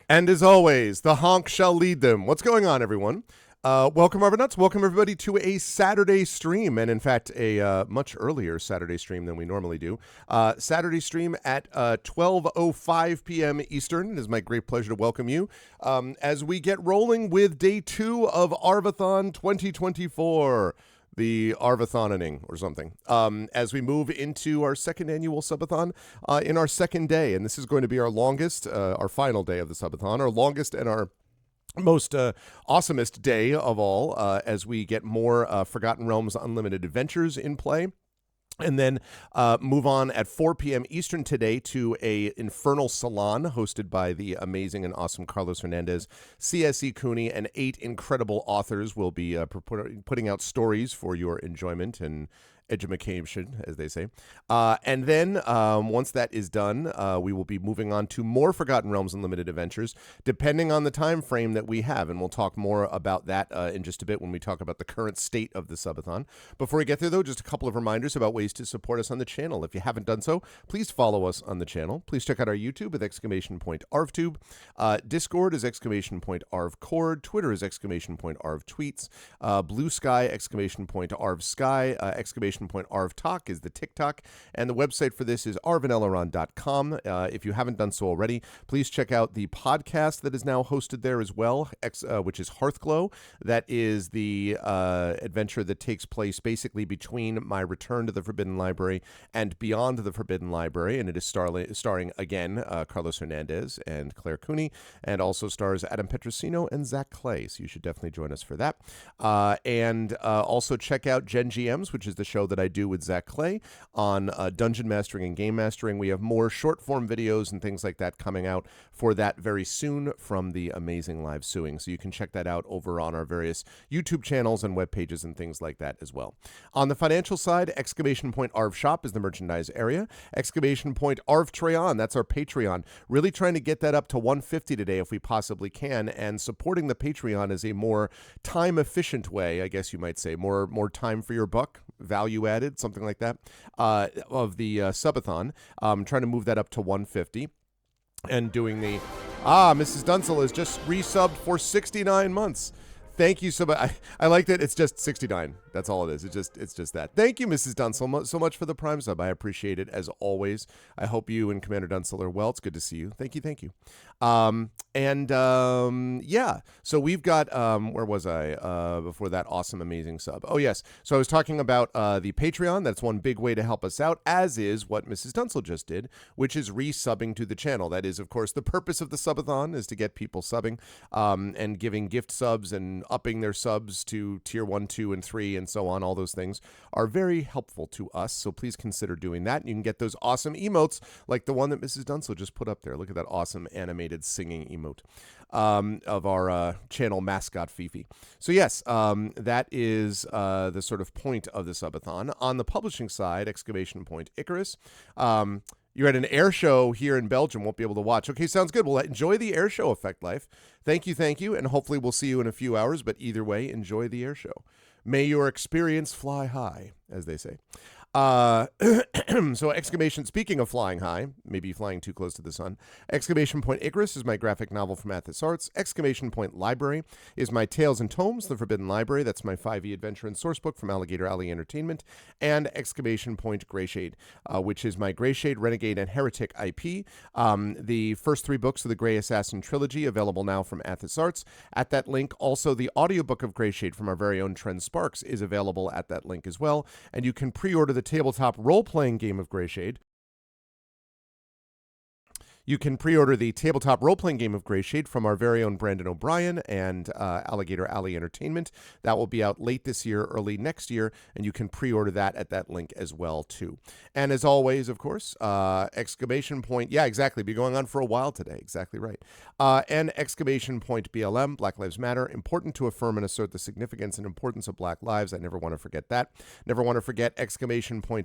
And as always, the honk shall lead them. What's going on, everyone? Welcome, Argonuts. Welcome, everybody, to a Saturday stream, and in fact, a much earlier Saturday stream than we normally do. Saturday stream at 12:05 p.m. Eastern. It is my great pleasure to welcome you as we get rolling with day 2 of Arvathon 2024. The Arvathoning or something, as we move into our second annual subathon in our second day. And this is going to be our longest, our final day of the subathon, our longest and our most awesomest day of all, as we get more Forgotten Realms Unlimited Adventures in play. And then move on at 4 p.m. Eastern today to a Infernal Salon hosted by the amazing and awesome Carlos Hernandez, C.S.E. Cooney, and 8 incredible authors will be putting out stories for your enjoyment and edumacation, as they say. And then once that is done, we will be moving on to more Forgotten Realms Unlimited Adventures, depending on the time frame that we have. And we'll talk more about that in just a bit when we talk about the current state of the subathon. Before we get there, though, just a couple of reminders about ways to support us on the channel. If you haven't done so, please follow us on the channel. Please check out our YouTube with !ArvTube. Discord is !ArvCord. Twitter is !ArvTweets. Blue Sky, !ArvSky. !ArvTalk is the TikTok, and the website for this is arvaneleron.com. If you haven't done so already, please check out the podcast that is now hosted there as well, which is Hearthglow. That is the adventure that takes place basically between my return to the Forbidden Library and beyond the Forbidden Library, and it is starring again Carlos Hernandez and Claire Cooney, and also stars Adam Petrosino and Zach Clay, so you should definitely join us for that. And also check out Gen GMs, which is the show that I do with Zach Clay on dungeon mastering and game mastering. We have more short form videos and things like that coming out for that very soon from the amazing live suing. So you can check that out over on our various YouTube channels and web pages and things like that as well. On the financial side, !Arv Shop is the merchandise area. !Arv Treon, that's our Patreon. Really trying to get that up to 150 today if we possibly can, and supporting the Patreon is a more time efficient way, I guess you might say, more time for your buck, value added, something like that, of the subathon. Trying to move that up to 150 and doing the Mrs. Dunsel is just resubbed for 69 months. Thank you so much. I like that it's just 69. That's all it is. It's just that. Thank you, Mrs. Dunsel, so much for the Prime sub. I appreciate it as always. I hope you and Commander Dunsel are well. It's good to see you. Thank you. Yeah. So we've got where was I before that awesome amazing sub? Oh yes. So I was talking about the Patreon. That's one big way to help us out, as is what Mrs. Dunsel just did, which is resubbing to the channel. That is, of course, the purpose of the subathon is to get people subbing and giving gift subs and upping their subs to tier 1, 2, and 3, and so on. All those things are very helpful to us, so please consider doing that. You can get those awesome emotes like the one that Mrs. Dunsel just put up there. Look at that awesome animated singing emote of our channel mascot Fifi. So yes, that is the sort of point of the subathon. On the publishing side, Icarus. You're at an air show here in Belgium, won't be able to watch. Okay, sounds good. Well, enjoy the air show, Effect Life. Thank you, and hopefully we'll see you in a few hours, but either way, enjoy the air show. May your experience fly high, as they say. So speaking of flying high, maybe flying too close to the sun, Icarus is my graphic novel from Athos Arts. Library is my Tales and Tomes, The Forbidden Library. That's my 5e adventure and source book from Alligator Alley Entertainment. And Greyshade, which is my Greyshade, Renegade, and Heretic IP. The first 3 books of the Grey Assassin trilogy, available now from Athos Arts. At that link, also the audiobook of Greyshade from our very own Trent Sparks is available at that link as well. And you can pre-order the tabletop role-playing game of Greyshade. You can pre-order the tabletop role-playing game of Greyshade from our very own Brandon O'Brien and Alligator Alley Entertainment. That will be out late this year, early next year, and you can pre-order that at that link as well, too. And as always, of course, Yeah, exactly. Be going on for a while today. Exactly right. And BLM, Black Lives Matter. Important to affirm and assert the significance and importance of Black lives. I never want to forget that. Never want to forget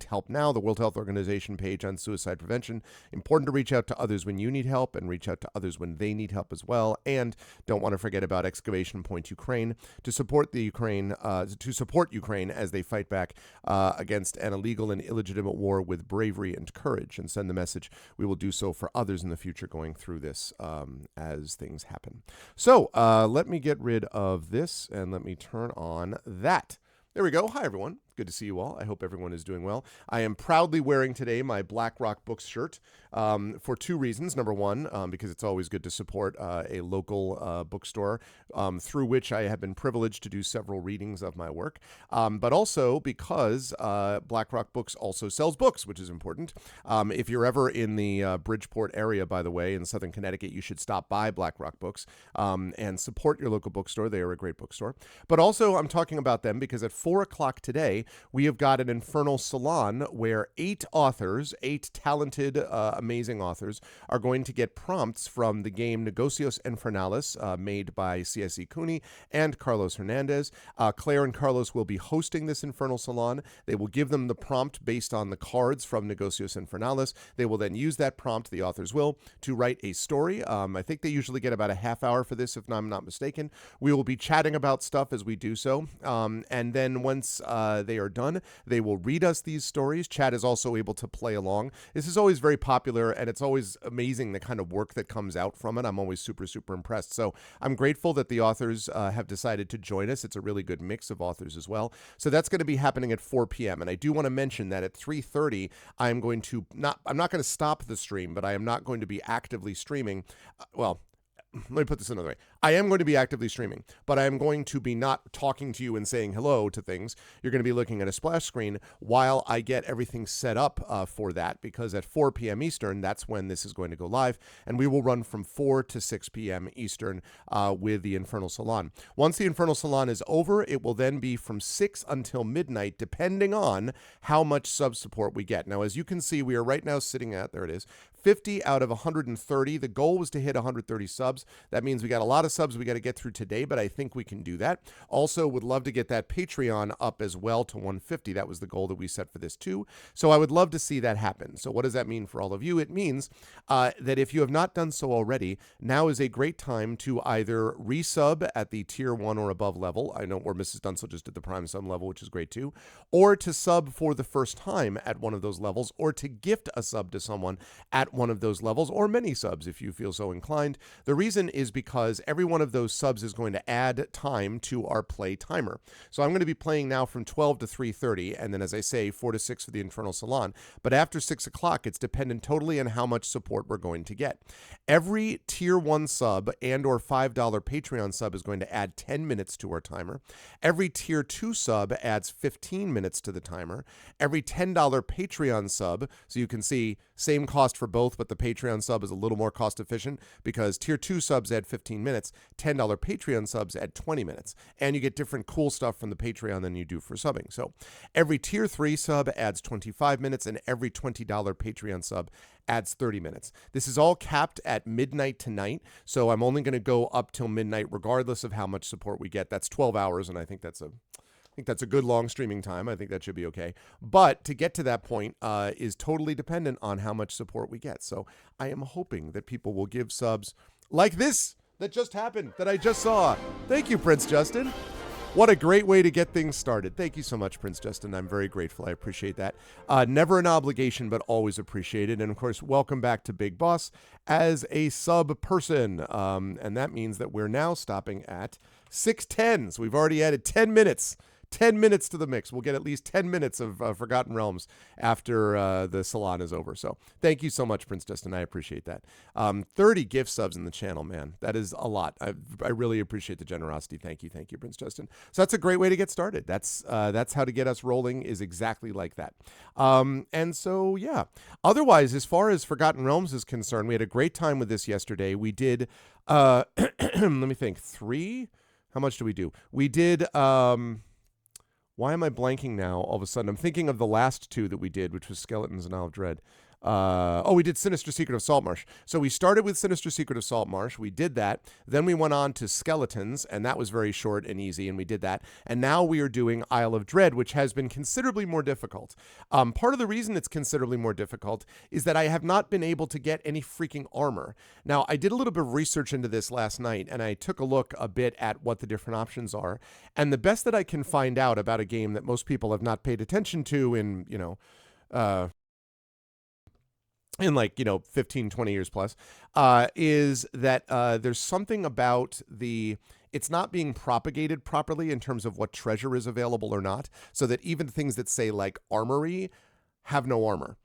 Help Now, the World Health Organization page on suicide prevention. Important to reach out to others we when you need help and reach out to others when they need help as well. And don't want to forget about Excavation Point Ukraine to support the Ukraine as they fight back against an illegal and illegitimate war with bravery and courage, and send the message we will do so for others in the future going through this as things happen. So let me get rid of this and let me turn on that. There we go. Hi, everyone. Good to see you all. I hope everyone is doing well. I am proudly wearing today my Black Rock Books shirt for two reasons. Number one, because it's always good to support a local bookstore through which I have been privileged to do several readings of my work, but also because Black Rock Books also sells books, which is important. If you're ever in the Bridgeport area, by the way, in Southern Connecticut, you should stop by Black Rock Books and support your local bookstore. They are a great bookstore. But also, I'm talking about them because at 4 o'clock today, we have got an Infernal Salon where 8 authors, 8 talented, amazing authors, are going to get prompts from the game Negocios Infernalis, made by C.S.E. Cooney and Carlos Hernandez. Claire and Carlos will be hosting this Infernal Salon. They will give them the prompt based on the cards from Negocios Infernalis. They will then use that prompt, the authors will, to write a story. I think they usually get about a half hour for this, if I'm not mistaken. We will be chatting about stuff as we do so. And then once they are done, they will read us these stories. Chat is also able to play along. This is always very popular, and it's always amazing the kind of work that comes out from it. I'm always super, super impressed. So I'm grateful that the authors have decided to join us. It's a really good mix of authors as well. So that's going to be happening at 4 p.m. And I do want to mention that at 3:30, I'm not going to stop the stream, but I am not going to be actively streaming. Let me put this another way. I am going to be actively streaming, but I am going to be not talking to you and saying hello to things. You're going to be looking at a splash screen while I get everything set up for that, because at 4 p.m. Eastern, that's when this is going to go live, and we will run from 4 to 6 p.m. Eastern with the Infernal Salon. Once the Infernal Salon is over, it will then be from 6 until midnight, depending on how much sub support we get. Now, as you can see, we are right now sitting at, there it is, 50 out of 130. The goal was to hit 130 subs. That means we got a lot of subs we got to get through today, but I think we can do that. Also, would love to get that Patreon up as well to 150. That was the goal that we set for this too. So I would love to see that happen. So what does that mean for all of you? It means that if you have not done so already, now is a great time to either resub at the tier 1 or above level. I know where Mrs. Dunsel just did the prime sub level, which is great too. Or to sub for the first time at one of those levels, or to gift a sub to someone at one of those levels, or many subs if you feel so inclined. The reason is because every one of those subs is going to add time to our play timer. So I'm going to be playing now from 12 to 3:30, and then, as I say, 4 to 6 for the Infernal Salon. But after 6 o'clock, it's dependent totally on how much support we're going to get. Every tier 1 sub and or $5 Patreon sub is going to add 10 minutes to our timer. Every tier 2 sub adds 15 minutes to the timer. Every $10 Patreon sub, so you can see same cost for both, but the Patreon sub is a little more cost efficient because tier 2 subs add 15 minutes, $10 Patreon subs add 20 minutes, and you get different cool stuff from the Patreon than you do for subbing. So every tier 3 sub adds 25 minutes, and every $20 Patreon sub adds 30 minutes. This is all capped at midnight tonight, so I'm only going to go up till midnight regardless of how much support we get. That's 12 hours, and I think that's a good long streaming time. I think that should be okay. But to get to that point is totally dependent on how much support we get. So I am hoping that people will give subs like this that just happened, that I just saw. Thank you, Prince Justin. What a great way to get things started. Thank you so much, Prince Justin. I'm very grateful. I appreciate that. Never an obligation, but always appreciated. And, of course, welcome back to Big Boss as a sub person. And that means that we're now stopping at 6:10. So we've already added 10 minutes. 10 minutes to the mix. We'll get at least 10 minutes of Forgotten Realms after the salon is over. So thank you so much, Prince Justin. I appreciate that. 30 gift subs in the channel, man. That is a lot. I really appreciate the generosity. Thank you, Prince Justin. So that's a great way to get started. That's how to get us rolling, is exactly like that. And so, yeah. Otherwise, as far as Forgotten Realms is concerned, we had a great time with this yesterday. We did, let me think, 3? How much do we do? We did... why am I blanking now all of a sudden? I'm thinking of the last 2 that we did, which was Skeletons and Isle of Dread. We did Sinister Secret of Saltmarsh. So we started with Sinister Secret of Saltmarsh. We did that. Then we went on to Skeletons, and that was very short and easy, and we did that. And now we are doing Isle of Dread, which has been considerably more difficult. Part of the reason it's considerably more difficult is that I have not been able to get any freaking armor. Now, I did a little bit of research into this last night, and I took a look a bit at what the different options are. And the best that I can find out about a game that most people have not paid attention to in, like, 15, 20 years plus, is that there's something about it's not being propagated properly in terms of what treasure is available or not, so that even things that say like armory have no armor.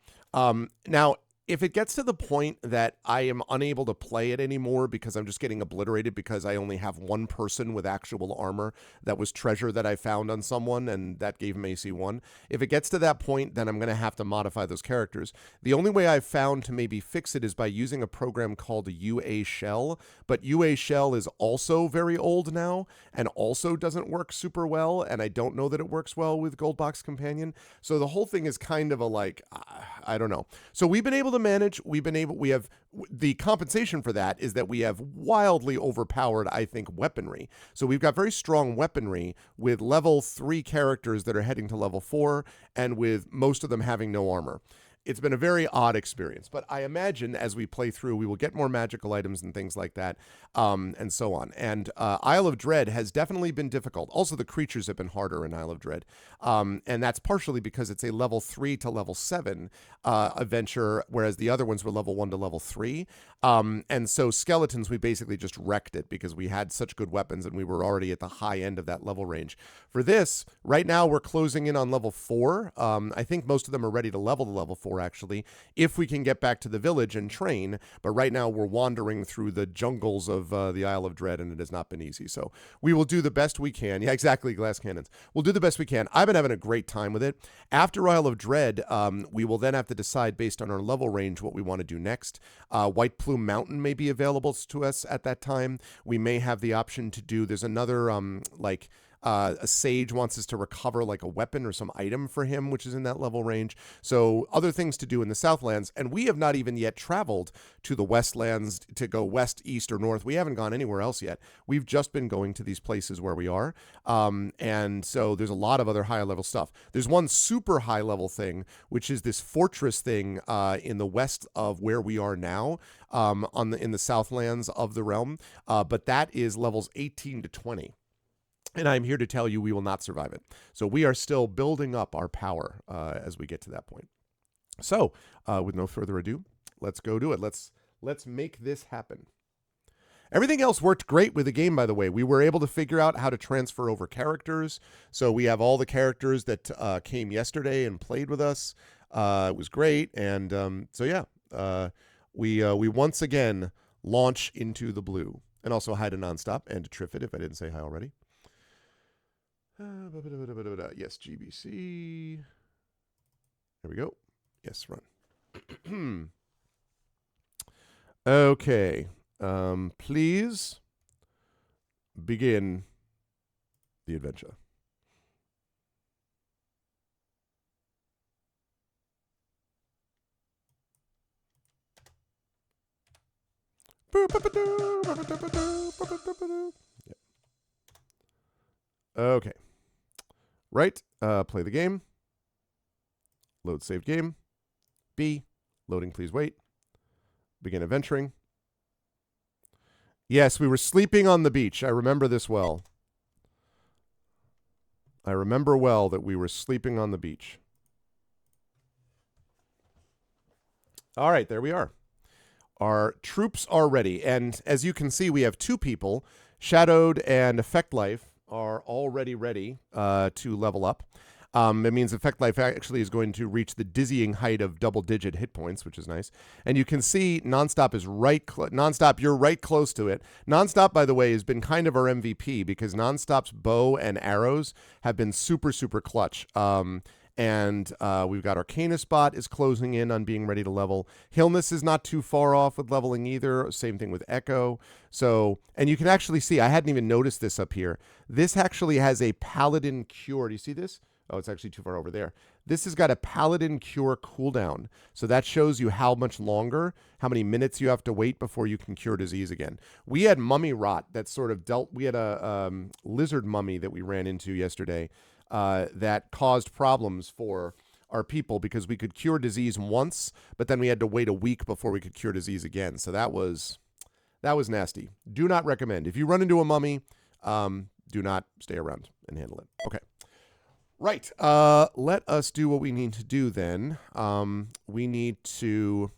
Now, if it gets to the point that I am unable to play it anymore because I'm just getting obliterated because I only have one person with actual armor that was treasure that I found on someone and that gave him AC1, if it gets to that point, then I'm going to have to modify those characters. The only way I've found to maybe fix it is by using a program called UA Shell, but UA Shell is also very old now and also doesn't work super well, and I don't know that it works well with Goldbox Companion. So the whole thing is kind of I don't know. So we've been able to manage. We have the compensation for that is that we have wildly overpowered, I think, weaponry. So we've got very strong weaponry with level 3 characters that are heading to level 4, and with most of them having no armor. It's been a very odd experience, but I imagine as we play through, we will get more magical items and things like that, and so on. And Isle of Dread has definitely been difficult. Also, the creatures have been harder in Isle of Dread, and that's partially because it's a level 3 to level 7 adventure, whereas the other ones were level 1 to level 3. And so Skeletons, we basically just wrecked it because we had such good weapons and we were already at the high end of that level range. For this, right now we're closing in on level 4. I think most of them are ready to level to level 4, actually, if we can get back to the village and train. But right now we're wandering through the jungles of the Isle of Dread, and it has not been easy. So we will do the best we can. Yeah, exactly, glass cannons. We'll do the best we can. I've been having a great time with it. After Isle of Dread, we will then have to decide based on our level range what we want to do next. White Plume Mountain may be available to us at that time. We may have the option to do, there's another, a sage wants us to recover like a weapon or some item for him, which is in that level range. So other things to do in the Southlands, and we have not even yet traveled to the Westlands to go west, east, or north. We haven't gone anywhere else yet. We've just been going to these places where we are. And so there's a lot of other high level stuff. There's one super high level thing, which is this fortress thing in the west of where we are now, in the Southlands of the realm. But that is levels 18 to 20. And I'm here to tell you we will not survive it. So we are still building up our power as we get to that point. So with no further ado, let's go do it. Let's make this happen. Everything else worked great with the game, by the way. We were able to figure out how to transfer over characters. So we have all the characters that came yesterday and played with us. It was great. And so, yeah, we once again launch into the blue. And also hi to Nonstop and to Triffid, if I didn't say hi already. Yes, GBC. There we go. Yes, run. Okay. Please begin the adventure. Yep. Okay. Right. Play the game. Load saved game. B. Loading, please wait. Begin adventuring. Yes, we were sleeping on the beach. I remember this well. I remember well that we were sleeping on the beach. All right, there we are. Our troops are ready. And as you can see, we have 2 people. Shadowed and Effect Life are already ready to level up. It means Effect Life actually is going to reach the dizzying height of double-digit hit points, which is nice. And you can see Nonstop is Nonstop, you're right close to it. Nonstop, by the way, has been kind of our MVP because Nonstop's bow and arrows have been super, super clutch. And we've got Arcanus Bot is closing in on being ready to level. Hillness is not too far off with leveling either. Same thing with Echo. So, and you can actually see, I hadn't even noticed this up here. This actually has a Paladin Cure. Do you see this? Oh, it's actually too far over there. This has got a Paladin Cure cooldown. So that shows you how much longer, how many minutes you have to wait before you can cure disease again. We had mummy rot that sort of dealt, we had a lizard mummy that we ran into yesterday that caused problems for our people because we could cure disease once, but then we had to wait a week before we could cure disease again. So that was nasty. Do not recommend. If you run into a mummy, do not stay around and handle it. Okay. Right. Let us do what we need to do then. We need to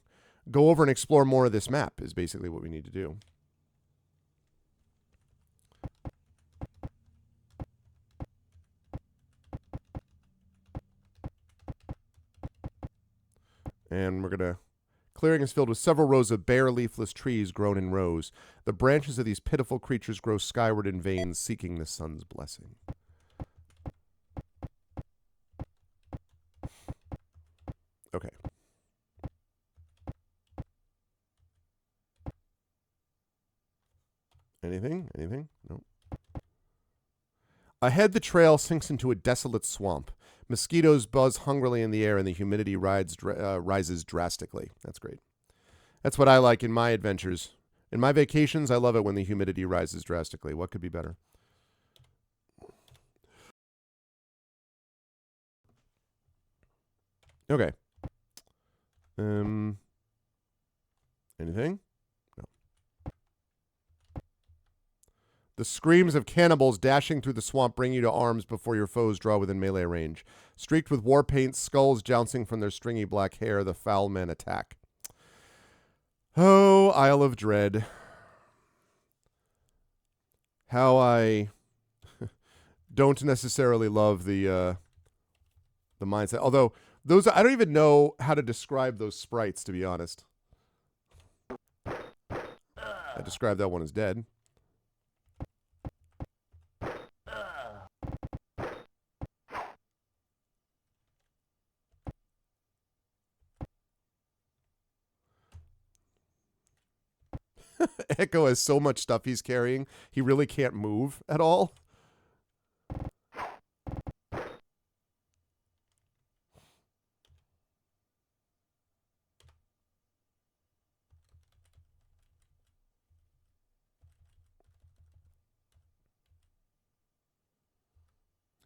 go over and explore more of this map is basically what we need to do. And we're going to... Clearing is filled with several rows of bare, leafless trees grown in rows. The branches of these pitiful creatures grow skyward in veins, seeking the sun's blessing. Okay. Anything? Anything? No. Ahead, the trail sinks into a desolate swamp. Mosquitoes buzz hungrily in the air, and the humidity rises drastically. That's great. That's what I like in my adventures. In my vacations, I love it when the humidity rises drastically. What could be better? Okay. Anything? No. The screams of cannibals dashing through the swamp bring you to arms before your foes draw within melee range. Streaked with war paint, skulls jouncing from their stringy black hair, the foul men attack. Oh, Isle of Dread. How I don't necessarily love the mindset. Although those, I don't even know how to describe those sprites, to be honest. I described that one as dead. Echo has so much stuff he's carrying, he really can't move at all.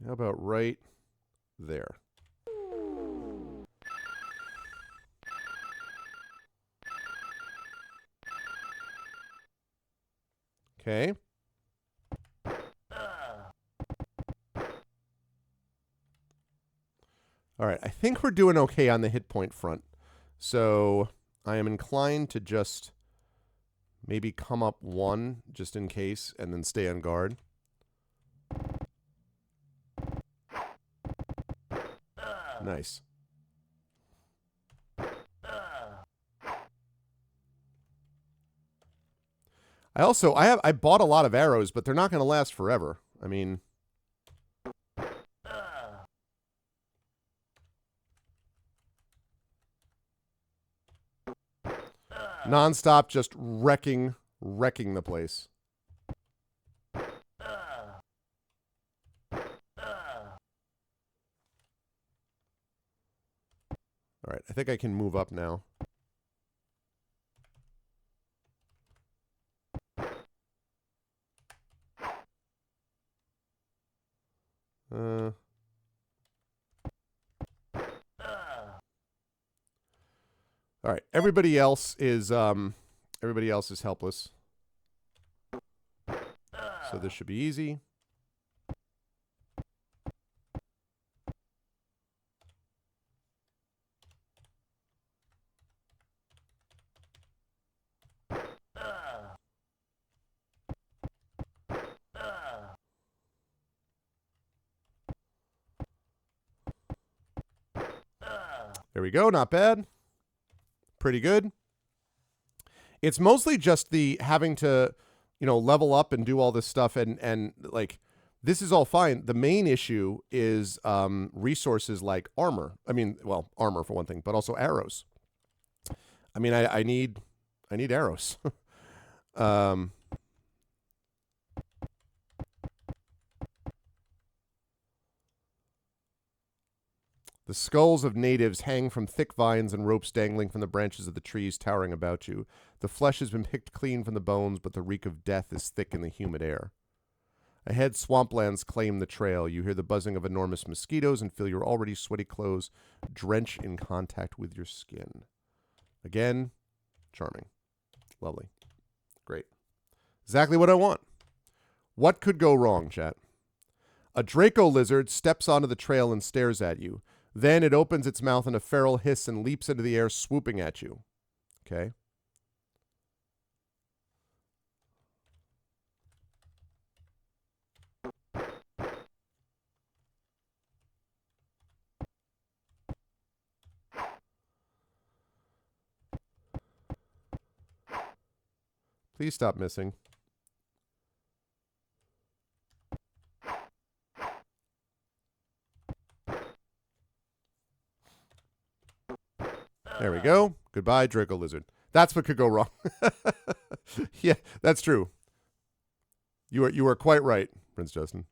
How about right there? Okay. All right, I think we're doing okay on the hit point front. So I am inclined to just maybe come up one just in case and then stay on guard. Nice. I bought a lot of arrows, but they're not going to last forever. I mean, nonstop, just wrecking the place. All right, I think I can move up now. All right, everybody else is helpless. So this should be easy. There we go, not bad. Pretty good. It's mostly just the having to, level up and do all this stuff and like this is all fine. The main issue is resources like armor. I mean, well, armor for one thing, but also arrows. I mean, I need arrows. The skulls of natives hang from thick vines and ropes dangling from the branches of the trees towering about you. The flesh has been picked clean from the bones, but the reek of death is thick in the humid air. Ahead, swamplands claim the trail. You hear the buzzing of enormous mosquitoes and feel your already sweaty clothes drench in contact with your skin. Again, charming. Lovely. Great. Exactly what I want. What could go wrong, chat? A Draco lizard steps onto the trail and stares at you. Then it opens its mouth in a feral hiss and leaps into the air, swooping at you. Okay? Please stop missing. There we go. Goodbye, Draco lizard. That's what could go wrong. Yeah, that's true. You are quite right, Prince Justin.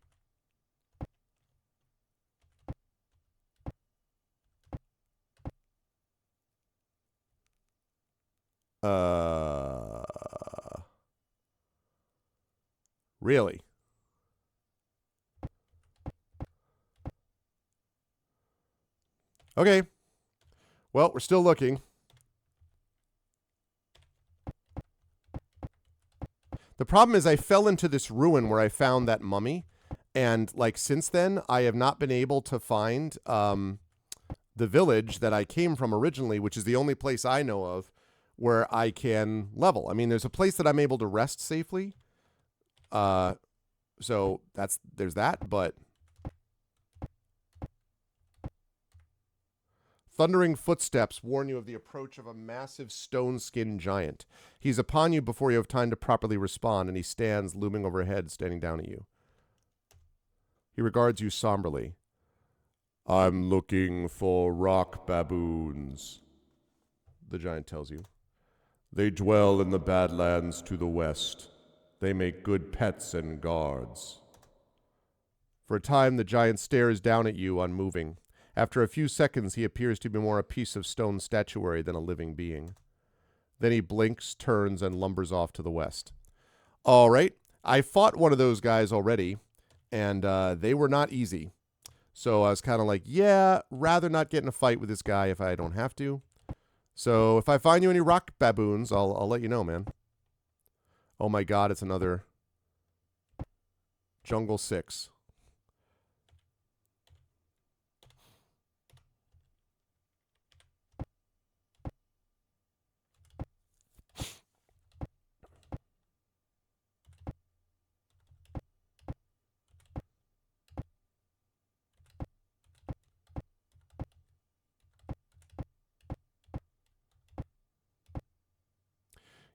Really? Okay. Well, we're still looking. The problem is I fell into this ruin where I found that mummy, and like since then I have not been able to find the village that I came from originally, which is the only place I know of where I can level. I mean, there's a place that I'm able to rest safely. So there's that, but thundering footsteps warn you of the approach of a massive stone-skinned giant. He's upon you before you have time to properly respond, and he stands looming overhead, staring down at you. He regards you somberly. I'm looking for rock baboons, the giant tells you. They dwell in the Badlands to the west. They make good pets and guards. For a time, the giant stares down at you, unmoving. After a few seconds, he appears to be more a piece of stone statuary than a living being. Then he blinks, turns, and lumbers off to the west. All right, I fought one of those guys already, and they were not easy. So I was kind of like, yeah, rather not get in a fight with this guy if I don't have to. So if I find you any rock baboons, I'll let you know, man. Oh my God, it's another Jungle 6.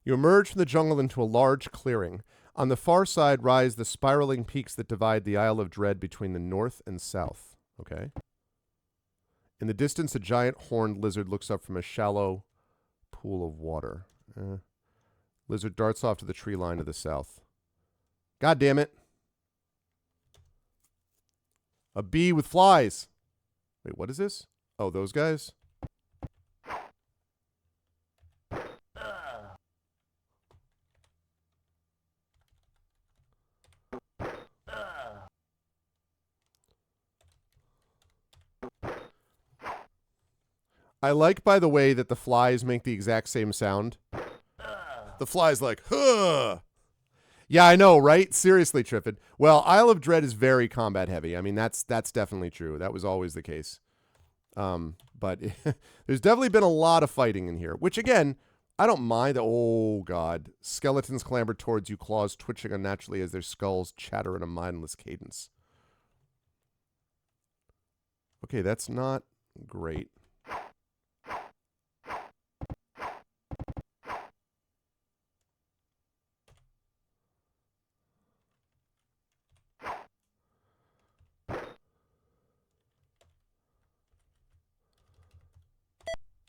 You emerge from the jungle into a large clearing. On the far side rise the spiraling peaks that divide the Isle of Dread between the north and south. Okay. In the distance, a giant horned lizard looks up from a shallow pool of water. Lizard darts off to the tree line to the south. God damn it. A bee with flies. Wait, what is this? Oh, those guys? I like, by the way, that the flies make the exact same sound. The fly's like, huh. Yeah, I know, right? Seriously, Triffid. Well, Isle of Dread is very combat heavy. I mean, that's definitely true. That was always the case. But there's definitely been a lot of fighting in here, which, again, I don't mind. Oh, God. Skeletons clamber towards you, claws twitching unnaturally as their skulls chatter in a mindless cadence. Okay, that's not great.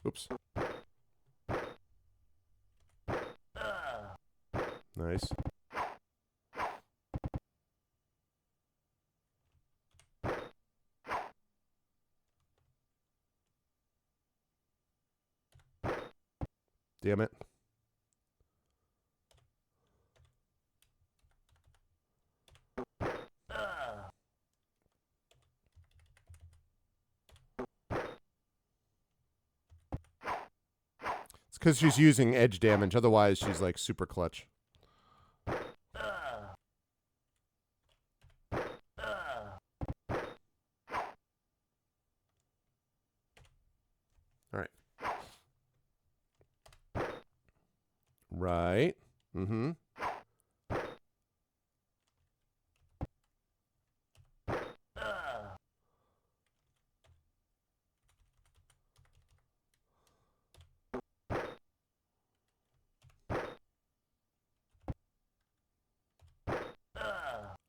Oops. Nice. Damn it. It's because she's using edge damage. Otherwise, she's like super clutch. All right. Right. Mm-hmm.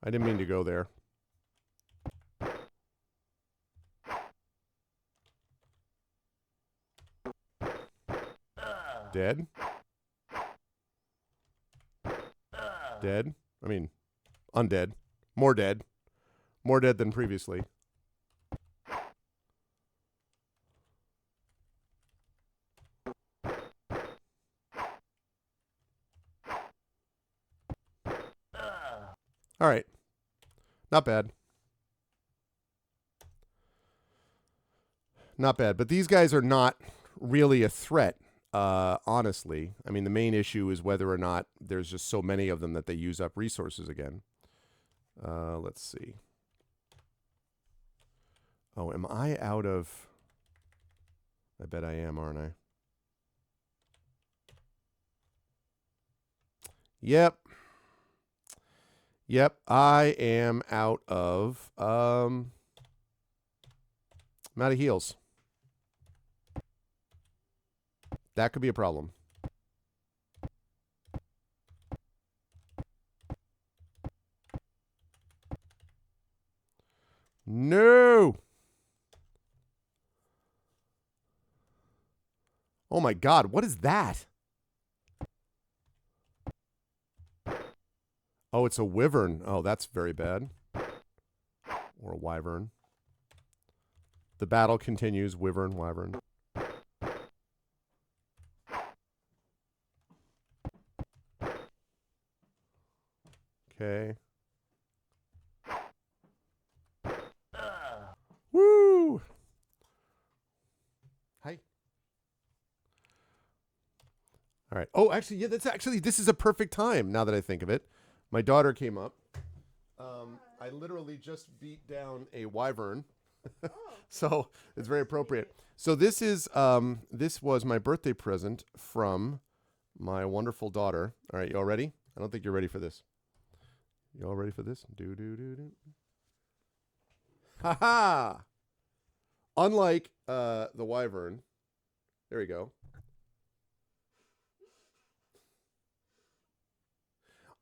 I didn't mean to go there. Dead? Dead? I mean, undead. More dead. More dead than previously. All right. Not bad. Not bad. But these guys are not really a threat, honestly. I mean, the main issue is whether or not there's just so many of them that they use up resources again. Let's see. Oh, am I out of... I bet I am, aren't I? Yep. Yep, I am out of... I'm out of heals. That could be a problem. No! Oh my god, what is that? Oh, it's a wyvern. Oh, that's very bad. Or a wyvern. The battle continues. Wyvern, wyvern. Okay. Woo! Hi. All right. Oh, actually, yeah, this is a perfect time now that I think of it. My daughter came up. I literally just beat down a wyvern. So it's very appropriate. So this was my birthday present from my wonderful daughter. All right, you all ready? I don't think you're ready for this. You all ready for this? Do. Ha ha! Unlike the wyvern, there we go.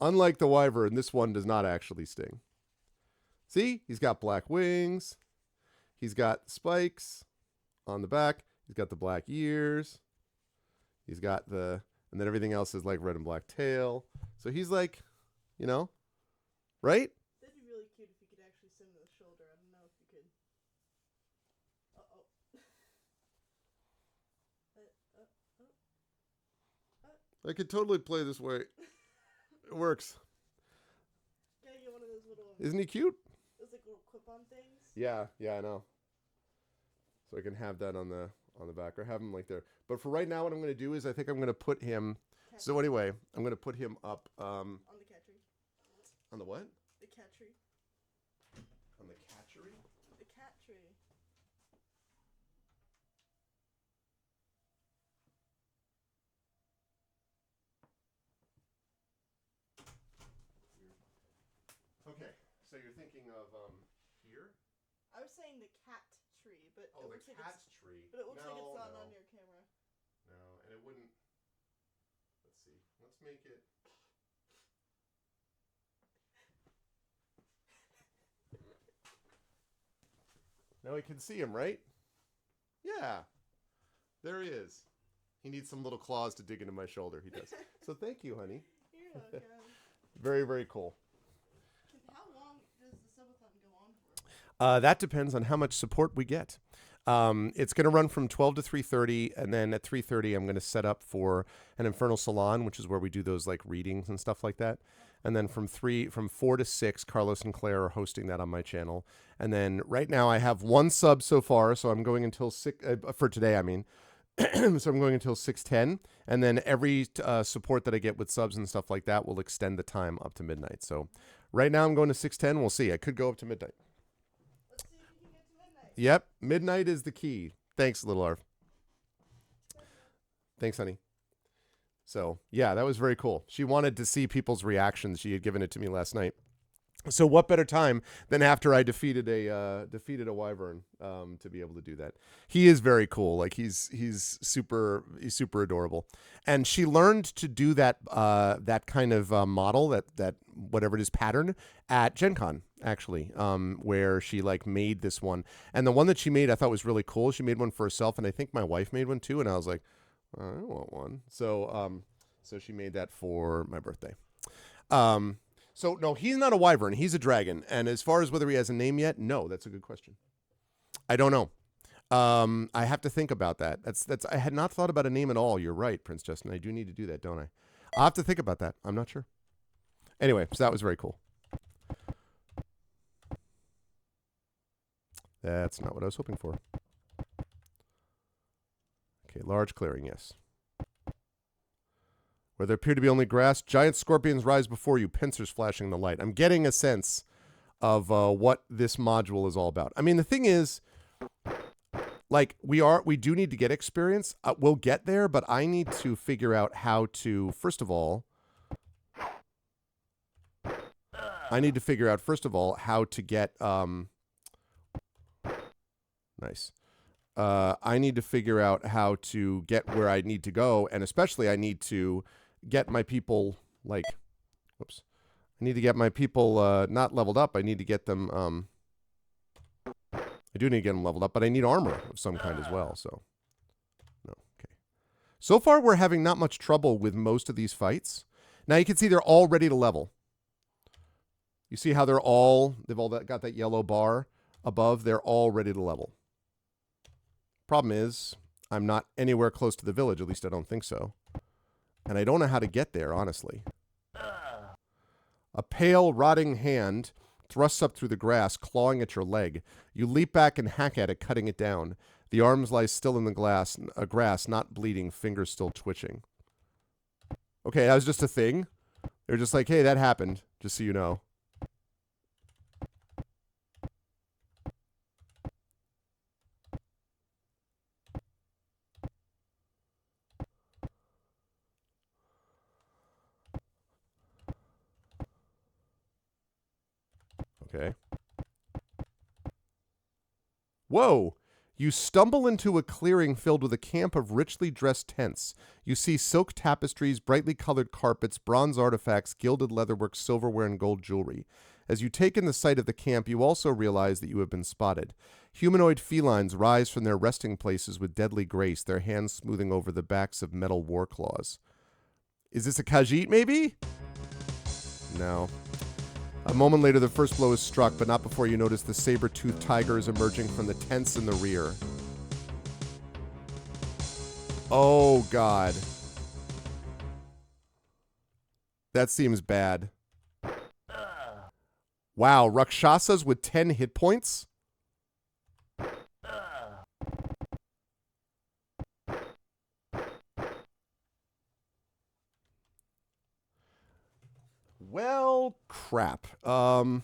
Unlike the wyvern, this one does not actually sting. See? He's got black wings. He's got spikes on the back. He's got the black ears. He's got and then everything else is like red and black tail. So he's like, you know, right? That'd be really cute if you could actually send him the shoulder. I don't know if you could. I could totally play this way. It works. Can I get one of those little... Isn't he cute? Those like little clip-on things? Yeah, I know. So I can have that on the back, or have him like there. But for right now, what I'm going to do is I think I'm going to put him... So anyway, I'm going to put him up... on the cat tree. On the what? The cat tree. On the catchery? The cat tree. Okay, so you're thinking of here? I was saying the cat tree, but Oh, it the looks like cat's tree. But it looks like it's not no. on your camera. No, and it wouldn't... Let's see. Let's make it... Now we can see him, right? Yeah. There he is. He needs some little claws to dig into my shoulder. He does. So thank you, honey. You're welcome. Very, very cool. How long does the subathon go on for? That depends on how much support we get. It's going to run from 12 to 3:30, and then at 3:30, I'm going to set up for an Infernal Salon, which is where we do those like readings and stuff like that. And then from 4 to 6, Carlos and Claire are hosting that on my channel. And then right now I have one sub so far, so I'm going until 6 for today. I mean, so I'm going until 6:10, and then every support that I get with subs and stuff like that will extend the time up to midnight. So right now I'm going to 6:10. We'll see. I could go up to midnight. Let's see if you can get to midnight. Yep, midnight is the key. Thanks, little Arv. Thanks, honey. So yeah, that was very cool. She wanted to see people's reactions. She had given it to me last night. So what better time than after I defeated a wyvern to be able to do that? He is very cool. Like he's super adorable, and she learned to do that kind of model, that whatever it is, pattern at Gen Con actually, where she like made this one, and the one that she made I thought was really cool. She made one for herself, and I think my wife made one too, and I was like, I want one. So she made that for my birthday. So no, he's not a wyvern. He's a dragon. And as far as whether he has a name yet, no, that's a good question. I don't know. I have to think about that. That's I had not thought about a name at all. You're right, Prince Justin. I do need to do that, don't I? I'll have to think about that. I'm not sure. Anyway, so that was very cool. That's not what I was hoping for. Okay, large clearing, yes. Where there appear to be only grass, giant scorpions rise before you, pincers flashing the light. I'm getting a sense of what this module is all about. I mean, the thing is, like, we do need to get experience. We'll get there, but I need to figure out how to, first of all, how to get, nice. I need to figure out how to get where I need to go, and especially I need to get my people, like, whoops. I need to get my people not leveled up. I need to get them, I do need to get them leveled up, but I need armor of some kind as well, so. No, okay. So far, we're having not much trouble with most of these fights. Now, you can see they're all ready to level. You see how they've all got that yellow bar above? They're all ready to level. Problem is, I'm not anywhere close to the village. At least I don't think so. And I don't know how to get there, honestly. A pale, rotting hand thrusts up through the grass, clawing at your leg. You leap back and hack at it, cutting it down. The arms lie still in the grass, not bleeding, fingers still twitching. Okay, that was just a thing. They're just like, hey, that happened, just so you know. Okay. Whoa! You stumble into a clearing filled with a camp of richly dressed tents. You see silk tapestries, brightly colored carpets, bronze artifacts, gilded leatherwork, silverware, and gold jewelry. As you take in the sight of the camp, you also realize that you have been spotted. Humanoid felines rise from their resting places with deadly grace, their hands smoothing over the backs of metal war claws. Is this a Khajiit, maybe? No. A moment later, the first blow is struck, but not before you notice the saber-toothed tiger is emerging from the tents in the rear. Oh, God. That seems bad. Wow, Rakshasas with 10 hit points? Well, crap. I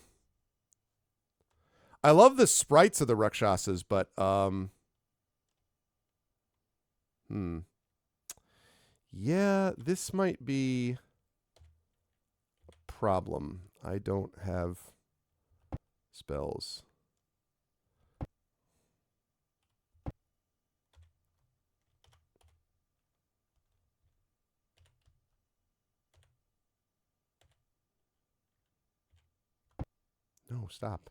love the sprites of the Rakshasas, but yeah, this might be a problem. I don't have spells. No, stop.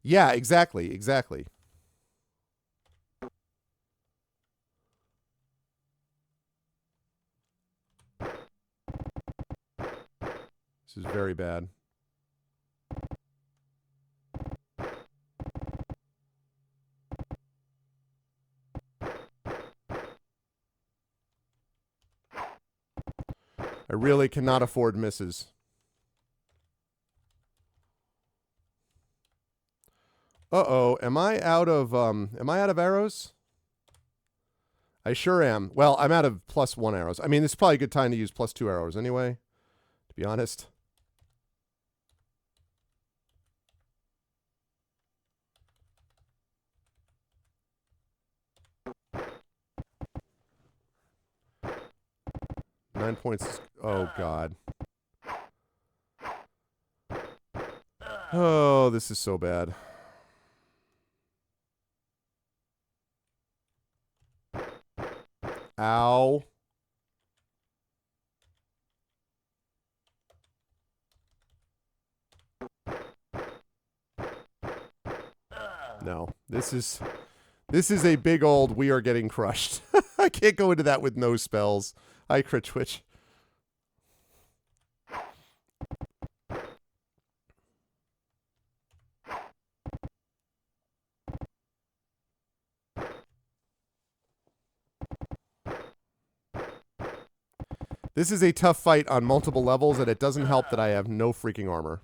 Yeah, exactly. This is very bad. I really cannot afford misses. Uh-oh, am I out of arrows? I sure am. Well, I'm out of +1 arrows. I mean, it's probably a good time to use +2 arrows anyway, to be honest. Nine points. Oh, God. Oh, this is so bad. Ow. No, this is a big old we are getting crushed. I can't go into that with no spells. I crit twitch. This is a tough fight on multiple levels, and it doesn't help that I have no freaking armor.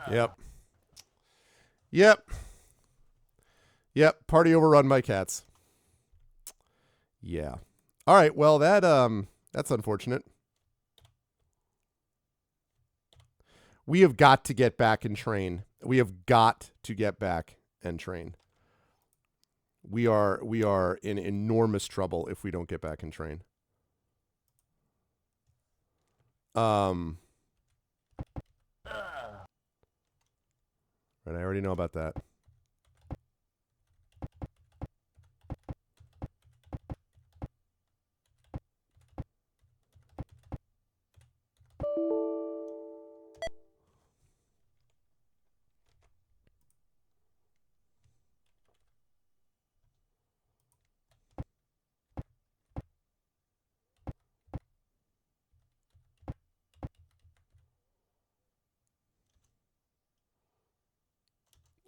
Yep. Yep. Yep. Party overrun by cats. Yeah. All right. Well, that's unfortunate. We have got to get back and train. We have got to get back and train. We are in enormous trouble if we don't get back and train. Right, I already know about that.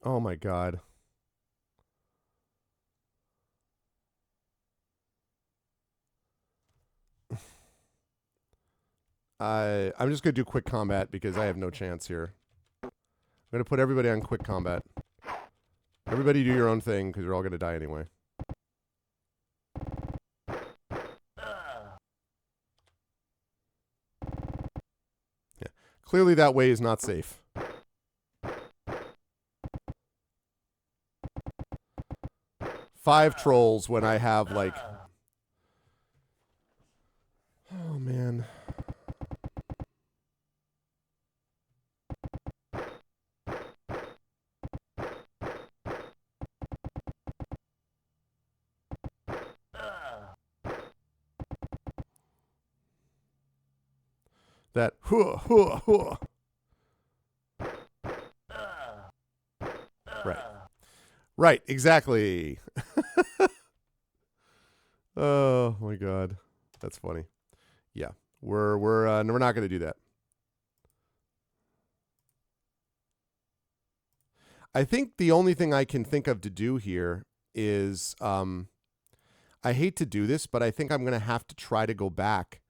Oh my God. I'm just gonna do quick combat because I have no chance here. I'm gonna put everybody on quick combat. Everybody do your own thing because you're all gonna die anyway. Yeah. Clearly that way is not safe. Five trolls when I have like... Oh man. That Right. Right, exactly. Oh my God. That's funny. Yeah. We're not going to do that. I think the only thing I can think of to do here is I hate to do this, but I think I'm going to have to try to go back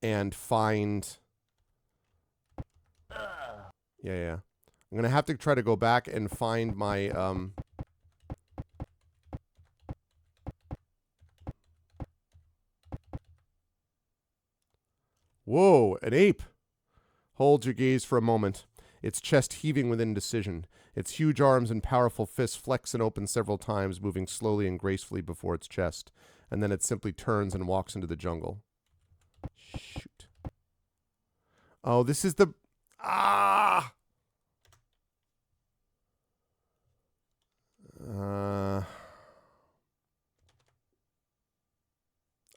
and find... Yeah. I'm going to have to try to go back and find my... Whoa, an ape! Hold your gaze for a moment. Its chest heaving with indecision. Its huge arms and powerful fists flex and open several times, moving slowly and gracefully before its chest. And then it simply turns and walks into the jungle. Shoot. Oh, this is the... Ah!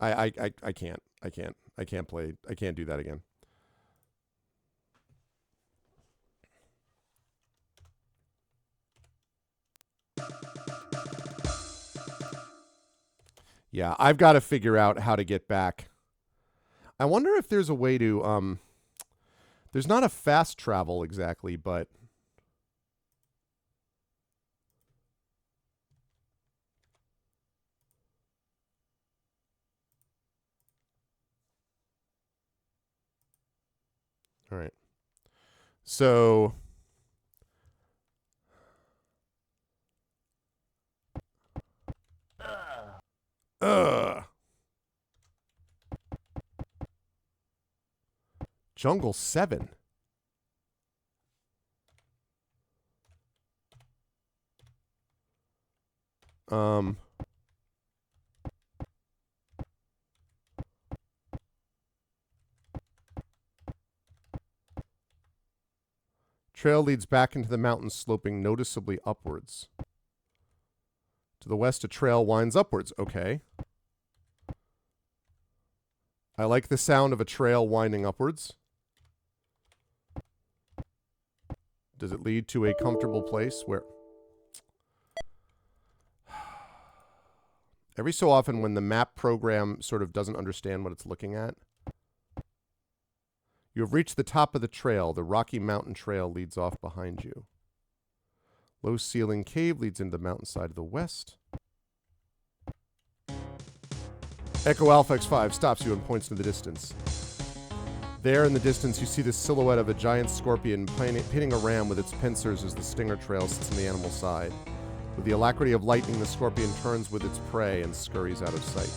I can't. I can't play. I can't do that again. Yeah, I've got to figure out how to get back. I wonder if there's a way to there's not a fast travel exactly, but all right. So Ugh. Jungle 7. Um Trail leads back into the mountains, sloping noticeably upwards. To the west, a trail winds upwards. Okay. I like the sound of a trail winding upwards. Does it lead to a comfortable place where... Every so often when the map program sort of doesn't understand what it's looking at. You have reached the top of the trail. The Rocky Mountain Trail leads off behind you. Low ceiling cave leads into the mountainside of the west. Echo Alpha X5 stops you and points to the distance. There in the distance, you see the silhouette of a giant scorpion pinning a ram with its pincers as the stinger trail sits on the animal's side. With the alacrity of lightning, the scorpion turns with its prey and scurries out of sight.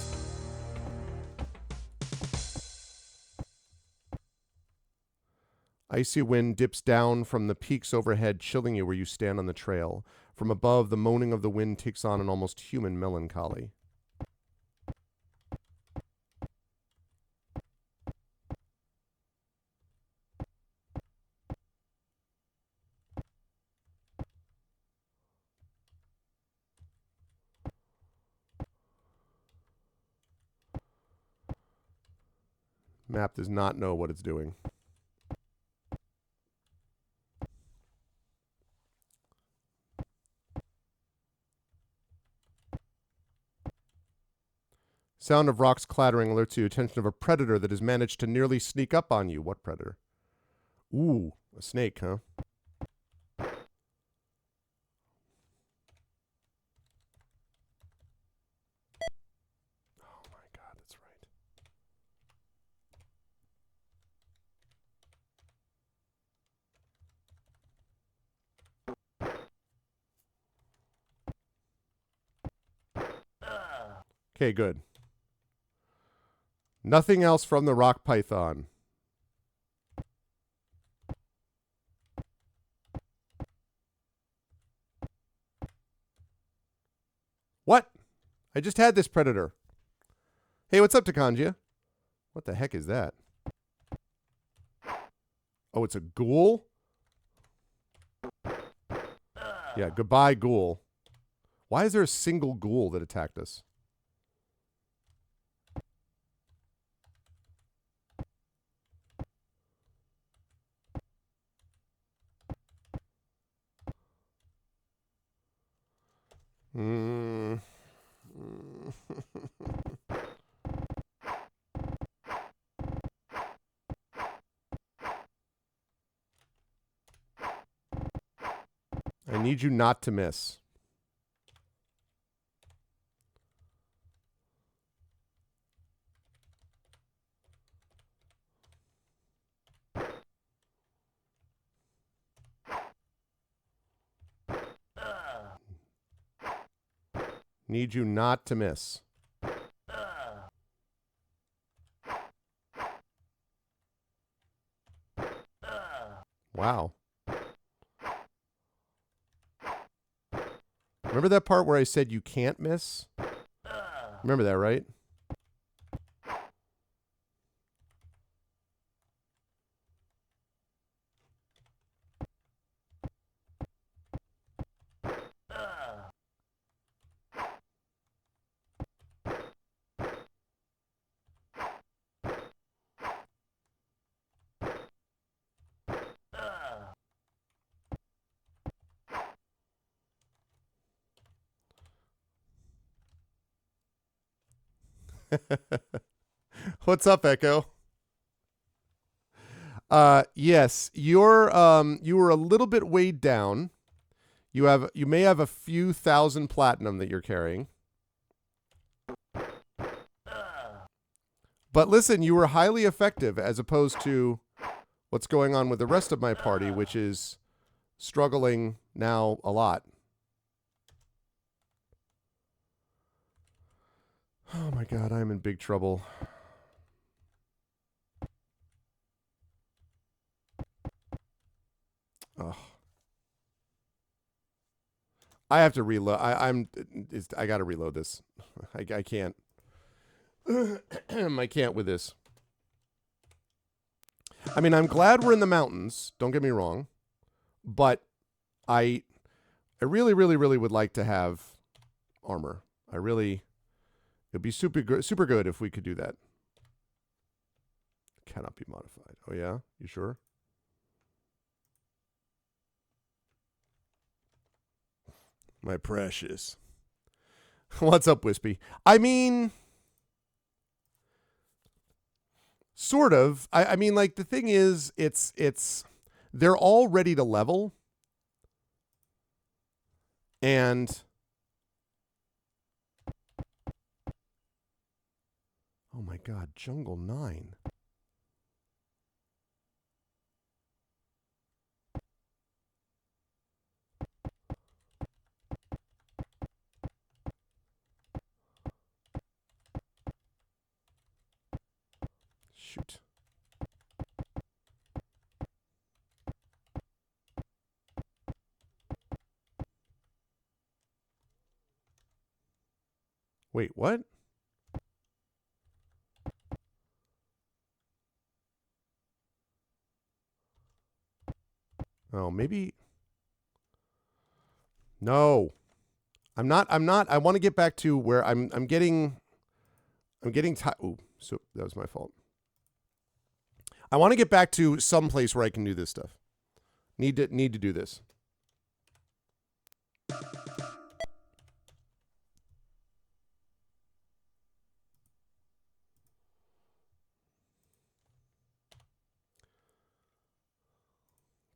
Icy wind dips down from the peaks overhead, chilling you where you stand on the trail. From above, the moaning of the wind takes on an almost human melancholy. Map does not know what it's doing. Sound of rocks clattering alerts you attention of a predator that has managed to nearly sneak up on you. What predator? Ooh, a snake, huh? Oh my god, that's right. Okay, good. Nothing else from the rock python. What? I just had this predator. Hey, what's up, Takanjia? What the heck is that? Oh, it's a ghoul? Yeah, goodbye, ghoul. Why is there a single ghoul that attacked us? Mm. I need you not to miss. Need you not to miss. Wow. Remember that part where I said you can't miss? Remember that, right? What's up, Echo? Yes, you were a little bit weighed down. You may have a few thousand platinum that you're carrying. But listen, you were highly effective as opposed to what's going on with the rest of my party, which is struggling now a lot. Oh my god, I'm in big trouble. Oh. I have to reload. I got to reload this. I can't. I can't with this. I mean, I'm glad we're in the mountains. Don't get me wrong, but I really, really, really would like to have armor. It'd be super good if we could do that. Cannot be modified. Oh yeah, you sure? My precious. What's up, Wispy? I mean, sort of. I mean, like, the thing is, they're all ready to level. And oh my god, Jungle 9. Shoot. Wait, what? Oh, maybe. No. I'm not. I want to get back to where I'm getting tired. Ooh, so that was my fault. I want to get back to some place where I can do this stuff. Need to do this.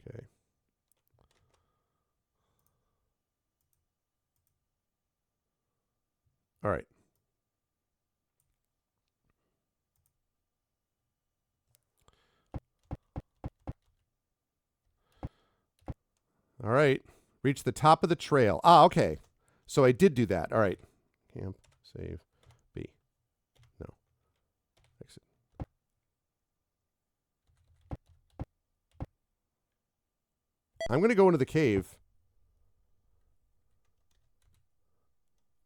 Okay. All right. All right. Reach the top of the trail. Ah, okay. So I did do that. All right. Camp, save, B. No. Exit. I'm going to go into the cave.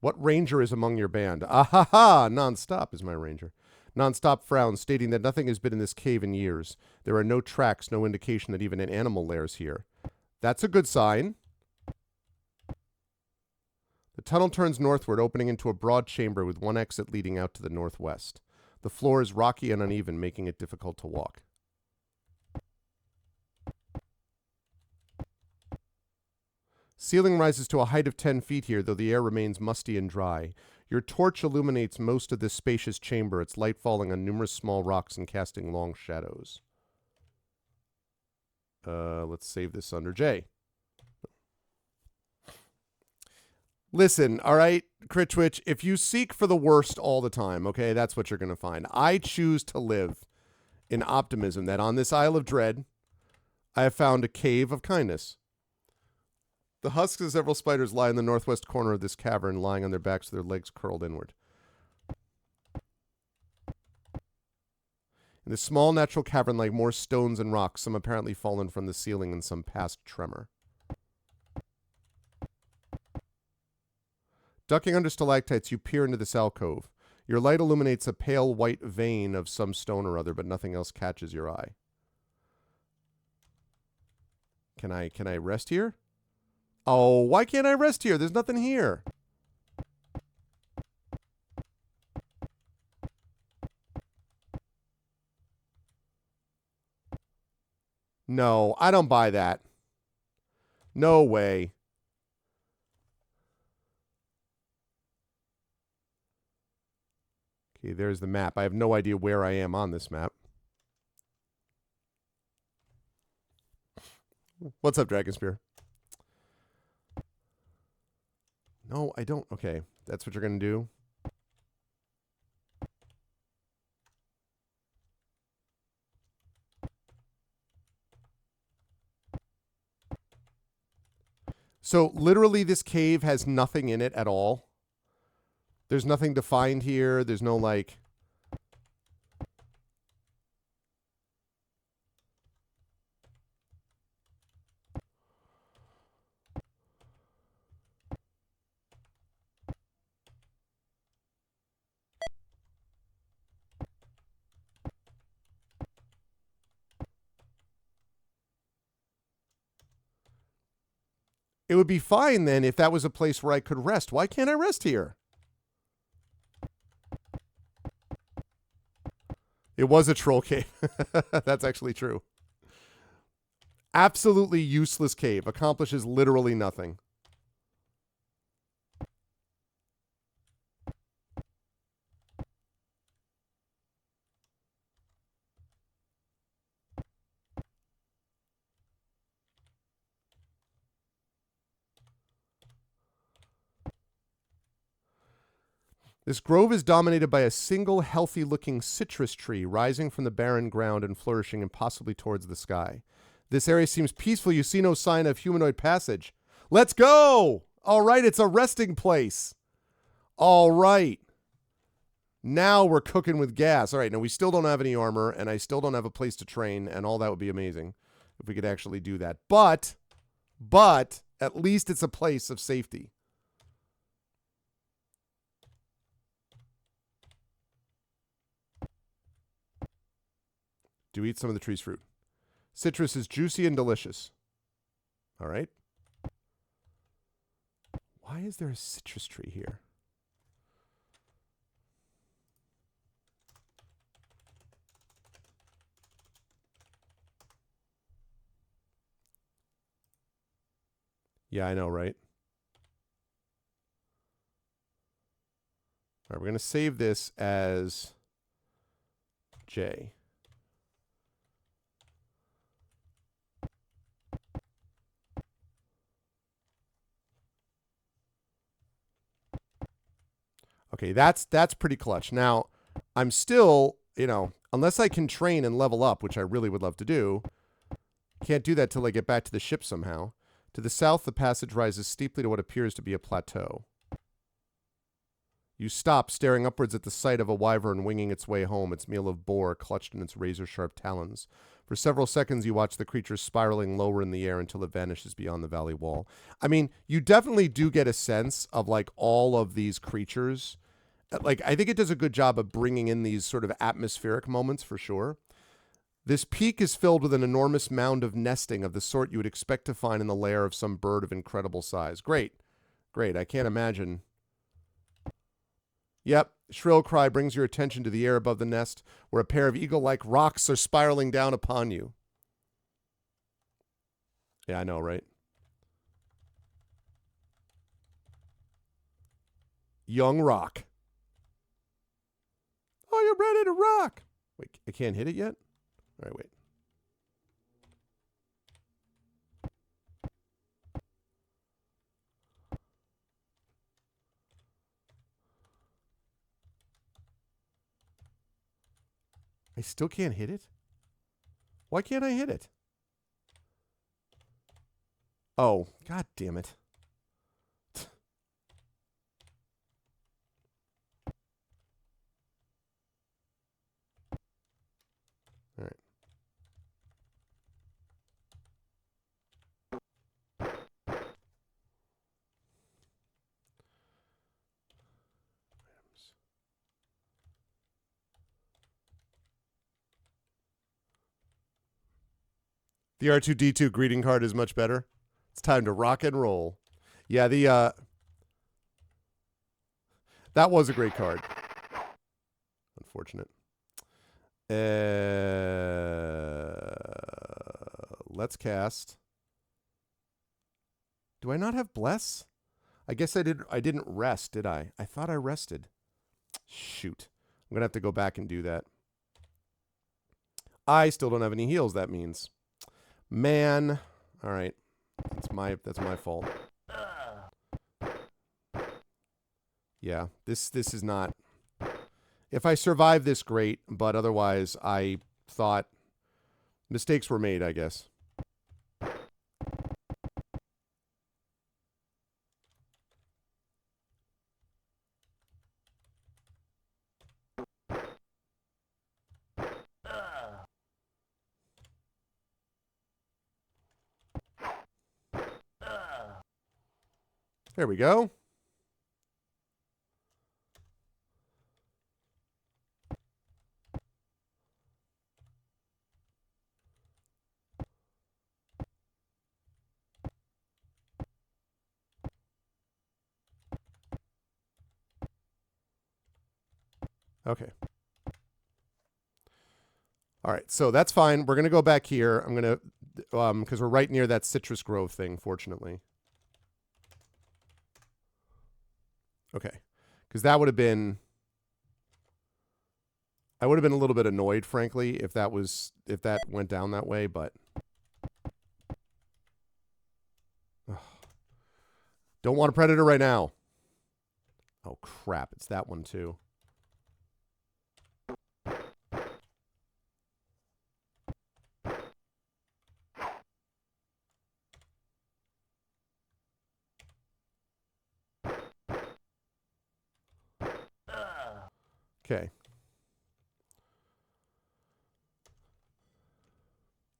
What ranger is among your band? Ah ha ha! Nonstop is my ranger. Nonstop frowns, stating that nothing has been in this cave in years. There are no tracks, no indication that even an animal lairs here. That's a good sign. The tunnel turns northward, opening into a broad chamber with one exit leading out to the northwest. The floor is rocky and uneven, making it difficult to walk. Ceiling rises to a height of 10 feet here, though the air remains musty and dry. Your torch illuminates most of this spacious chamber, its light falling on numerous small rocks and casting long shadows. Let's save this under J. Listen, all right, Crit Twitch, if you seek for the worst all the time, okay, that's what you're going to find. I choose to live in optimism that on this Isle of Dread, I have found a cave of kindness. The husks of several spiders lie in the northwest corner of this cavern, lying on their backs with their legs curled inward. In the small natural cavern lie more stones and rocks, some apparently fallen from the ceiling in some past tremor. Ducking under stalactites, you peer into this alcove. Your light illuminates a pale white vein of some stone or other, but nothing else catches your eye. Can I rest here? Oh, why can't I rest here? There's nothing here. No, I don't buy that. No way. Okay, there's the map. I have no idea where I am on this map. What's up, Dragon Spear? No, I don't. Okay, that's what you're going to do? So, literally, this cave has nothing in it at all. There's nothing to find here. There's no, like... It would be fine, then, if that was a place where I could rest. Why can't I rest here? It was a troll cave. That's actually true. Absolutely useless cave. Accomplishes literally nothing. This grove is dominated by a single healthy-looking citrus tree rising from the barren ground and flourishing impossibly towards the sky. This area seems peaceful. You see no sign of humanoid passage. Let's go! All right, it's a resting place. All right. Now we're cooking with gas. All right, now we still don't have any armor, and I still don't have a place to train, and all that would be amazing if we could actually do that. But, at least it's a place of safety. Do eat some of the tree's fruit. Citrus is juicy and delicious. All right. Why is there a citrus tree here? Yeah, I know, right? All right, we're going to save this as J. Okay, that's pretty clutch. Now, I'm still, unless I can train and level up, which I really would love to do, can't do that till I get back to the ship somehow. To the south, the passage rises steeply to what appears to be a plateau. You stop, staring upwards at the sight of a wyvern winging its way home, its meal of boar clutched in its razor-sharp talons. For several seconds, you watch the creature spiraling lower in the air until it vanishes beyond the valley wall. I mean, you definitely do get a sense of, like, all of these creatures. Like, I think it does a good job of bringing in these sort of atmospheric moments, for sure. This peak is filled with an enormous mound of nesting of the sort you would expect to find in the lair of some bird of incredible size. Great. Great. I can't imagine. Yep. Shrill cry brings your attention to the air above the nest, where a pair of eagle-like rocks are spiraling down upon you. Yeah, I know, right? Young rock. Oh, you're ready to rock. Wait, I can't hit it yet? All right, wait. I still can't hit it? Why can't I hit it? Oh, god damn it. All right. The R2D2 greeting card is much better. It's time to rock and roll. Yeah, that was a great card. Unfortunate. Let's cast. Do I not have Bless? I guess I didn't rest, did I? I thought I rested. Shoot. I'm gonna have to go back and do that. I still don't have any heals, that means. Man. Alright. That's my fault. Yeah, this is not. If I survive this, great, but otherwise I thought mistakes were made, I guess. There we go. Okay. All right, so that's fine. We're going to go back here. I'm going to, because we're right near that citrus grove thing, fortunately. Okay. Because that would have been, I would have been a little bit annoyed, frankly, if that went down that way, but. Ugh. Don't want a predator right now. Oh, crap. It's that one, too. Okay.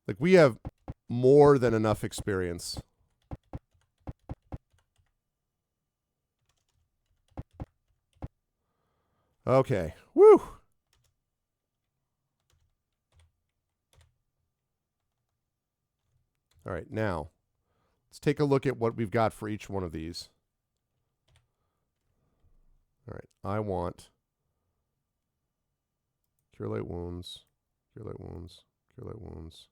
Like, we have more than enough experience. Okay. Woo! All right, now, let's take a look at what we've got for each one of these. All right, I want Cure Light Wounds, Cure Light Wounds, Cure Light Wounds.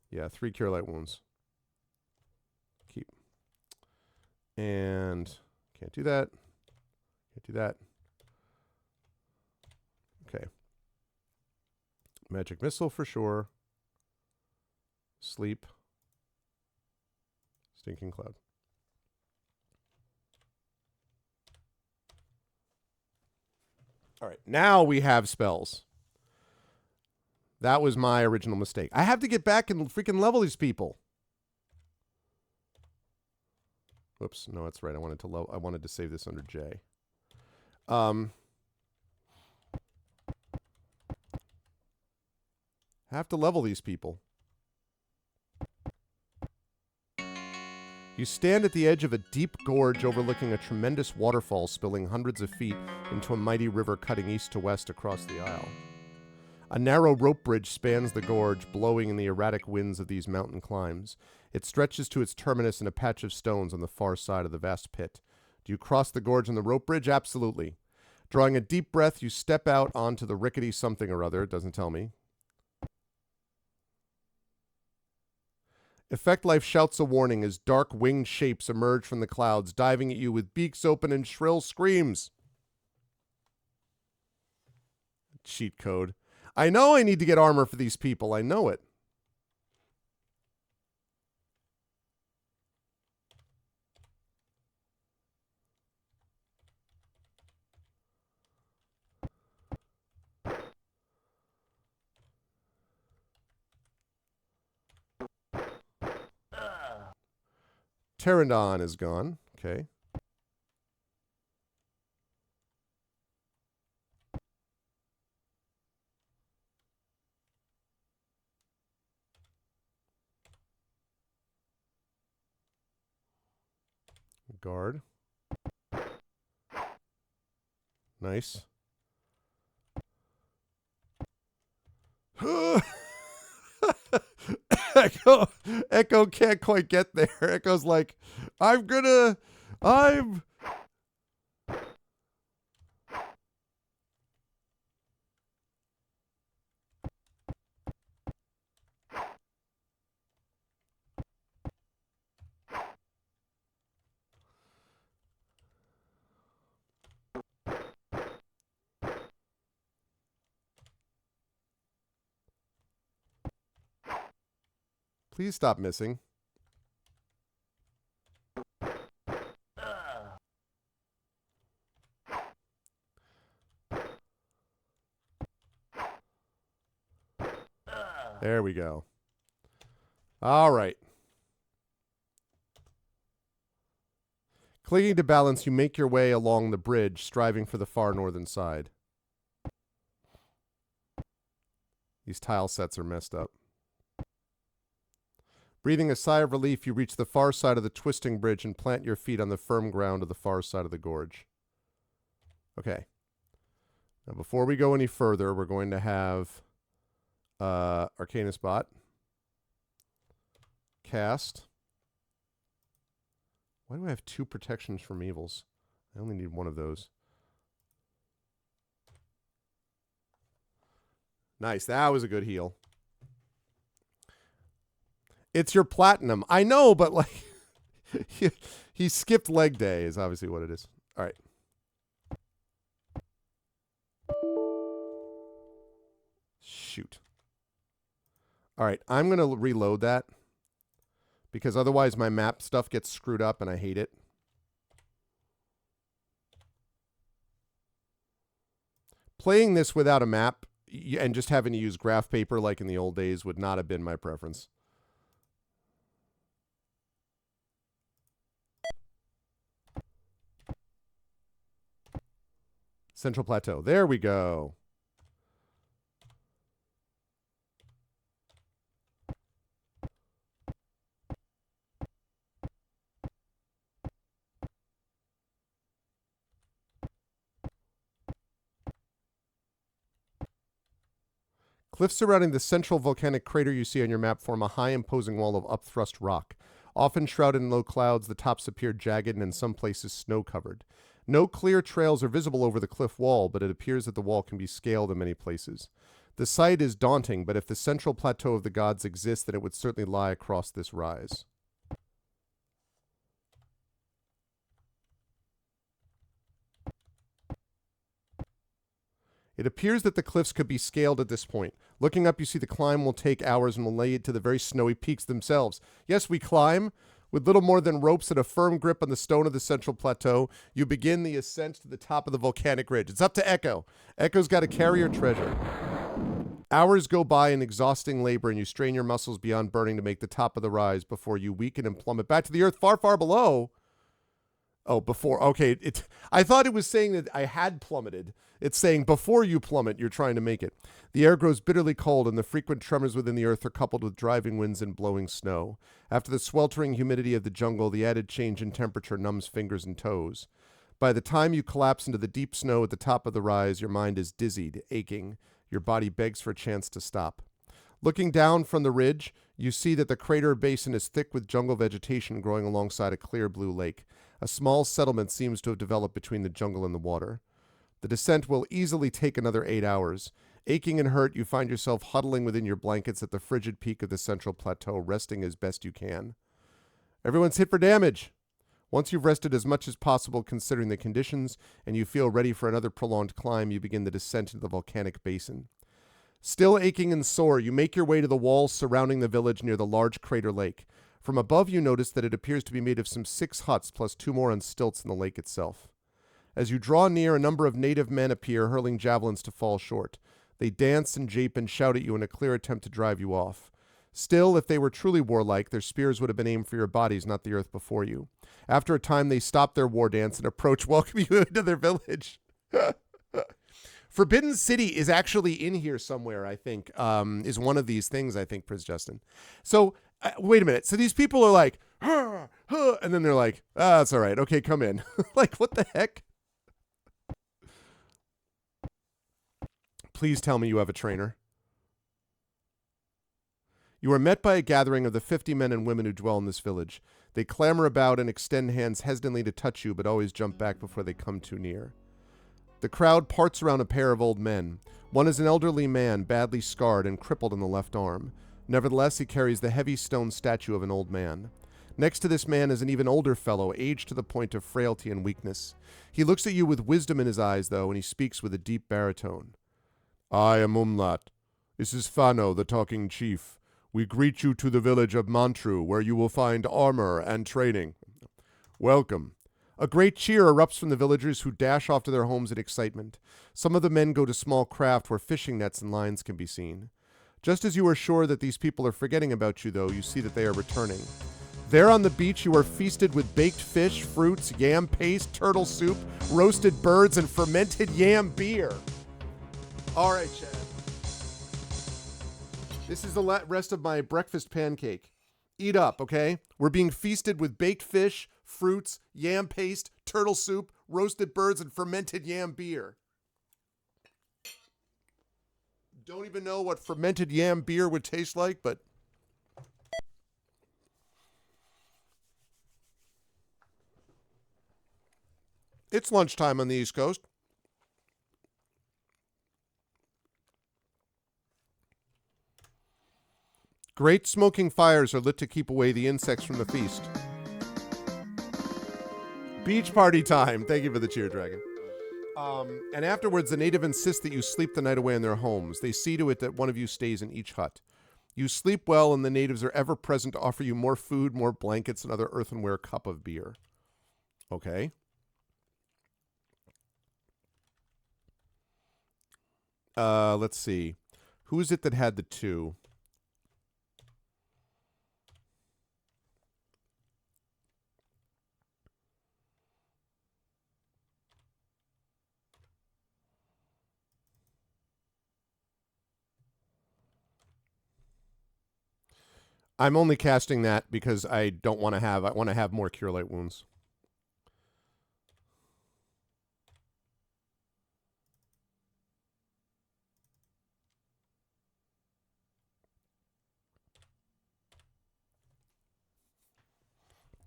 Yeah, 3 Cure Light Wounds. Keep. And can't do that. Can't do that. Okay. Magic Missile for sure. Sleep. Stinking Cloud. All right, now we have spells. That was my original mistake. I have to get back and freaking level these people. Whoops, no, that's right. I wanted to save this under J. Have to level these people. You stand at the edge of a deep gorge overlooking a tremendous waterfall spilling hundreds of feet into a mighty river cutting east to west across the isle. A narrow rope bridge spans the gorge, blowing in the erratic winds of these mountain climbs. It stretches to its terminus in a patch of stones on the far side of the vast pit. Do you cross the gorge on the rope bridge? Absolutely. Drawing a deep breath, you step out onto the rickety something or other. It doesn't tell me. Effect Life shouts a warning as dark winged shapes emerge from the clouds, diving at you with beaks open and shrill screams. Cheat code. I know I need to get armor for these people. I know it. Pterodon is gone. Okay. Guard. Nice. Echo can't quite get there. Echo's like, I'm Please stop missing. There we go. All right. Clinging to balance, you make your way along the bridge, striving for the far northern side. These tile sets are messed up. Breathing a sigh of relief, you reach the far side of the twisting bridge and plant your feet on the firm ground of the far side of the gorge. Okay. Now, before we go any further, we're going to have Arcana Spot. Cast. Why do I have 2 protections from evils? I only need one of those. Nice. That was a good heal. It's your platinum. I know, but like he skipped leg day is obviously what it is. All right. Shoot. All right, I'm going to reload that because otherwise my map stuff gets screwed up and I hate it. Playing this without a map and just having to use graph paper like in the old days would not have been my preference. Central Plateau. There we go. Cliffs surrounding the central volcanic crater you see on your map form a high, imposing wall of upthrust rock. Often shrouded in low clouds, the tops appear jagged and in some places snow-covered. No clear trails are visible over the cliff wall, but it appears that the wall can be scaled in many places. The sight is daunting, but if the central plateau of the gods exists, then it would certainly lie across this rise. It appears that the cliffs could be scaled at this point. Looking up, you see the climb will take hours and will lead to the very snowy peaks themselves. Yes, we climb. With little more than ropes and a firm grip on the stone of the central plateau, you begin the ascent to the top of the volcanic ridge. It's up to Echo. Echo's got to carry your treasure. Hours go by in exhausting labor, and you strain your muscles beyond burning to make the top of the rise before you weaken and plummet back to the earth far, far below. Oh, before. Okay, I thought it was saying that I had plummeted. It's saying before you plummet, you're trying to make it. The air grows bitterly cold, and the frequent tremors within the earth are coupled with driving winds and blowing snow. After the sweltering humidity of the jungle, the added change in temperature numbs fingers and toes. By the time you collapse into the deep snow at the top of the rise, your mind is dizzied, aching. Your body begs for a chance to stop. Looking down from the ridge, you see that the crater basin is thick with jungle vegetation growing alongside a clear blue lake. A small settlement seems to have developed between the jungle and the water. The descent will easily take another 8 hours. Aching and hurt, you find yourself huddling within your blankets at the frigid peak of the central plateau, resting as best you can. Everyone's hit for damage. Once you've rested as much as possible considering the conditions, and you feel ready for another prolonged climb, you begin the descent into the volcanic basin. Still aching and sore, you make your way to the walls surrounding the village near the large crater lake. From above, you notice that it appears to be made of some 6 huts plus 2 more on stilts in the lake itself. As you draw near, a number of native men appear, hurling javelins to fall short. They dance and jape and shout at you in a clear attempt to drive you off. Still, if they were truly warlike, their spears would have been aimed for your bodies, not the earth before you. After a time, they stop their war dance and approach, welcoming you into their village. Forbidden City is actually in here somewhere, I think, is one of these things, I think, Prince Justin. So, wait a minute. So these people are like, huh, huh, and then they're like, that's all right. Okay, come in. Like, what the heck? Please tell me you have a trainer. You are met by a gathering of the 50 men and women who dwell in this village. They clamor about and extend hands hesitantly to touch you, but always jump back before they come too near. The crowd parts around a pair of old men. One is an elderly man, badly scarred and crippled in the left arm. Nevertheless, he carries the heavy stone statue of an old man. Next to this man is an even older fellow, aged to the point of frailty and weakness. He looks at you with wisdom in his eyes, though, and he speaks with a deep baritone. I am Umlat. This is Fano, the talking chief. We greet you to the village of Mantru, where you will find armor and training. Welcome. A great cheer erupts from the villagers who dash off to their homes in excitement. Some of the men go to small craft where fishing nets and lines can be seen. Just as you are sure that these people are forgetting about you, though, you see that they are returning. There on the beach, you are feasted with baked fish, fruits, yam paste, turtle soup, roasted birds, and fermented yam beer. All right, Chad. This is the rest of my breakfast pancake. Eat up, okay? We're being feasted with baked fish, fruits, yam paste, turtle soup, roasted birds, and fermented yam beer. Don't even know what fermented yam beer would taste like, but... It's lunchtime on the East Coast. Great smoking fires are lit to keep away the insects from the feast. Beach party time. Thank you for the cheer, Dragon. And afterwards, the native insists that you sleep the night away in their homes. They see to it that one of you stays in each hut. You sleep well, and the natives are ever present to offer you more food, more blankets, and other earthenware cup of beer. Okay. Let's see. Who is it that had the 2? I'm only casting that because I don't want to have... I want to have more Cure Light Wounds.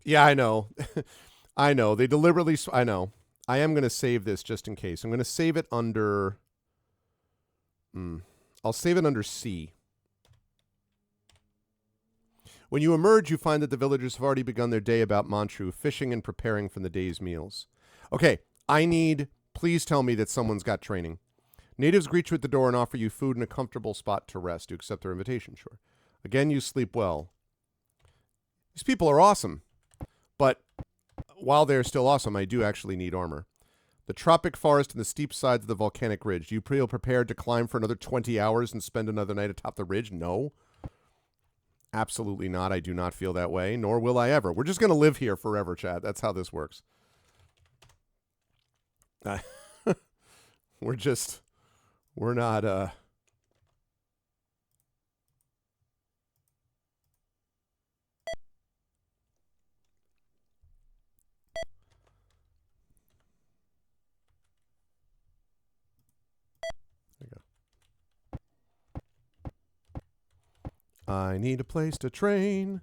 Yeah, I know. I know. They deliberately... I know. I am going to save this just in case. I'm going to save it under... I'll save it under C. When you emerge, you find that the villagers have already begun their day about Mantru, fishing and preparing for the day's meals. Okay, I need... Please tell me that someone's got training. Natives greet you at the door and offer you food and a comfortable spot to rest. You accept their invitation, sure. Again, you sleep well. These people are awesome. But while they're still awesome, I do actually need armor. The tropic forest and the steep sides of the volcanic ridge. Do you feel prepared to climb for another 20 hours and spend another night atop the ridge? No. Absolutely not. I do not feel that way, nor will I ever. We're just going to live here forever, Chad. That's how this works. We're not, There you go. I need a place to train.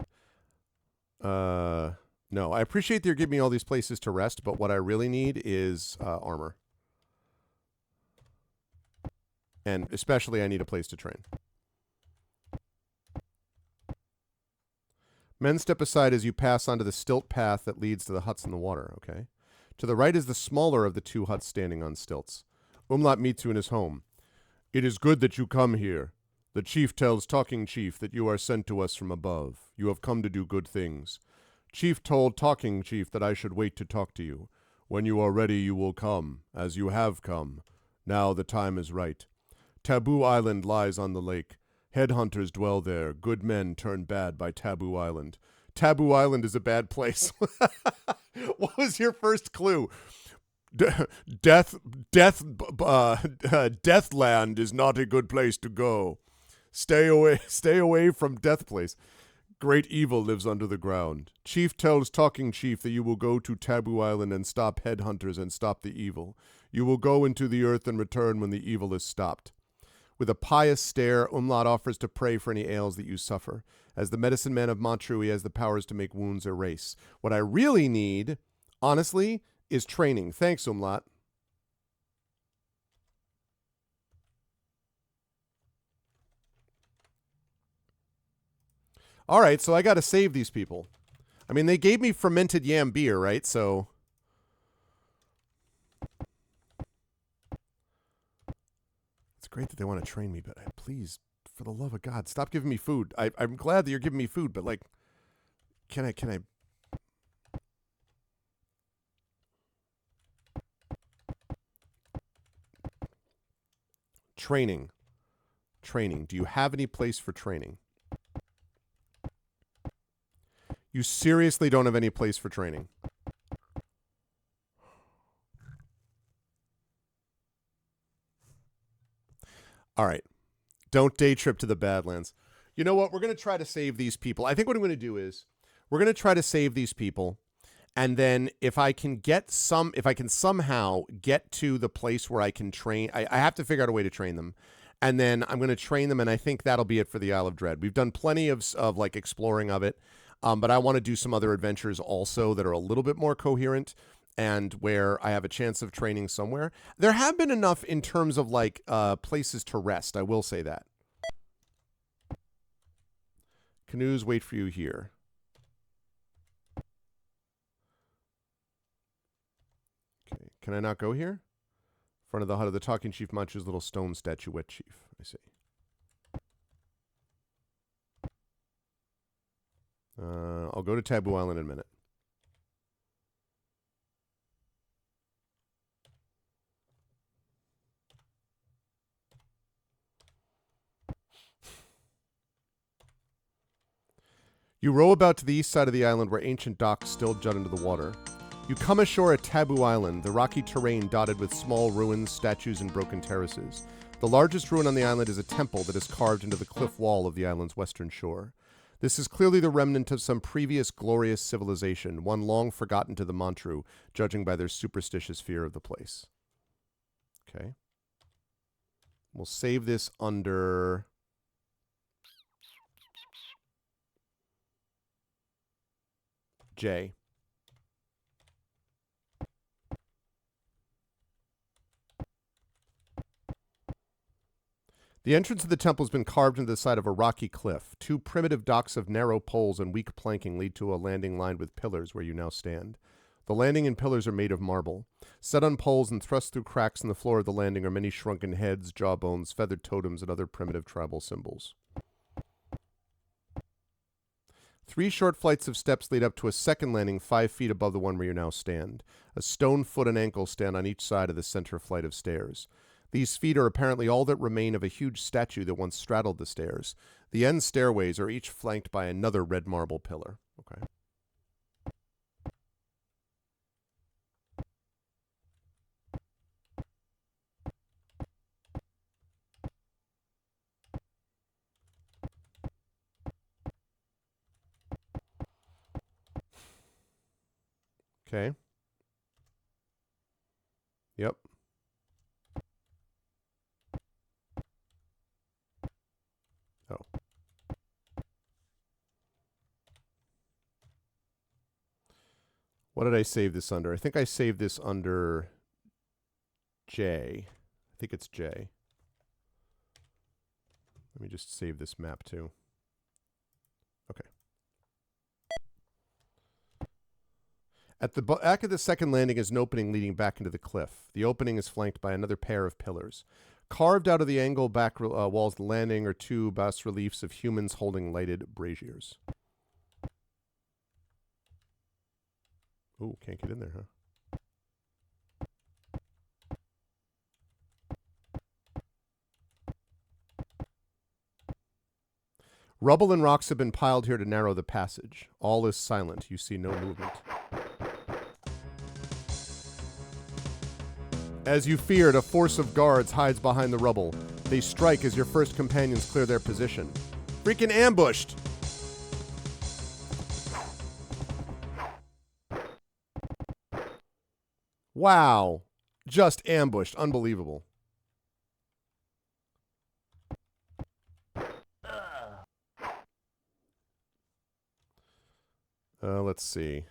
No, I appreciate that you're giving me all these places to rest, but what I really need is armor. And especially I need a place to train. Men step aside as you pass onto the stilt path that leads to the huts in the water, okay? To the right is the smaller of the 2 huts standing on stilts. Umlaut meets you in his home. It is good that you come here. The chief tells Talking Chief that you are sent to us from above. You have come to do good things. Chief told Talking Chief that I should wait to talk to you. When you are ready, you will come, as you have come. Now the time is right. Taboo Island lies on the lake. Headhunters dwell there. Good men turn bad by Taboo Island. Taboo Island is a bad place. What was your first clue? Deathland is not a good place to go. Stay away from Death Place. Great evil lives under the ground. Chief tells Talking Chief that you will go to Taboo Island and stop headhunters and stop the evil. You will go into the earth and return when the evil is stopped. With a pious stare, Umlaut offers to pray for any ails that you suffer. As the medicine man of Mantru, he has the powers to make wounds erase. What I really need, honestly, is training. Thanks, Umlaut. All right, so I got to save these people. I mean, they gave me fermented yam beer, right? So it's great that they want to train me, but please For the love of God, stop giving me food. I'm glad that you're giving me food, but like, can I? Training. Do you have any place for training? You seriously don't have any place for training. All right. Don't day trip to the Badlands. You know what? We're going to try to save these people. I think what I'm going to do is we're going to try to save these people. And then if I can somehow get to the place where I can train, I have to figure out a way to train them. And then I'm going to train them. And I think that'll be it for the Isle of Dread. We've done plenty of like exploring of it. But I want to do some other adventures also that are a little bit more coherent and where I have a chance of training somewhere. There have been enough in terms of like places to rest. I will say that. Canoes wait for you here. Okay. Can I not go here? In front of the hut of the talking chief Manchu's little stone statuette chief. I see. I'll go to Taboo Island in a minute. You row about to the east side of the island where ancient docks still jut into the water. You come ashore at Taboo Island, the rocky terrain dotted with small ruins, statues, and broken terraces. The largest ruin on the island is a temple that is carved into the cliff wall of the island's western shore. This is clearly the remnant of some previous glorious civilization, one long forgotten to the Montru, judging by their superstitious fear of the place. Okay. We'll save this under J. The entrance of the temple has been carved into the side of a rocky cliff. Two primitive docks of narrow poles and weak planking lead to a landing lined with pillars where you now stand. The landing and pillars are made of marble. Set on poles and thrust through cracks in the floor of the landing are many shrunken heads, jawbones, feathered totems, and other primitive tribal symbols. 3 short flights of steps lead up to a second landing 5 feet above the one where you now stand. A stone foot and ankle stand on each side of the center flight of stairs. These feet are apparently all that remain of a huge statue that once straddled the stairs. The end stairways are each flanked by another red marble pillar. Okay. Okay. Yep. Oh. What did I save this under? I think I saved this under J. I think it's J. Let me just save this map too. Okay. At the back of the second landing is an opening leading back into the cliff. The opening is flanked by another pair of pillars. Carved out of the angle back walls of the landing are 2 bas reliefs of humans holding lighted braziers. Ooh, can't get in there, huh? Rubble and rocks have been piled here to narrow the passage. All is silent. You see no movement. As you feared, a force of guards hides behind the rubble. They strike as your first companions clear their position. Freaking ambushed! Wow. Just ambushed. Unbelievable. Let's see.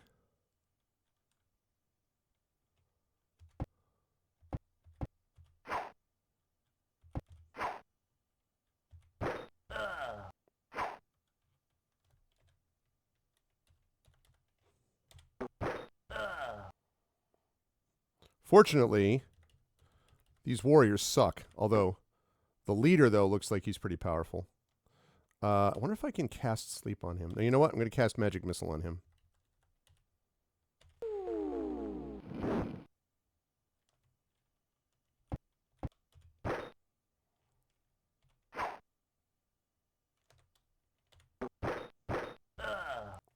Fortunately, these warriors suck. Although, the leader, though, looks like he's pretty powerful. I wonder if I can cast sleep on him. Now, you know what? I'm going to cast magic missile on him.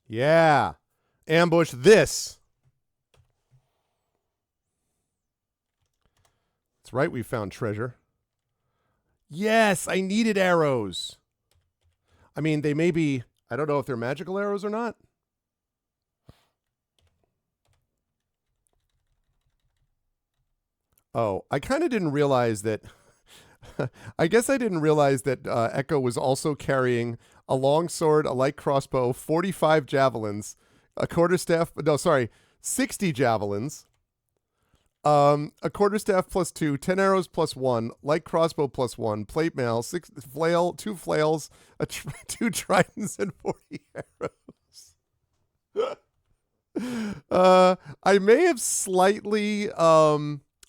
Yeah. Ambush this. That's right, we found treasure. Yes, I needed arrows. I mean, they may be, I don't know if they're magical arrows or not. Oh, I kind of didn't realize that. I guess I didn't realize that Echo was also carrying a long sword, a light crossbow, 45 javelins, a quarterstaff. No, sorry, 60 javelins, a quarterstaff plus 2, 10 arrows plus 1, light crossbow plus 1, plate mail, 6 flail, 2 flails, 2 tridents, and 40 arrows. I may have slightly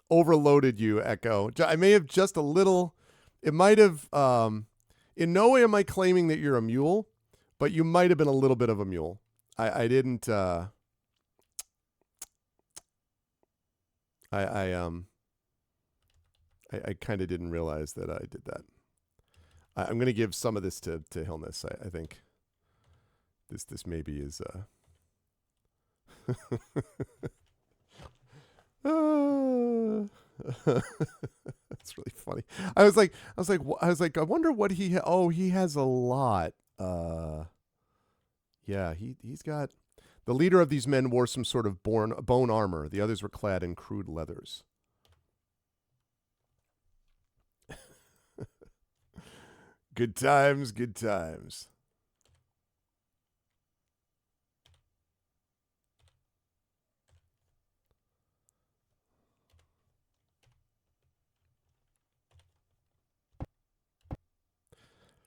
overloaded you, Echo. I may have just a little. It might have. In no way am I claiming that you're a mule, but you might have been a little bit of a mule. I didn't. I kind of didn't realize that I did that. I'm going to give some of this to Hillness. I think this maybe is. That's really funny. I was like, I wonder what he. Oh, he has a lot. Yeah, he's got. The leader of these men wore some sort of bone armor. The others were clad in crude leathers. Good times, good times.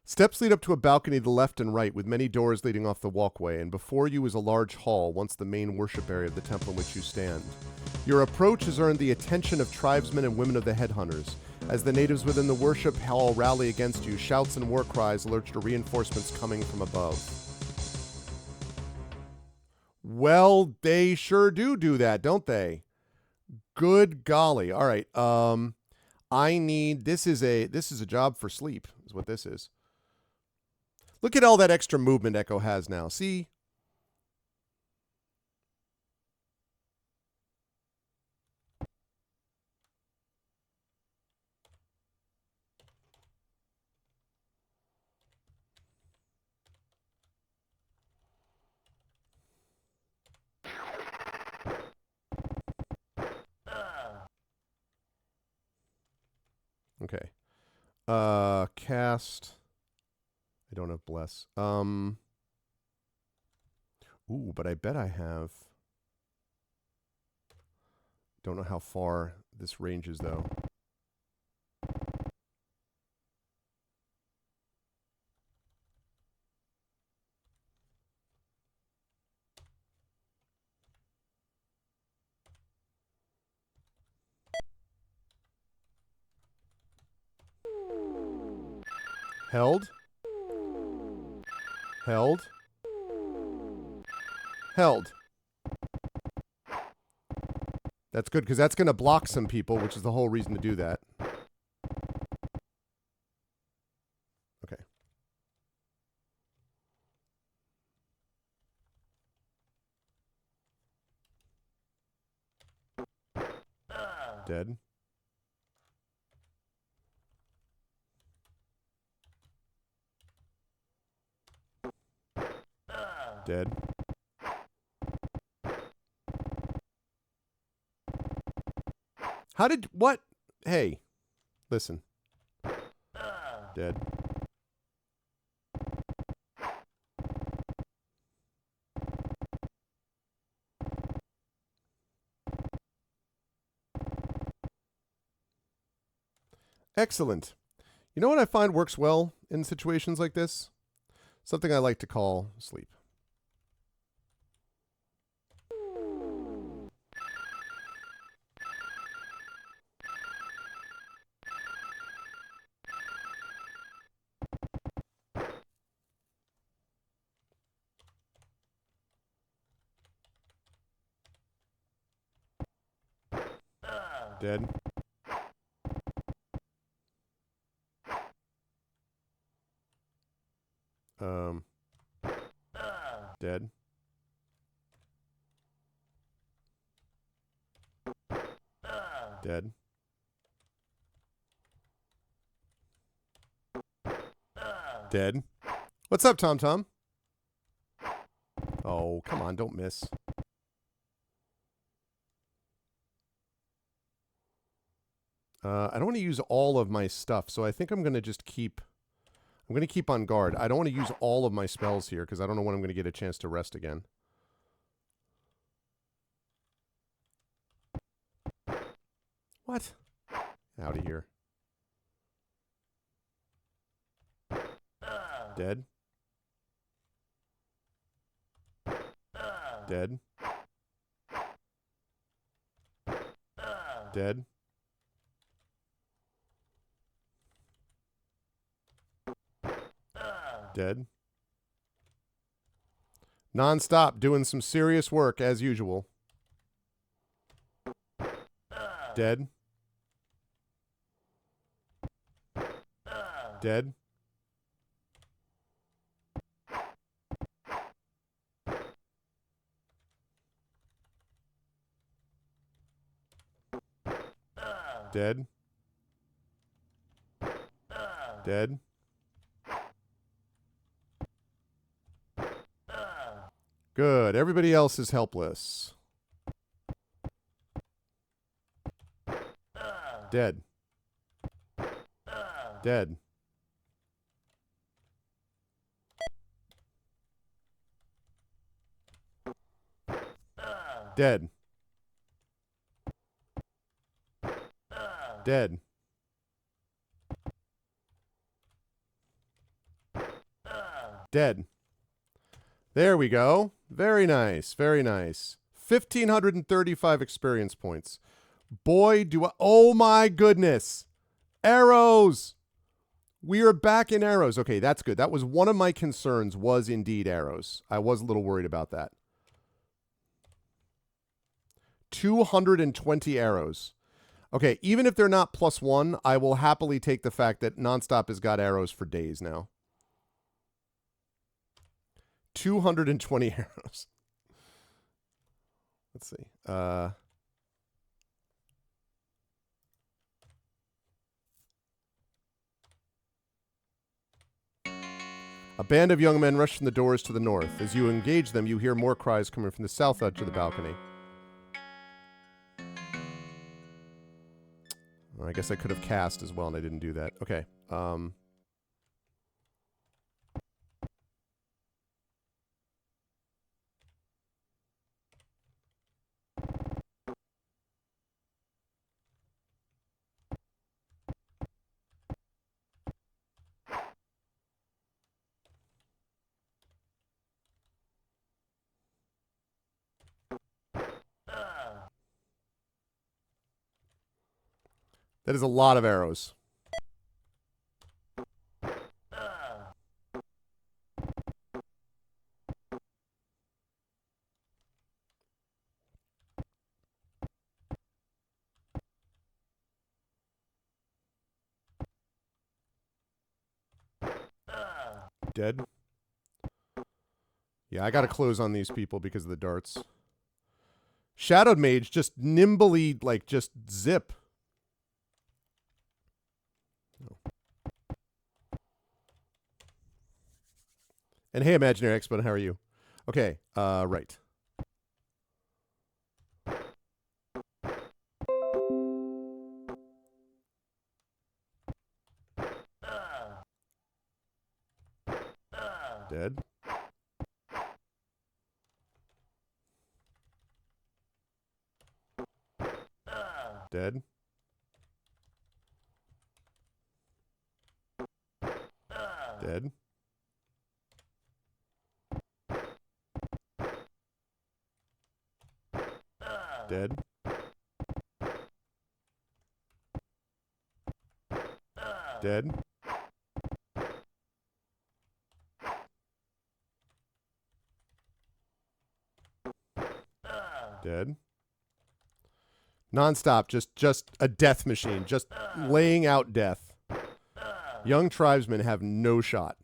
Steps lead up to a balcony to the left and right, with many doors leading off the walkway, and before you is a large hall, once the main worship area of the temple in which you stand. Your approach has earned the attention of tribesmen and women of the headhunters. As the natives within the worship hall rally against you, shouts and war cries alert you to reinforcements coming from above. Well, they sure do that, don't they? Good golly. All right. I need this is a job for sleep, is what this is. Look at all that extra movement Echo has now. See? Okay. Cast. I don't have bless. Ooh, but I bet I have. Don't know how far this ranges though. Held. Held. Held. That's good because that's going to block some people, which is the whole reason to do that. Okay. Dead. Dead. How did what? Hey, listen. Dead. Excellent. You know what I find works well in situations like this? Something I like to call sleep. Dead. Dead. Dead. Dead. What's up, Tom Tom? Oh, come on, don't miss. I don't want to use all of my stuff, so I think I'm going to just keep... I'm going to keep on guard. I don't want to use all of my spells here, because I don't know when I'm going to get a chance to rest again. What? Out of here. Dead. Dead. Dead. Dead. Non-stop, doing some serious work, as usual. Dead. Dead. Dead. Dead. Good. Everybody else is helpless. Dead. Dead. Dead. Dead. Dead. There we go. Very nice. Very nice. 1,535 experience points. Boy, do I... Oh, my goodness. Arrows. We are back in arrows. Okay, that's good. That was one of my concerns, was indeed arrows. I was a little worried about that. 220 arrows. Okay, even if they're not +1, I will happily take the fact that Nonstop has got arrows for days now. 220 arrows. Let's see. A band of young men rush from the doors to the north. As you engage them, you hear more cries coming from the south edge of the balcony. I guess I could have cast as well, and I didn't do that. Okay. That is a lot of arrows. Dead. Yeah, I got to close on these people because of the darts. Shadowed Mage just nimbly, like, just zip. And hey, Imaginary Expert, how are you? Okay, right. Dead. Dead. Dead. Dead. Dead. Dead. Nonstop, just a death machine, just laying out death. Young tribesmen have no shot.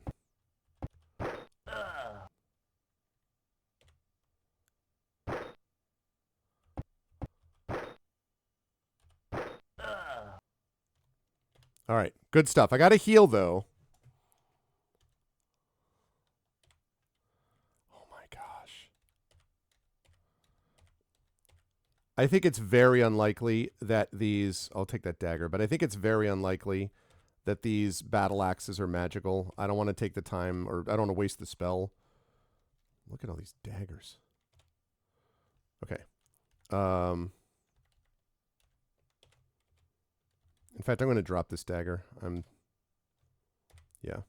All right, good stuff. I got to heal, though. Oh, my gosh. I think it's very unlikely that these... I'll take that dagger, but I think it's very unlikely that these battle axes are magical. I don't want to take the time, or I don't want to waste the spell. Look at all these daggers. Okay. In fact, I'm going to drop this dagger. Yeah.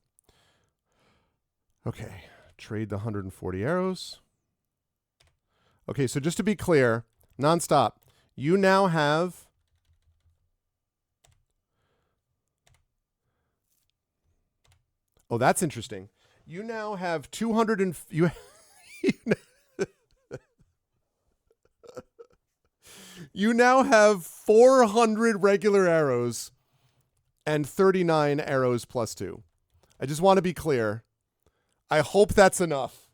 Okay. Trade the 140 arrows. Okay, so just to be clear, nonstop, you now have... Oh, that's interesting. You now have 200 and... You now have 400 regular arrows and 39 arrows plus 2. I just want to be clear. I hope that's enough.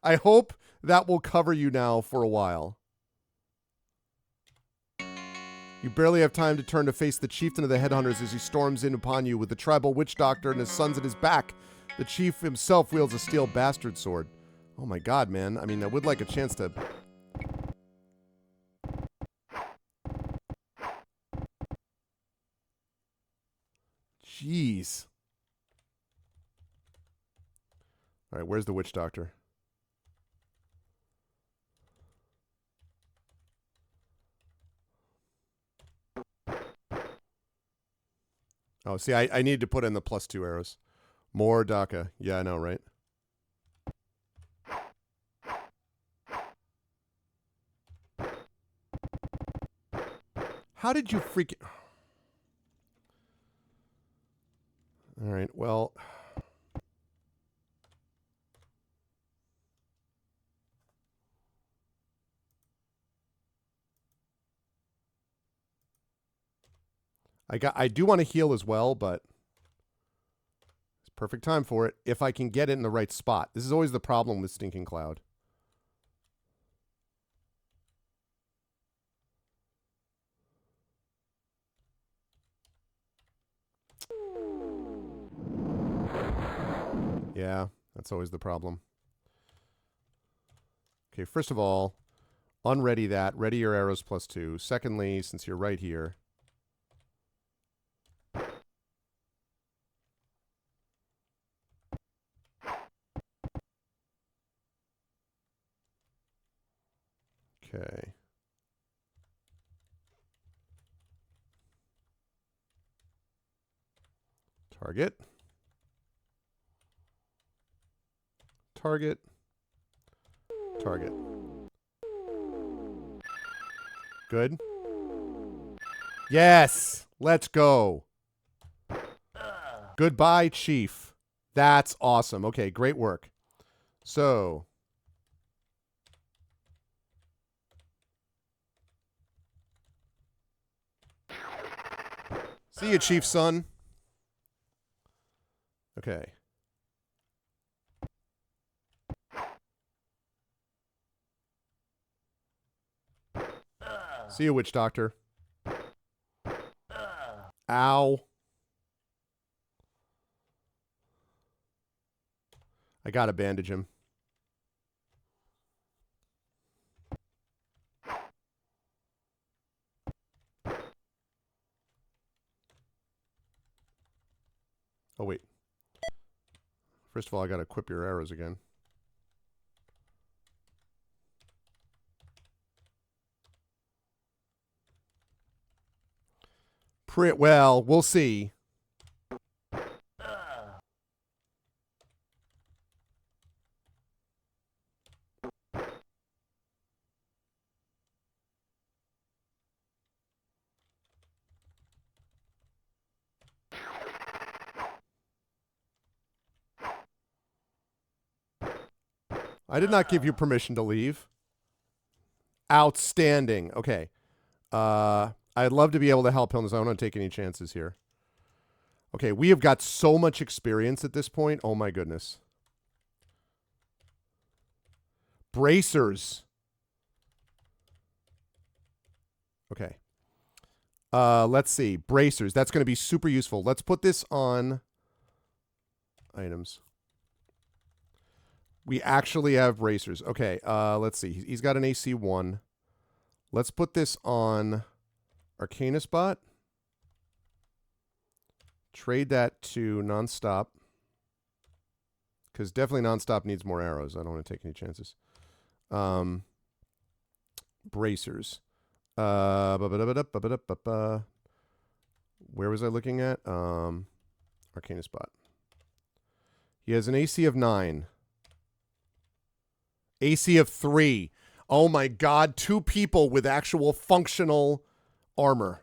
I hope that will cover you now for a while. You barely have time to turn to face the chieftain of the headhunters as he storms in upon you with the tribal witch doctor and his sons at his back. The chief himself wields a steel bastard sword. Oh my god, man. I mean, I would like a chance to... Jeez. All right, where's the witch doctor? Oh, see, I need to put in the plus 2 arrows. More DACA. Yeah, I know, right? How did you freaking... All right, well... I do want to heal as well, but it's perfect time for it if I can get it in the right spot. This is always the problem with Stinking Cloud. Yeah, that's always the problem. Okay, first of all, unready that. Ready your arrows plus 2. Secondly, since you're right here... Okay. Target. Target. Target. Good. Yes! Let's go. Goodbye, Chief. That's awesome. Okay, great work. So... See you, Chief son. Okay. See you, witch doctor. Ow. I gotta bandage him. Oh, wait. First of all, I gotta equip your arrows again. Well, we'll see. I did not give you permission to leave. Outstanding. Okay. I'd love to be able to help him, so I don't want to take any chances here. Okay, we have got so much experience at this point. Oh my goodness. Bracers. Okay. Let's see. Bracers. That's going to be super useful. Let's put this on items. We actually have bracers. Okay, let's see. He's got an AC 1. Let's put this on Arcana Spot. Trade that to Nonstop. Because definitely Nonstop needs more arrows. I don't want to take any chances. Bracers. Where was I looking at? Arcana Spot. He has an AC of 9. AC of 3. Oh my god, 2 people with actual functional armor.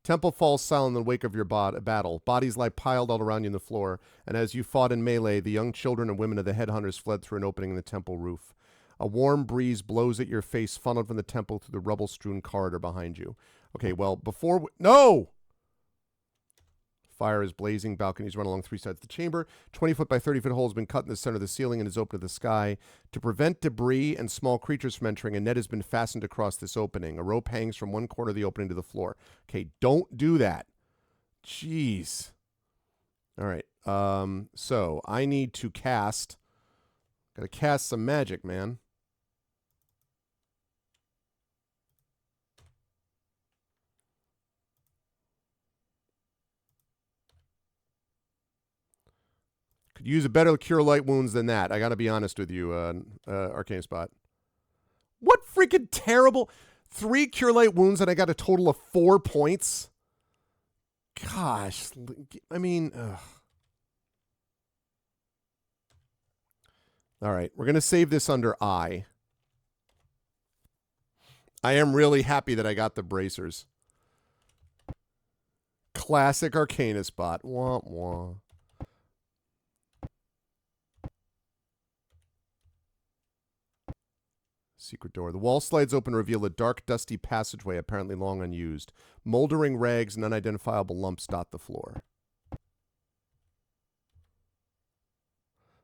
Temple falls silent in the wake of your battle. Bodies lie piled all around you on the floor, and as you fought in melee, the young children and women of the headhunters fled through an opening in the temple roof. A warm breeze blows at your face, funneled from the temple through the rubble-strewn corridor behind you. Okay, well, before... No! Fire is blazing. Balconies run along 3 sides of the chamber. 20-foot by 30-foot hole has been cut in the center of the ceiling and is open to the sky. To prevent debris and small creatures from entering, a net has been fastened across this opening. A rope hangs from one corner of the opening to the floor. Okay, don't do that. Jeez. All right. So I need to cast. Gotta cast some magic, man. Could use a better cure light wounds than that. I got to be honest with you, Arcane Spot. What freaking terrible... 3 cure light wounds and I got a total of 4 points? Gosh. I mean... Ugh. All right. We're going to save this under I. I am really happy that I got the bracers. Classic Arcana Spot. Wah, wah. Secret door. The wall slides open to reveal a dark, dusty passageway, apparently long unused. Moldering rags and unidentifiable lumps dot the floor.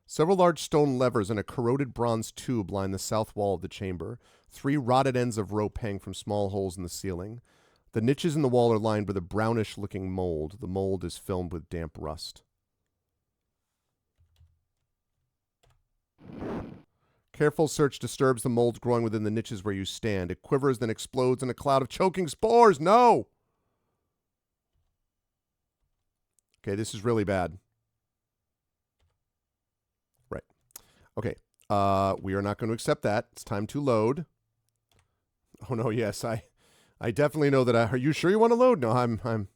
Several large stone levers and a corroded bronze tube line the south wall of the chamber. 3 rotted ends of rope hang from small holes in the ceiling. The niches in the wall are lined with a brownish-looking mold. The mold is filmed with damp rust. Careful search disturbs the molds growing within the niches where you stand. It quivers, then explodes in a cloud of choking spores. No! Okay, this is really bad. Right. Okay. We are not going to accept that. It's time to load. Oh no, yes, I definitely know that. Are you sure you want to load? No, I'm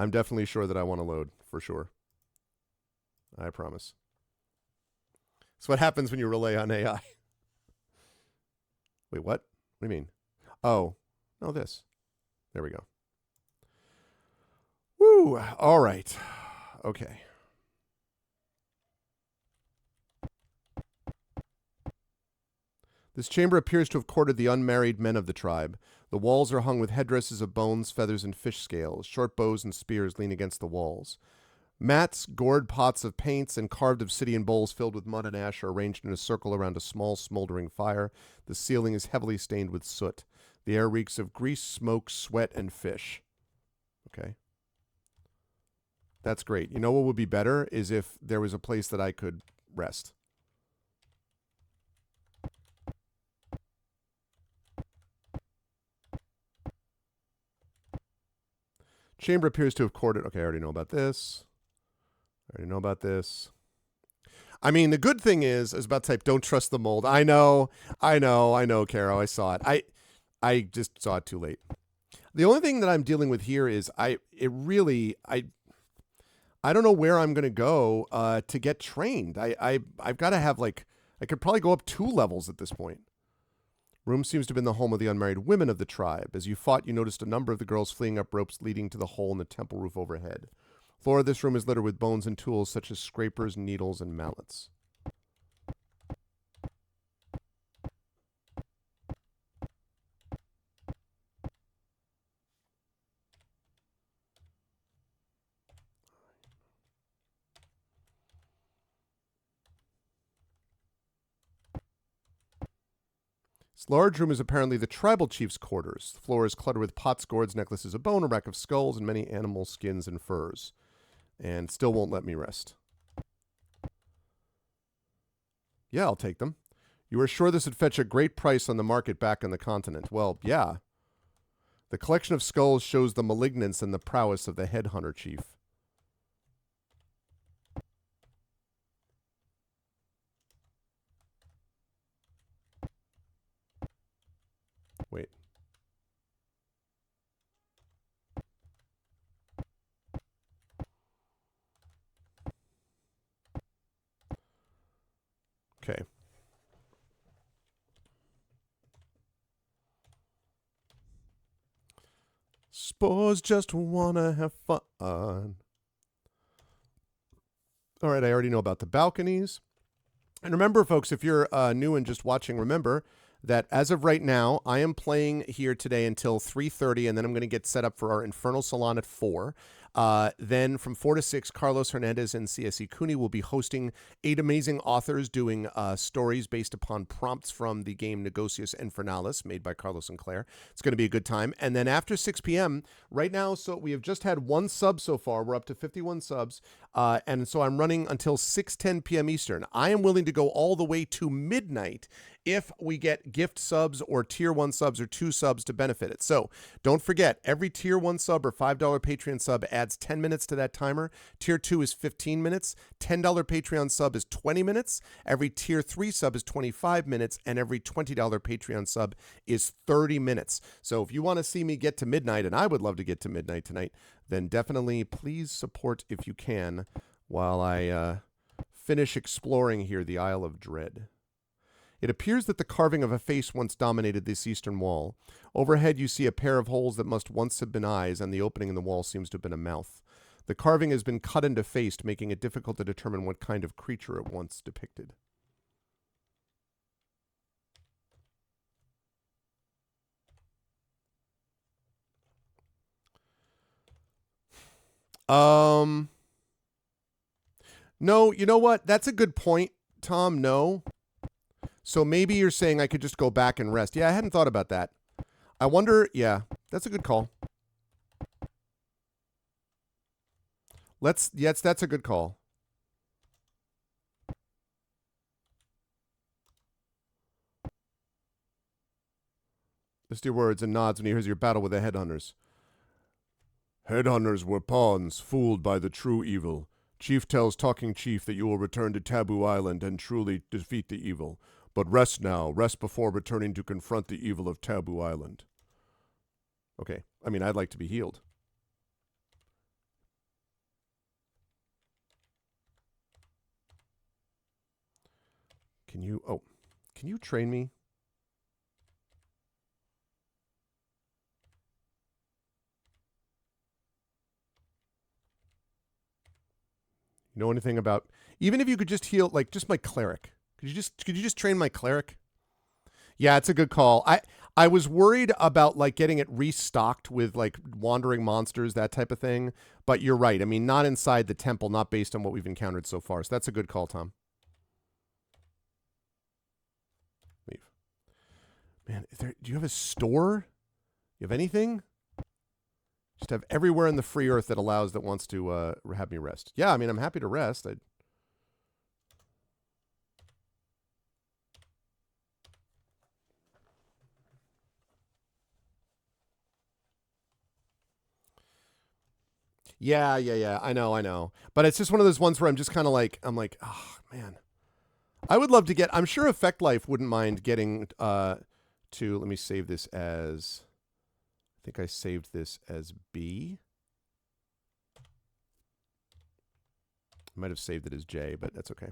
definitely sure that I want to load for sure. I promise. That's what happens when you rely on AI. Wait, what? What do you mean? Oh, no, this. There we go. Woo! All right. Okay. This chamber appears to have courted the unmarried men of the tribe. The walls are hung with headdresses of bones, feathers, and fish scales. Short bows and spears lean against the walls. Mats, gourd pots of paints, and carved obsidian bowls filled with mud and ash are arranged in a circle around a small smoldering fire. The ceiling is heavily stained with soot. The air reeks of grease, smoke, sweat, and fish. Okay. That's great. You know what would be better is if there was a place that I could rest. Chamber appears to have courted... Okay, I already know about this. I mean, the good thing is, I was about to type, don't trust the mold. I know, Caro. I saw it. I just saw it too late. The only thing that I'm dealing with here is I don't know where I'm going to go to get trained. I've got to have, like, I could probably go up 2 levels at this point. Room seems to have been the home of the unmarried women of the tribe. As you fought, you noticed a number of the girls fleeing up ropes leading to the hole in the temple roof overhead. The floor of this room is littered with bones and tools such as scrapers, needles, and mallets. This large room is apparently the tribal chief's quarters. The floor is cluttered with pots, gourds, necklaces of bone, a rack of skulls, and many animal skins and furs. And still won't let me rest. Yeah, I'll take them. You were sure this would fetch a great price on the market back on the continent. Well, yeah. The collection of skulls shows the malignance and the prowess of the headhunter chief. Wait. Okay. Spores just wanna have fun. All right, I already know about the balconies. And remember, folks, if you're new and just watching, remember that as of right now, I am playing here today until 3:30, and then I'm going to get set up for our Infernal Salon at 4. Then from 4 to 6, Carlos Hernandez and CSE Cooney will be hosting 8 amazing authors doing stories based upon prompts from the game Negocius Infernalis, made by Carlos and Claire. It's going to be a good time. And then after 6 p.m., right now, so we have just had 1 sub so far. We're up to 51 subs. And so I'm running until 6:10 p.m. Eastern. I am willing to go all the way to midnight if we get gift subs or tier 1 subs or 2 subs to benefit it. So don't forget, every tier 1 sub or $5 Patreon sub adds 10 minutes to that timer. Tier 2 is 15 minutes. $10 Patreon sub is 20 minutes. Every tier 3 sub is 25 minutes. And every $20 Patreon sub is 30 minutes. So if you want to see me get to midnight, and I would love to get to midnight tonight, then definitely please support if you can while I finish exploring here the Isle of Dread. It appears that the carving of a face once dominated this eastern wall. Overhead you see a pair of holes that must once have been eyes, and the opening in the wall seems to have been a mouth. The carving has been cut and defaced, making it difficult to determine what kind of creature it once depicted. No, you know what? That's a good point, Tom. No. So maybe you're saying I could just go back and rest. Yeah, I hadn't thought about that. I wonder, yeah, that's a good call. Yes, that's a good call. Misty words and nods when he hears your battle with the headhunters. Headhunters were pawns, fooled by the true evil. Chief tells Talking Chief that you will return to Taboo Island and truly defeat the evil. But rest now. Rest before returning to confront the evil of Taboo Island. Okay. I mean, I'd like to be healed. Can you train me? You know anything about, even if you could just heal, like, just my cleric. Could you just train my cleric? Yeah, it's a good call. I was worried about like getting it restocked with like wandering monsters, that type of thing. But you're right. I mean, not inside the temple, not based on what we've encountered so far. So that's a good call, Tom. Leave. Man, do you have a store? You have anything? Just have everywhere in the free earth that wants to have me rest. Yeah, I mean, I'm happy to rest. Yeah. I know. But it's just one of those ones where I'm just kind of like, oh, man. I would love to get, I'm sure Effect Life wouldn't mind getting let me save this as, I think I saved this as B. I might have saved it as J, but that's okay.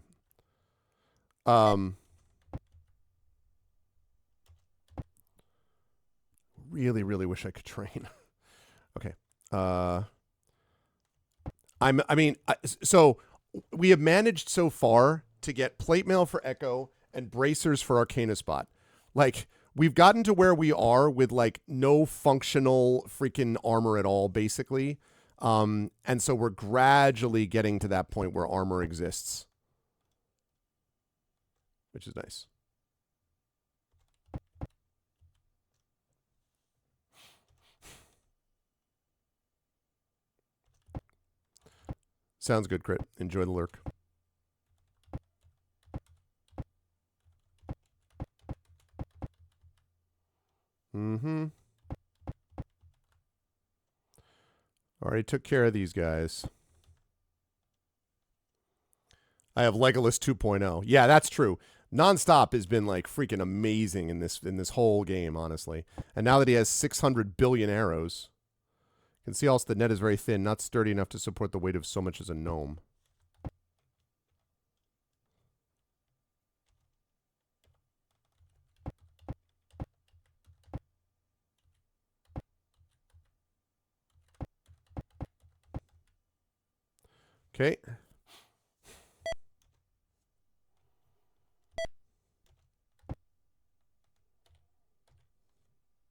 Really, really wish I could train. Okay. So we have managed so far to get plate mail for Echo and bracers for Arcana Spot. Like, we've gotten to where we are with like no functional freaking armor at all, basically. And so we're gradually getting to that point where armor exists, which is nice. Sounds good, Crit. Enjoy the lurk. Mm-hmm. Already took care of these guys. I have Legolas 2.0. Yeah, that's true. Nonstop has been like freaking amazing in this whole game, honestly. And now that he has 600 billion arrows, you can see also the net is very thin, not sturdy enough to support the weight of so much as a gnome. Okay.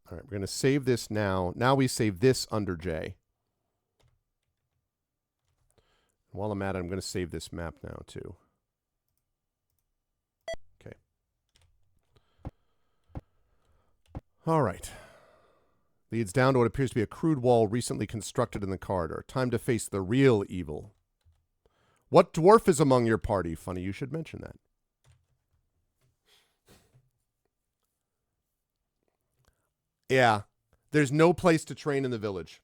All right, we're going to save this now. Now we save this under J. While I'm at it, I'm going to save this map now, too. Okay. All right. Leads down to what appears to be a crude wall recently constructed in the corridor. Time to face the real evil. What dwarf is among your party? Funny you should mention that. Yeah. There's no place to train in the village.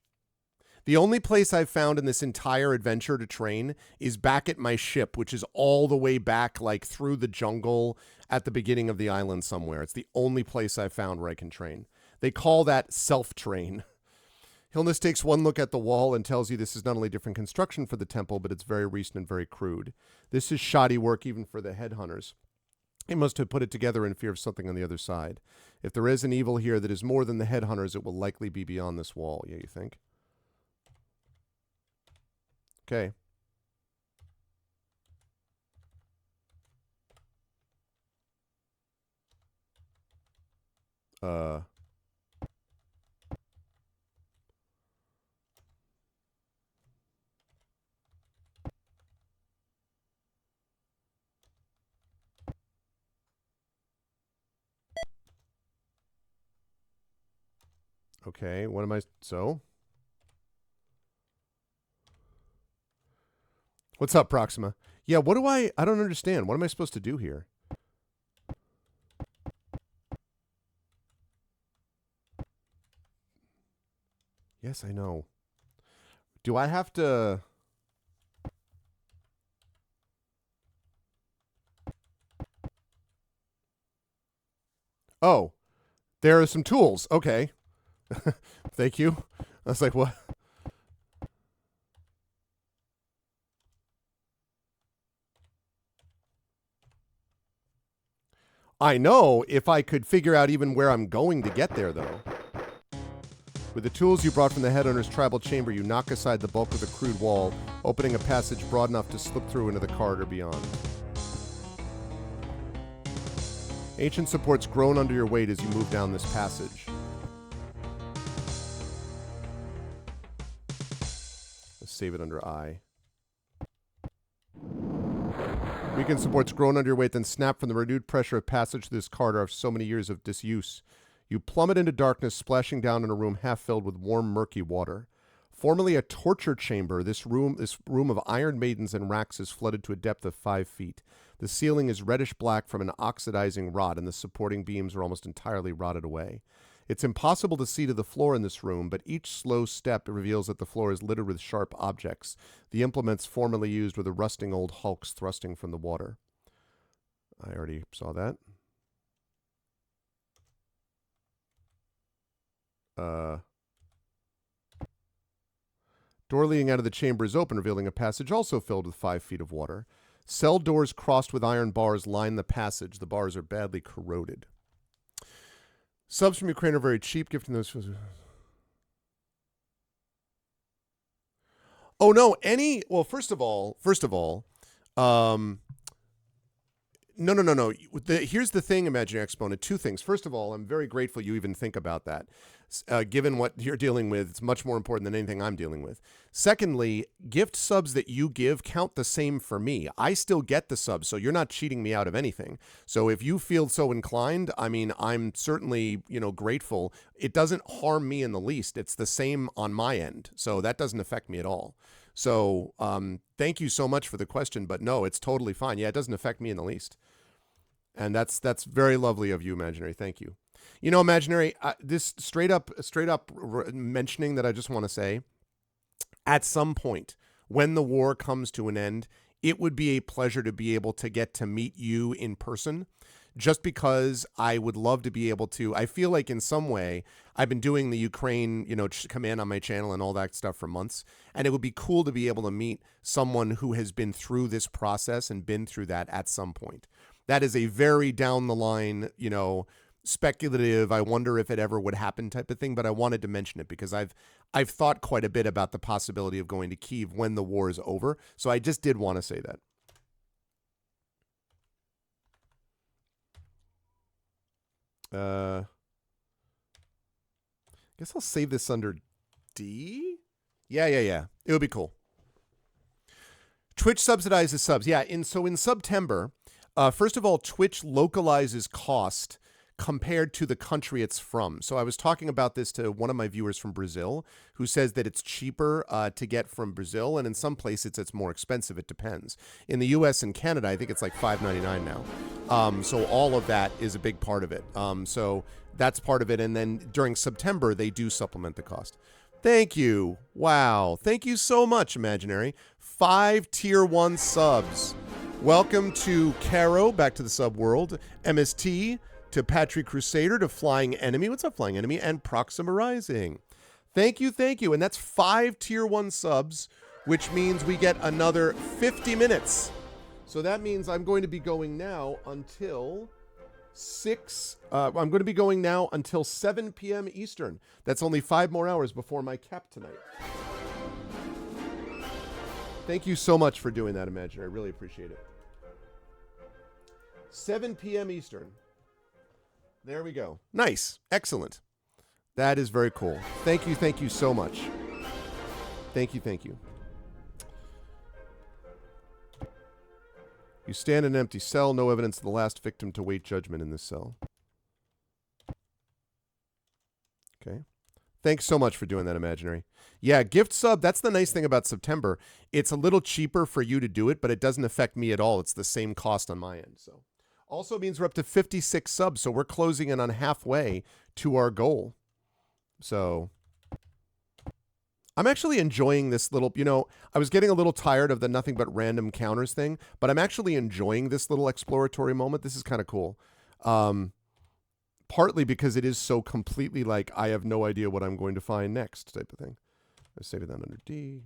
The only place I've found in this entire adventure to train is back at my ship, which is all the way back, like, through the jungle at the beginning of the island somewhere. It's the only place I've found where I can train. They call that self-train. Hilness takes one look at the wall and tells you this is not only different construction for the temple, but it's very recent and very crude. This is shoddy work even for the headhunters. They must have put it together in fear of something on the other side. If there is an evil here that is more than the headhunters, it will likely be beyond this wall. Yeah, you think? Okay. Okay, what am I... So? What's up, Proxima? Yeah, what do I don't understand. What am I supposed to do here? Yes, I know. Do I have to... Oh, there are some tools. Okay. Thank you. I was like, what? I know if I could figure out even where I'm going to get there, though. With the tools you brought from the headhunter's tribal chamber, you knock aside the bulk of the crude wall, opening a passage broad enough to slip through into the corridor beyond. Ancient supports groan under your weight as you move down this passage. Let's save it under I. Weakened supports groan under your weight, then snap from the renewed pressure of passage through this corridor after so many years of disuse. You plummet into darkness, splashing down in a room half filled with warm, murky water. Formerly a torture chamber, this room of iron maidens and racks is flooded to a depth of 5 feet. The ceiling is reddish black from an oxidizing rot, and the supporting beams are almost entirely rotted away. It's impossible to see to the floor in this room, but each slow step reveals that the floor is littered with sharp objects, the implements formerly used were the rusting old hulks thrusting from the water. I already saw that. Door leading out of the chamber is open, revealing a passage also filled with 5 feet of water. Cell doors crossed with iron bars line the passage. The bars are badly corroded. Subs from Ukraine are very cheap, gifting those... Oh, no, well, first of all, no. Here's the thing, Imaginary Exponent. 2 things. First of all, I'm very grateful you even think about that. Given what you're dealing with, it's much more important than anything I'm dealing with. Secondly, gift subs that you give count the same for me. I still get the subs, so you're not cheating me out of anything. So if you feel so inclined, I mean, I'm certainly, grateful. It doesn't harm me in the least. It's the same on my end, so that doesn't affect me at all. So thank you so much for the question, but no, it's totally fine. Yeah, it doesn't affect me in the least. And that's very lovely of you, Imaginary. Thank you. You know, Imaginary, this straight up mentioning that I just want to say, at some point when the war comes to an end, it would be a pleasure to be able to get to meet you in person. Just because I would love to be able to, I feel like in some way I've been doing the Ukraine, command on my channel and all that stuff for months, and it would be cool to be able to meet someone who has been through this process and been through that at some point. That is a very down the line, speculative, I wonder if it ever would happen type of thing, but I wanted to mention it because I've thought quite a bit about the possibility of going to Kyiv when the war is over. So I just did want to say that. Guess I'll save this under D. Yeah. It would be cool. Twitch subsidizes subs. Yeah, in September, first of all, Twitch localizes cost compared to the country it's from. So I was talking about this to one of my viewers from Brazil who says that it's cheaper to get from Brazil, and in some places it's more expensive. It depends. In the US and Canada, I think it's like $5.99 now. So all of that is a big part of it. So that's part of it. And then during September, they do supplement the cost. Thank you. Wow. Thank you so much, Imaginary. 5 tier 1 subs. Welcome to Caro, back to the sub world. MST, to Patrick Crusader, to Flying Enemy. What's up, Flying Enemy? And Proxima Rising. Thank you. And that's 5 tier 1 subs, which means we get another 50 minutes. So that means I'm going to be going now until 7 p.m. Eastern. That's only 5 more hours before my cap tonight. Thank you so much for doing that, Imaginary. I really appreciate it. 7 p.m. Eastern. There we go. Nice. Excellent. That is very cool. Thank you so much. Thank you. You stand in an empty cell. No evidence of the last victim to wait judgment in this cell. Okay. Thanks so much for doing that, Imaginary. Yeah, gift sub, that's the nice thing about September. It's a little cheaper for you to do it, but it doesn't affect me at all. It's the same cost on my end. So also means we're up to 56 subs, so we're closing in on halfway to our goal. So I'm actually enjoying this little, I was getting a little tired of the nothing but random counters thing, but I'm actually enjoying this little exploratory moment. This is kind of cool. Partly because it is so completely like, I have no idea what I'm going to find next type of thing. I save it down under D.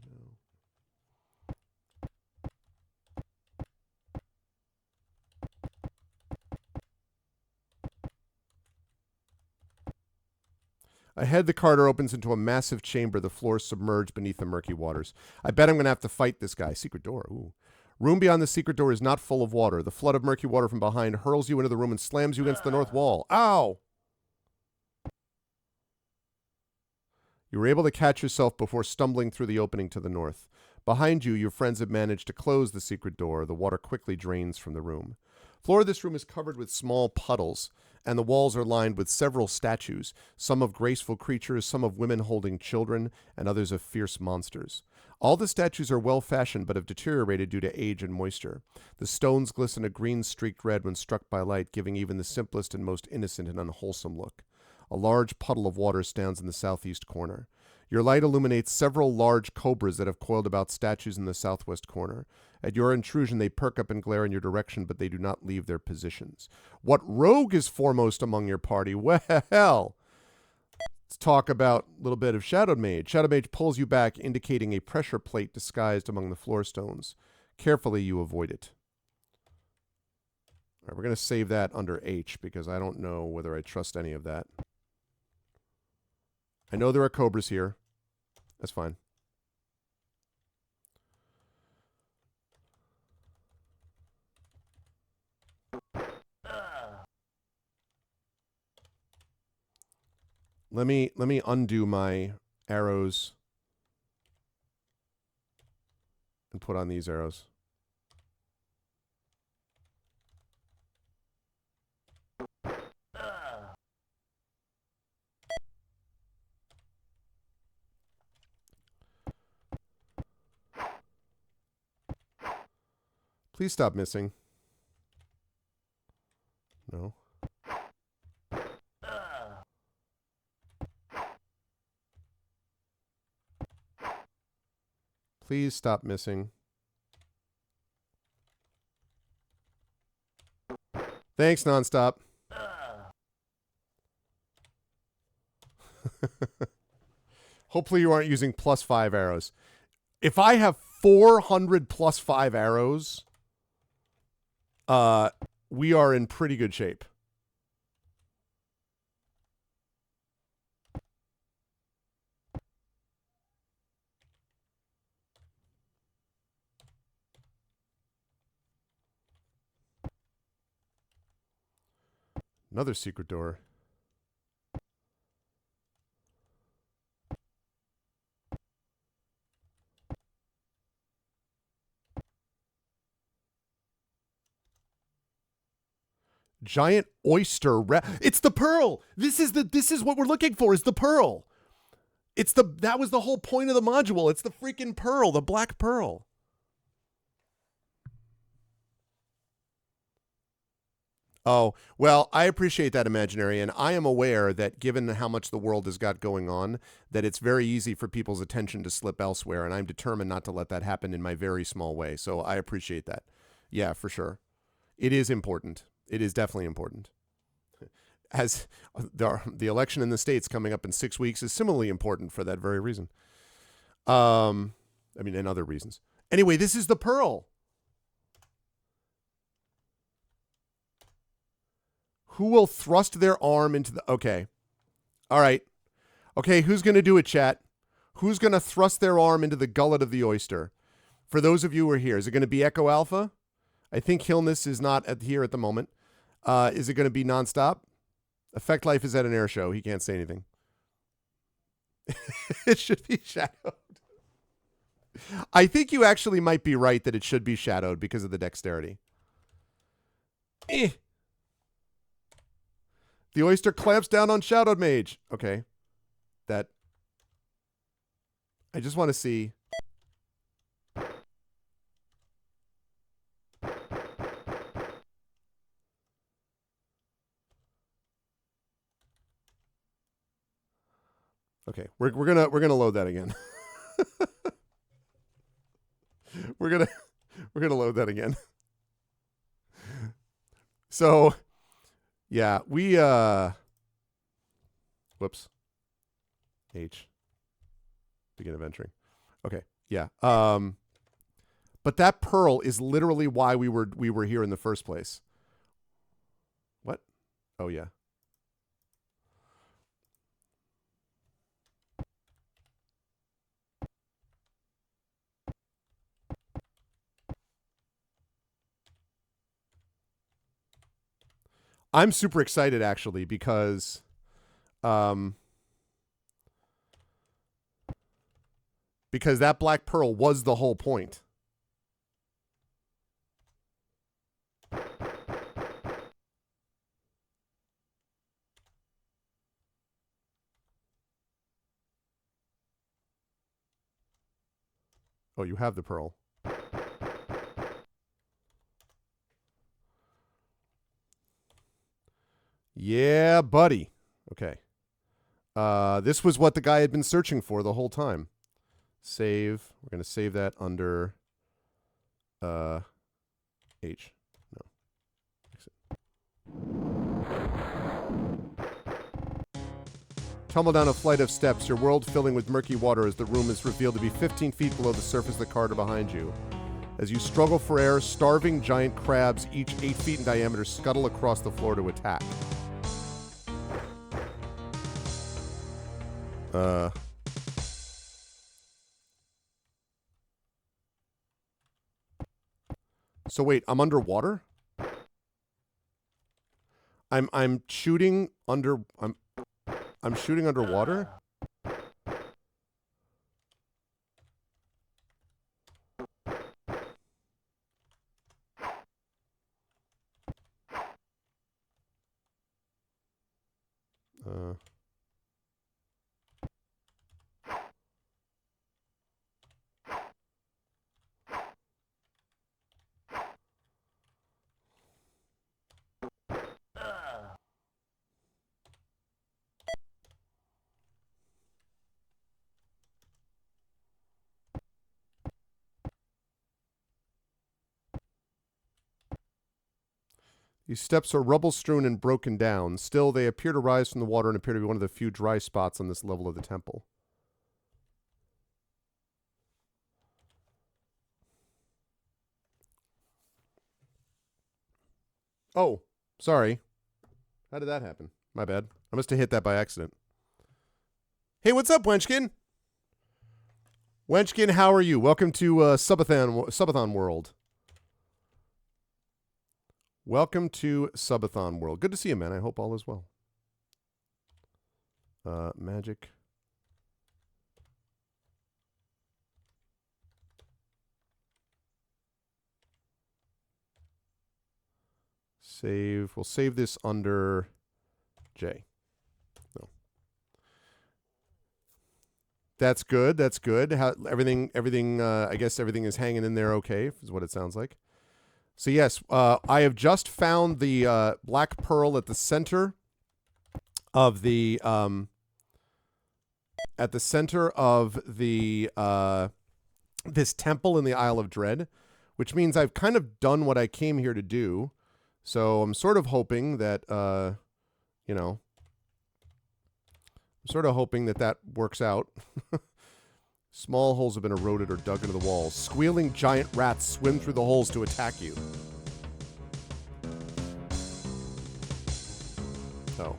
Ahead, the corridor opens into a massive chamber, the floor submerged beneath the murky waters. I bet I'm going to have to fight this guy. Secret door. Ooh. Room beyond the secret door is not full of water. The flood of murky water from behind hurls you into the room and slams you against the north wall. Ow! You were able to catch yourself before stumbling through the opening to the north. Behind you, your friends have managed to close the secret door. The water quickly drains from the room. The floor of this room is covered with small puddles, and the walls are lined with several statues, some of graceful creatures, some of women holding children, and others of fierce monsters. All the statues are well-fashioned but have deteriorated due to age and moisture. The stones glisten a green-streaked red when struck by light, giving even the simplest and most innocent an unwholesome look. A large puddle of water stands in the southeast corner. Your light illuminates several large cobras that have coiled about statues in the southwest corner. At your intrusion, they perk up and glare in your direction, but they do not leave their positions. What rogue is foremost among your party? Well, let's talk about a little bit of Shadow Mage. Shadow Mage pulls you back, indicating a pressure plate disguised among the floor stones. Carefully, you avoid it. All right, we're going to save that under H because I don't know whether I trust any of that. I know there are cobras here. That's fine. Let me undo my arrows and put on these arrows. Please stop missing. No. Please stop missing. Thanks, nonstop. Hopefully you aren't using +5 arrows. If I have 400 +5 arrows, we are in pretty good shape. Another secret door. Giant oyster it's the pearl. This is what we're looking for, is the pearl. That was the whole point of the module. It's the freaking pearl, the black pearl. Oh, well, I appreciate that, Imaginary, and I am aware that given how much the world has got going on, that it's very easy for people's attention to slip elsewhere, and I'm determined not to let that happen in my very small way, so I appreciate that. Yeah, for sure. It is important. It is definitely important. As the election in the States coming up in 6 weeks is similarly important for that very reason. I mean, and other reasons. Anyway, this is the pearl. Who will thrust their arm into the... Okay. All right. Okay, who's going to do it, chat? Who's going to thrust their arm into the gullet of the oyster? For those of you who are here, is it going to be Echo Alpha? I think Hillness is not here at the moment. Is it going to be Nonstop? Effect Life is at an air show. He can't say anything. It should be shadowed. I think you actually might be right that it should be shadowed because of the dexterity. The oyster clamps down on Shadowed Mage. Okay. That. I just want to see. Okay, we're gonna load that again. we're gonna load that again. So, yeah, we whoops. H. Begin of entering. Okay, yeah. But that pearl is literally why we were here in the first place. What? Oh yeah. I'm super excited actually because that black pearl was the whole point. Oh, you have the pearl. Yeah, buddy. Okay. This was what the guy had been searching for the whole time. Save. We're going to save that under H. No. Exit. Tumble down a flight of steps, your world filling with murky water as the room is revealed to be 15 feet below the surface of the corridor behind you. As you struggle for air, starving giant crabs, each 8 feet in diameter, scuttle across the floor to attack. So wait, I'm underwater? I'm shooting under I'm shooting underwater? These steps are rubble-strewn and broken down. Still, they appear to rise from the water and appear to be one of the few dry spots on this level of the temple. Oh, sorry. How did that happen? My bad. I must have hit that by accident. Hey, what's up, Wenchkin? Wenchkin, how are you? Welcome to Subathon World. Welcome to Subathon World. Good to see you, man. I hope all is well. Magic. Save. We'll save this under J. No. That's good. That's good. How everything I guess everything is hanging in there okay, is what it sounds like. So yes, I have just found the black pearl at the center of the this temple in the Isle of Dread, which means I've kind of done what I came here to do. So I'm sort of hoping that you know, I'm sort of hoping that that works out. Small holes have been eroded or dug into the walls. Squealing giant rats swim through the holes to attack you. Oh.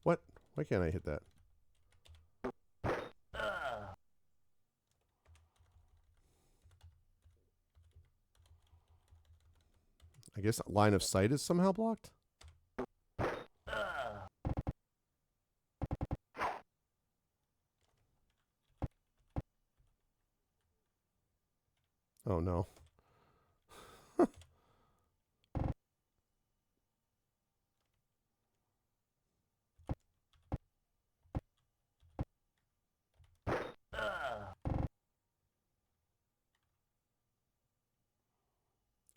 What? Why can't I hit that? I guess line of sight is somehow blocked? Oh no.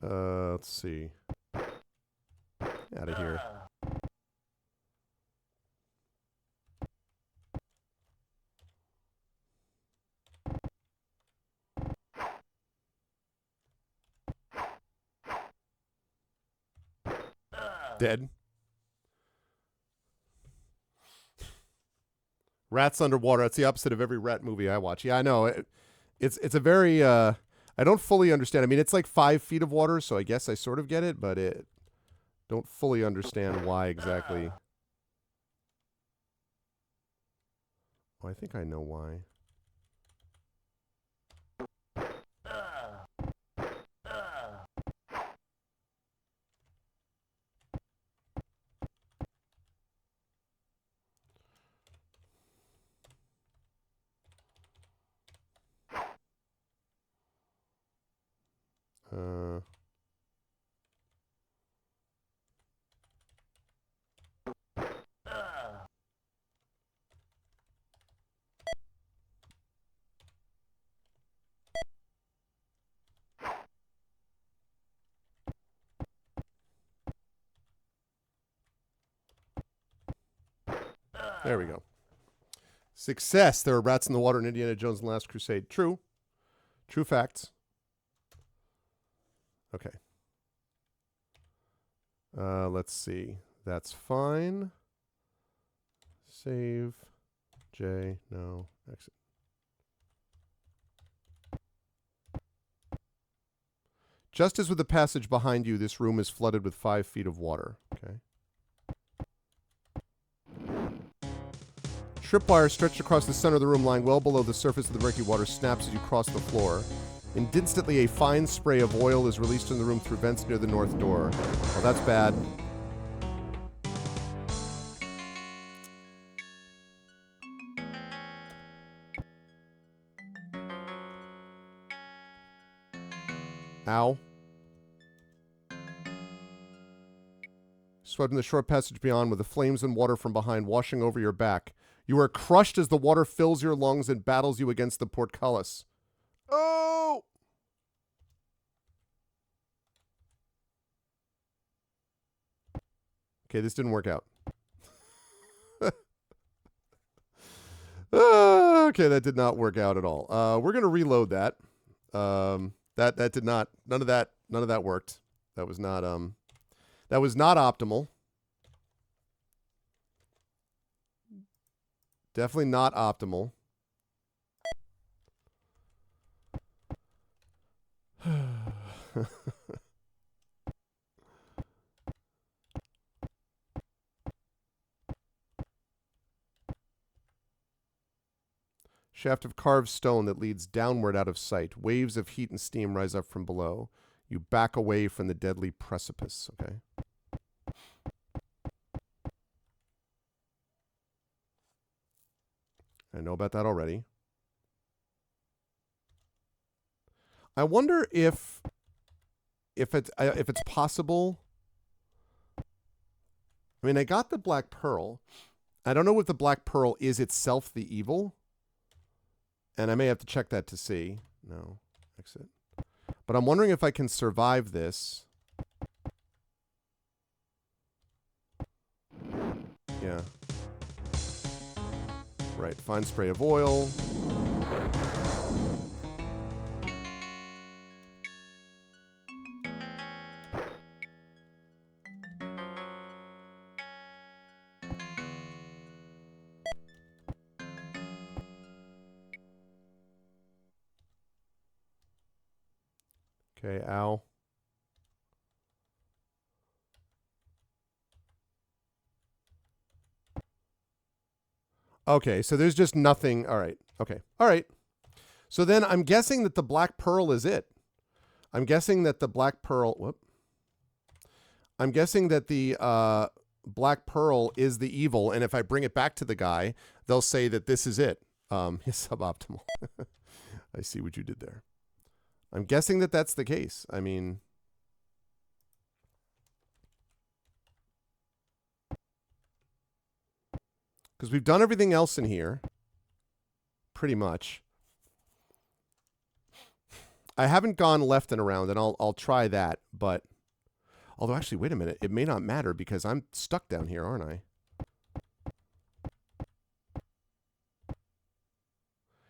Let's see. Out of here. Dead. Rats underwater. That's the opposite of every rat movie I watch. Yeah, I know. It's a very I don't fully understand. I mean, it's like 5 feet of water, so I guess I sort of get it, but it don't fully understand why exactly. Oh, I think I know why. There we go. Success. There are rats in the water in Indiana Jones and the Last Crusade. True. True facts. Okay. Let's see. That's fine. Save. J. No. Exit. Just as with the passage behind you, this room is flooded with 5 feet of water. Okay. Tripwire stretched across the center of the room, lying well below the surface of the murky water, snaps as you cross the floor. And instantly, a fine spray of oil is released in the room through vents near the north door. Well, that's bad. Ow. Swept in the short passage beyond with the flames and water from behind washing over your back. You are crushed as the water fills your lungs and battles you against the portcullis. Oh! Okay, this didn't work out. Okay, that did not work out at all. We're gonna reload that. That did not. None of that worked. That was not optimal. Definitely not optimal. Shaft of carved stone that leads downward out of sight. Waves of heat and steam rise up from below. You back away from the deadly precipice. Okay. I know about that already. I wonder if it's possible. I mean, I got the black pearl. I don't know if the black pearl is itself the evil. And I may have to check that to see. No. Exit. But I'm wondering if I can survive this. Yeah. Right. Fine spray of oil. Okay, ow. Okay, so there's just nothing. All right. Okay. All right. So then I'm guessing that the black pearl is it. I'm guessing that the black pearl. Whoop. I'm guessing that the black pearl is the evil, and if I bring it back to the guy, they'll say that this is it. Suboptimal. I see what you did there. I'm guessing that that's the case. I mean, because we've done everything else in here, pretty much. I haven't gone left and around, and I'll try that. But although, actually, wait a minute, it may not matter because I'm stuck down here, aren't I?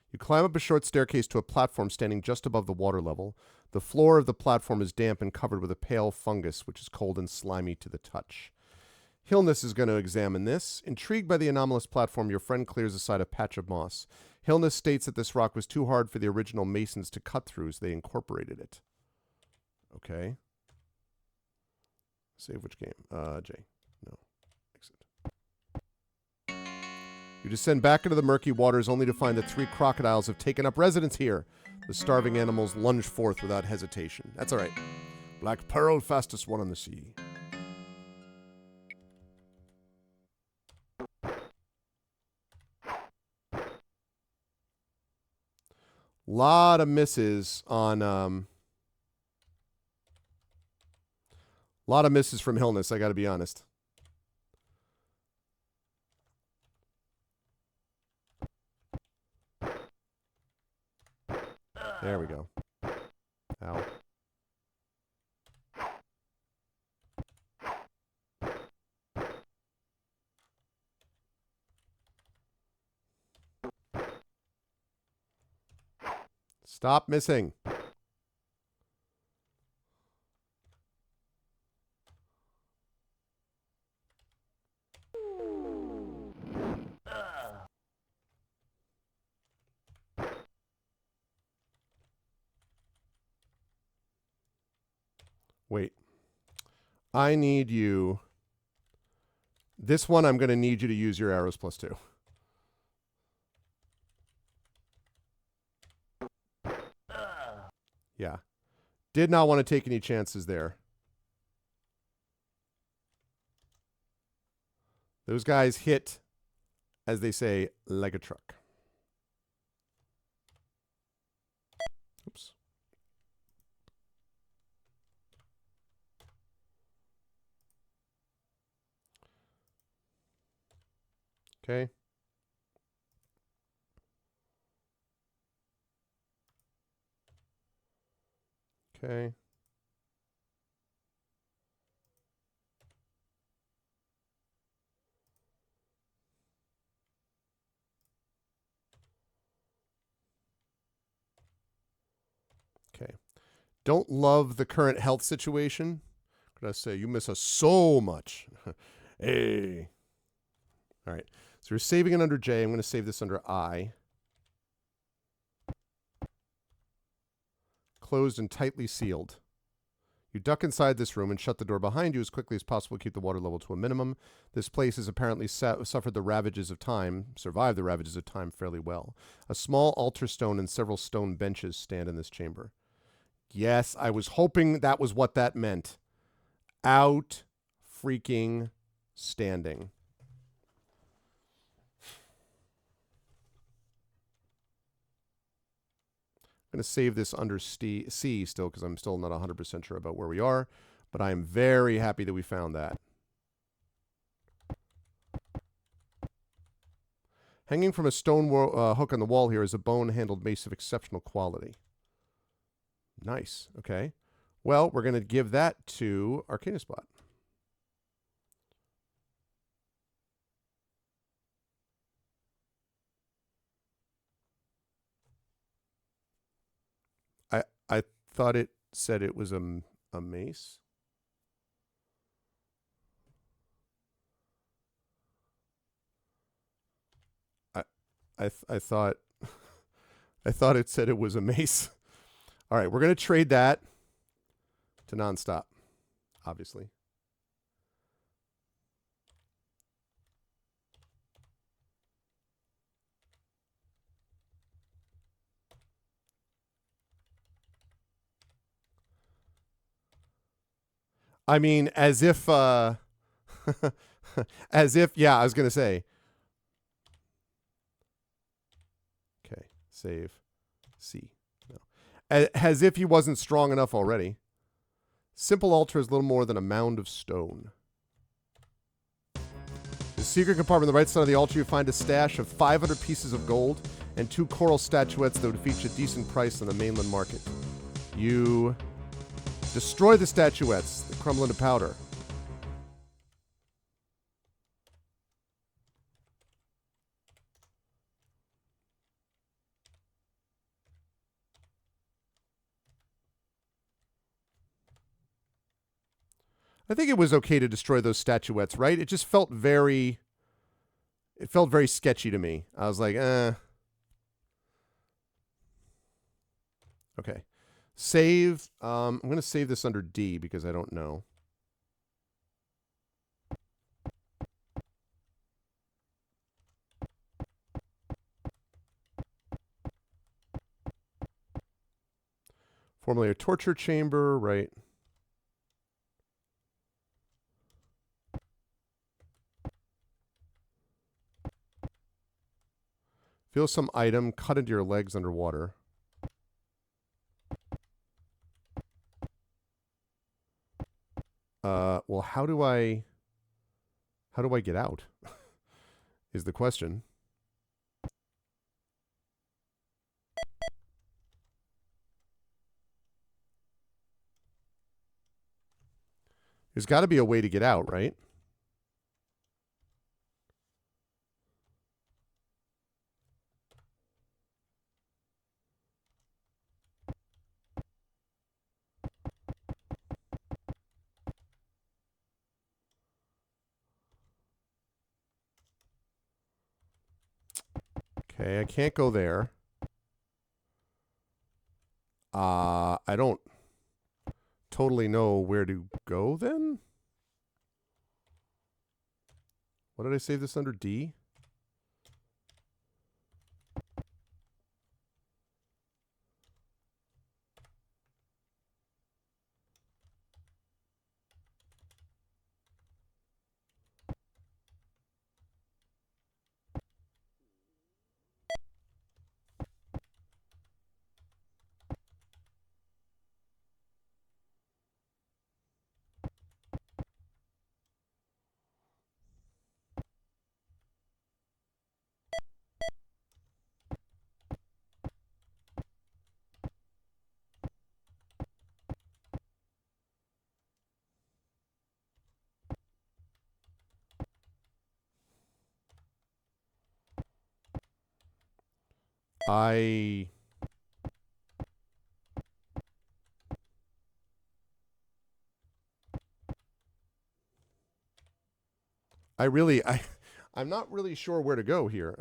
You climb up a short staircase to a platform standing just above the water level. The floor of the platform is damp and covered with a pale fungus, which is cold and slimy to the touch. Hillness is going to examine this. Intrigued by the anomalous platform, your friend clears aside a patch of moss. Hillness states that this rock was too hard for the original masons to cut through, so they incorporated it. Okay. Save which game? J. No. Exit. You descend back into the murky waters only to find that 3 crocodiles have taken up residence here. The starving animals lunge forth without hesitation. That's all right. Black Pearl, fastest one on the sea. Lot of misses on lot of misses from Hillness, I got to be honest. There we go. Ow. Stop missing. Wait. I need you. This one, I'm going to need you to use your arrows +2. Yeah. Did not want to take any chances there. Those guys hit, as they say, like a truck. Oops. Okay. Okay. Okay. Don't love the current health situation. Could I say you miss us so much? Hey. All right. So we're saving it under J. I'm going to save this under I. Closed and tightly sealed. You duck inside this room and shut the door behind you as quickly as possible to keep the water level to a minimum. This place has apparently suffered the ravages of time, survived the ravages of time fairly well. A small altar stone and several stone benches stand in this chamber. Yes, I was hoping that was what that meant. Out freaking standing. I'm going to save this under C still because I'm still not 100% sure about where we are, but I am very happy that we found that. Hanging from a stone hook on the wall here is a bone-handled mace of exceptional quality. Nice. Okay. Well, we're going to give that to Arcana Spot. I thought it said it was a mace. I thought I thought it said it was a mace. All right, we're going to trade that to nonstop, obviously. I mean, as if as if, yeah, I was going to say. Okay, save. C. No. As if he wasn't strong enough already. Simple altar is little more than a mound of stone. The secret compartment on the right side of the altar, you find a stash of 500 pieces of gold and 2 coral statuettes that would fetch a decent price on the mainland market. You destroy the statuettes. They crumble into powder. I think it was okay to destroy those statuettes, right? It just felt very... It felt very sketchy to me. I was like, Okay. Save. I'm going to save this under D because I don't know. Formerly a torture chamber, right? Feel some item cut into your legs underwater. Well, how do I get out? Is the question. There's got to be a way to get out, right? Okay, I can't go there. I don't totally know where to go then. What did I save this under? D? I really I'm not really sure where to go here.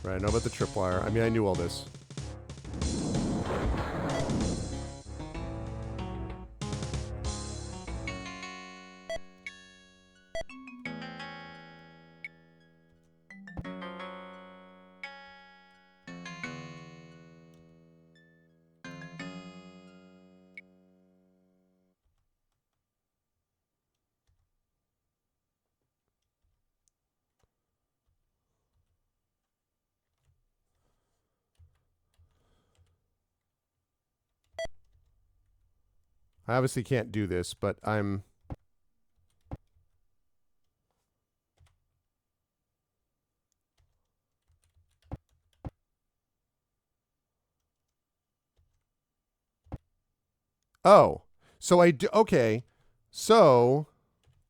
Right, I know about the tripwire. I mean, I knew all this. I obviously can't do this, but I'm... Oh, so I do... Okay, so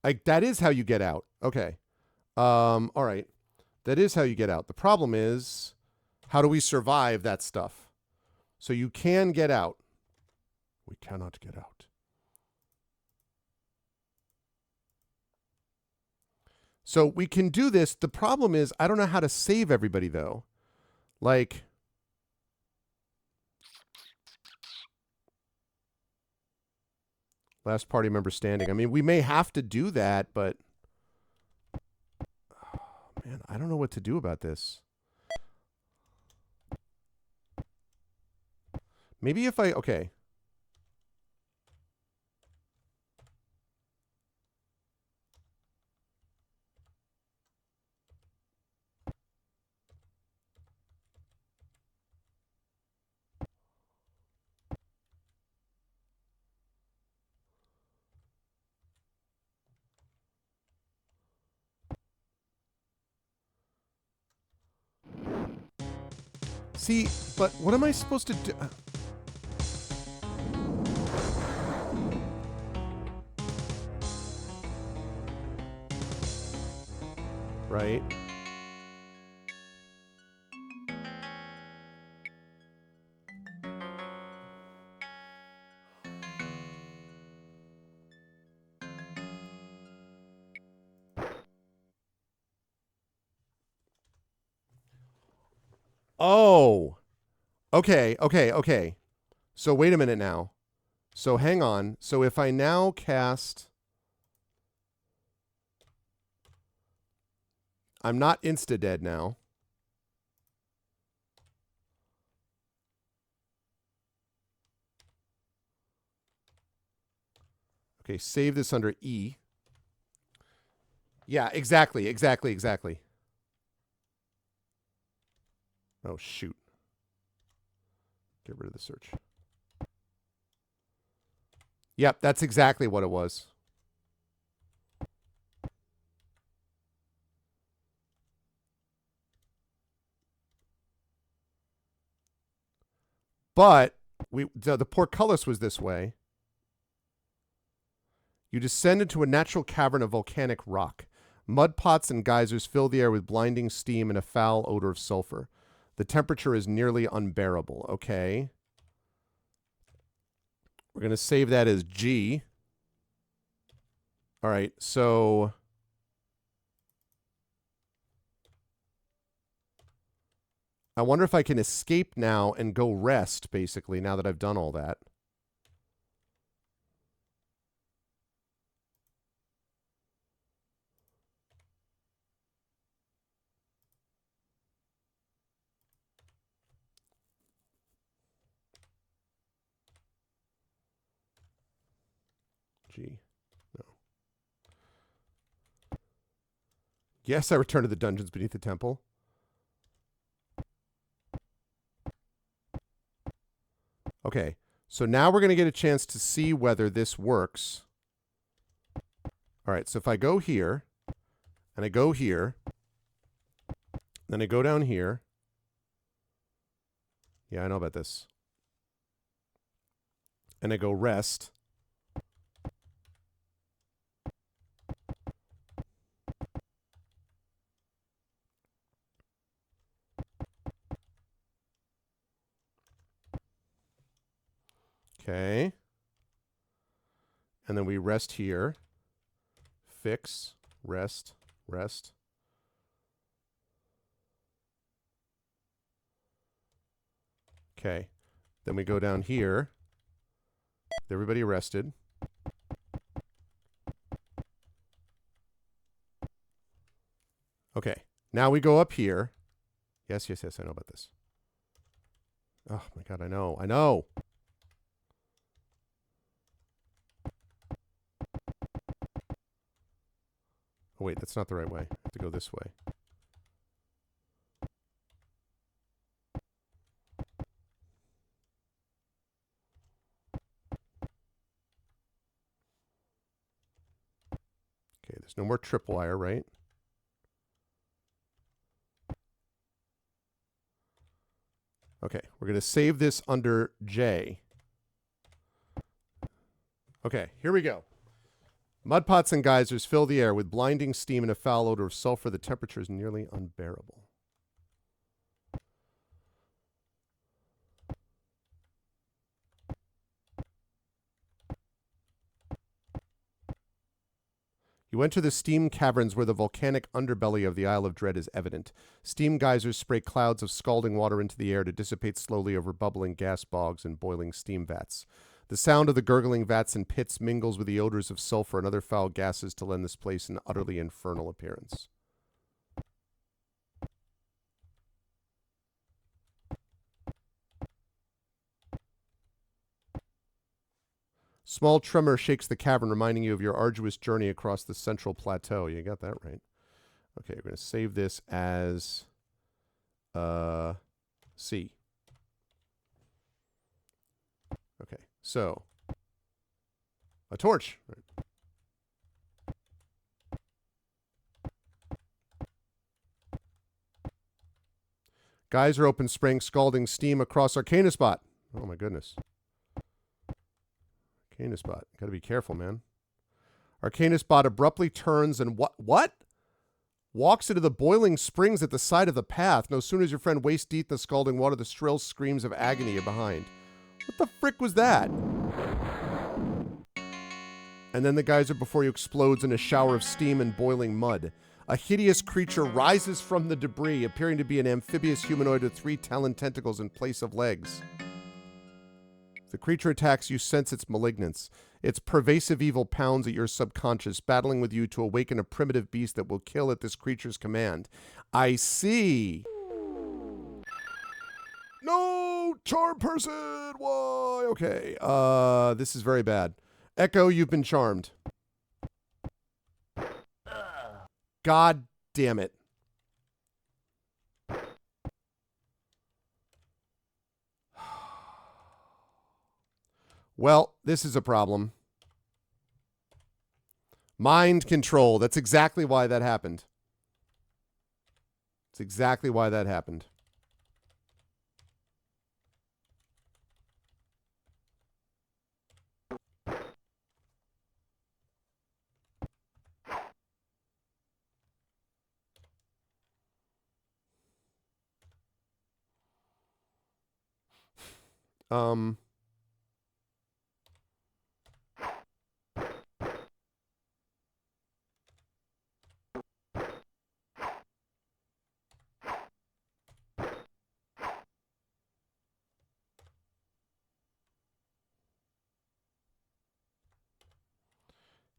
that is how you get out. Okay. All right. That is how you get out. The problem is, how do we survive that stuff? So you can get out. We cannot get out. So we can do this. The problem is, I don't know how to save everybody, though. Like... Last party member standing. I mean, we may have to do that, but... Oh, man, I don't know what to do about this. Maybe if I... Okay. See, but what am I supposed to do? Right? Oh. Okay, okay, okay. So wait a minute now. So hang on. So if I now cast... I'm not insta-dead now. Okay, save this under E. Yeah, exactly, exactly, exactly. Oh, shoot. Get rid of the search. Yep, that's exactly what it was. But the portcullis was this way. You descend into a natural cavern of volcanic rock. Mud pots and geysers fill the air with blinding steam and a foul odor of sulfur. The temperature is nearly unbearable. Okay. We're going to save that as G. All right, so... I wonder if I can escape now and go rest, basically, now that I've done all that. G. No. Yes, I return to the dungeons beneath the temple. Okay, so now we're going to get a chance to see whether this works. All right, so if I go here, and I go here, Then I go down here. Yeah, I know about this. And I go rest. Okay. And then we rest here. Fix, rest, rest. Okay. Then we go down here. Everybody rested. Okay. Now we go up here. Yes, yes, yes, I know about this. Oh my god, I know. I know. Oh wait, that's not the right way. I have to go this way. Okay, there's no more tripwire, right? Okay, we're going to save this under J. Okay, here we go. Mud pots and geysers fill the air with blinding steam and a foul odor of sulfur. The temperature is nearly unbearable. You enter the steam caverns where the volcanic underbelly of the Isle of Dread is evident. Steam geysers spray clouds of scalding water into the air to dissipate slowly over bubbling gas bogs and boiling steam vats. The sound of the gurgling vats and pits mingles with the odors of sulfur and other foul gases to lend this place an utterly infernal appearance. Small tremor shakes the cavern, reminding you of your arduous journey across the central plateau. You got that right. Okay, we're going to save this as C. Okay, so a torch. Right. Geyser open, spraying scalding steam across Arcana Spot. Oh my goodness. Arcana Spot. Gotta be careful, man. Arcana Spot abruptly turns and what? Walks into the boiling springs at the side of the path. No sooner as your friend waist deep in the scalding water, the shrill screams of agony are behind. What the frick was that? And then the geyser before you explodes in a shower of steam and boiling mud. A hideous creature rises from the debris, appearing to be an amphibious humanoid with 3 talon tentacles in place of legs. If the creature attacks, you sense its malignance. Its pervasive evil pounds at your subconscious, battling with you to awaken a primitive beast that will kill at this creature's command. I see. No, charm person. Why? Okay. This is very bad. Echo, you've been charmed. God damn it. Well, this is a problem. Mind control. That's exactly why that happened. That's exactly why that happened.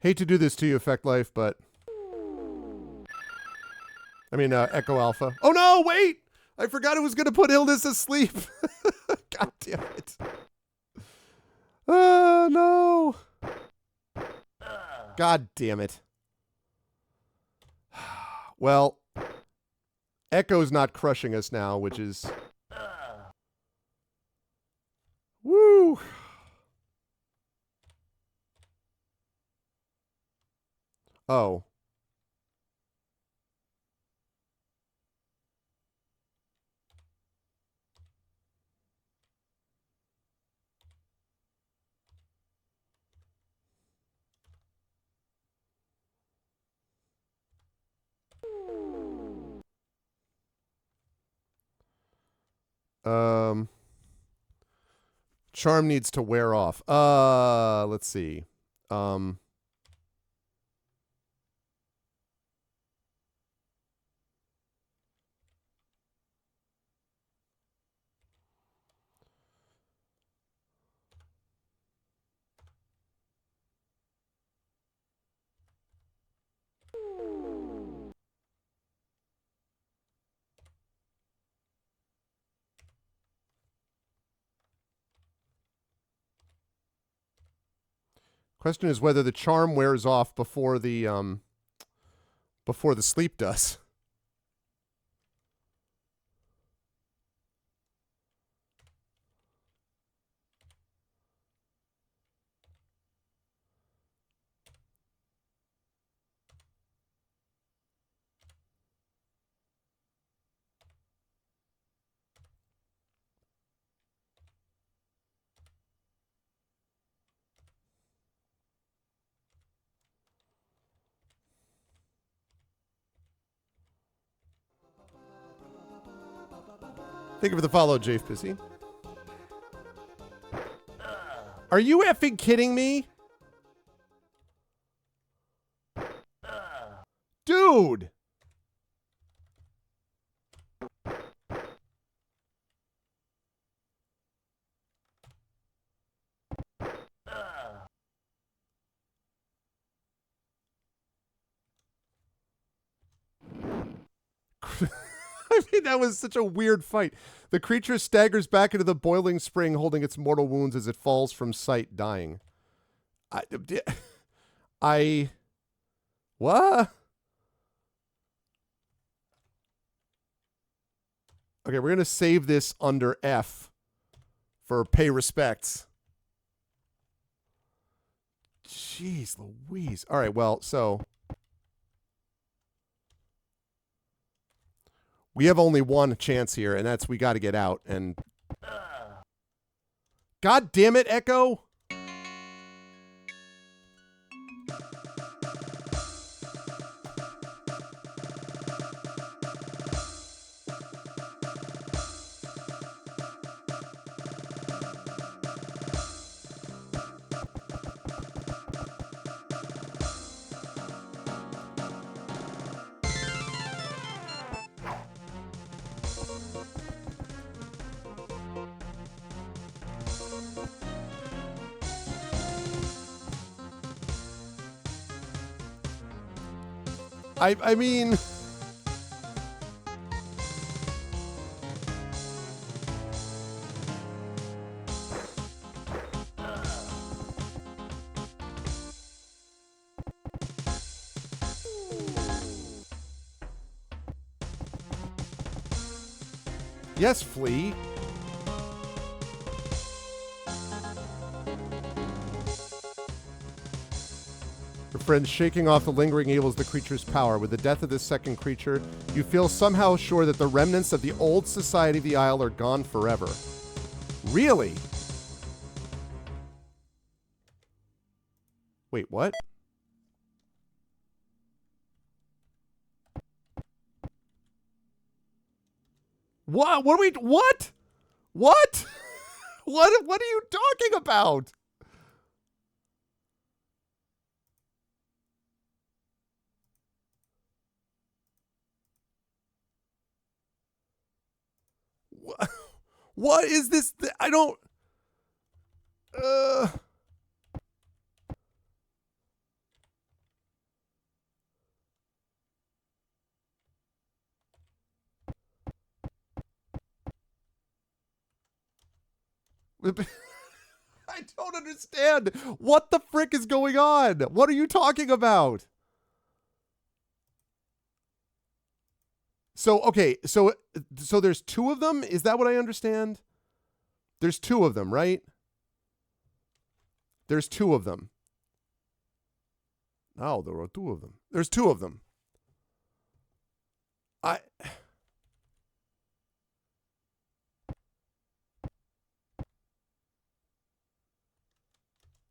Hate to do this to you, Effect Life, but I mean, Echo Alpha. Oh no, wait! I forgot it was going to put Illness asleep. God damn it. Oh, no. God damn it. Well, Echo's not crushing us now, which is... Woo! Oh. Um, charm needs to wear off. Let's see. Um, question is whether the charm wears off before the sleep does. Thank you for the follow, Jave Pissy. Are you effing kidding me? Dude! I mean, that was such a weird fight. The creature staggers back into the boiling spring, holding its mortal wounds as it falls from sight, dying. I what? Okay, we're gonna save this under F for pay respects. Jeez Louise. All right, well, so we have only one chance here, and that's we got to get out. And God damn it, Echo! I mean, yes, Flea. Your friend shaking off the lingering evils of the creature's power. With the death of this second creature, you feel somehow sure that the remnants of the old society of the Isle are gone forever. Really? Wait, what? What? What are we? What? What? What are you talking about? What is this? I don't. Uh. I don't understand. What the frick is going on? What are you talking about? So, okay, so there's two of them? Is that what I understand? There's two of them, right? There's two of them. Oh, there are two of them. There's two of them. I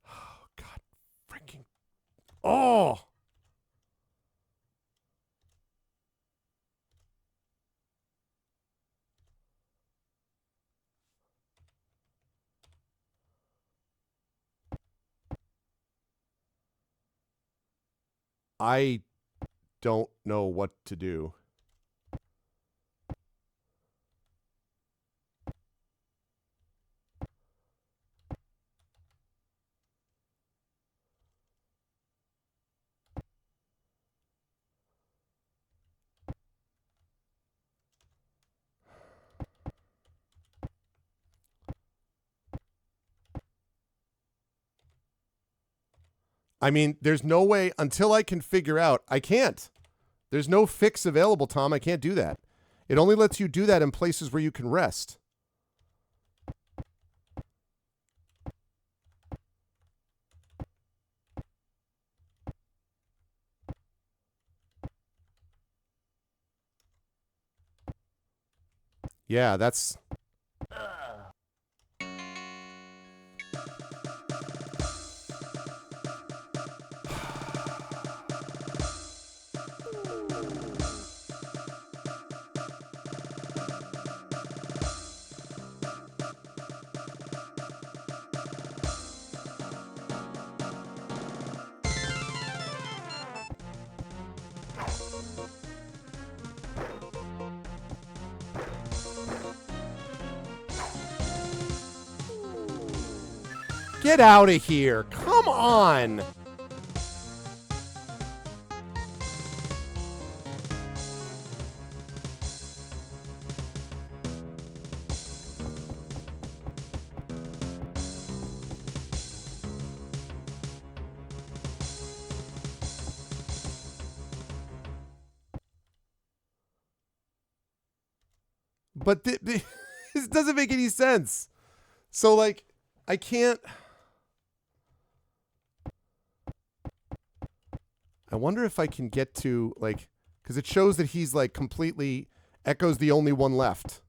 Oh, God freaking. Oh. I don't know what to do. I mean, there's no way until I can figure out. I can't. There's no fix available, Tom. I can't do that. It only lets you do that in places where you can rest. Yeah, that's. Get out of here. Come on. But this doesn't make any sense. So, like, I can't. I wonder if I can get to, like, because it shows that he's, like, completely. Echo's the only one left.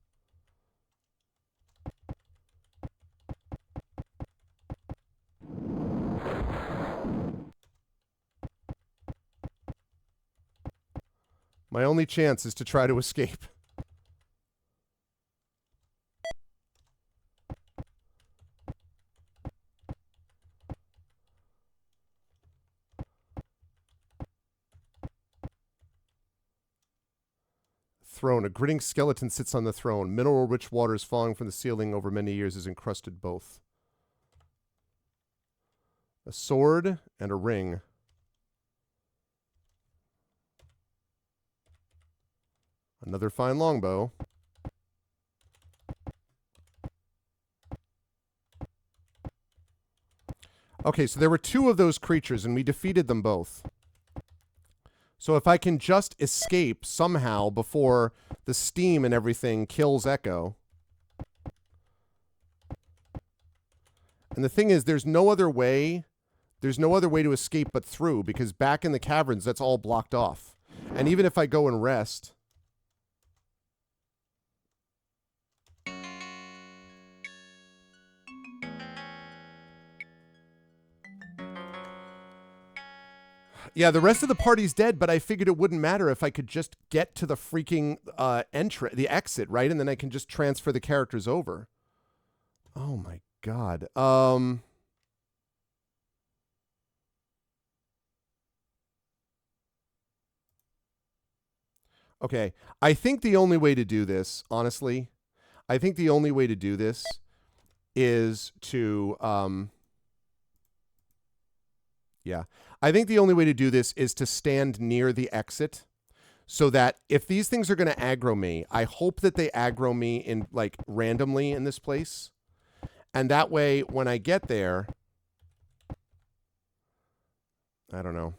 My only chance is to try to escape. Throne. A grinning skeleton sits on the throne. Mineral-rich waters falling from the ceiling over many years has encrusted both. A sword and a ring. Another fine longbow. Okay, so there were two of those creatures, and we defeated them both. So if I can just escape somehow before the steam and everything kills Echo. And the thing is, there's no other way. There's no other way to escape but through, because back in the caverns, that's all blocked off. And even if I go and rest. Yeah, the rest of the party's dead, but I figured it wouldn't matter if I could just get to the freaking the exit, right? And then I can just transfer the characters over. Oh my god. Okay. I think the only way to do this, honestly, I think the only way to do this is to yeah. I think the only way to do this is to stand near the exit so that if these things are going to aggro me, I hope that they aggro me in like randomly in this place. And that way when I get there, I don't know.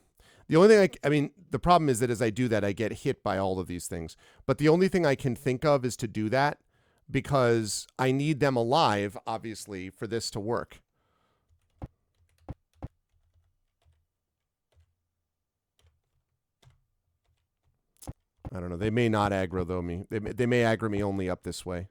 The only thing I mean, the problem is that as I do that, I get hit by all of these things. But the only thing I can think of is to do that because I need them alive, obviously, for this to work. I don't know. They may not aggro though me. They may aggro me only up this way.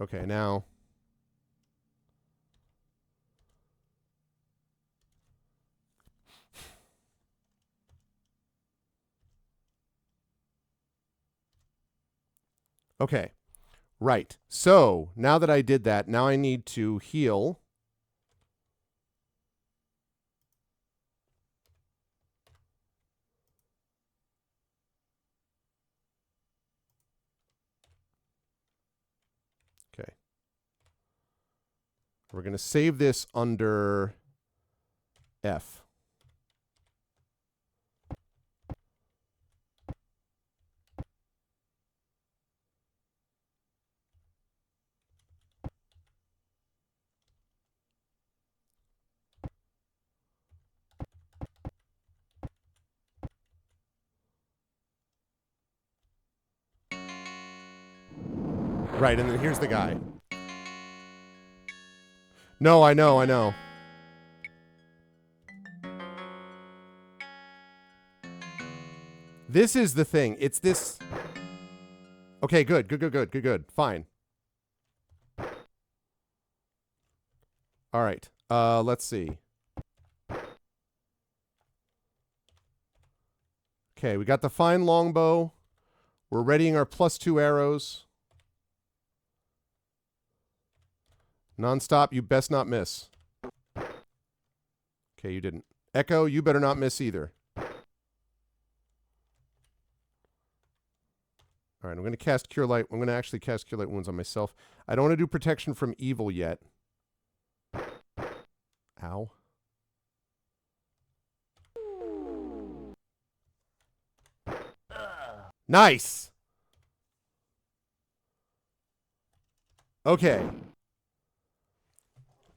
Okay, now. Okay. Right. So now that I did that, now I need to heal. Okay. We're going to save this under F. Right, and then here's the guy. No, I know, I know. This is the thing. It's this. Okay, good, good, good, good, good, good. Fine. All right. Let's see. Okay, we got the fine longbow. We're readying our +2 arrows. Nonstop, you best not miss. Okay, you didn't. Echo, you better not miss either. All right, I'm going to cast Cure Light. I'm going to actually cast Cure Light Wounds on myself. I don't want to do protection from evil yet. Ow. Nice. Okay.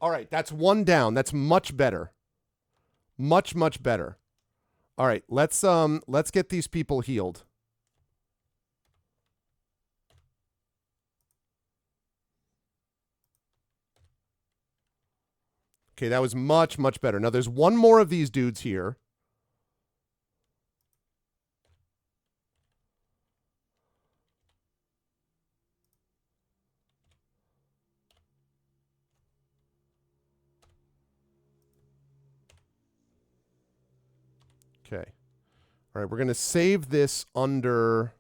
All right, that's one down. That's much better. Much, much better. All right, let's get these people healed. Okay, that was much, much better. Now there's one more of these dudes here. Okay. All right, we're going to save this under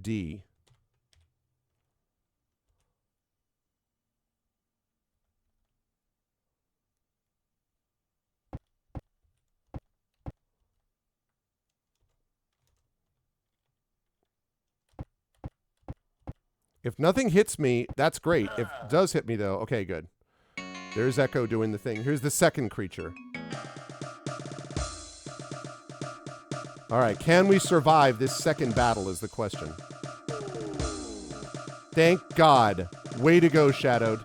D. If nothing hits me, that's great. If it does hit me, though, okay, good. There's Echo doing the thing. Here's the second creature. All right, can we survive this second battle is the question. Thank God. Way to go, Shadowed.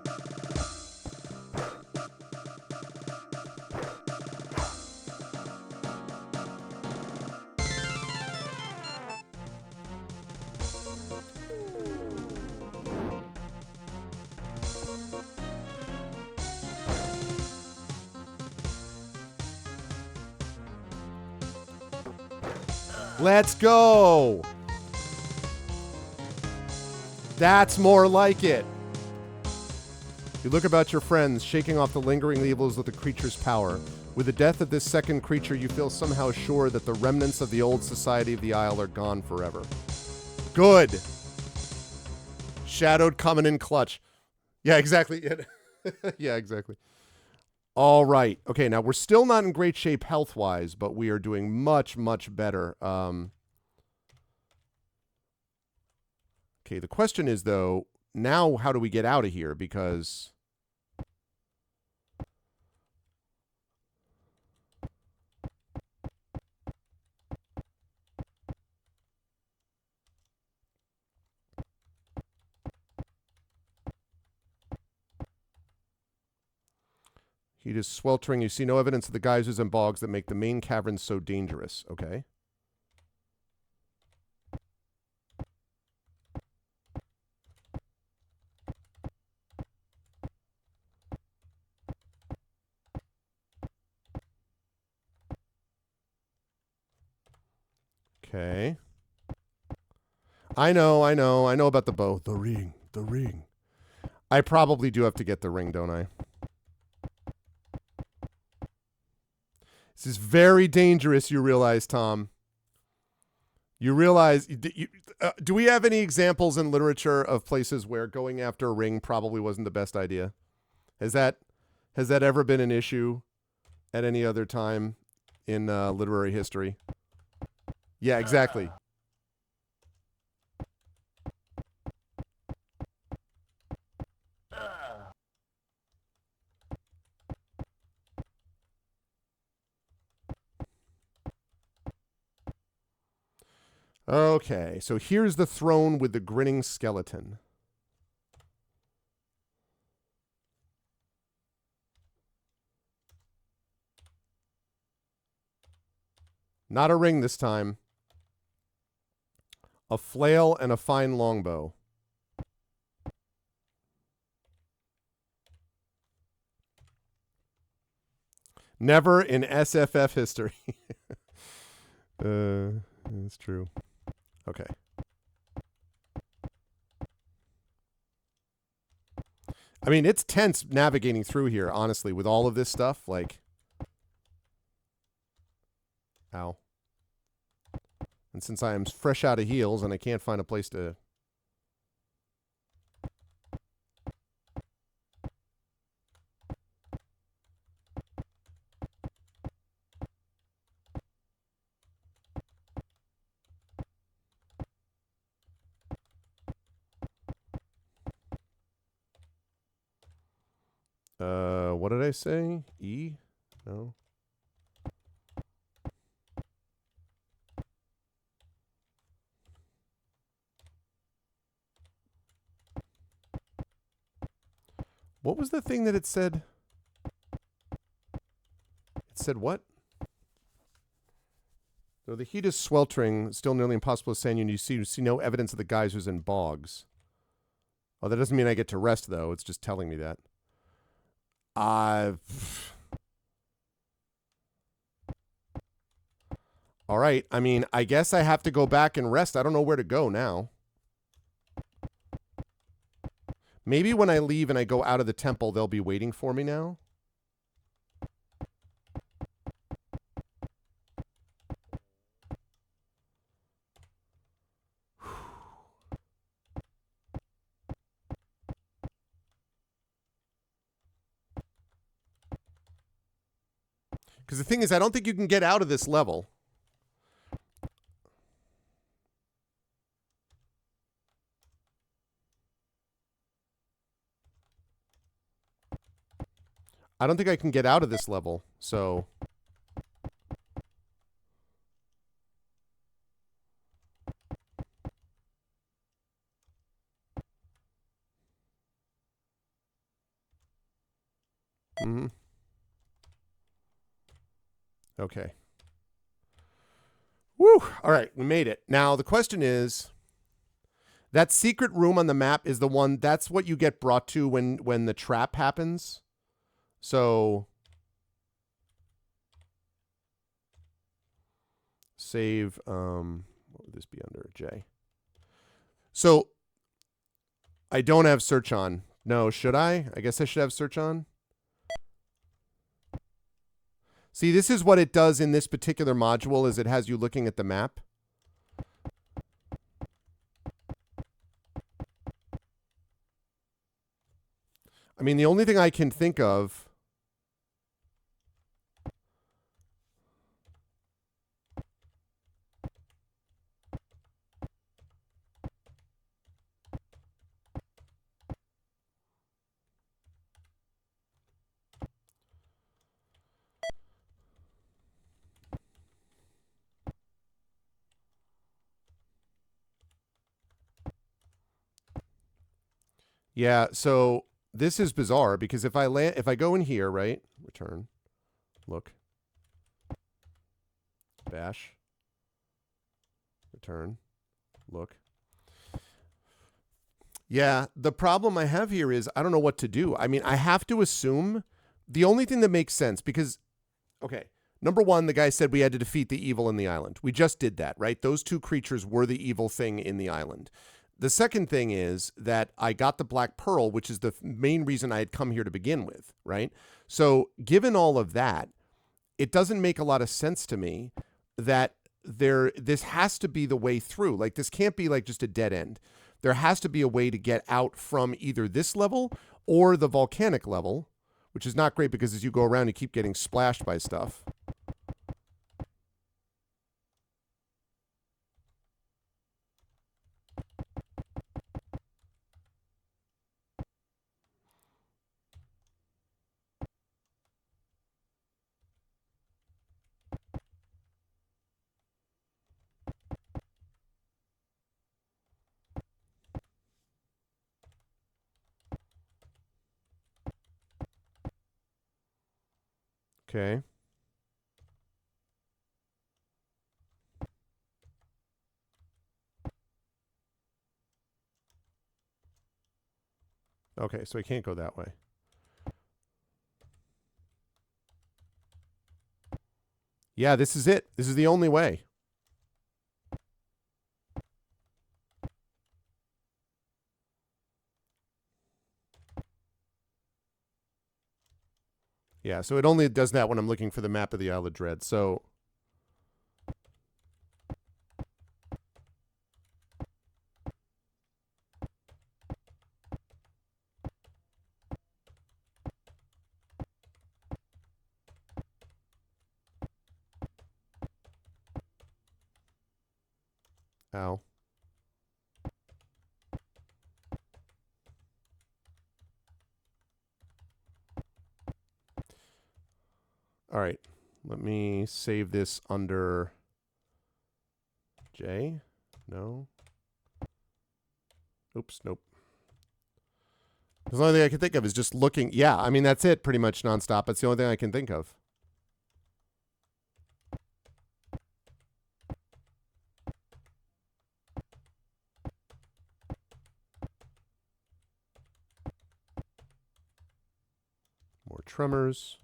Let's go. That's more like it. You look about your friends, shaking off the lingering evils of the creature's power. With the death of this second creature, you feel somehow sure that the remnants of the old society of the Isle are gone forever. Good. Shadowed coming in clutch. Yeah, exactly. Yeah, exactly. All right. Okay, now we're still not in great shape health-wise, but we are doing much, much better. Okay, the question is, though, now how do we get out of here? Because... Heat is sweltering. You see no evidence of the geysers and bogs that make the main caverns so dangerous. Okay. Okay. I know about the bow. The ring. The ring. I probably do have to get the ring, don't I? This is very dangerous, you realize, Tom. You realize, do we have any examples in literature of places where going after a ring probably wasn't the best idea? Has that ever been an issue at any other time in literary history? Yeah, exactly. Okay, so here's the throne with the grinning skeleton. Not a ring this time. A flail and a fine longbow. Never in SFF history. That's true. Okay. I mean, it's tense navigating through here, honestly, with all of this stuff. Like, ow. And since I am fresh out of heals and I can't find a place to... what did I say? E? No. What was the thing that it said? It said what? Though the heat is sweltering, still nearly impossible to stand, and you see no evidence of the geysers and bogs. Oh, that doesn't mean I get to rest, though. It's just telling me that. All right. I mean, I guess I have to go back and rest. I don't know where to go now. Maybe when I leave and I go out of the temple, they'll be waiting for me now. Because the thing is, I don't think you can get out of this level. I don't think I can get out of this level, so... Mm-hmm. Okay. Woo! All right, we made it. Now, the question is... That secret room on the map is the one... That's what you get brought to when the trap happens. So... Save... what would this be under? J. So... I don't have search on. No, should I? I guess I should have search on. See, this is what it does in this particular module, is it has you looking at the map. I mean, the only thing I can think of... Yeah, so this is bizarre because if I go in here, right? Return. Look. Bash. Return. Look. Yeah, the problem I have here is I don't know what to do. I mean, I have to assume the only thing that makes sense because, okay, number one, the guy said we had to defeat the evil in the island. We just did that, right? Those two creatures were the evil thing in the island. The second thing is that I got the Black Pearl, which is the main reason I had come here to begin with, right? So given all of that, it doesn't make a lot of sense to me that this has to be the way through. Like, this can't be like just a dead end. There has to be a way to get out from either this level or the volcanic level, which is not great because as you go around, you keep getting splashed by stuff. Okay. Okay, so I can't go that way. Yeah, this is it. This is the only way. Yeah, so it only does that when I'm looking for the map of the Isle of Dread. So, ow. All right, let me save this under J. No. Oops, nope. The only thing I can think of is just looking. Yeah, I mean, that's it pretty much nonstop. It's the only thing I can think of. More tremors.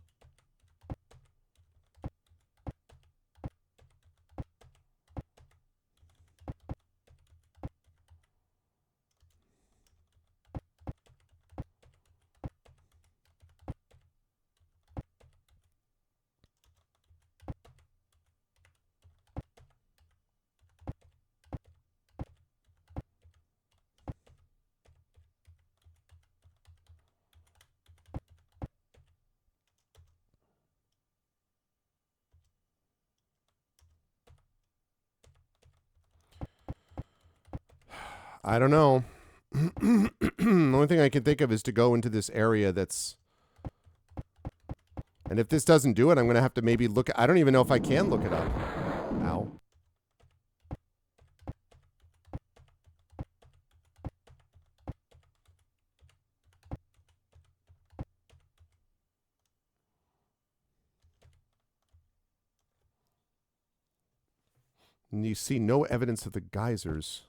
I don't know. The only thing I can think of is to go into this area that's... And if this doesn't do it, I'm going to have to maybe look... I don't even know if I can look it up. Ow. And you see no evidence of the geysers.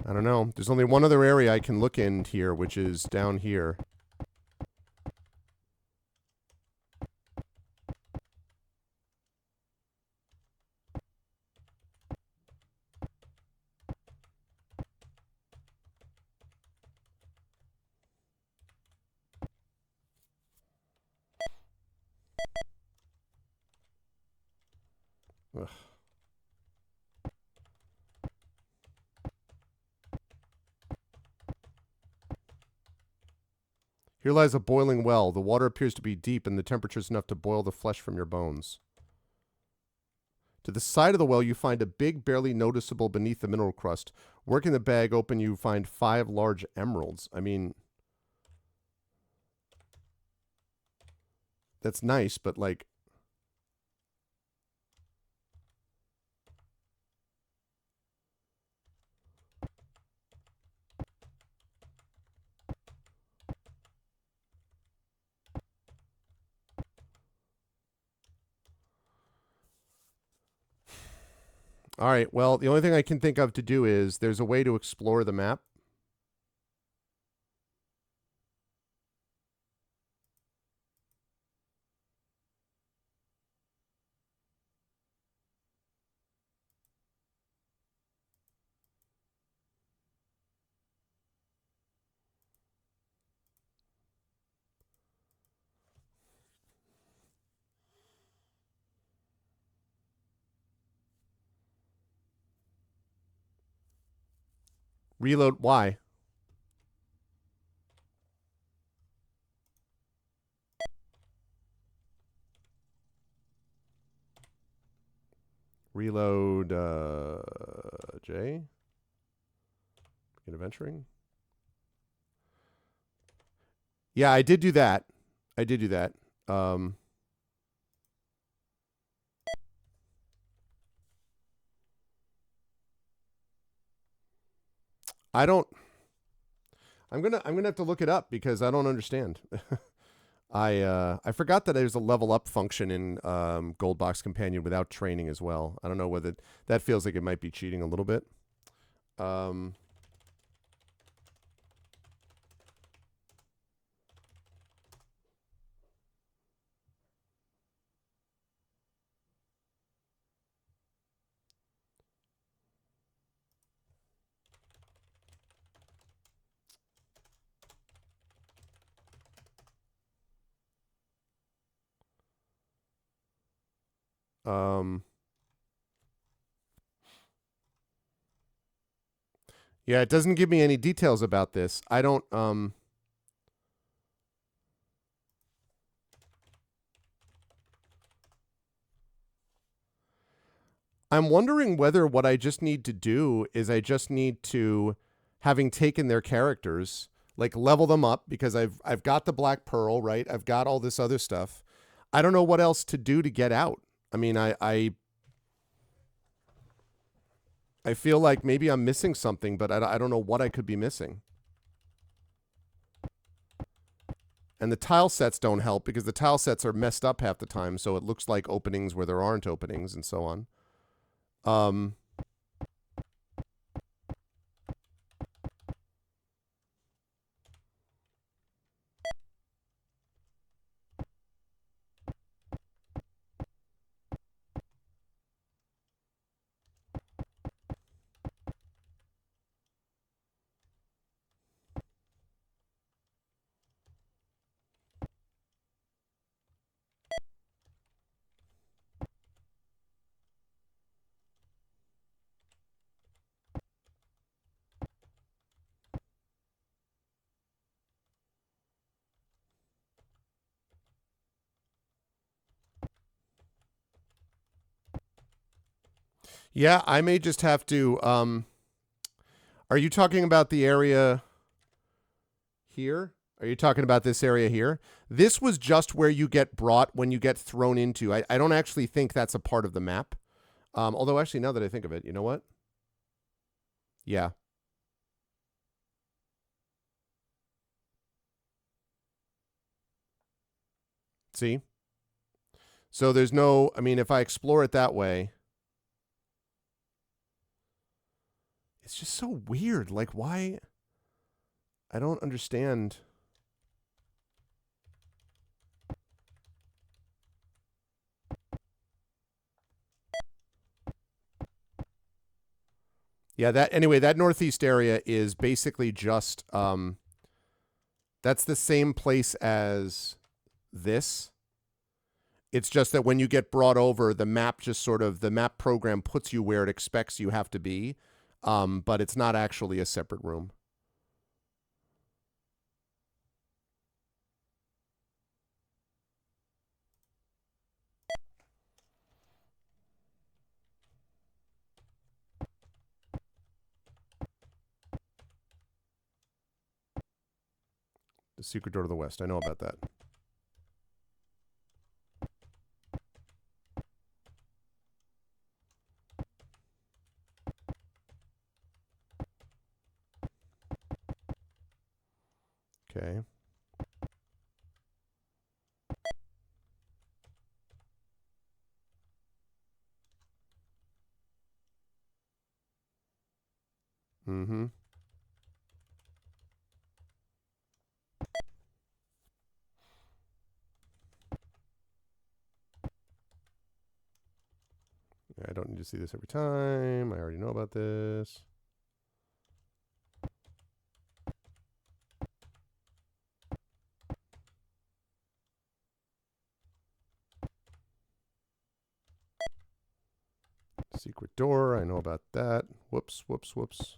I don't know. There's only one other area I can look in here, which is down here. Ugh. Here lies a boiling well. The water appears to be deep, and the temperature is enough to boil the flesh from your bones. To the side of the well, you find a big, barely noticeable beneath the mineral crust. Working the bag open, you find 5 large emeralds. I mean, that's nice, but like... All right. Well, the only thing I can think of to do is there's a way to explore the map. Reload. Why? Reload J. Begin adventuring. Yeah, I did do that. I did do that. I don't. I'm gonna have to look it up because I don't understand. I forgot that there's a level up function in Gold Box Companion without training as well. I don't know whether that feels like it might be cheating a little bit. Um, um, yeah, it doesn't give me any details about this. I don't. I'm wondering whether what I just need to do is I just need to, having taken their characters, like level them up because I've got the Black Pearl, right? I've got all this other stuff. I don't know what else to do to get out. I mean, I feel like maybe I'm missing something, but I don't know what I could be missing. And the tile sets don't help because the tile sets are messed up half the time, so it looks like openings where there aren't openings and so on. Um, yeah, I may just have to. Are you talking about the area here? Are you talking about this area here? This was just where you get brought when you get thrown into. I don't actually think that's a part of the map. Although, actually, now that I think of it, you know what? Yeah. See? So there's no. I mean, if I explore it that way, it's just so weird. Like, why? I don't understand. Yeah, that anyway, that northeast area is basically just that's the same place as this. It's just that when you get brought over, the map just sort of the map program puts you where it expects you have to be. But it's not actually a separate room. The secret door to the west. I know about that. Okay. Mm-hmm. I don't need to see this every time. I already know about this. Secret door. I know about that. Whoops, whoops, whoops.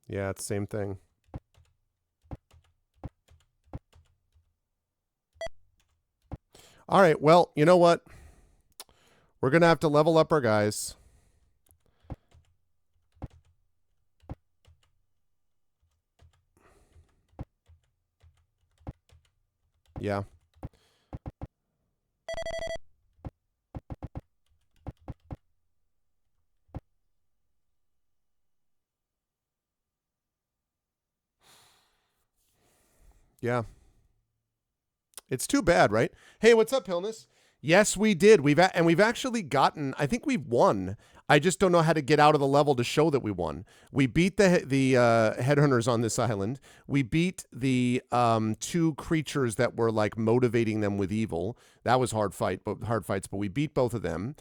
Yeah, it's the same thing. All right, well, you know what? We're going to have to level up our guys. Yeah. Yeah. It's too bad, right? Hey, what's up, Hillness? Yes, we did. We've actually gotten. I think we've won. I just don't know how to get out of the level to show that we won. We beat the headhunters on this island. We beat the two creatures that were like motivating them with evil. That was hard fights, but we beat both of them.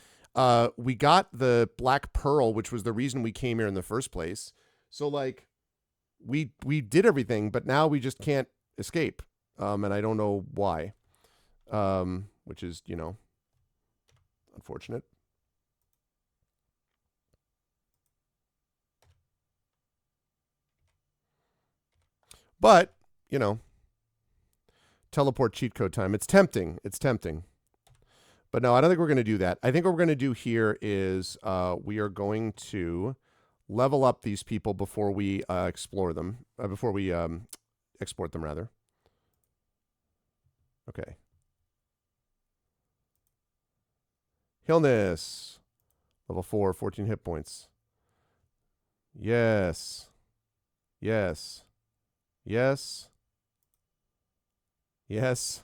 We got the Black Pearl, which was the reason we came here in the first place. So like, we did everything, but now we just can't escape. And I don't know why, which is, you know, unfortunate. But, you know, teleport cheat code time. It's tempting. It's tempting. But no, I don't think we're going to do that. I think what we're going to do here is we are going to level up these people before we explore them, before we export them, rather. Okay. Hillness. Level 4, 14 hit points. Yes. Yes. Yes. Yes.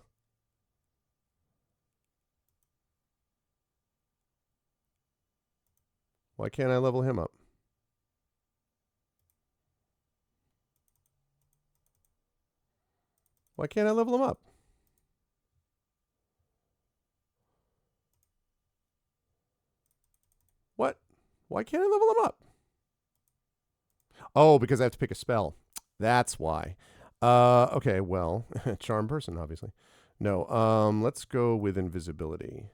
Why can't I level him up? Why can't I level him up? What? Why can't I level him up? Oh, because I have to pick a spell. That's why. Okay, well, charm person, obviously. No, let's go with invisibility.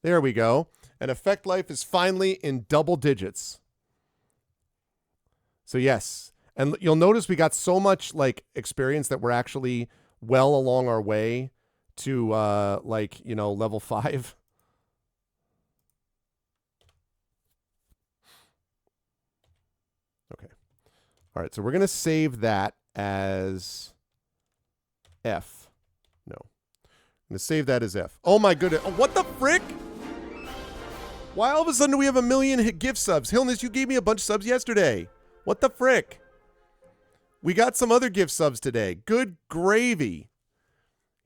There we go. And effect life is finally in double digits. So yes. And you'll notice we got so much like experience that we're actually well along our way to like, you know, level 5. Okay. All right, so we're going to save that as F. No. I'm going to save that as F. Oh my goodness. Oh, what the frick? Why all of a sudden do we have 1 million gift subs? Hillness, you gave me a bunch of subs yesterday. What the frick? We got some other gift subs today. Good gravy.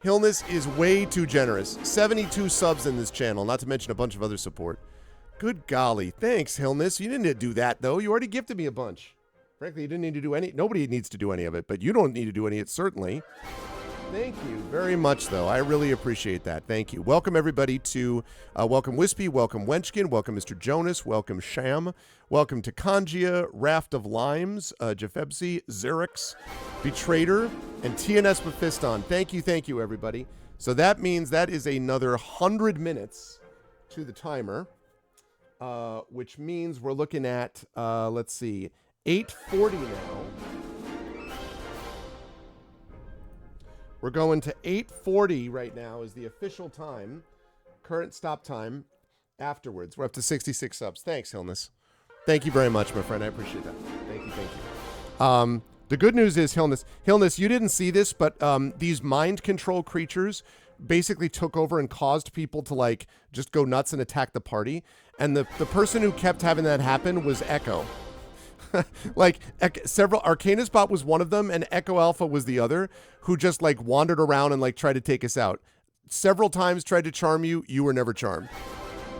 Hillness is way too generous. 72 subs in this channel, not to mention a bunch of other support. Good golly. Thanks, Hillness. You didn't do that, though. You already gifted me a bunch. Frankly, you didn't need to do any. Nobody needs to do any of it, but you don't need to do any of it, certainly. Thank you very much, though. I really appreciate that. Thank you. Welcome, everybody, to welcome Wispy, welcome Wenchkin, welcome Mr. Jonas, welcome Sham, welcome to Kanjia, Raft of Limes, Jafebsi, Xerix, Betrader, and TNS Mephiston. Thank you, everybody. So that means that is another 100 minutes to the timer, which means we're looking at, let's see, 8:40 now. We're going to 8:40 right now is the official time. Current stop time afterwards. We're up to 66 subs. Thanks, Hillness. Thank you very much, my friend. I appreciate that. Thank you. The good news is, Hillness, you didn't see this, but these mind control creatures basically took over and caused people to like just go nuts and attack the party. And the person who kept having that happen was Echo. Like several Arcanus Bot was one of them, and Echo Alpha was the other, who just like wandered around and like tried to take us out. Several times tried to charm you. You were never charmed.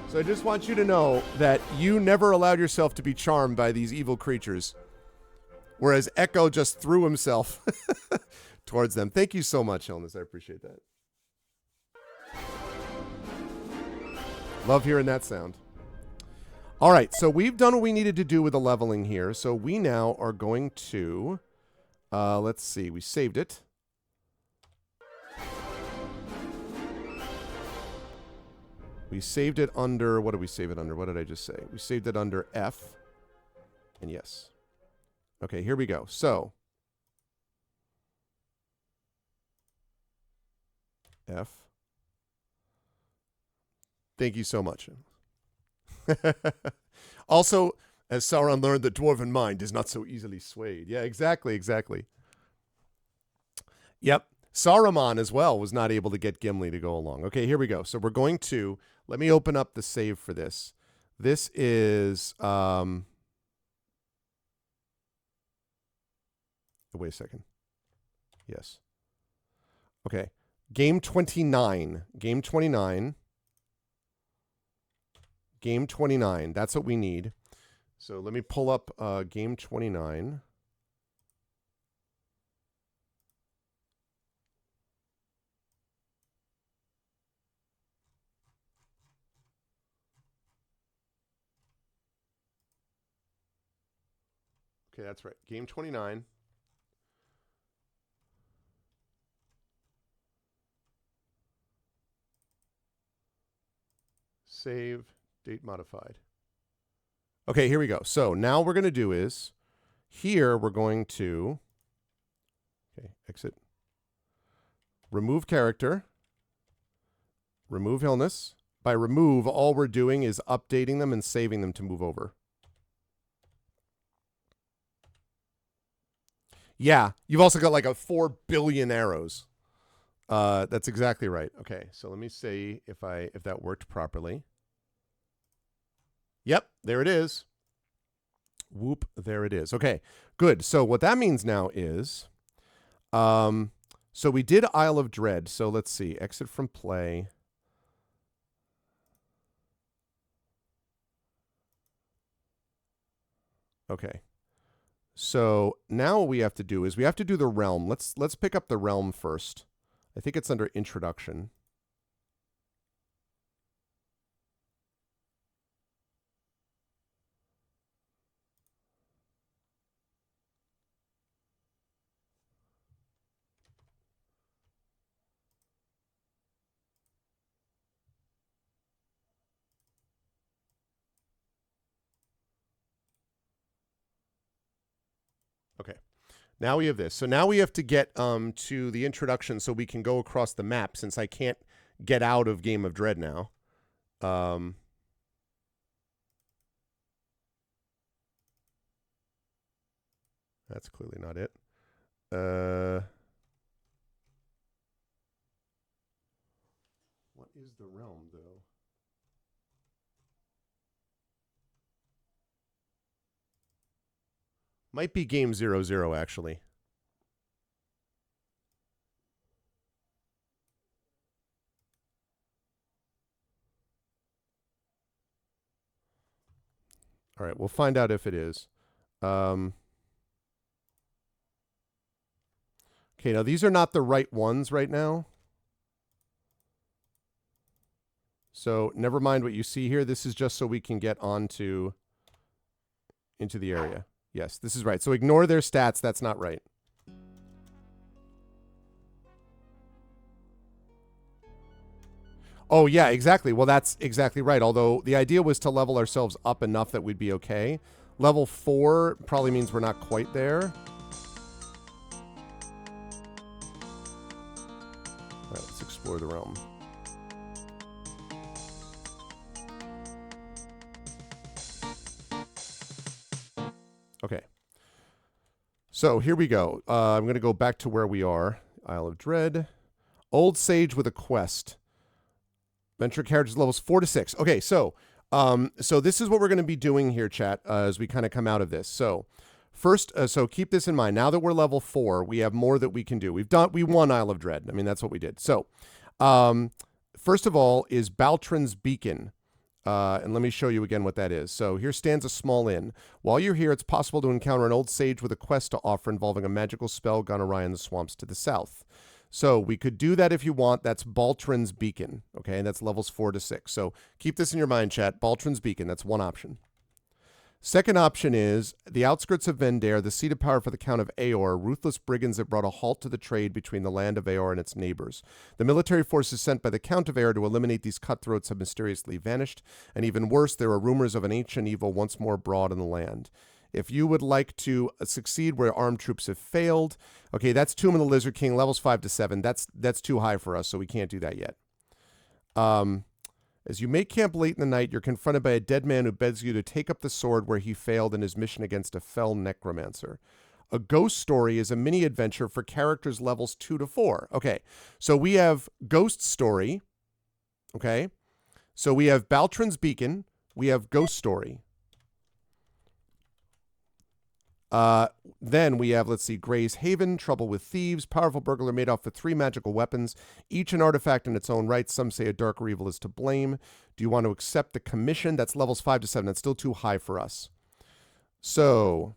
So I just want you to know that you never allowed yourself to be charmed by these evil creatures. Whereas Echo just threw himself towards them. Thank you so much, Illness. I appreciate that. Love hearing that sound. All right, so we've done what we needed to do with the leveling here. So we now are going to, let's see, we saved it. We saved it under, what did we save it under? What did I just say? We saved it under F. And yes. Okay, here we go. So, F. Thank you so much. Also, as Sauron learned, the dwarven mind is not so easily swayed. Yeah, exactly. Yep. Saruman as well was not able to get Gimli to go along. Okay, here we go. So we're going to, let me open up the save for this. This is, wait a second. Yes. Okay. Game 29. Game 29. Game 29. That's what we need. So let me pull up game 29. Okay, that's right. Game 29. Save. Date modified. Okay, here we go. So now we're going to do is, here we're going to, okay, exit. Remove character. Remove illness. By remove, all we're doing is updating them and saving them to move over. Yeah, you've also got like 4 billion arrows. That's exactly right. Okay, so let me see if that worked properly. Yep, there it is. Whoop, there it is. Okay, good. So what that means now is, so we did Isle of Dread. So let's see, exit from play. Okay. So now what we have to do is we have to do the realm. Let's pick up the realm first. I think it's under introduction. Okay. Now we have this. So now we have to get to the introduction so we can go across the map, since I can't get out of Game of Dread now. That's clearly not it. What is the realm, though? Might be game 00, actually. All right, we'll find out if it is. Okay, now these are not the right ones right now. So never mind what you see here. This is just so we can get into the area. Yes, this is right. So ignore their stats. That's not right. Oh, yeah, exactly. Well, that's exactly right. Although the idea was to level ourselves up enough that we'd be okay. Level 4 probably means we're not quite there. All right, let's explore the realm. Okay. So here we go. I'm going to go back to where we are. Isle of Dread. Old Sage with a quest. Venture characters levels 4 to 6. Okay, so this is what we're going to be doing here, chat, as we kind of come out of this. So first, so keep this in mind. Now that we're level 4, we have more that we can do. We won Isle of Dread. I mean, that's what we did. So first of all is Baltrin's Beacon. And let me show you again what that is. So here stands a small inn. While you're here, it's possible to encounter an old sage with a quest to offer involving a magical spell gone awry in the swamps to the south. So we could do that if you want. That's Baltrin's Beacon. Okay, and that's levels 4 to 6. So keep this in your mind, chat. Baltrin's Beacon. That's one option. Second option is the outskirts of Vendare, the seat of power for the Count of Aor, ruthless brigands that brought a halt to the trade between the land of Aor and its neighbors. The military forces sent by the Count of Aor to eliminate these cutthroats have mysteriously vanished, and even worse, there are rumors of an ancient evil once more abroad in the land. If you would like to succeed where armed troops have failed, okay, that's Tomb of the Lizard King, levels 5 to 7. That's too high for us, so we can't do that yet. As you make camp late in the night, you're confronted by a dead man who begs you to take up the sword where he failed in his mission against a fell necromancer. A ghost story is a mini adventure for characters levels 2 to 4. Okay, so we have Ghost Story. Okay, so we have Baltrin's Beacon. We have Ghost Story. Then we have, let's see, Gray's Haven, Trouble with Thieves, powerful burglar made off with 3 magical weapons, each an artifact in its own right. Some say a darker evil is to blame. Do you want to accept the commission? That's levels 5 to 7. That's still too high for us. So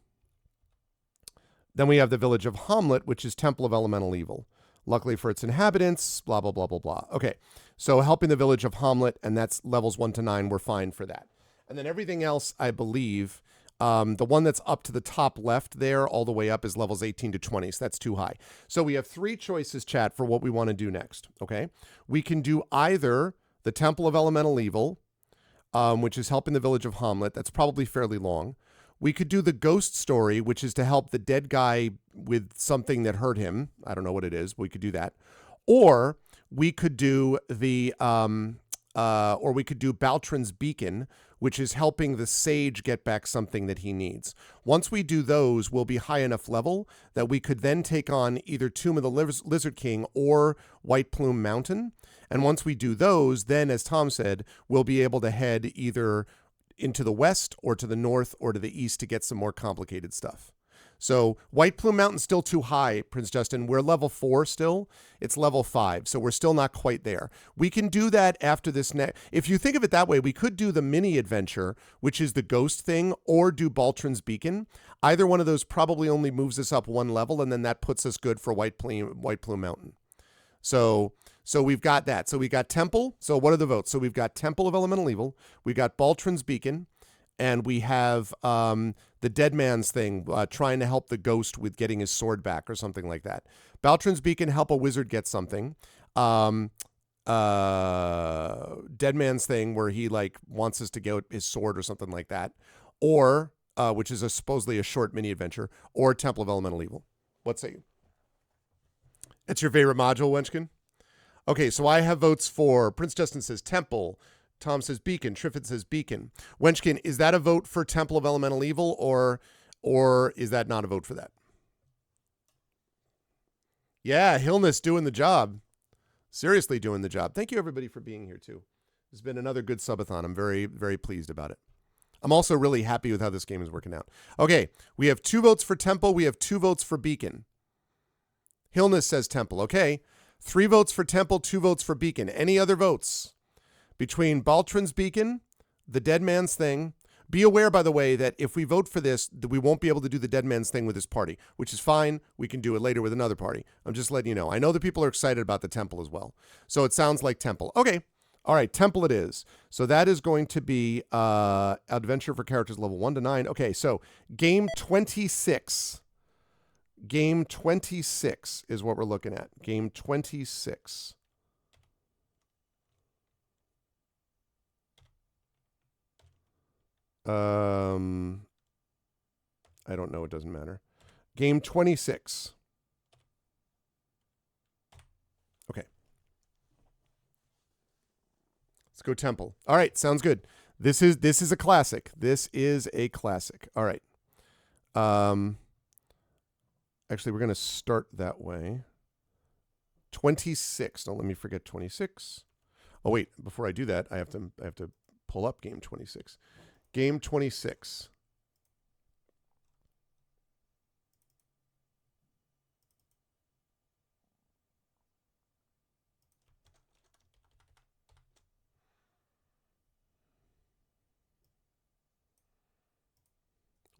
then we have the Village of Hamlet, which is Temple of Elemental Evil. Luckily for its inhabitants, blah, blah, blah, blah, blah. Okay, so helping the Village of Hamlet, and that's levels 1 to 9. We're fine for that. And then everything else, I believe... the one that's up to the top left there, all the way up, is levels 18 to 20, so that's too high. So we have 3 choices, chat, for what we want to do next, okay? We can do either the Temple of Elemental Evil, which is helping the Village of Hamlet. That's probably fairly long. We could do the Ghost Story, which is to help the dead guy with something that hurt him. I don't know what it is, but we could do that. Or we could do the... or we could do Baltrin's Beacon, which is helping the sage get back something that he needs. Once we do those, we'll be high enough level that we could then take on either Tomb of the Lizard King or White Plume Mountain. And once we do those, then, as Tom said, we'll be able to head either into the west or to the north or to the east to get some more complicated stuff. So White Plume Mountain's still too high, Prince Justin. We're level 4 still. It's level 5, so we're still not quite there. We can do that after this next. If you think of it that way, we could do the mini adventure, which is the ghost thing, or do Baltrin's Beacon. Either one of those probably only moves us up 1 level, and then that puts us good for White Plume Mountain. So we've got that. So we got Temple. So what are the votes? So we've got Temple of Elemental Evil. We got Baltrin's Beacon. And we have the Dead Man's thing, trying to help the ghost with getting his sword back or something like that. Baltrin's Beacon, help a wizard get something. Dead Man's thing, where he like wants us to get his sword or something like that. Or, which is supposedly a short mini adventure. Or Temple of Elemental Evil. What say you? It's your favorite module, Wenchkin? Okay, so I have votes for, Prince Justin says Temple. Tom says Beacon. Triffid says Beacon. Wenchkin, is that a vote for Temple of Elemental Evil, or is that not a vote for that? Yeah, Hillness doing the job. Seriously doing the job. Thank you, everybody, for being here, too. It's been another good subathon. I'm very, very pleased about it. I'm also really happy with how this game is working out. Okay, we have 2 votes for Temple. We have 2 votes for Beacon. Hillness says Temple. Okay, 3 votes for Temple, 2 votes for Beacon. Any other votes? Between Baltrin's Beacon, the Dead Man's thing. Be aware, by the way, that if we vote for this, that we won't be able to do the Dead Man's thing with this party, which is fine. We can do it later with another party. I'm just letting you know. I know that people are excited about the Temple as well. So it sounds like Temple. Okay. All right. Temple it is. So that is going to be Adventure for Characters level 1 to 9. Okay. So game 26. Game 26 is what we're looking at. Game 26. I don't know. It doesn't matter. Game 26. Okay. Let's go Temple. All right. Sounds good. This is a classic. This is a classic. All right. Actually, we're going to start that way. 26. Don't let me forget 26. Oh wait, before I do that, I have to pull up game 26. Game 26.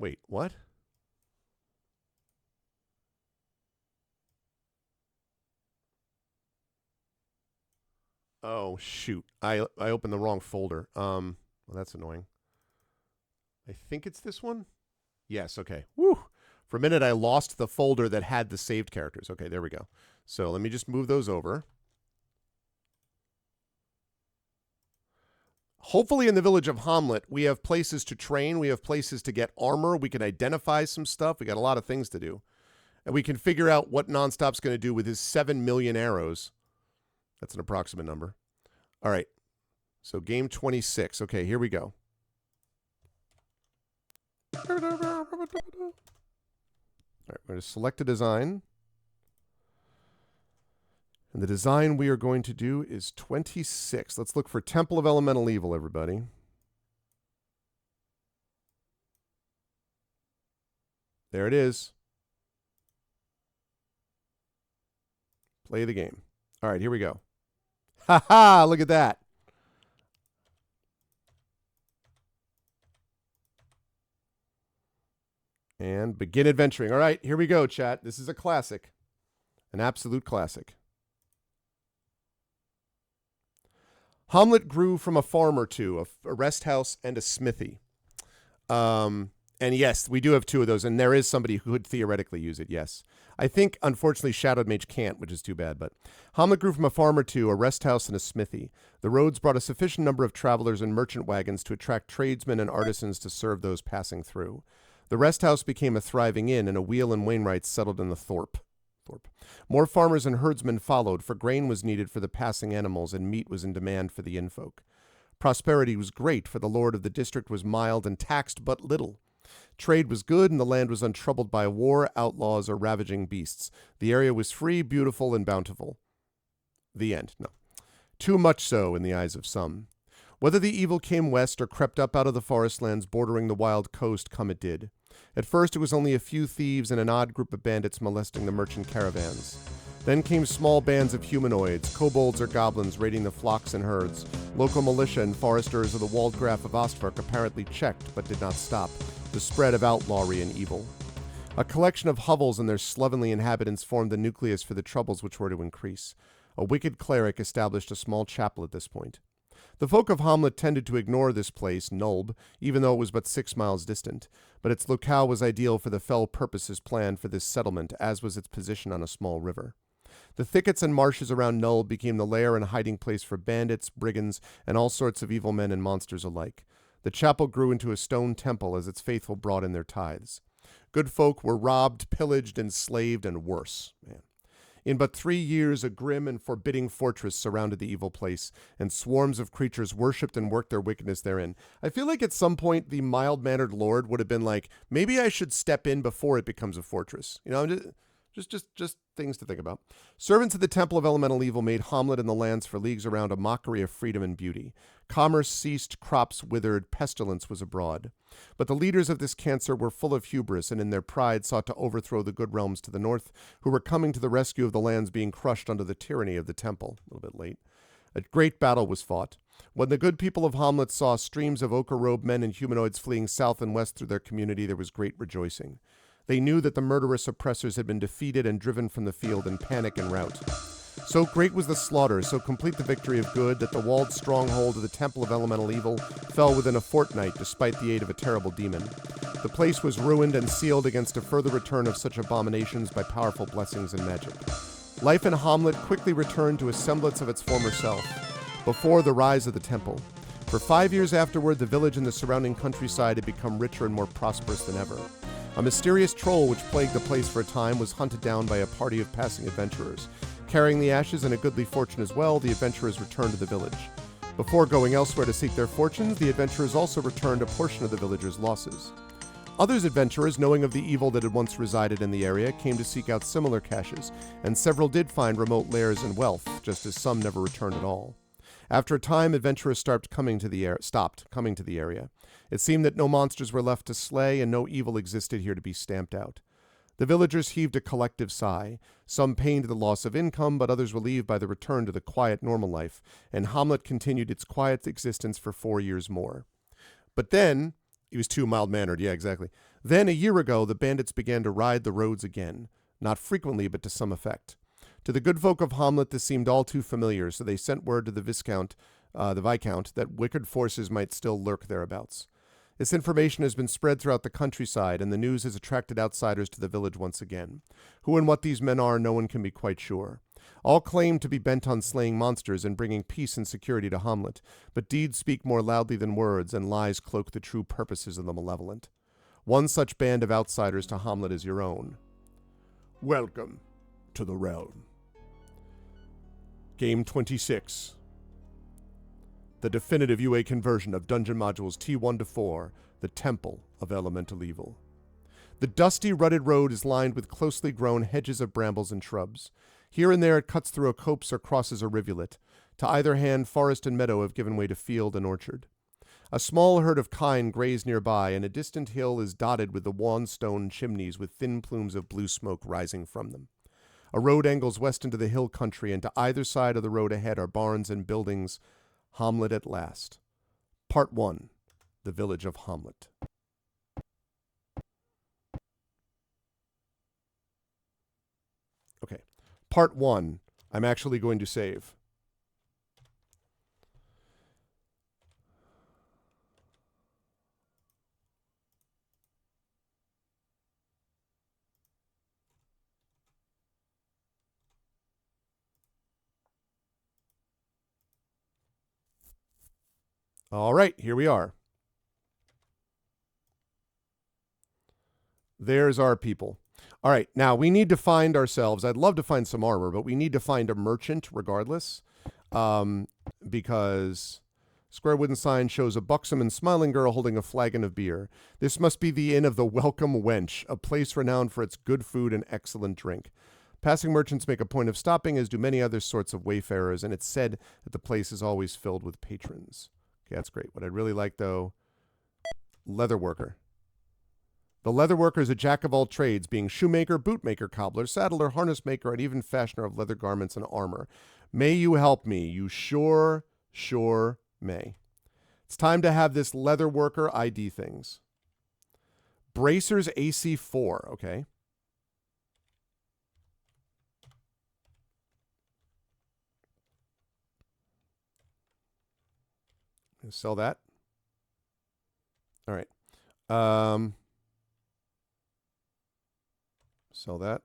Wait, what? Oh shoot. I opened the wrong folder. Well, that's annoying. I think it's this one. Yes, okay. Woo. For a minute I lost the folder that had the saved characters. Okay, there we go. So, let me just move those over. Hopefully in the village of Hamlet, we have places to train, we have places to get armor, we can identify some stuff. We got a lot of things to do. And we can figure out what Nonstop's going to do with his 7 million arrows. That's an approximate number. All right. So game 26. Okay, here we go. All right, we're going to select a design. And the design we are going to do is 26. Let's look for Temple of Elemental Evil, everybody. There it is. Play the game. All right, here we go. Ha ha! Look at that. And begin adventuring. All right, here we go, chat. This is a classic. An absolute classic. Hamlet grew from a farm or two, a rest house and a smithy. And yes, we do have 2 of those, and there is somebody who could theoretically use it, yes. I think, unfortunately, Shadowed Mage can't, which is too bad, but Hamlet grew from a farm or two, a rest house, and a smithy. The roads brought a sufficient number of travelers and merchant wagons to attract tradesmen and artisans to serve those passing through. The rest house became a thriving inn, and a wheel and wainwrights settled in the thorpe. More farmers and herdsmen followed, for grain was needed for the passing animals, and meat was in demand for the innfolk. Prosperity was great, for the lord of the district was mild and taxed but little. Trade was good, and the land was untroubled by war, outlaws, or ravaging beasts. The area was free, beautiful, and bountiful. The end. No. Too much so in the eyes of some. Whether the evil came west or crept up out of the forest lands bordering the wild coast, come it did. At first it was only a few thieves and an odd group of bandits molesting the merchant caravans. Then came small bands of humanoids, kobolds or goblins raiding the flocks and herds. Local militia and foresters of the Waldgraf of Ostvark apparently checked, but did not stop, the spread of outlawry and evil. A collection of hovels and their slovenly inhabitants formed the nucleus for the troubles which were to increase. A wicked cleric established a small chapel at this point. The folk of Hamlet tended to ignore this place, Nulb, even though it was but 6 miles distant, but its locale was ideal for the fell purposes planned for this settlement, as was its position on a small river. The thickets and marshes around Nulb became the lair and hiding place for bandits, brigands, and all sorts of evil men and monsters alike. The chapel grew into a stone temple as its faithful brought in their tithes. Good folk were robbed, pillaged, enslaved, and worse. Man. In but 3 years, a grim and forbidding fortress surrounded the evil place, and swarms of creatures worshipped and worked their wickedness therein. I feel like at some point the mild-mannered lord would have been like, maybe I should step in before it becomes a fortress. You know, just things to think about. Servants of the Temple of Elemental Evil made Hamlet and the lands for leagues around a mockery of freedom and beauty. Commerce ceased, crops withered, pestilence was abroad. But the leaders of this cancer were full of hubris, and in their pride sought to overthrow the good realms to the north, who were coming to the rescue of the lands being crushed under the tyranny of the temple. A little bit late. A great battle was fought. When the good people of Hamlet saw streams of ochre-robed men and humanoids fleeing south and west through their community, there was great rejoicing. They knew that the murderous oppressors had been defeated and driven from the field in panic and rout. So great was the slaughter, so complete the victory of good, that the walled stronghold of the Temple of Elemental Evil fell within a fortnight despite the aid of a terrible demon. The place was ruined and sealed against a further return of such abominations by powerful blessings and magic. Life in Hamlet quickly returned to a semblance of its former self, before the rise of the temple. For 5 years afterward, the village and the surrounding countryside had become richer and more prosperous than ever. A mysterious troll which plagued the place for a time was hunted down by a party of passing adventurers. Carrying the ashes and a goodly fortune as well, the adventurers returned to the village. Before going elsewhere to seek their fortunes, the adventurers also returned a portion of the villagers' losses. Others adventurers, knowing of the evil that had once resided in the area, came to seek out similar caches, and several did find remote lairs and wealth, just as some never returned at all. After a time, adventurers stopped coming to the area. It seemed that no monsters were left to slay, and no evil existed here to be stamped out. The villagers heaved a collective sigh, some pained at the loss of income, but others relieved by the return to the quiet normal life, and Hamlet continued its quiet existence for 4 years more. But then, he was too mild-mannered, yeah, exactly. Then, a year ago, the bandits began to ride the roads again, not frequently, but to some effect. To the good folk of Hamlet, this seemed all too familiar, so they sent word to the Viscount, that wicked forces might still lurk thereabouts. This information has been spread throughout the countryside, and the news has attracted outsiders to the village once again. Who and what these men are, no one can be quite sure. All claim to be bent on slaying monsters and bringing peace and security to Hamlet, but deeds speak more loudly than words, and lies cloak the true purposes of the malevolent. One such band of outsiders to Hamlet is your own. Welcome to the realm. Game 26. The definitive UA conversion of Dungeon Modules T1 to 4, the Temple of Elemental Evil. The dusty, rutted road is lined with closely grown hedges of brambles and shrubs. Here and there it cuts through a copse or crosses a rivulet. To either hand, forest and meadow have given way to field and orchard. A small herd of kine graze nearby, and a distant hill is dotted with the wan-stone chimneys with thin plumes of blue smoke rising from them. A road angles west into the hill country, and to either side of the road ahead are barns and buildings. Hamlet at last. Part 1. The Village of Hamlet. Okay. Part 1. I'm actually going to save. All right, here we are. There's our people. All right, now we need to find ourselves. I'd love to find some armor, but we need to find a merchant regardless, because square wooden sign shows a buxom and smiling girl holding a flagon of beer. This must be the Inn of the Welcome Wench, a place renowned for its good food and excellent drink. Passing merchants make a point of stopping, as do many other sorts of wayfarers, and it's said that the place is always filled with patrons. Okay, that's great. What I'd really like, though, leather worker. The leather worker is a jack of all trades, being shoemaker, bootmaker, cobbler, saddler, harness maker, and even fashioner of leather garments and armor. May you help me. You sure may. It's time to have this leather worker ID things. Bracers AC 4, okay. Sell that. All right. Sell that.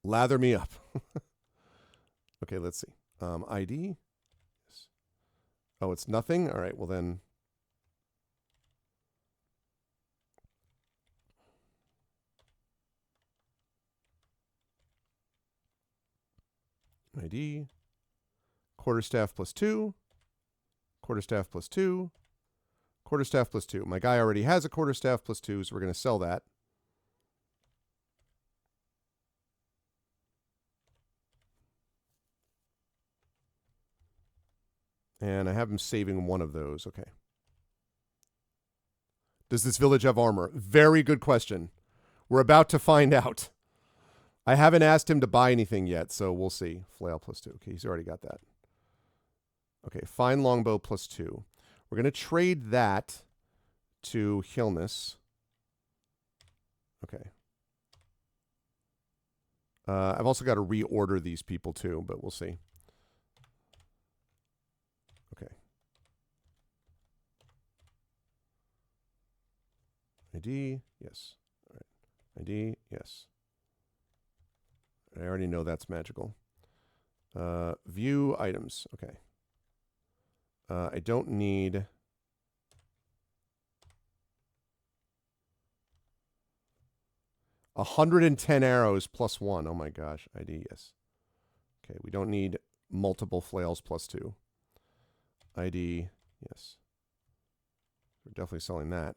Lather me up. Okay, let's see. ID. Yes. Oh, it's nothing? All right, well then. ID. Quarterstaff plus 2. Quarterstaff plus 2. Quarterstaff plus 2. My guy already has a quarterstaff plus 2, so we're going to sell that. And I have him saving one of those. Okay. Does this village have armor? Very good question. We're about to find out. I haven't asked him to buy anything yet, so we'll see. Flail plus 2. Okay, he's already got that. Okay, fine longbow plus 2. We're going to trade that to Hilness. Okay. I've also got to reorder these people too, but we'll see. Okay. ID, yes. All right. ID, yes. I already know that's magical. View items. Okay. I don't need... 110 arrows plus 1. Oh my gosh. ID, yes. Okay, we don't need multiple flails plus 2. ID, yes. We're definitely selling that.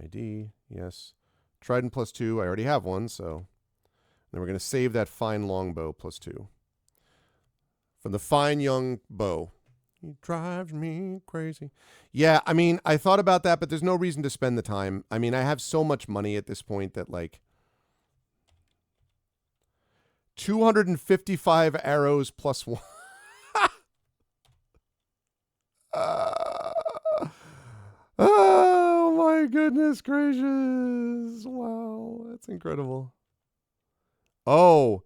ID, yes. Trident +2, I already have one, so. Then we're going to save that fine longbow +2. From the fine young bow. He drives me crazy. Yeah, I mean, I thought about that, but there's no reason to spend the time. I mean, I have so much money at this point that, like, 255 arrows +1. Oh my goodness gracious. Wow, that's incredible. Oh,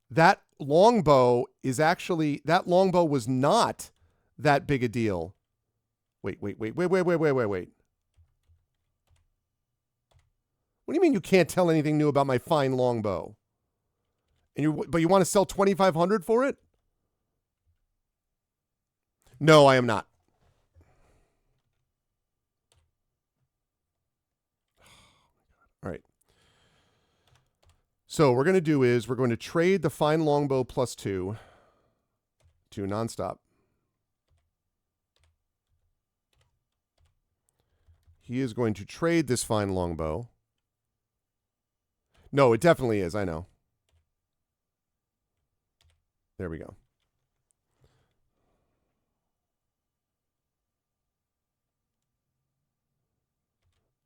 that longbow is actually, that longbow was not that big a deal. Wait. What do you mean you can't tell anything new about my fine longbow? But you want to sell 2,500 for it? No, I am not. All right. So what we're going to do is we're going to trade the fine longbow +2 to nonstop. He is going to trade this fine longbow. No, it definitely is. I know. There we go.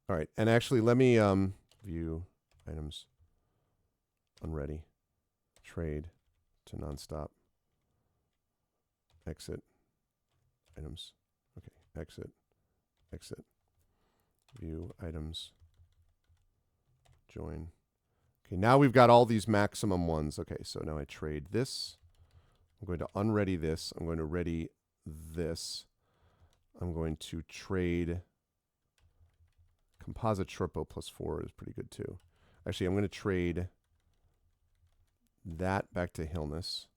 All right. And actually, let me view items. Unready. Trade to nonstop. Exit. Items. Okay. Exit. Exit. View items. Join. Okay, now we've got all these maximum ones. Okay, so now I trade this. I'm going to unready this. I'm going to ready this. I'm going to trade composite shortbow +4 is pretty good too. Actually, I'm going to trade that back to Hillness.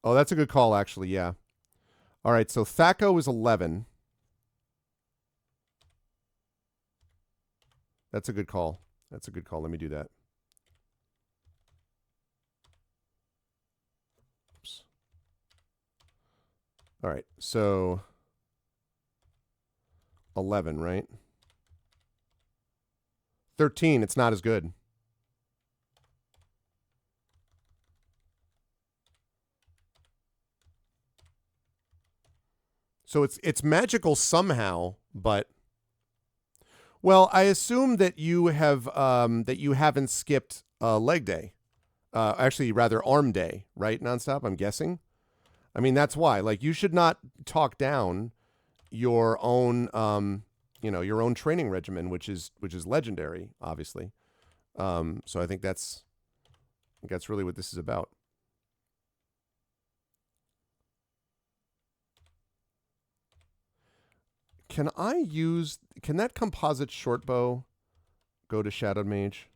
Oh, that's a good call, actually, yeah. All right, so Thaco is 11. That's a good call. That's a good call. Let me do that. Oops. All right, so 11, right? 13, it's not as good. So it's magical somehow, but well, I assume that you have that you haven't skipped leg day, actually rather arm day, right? Nonstop. I'm guessing. I mean that's why. Like you should not talk down your own your own training regimen, which is legendary, obviously. So I think that's really what this is about. Can that composite short bow go to Shadowed Mage?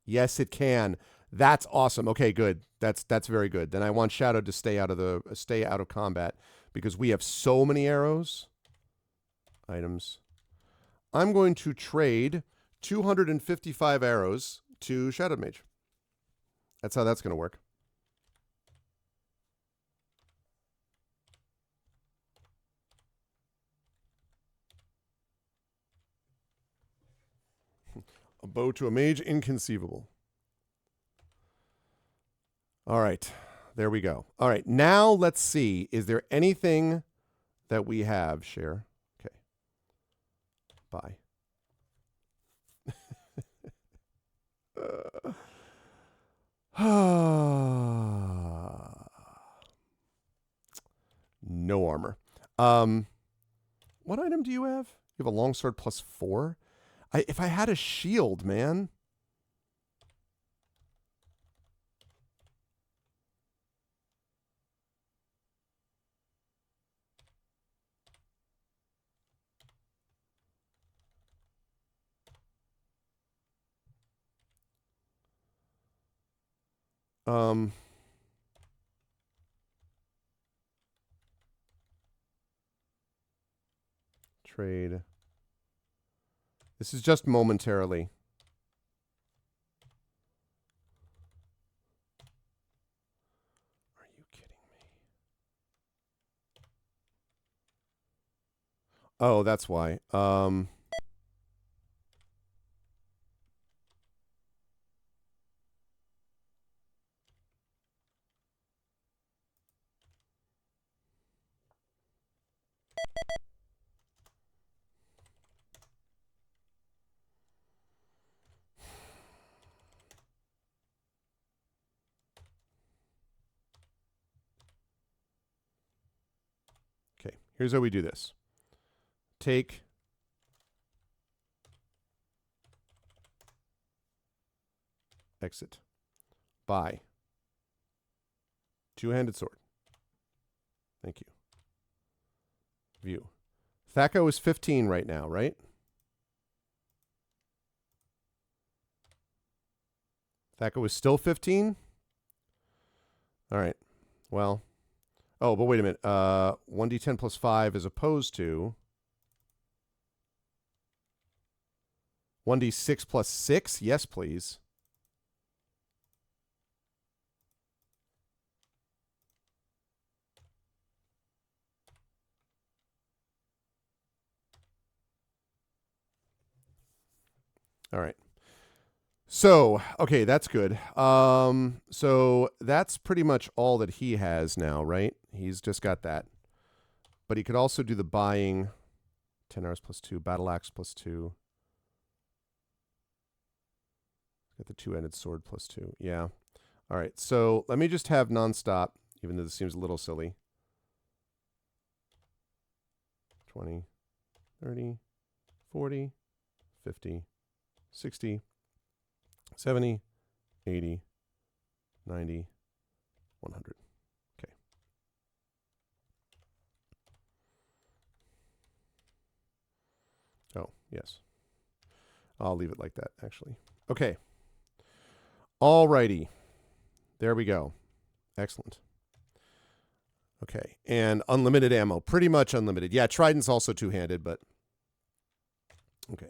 Yes, it can. That's awesome. Okay, good. That's very good. Then I want Shadowed to stay out of combat because we have so many arrows. Items. I'm going to trade 255 arrows to Shadowed Mage. That's how that's going to work. A bow to a mage, inconceivable. All right, there we go. All right, now let's see. Is there anything that we have? Share. Okay. Bye. No armor. What item do you have? You have a longsword +4? If I had a shield, man. Trade. This is just momentarily. Oh, that's why. Okay, here's how we do this. Take exit. Buy. Two-handed sword. Thank you. View. Thaco is 15 right now, right? Thaco is still 15? All right. Well. Oh, but wait a minute. 1d10 plus 5 as opposed to 1d6 plus 6? Yes, please. All right. So, okay, that's good. So that's pretty much all that he has now, right? He's just got that. But he could also do the buying. 10 hours plus 2, battle axe plus 2. Got the two-handed sword plus 2. Yeah. All right. So let me just have nonstop, even though this seems a little silly. 20, 30, 40, 50, 60, 70, 80, 90, 100. Okay. Oh, yes. I'll leave it like that, actually. Okay. Alrighty. There we go. Excellent. Okay. And unlimited ammo. Pretty much unlimited. Yeah, Trident's also two-handed, but... Okay.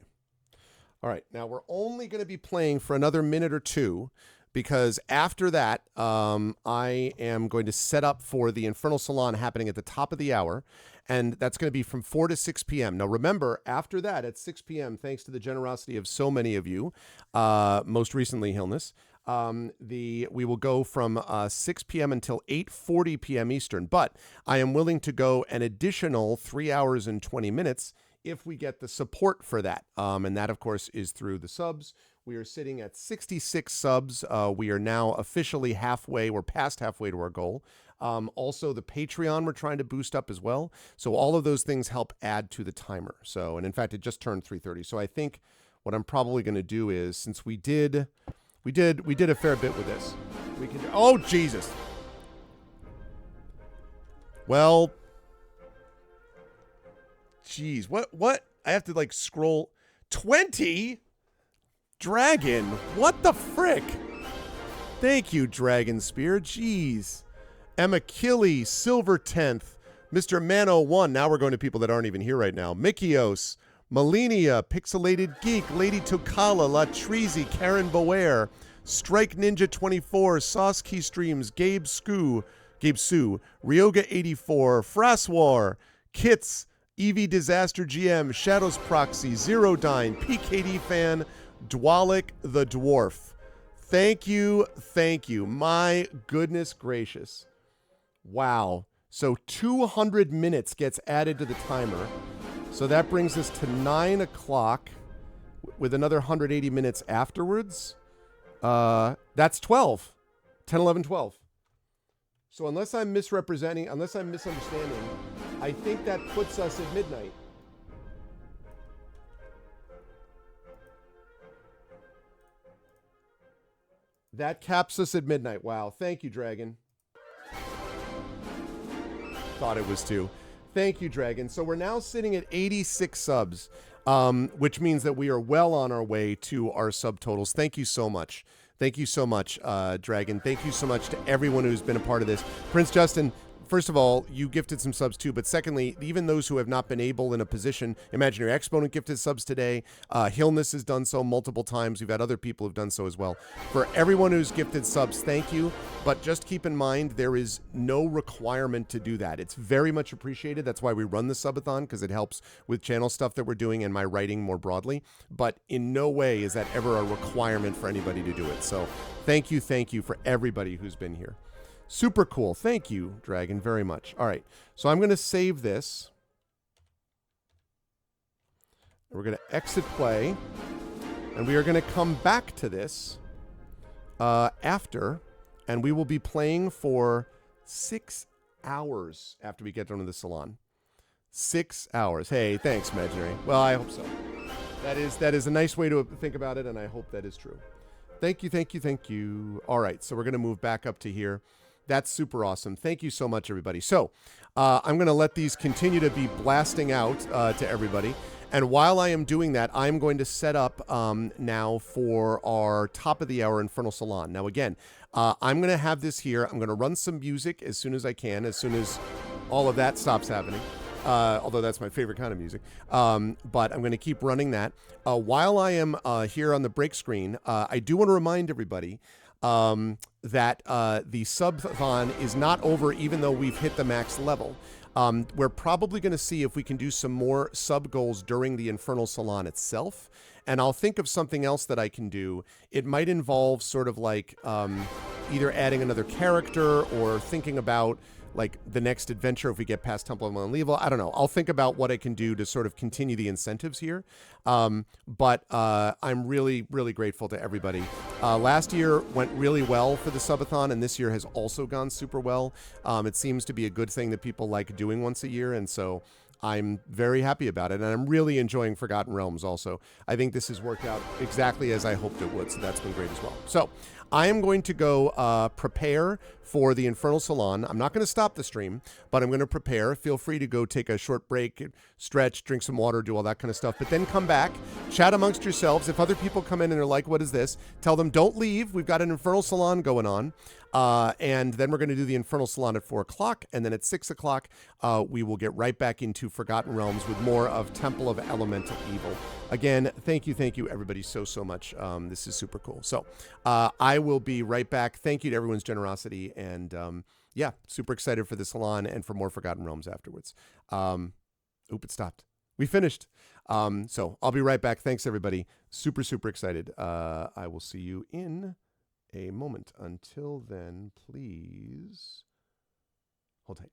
All right. Now, we're only going to be playing for another minute or two, because after that, I am going to set up for the Infernal Salon happening at the top of the hour, and that's going to be from 4 to 6 p.m. Now, remember, after that, at 6 p.m., thanks to the generosity of so many of you, most recently Hillness, we will go from 6 p.m. until 8:40 p.m. Eastern, but I am willing to go an additional 3 hours and 20 minutes if we get the support for that. And that, of course, is through the subs. We are sitting at 66 subs. We are now officially halfway. We're past halfway to our goal. Also, the Patreon we're trying to boost up as well. So all of those things help add to the timer. So, and in fact, it just turned 3:30. So I think what I'm probably going to do is, since we did a fair bit with this, we can. Oh, Jesus. Well. Jeez, what? I have to like scroll. 20? Dragon, what the frick? Thank you, Dragon Spear. Jeez. Emma Killy, Silver 10th, Mr. Mano1. Now we're going to people that aren't even here right now. Mikios, Melania, Pixelated Geek, Lady Tokala, Latrizi, Karen Boer, Strike Ninja 24, Sauce Key Streams, Gabe Sue, Ryoga 84, Fraswar, Kits, EV Disaster GM, Shadows Proxy, Zero Dine, PKD Fan, Dwalik the Dwarf. Thank you. My goodness gracious. Wow. So 200 minutes gets added to the timer. So that brings us to 9 o'clock with another 180 minutes afterwards. That's 12. 10, 11, 12. So unless I'm misunderstanding, I think that puts us at midnight. That caps us at midnight. Wow. Thank you, Dragon. Thought it was too. Thank you, Dragon. So we're now sitting at 86 subs, which means that we are well on our way to our subtotals. Thank you so much. Thank you so much, Dragon. Thank you so much to everyone who's been a part of this. Prince Justin, first of all, you gifted some subs too, but secondly, even those who have not been able in a position, Imaginary Exponent gifted subs today. Hillness has done so multiple times. We've had other people who've done so as well. For everyone who's gifted subs, thank you. But just keep in mind, there is no requirement to do that. It's very much appreciated. That's why we run the subathon, because it helps with channel stuff that we're doing and my writing more broadly. But in no way is that ever a requirement for anybody to do it. So thank you for everybody who's been here. Super cool. Thank you, Dragon, very much. All right. So I'm going to save this. We're going to exit play. And we are going to come back to this after. And we will be playing for 6 hours after we get done with the salon. 6 hours. Hey, thanks, Imaginary. Well, I hope so. That is a nice way to think about it, and I hope that is true. Thank you. All right. So we're going to move back up to here. That's super awesome. Thank you so much, everybody. So I'm going to let these continue to be blasting out to everybody. And while I am doing that, I'm going to set up now for our top of the hour Infernal Salon. Now, again, I'm going to have this here. I'm going to run some music as soon as I can, as soon as all of that stops happening. Although that's my favorite kind of music. But I'm going to keep running that. While I am here on the break screen, I do want to remind everybody that the subathon is not over even though we've hit the max level. We're probably going to see if we can do some more sub goals during the Infernal Salon itself. And I'll think of something else that I can do. It might involve sort of like either adding another character or thinking about like the next adventure if we get past Temple of Unlevel. I don't know. I'll think about what I can do to sort of continue the incentives here. But I'm really, really grateful to everybody. Last year went really well for the subathon, and this year has also gone super well. It seems to be a good thing that people like doing once a year, and so I'm very happy about it, and I'm really enjoying Forgotten Realms also. I think this has worked out exactly as I hoped it would, so that's been great as well. So I am going to go prepare for the Infernal Salon. I'm not going to stop the stream, but I'm going to prepare. Feel free to go take a short break, stretch, drink some water, do all that kind of stuff. But then come back, chat amongst yourselves. If other people come in and they're like, what is this? Tell them, don't leave. We've got an Infernal Salon going on. And then we're going to do the Infernal Salon at 4 o'clock. And then at 6 o'clock, we will get right back into Forgotten Realms with more of Temple of Elemental Evil. Again, thank you, everybody, so much. This is super cool. So I will be right back. Thank you to everyone's generosity. And yeah, super excited for the salon and for more Forgotten Realms afterwards. Oop, it stopped. We finished. So I'll be right back. Thanks, everybody. Super excited. I will see you in a moment. Until then, please hold tight.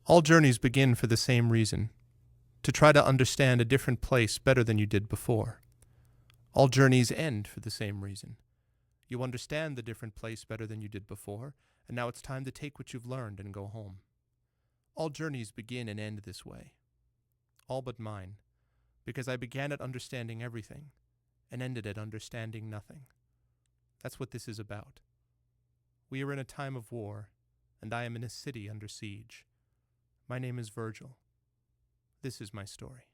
All journeys begin for the same reason, to try to understand a different place better than you did before. All journeys end for the same reason. You understand the different place better than you did before, and now it's time to take what you've learned and go home. All journeys begin and end this way. All but mine, because I began at understanding everything and ended at understanding nothing. That's what this is about. We are in a time of war, and I am in a city under siege. My name is Virgil. This is my story.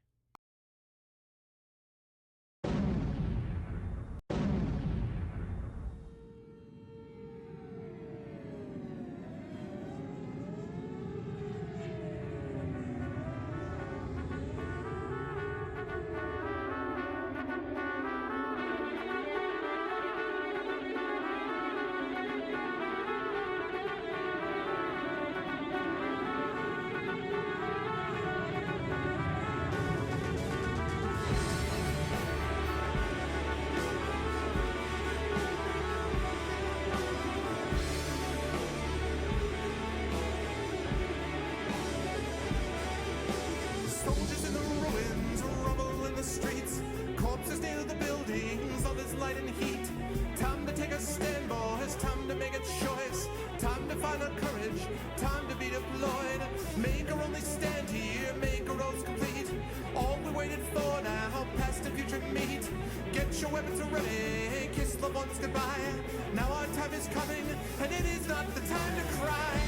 Soldiers in the ruins, rubble in the streets, corpses near the buildings, all this light and heat. Time to take a stand, boys, time to make a choice, time to find our courage, time to be deployed. Make our only stand here, make our roads complete. All we waited for now, past and future meet. Get your weapons ready, kiss loved ones goodbye. Now our time is coming, and it is not the time to cry.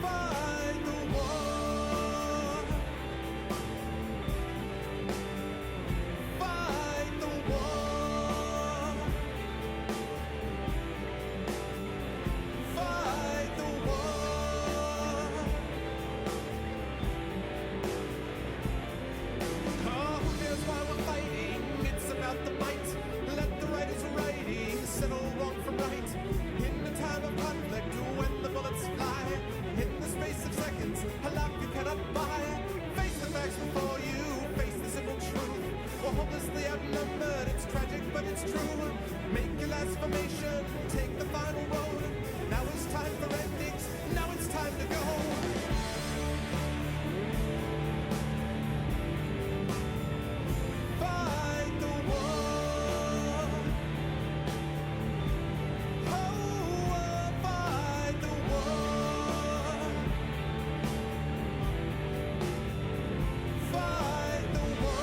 Fight the war. Fight the war. Fight the war. Oh, here's why we're fighting. It's about the might. Let the writers writing settle wrong from right. In the time of conflict, when the bullets fly, in the space of seconds, a life you cannot buy. Face the facts before you, face the simple truth. We're hopelessly outnumbered, it's tragic but it's true. Make your last formation, take the final road. Now it's time for endings, now it's time to go. Fight the war. Oh, fight the war. Fight the war.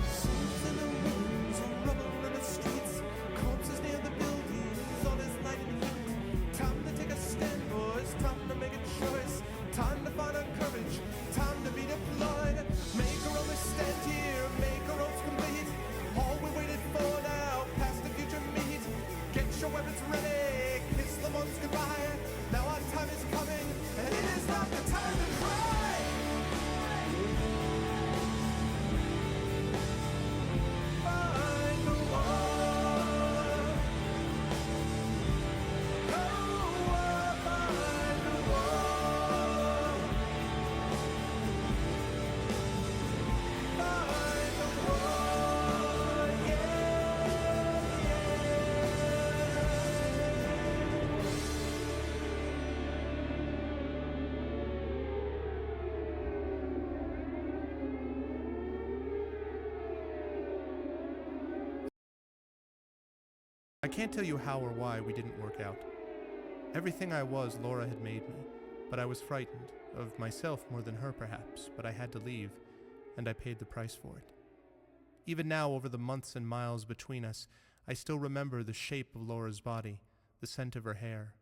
Soldiers in the ruins, rubble in the streets, corpses near the buildings, all this light and heat. Time to take a stand, boys, time to make a choice, time to find our courage, time to be deployed. Make our only stand here, make our roads complete. All we waited for now, past the future meet. Get your weapons ready, kiss the ones goodbye. Now our time is coming, and it is not the time to cry. Fight the war. Oh, fight the war. Fight the war. Yeah, I can't tell you how or why we didn't work out. Everything I was, Laura had made me. But I was frightened, of myself more than her perhaps, but I had to leave, and I paid the price for it. Even now, over the months and miles between us, I still remember the shape of Laura's body, the scent of her hair.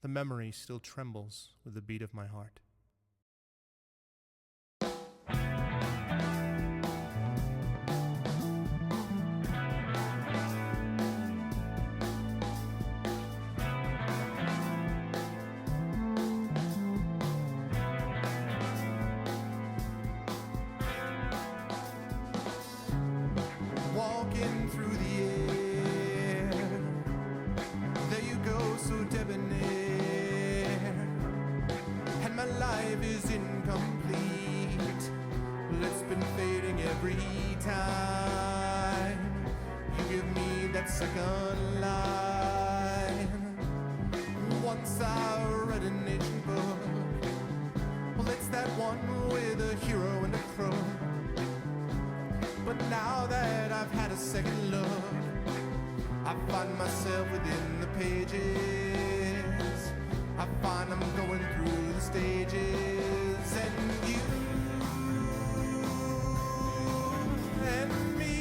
The memory still trembles with the beat of my heart. Walking through the air, there you go, so debonair, and my life is incomplete. Well, it's been fading every time you give me that second line. Once I read an ancient book, well, it's that one with a hero and a crook. But now that I've had a second look, I find myself within the pages. I find I'm going through the stages, and you and me,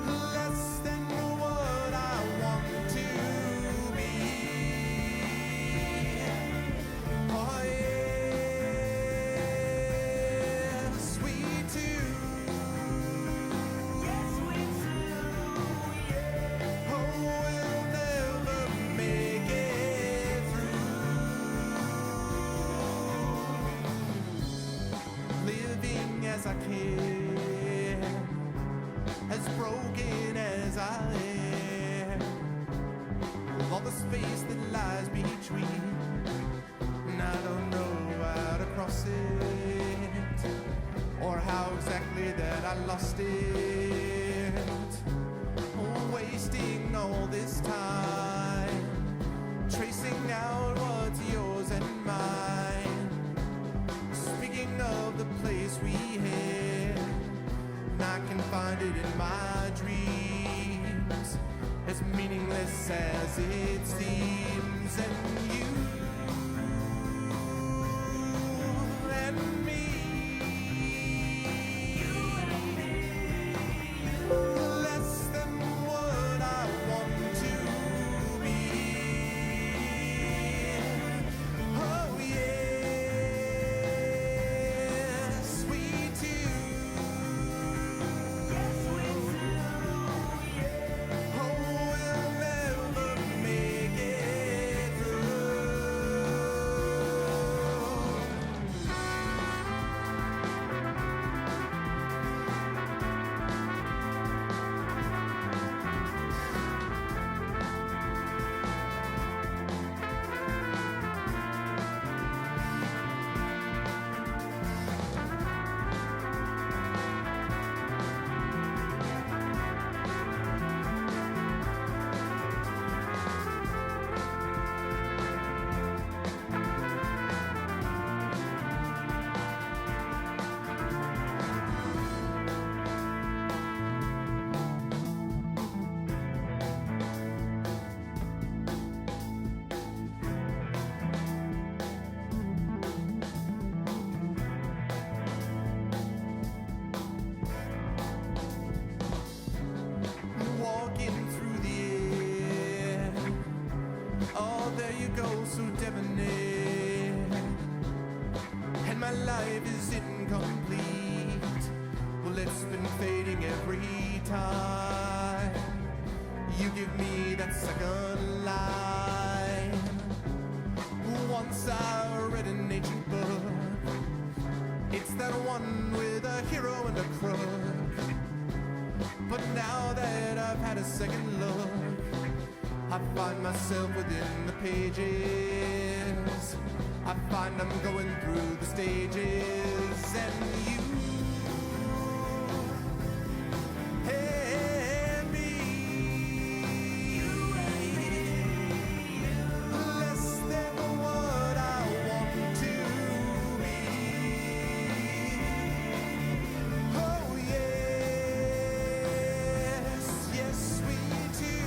less than what I want to be. Oh yes, we do. Oh, we'll never make it through. Living as I can, as broken as I am, with all the space that lies between, and I don't know how to cross it, or how exactly that I lost it. Oh, wasting all this time, tracing out what's yours and mine. Speaking of the place we had, and I can find it in my dreams, as meaningless as it seems, and you and me, less than what I want to be. Oh yes, we do. Oh, we'll never make it walking through the air. Oh, there you go, so debonair, and my life is incomplete. Well, it's been fading every time you give me that second line. Once I read an ancient book, it's that one with a hero and a crook. But now that I've had a second look, I find myself within the pages. I find I'm going through the stages, and you and me, less than what I want to be. Oh yes, yes we do.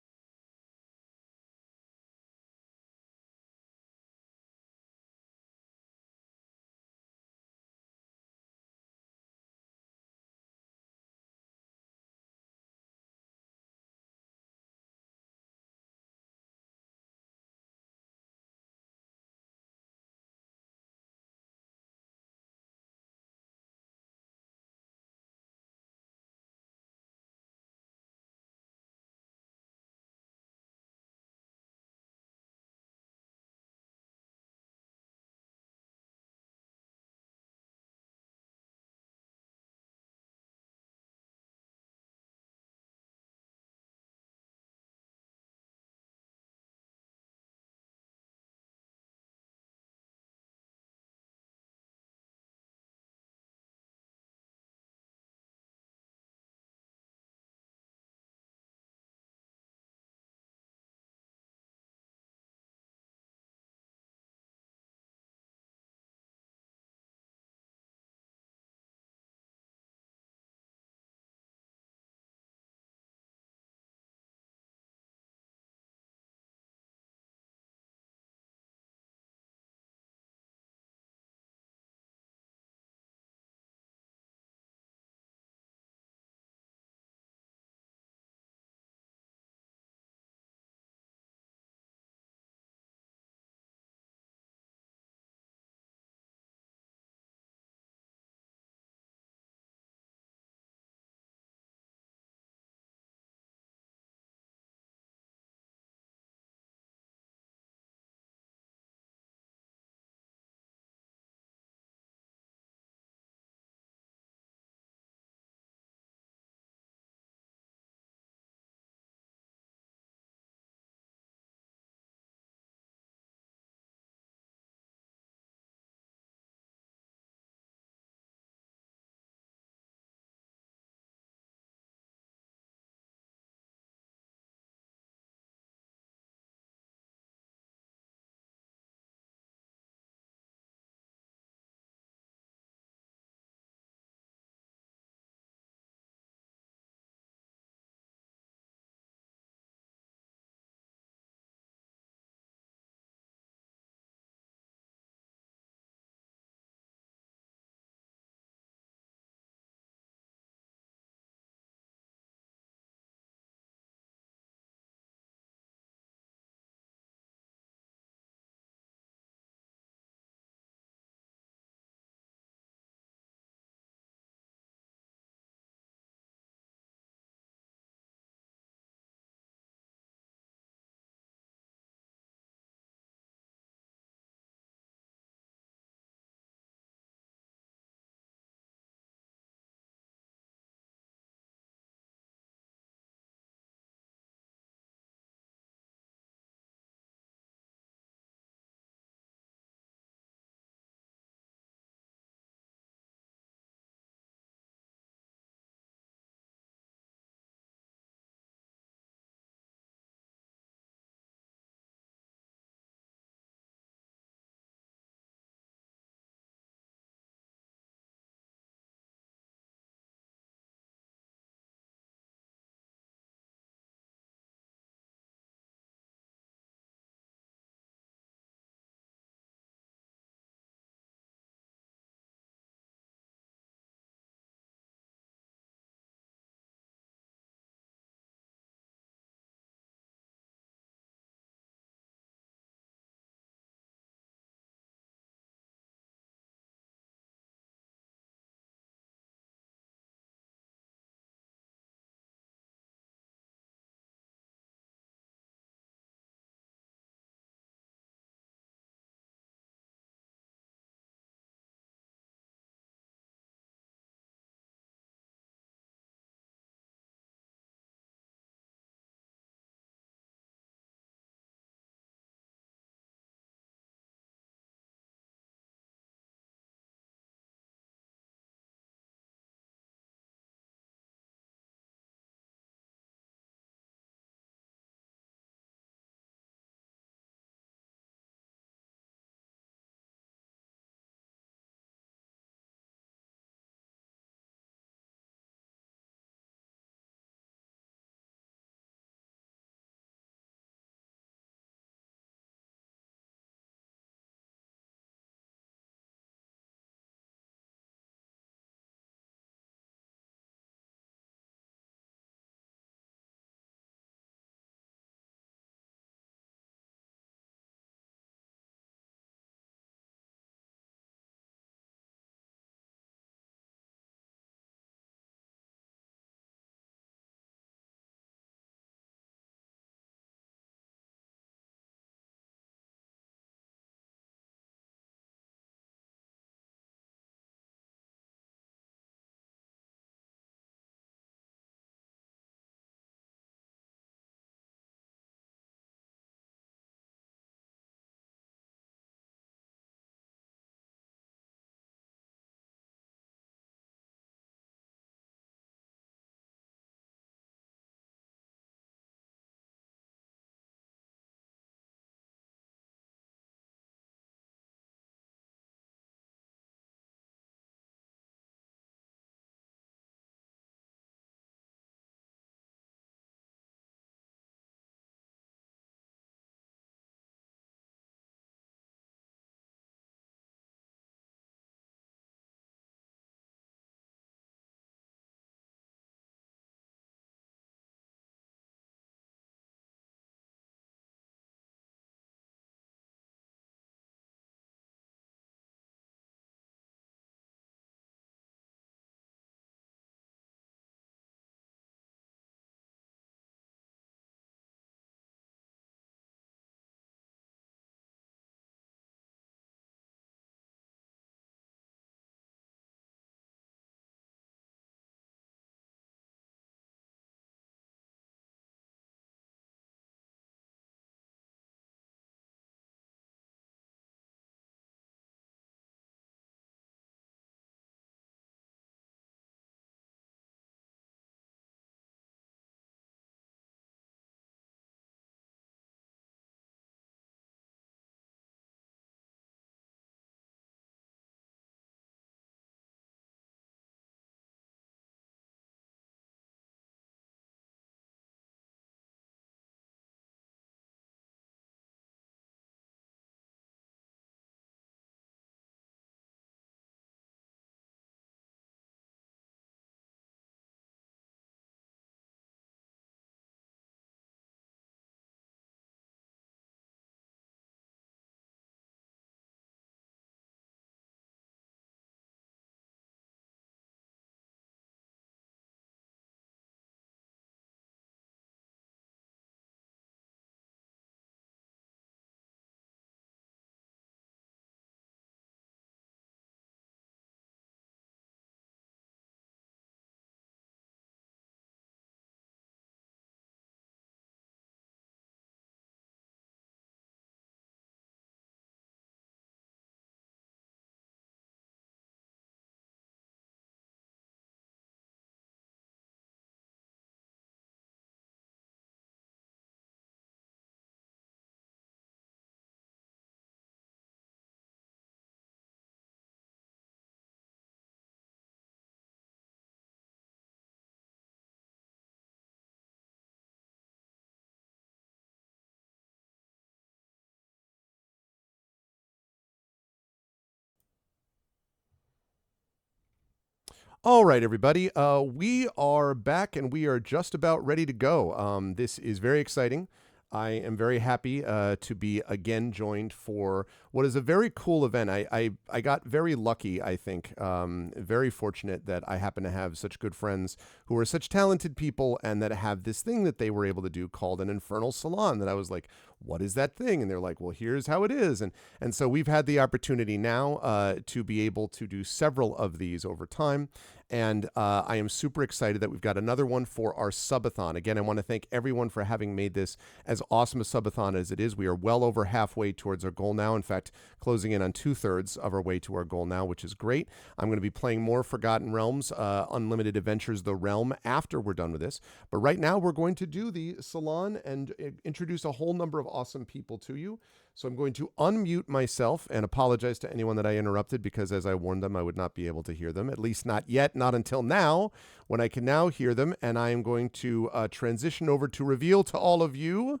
All right, everybody. We are back and we are just about ready to go. This is very exciting. I am very happy to be again joined for what is a very cool event. I got very lucky, I think, very fortunate that I happen to have such good friends who are such talented people and that have this thing that they were able to do called an Infernal Salon. That I was like, what is that thing? And they're like, well, here's how it is. And so we've had the opportunity now to be able to do several of these over time. And I am super excited that we've got another one for our subathon. Again, I want to thank everyone for having made this as awesome a subathon as it is. We are well over halfway towards our goal now. In fact, closing in on 2/3 of our way to our goal now, which is great. I'm going to be playing more Forgotten Realms, Unlimited Adventures, The Realm after we're done with this. But right now, we're going to do the salon and introduce a whole number of awesome people to you. So I'm going to unmute myself and apologize to anyone that I interrupted because as I warned them, I would not be able to hear them, at least not yet, not until now, when I can now hear them. And I am going to transition over to reveal to all of you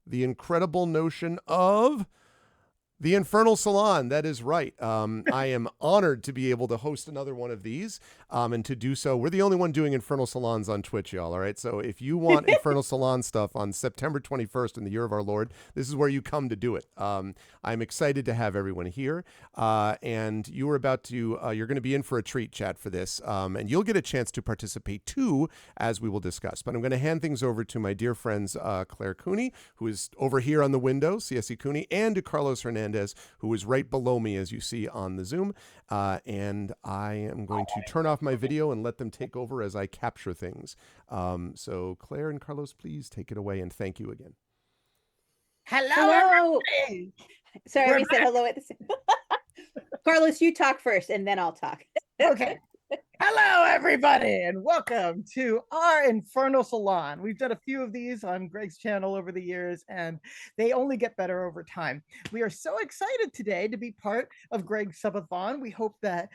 the incredible notion of the Infernal Salon. That is right. I am honored to be able to host another one of these and to do so. We're the only one doing Infernal Salons on Twitch, y'all. All right. So if you want Infernal Salon stuff on September 21st in the year of our Lord, this is where you come to do it. I'm excited to have everyone here. And you are about to, you're going to be in for a treat, chat, for this. And you'll get a chance to participate too, as we will discuss. But I'm going to hand things over to my dear friends, Claire Cooney, who is over here on the window, CSE Cooney, and to Carlos Hernandez, who is right below me, as you see on the Zoom. And I am going to turn off my video and let them take over as I capture things. So Claire and Carlos, please take it away, and thank you again. Hello. everybody. Sorry, We're we said hello at the same. Carlos, you talk first, and then I'll talk. Okay. Hello, everybody, and welcome to our Infernal Salon. We've done a few of these on Greg's channel over the years, and they only get better over time. We are so excited today to be part of Greg's subathon. We hope that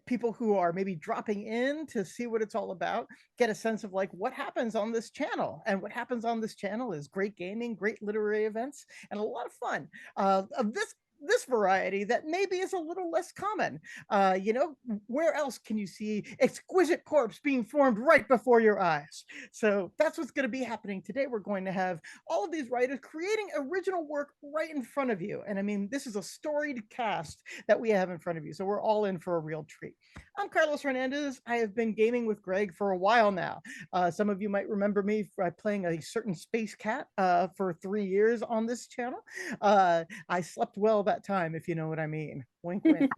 people who are maybe dropping in to see what it's all about get a sense of like what happens on this channel. And what happens on this channel is great gaming, great literary events, and a lot of fun of this variety that maybe is a little less common. Where else can you see exquisite corpse being formed right before your eyes? So that's what's going to be happening today. We're going to have all of these writers creating original work right in front of you. And I mean, this is a storied cast that we have in front of you. So we're all in for a real treat. I'm Carlos Hernandez. I have been gaming with Greg for a while now. Some of you might remember me for playing a certain space cat for 3 years on this channel. I slept well that time, if you know what I mean. Wink, wink.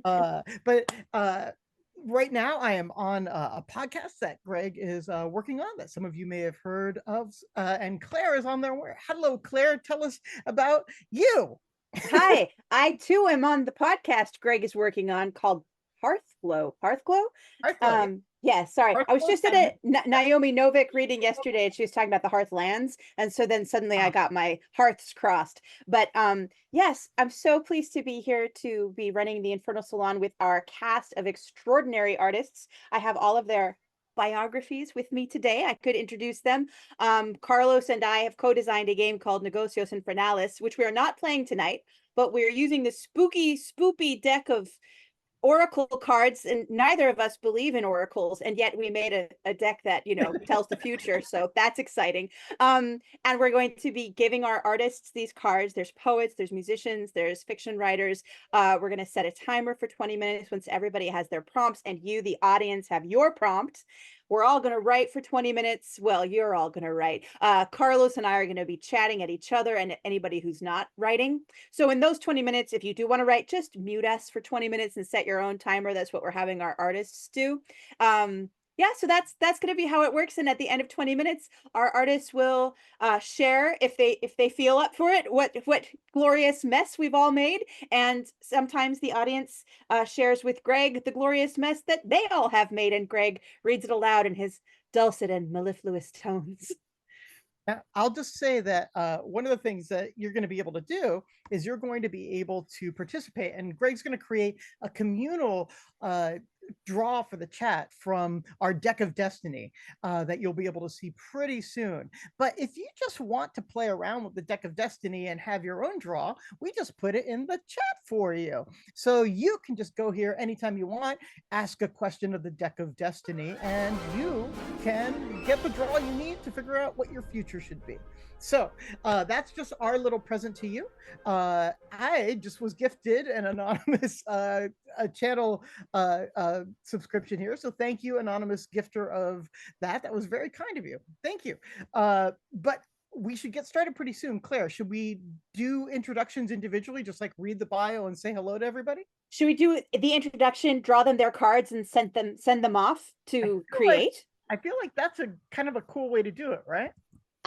But right now I am on a podcast that Greg is working on that some of you may have heard of, and Claire is on there. Hello, Claire. Tell us about you. Hi, I too am on the podcast Greg is working on called Hearthglow. Yeah, sorry. I was just at a Naomi Novik reading yesterday, and she was talking about the Hearthlands, and so then suddenly I got my hearths crossed. But yes, I'm so pleased to be here to be running the Infernal Salon with our cast of extraordinary artists. I have all of their biographies with me today. I could introduce them. Carlos and I have co-designed a game called Negocios Infernalis, which we are not playing tonight, but we're using this spooky, spoopy deck of oracle cards, and neither of us believe in oracles, and yet we made a deck that tells the future, so that's exciting. And we're going to be giving our artists these cards. There's poets, there's musicians, there's fiction writers. We're going to set a timer for 20 minutes once everybody has their prompts, and you, the audience, have your prompt. We're all going to write for 20 minutes. Well, you're all going to write. Carlos and I are going to be chatting at each other and anybody who's not writing. So in those 20 minutes, if you do want to write, just mute us for 20 minutes and set your own timer. That's what we're having our artists do. Yeah, so that's going to be how it works. And at the end of 20 minutes, our artists will share, if they feel up for it, what glorious mess we've all made. And sometimes the audience shares with Greg the glorious mess that they all have made, and Greg reads it aloud in his dulcet and mellifluous tones. I'll just say that one of the things that you're going to be able to do is you're going to be able to participate, and Greg's going to create a communal draw for the chat from our deck of destiny that you'll be able to see pretty soon. But if you just want to play around with the deck of destiny and have your own draw, we just put it in the chat for you. So you can just go here anytime you want, ask a question of the deck of destiny, and you can get the draw you need to figure out what your future should be. So that's just our little present to you. I just was gifted an anonymous a channel subscription here. So thank you, anonymous gifter of that. That was very kind of you. Thank you. But we should get started pretty soon. Claire, should we do introductions individually, just like read the bio and say hello to everybody? Should we do the introduction, draw them their cards, and send them off to create? I feel like that's a kind of a cool way to do it, right?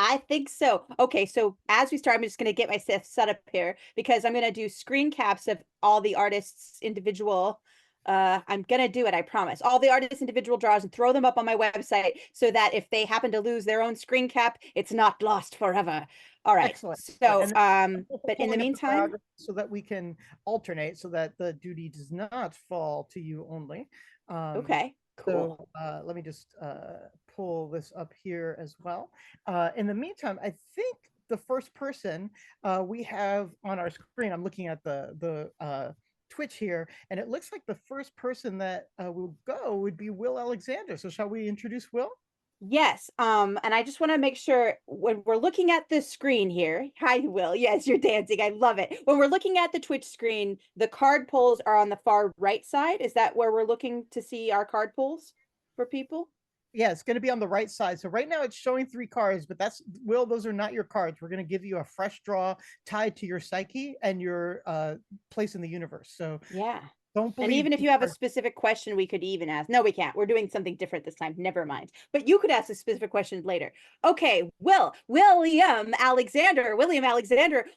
I think so. Okay, so as we start, I'm just going to get myself set up here because I'm going to do screen caps of all the artists' individual. I'm going to do it, I promise. All the artists' individual draws and throw them up on my website so that if they happen to lose their own screen cap, it's not lost forever. All right. Excellent. So, We'll but in the meantime, so that we can alternate so that the duty does not fall to you only. okay, cool. So let me just pull this up here as well. In the meantime, I think the first person we have on our screen, I'm looking at the Twitch here, and it looks like the first person that will go would be Will Alexander. So shall we introduce Will? Yes. And I just want to make sure when we're looking at the screen here. Hi, Will. Yes, you're dancing. I love it. When we're looking at the Twitch screen, the card pulls are on the far right side. Is that where we're looking to see our card pulls for people? Yeah, it's going to be on the right side. So right now it's showing 3 cards, but that's Will, those are not your cards. We're going to give you a fresh draw tied to your psyche and your place in the universe. So yeah. Don't believe. And even if you have a specific question, we could even ask. No, we can't. We're doing something different this time. Never mind. But you could ask a specific question later. Okay, William Alexander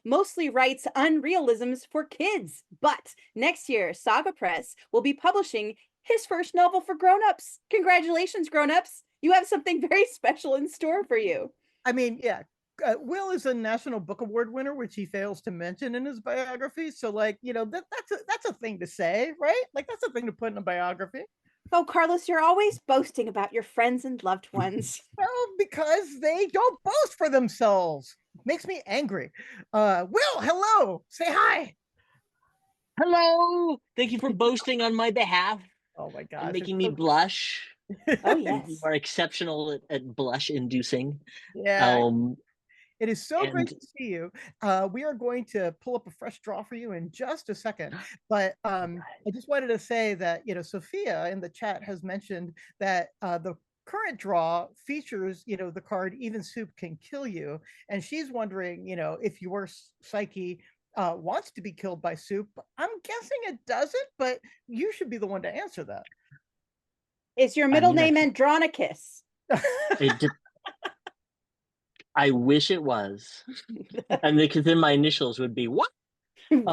mostly writes unrealisms for kids. But next year, Saga Press will be publishing his first novel for grown-ups. Congratulations, grown-ups. You have something very special in store for you. I mean, yeah. Will is a National Book Award winner, which he fails to mention in his biography. So, like, you know, that's a thing to say, right? Like, that's a thing to put in a biography. Oh, Carlos, you're always boasting about your friends and loved ones. Well, because they don't boast for themselves. Makes me angry. Will, hello. Say hi. Hello. Thank you for boasting on my behalf. Oh my gosh. And making me blush. Oh, yes. You are exceptional at blush inducing. Yeah. It is so great to see you. We are going to pull up a fresh draw for you in just a second. But I just wanted to say that, you know, Sophia in the chat has mentioned that the current draw features, you know, the card Even Soup Can Kill You. And she's wondering, you know, if your psyche wants to be killed by soup. I'm guessing it doesn't, but you should be the one to answer that. Is your middle name Andronicus? I wish it was. And because then my initials would be what? And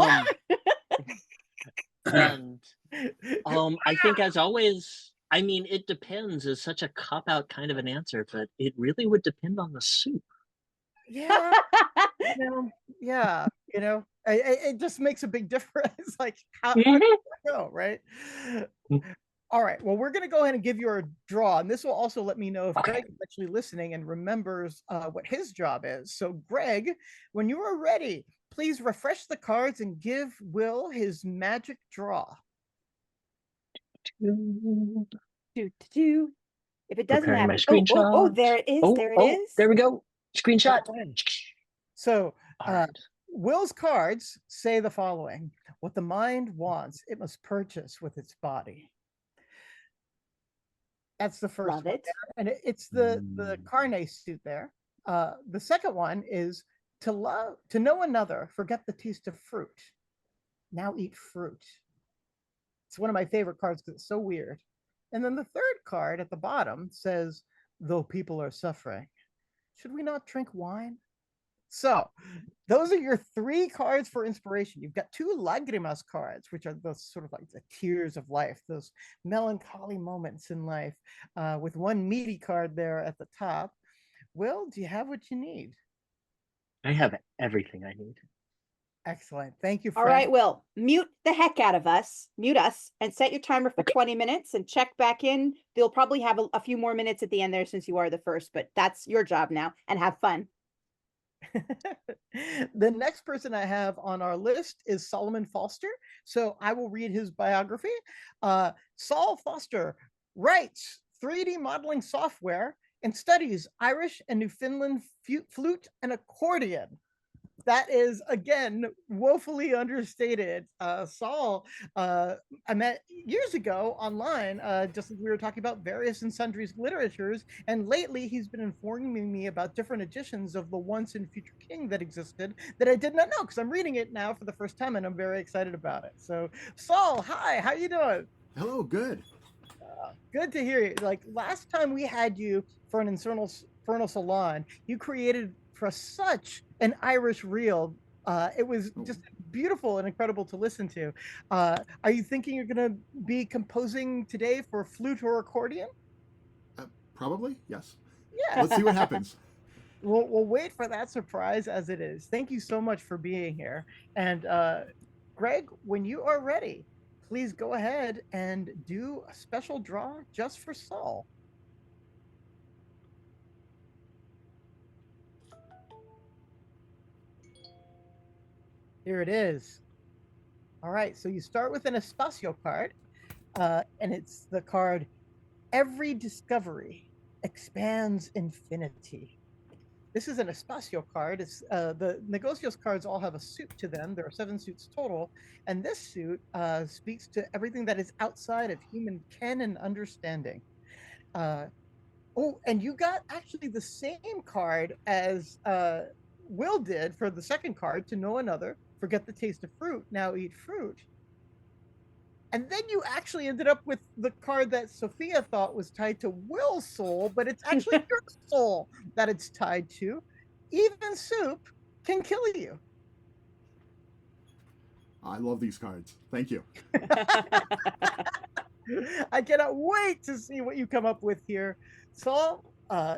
I think, as always, I mean, it depends is such a cop-out kind of an answer, but it really would depend on the soup. Yeah. You know, it just makes a big difference. Like, how does it go, right? All right, well, we're going to go ahead and give you a draw, and this will also let me know if Greg is actually listening and remembers what his job is. So, Greg, when you are ready, please refresh the cards and give Will his magic draw. If it doesn't happen, my screenshot. There it is. There it is. There we go. Screenshot. So, Will's cards say the following: what the mind wants, it must purchase with its body. That's the first one. And it's the carne suit there. The second one is to know another, forget the taste of fruit. Now eat fruit. It's one of my favorite cards because it's so weird. And then the third card at the bottom says, though people are suffering, should we not drink wine? So those are your 3 cards for inspiration. You've got 2 lagrimas cards, which are those sort of like the tears of life, those melancholy moments in life, with 1 meaty card there at the top. Will, do you have what you need? I have everything I need. Excellent. Thank you, All friend. right, Will, mute the heck out of us, mute us, and set your timer for 20 minutes and check back in. They'll probably have a few more minutes at the end there since you are the first, but that's your job now, and have fun. The next person I have on our list is Solomon Foster. So I will read his biography. Saul Foster writes 3D modeling software and studies Irish and Newfoundland flute and accordion. That is, again, woefully understated. Saul, I met years ago online, just as we were talking about various and sundries literatures. And lately, he's been informing me about different editions of the Once and Future King that existed that I did not know, because I'm reading it now for the first time and I'm very excited about it. So, Saul, hi, how you doing? Hello, good. Good to hear you. Like last time we had you for an Infernal Salon, you created for such an Irish reel. It was just beautiful and incredible to listen to. Are you thinking you're going to be composing today for flute or accordion? Probably, yes. Yeah. Let's see what happens. We'll wait for that surprise as it is. Thank you so much for being here. And Greg, when you are ready, please go ahead and do a special draw just for Saul. Here it is. All right, so you start with an Espacio card, and it's the card, Every Discovery Expands Infinity. This is an Espacio card. It's the Negocios cards all have a suit to them. There are 7 suits total, and this suit speaks to everything that is outside of human ken and understanding. Oh, and you got actually the same card as Will did for the second card, To Know Another, Forget the Taste of Fruit, Now Eat Fruit. And then you actually ended up with the card that Sophia thought was tied to Will's soul, but it's actually your soul that it's tied to. Even soup can kill you. I love these cards. Thank you. I cannot wait to see what you come up with here. Saul,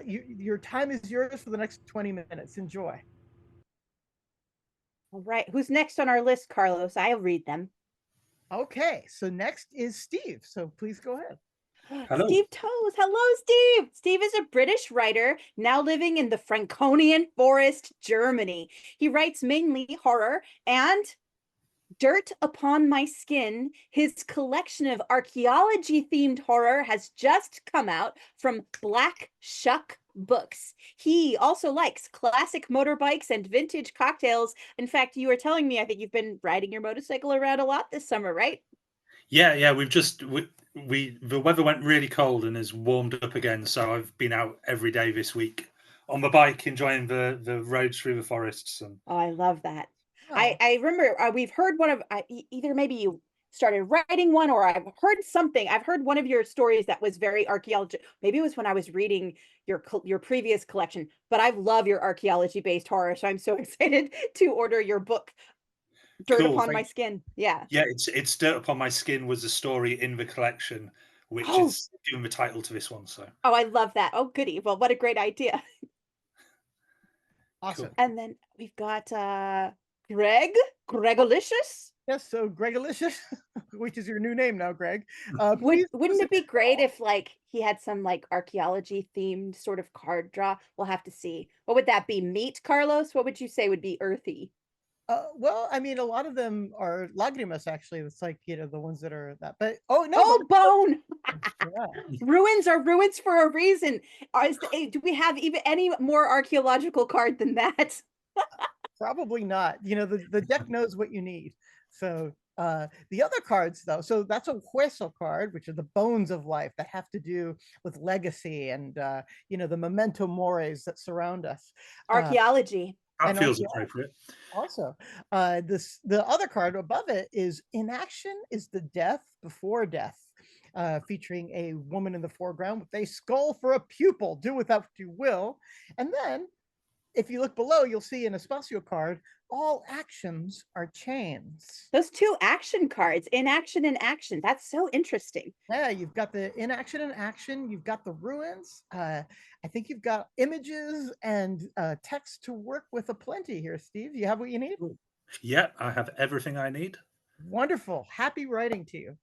your time is yours for the next 20 minutes. Enjoy. All right, who's next on our list, Carlos? I'll read them. Okay, so next is Steve. So please go ahead. Hello. Steve Toes. Hello, Steve. Steve is a British writer now living in the Franconian forest, Germany. He writes mainly horror and Dirt Upon My Skin. His collection of archaeology-themed horror has just come out from Black Shuck Books. He also likes classic motorbikes and vintage cocktails. In fact, you were telling me, I think you've been riding your motorcycle around a lot this summer, right? Yeah. We've just the weather went really cold and has warmed up again, so I've been out every day this week on my bike, enjoying the roads through the forests. And Oh, I love that. Oh. I remember we've heard one of either maybe you started writing one or I've heard something. I've heard one of your stories that was very archaeology. Maybe it was when I was reading your previous collection, but I love your archaeology based horror. So I'm so excited to order your book, Dirt Cool, Upon My thank- Skin. Yeah. yeah, it's Dirt Upon My Skin was a story in the collection, which Oh. is given the title to this one. So Oh, I love that. Oh, goody. Well, what a great idea. Awesome. Cool. And then we've got Gregolicious. Yes, so Gregolicious, which is your new name now, Greg. Wouldn't it be great if like he had some like archaeology themed sort of card draw? We'll have to see. What would that be? Meat, Carlos? What would you say would be earthy? Well, I mean, a lot of them are lagrimas, actually. It's like, the ones that are that. But, oh, no. Oh, bone! Yeah. Ruins are ruins for a reason. Do we have even any more archaeological card than that? Probably not. The deck knows what you need. So the other cards, though, so that's a hueso card, which are the bones of life that have to do with legacy and, the memento mores that surround us. Archaeology. that And feels also- appropriate. Also, the other card above it is Inaction is the Death Before Death, featuring a woman in the foreground with a skull for a pupil. Do with that what you will. And then, if you look below, you'll see an Espacio card. All actions are chains. Those 2 action cards, inaction and action. That's so interesting. Yeah, you've got the inaction and action. You've got the ruins. I think you've got images and text to work with aplenty here, Steve. You have what you need? Yep, I have everything I need. Wonderful. Happy writing to you.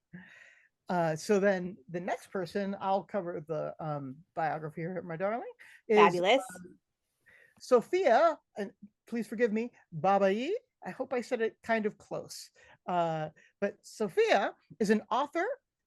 So then the next person I'll cover the biography here, my darling, is Fabulous. Sophia, and please forgive me, Babai. I hope I said it kind of close. But Sophia is an author,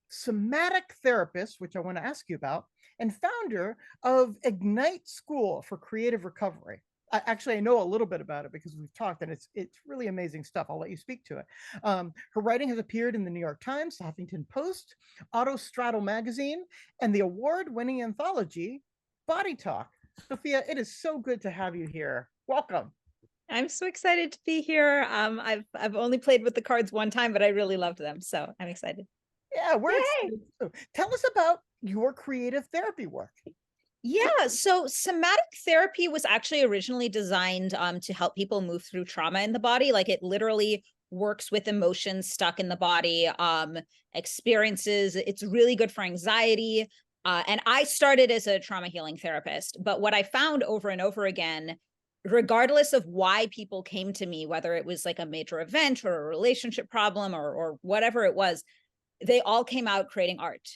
somatic therapist, which I want to ask you about, and founder of Ignite School for Creative Recovery. Actually, I know a little bit about it because we've talked, and it's really amazing stuff. I'll let you speak to it. Her writing has appeared in the New York Times, the Huffington Post, Autostraddle Magazine, and the award-winning anthology Body Talk. Sophia, it is so good to have you here. Welcome. I'm so excited to be here. I've only played with the cards one time, but I really loved them, so I'm excited. Yeah, we're excited too. Tell us about your creative therapy work. Yeah, so somatic therapy was actually originally designed to help people move through trauma in the body. Like it literally works with emotions stuck in the body, experiences. It's really good for anxiety. And I started as a trauma healing therapist, but what I found over and over again, regardless of why people came to me, whether it was like a major event or a relationship problem or whatever it was, they all came out creating art.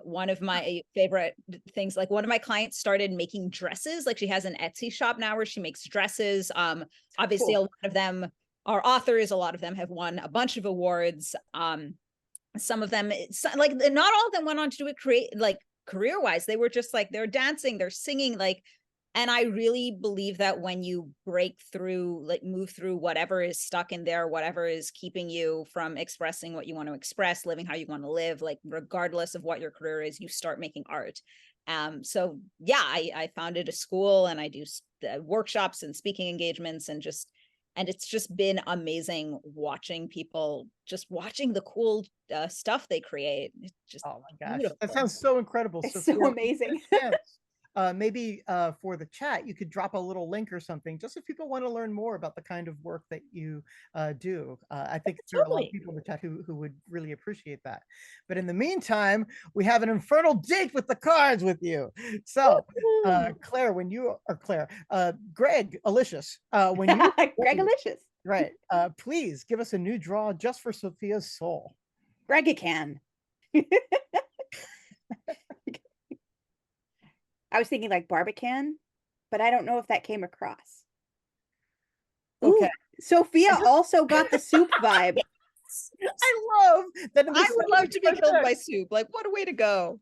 One of my favorite things, like one of my clients started making dresses. Like she has an Etsy shop now where she makes dresses. Obviously, cool. A lot of them are authors. A lot of them have won a bunch of awards. Some of them, like not all of them went on to do it career-wise. They were just like, they're dancing, they're singing, like, and I really believe that when you break through, like move through whatever is stuck in there, whatever is keeping you from expressing what you want to express, living how you want to live, like regardless of what your career is, you start making art. So yeah, I founded a school and I do workshops and speaking engagements and it's just been amazing watching people, just watching the cool stuff they create. It's just, oh my gosh, beautiful. That sounds so incredible. It's so amazing. Maybe for the chat, you could drop a little link or something, just if people want to learn more about the kind of work that you do. I think there are a lot of people in the chat who would really appreciate that. But in the meantime, we have an infernal date with the cards with you. So, Claire, Greg Alicious, when you Greg Alicious, right? Please give us a new draw just for Sophia's soul. Greg can. I was thinking like Barbican, but I don't know if that came across. Okay. Ooh, Sophia also got the soup vibe. I love that. I would love to be killed by soup. Like, what a way to go.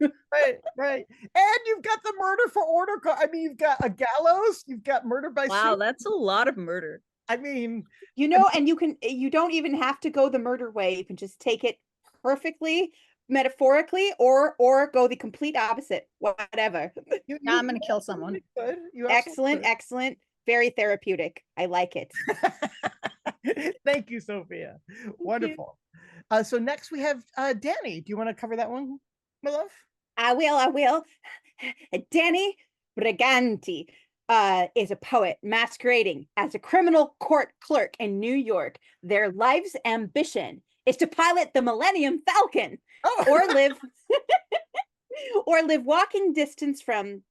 Right. And you've got the murder for order. I mean, you've got a gallows, you've got murder by soup. Wow, that's a lot of murder. I mean, and you don't even have to go the murder way. You can just take it perfectly metaphorically or go the complete opposite, whatever. I'm gonna kill someone. Excellent, very therapeutic. I like it. Thank you, Sophia. Wonderful. So next we have Danny. Do you want to cover that one, my love? I will. Danny Briganti is a poet masquerading as a criminal court clerk in New York. Their life's ambition is to pilot the Millennium Falcon. Or live walking distance from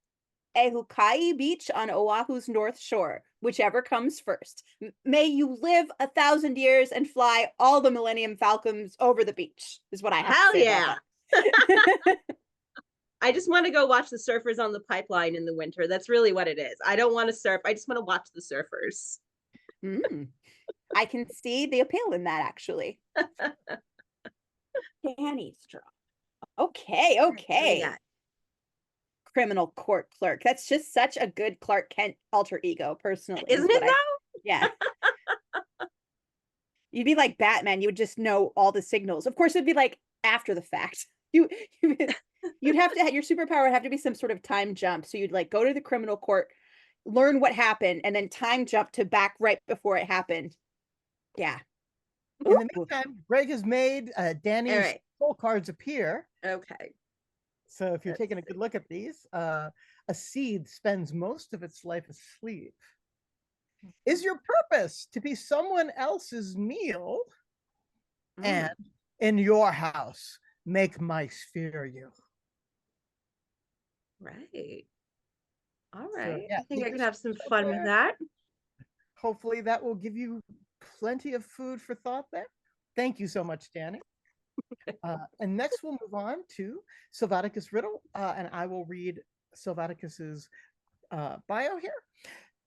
Ehukai Beach on Oahu's North Shore, whichever comes first. May you live 1,000 years and fly all the Millennium Falcons over the beach, is what I have Hell to say yeah. about that. I just want to go watch the surfers on the pipeline in the winter. That's really what it is. I don't want to surf. I just want to watch the surfers. I can see the appeal in that, actually. Danny's draw. Okay. Criminal court clerk. That's just such a good Clark Kent alter ego, personally. Isn't it though? Yeah. You'd be like Batman. You would just know all the signals. Of course, it'd be like after the fact. You'd have to, your superpower would have to be some sort of time jump. So you'd like go to the criminal court, learn what happened, and then time jump to back right before it happened. Yeah. In the meantime, Greg has made Danny's soul cards appear. Okay. So if you're taking a good look at these, a seed spends most of its life asleep. Is your purpose to be someone else's meal? And in your house, make mice fear you. Right. All right. So, yeah, I think I could have some fun with that. Hopefully that will give you Plenty of food for thought there. Thank you so much, Danny. And next we'll move on to Sylvaticus Riddle, and I will read Sylvaticus's bio here.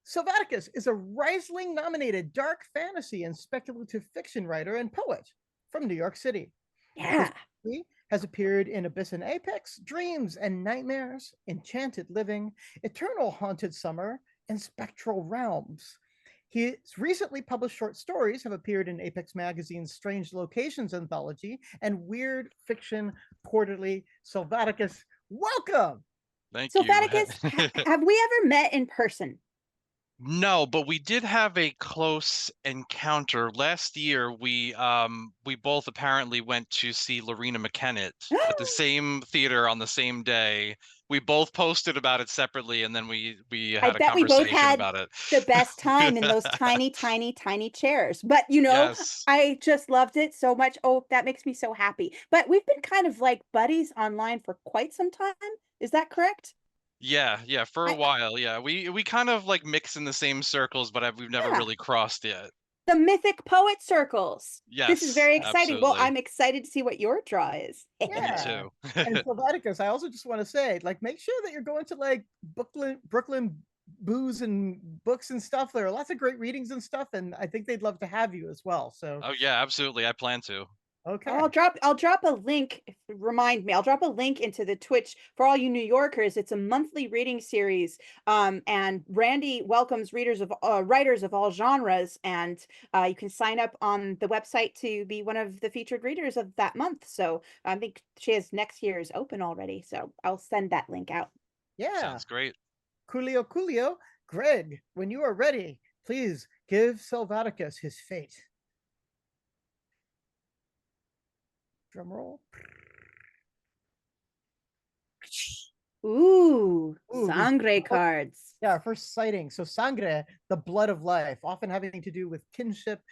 Sylvaticus is a Riesling nominated dark fantasy and speculative fiction writer and poet from New York City. Yeah. He has appeared in Abyss and Apex, Dreams and Nightmares, Enchanted Living, Eternal Haunted Summer, and Spectral Realms. His recently published short stories have appeared in Apex Magazine's Strange Locations anthology and Weird Fiction Quarterly. Sylvaticus, welcome. Thank Sylvaticus, you. have we ever met in person? No, but we did have a close encounter last year. We both apparently went to see Lorena McKennett at the same theater on the same day. We both posted about it separately, and then we I had a bet we both conversation had about it. the best time in those tiny, tiny, tiny chairs. But Yes. I just loved it so much. Oh, that makes me so happy. But we've been kind of like buddies online for quite some time. Is that correct? Yeah, for a I- while. Yeah, we kind of like mix in the same circles, but we've never Yeah. really crossed yet. The mythic poet circles. This is Yes, very exciting. Well, absolutely. I'm excited to see what your draw is. Me Yeah. too. And Sylvaticus, I also just want to say, like, make sure that you're going to like Brooklyn booze and books and stuff. There are lots of great readings and stuff, and I think they'd love to have you as well. So Oh yeah, absolutely. I plan to. okay. I'll drop a link. Remind me. I'll drop a link into the Twitch for all you New Yorkers. It's a monthly reading series. And Randy welcomes writers of all genres, and you can sign up on the website to be one of the featured readers of that month. So I think she has next year's open already. So I'll send that link out. Yeah. Sounds great. Coolio. Greg, when you are ready, please give Sylvaticus his fate. Drum roll. Ooh, Ooh, sangre cards. Yeah, our first sighting. So sangre, the blood of life, often having to do with kinship,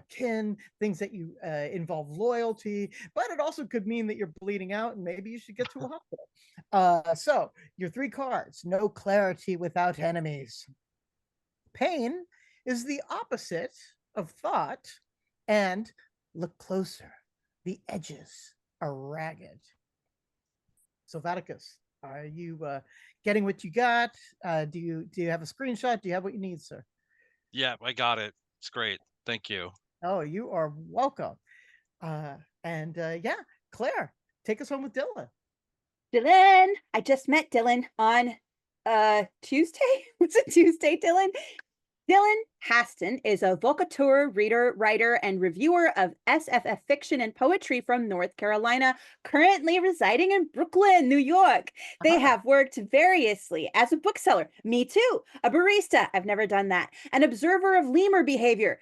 kin, things that you involve loyalty, but it also could mean that you're bleeding out and maybe you should get to a hospital. So your 3 cards, no clarity without enemies. Pain is the opposite of thought, and look closer. The edges are ragged. Sylvaticus, are you getting what you got? Do you have a screenshot? Do you have what you need, sir? Yeah, I got it. It's great. Thank you. Oh, you are welcome. Yeah, Claire, take us home with Dylan. Dylan, I just met Dylan on Tuesday. Was it Tuesday, Dylan? Dylan Haston is a vocateur, reader, writer, and reviewer of SFF fiction and poetry from North Carolina, currently residing in Brooklyn, New York. They have worked variously as a bookseller, me too, a barista, I've never done that, an observer of lemur behavior.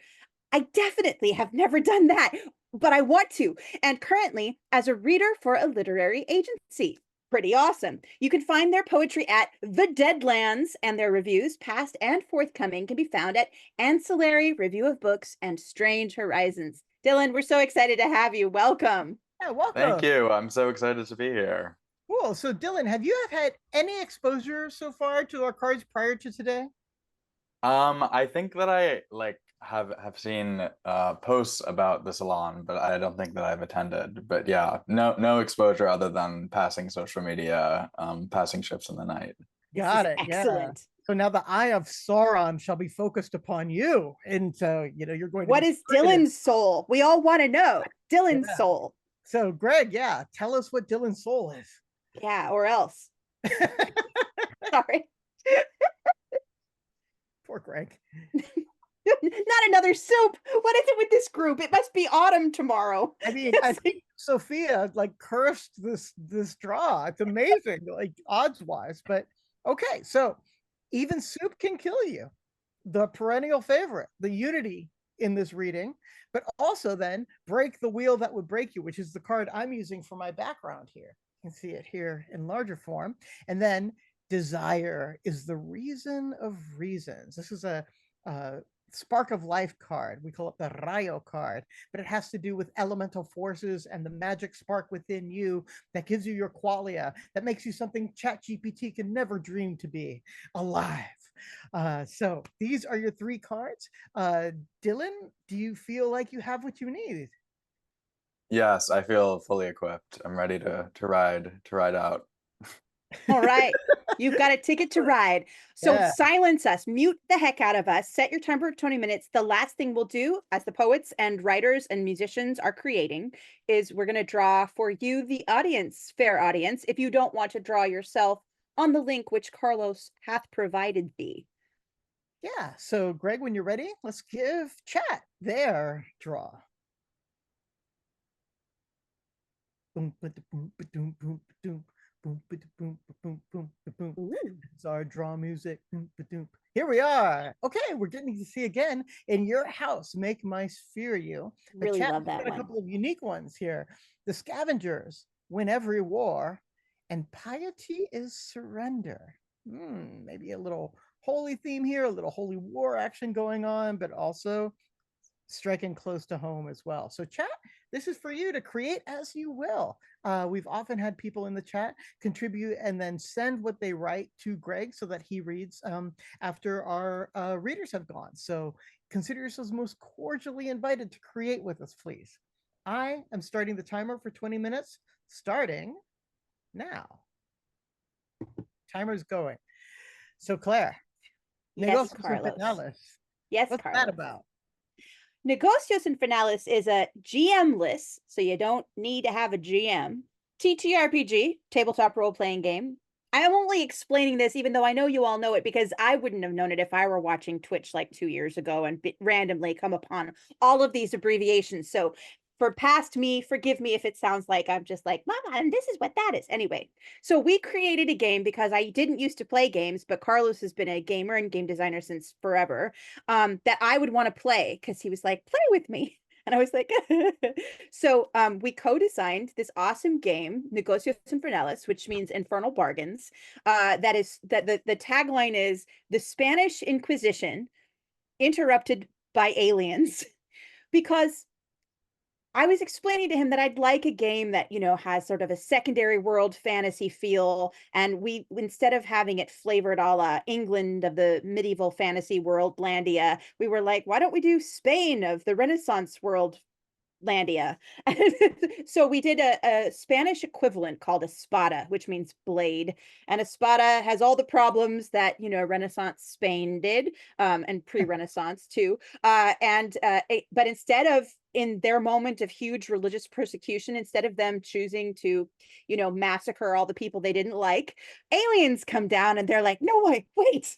I definitely have never done that, but I want to, and currently as a reader for a literary agency. Pretty awesome. You can find their poetry at The Deadlands, and their reviews, past and forthcoming, can be found at Ancillary Review of Books and Strange Horizons. Dylan, we're so excited to have you. Welcome. Yeah, welcome. Thank you. I'm so excited to be here. Cool. So Dylan, have you had any exposure so far to our cards prior to today? I think that I have seen posts about the salon, but I don't think that I've attended. But yeah, no exposure other than passing social media, passing shifts in the night. Got it. Excellent. Yeah. So now the eye of Sauron shall be focused upon you, and so you're going to. What is Dylan's soul? We all want to know Dylan's Yeah. soul. So Greg, yeah, tell us what Dylan's soul is. Yeah, or else. Sorry. Poor Greg. Not another soup. What is it with this group? It must be autumn tomorrow. I mean, I think Sophia cursed this draw. It's amazing, odds wise. But okay, so even soup can kill you. The perennial favorite, the unity in this reading, but also then break the wheel that would break you, which is the card I'm using for my background here. You can see it here in larger form. And then desire is the reason of reasons. This is a Spark of Life card. We call it the Rayo card, but it has to do with elemental forces and the magic spark within you that gives you your qualia, that makes you something ChatGPT can never dream to be, alive. So these are your 3 cards. Dylan, do you feel like you have what you need? Yes, I feel fully equipped. I'm ready to ride out. All right. You've got a ticket to ride. So Yeah. silence us, mute the heck out of us, set your timer at 20 minutes. The last thing we'll do, as the poets and writers and musicians are creating, is we're going to draw for you, the audience, fair audience, if you don't want to draw yourself, on the link which Carlos hath provided thee. Yeah. So, Greg, when you're ready, let's give chat their draw. Boom, boom, boom, boom, boom. Boom, boom, boom, boom, boom, boom. It's our draw music. Here we are. Okay, we're getting to see again In Your House, Make My Sphere You. The Really chat love has that got a one. couple of unique ones here. The Scavengers Win Every War, and Piety is Surrender. Maybe a little holy theme here, a little holy war action going on, but also striking close to home as well. So chat, this is for you to create as you will. We've often had people in the chat contribute and then send what they write to Greg so that he reads after our readers have gone. So consider yourselves most cordially invited to create with us, please. I am starting the timer for 20 minutes, starting now. Timer's going. So Claire, Yes, Negocios Carlos. Infernales. Yes, What's Carlos. that about? Negocios Infernales is a GM-less, so you don't need to have a GM. TTRPG, tabletop role-playing game. I'm only explaining this, even though I know you all know it, because I wouldn't have known it if I were watching Twitch like 2 years ago and randomly come upon all of these abbreviations. So for past me, forgive me if it sounds like I'm just like, Mama, and this is what that is. Anyway, so we created a game because I didn't used to play games, but Carlos has been a gamer and game designer since forever, that I would want to play because he was like, play with me. And I was like, so we co-designed this awesome game, Negocios Infernales, which means infernal bargains. That is that the tagline is the Spanish Inquisition interrupted by aliens, because I was explaining to him that I'd like a game that, you know, has sort of a secondary world fantasy feel. And we, instead of having it flavored a la England of the medieval fantasy world Landia, we were like, why don't we do Spain of the Renaissance world Landia? So we did a Spanish equivalent called espada, which means blade. And espada has all the problems that, you know, Renaissance Spain did, and pre-Renaissance too. But instead of, in their moment of huge religious persecution, instead of them choosing to, you know, massacre all the people they didn't like, aliens come down and they're like, no, wait,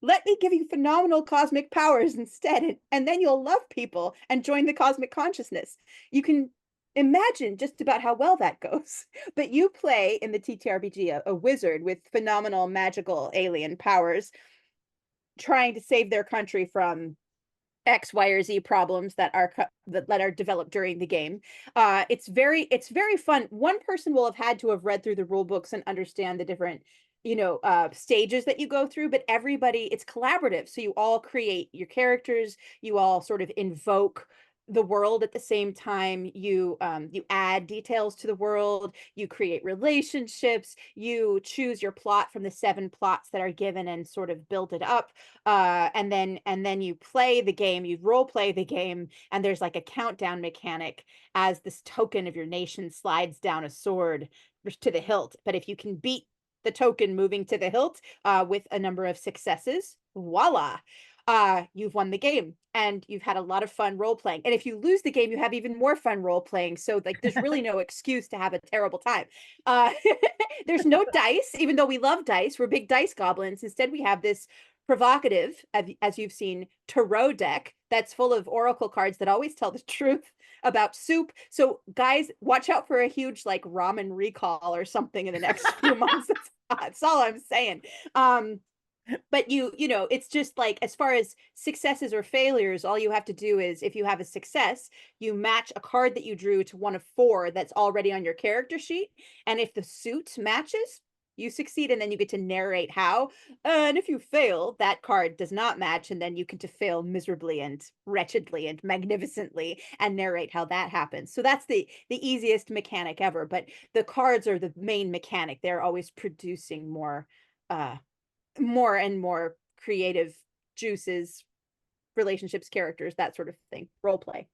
let me give you phenomenal cosmic powers instead, and then you'll love people and join the cosmic consciousness. You can imagine just about how well that goes. But you play in the TTRPG a wizard with phenomenal magical alien powers trying to save their country from X, Y, or Z problems that are developed during the game. It's very fun. One person will have had to have read through the rule books and understand the different, you know, stages that you go through, but everybody, it's collaborative. So you all create your characters, you all sort of invoke the world at the same time. You add details to the world, you create relationships, you choose your plot from the 7 plots that are given and sort of build it up, and then you play the game, you role play the game, and there's like a countdown mechanic as this token of your nation slides down a sword to the hilt. But if you can beat the token moving to the hilt with a number of successes, voila, you've won the game and you've had a lot of fun role playing. And if you lose the game, you have even more fun role playing. So like, there's really no excuse to have a terrible time. There's no dice, even though we love dice. We're big dice goblins. Instead, we have this provocative, as you've seen, tarot deck that's full of oracle cards that always tell the truth about soup. So guys, watch out for a huge like ramen recall or something in the next few months. That's all I'm saying. But you know, it's just like, as far as successes or failures, all you have to do is, if you have a success, you match a card that you drew to one of 4 that's already on your character sheet. And if the suit matches, you succeed, and then you get to narrate how. And if you fail, that card does not match, and then you get to fail miserably and wretchedly and magnificently and narrate how that happens. So that's the easiest mechanic ever. But the cards are the main mechanic. They're always producing more and more creative juices, relationships, characters, that sort of thing. Role play.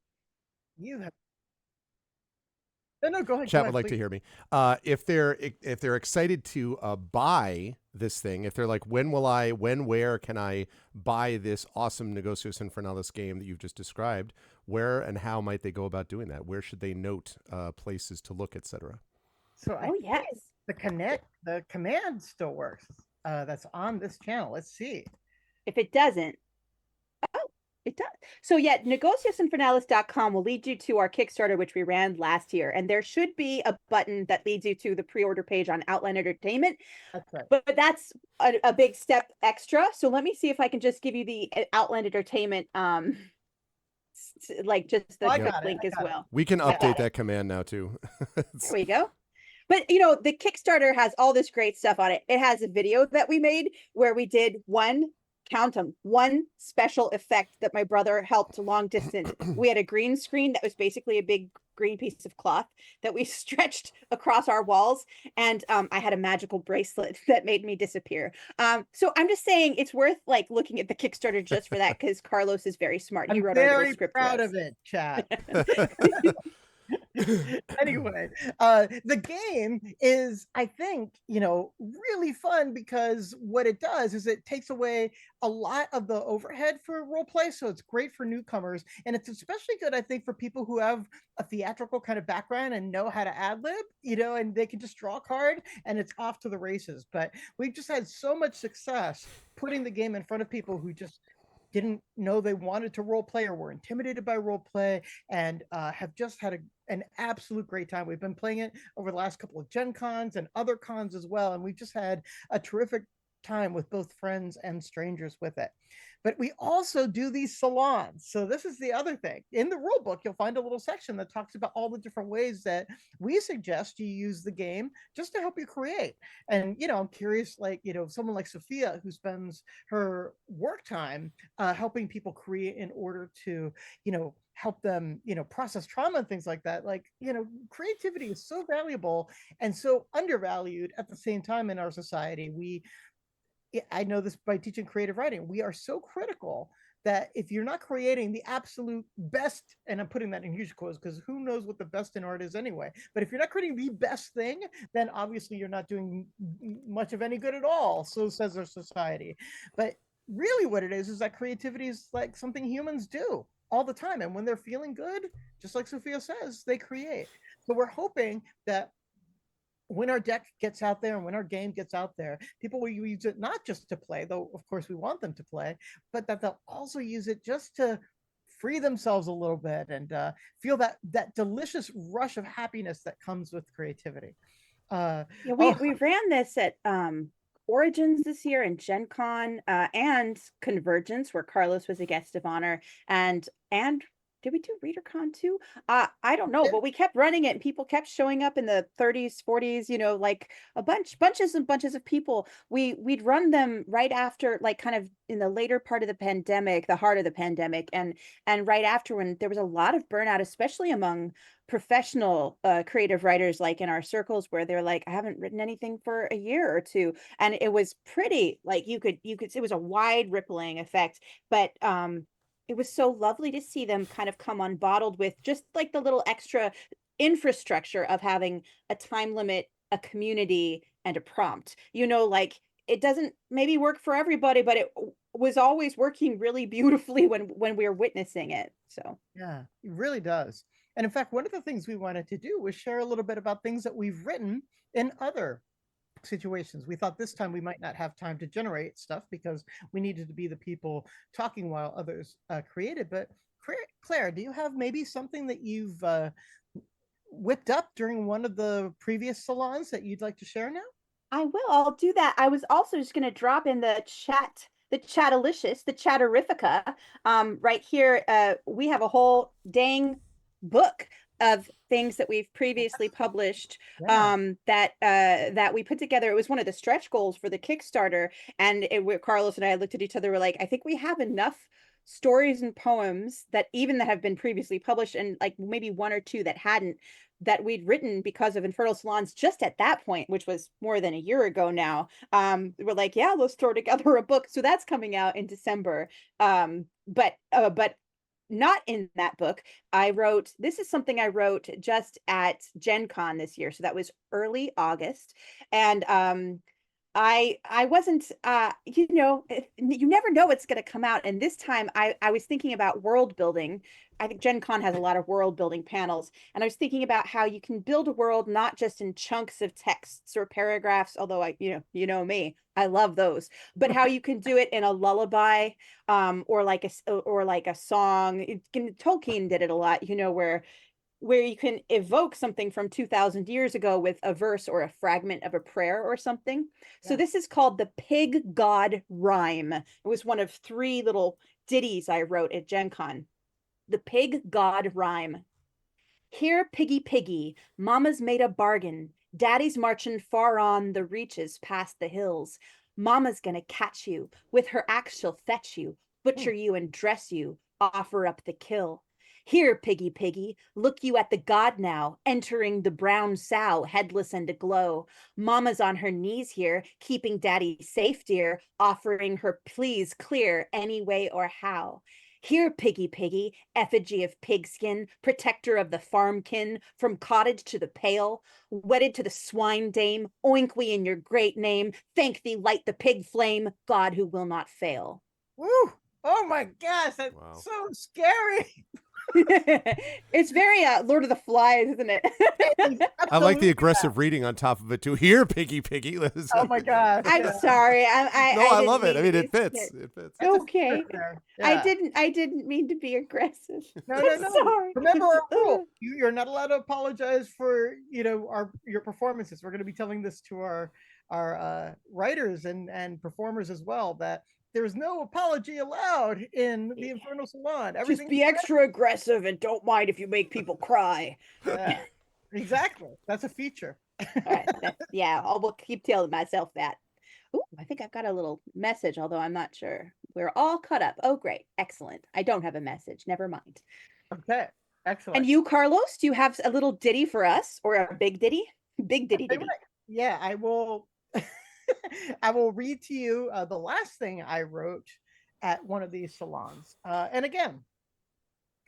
You have. No, go ahead. Chat go would ahead, like to please. hear me. If they're excited to buy this thing, if they're like, where can I buy this awesome Negocios Infernalis game that you've just described? Where and how might they go about doing that? Where should they note places to look, etc.? So I think yes, the command still works. That's on this channel. Let's see. If it doesn't, it does. So yeah, negociosinfernalis.com will lead you to our Kickstarter, which we ran last year. And there should be a button that leads you to the pre-order page on Outland Entertainment. That's right. But that's a big step extra. So let me see if I can just give you the Outland Entertainment like just the quick link as well. We can update that command now too. There we go. But the Kickstarter has all this great stuff on it. It has a video that we made where we did one special effect that my brother helped long distance. We had a green screen that was basically a big green piece of cloth that we stretched across our walls, and I had a magical bracelet that made me disappear. So I'm just saying it's worth looking at the Kickstarter just for that, because Carlos is very smart. He I'm wrote our little very script. proud of it, chat. Anyway, the game is, I think, really fun, because what it does is it takes away a lot of the overhead for role play. So it's great for newcomers, and it's especially good, I think, for people who have a theatrical kind of background and know how to ad lib, and they can just draw a card and it's off to the races. But we've just had so much success putting the game in front of people who just didn't know they wanted to role play or were intimidated by role play, and have just had an absolute great time. We've been playing it over the last couple of Gen Cons and other cons as well, and we've just had a terrific time with both friends and strangers with it. But we also do these salons. So this is the other thing. In the rule book, you'll find a little section that talks about all the different ways that we suggest you use the game just to help you create. And, I'm curious, someone like Sophia, who spends her work time helping people create in order to, help them, process trauma and things like that. Creativity is so valuable and so undervalued at the same time in our society. I know this by teaching creative writing. We are so critical that if you're not creating the absolute best, and I'm putting that in huge quotes because who knows what the best in art is anyway, but if you're not creating the best thing, then obviously you're not doing much of any good at all. So says our society. But really what it is that creativity is like something humans do all the time. And when they're feeling good, just like Sophia says, they create. So we're hoping that when our deck gets out there and when our game gets out there, people will use it not just to play, though of course we want them to play, but that they'll also use it just to free themselves a little bit and feel that delicious rush of happiness that comes with creativity. We ran this at Origins this year and Gen Con and Convergence, where Carlos was a guest of honor, and did we do ReaderCon too? I don't know, but we kept running it and people kept showing up in the 30s, 40s, like bunches and bunches of people. We'd run them right after, kind of in the later part of the pandemic, the heart of the pandemic, and right after, when there was a lot of burnout, especially among professional creative writers, like in our circles, where they're like, I haven't written anything for a year or two. And it was pretty, you could it was a wide rippling effect, but it was so lovely to see them kind of come unbottled with just the little extra infrastructure of having a time limit, a community, and a prompt. It doesn't maybe work for everybody, but it was always working really beautifully when we were witnessing it. So yeah, it really does. And in fact, one of the things we wanted to do was share a little bit about things that we've written in other situations. We thought this time we might not have time to generate stuff because we needed to be the people talking while others created. But Claire, do you have maybe something that you've whipped up during one of the previous salons that you'd like to share now? I will. I'll do that. I was also just going to drop in the Chatalicious, the Chatterifica. Right here, we have a whole dang book of things that we've previously published Yeah. that we put together. It was one of the stretch goals for the Kickstarter, and Carlos and I looked at each other. We're like, I think we have enough stories and poems that have been previously published, and like maybe one or two that hadn't, that we'd written because of Infernal Salons just at that point, which was more than a year ago now. We're like, yeah, let's throw together a book. So that's coming out in December. But not in that book. This is something I wrote just at Gen Con this year. So that was early August. And I wasn't you never know what's going to come out, and this time I was thinking about world building. I think Gen Con has a lot of world building panels, and I was thinking about how you can build a world not just in chunks of texts or paragraphs, although you know me, I love those, but how you can do it in a lullaby, or like a song. Tolkien did it a lot, where you can evoke something from 2000 years ago with a verse or a fragment of a prayer or something. So this is called the Pig God Rhyme. It was one of 3 little ditties I wrote at Gen Con. The Pig God Rhyme. Here, piggy, piggy, mama's made a bargain. Daddy's marching far on the reaches past the hills. Mama's gonna catch you. With her axe she'll fetch you, butcher you and dress you, offer up the kill. Here, piggy, piggy, look you at the god now, entering the brown sow, headless and aglow. Mama's on her knees here, keeping daddy safe, dear, offering her pleas clear any way or how. Here, piggy, piggy, effigy of pigskin, protector of the farmkin, from cottage to the pail, wedded to the swine dame, oink we in your great name, thank thee, light the pig flame, God who will not fail. Woo! Oh my gosh, that's so scary. It's very Lord of the Flies, isn't it? I like the aggressive reading on top of it too. Here, piggy, piggy. Oh my gosh! I'm sorry. I love it. I mean, it fits. It fits. Okay. Yeah. I didn't mean to be aggressive. No. Sorry. Remember our rule. You're not allowed to apologize for your performances. We're going to be telling this to our writers and performers as well, that there's no apology allowed in the Infernal Salon. Just be extra aggressive and don't mind if you make people cry. Yeah, exactly. That's a feature. Yeah, I'll keep telling myself that. Ooh, I think I've got a little message, although I'm not sure. We're all caught up. Oh, great. Excellent. I don't have a message. Never mind. Okay. Excellent. And you, Carlos, do you have a little ditty for us, or a big ditty? Big ditty ditty. Yeah, I will. I will read to you the last thing I wrote at one of these salons. And again,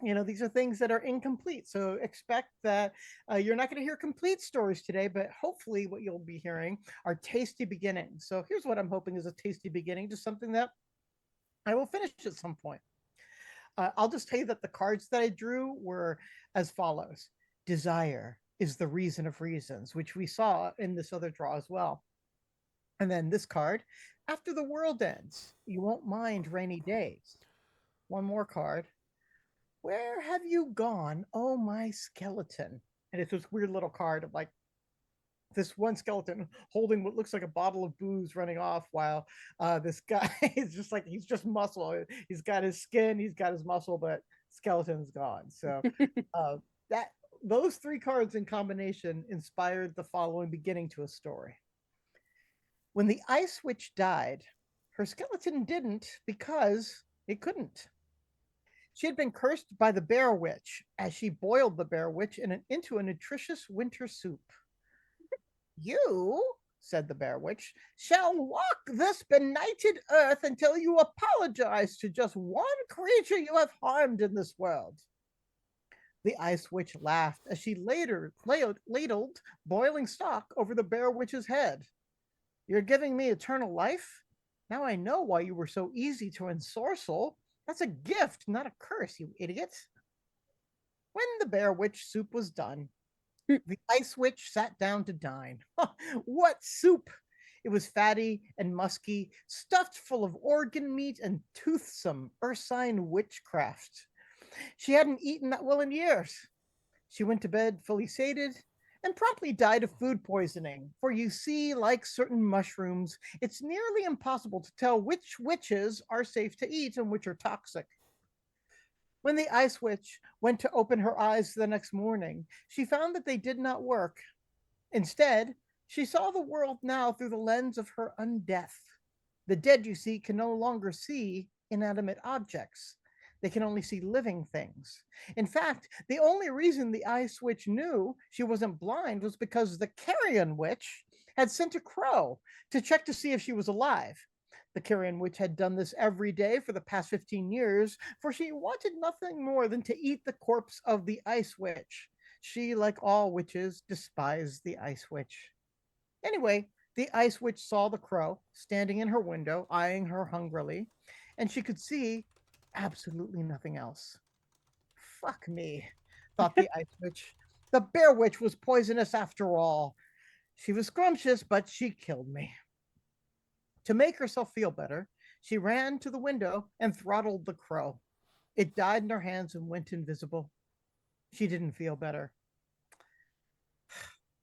these are things that are incomplete. So expect that you're not going to hear complete stories today, but hopefully what you'll be hearing are tasty beginnings. So here's what I'm hoping is a tasty beginning, just something that I will finish at some point. I'll just tell you that the cards that I drew were as follows. Desire is the reason of reasons, which we saw in this other draw as well. And then this card, after the world ends, you won't mind rainy days. One more card. Where have you gone, oh my skeleton? And it's this weird little card of like this one skeleton holding what looks like a bottle of booze running off, while this guy is just like, he's just muscle. He's got his skin, he's got his muscle, but skeleton's gone. So those 3 cards in combination inspired the following beginning to a story. When the Ice Witch died, her skeleton didn't because it couldn't. She had been cursed by the Bear Witch as she boiled the Bear Witch into a nutritious winter soup. You, said the Bear Witch, shall walk this benighted earth until you apologize to just one creature you have harmed in this world. The Ice Witch laughed as she later ladled boiling stock over the Bear Witch's head. You're giving me eternal life? Now I know why you were so easy to ensorcel. That's a gift, not a curse, you idiot. When the Bear Witch soup was done, the Ice Witch sat down to dine. What soup! It was fatty and musky, stuffed full of organ meat and toothsome ursine witchcraft. She hadn't eaten that well in years. She went to bed fully sated and promptly died of food poisoning. For you see, like certain mushrooms, it's nearly impossible to tell which witches are safe to eat and which are toxic. When the ice witch went to open her eyes the next morning, she found that they did not work. Instead, she saw the world now through the lens of her undeath. The dead, you see, can no longer see inanimate objects. They can only see living things. In fact, the only reason the ice witch knew she wasn't blind was because the carrion witch had sent a crow to check to see if she was alive. The carrion witch had done this every day for the past 15 years, for she wanted nothing more than to eat the corpse of the ice witch. She, like all witches, despised the ice witch. Anyway, the ice witch saw the crow standing in her window, eyeing her hungrily, and she could see absolutely nothing else. Fuck me, thought the ice witch. The bear witch was poisonous after all. She was scrumptious, but she killed me. To make herself feel better, she ran to the window and throttled the crow. It died in her hands and went invisible. She didn't feel better.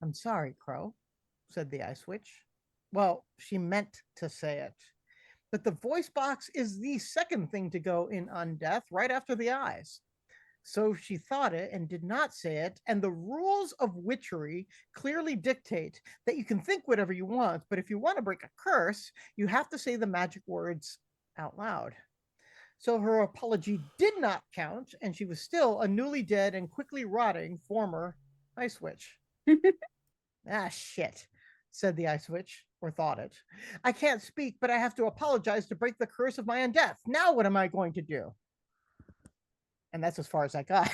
I'm sorry, Crow, said the ice witch. Well, she meant to say it. But the voice box is the second thing to go in undeath, right after the eyes. So she thought it and did not say it, and the rules of witchery clearly dictate that you can think whatever you want, but if you want to break a curse, you have to say the magic words out loud. So her apology did not count, and she was still a newly dead and quickly rotting former ice witch. Ah, shit, said the ice witch, or thought it. I can't speak, but I have to apologize to break the curse of my undeath. Now what am I going to do? And that's as far as I got.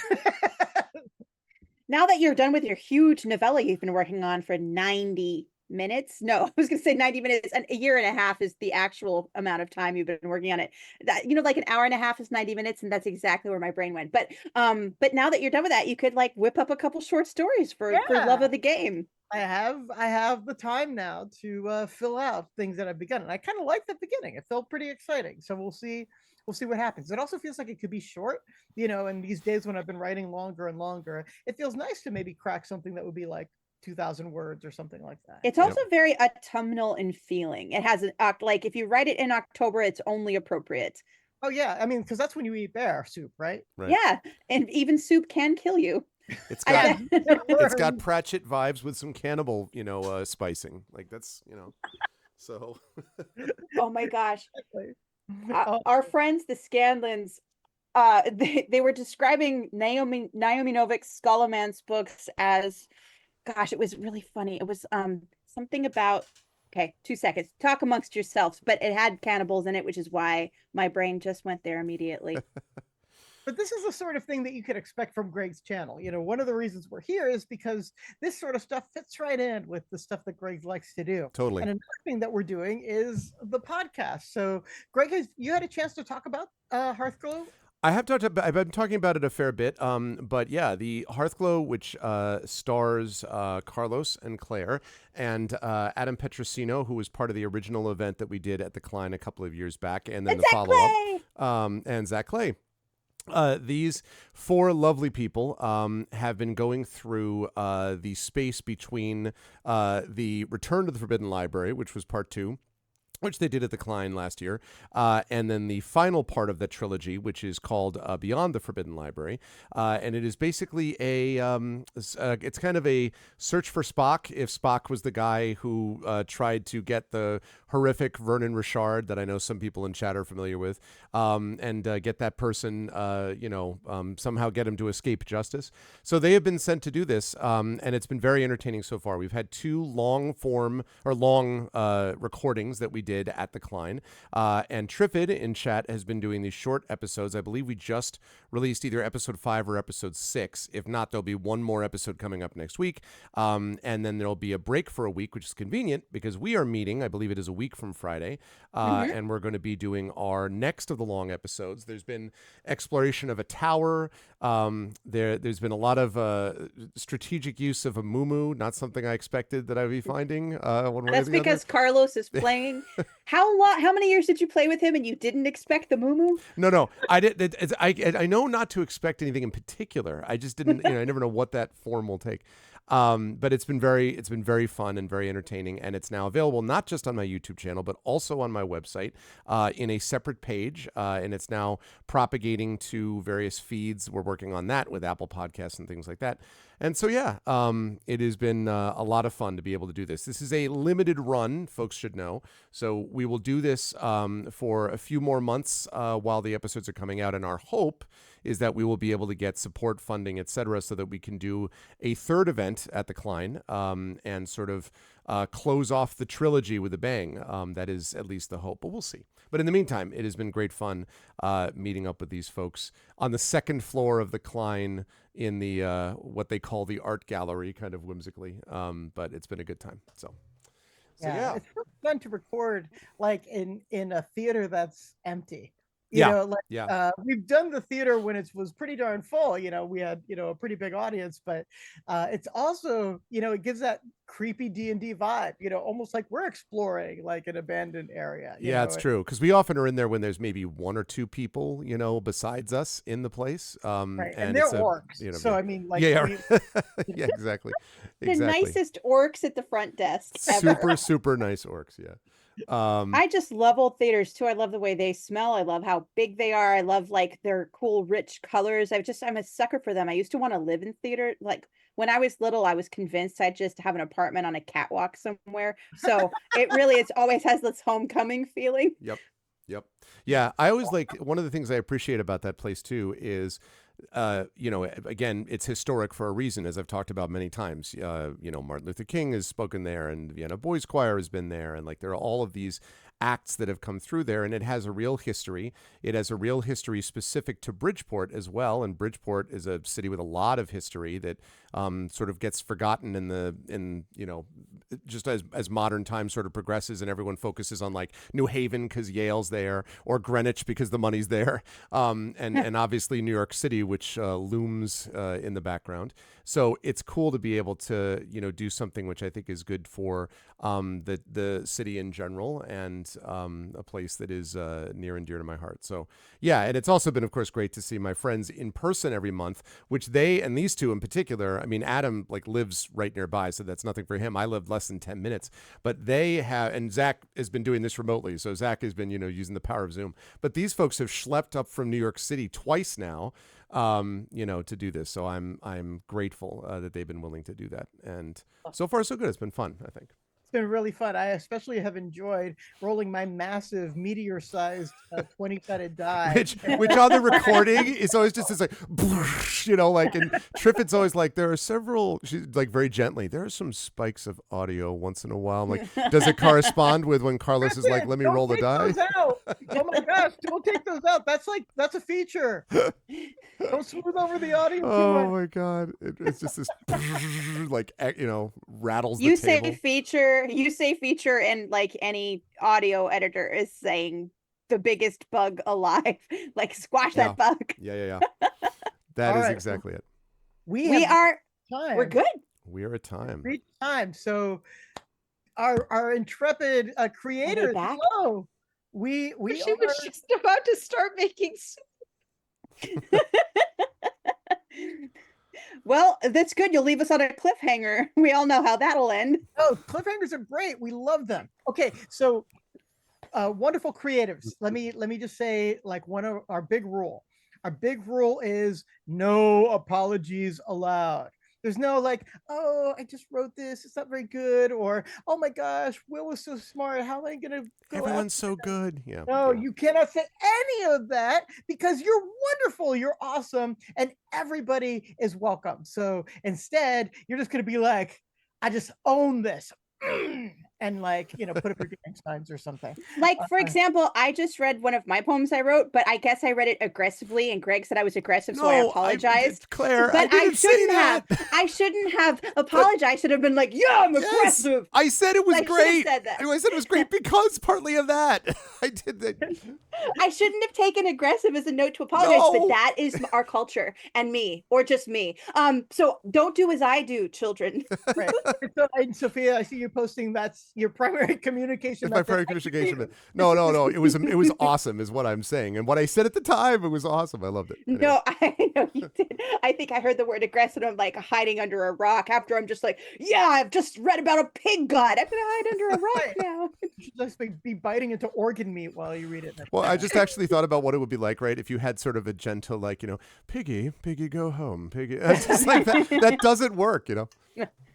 Now that you're done with your huge novella you've been working on for 90 minutes. No, I was going to say 90 minutes, and a year and a half is the actual amount of time you've been working on it. That, like an hour and a half is 90 minutes, and that's exactly where my brain went. But now that you're done with that, you could like whip up a couple short stories for love of the game. I have the time now to fill out things that I've begun, and I kind of like the beginning. It felt pretty exciting. So we'll see what happens. It also feels like it could be short, and these days when I've been writing longer and longer, it feels nice to maybe crack something that would be like 2,000 words or something like that. It's also very autumnal in feeling. It has like if you write it in October, it's only appropriate. Oh yeah, I mean, because that's when you eat bear soup, right? Yeah, and even soup can kill you. It's got Pratchett vibes with some cannibal, spicing. Like that's, so. Oh my gosh. Our friends, the Scanlons, they were describing Naomi Novik's Skullman's books as, gosh, it was really funny. It was something about, okay, 2 seconds. Talk amongst yourselves, but it had cannibals in it, which is why my brain just went there immediately. But this is the sort of thing that you could expect from Greg's channel. One of the reasons we're here is because this sort of stuff fits right in with the stuff that Greg likes to do. Totally. And another thing that we're doing is the podcast. So, Greg, you had a chance to talk about Hearthglow? I've been talking about it a fair bit, but yeah, the Hearthglow, which stars Carlos and Claire and Adam Petrosino, who was part of the original event that we did at the Klein a couple of years back, and then the follow-up, and Zach Clay. These four lovely people have been going through the space between the Return to the Forbidden Library, which was part 2, which they did at the Klein last year, and then the final part of the trilogy, which is called Beyond the Forbidden Library, and it is basically it's kind of a search for Spock, if Spock was the guy who tried to get the horrific Vernon Richard that I know some people in chat are familiar with, and get that person, somehow get him to escape justice. So they have been sent to do this, and it's been very entertaining so far. We've had 2 long recordings that we did at the Klein, and Triffid in chat has been doing these short episodes. I believe we just released either episode 5 or episode 6. If not, there'll be one more episode coming up next week, and then there'll be a break for a week, which is convenient because we are meeting, I believe it is a week from Friday, and we're going to be doing our next of the long episodes. There's been exploration of a tower. There's been a lot of strategic use of a muumuu, not something I expected that I'd be finding. That's because Carlos is playing. How many years did you play with him and you didn't expect the muumuu? No, I did. I know not to expect anything in particular. I just didn't. I never know what that form will take. But it's been very fun and very entertaining, and it's now available not just on my YouTube channel but also on my website in a separate page, and it's now propagating to various feeds. We're working on that with Apple Podcasts and things like that. And so, yeah, it has been a lot of fun to be able to do this. This is a limited run, folks should know. So we will do this for a few more months while the episodes are coming out. And our hope is that we will be able to get support funding, et cetera, so that we can do a third event at the Klein and sort of close off the trilogy with a bang. That is at least the hope, but we'll see. But in the meantime, it has been great fun meeting up with these folks on the second floor of the Klein in the what they call the art gallery, kind of whimsically. But it's been a good time. So yeah. It's really fun to record like in a theater that's empty. We've done the theater when it was pretty darn full. We had a pretty big audience, but it's also it gives that creepy D&D vibe. Almost like we're exploring like an abandoned area. Yeah, it's true, because we often are in there when there's maybe one or two people besides us in the place. Right. And they're orcs. So I mean, like, yeah, exactly. The nicest orcs at the front desk ever. super nice orcs. Yeah. I just love old theaters too. I love the way they smell. I love how big they are. I love like their cool, rich colors. I'm a sucker for them. I used to want to live in theater. Like when I was little, I was convinced I'd just have an apartment on a catwalk somewhere. So it always has this homecoming feeling. Yep. Yeah. I always one of the things I appreciate about that place too is, again, it's historic for a reason, as I've talked about many times. Martin Luther King has spoken there, and Vienna Boys Choir has been there, and there are all of these acts that have come through there, and it has a real history. It has a real history specific to Bridgeport as well, and Bridgeport is a city with a lot of history that sort of gets forgotten in just as modern time sort of progresses, and everyone focuses on like New Haven because Yale's there, or Greenwich because the money's there, and obviously New York City, which looms in the background. So it's cool to be able to do something which I think is good for the city in general, and a place that is near and dear to my heart. So yeah, and it's also been, of course, great to see my friends in person every month, which and these two in particular. I mean, Adam lives right nearby, so that's nothing for him. I live less than 10 minutes, but they have, and Zach has been doing this remotely. So Zach has been, using the power of Zoom, but these folks have schlepped up from New York City twice now, to do this. So I'm grateful that they've been willing to do that. And so far so good. It's been fun, I think. Been really fun. I especially have enjoyed rolling my massive meteor-sized 20-sided die, which on the recording is always just this and Triffitt's always like, there are several. She's like very gently, there are some spikes of audio once in a while. I'm like, does it correspond with when Carlos is like, let me roll the die? Those out. Oh my gosh, don't take those out. That's a feature. Don't smooth over the audio. Oh my god, it's just this rattles. You the table. You say feature, and like any audio editor is saying the biggest bug alive. Like squash that bug. Yeah. That is exactly it. We are time. We're good. We are at time. Great time. So our intrepid creator. Hello. She was just about to start making soup. Well, that's good. You'll leave us on a cliffhanger. We all know how that'll end. Oh, cliffhangers are great. We love them. Okay, so wonderful creatives. Let me just say, like, one of our big rule. Our big rule is no apologies allowed. There's no like, oh, I just wrote this, it's not very good, or oh my gosh, Will was so smart. How am I gonna go Everyone's so good. Yeah. No, you cannot say any of that because you're wonderful, you're awesome, and everybody is welcome. So instead, you're just gonna be like, I just own this. And put up your gang signs or something. Like, for example, I just read one of my poems I wrote, but I guess I read it aggressively, and Greg said I was aggressive, so I apologized. Claire, but I shouldn't have. I shouldn't have apologized. I should have been like, yeah, I'm aggressive. I said it was great. Said that. I said it was great because partly of that. I did that. I shouldn't have taken aggressive as a note to apologize, but that is our culture and me, or just me. So don't do as I do, children. Right. So, and Sophia, I see you posting that's your primary communication It's my method. primary communication. No. It was awesome, is what I'm saying. And what I said at the time, it was awesome. I loved it. Anyway. No, I know you did. I think I heard the word aggressive. I'm like hiding under a rock after I'm just like, yeah, I've just read about a pig god. I'm gonna hide under a rock now. You should just be biting into organ meat while you read it. Well, I just actually thought about what it would be like, right? If you had sort of a gentle, like, Piggy, go home, Piggy. It's just like that. That doesn't work,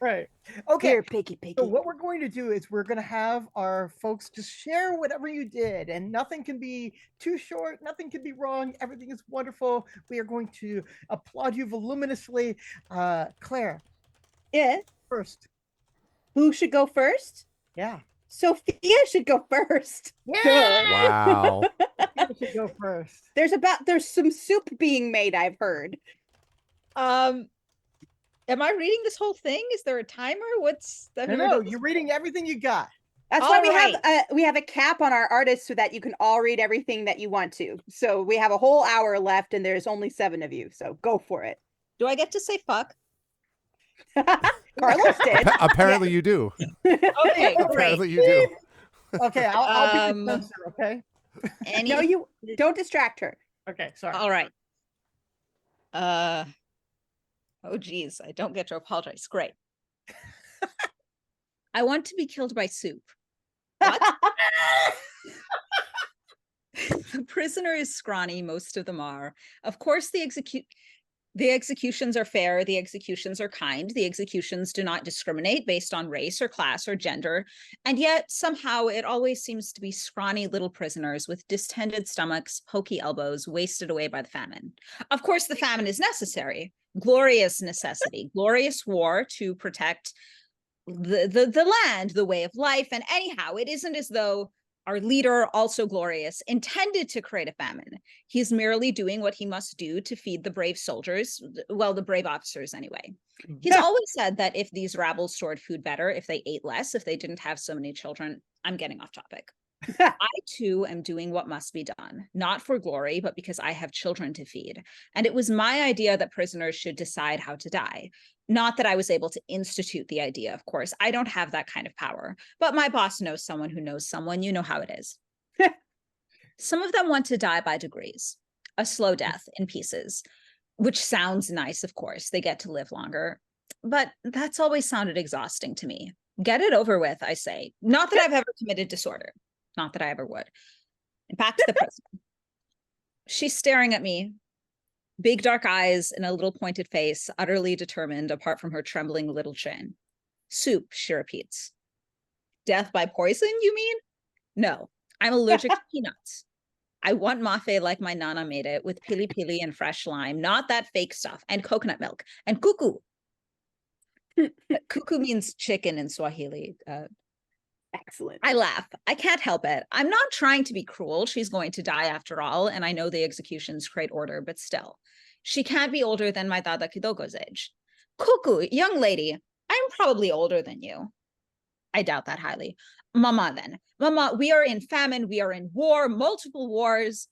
Right. Okay. Here, Piggy. So what we're going to do is we're going to have our folks just share whatever you did, and nothing can be too short. Nothing can be wrong. Everything is wonderful. We are going to applaud you voluminously. Claire. Yeah. First. Who should go first? Yeah. Sophia should go first. Yeah. Wow. Sophia should go first. There's some soup being made, I've heard. Am I reading this whole thing? Is there a timer? What's that? No, you're reading everything you got. That's why we have a cap on our artists so that you can all read everything that you want to. So we have a whole hour left and there's only 7 of you. So go for it. Do I get to say fuck? Carlos did. Apparently you do. Okay, great. Apparently you do. Okay, I'll be the censor, okay? No, you don't distract her. Okay, sorry. All right. Oh geez, I don't get to apologize. Great. I want to be killed by soup. What? The prisoner is scrawny, most of them are. Of course, the executions are fair, the executions are kind, the executions do not discriminate based on race or class or gender, and yet somehow it always seems to be scrawny little prisoners with distended stomachs, pokey elbows, wasted away by the famine. Of course, the famine is necessary, glorious necessity, glorious war to protect the land, the way of life, and anyhow, it isn't as though our leader, also glorious, intended to create a famine. He's merely doing what he must do to feed the brave soldiers, well, the brave officers anyway. He's always said that if these rabble stored food better, if they ate less, if they didn't have so many children, I'm getting off topic. I too am doing what must be done, not for glory, but because I have children to feed. And it was my idea that prisoners should decide how to die. Not that I was able to institute the idea, of course. I don't have that kind of power, but my boss knows someone who knows someone. You know how it is. Some of them want to die by degrees, a slow death in pieces, which sounds nice, of course. They get to live longer, but that's always sounded exhausting to me. Get it over with, I say. Not that I've ever committed disorder. Not that I ever would. And back to the prisoner. She's staring at me, big dark eyes and a little pointed face, utterly determined apart from her trembling little chin. Soup, she repeats. Death by poison, you mean? No, I'm allergic to peanuts. I want mafe like my nana made it, with pili pili and fresh lime, not that fake stuff, and coconut milk, and cuckoo. Cuckoo means chicken in Swahili. Excellent. I laugh. I can't help it. I'm not trying to be cruel. She's going to die after all, and I know the executions create order, but still. She can't be older than my Dada Kidogo's age. Cuckoo, young lady, I'm probably older than you. I doubt that highly. Mama, then. Mama, we are in famine. We are in war, multiple wars.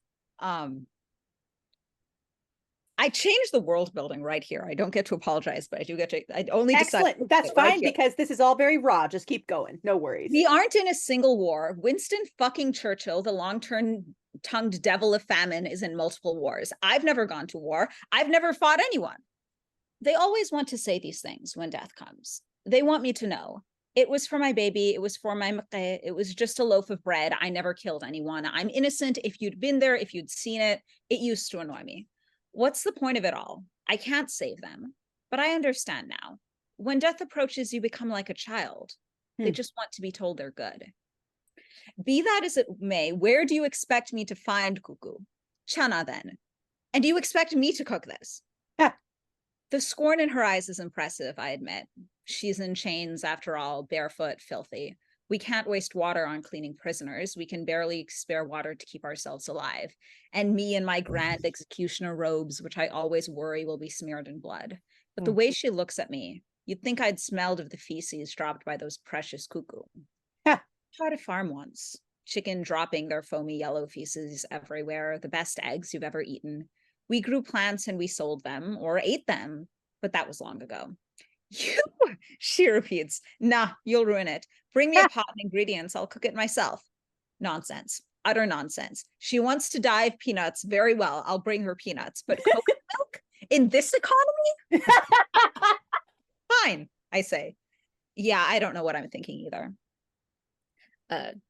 I changed the world building right here. I don't get to apologize, but I do get to, I only Excellent. That's fine because this is all very raw. Just keep going. No worries. We aren't in a single war. Winston fucking Churchill, the long-tongued devil of famine, is in multiple wars. I've never gone to war. I've never fought anyone. They always want to say these things when death comes. They want me to know. It was for my baby. It was for my maqe. It was just a loaf of bread. I never killed anyone. I'm innocent. If you'd been there, if you'd seen it, it used to annoy me. What's the point of it all? I can't save them, but I understand now. When death approaches, you become like a child. They just want to be told they're good. Be that as it may, where do you expect me to find Cuckoo? Chana, then. And do you expect me to cook this? The scorn in her eyes is impressive, I admit. She's in chains, after all, barefoot, filthy. We can't waste water on cleaning prisoners. We can barely spare water to keep ourselves alive. And me in my grand executioner robes, which I always worry will be smeared in blood. But the way she looks at me, you'd think I'd smelled of the feces dropped by those precious cuckoo. Tried a farm once. Chicken dropping their foamy yellow feces everywhere, the best eggs you've ever eaten. We grew plants and we sold them or ate them, but that was long ago. You, she repeats, nah, you'll ruin it. Bring me a pot and ingredients. I'll cook it myself. Nonsense. Utter nonsense. She wants to dive peanuts. Very well. I'll bring her peanuts. But coconut milk in this economy? Fine, I say. Yeah, I don't know what I'm thinking either.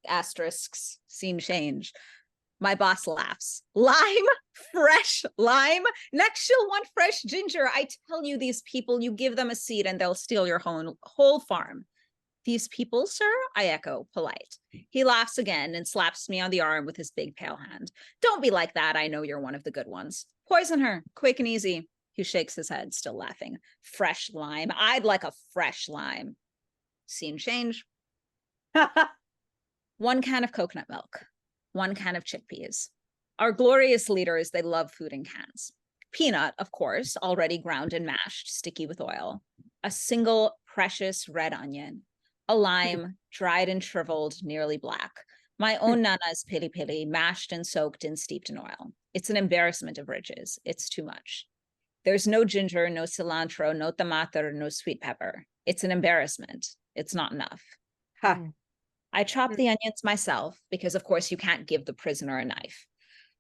Asterisks, scene change. My boss laughs. Lime? Fresh lime? Next she'll want fresh ginger. I tell you, these people, you give them a seed and they'll steal your whole farm. These people, sir? I echo, polite. He laughs again and slaps me on the arm with his big pale hand. Don't be like that. I know you're one of the good ones. Poison her, quick and easy. He shakes his head, still laughing. Fresh lime. I'd like a fresh lime. Scene change. 1 can of coconut milk. 1 can of chickpeas. Our glorious leaders, they love food in cans. Peanut, of course, already ground and mashed, sticky with oil. A single precious red onion. A lime, dried and shriveled, nearly black. My own nana's pili pili, mashed and soaked and steeped in oil. It's an embarrassment of riches. It's too much. There's no ginger, no cilantro, no tomato, no sweet pepper. It's an embarrassment. It's not enough. Ha. I chop the onions myself because, of course, you can't give the prisoner a knife.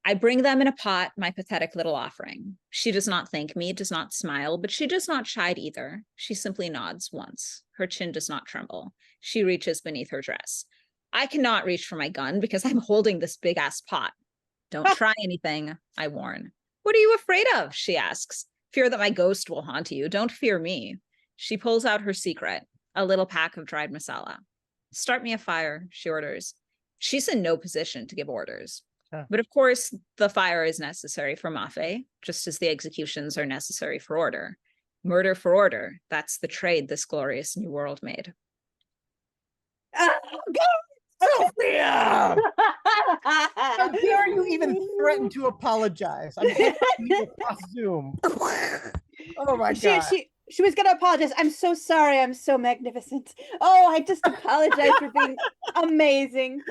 I bring them in a pot, my pathetic little offering. She does not thank me, does not smile, but she does not chide either. She simply nods once. Her chin does not tremble. She reaches beneath her dress. I cannot reach for my gun because I'm holding this big-ass pot. Don't try anything, I warn. What are you afraid of? She asks. Fear that my ghost will haunt you. Don't fear me. She pulls out her secret, a little pack of dried masala. Start me a fire, she orders. She's in no position to give orders. But of course, the fire is necessary for Mafe, just as the executions are necessary for order. Murder for order, that's the trade this glorious new world made. Sophia! How dare you even threaten to apologize? I'm you across Zoom. Oh my god. She was gonna apologize. I'm so sorry. I'm so magnificent. Oh, I just apologize for being amazing.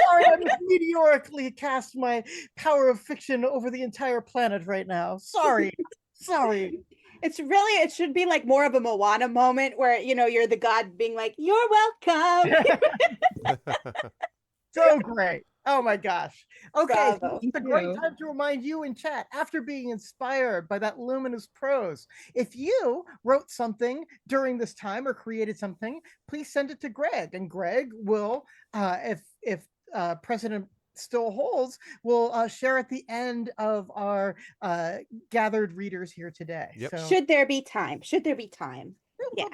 Sorry, I meteorically cast my power of fiction over the entire planet right now. Sorry. Sorry. It should be like more of a Moana moment where, you're the god being like, you're welcome. So great. Oh my gosh. Okay, Bravo. it's a great time to remind you in chat, after being inspired by that luminous prose, if you wrote something during this time or created something, please send it to Greg, and Greg will, if President still holds, will share at the end of our gathered readers here today. Yep. So, Should there be time? Yeah.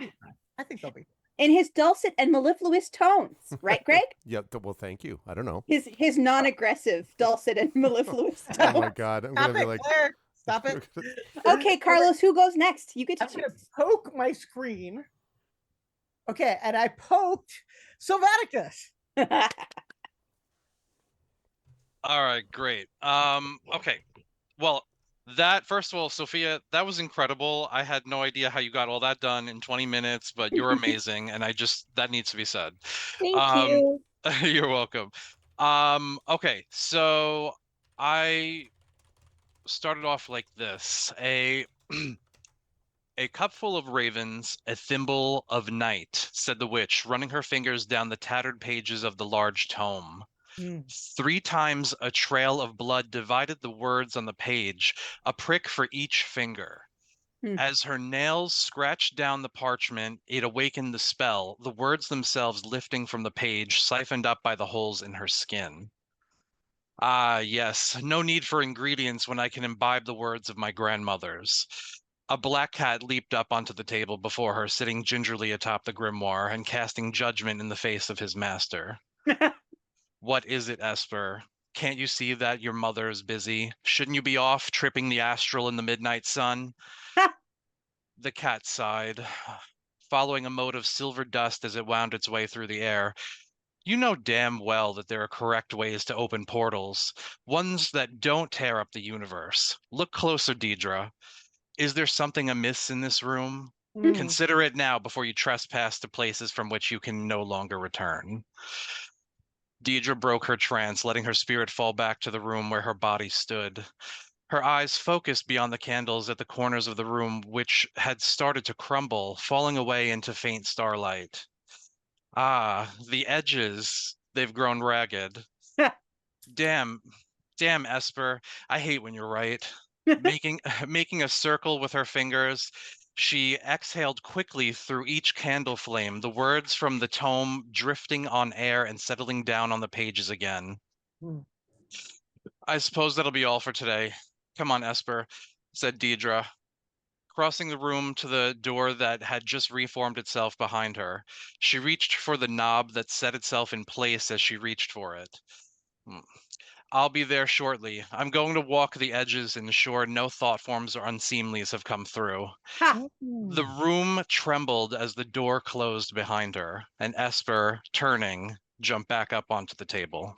I think there'll be. In his dulcet and mellifluous tones, right, Greg? Yep. Well, thank you. I don't know. His non-aggressive dulcet and mellifluous tones. Oh my god, I'm gonna be like, Claire. Stop it. Okay, Carlos, who goes next? You get to I'm gonna poke my screen. Okay, and I poked Sylvaticus. All right, great. Okay. Well, that first of all, Sophia, that was incredible. I had no idea how you got all that done in 20 minutes, but you're amazing, and that needs to be said. Thank you. You're welcome. Okay, so I started off like this. A cup full of ravens, a thimble of night, said the witch, running her fingers down the tattered pages of the large tome. 3 times a trail of blood divided the words on the page, a prick for each finger. As her nails scratched down the parchment, it awakened the spell, the words themselves lifting from the page, siphoned up by the holes in her skin. Ah, yes, no need for ingredients when I can imbibe the words of my grandmothers. A black cat leaped up onto the table before her, sitting gingerly atop the grimoire and casting judgment in the face of his master. What is it, Esper? Can't you see that your mother is busy? Shouldn't you be off tripping the astral in the midnight sun? The cat sighed, following a mote of silver dust as it wound its way through the air. You know damn well that there are correct ways to open portals, ones that don't tear up the universe. Look closer, Deidre. Is there something amiss in this room? Consider it now before you trespass to places from which you can no longer return. Deidre broke her trance, letting her spirit fall back to the room where her body stood. Her eyes focused beyond the candles at the corners of the room, which had started to crumble, falling away into faint starlight. Ah, the edges. They've grown ragged. Damn, damn, Esper. I hate when you're right. Making making a circle with her fingers, she exhaled quickly through each candle flame, the words from the tome drifting on air and settling down on the pages again. I suppose that'll be all for today. Come on, Esper, said Deidre, crossing the room to the door that had just reformed itself behind her. She reached for the knob that set itself in place as she reached for it. I'll be there shortly. I'm going to walk the edges and ensure no thought forms or unseemlies have come through. The room trembled as the door closed behind her, and Esper, turning, jumped back up onto the table.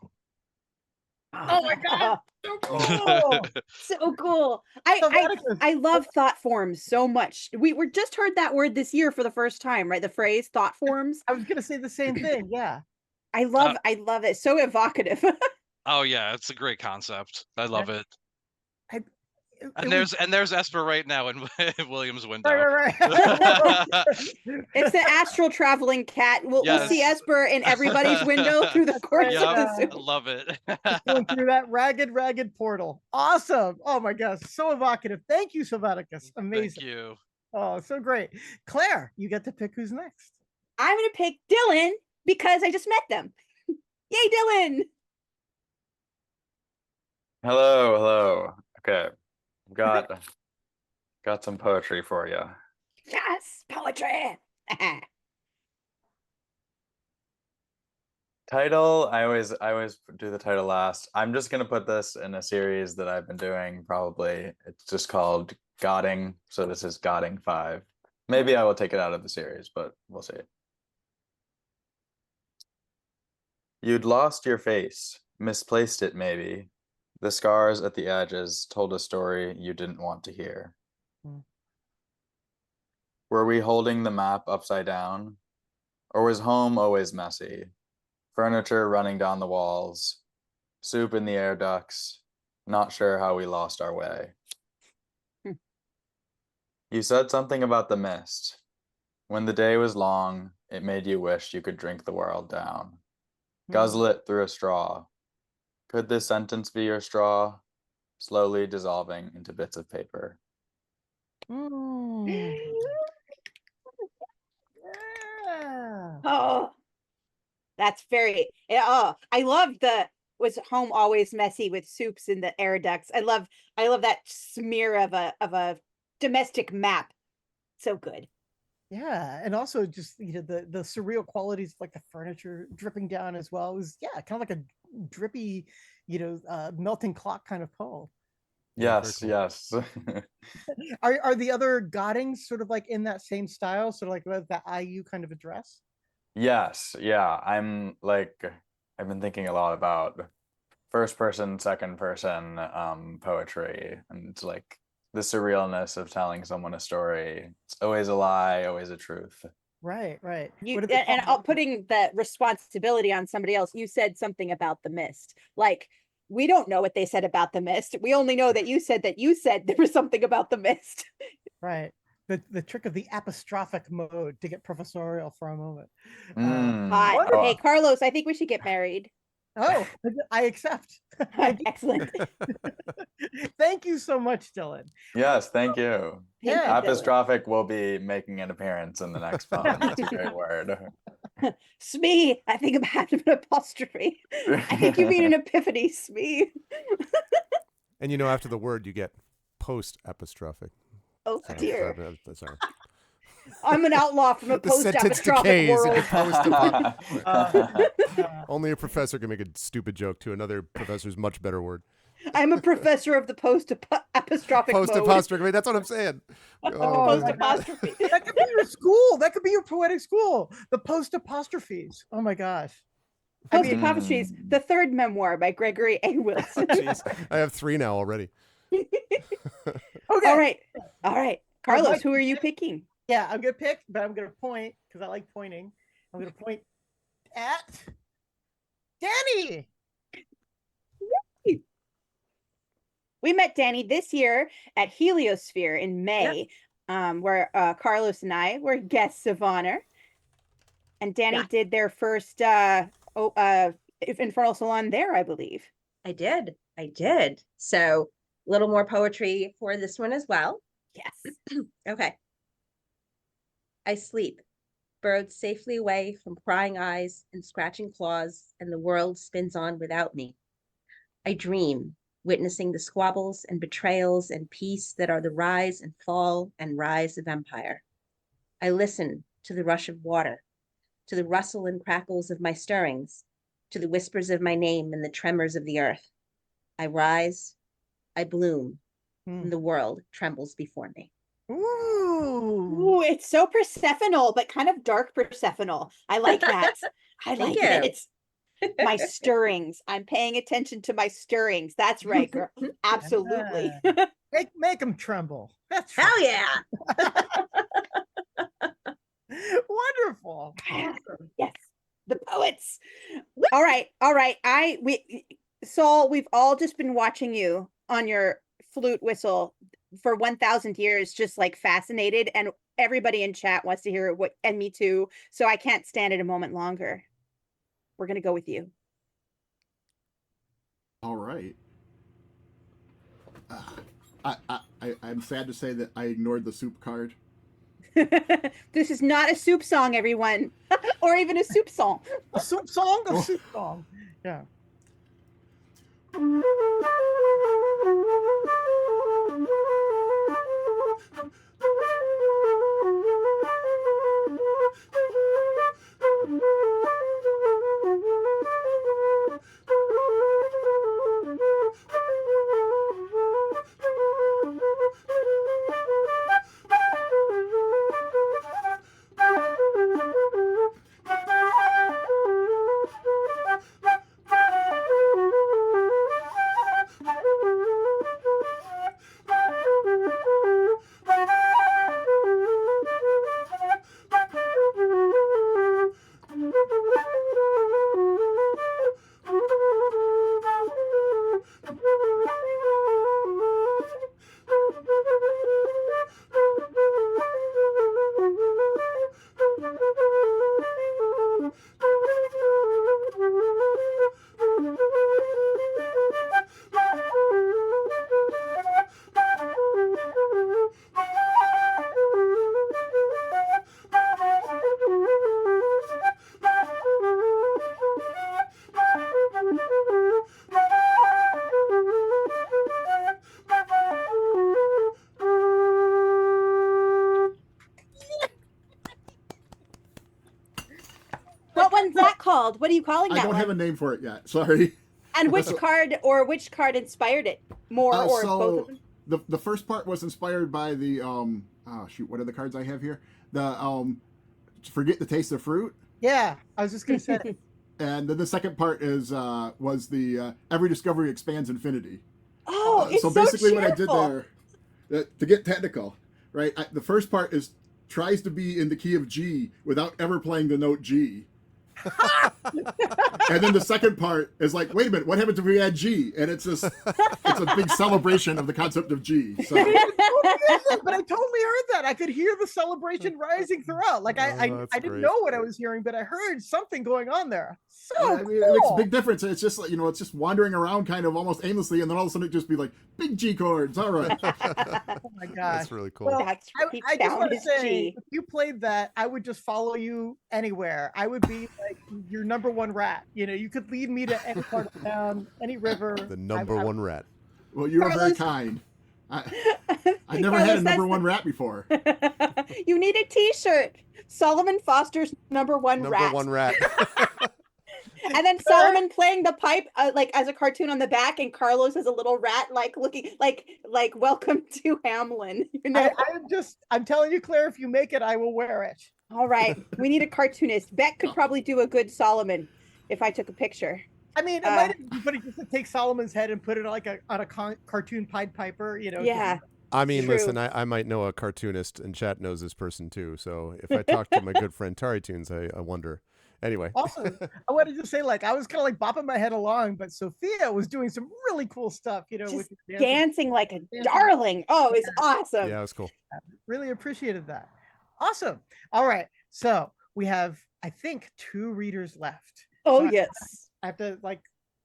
Oh my god, so cool. So cool. I love thought forms so much. We were just heard that word this year for the first time, right? The phrase thought forms. I was gonna say the same thing. Yeah. I love it. So evocative. Oh yeah, it's a great concept. I love it. And was- there's Esper right now in William's window. Right. It's the astral traveling cat. We'll see Yes. Esper in everybody's window through the course of the Yep, Zoom. love it. Going through that ragged portal. Awesome. Oh my gosh, so evocative. Thank you, Sylvaticus. Amazing. Thank you. Oh, so great. Claire, you get to pick who's next. I'm gonna pick Dylan because I just met them. Yay, Dylan! Hello. Okay. Got some poetry for you. Yes, poetry. Title, I always do the title last. I'm just gonna put this in a series that I've been doing probably. It's just called Godding. So this is Godding 5. Maybe I will take it out of the series, but we'll see. You'd lost your face, misplaced it maybe. The scars at the edges told a story you didn't want to hear. Were we holding the map upside down? Or was home always messy? Furniture running down the walls, soup in the air ducts, not sure how we lost our way. You said something about the mist. When the day was long, it made you wish you could drink the world down. Guzzle it through a straw. Could this sentence be your straw? Slowly dissolving into bits of paper. Yeah. Oh, that's very. Oh, I love the was home always messy with soups in the air ducts. I love that smear of a domestic map. So good. Yeah, and also just the surreal qualities of like the furniture dripping down as well. It was kind of like a drippy, melting clock kind of poem. Yes, yes. Are the other Goddings sort of like in that same style, sort of like that IU kind of address? Yes, yeah. I've been thinking a lot about first person, second person poetry, and it's like the surrealness of telling someone a story. It's always a lie, always a truth. Right. Putting the responsibility on somebody else. You said something about the mist. Like, we don't know what they said about the mist. We only know that you said there was something about the mist. Right. The trick of the apostrophic mode to get professorial for a moment. Hi. Hey, Carlos, I think we should get married. Oh, I accept. Excellent. Thank you so much, Dylan. Yes, thank you. Yeah, apostrophic will be making an appearance in the next poem. That's a great word. Smee, I think I'm having an apostrophe. I think you mean an epiphany, Smee. And after the word, you get post-apostrophic. Oh, dear. Sorry. I'm an outlaw from a post-apostrophic world. Only a professor can make a stupid joke to another professor's much better word. I'm a professor of the post-apostrophic mode. Post-apostrophe, that's what I'm saying. Post-apostrophe. That could be your school. That could be your poetic school. The post-apostrophes. Oh my gosh. Post-apostrophes, the third memoir by Gregory A. Wilson. Jeez, I have 3 now already. Okay. All right. Carlos, who are you picking? Yeah, I'm going to pick, but I'm going to point because I like pointing. I'm going to point at Danny. We met Danny this year at Heliosphere in May, where Carlos and I were guests of honor. And Danny Yeah. did their first Infernal Salon there, I believe. I did. So a little more poetry for this one as well. Yes. Okay. I sleep, burrowed safely away from prying eyes and scratching claws, and the world spins on without me. I dream, witnessing the squabbles and betrayals and peace that are the rise and fall and rise of empire. I listen to the rush of water, to the rustle and crackles of my stirrings, to the whispers of my name and the tremors of the earth. I rise, I bloom, and the world trembles before me. Ooh, it's so Persephoneal, but kind of dark Persephoneal. I like that. I Thank like you. it. My stirrings. I'm paying attention to my stirrings. That's right, girl. Absolutely. Make them tremble. That's Hell yeah. Wonderful. Awesome. Yes. The poets. All right. Saul, we've all just been watching you on your flute whistle for 1,000 years, just like fascinated, and everybody in chat wants to hear what, and me too. So I can't stand it a moment longer. We're gonna go with you. All right. I'm sad to say that I ignored the soup card. This is not a soup song, everyone, or even a soup song. A soup song? A soup song. Yeah. What one's that called? What are you calling I that don't one? have a name for it yet. Sorry. And which card inspired it more, or both of them? The first part was inspired by the what are the cards I have here? The forget the taste of fruit. Yeah, I was just gonna say. And then the second part was the every discovery expands infinity. Oh, it's so basically so what I did cheerful. there, to get technical, right? The first part is tries to be in the key of G without ever playing the note G. And then the second part is like, wait a minute, what happens if we add G? And it's a big celebration of the concept of G. So. But I totally heard that. I could hear the celebration rising throughout. Like I didn't know what I was hearing, but I heard something going on there. So I mean, cool. It makes a big difference. It's just it's just wandering around kind of almost aimlessly, and then all of a sudden it just be like big G chords. All right. Oh my gosh, That's really cool. Well, That's I just want to his say, G. if you played that, I would just follow you anywhere. I would be like your number one rat. You could lead me to any part of town, any river. The number one rat. Well, you are very Carlos- kind. I never had a number one rat before. You need a T-shirt. Solomon Foster's number one rat. Number one rat. And then Solomon playing the pipe, like as a cartoon on the back, and Carlos as a little rat, like looking like welcome to Hamlin. I'm telling you, Claire, if you make it, I will wear it. All right, we need a cartoonist. Beck could probably do a good Solomon if I took a picture. I mean, it might be funny just to take Solomon's head and put it on a cartoon Pied Piper. Yeah. I mean, True. listen, I might know a cartoonist, and chat knows this person too. So if I talk to my good friend Tari Tunes, I wonder. Anyway. Also, I wanted to say, I was kind of bopping my head along, but Sophia was doing some really cool stuff, Just with dancing like a darling. Oh, it's awesome. Yeah, it was cool. Really appreciated that. Awesome. All right. So we have I think 2 readers left. Oh, So yes. I have to like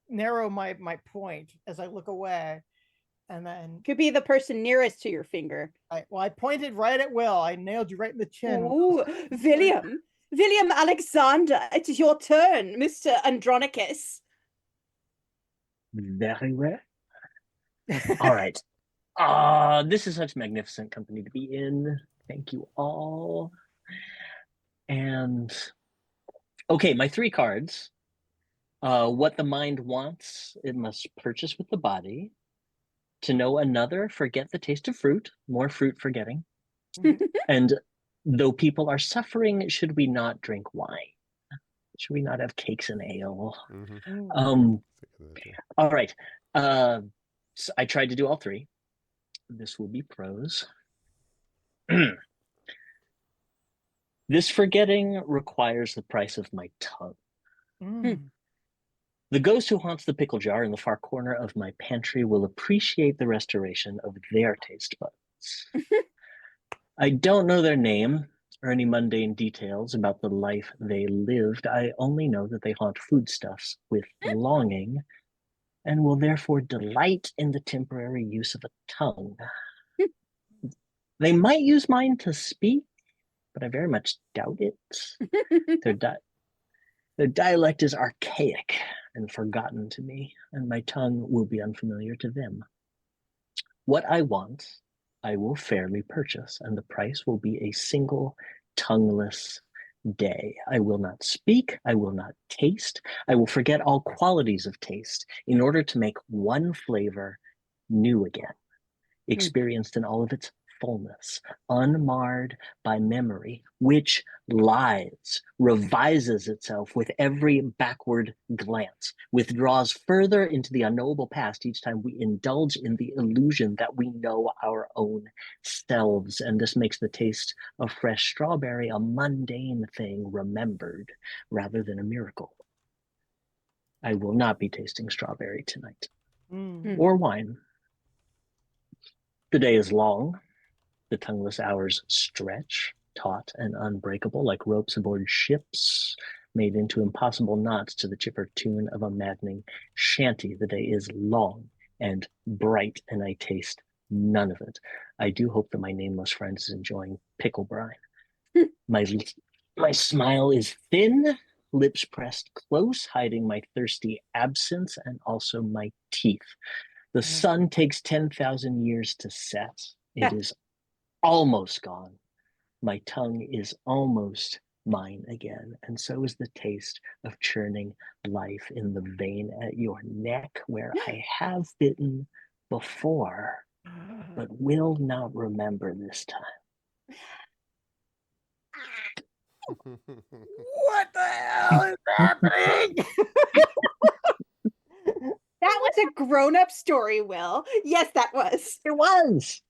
narrow my point as I look away. And then Could be the person nearest to your finger. I pointed right at Will. I nailed you right in the chin. Ooh, William Alexander, it is your turn, Mr. Andronicus. Very well. All right. This is such magnificent company to be in. Thank you all. And okay, my 3 cards. What the mind wants, it must purchase with the body. To know another, forget the taste of fruit, more fruit forgetting. And though people are suffering, should we not drink wine? Should we not have cakes and ale? All right. So I tried to do all 3. This will be prose. This forgetting requires the price of my tongue. The ghost who haunts the pickle jar in the far corner of my pantry will appreciate the restoration of their taste buds. I don't know their name or any mundane details about the life they lived. I only know that they haunt foodstuffs with longing and will therefore delight in the temporary use of a tongue. They might use mine to speak, but I very much doubt it. Their dialect is archaic and forgotten to me, and my tongue will be unfamiliar to them. What I want, I will fairly purchase, and the price will be a single tongueless day. I will not speak, I will not taste, I will forget all qualities of taste in order to make one flavor new again, experienced in all of its fullness, unmarred by memory, which lies, revises itself with every backward glance, withdraws further into the unknowable past each time we indulge in the illusion that we know our own selves. And this makes the taste of fresh strawberry a mundane thing remembered rather than a miracle. I will not be tasting strawberry tonight, or wine. The day is long. The tongueless hours stretch, taut and unbreakable, like ropes aboard ships made into impossible knots to the chipper tune of a maddening shanty. The day is long and bright, and I taste none of it. I do hope that my nameless friend is enjoying pickle brine. My smile is thin, lips pressed close, hiding my thirsty absence and also my teeth. The sun takes 10,000 years to set. It is almost gone. My tongue is almost mine again, and so is the taste of churning life in the vein at your neck where I have bitten before, but will not remember this time. What the hell is happening? That was a grown-up story, Will. Yes, that was. It was.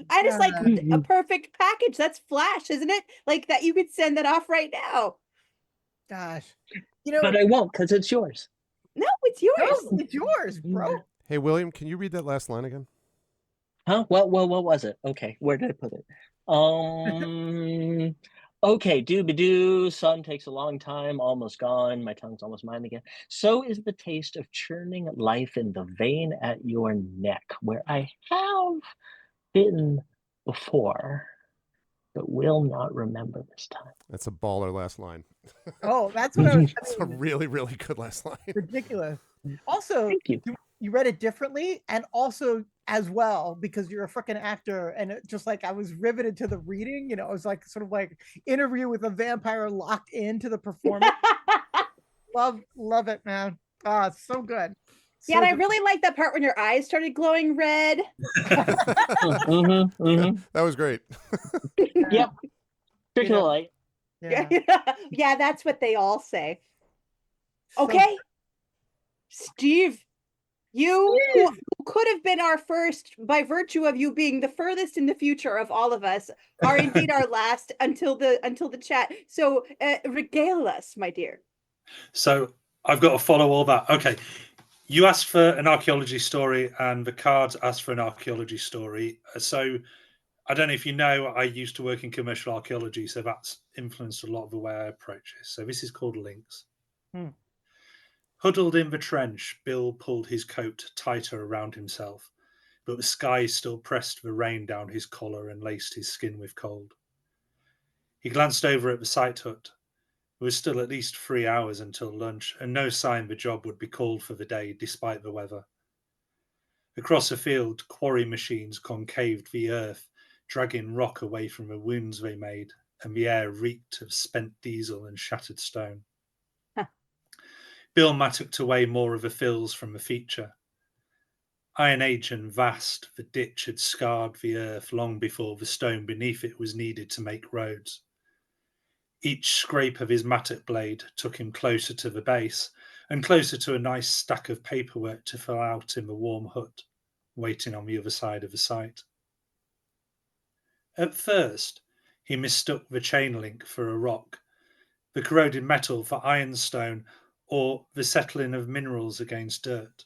I just like a perfect package. That's Flash, isn't it? Like that you could send that off right now. Gosh. But I won't, because it's yours. No, it's yours. No, it's yours, bro. Hey, William, can you read that last line again? Huh? What was it? Okay, where did I put it? Okay, doo-be-doo, sun takes a long time, almost gone, my tongue's almost mine again. So is the taste of churning life in the vein at your neck, where I have bitten before, but will not remember this time. That's a baller last line. Oh, that's what I was That's a really, really good last line. ridiculous. Also, you read it differently and also as well because you're a freaking actor, and it just like I was riveted to the reading. You know, it was like sort of like Interview with a Vampire locked into the performance. love it, man. Ah, it's so good. Yeah, and I really like that part when your eyes started glowing red. That was great. Yep. Trick of the light. Yeah, that's what they all say. Okay. Steve, you who could have been our first by virtue of you being the furthest in the future of all of us are indeed our last until the chat. So regale us, my dear. So I've got to follow all that. Okay. You asked for an archaeology story and the cards asked for an archaeology story. So I don't know if you know, I used to work in commercial archaeology, so that's influenced a lot of the way I approach this. So this is called links. Huddled in the trench, Bill pulled his coat tighter around himself, but the sky still pressed the rain down his collar and laced his skin with cold. He glanced over at the site hut. It was still at least 3 hours until lunch, and no sign the job would be called for the day, despite the weather. Across the field, quarry machines concaved the earth, dragging rock away from the wounds they made, and the air reeked of spent diesel and shattered stone. Bill mattocked away more of the fills from the feature. Iron Age and vast, the ditch had scarred the earth long before the stone beneath it was needed to make roads. Each scrape of his mattock blade took him closer to the base and closer to a nice stack of paperwork to fill out in the warm hut, waiting on the other side of the site. At first, he mistook the chain link for a rock, the corroded metal for ironstone, or the settling of minerals against dirt.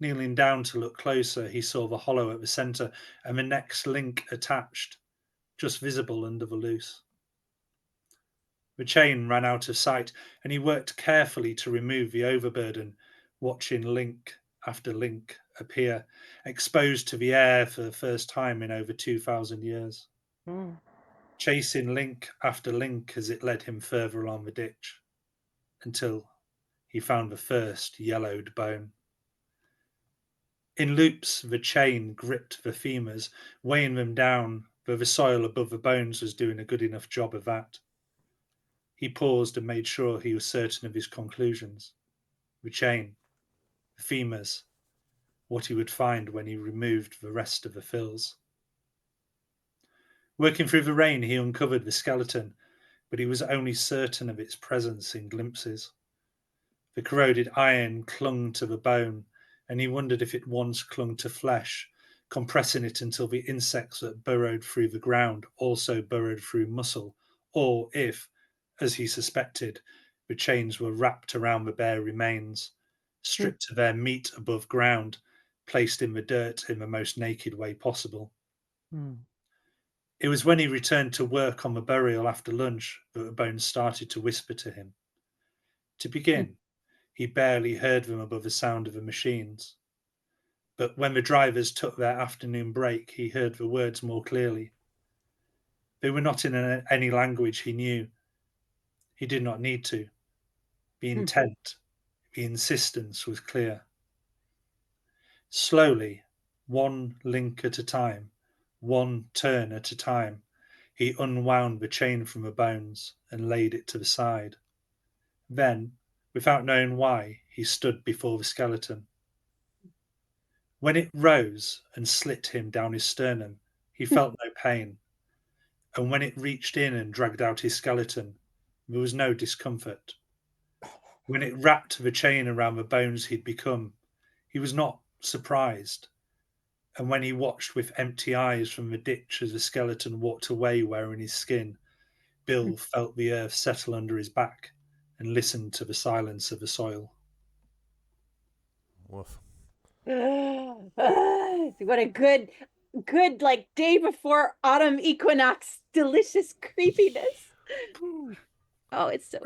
Kneeling down to look closer, he saw the hollow at the centre and the next link attached, just visible under the loose. The chain ran out of sight, and he worked carefully to remove the overburden, watching link after link appear, exposed to the air for the first time in over 2,000 years. Chasing link after link as it led him further along the ditch, until he found the first yellowed bone. In loops, the chain gripped the femurs, weighing them down, though the soil above the bones was doing a good enough job of that. He paused and made sure he was certain of his conclusions. The chain, the femurs, what he would find when he removed the rest of the fills. Working through the rain, he uncovered the skeleton, but he was only certain of its presence in glimpses. The corroded iron clung to the bone, and he wondered if it once clung to flesh, compressing it until the insects that burrowed through the ground also burrowed through muscle, or if, as he suspected, the chains were wrapped around the bare remains, stripped of their meat above ground, placed in the dirt in the most naked way possible. It was when he returned to work on the burial after lunch that the bones started to whisper to him. To begin, he barely heard them above the sound of the machines. But when the drivers took their afternoon break, he heard the words more clearly. They were not in any language he knew. He did not need to. The intent, the insistence was clear. Slowly, one link at a time, one turn at a time, he unwound the chain from the bones and laid it to the side. Then, without knowing why, he stood before the skeleton. When it rose and slit him down his sternum, he felt no pain. And when it reached in and dragged out his skeleton, there was no discomfort. When it wrapped the chain around the bones he'd become, he was not surprised. And when he watched with empty eyes from the ditch as the skeleton walked away wearing his skin, Bill felt the earth settle under his back and listened to the silence of the soil. Woof. What a good like day before autumn equinox delicious creepiness. Oh, it's so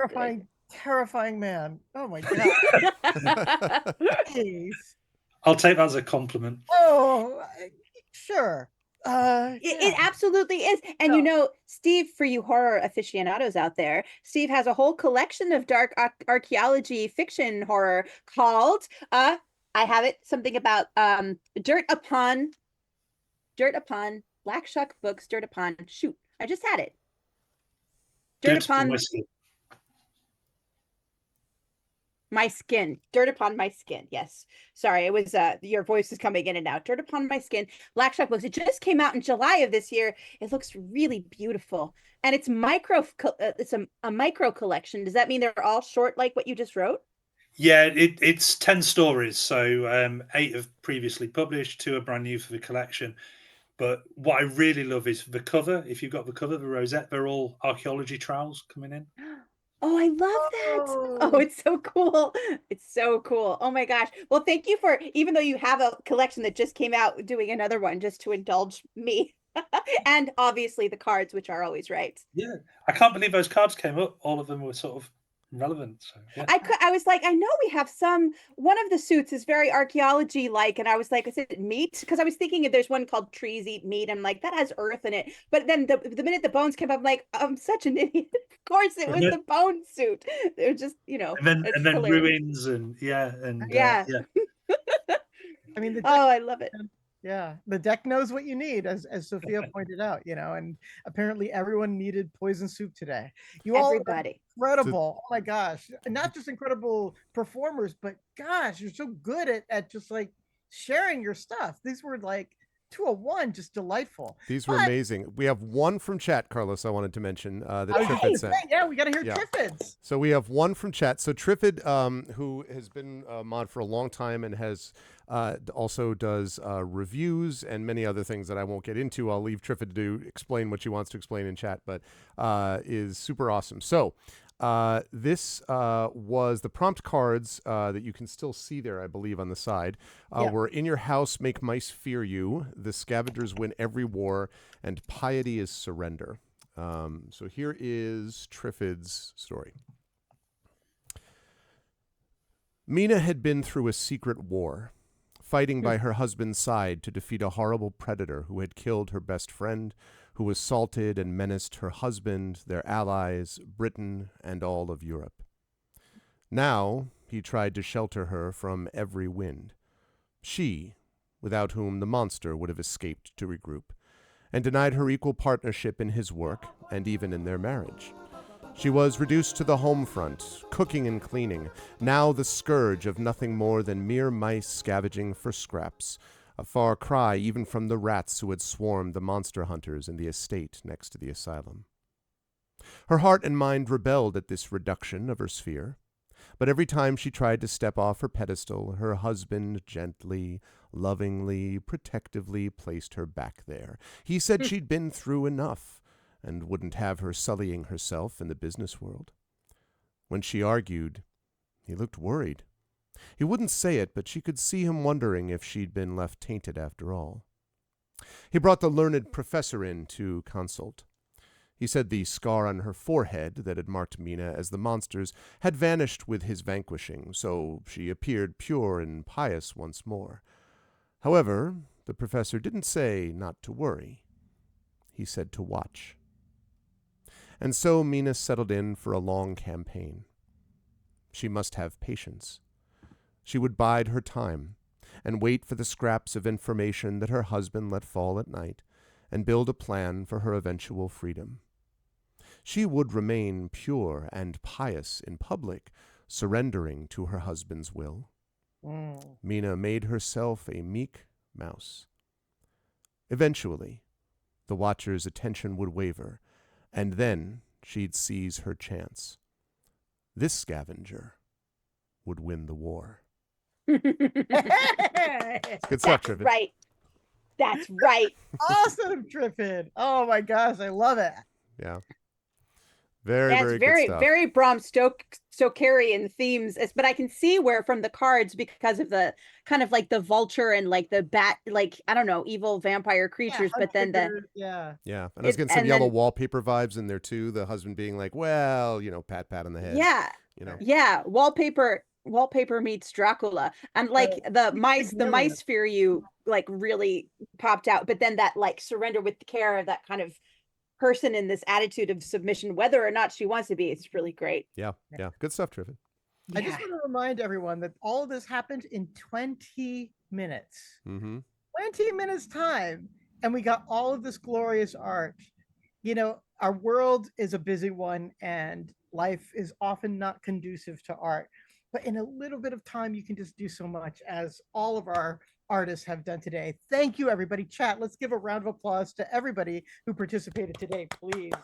terrifying man. Oh my god. Jeez. I'll take that as a compliment. Oh, sure. It absolutely is. And you know, Steve, for you horror aficionados out there, Steve has a whole collection of dark archaeology fiction horror called I have it, something about Dirt Upon Black Shuck Books, Dirt Upon, shoot, I just had it. Dirt Upon My Skin. Dirt Upon My Skin. Yes. Sorry, it was your voice is coming in and out. Dirt Upon My Skin, Black Shuck Books. It just came out in July of this year. It looks really beautiful. And it's it's a micro collection. Does that mean they're all short like what you just wrote? Yeah, it's 10 stories. So 8 have previously published, 2 are brand new for the collection. But what I really love is the cover. If you've got the cover, the rosette, they're all archaeology trowels coming in. Oh, I love that. Oh, it's so cool. It's so cool. Oh my gosh. Well, thank you for, even though you have a collection that just came out, doing another one just to indulge me. And obviously the cards, which are always right. Yeah, I can't believe those cards came up. All of them were sort of relevant. So yeah. I was like, I know we have one of the suits is very archaeology like, and I was like, is it meat? Because I was thinking if there's one called Trees Eat Meat. I'm like, that has earth in it. But then the minute the bones came up, I'm like, I'm such an idiot. Of course it was the bone suit. They're just, and then hilarious. ruins and Yeah. yeah. I mean, I love it. Yeah, the deck knows what you need, as Sophia pointed out, and apparently everyone needed poison soup today. You Everybody. all are incredible. Oh my gosh. Not just incredible performers, but gosh, you're so good at just like sharing your stuff. These were like 201, just delightful. These were amazing. We have one from chat, Carlos, I wanted to mention that Triffid sent. Yeah, we got to hear Triffids. So we have one from chat. So Triffid, who has been a mod for a long time and has also does reviews and many other things that I won't get into. I'll leave Triffid to explain what she wants to explain in chat, but is super awesome. So this was the prompt cards that you can still see there, I believe, on the side. Were In Your House, Make Mice Fear You, The Scavengers Win Every War, and Piety is Surrender. So here is Triffid's story. Mina had been through a secret war, fighting by her husband's side to defeat a horrible predator who had killed her best friend, who assaulted and menaced her husband, their allies, Britain, and all of Europe. Now he tried to shelter her from every wind. She, without whom the monster would have escaped to regroup, and denied her equal partnership in his work and even in their marriage. She was reduced to the home front, cooking and cleaning, now the scourge of nothing more than mere mice scavenging for scraps, a far cry even from the rats who had swarmed the monster hunters in the estate next to the asylum. Her heart and mind rebelled at this reduction of her sphere, but every time she tried to step off her pedestal, her husband gently, lovingly, protectively placed her back there. He said she'd been through enough, and wouldn't have her sullying herself in the business world. When she argued, he looked worried. He wouldn't say it, but she could see him wondering if she'd been left tainted after all. He brought the learned professor in to consult. He said the scar on her forehead that had marked Mina as the monster's had vanished with his vanquishing, so she appeared pure and pious once more. However, the professor didn't say not to worry. He said to watch. And so Mina settled in for a long campaign. She must have patience. She would bide her time and wait for the scraps of information that her husband let fall at night and build a plan for her eventual freedom. She would remain pure and pious in public, surrendering to her husband's will. Mina made herself a meek mouse. Eventually, the watcher's attention would waver, and then she'd seize her chance. This scavenger would win the war. Good stuff, Triffid. Right. That's right. Awesome, Triffid. Oh my gosh, I love it. Yeah. Very good stuff. Very Bram Stokerian themes, but I can see where from the cards, because of the kind of like the vulture and like the bat, like, I don't know, evil vampire creatures, but then and I was getting some yellow wallpaper vibes in there too. The husband being like, well, pat on the head. Yeah. Wallpaper meets Dracula, and like the mice fear you, like, really popped out, but then that like surrender with care of that kind of person in this attitude of submission, whether or not she wants to be, it's really great. Yeah. Good stuff, Triffid. I just want to remind everyone that all of this happened in 20 minutes. 20 minutes time, and we got all of this glorious art. Our world is a busy one, and life is often not conducive to art. But in a little bit of time, you can just do so much, as all of our artists have done today. Thank you, everybody. Chat, let's give a round of applause to everybody who participated today, please.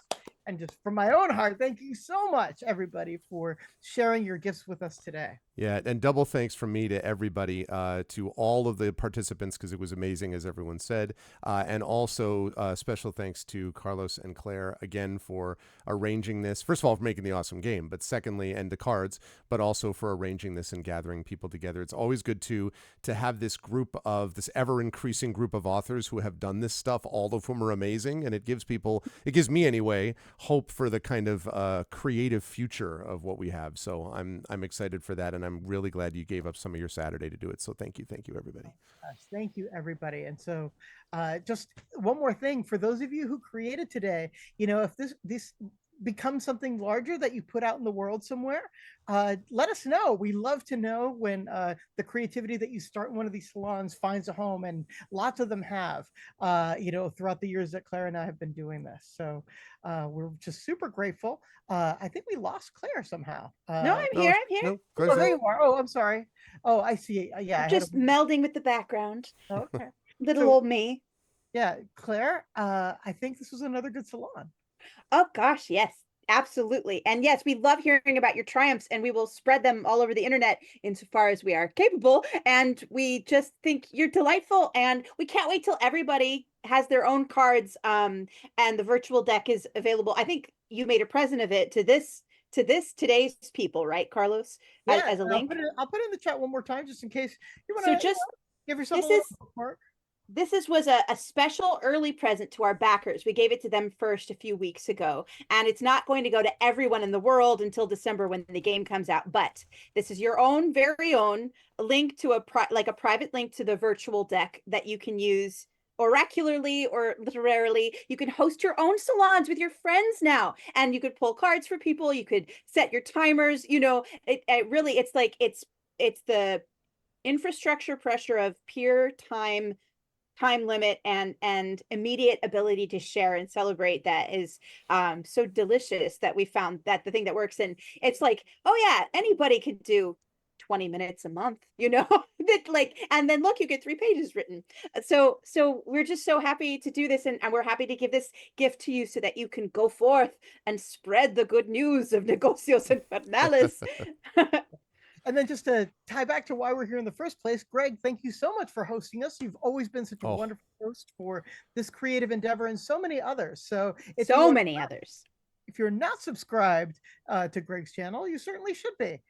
And just from my own heart, thank you so much, everybody, for sharing your gifts with us today. Yeah, and double thanks from me to everybody, to all of the participants, because it was amazing, as everyone said. And also special thanks to Carlos and Claire again for arranging this. First of all, for making the awesome game, but secondly, and the cards, but also for arranging this and gathering people together. It's always good to have this ever increasing group of authors who have done this stuff, all of whom are amazing, and it gives me anyway, hope for the kind of creative future of what we have. So I'm excited for that, and I'm really glad you gave up some of your Saturday to do it. So thank you, everybody. Gosh, thank you, everybody. And so, just one more thing for those of you who created today, if this becomes something larger that you put out in the world somewhere, let us know. We love to know when the creativity that you start in one of these salons finds a home, and lots of them have, throughout the years that Claire and I have been doing this. So we're just super grateful. I think we lost Claire somehow. No, I'm here. I'm here. No, Oh, there you are. Oh, I'm sorry. Oh, I see. Yeah, I'm just melding with the background. Okay. Little So- old me. Yeah, Claire, I think this was another good salon. Oh gosh, yes, absolutely. And yes, we love hearing about your triumphs, and we will spread them all over the internet insofar as we are capable. And we just think you're delightful, and we can't wait till everybody has their own cards. And the virtual deck is available. I think you made a present of it to today's people, right, Carlos? Yeah, As a link. I'll put it in the chat one more time just in case you want So to just give yourself this a is little bookmark. was a special early present to our backers. We gave it to them first a few weeks ago, and it's not going to go to everyone in the world until December when the game comes out. But this is your own very own link to a private link to the virtual deck that you can use oracularly or literarily. You can host your own salons with your friends now, and you could pull cards for people. You could set your timers. It really, it's the infrastructure pressure of peer time limit and immediate ability to share and celebrate that is so delicious, that we found that the thing that works. And it's like, oh yeah, anybody could do 20 minutes a month, that and then look, you get 3 pages written. So we're just so happy to do this, and we're happy to give this gift to you so that you can go forth and spread the good news of Negocios Infernales. And then just to tie back to why we're here in the first place, Greg, thank you so much for hosting us. You've always been such a wonderful host for this creative endeavor and so many others. So others. If you're not subscribed to Greg's channel, you certainly should be.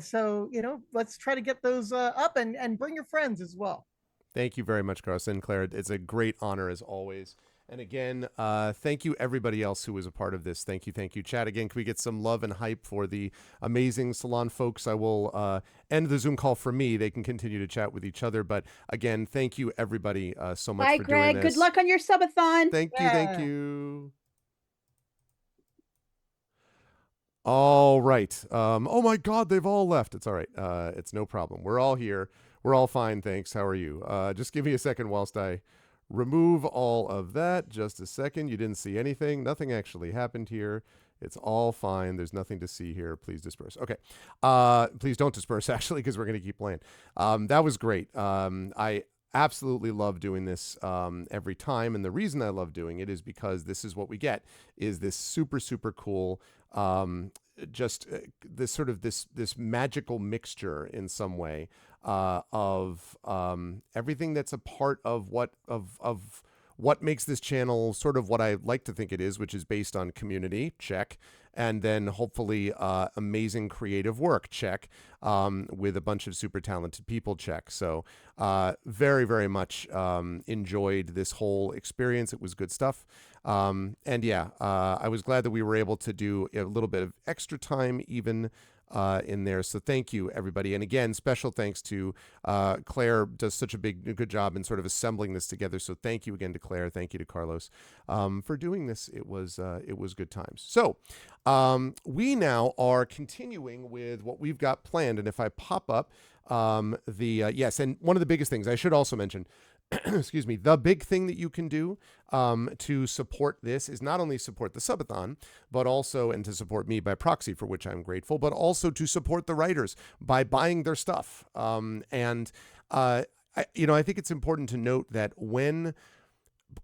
So, let's try to get those up and bring your friends as well. Thank you very much, Carlos and Claire. It's a great honor as always. And again, thank you everybody else who was a part of this. Thank you. Chat, again, can we get some love and hype for the amazing salon folks? I will end the Zoom call for me. They can continue to chat with each other. But again, thank you everybody so much Bye, for Greg. doing this. Good luck on your subathon. Thank you. All right. Oh my God, they've all left. It's all right. It's no problem. We're all here. We're all fine. Thanks. How are you? Just give me a second whilst I remove all of that. Just a second. You didn't see anything. Nothing actually happened here. It's all fine. There's nothing to see here. Please disperse. Okay. Please don't disperse, actually, because we're going to keep playing. That was great. I absolutely love doing this every time. And the reason I love doing it is because this is what we get, is this super, super cool this sort of this magical mixture in some way of everything that's a part of what makes this channel sort of what I like to think it is, which is based on community, check, and then hopefully amazing creative work, check, with a bunch of super talented people, check. So very, very much enjoyed this whole experience. It was good stuff. And yeah, I was glad that we were able to do a little bit of extra time even in there. So thank you, everybody. And again, special thanks to Claire, does such a good job in sort of assembling this together. So thank you again to Claire. Thank you to Carlos for doing this. It was good times. So we now are continuing with what we've got planned. And if I pop up yes, and one of the biggest things I should also mention, excuse me, the big thing that you can do to support this is not only support the subathon, but also, and to support me by proxy, for which I'm grateful, but also to support the writers by buying their stuff. I think it's important to note that when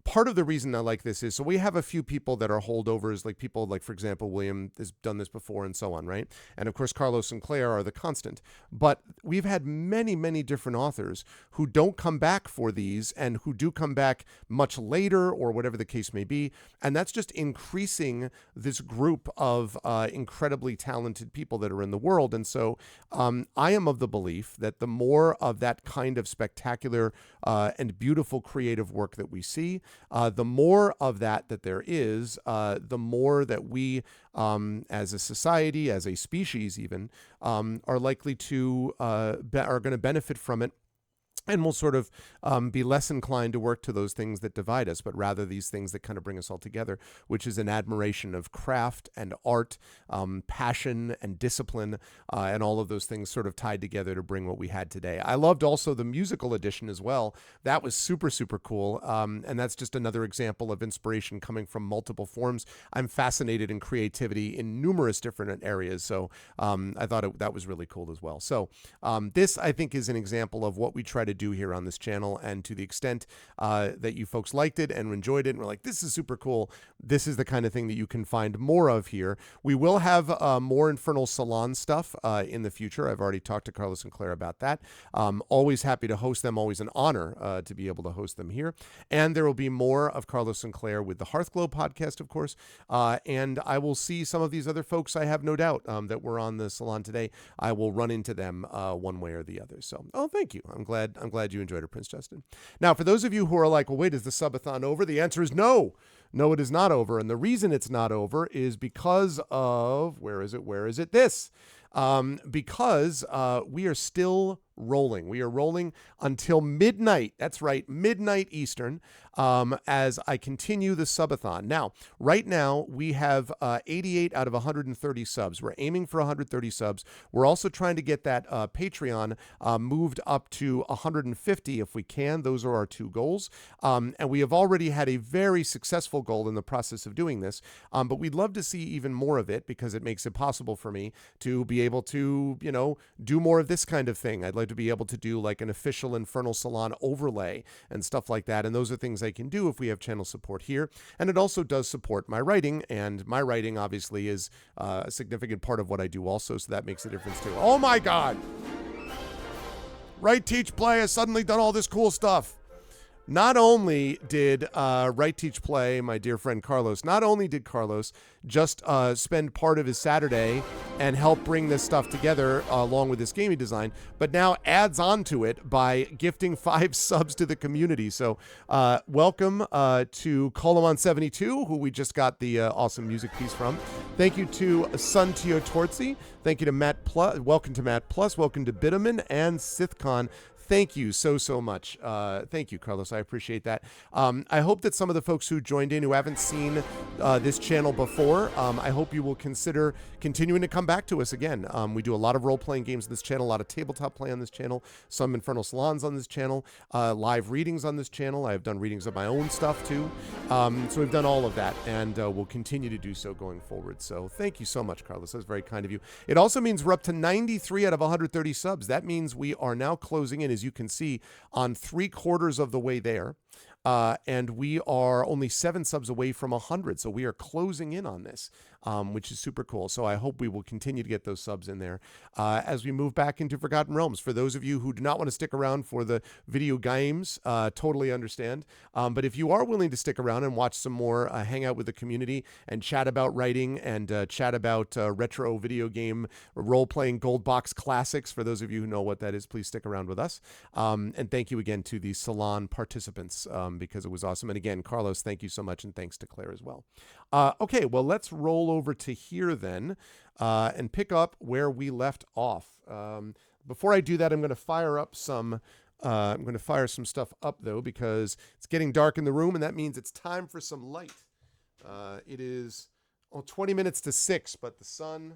part of the reason I like this is, so we have a few people that are holdovers, like people like, for example, William has done this before and so on, right? And of course, Carlos and Claire are the constant. But we've had many, many different authors who don't come back for these and who do come back much later or whatever the case may be. And that's just increasing this group of incredibly talented people that are in the world. And so I am of the belief that the more of that kind of spectacular and beautiful creative work that we see, the more of that there is, the more that we, as a society, as a species even, are likely to, are going to benefit from it. And we'll sort of be less inclined to work to those things that divide us, but rather these things that kind of bring us all together, which is an admiration of craft and art, passion and discipline, and all of those things sort of tied together to bring what we had today. I loved also the musical edition as well. That was super, super cool. And that's just another example of inspiration coming from multiple forms. I'm fascinated in creativity in numerous different areas. So I thought that was really cool as well. So this, I think, is an example of what we try to do here on this channel, and to the extent that you folks liked it and enjoyed it and were like, this is super cool, this is the kind of thing that you can find more of here. We will have more Infernal Salon stuff in the future. I've already talked to Carlos and Claire about that. Always happy to host them, always an honor to be able to host them here. And there will be more of Carlos and Claire with the Hearthglow podcast, of course, and I will see some of these other folks, I have no doubt, that were on the salon today. I will run into them one way or the other. So, thank you. I'm glad you enjoyed it, Prince Justin. Now, for those of you who are like, well, wait, is the subathon over? The answer is no. No, it is not over. And the reason it's not over is because of, where is it? This. Because we are still rolling. We are rolling until midnight. That's right, midnight Eastern, as I continue the subathon. Now, right now, we have 88 out of 130 subs. We're aiming for 130 subs. We're also trying to get that Patreon moved up to 150 if we can. Those are our two goals. And we have already had a very successful goal in the process of doing this, but we'd love to see even more of it because it makes it possible for me to be able to, do more of this kind of thing. I'd like to be able to do like an official Infernal Salon overlay and stuff like that. And those are things I can do if we have channel support here. And it also does support my writing, and my writing obviously is a significant part of what I do also. So that makes a difference too. Oh my God. Write, Teach, Play has suddenly done all this cool stuff. Not only did Write, Teach, Play, my dear friend Carlos, not only did Carlos just spend part of his Saturday and help bring this stuff together along with this gaming design, but now adds on to it by gifting 5 subs to the community. So welcome to Colomon72, who we just got the awesome music piece from. Thank you to Suntio Tortzi. Thank you to Matt Plus. Welcome to Matt Plus. Welcome to Bitterman and Sithcon. Thank you so much. Thank you, Carlos. I appreciate that. I hope that some of the folks who joined in who haven't seen this channel before, I hope you will consider continuing to come back to us again. We do a lot of role-playing games on this channel, a lot of tabletop play on this channel, some Infernal Salons on this channel, live readings on this channel. I've done readings of my own stuff too. So we've done all of that, and we'll continue to do so going forward. So thank you so much, Carlos. That's very kind of you. It also means we're up to 93 out of 130 subs. That means we are now closing in, as you can see, on 3/4 of the way there. And we are only 7 subs away from 100. So we are closing in on this, which is super cool. So I hope we will continue to get those subs in there as we move back into Forgotten Realms. For those of you who do not want to stick around for the video games, totally understand. But if you are willing to stick around and watch some more, hang out with the community and chat about writing and chat about retro video game role-playing gold box classics, for those of you who know what that is, please stick around with us. And thank you again to the salon participants, because it was awesome. And again, Carlos, thank you so much, and thanks to Claire as well. Okay, well, let's roll over to here then and pick up where we left off. Before I do that, I'm going to fire up some stuff up, though, because it's getting dark in the room, and that means it's time for some light. It is 20 minutes to 6, but the sun,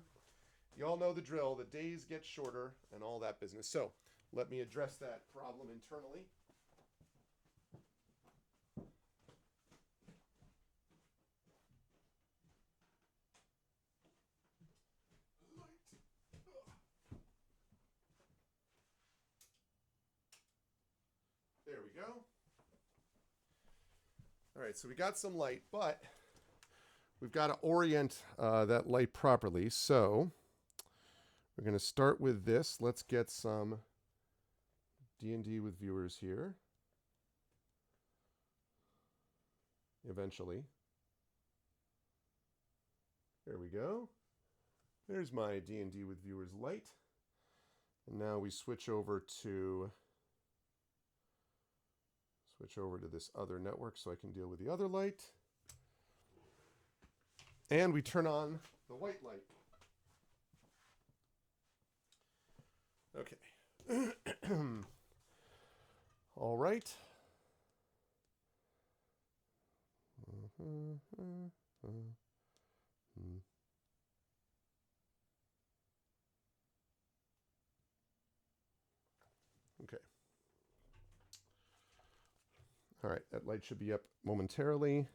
you all know the drill. The days get shorter and all that business. So let me address that problem internally. There we go. All right, so we got some light, but we've got to orient that light properly. So we're going to start with this. Let's get some D&D with viewers here. Eventually. There we go. There's my D&D with viewers light. And now we switch over to this other network so I can deal with the other light. And we turn on the white light. Okay. All right. Okay. All right, that light should be up momentarily.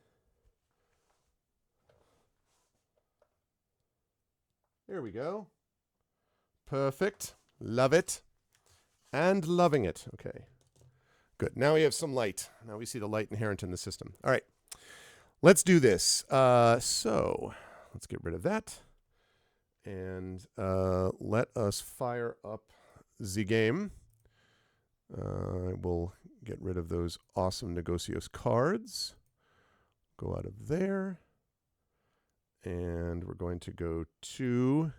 There we go. Perfect. Love it. And loving it. Okay. Good. Now we have some light. Now we see the light inherent in the system. All right. Let's do this. So let's get rid of that. And let us fire up the game. We'll get rid of those awesome Negocios cards. Go out of there. And we're going to go to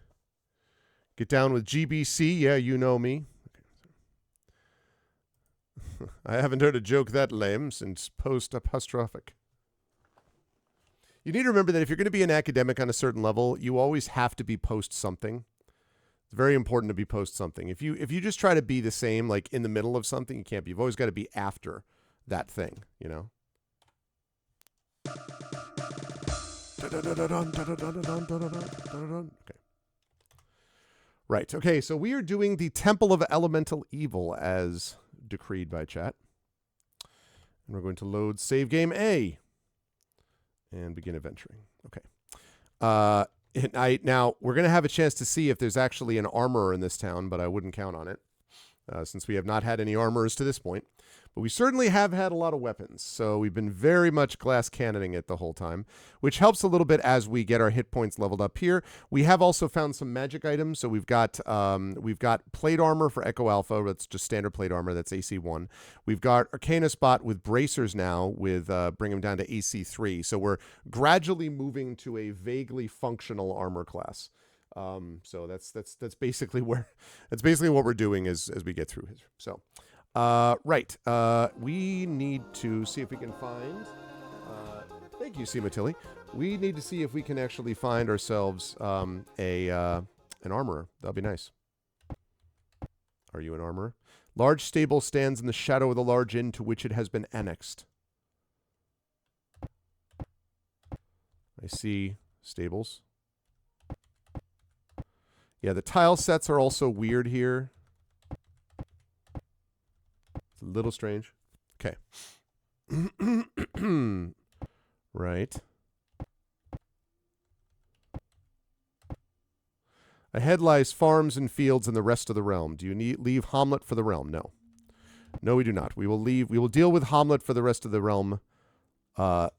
get down with GBC. Yeah, you know me. Okay. I haven't heard a joke that lame since post-apostrophic. You need to remember that if you're going to be an academic on a certain level, you always have to be post something. It's very important to be post something. If you just try to be the same, like in the middle of something, you can't be. You've always got to be after that thing, you know? Okay. Right. Okay, so we are doing the Temple of Elemental Evil as decreed by chat. And we're going to load save game A and begin adventuring. Okay. Now, we're going to have a chance to see if there's actually an armorer in this town, but I wouldn't count on it since we have not had any armorers to this point. But we certainly have had a lot of weapons, so we've been very much glass cannoning it the whole time, which helps a little bit as we get our hit points leveled up here. We have also found some magic items, so we've got plate armor for Echo Alpha. That's just standard plate armor. That's AC1. We've got Arcana Spot with bracers now, with bring them down to AC3. So we're gradually moving to a vaguely functional armor class. So that's basically what we're doing as we get through here. So. Right. We need to see if we can find. Thank you, Seema. We need to see if we can actually find ourselves an armorer. That'll be nice. Are you an armorer? Large stable stands in the shadow of the large inn to which it has been annexed. I see stables. Yeah, the tile sets are also weird here. It's a little strange. Okay. Right. Ahead lies farms and fields and the rest of the realm. Do you leave Hamlet for the realm? No. No, we do not. We will deal with Hamlet for the rest of the realm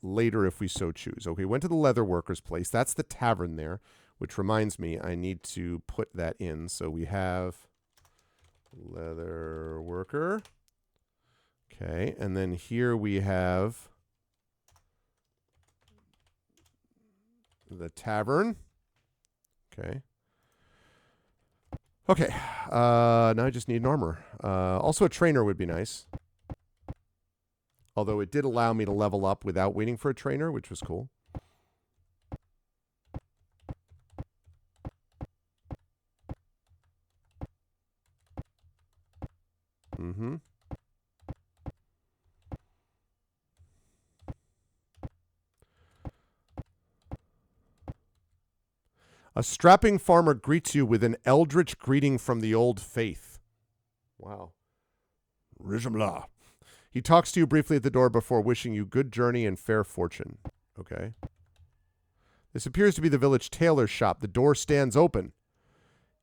later if we so choose. Okay, went to the leather worker's place. That's the tavern there, which reminds me I need to put that in. So we have leather worker. Okay, and then here we have the tavern. Okay. Okay, now I just need an armor. Also a trainer would be nice. Although it did allow me to level up without waiting for a trainer, which was cool. Mm-hmm. A strapping farmer greets you with an eldritch greeting from the old faith. Wow. Rizhamla. He talks to you briefly at the door before wishing you good journey and fair fortune. Okay. This appears to be the village tailor's shop. The door stands open.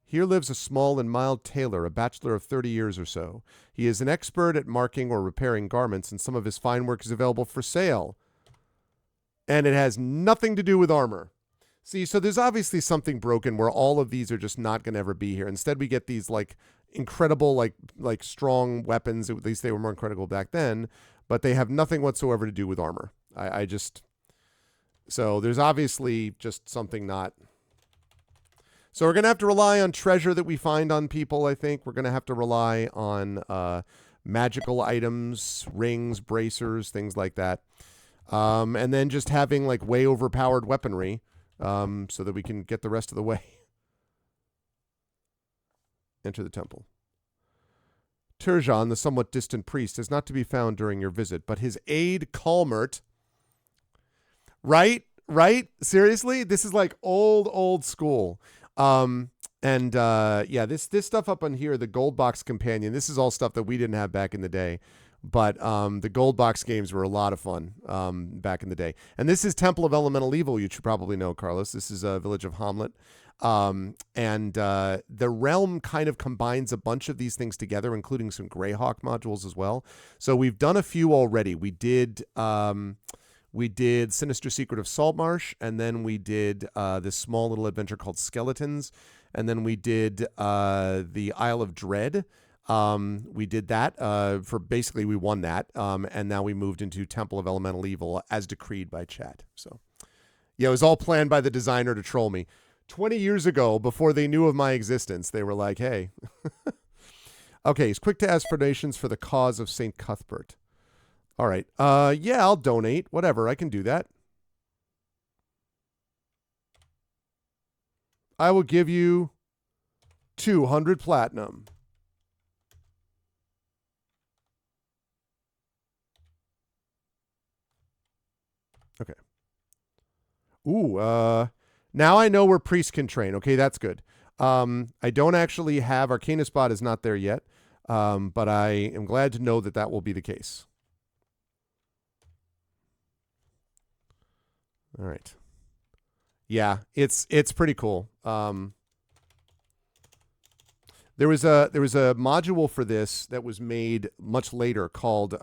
Here lives a small and mild tailor, a bachelor of 30 years or so. He is an expert at marking or repairing garments, and some of his fine work is available for sale. and it has nothing to do with armor. See, so there's obviously something broken where all of these are just not going to ever be here. Instead, we get these like incredible, like strong weapons. At least they were more incredible back then, but they have nothing whatsoever to do with armor. So there's obviously just something not. So we're going to have to rely on treasure that we find on people, I think. We're going to have to rely on magical items, rings, bracers, things like that. And then just having like way overpowered weaponry so that we can get the rest of the way. Enter the temple. Turjan, the somewhat distant priest, is not to be found during your visit, but his aide Calmert. Right? Seriously? This is like old school. This stuff up on here, the Gold Box Companion, this is all stuff that we didn't have back in the day. But the Gold Box games were a lot of fun back in the day. And this is Temple of Elemental Evil, you should probably know, Carlos. This is a village of Hamlet. The realm kind of combines a bunch of these things together, including some Greyhawk modules as well. So we've done a few already. We did Sinister Secret of Saltmarsh, and then we did this small little adventure called Skeletons, and then we did the Isle of Dread. We did that for basically we won that, and now we moved into Temple of Elemental Evil as decreed by chat. So yeah, it was all planned by the designer to troll me. 20 years ago, before they knew of my existence, they were like, hey. Okay, he's quick to ask for donations for the cause of St. Cuthbert. All right. Yeah, I'll donate. Whatever, I can do that. I will give you 200 platinum. Okay. Ooh, now I know where priests can train. Okay, that's good. I don't actually have Arcana Spot is not there yet, but I am glad to know that that will be the case. All right. Yeah, it's pretty cool. There was a module for this that was made much later called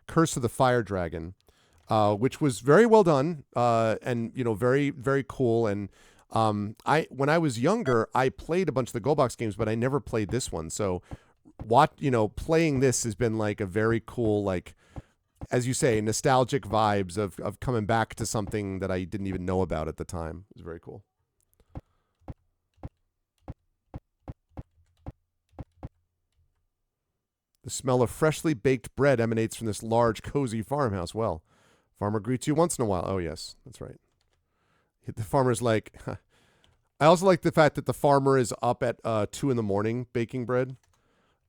Curse of the Fire Dragon. Which was very well done, and very, very cool. And when I was younger, I played a bunch of the Gold Box games, but I never played this one. So, playing this has been like a very cool, like, as you say, nostalgic vibes of coming back to something that I didn't even know about at the time. It was very cool. The smell of freshly baked bread emanates from this large, cozy farmhouse. Well. Farmer greets you once in a while. Oh, yes, that's right. The farmer's like, I also like the fact that the farmer is up at 2 a.m. baking bread.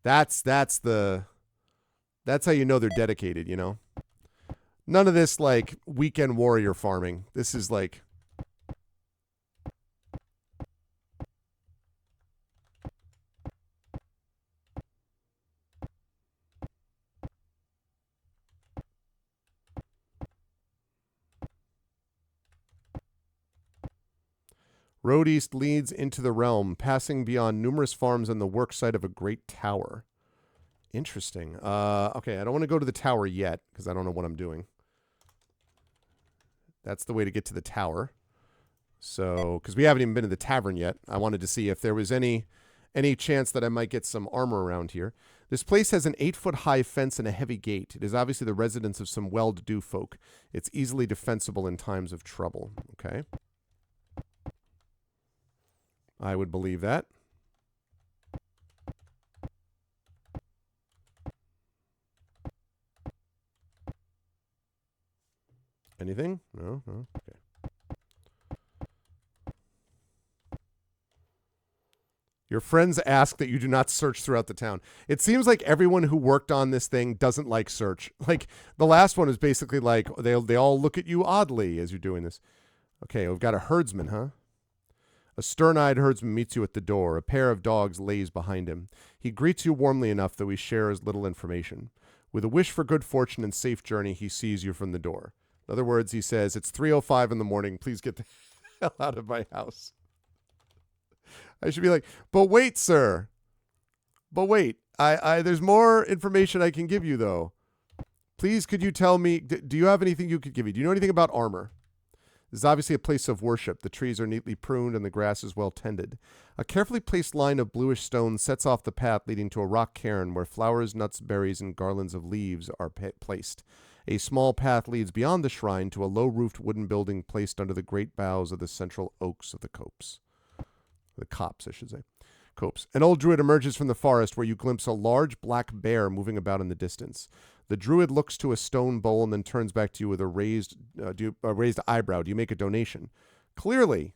That's how you know they're dedicated, None of this like weekend warrior farming. This is like, Road east leads into the realm, passing beyond numerous farms and the work site of a great tower. Interesting. Okay, I don't want to go to the tower yet, because I don't know what I'm doing. That's the way to get to the tower. So, because we haven't even been to the tavern yet, I wanted to see if there was any chance that I might get some armor around here. This place has an 8-foot-high fence and a heavy gate. It is obviously the residence of some well-to-do folk. It's easily defensible in times of trouble. Okay. I would believe that. Anything? No? Okay. Your friends ask that you do not search throughout the town. It seems like everyone who worked on this thing doesn't like search. Like, the last one is basically like, they all look at you oddly as you're doing this. Okay, we've got a herdsman, huh? A stern-eyed herdsman meets you at the door. A pair of dogs lays behind him. He greets you warmly enough, though he shares little information. With a wish for good fortune and safe journey, he sees you from the door. In other words, he says, it's 3:05 in the morning. Please get the hell out of my house. I should be like, but wait, sir. But wait. There's more information I can give you, though. Please, could you tell me, do you have anything you could give me? Do you know anything about armor? This is obviously a place of worship. The trees are neatly pruned and the grass is well tended. A carefully placed line of bluish stone sets off the path leading to a rock cairn where flowers, nuts, berries, and garlands of leaves are placed. A small path leads beyond the shrine to a low-roofed wooden building placed under the great boughs of the central oaks of the copse. The copse, I should say. Copse. An old druid emerges from the forest where you glimpse a large black bear moving about in the distance. The druid looks to a stone bowl and then turns back to you with a raised eyebrow. Do you make a donation? Clearly.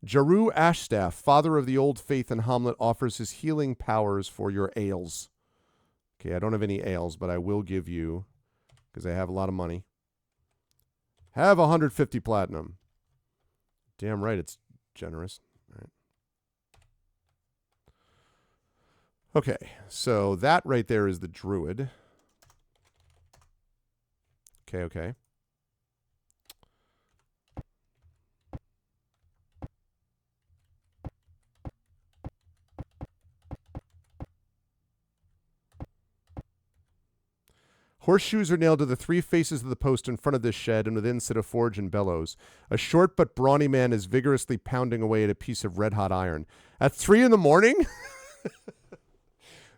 Jaru Ashstaff, father of the old faith in Hamlet, offers his healing powers for your ails. Okay, I don't have any ails, but I will give you, because I have a lot of money. Have 150 platinum. Damn right, it's generous. All right. Okay, so that right there is the druid. Okay. Horseshoes are nailed to the three faces of the post in front of this shed, and within sit a forge and bellows. A short but brawny man is vigorously pounding away at a piece of red-hot iron. At 3 in the morning?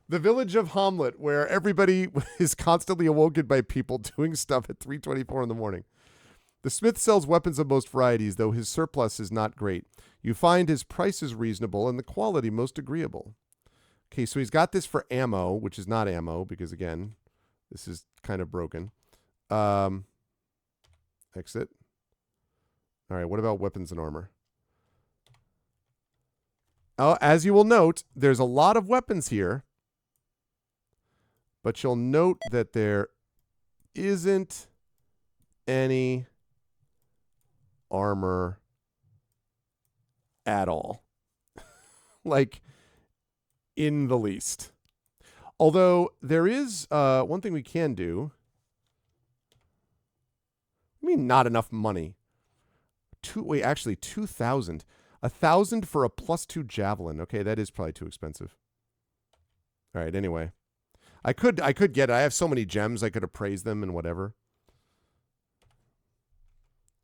The village of Hamlet, where everybody is constantly awoken by people doing stuff at 3:24 in the morning. The smith sells weapons of most varieties, though his surplus is not great. You find his price is reasonable and the quality most agreeable. Okay, so he's got this for ammo, which is not ammo, because again, this is kind of broken. Exit. All right, what about weapons and armor? Oh, as you will note, there's a lot of weapons here. But you'll note that there isn't any armor at all. Like, in the least. Although, there is one thing we can do. I mean, not enough money. Actually, 2,000. 1,000 for a +2 javelin. Okay, that is probably too expensive. All right, anyway. I could get it. I have so many gems, I could appraise them and whatever.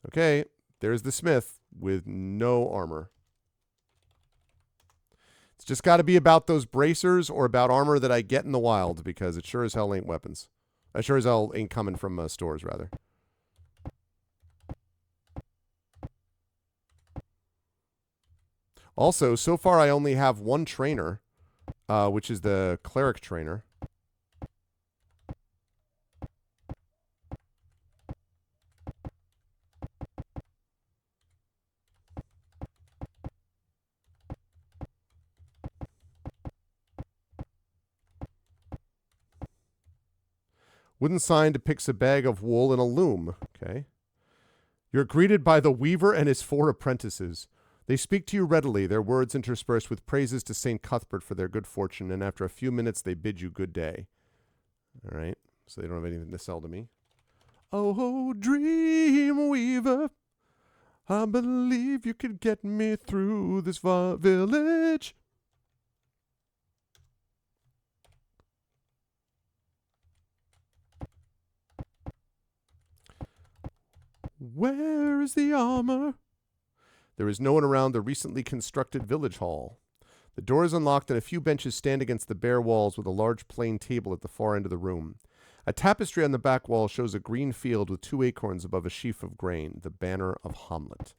Okay, there's the smith with no armor. It's just got to be about those bracers or about armor that I get in the wild, because it sure as hell ain't weapons. Sure as hell ain't coming from stores, rather. Also, so far I only have one trainer, which is the cleric trainer. Wooden sign depicts a bag of wool and a loom. Okay. You're greeted by the weaver and his 4 apprentices. They speak to you readily, their words interspersed with praises to St. Cuthbert for their good fortune, and after a few minutes they bid you good day. All right. So they don't have anything to sell to me. Oh, dream weaver, I believe you could get me through this village. Where is the armor? There is no one around the recently constructed village hall. The door is unlocked and a few benches stand against the bare walls with a large plain table at the far end of the room. A tapestry on the back wall shows a green field with 2 acorns above a sheaf of grain, the banner of Hamlet.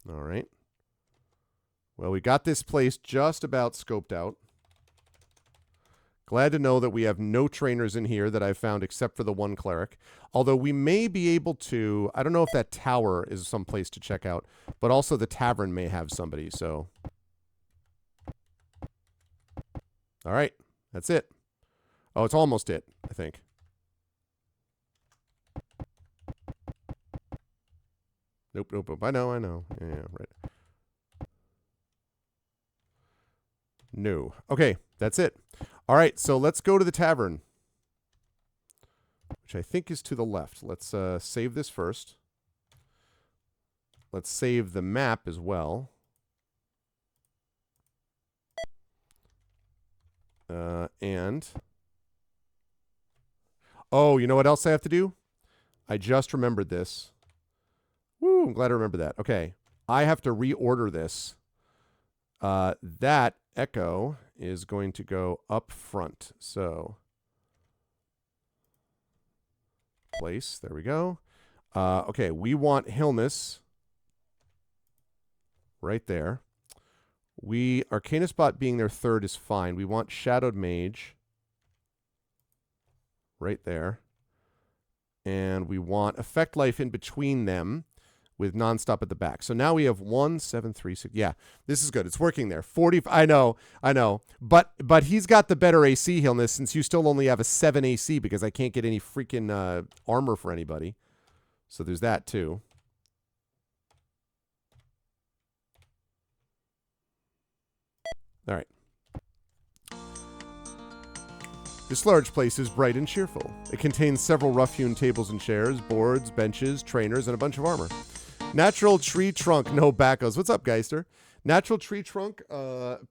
All right. Well, we got this place just about scoped out. Glad to know that we have no trainers in here that I've found except for the one cleric. Although we may be able to, I don't know if that tower is some place to check out, but also the tavern may have somebody, so. All right, that's it. Oh, it's almost it, I think. Nope. I know. Yeah, right. No. Okay, that's it. All right, so let's go to the tavern, which I think is to the left. Let's save this first. Let's save the map as well. And oh, you know what else I have to do? I just remembered this. Woo, I'm glad I remembered that. Okay. I have to reorder this. That echo is going to go up front. So place. There we go. Okay, we want Hillness right there. Arcana Spot being their third is fine. We want Shadowed Mage right there. And we want Effect Life in between them with Nonstop at the back. So now we have 1, 7, 3, 6. Yeah, this is good. It's working there. 40. I know. But he's got the better AC, Hillness, since you still only have a 7 AC because I can't get any freaking armor for anybody. So there's that too. All right. This large place is bright and cheerful. It contains several rough-hewn tables and chairs, boards, benches, trainers, and a bunch of armor. Natural tree trunk, no backos. What's up, Geister? Natural tree trunk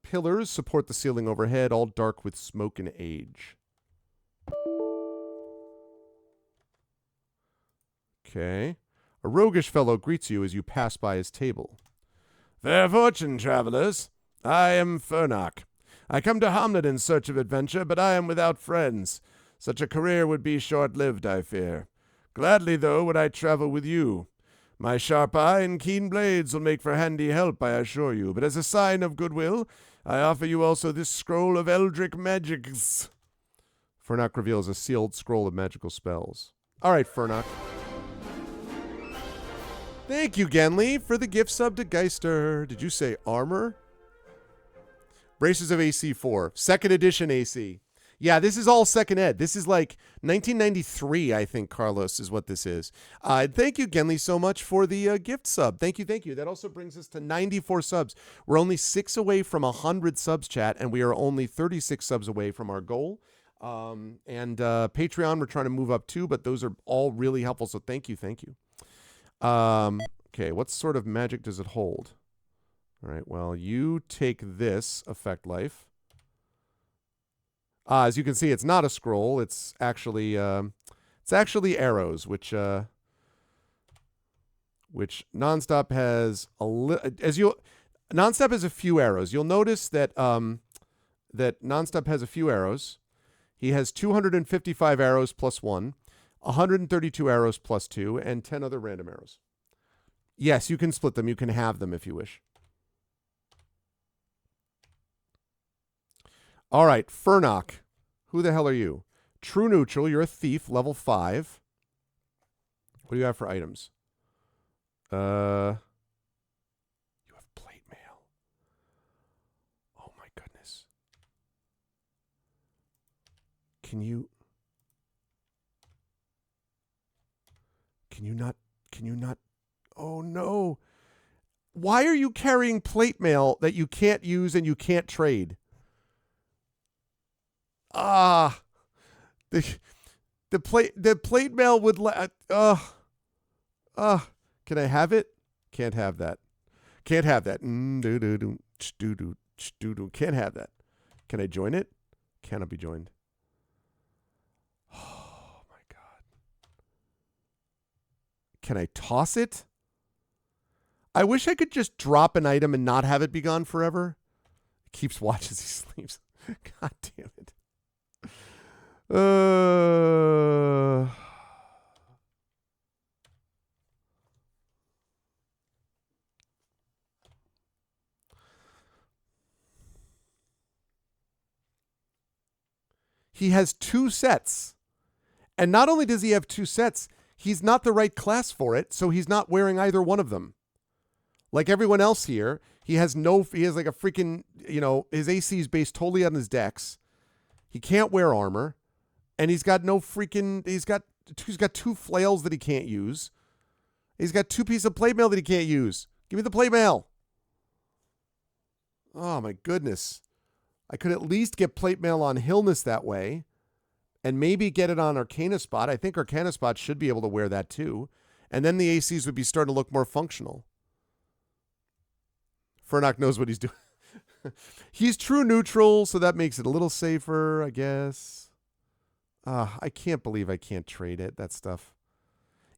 pillars support the ceiling overhead, all dark with smoke and age. Okay. A roguish fellow greets you as you pass by his table. Fair fortune, travelers. I am Fernach. I come to Hamlet in search of adventure, but I am without friends. Such a career would be short-lived, I fear. Gladly, though, would I travel with you. My sharp eye and keen blades will make for handy help, I assure you, but as a sign of goodwill, I offer you also this scroll of Eldritch magics. Fernach reveals a sealed scroll of magical spells. All right, Fernach. Thank you, Genly, for the gift sub to Geister. Did you say armor? Braces of AC 4. Second edition AC. Yeah, this is all second ed. This is like 1993, I think, Carlos, is what this is. Thank you, Genly, so much for the gift sub. Thank you. That also brings us to 94 subs. We're only 6 away from 100 subs, chat, and we are only 36 subs away from our goal. And Patreon, we're trying to move up too, but those are all really helpful, so thank you. Okay, what sort of magic does it hold? All right, well, you take this Effect Life. As you can see, it's not a scroll. It's actually arrows, which Nonstop has Nonstop has a few arrows. You'll notice that that Nonstop has a few arrows. He has 255 arrows plus 1, 132 arrows plus 2, and 10 other random arrows. Yes, you can split them. You can have them if you wish. All right, Fernach. Who the hell are you? True neutral. You're a thief, level 5. What do you have for items? You have plate mail. Oh my goodness. Can you not? Oh no. Why are you carrying plate mail that you can't use and you can't trade? The plate mail would can I have it? Can't have that. Can't have that. Can't have that. Can I join it? Cannot be joined. Oh my god. Can I toss it? I wish I could just drop an item and not have it be gone forever. Keeps watch as he sleeps. God damn it. He has 2 sets. And not only does he have 2 sets, he's not the right class for it, so he's not wearing either one of them. Like everyone else here, he has like a freaking, his AC is based totally on his dex. He can't wear armor. And he's got he's got 2 flails that he can't use. He's got 2 pieces of plate mail that he can't use. Give me the plate mail. Oh my goodness. I could at least get plate mail on Hillness that way. And maybe get it on Arcana Spot. I think Arcana Spot should be able to wear that too. And then the ACs would be starting to look more functional. Fernach knows what he's doing. He's true neutral, so that makes it a little safer, I guess. I can't believe I can't trade it, that stuff.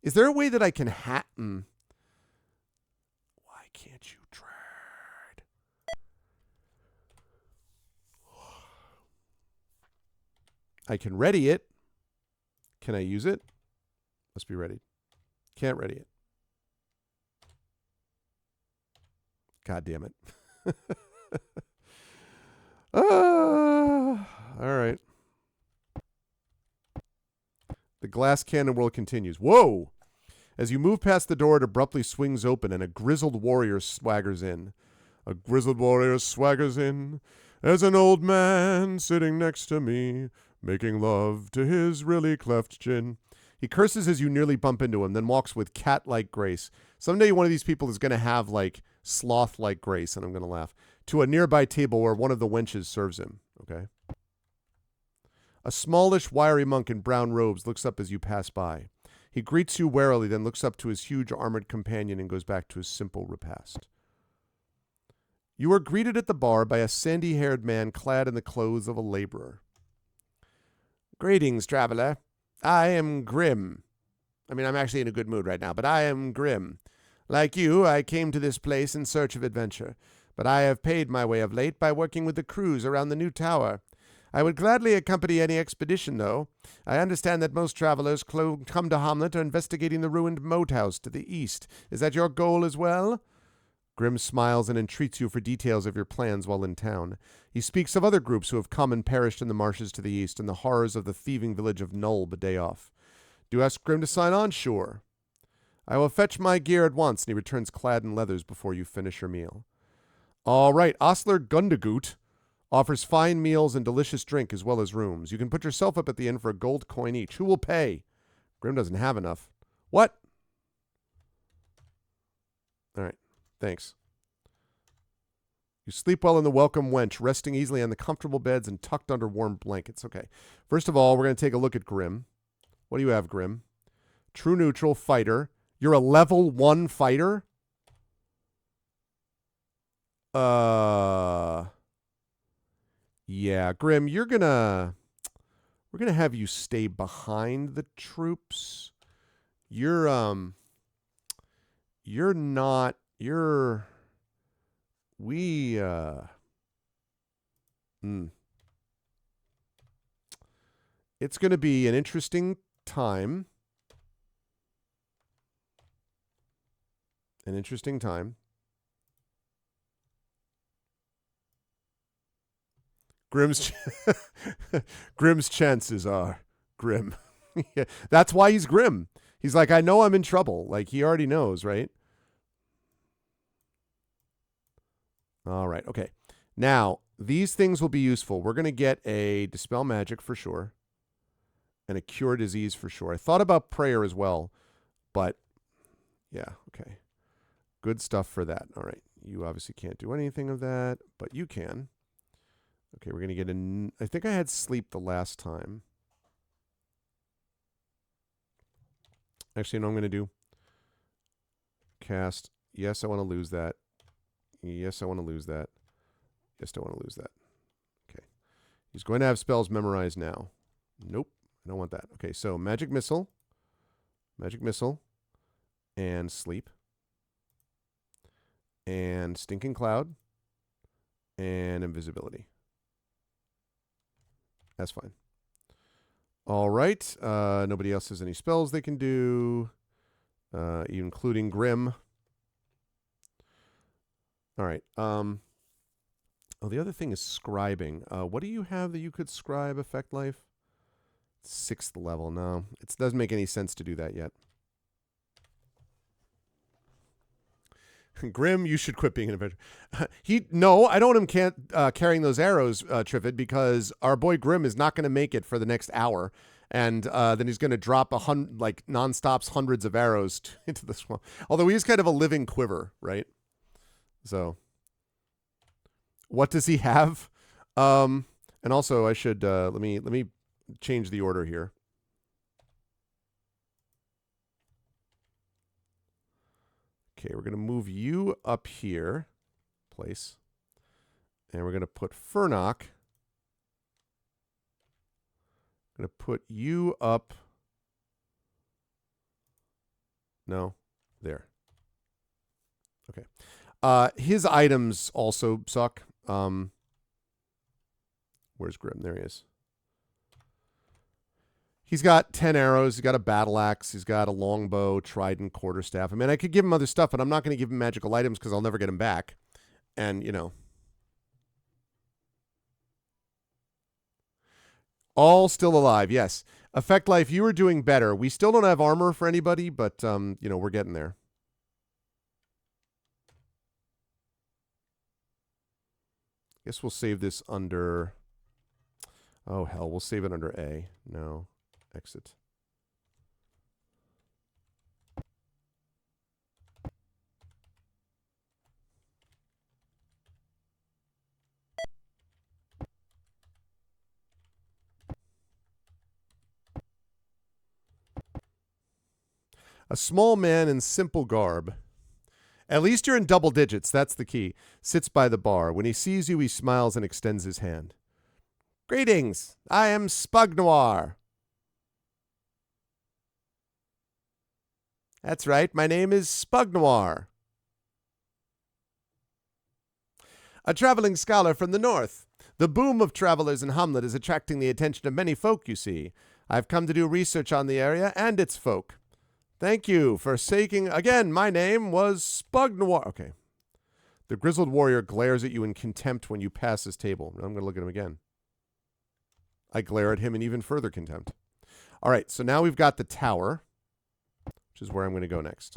Is there a way that I can Why can't you trade? I can ready it. Can I use it? Must be ready. Can't ready it. God damn it. All right. The glass cannon world continues. Whoa! As you move past the door, it abruptly swings open and a grizzled warrior swaggers in. A grizzled warrior swaggers in as an old man sitting next to me, making love to his really cleft chin. He curses as you nearly bump into him, then walks with cat-like grace. Someday one of these people is going to have, like, sloth-like grace, and I'm going to laugh, to a nearby table where one of the wenches serves him. Okay? A smallish, wiry monk in brown robes looks up as you pass by. He greets you warily, then looks up to his huge armored companion and goes back to his simple repast. You are greeted at the bar by a sandy-haired man clad in the clothes of a laborer. Greetings, traveler. I am Grim. I mean, I'm actually in a good mood right now, but I am Grim. Like you, I came to this place in search of adventure, but I have paid my way of late by working with the crews around the new tower. I would gladly accompany any expedition, though. I understand that most travelers come to Hamlet are investigating the ruined moat house to the east. Is that your goal as well? Grim smiles and entreats you for details of your plans while in town. He speaks of other groups who have come and perished in the marshes to the east and the horrors of the thieving village of Nulb a day off. Do you ask Grim to sign on? Sure. I will fetch my gear at once, and he returns clad in leathers before you finish your meal. All right, Osler Gundagoot offers fine meals and delicious drink as well as rooms. You can put yourself up at the inn for a gold coin each. Who will pay? Grim doesn't have enough. What? All right, thanks. You sleep well in the welcome wench, resting easily on the comfortable beds and tucked under warm blankets. Okay, first of all, we're going to take a look at Grim. What do you have, Grim? True neutral, fighter. You're a level 1 fighter? Yeah, Grim, we're gonna have you stay behind the troops. It's gonna be an interesting time. An interesting time. Grim's chances are grim. Yeah, that's why he's grim. He's like, I know I'm in trouble. Like, he already knows, right? All right, okay. Now, these things will be useful. We're going to get a Dispel Magic for sure. And a Cure Disease for sure. I thought about Prayer as well. But, yeah, okay. Good stuff for that. All right. You obviously can't do anything of that, but you can. Okay, we're going to get I think I had Sleep the last time. Actually, no, I'm going to do Cast. Yes, I want to lose that. Yes, I want to lose that. Yes, I want to lose that. Okay. He's going to have spells memorized now. Nope, I don't want that. Okay, so Magic Missile, and Sleep, and Stinking Cloud, and Invisibility. That's fine. All right. Nobody else has any spells they can do, including Grim. All right. Oh, the other thing is scribing. What do you have that you could scribe Effect Life? 6th level. No, it doesn't make any sense to do that yet. Grim, you should quit being an adventurer. No, I don't want him carrying those arrows, Triffid, because our boy Grim is not going to make it for the next hour. And then he's going to drop nonstops hundreds of arrows into the swamp. Although he is kind of a living quiver, right? So, what does he have? And also, I should let me change the order here. Okay, we're going to move you up here, place, And we're going to put Furnock. I'm going to put you up. No, there. Okay. His items also suck. Where's Grim? There he is. He's got 10 arrows. He's got a battle axe. He's got a longbow, trident, quarterstaff. I mean, I could give him other stuff, but I'm not going to give him magical items because I'll never get him back. And, you know. All still alive, yes. Effect Life, you are doing better. We still don't have armor for anybody, but, you know, we're getting there. Guess we'll save this under... Oh, hell, we'll save it under A. No. Exit. A small man in simple garb. At least you're in double digits. That's the key. Sits by the bar. When he sees you, he smiles and extends his hand. Greetings. I am Spug Noir. That's right. My name is Spug Noir. A traveling scholar from the north. The boom of travelers in Hamlet is attracting the attention of many folk, you see. I've come to do research on the area and its folk. Thank you for saking. Again, my name was Spug Noir. Okay. The grizzled warrior glares at you in contempt when you pass his table. I'm going to look at him again. I glare at him in even further contempt. All right, so now we've got the tower, which is where I'm going to go next.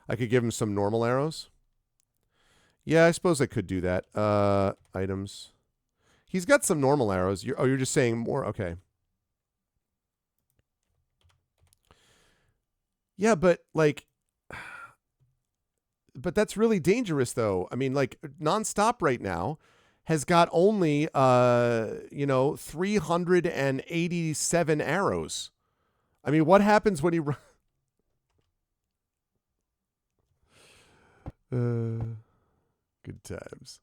I could give him some normal arrows. Yeah, I suppose I could do that. Items. He's got some normal arrows. You're just saying more? Okay. Yeah, but, like... But that's really dangerous, though. I mean, like, Nonstop right now has got only, 387 arrows. I mean, what happens when he... Good times.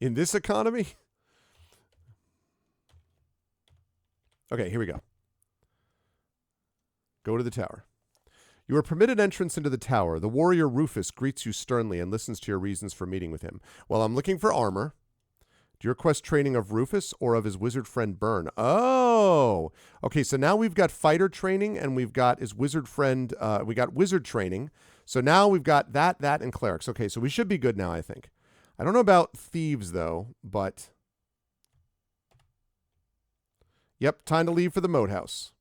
In this economy? Okay, here we go. Go to the tower. You are permitted entrance into the tower. The warrior Rufus greets you sternly and listens to your reasons for meeting with him. Well, I'm looking for armor. Do you request training of Rufus or of his wizard friend Byrne? Oh! Okay, so now we've got fighter training and we've got his wizard friend, we got wizard training. So now we've got that, and clerics. Okay, so we should be good now, I think. I don't know about thieves, though, but... Yep, time to leave for the moat house.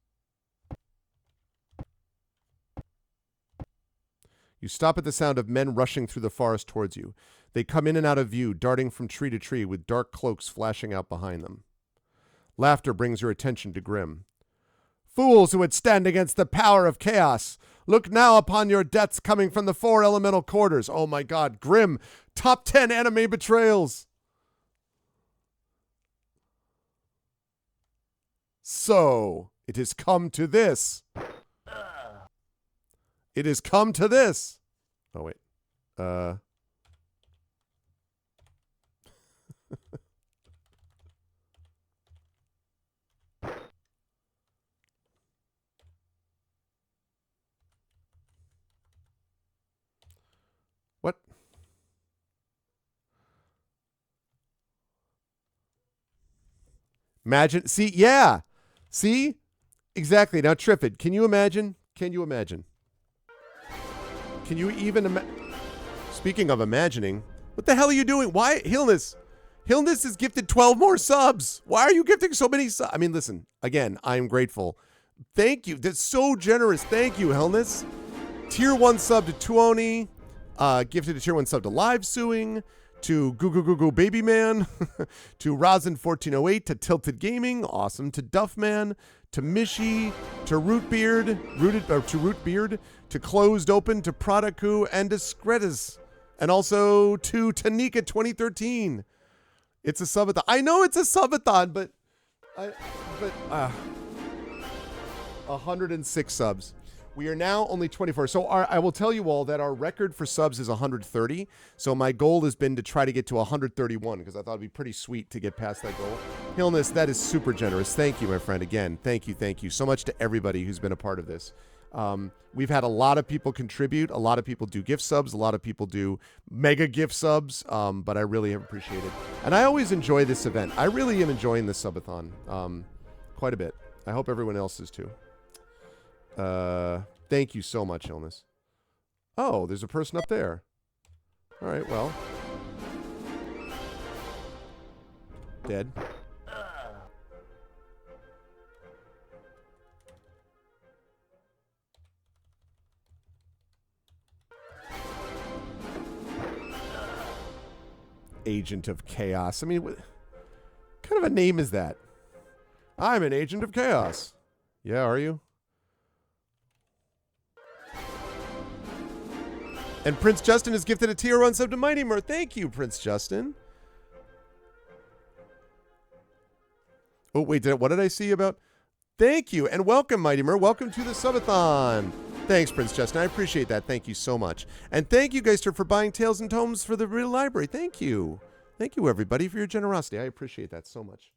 You stop at the sound of men rushing through the forest towards you. They come in and out of view, darting from tree to tree with dark cloaks flashing out behind them. Laughter brings your attention to Grim. Fools who would stand against the power of chaos! Look now upon your deaths coming from the 4 elemental quarters. Oh my god, Grim! Top 10 anime betrayals! So, it has come to this. It has come to this. Oh, wait. What? Imagine. See, yeah. See? Exactly. Now, Triffid, can you imagine? Can you imagine? Can you even Speaking of imagining, what the hell are you doing? Why? Hillness. Hillness is gifted 12 more subs. Why are you gifting so many subs? I mean, listen, again, I'm grateful. Thank you. That's so generous. Thank you, Hillness. Tier 1 sub to Tuoni. Gifted a tier 1 sub to Live Suing. To Goo Baby Man, to Rosin1408, to Tilted Gaming, awesome, to Duffman, to Mishi, to Rootbeard, to Closed Open, to Pradaku, and to Skretis, and also to Tanika2013. It's a subathon. I know it's a subathon, but but 106 subs. We are now only 24. So I will tell you all that our record for subs is 130. So my goal has been to try to get to 131 because I thought it'd be pretty sweet to get past that goal. Hillness, that is super generous. Thank you, my friend. Again, thank you so much to everybody who's been a part of this. We've had a lot of people contribute. A lot of people do gift subs. A lot of people do mega gift subs. But I really have appreciated. And I always enjoy this event. I really am enjoying this subathon quite a bit. I hope everyone else is too. Thank you so much, Illness. Oh, there's a person up there. All right, well. Dead. Agent of Chaos. I mean, what kind of a name is that? I'm an agent of chaos. Yeah, are you? And Prince Justin has gifted a tier 1 sub to Mighty Mer. Thank you, Prince Justin. Oh, wait, what did I see about? Thank you, and welcome, Mighty Mer. Welcome to the subathon. Thanks, Prince Justin. I appreciate that. Thank you so much. And thank you, Geister, for buying Tales and Tomes for the Real Library. Thank you. Thank you, everybody, for your generosity. I appreciate that so much.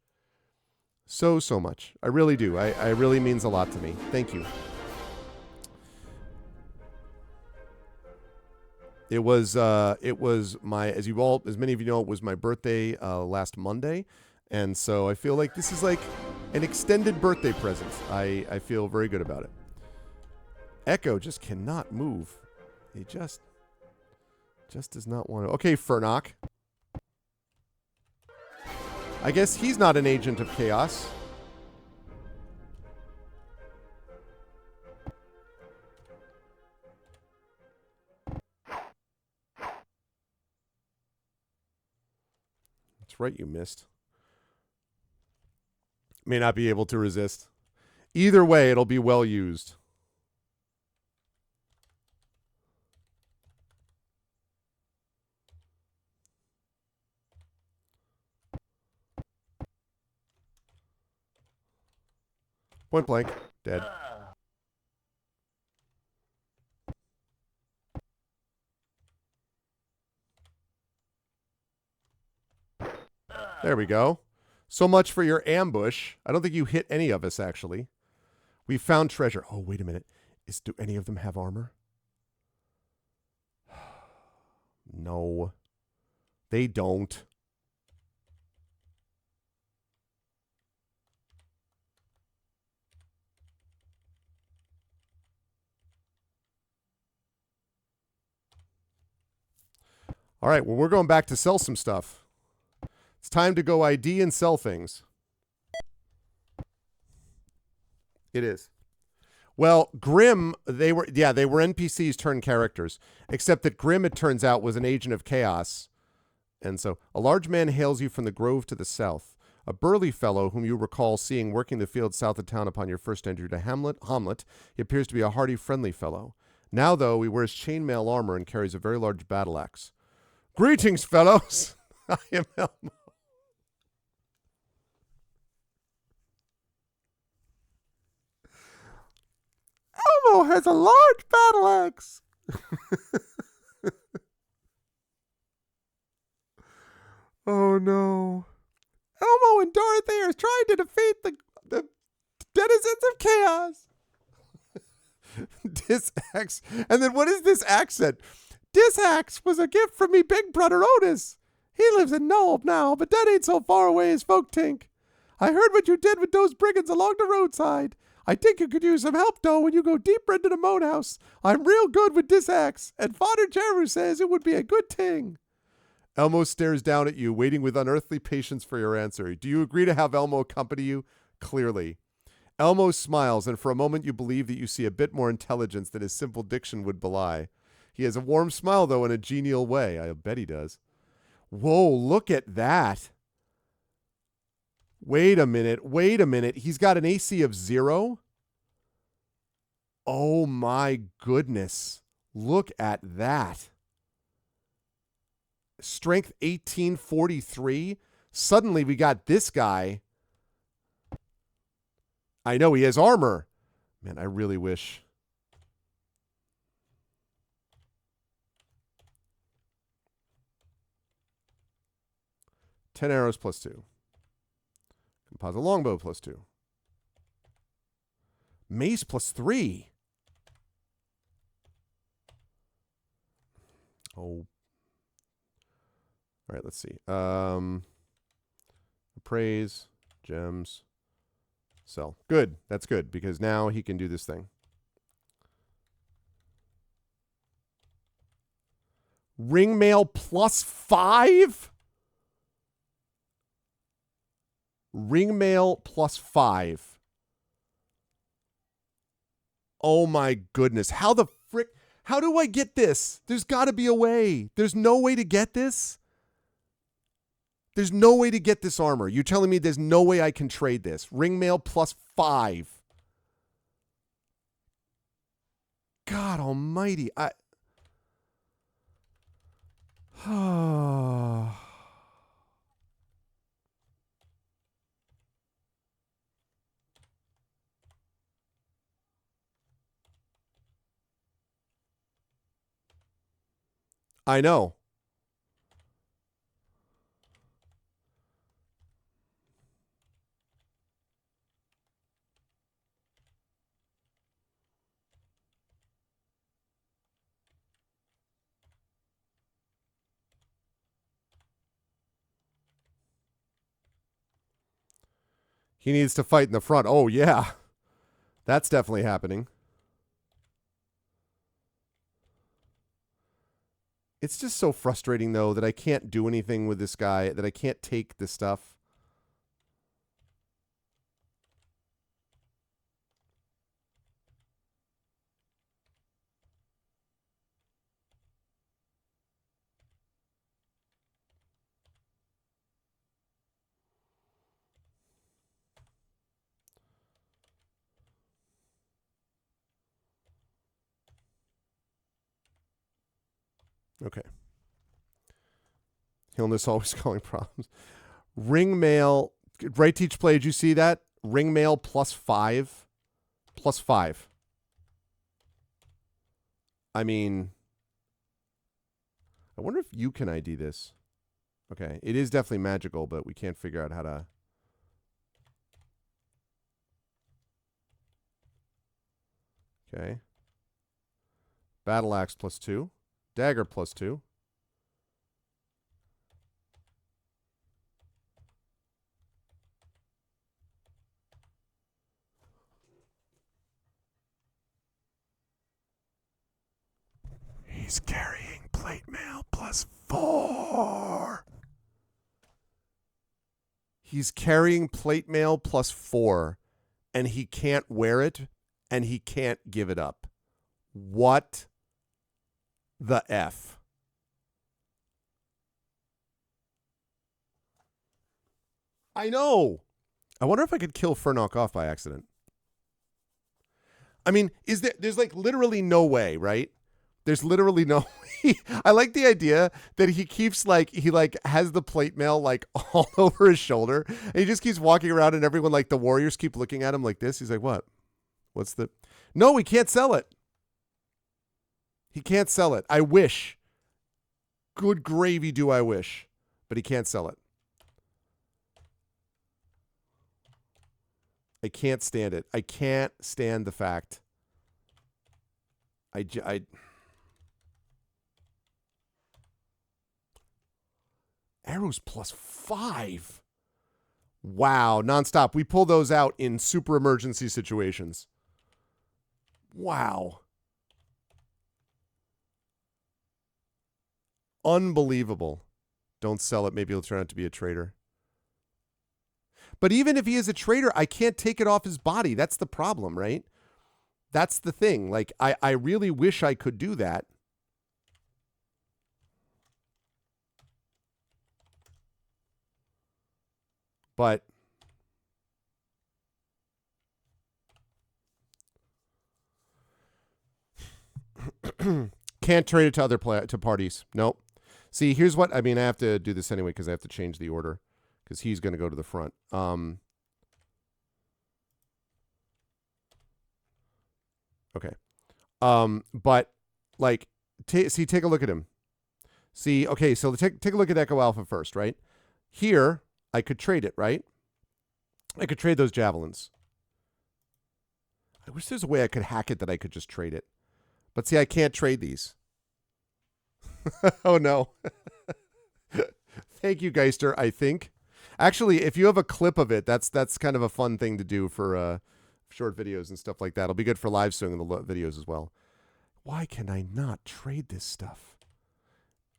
So much. I really do. I really means a lot to me. Thank you. It was my, as many of you know, it was my birthday last Monday. And so I feel like this is like an extended birthday present. I feel very good about it. Echo just cannot move. He just does not want to. Okay, Fernock. I guess he's not an agent of chaos. That's right, you missed. May not be able to resist. Either way, it'll be well used. Point blank. Dead. There we go. So much for your ambush. I don't think you hit any of us, actually. We found treasure. Oh, wait a minute. Do any of them have armor? No. They don't. All right, well, we're going back to sell some stuff. It's time to go ID and sell things. It is. Well, Grimm, they were NPCs turned characters, except that Grimm, it turns out, was an agent of chaos. And so, a large man hails you from the grove to the south. A burly fellow whom you recall seeing working the field south of town upon your first entry to Hamlet. He appears to be a hardy, friendly fellow. Now, though, he wears chainmail armor and carries a very large battle axe. Greetings, fellows. I am Elmo. Elmo has a large battle axe. Oh, no. Elmo and Dorothy are trying to defeat the denizens of chaos. Disaxe. And then what is this accent? Disaxe was a gift from me big brother Otis. He lives in Nulb now, but that ain't so far away as folk think. I heard what you did with those brigands along the roadside. I think you could use some help, though, when you go deeper into the moat house. I'm real good with Disaxe, and Father Jeru says it would be a good thing. Elmo stares down at you, waiting with unearthly patience for your answer. Do you agree to have Elmo accompany you? Clearly. Elmo smiles, and for a moment you believe that you see a bit more intelligence than his simple diction would belie. He has a warm smile, though, in a genial way. I bet he does. Whoa, look at that. Wait a minute. He's got an AC of 0? Oh, my goodness. Look at that. Strength 1843. Suddenly we got this guy. I know he has armor. Man, I really wish. Ten arrows plus 2. Composite longbow plus 2. Mace plus 3. Oh. All right, let's see. Appraise, gems, sell. Good. That's good because now he can do this thing. Ring mail plus 5? Ring mail plus 5. Oh my goodness. How the frick? How do I get this? There's got to be a way. There's no way to get this? There's no way to get this armor. You're telling me there's no way I can trade this. Ring mail plus 5. God almighty. I know. He needs to fight in the front. Oh, yeah. That's definitely happening. It's just so frustrating, though, that I can't do anything with this guy, that I can't take this stuff. Okay. Illness always causing problems. Ring mail. Right, Teach Play, did you see that? Ring mail plus 5. Plus 5. I mean, I wonder if you can ID this. Okay. It is definitely magical, but we can't figure out how to. Okay. Battle axe plus 2. Dagger plus 2. He's carrying plate mail plus 4. He's carrying plate mail plus 4, and he can't wear it, and he can't give it up. What the F? I know. I wonder if I could kill Fernok off by accident. I mean, there's like literally no way, right? There's literally no way. I like the idea that he keeps he has the plate mail like all over his shoulder. And he just keeps walking around and everyone like the warriors keep looking at him like this. He's like, what? What's the... No, he can't sell it. He can't sell it. I wish. Good gravy do I wish. But he can't sell it. I can't stand it. I can't stand the fact. Arrows plus 5. Wow. Nonstop. We pull those out in super emergency situations. Wow. Unbelievable. Don't sell it. Maybe he'll turn out to be a traitor. But even if he is a traitor, I can't take it off his body. That's the problem, right? That's the thing. Like, I really wish I could do that. But can't trade it to other to parties. Nope. See, here's what I mean. I have to do this anyway because I have to change the order because he's going to go to the front. Okay. But like, take a look at him. See, okay, so take a look at Echo Alpha first, right? Here, I could trade it, right? I could trade those javelins. I wish there's a way I could hack it that I could just trade it. But see, I can't trade these. Oh, no. Thank you, Geister, I think. Actually, if you have a clip of it, that's kind of a fun thing to do for short videos and stuff like that. It'll be good for live streaming the videos as well. Why can I not trade this stuff?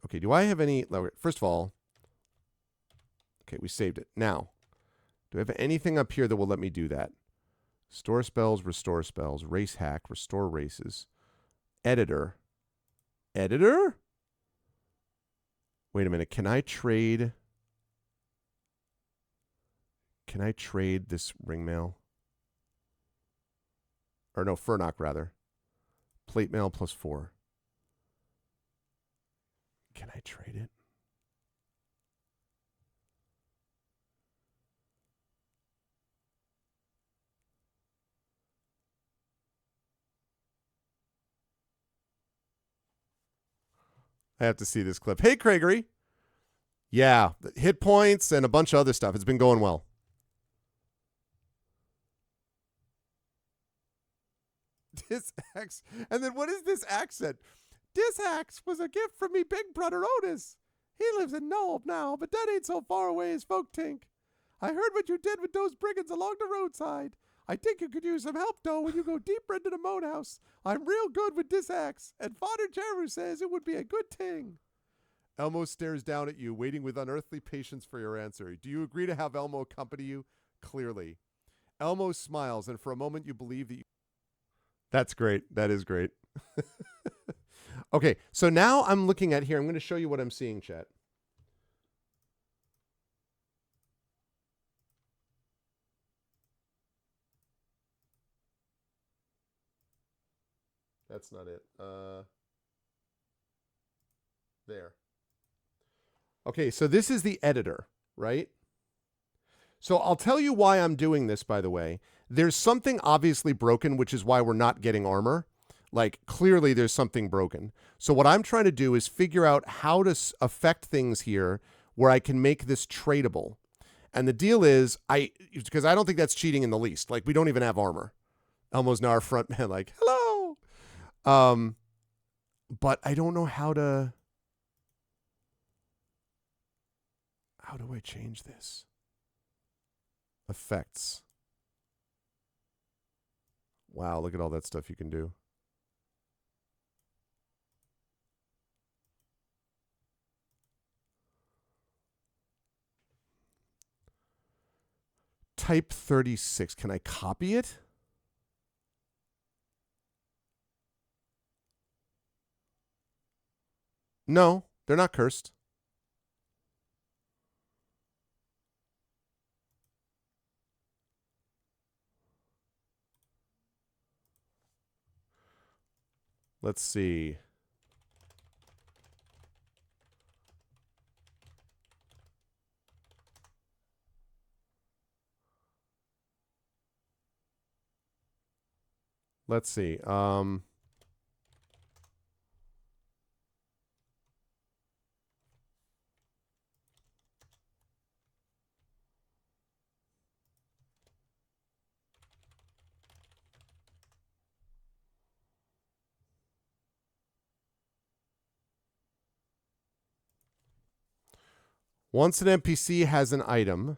Okay, do I have any... First of all... Okay, we saved it. Now, do I have anything up here that will let me do that? Store spells, restore spells, race hack, restore races, editor. Editor? Wait a minute. Can I trade this ring mail? Or no, Furnock rather. Plate mail +4. Can I trade it? I have to see this clip. Hey, Craigery. Yeah, hit points and a bunch of other stuff. It's been going well. Disaxe. And then what is this accent? Disaxe was a gift from me big brother Otis. He lives in Nulb now, but that ain't so far away as folk tink. I heard what you did with those brigands along the roadside. I think you could use some help, though, when you go deeper into the moat house. I'm real good with this axe, and Father Jeru says it would be a good thing. Elmo stares down at you, waiting with unearthly patience for your answer. Do you agree to have Elmo accompany you? Clearly. Elmo smiles, and for a moment you believe that you... That's great. That is great. Okay, so now I'm looking at here. I'm going to show you what I'm seeing, chat. That's not it. There. Okay, so this is the editor, right? So I'll tell you why I'm doing this, by the way. There's something obviously broken, which is why we're not getting armor. Like, clearly there's something broken. So what I'm trying to do is figure out how to affect things here where I can make this tradable. And the deal is, because I don't think that's cheating in the least. Like, we don't even have armor. Elmo's now our front man, like, hello. But I don't know how to... How do I change this? Effects. Wow, look at all that stuff you can do. Type 36. Can I copy it? No, they're not cursed. Let's see. Let's see. Once an NPC has an item,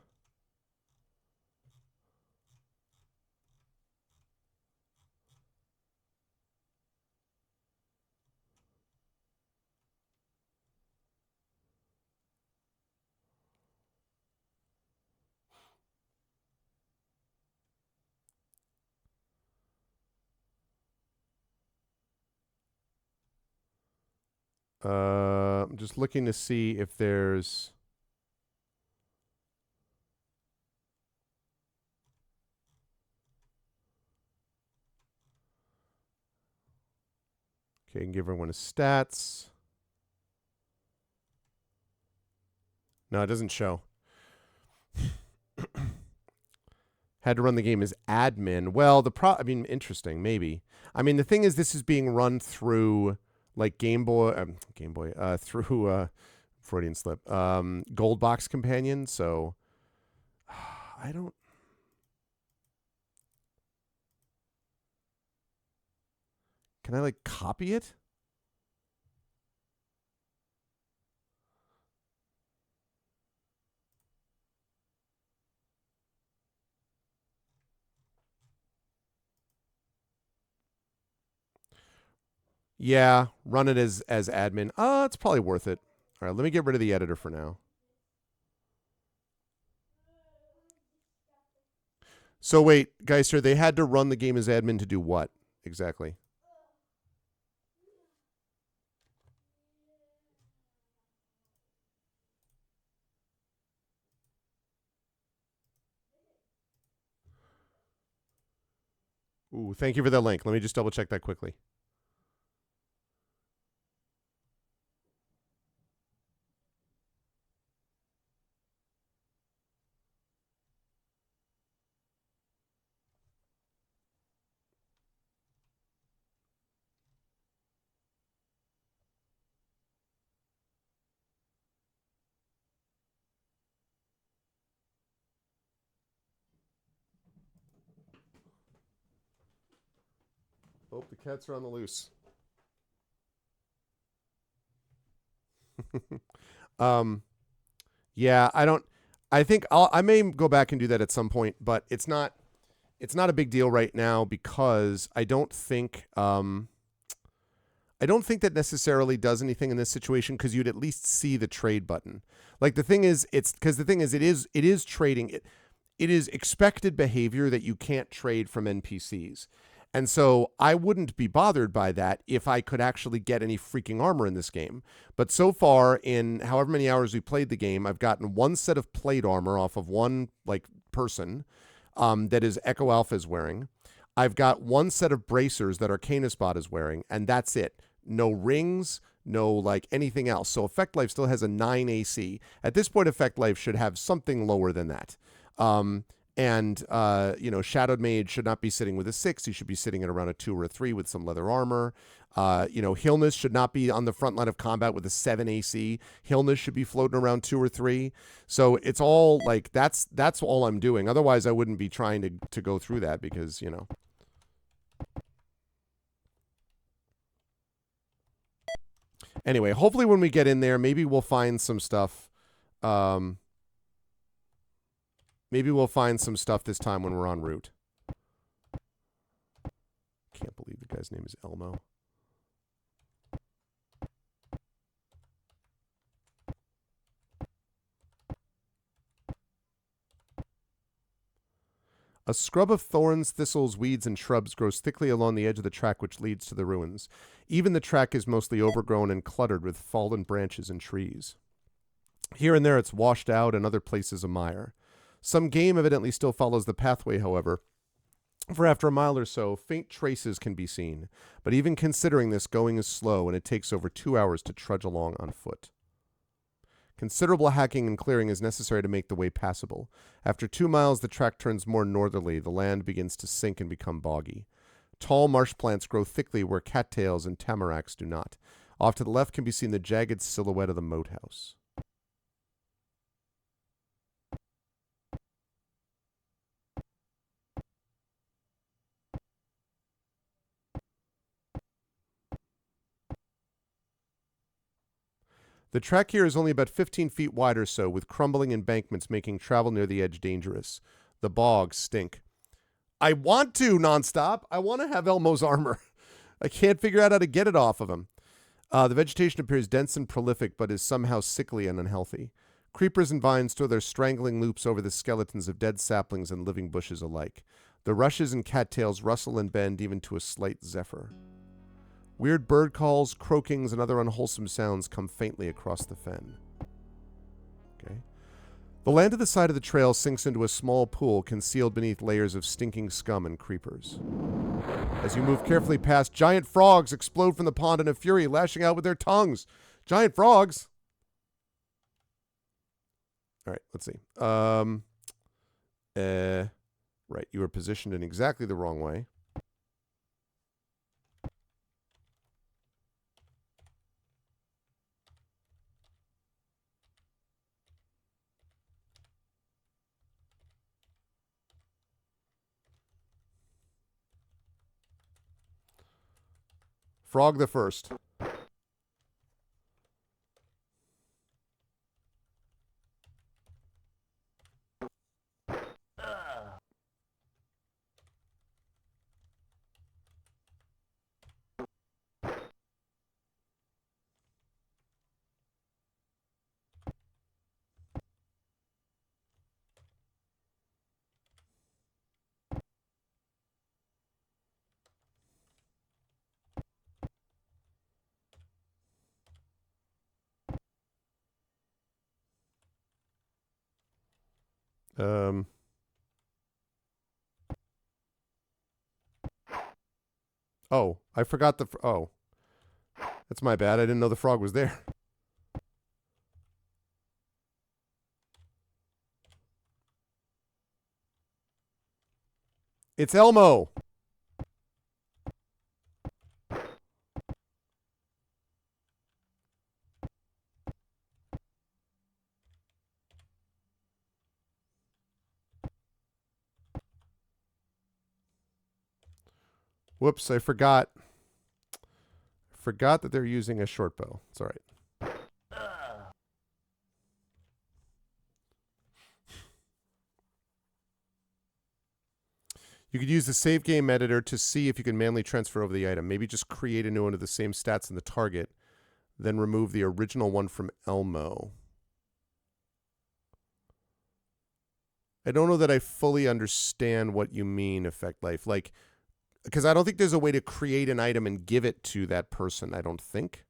I'm just looking to see if there's... Okay, I can give everyone his stats. No, it doesn't show. Had to run the game as admin. Well, I mean, interesting, maybe. I mean, the thing is, this is being run through like through Freudian slip, Gold Box Companion. So I don't. Can I like copy it? Yeah, run it as admin. It's probably worth it. All right, let me get rid of the editor for now. So wait, Geister, they had to run the game as admin to do what exactly? Ooh, thank you for the link. Let me just double check that quickly. Oh, the cats are on the loose. Yeah, I think I may go back and do that at some point, but it's not a big deal right now because I don't think that necessarily does anything in this situation because you'd at least see the trade button. Like the thing is, it is trading. It is expected behavior that you can't trade from NPCs. And so I wouldn't be bothered by that if I could actually get any freaking armor in this game. But so far, in however many hours we played the game, I've gotten one set of plate armor off of one like person that is Echo Alpha is wearing. I've got one set of bracers that Arcanusbot is wearing, and that's it. No rings, no like anything else. So Effect Life still has a 9 AC. At this point, Effect Life should have something lower than that. Shadowed Mage should not be sitting with a 6. He should be sitting at around a 2 or a 3 with some leather armor. Hillness should not be on the front line of combat with a 7 AC. Hillness should be floating around 2 or 3. So it's all like that's all I'm doing. Otherwise, I wouldn't be trying to go through that because, Anyway, hopefully when we get in there, maybe we'll find some stuff. Maybe we'll find some stuff this time when we're en route. Can't believe the guy's name is Elmo. A scrub of thorns, thistles, weeds, and shrubs grows thickly along the edge of the track which leads to the ruins. Even the track is mostly overgrown and cluttered with fallen branches and trees. Here and there it's washed out, and other places a mire. Some game evidently still follows the pathway, however, for after a mile or so, faint traces can be seen. But even considering this, going is slow, and it takes over 2 hours to trudge along on foot. Considerable hacking and clearing is necessary to make the way passable. After 2 miles, the track turns more northerly. The land begins to sink and become boggy. Tall marsh plants grow thickly where cattails and tamaracks do not. Off to the left can be seen the jagged silhouette of the moat house. The track here is only about 15 feet wide or so, with crumbling embankments making travel near the edge dangerous. The bogs stink. I want to, nonstop. I want to have Elmo's armor. I can't figure out how to get it off of him. The vegetation appears dense and prolific, but is somehow sickly and unhealthy. Creepers and vines throw their strangling loops over the skeletons of dead saplings and living bushes alike. The rushes and cattails rustle and bend even to a slight zephyr. Weird bird calls, croakings, and other unwholesome sounds come faintly across the fen. Okay. The land at the side of the trail sinks into a small pool concealed beneath layers of stinking scum and creepers. As you move carefully past, giant frogs explode from the pond in a fury, lashing out with their tongues. Giant frogs! All right, let's see. Right, you are positioned in exactly the wrong way. Frog the first. Oh, I forgot the. Oh, that's my bad. I didn't know the frog was there. It's Elmo. Whoops, I forgot. Forgot that they're using a short bow. It's all right. You could use the save game editor to see if you can manually transfer over the item. Maybe just create a new one with the same stats in the target, then remove the original one from Elmo. I don't know that I fully understand what you mean, Effect Life. Like, because I don't think there's a way to create an item and give it to that person, I don't think.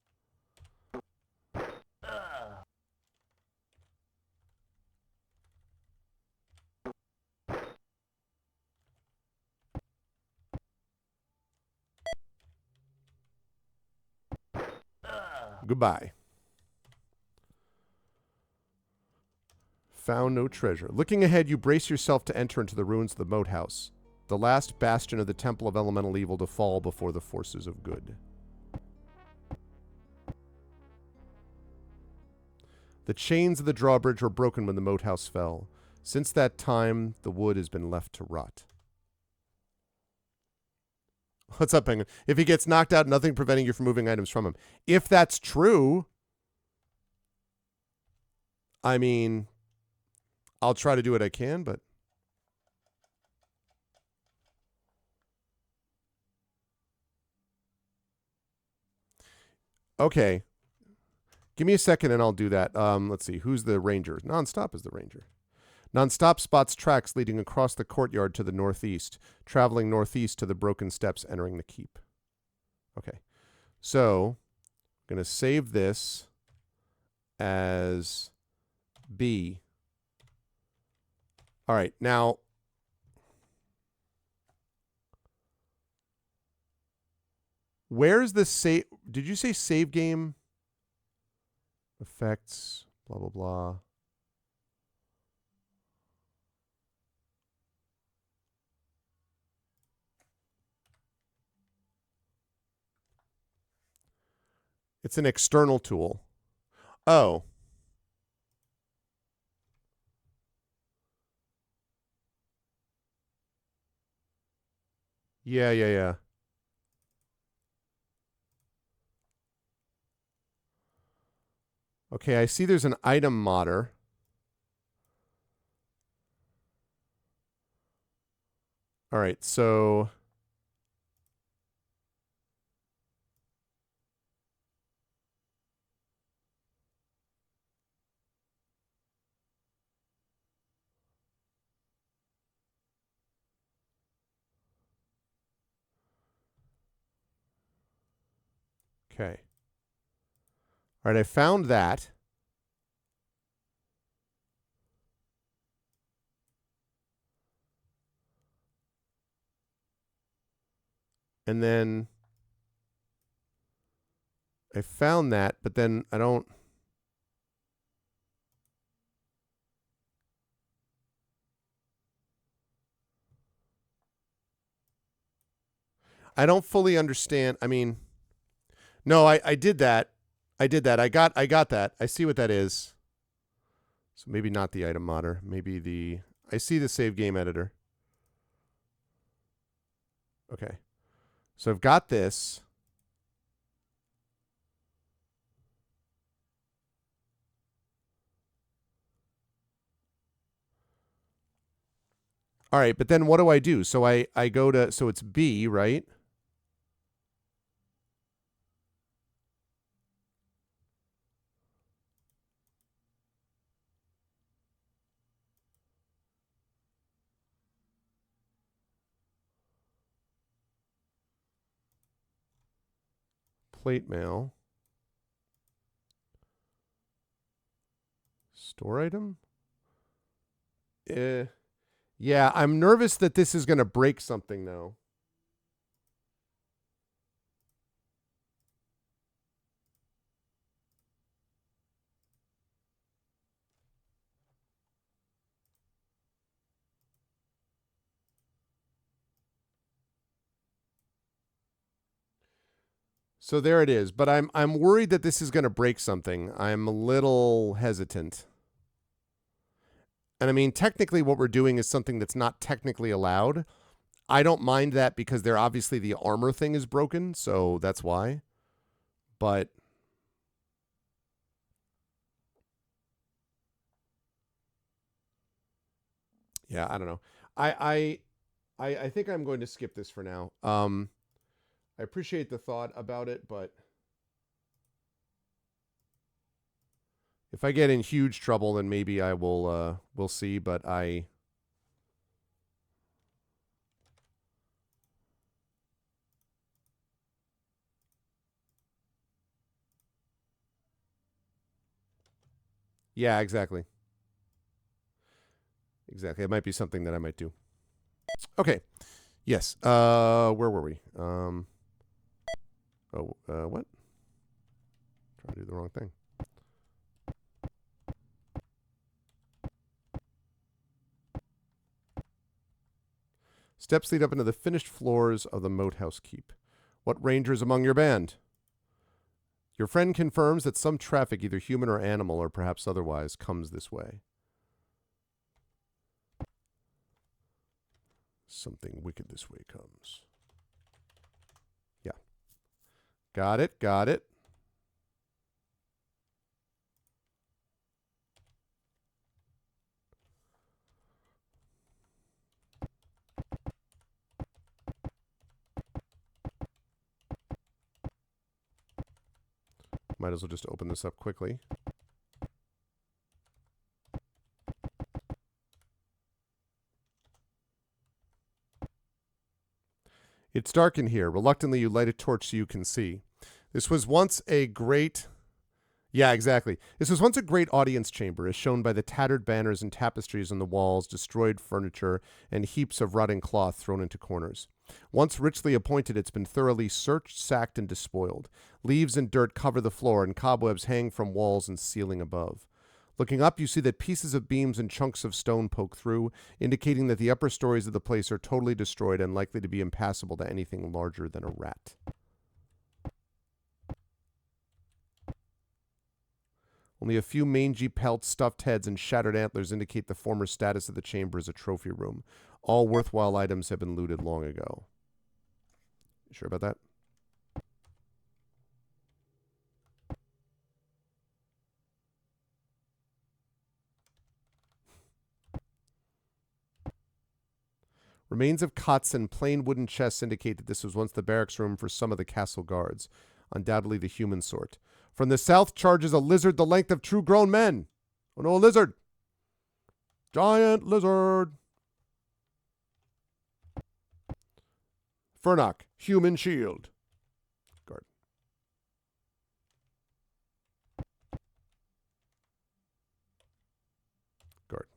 Goodbye. Found no treasure. Looking ahead, you brace yourself to enter into the ruins of the moat house, the last bastion of the temple of elemental evil to fall before the forces of good. The chains of the drawbridge were broken when the moat house fell. Since that time, the wood has been left to rot. What's up, Penguin? If he gets knocked out, nothing preventing you from moving items from him. If that's true, I mean, I'll try to do what I can, but... Okay. Give me a second and I'll do that. Let's see. Who's the ranger? Nonstop is the ranger. Nonstop spots tracks leading across the courtyard to the northeast, traveling northeast to the broken steps entering the keep. Okay. So, I'm going to save this as B. All right. Now, where's the save? Did you say save game? Effects, blah, blah, blah. It's an external tool. Oh. Yeah. Okay, I see there's an item modder. All right, so... Okay. All right, I found that. And then I found that, but then I don't... I don't fully understand. I mean, no, I did that. I did that. I got that. I see what that is. So maybe not the item modder. Maybe the... I see the save game editor. Okay. So I've got this. All right, but then what do I do? So I go to... So it's B, right? Plate mail. Store item? Yeah, I'm nervous that this is going to break something now. So there it is, but I'm worried that this is going to break something. I'm a little hesitant. And I mean, technically what we're doing is something that's not technically allowed. I don't mind that because they're obviously the armor thing is broken, so that's why. But yeah, I don't know. I think I'm going to skip this for now. I appreciate the thought about it, but if I get in huge trouble, then maybe I will we'll see, but yeah, exactly. Exactly. It might be something that I might do. Okay. Yes. Where were we? What? Trying to do the wrong thing. Steps lead up into the finished floors of the Moat House Keep. What rangers among your band? Your friend confirms that some traffic, either human or animal, or perhaps otherwise, comes this way. Something wicked this way comes. Yeah. Got it. Got it. Might as well just open this up quickly. It's dark in here. Reluctantly, you light a torch so you can see. This was once a great... Yeah, exactly. This was once a great audience chamber, as shown by the tattered banners and tapestries on the walls, destroyed furniture, and heaps of rotting cloth thrown into corners. Once richly appointed, it's been thoroughly searched, sacked, and despoiled. Leaves and dirt cover the floor, and cobwebs hang from walls and ceiling above. Looking up, you see that pieces of beams and chunks of stone poke through, indicating that the upper stories of the place are totally destroyed and likely to be impassable to anything larger than a rat. Only a few mangy pelts, stuffed heads, and shattered antlers indicate the former status of the chamber as a trophy room. All worthwhile items have been looted long ago. You sure about that? Remains of cots and plain wooden chests indicate that this was once the barracks room for some of the castle guards, undoubtedly the human sort. From the south charges a lizard the length of true grown men. Oh no, a lizard! Giant lizard! Furnock, human shield. Guard. Guard.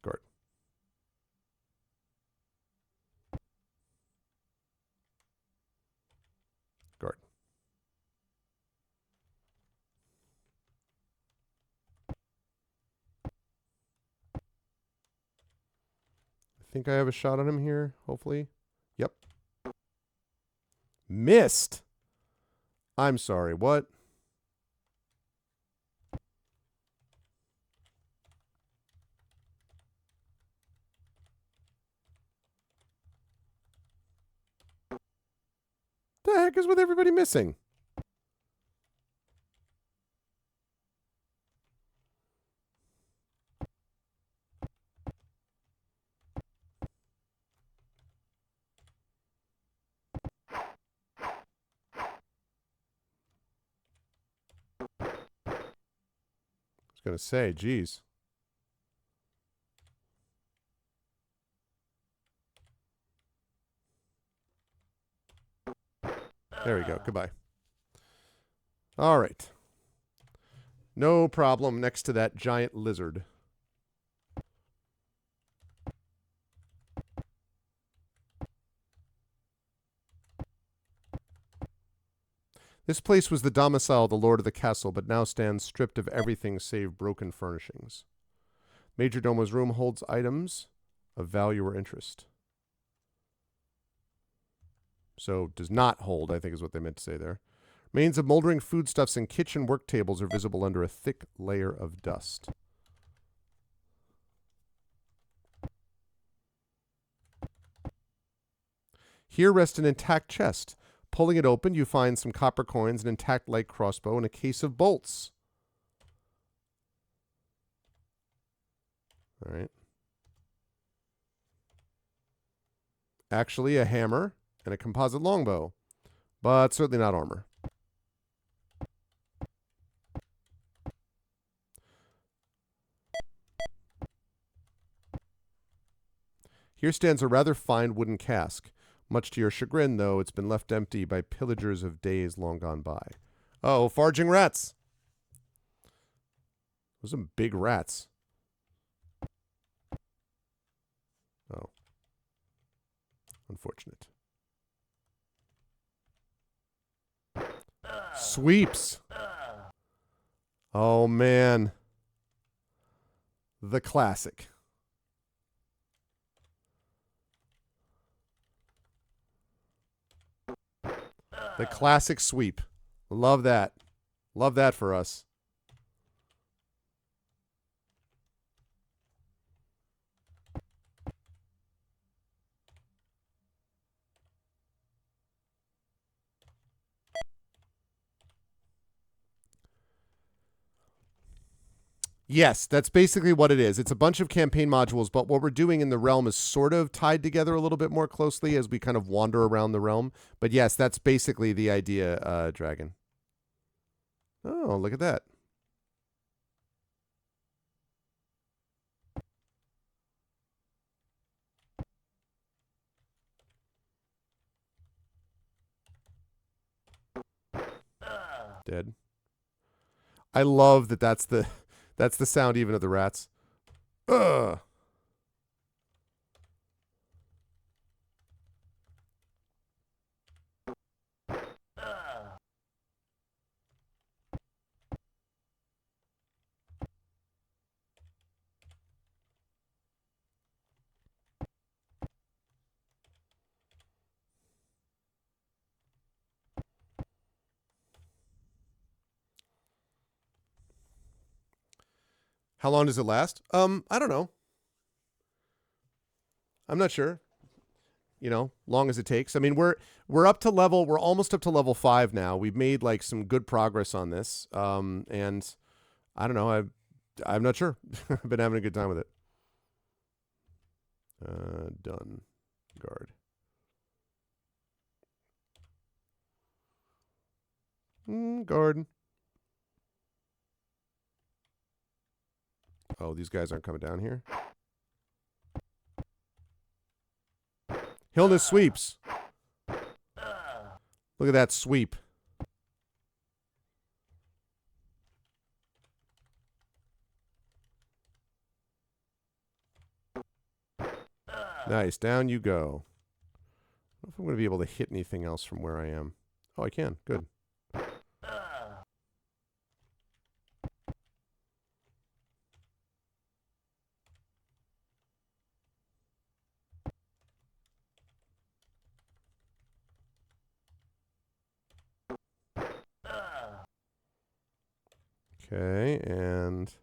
Guard. Guard. think I have a shot on him here, hopefully. Yep. Missed. I'm sorry, what? The heck is with everybody missing? I was going to say, geez. There we go. Goodbye. All right. No problem next to that giant lizard. This place was the domicile of the lord of the castle, but now stands stripped of everything save broken furnishings. Major Domo's room holds items of value or interest. So, does not hold, I think is what they meant to say there. Remains of moldering foodstuffs and kitchen work tables are visible under a thick layer of dust. Here rests an intact chest. Pulling it open, you find some copper coins, an intact light crossbow, and a case of bolts. All right. Actually, a hammer and a composite longbow, but certainly not armor. Here stands a rather fine wooden cask. Much to your chagrin, though, it's been left empty by pillagers of days long gone by. Oh, foraging rats. Those are big rats. Oh. Unfortunate. Sweeps. Oh, man. The classic. The classic sweep. Love that. Love that for us. Yes, that's basically what it is. It's a bunch of campaign modules, but what we're doing in the realm is sort of tied together a little bit more closely as we kind of wander around the realm. But yes, that's basically the idea, Dragon. Oh, look at that. Dead. I love that that's the sound even of the rats. Ugh. How long does it last? I don't know. I'm not sure. You know, long as it takes. I mean, we're almost up to level 5 now. We've made like some good progress on this. And I don't know. I'm not sure. I've been having a good time with it. Done. Guard. Guard. Oh, these guys aren't coming down here. Hilda sweeps. Look at that sweep. Nice. Down you go. I don't know if I'm going to be able to hit anything else from where I am. Oh, I can. Good. Okay, and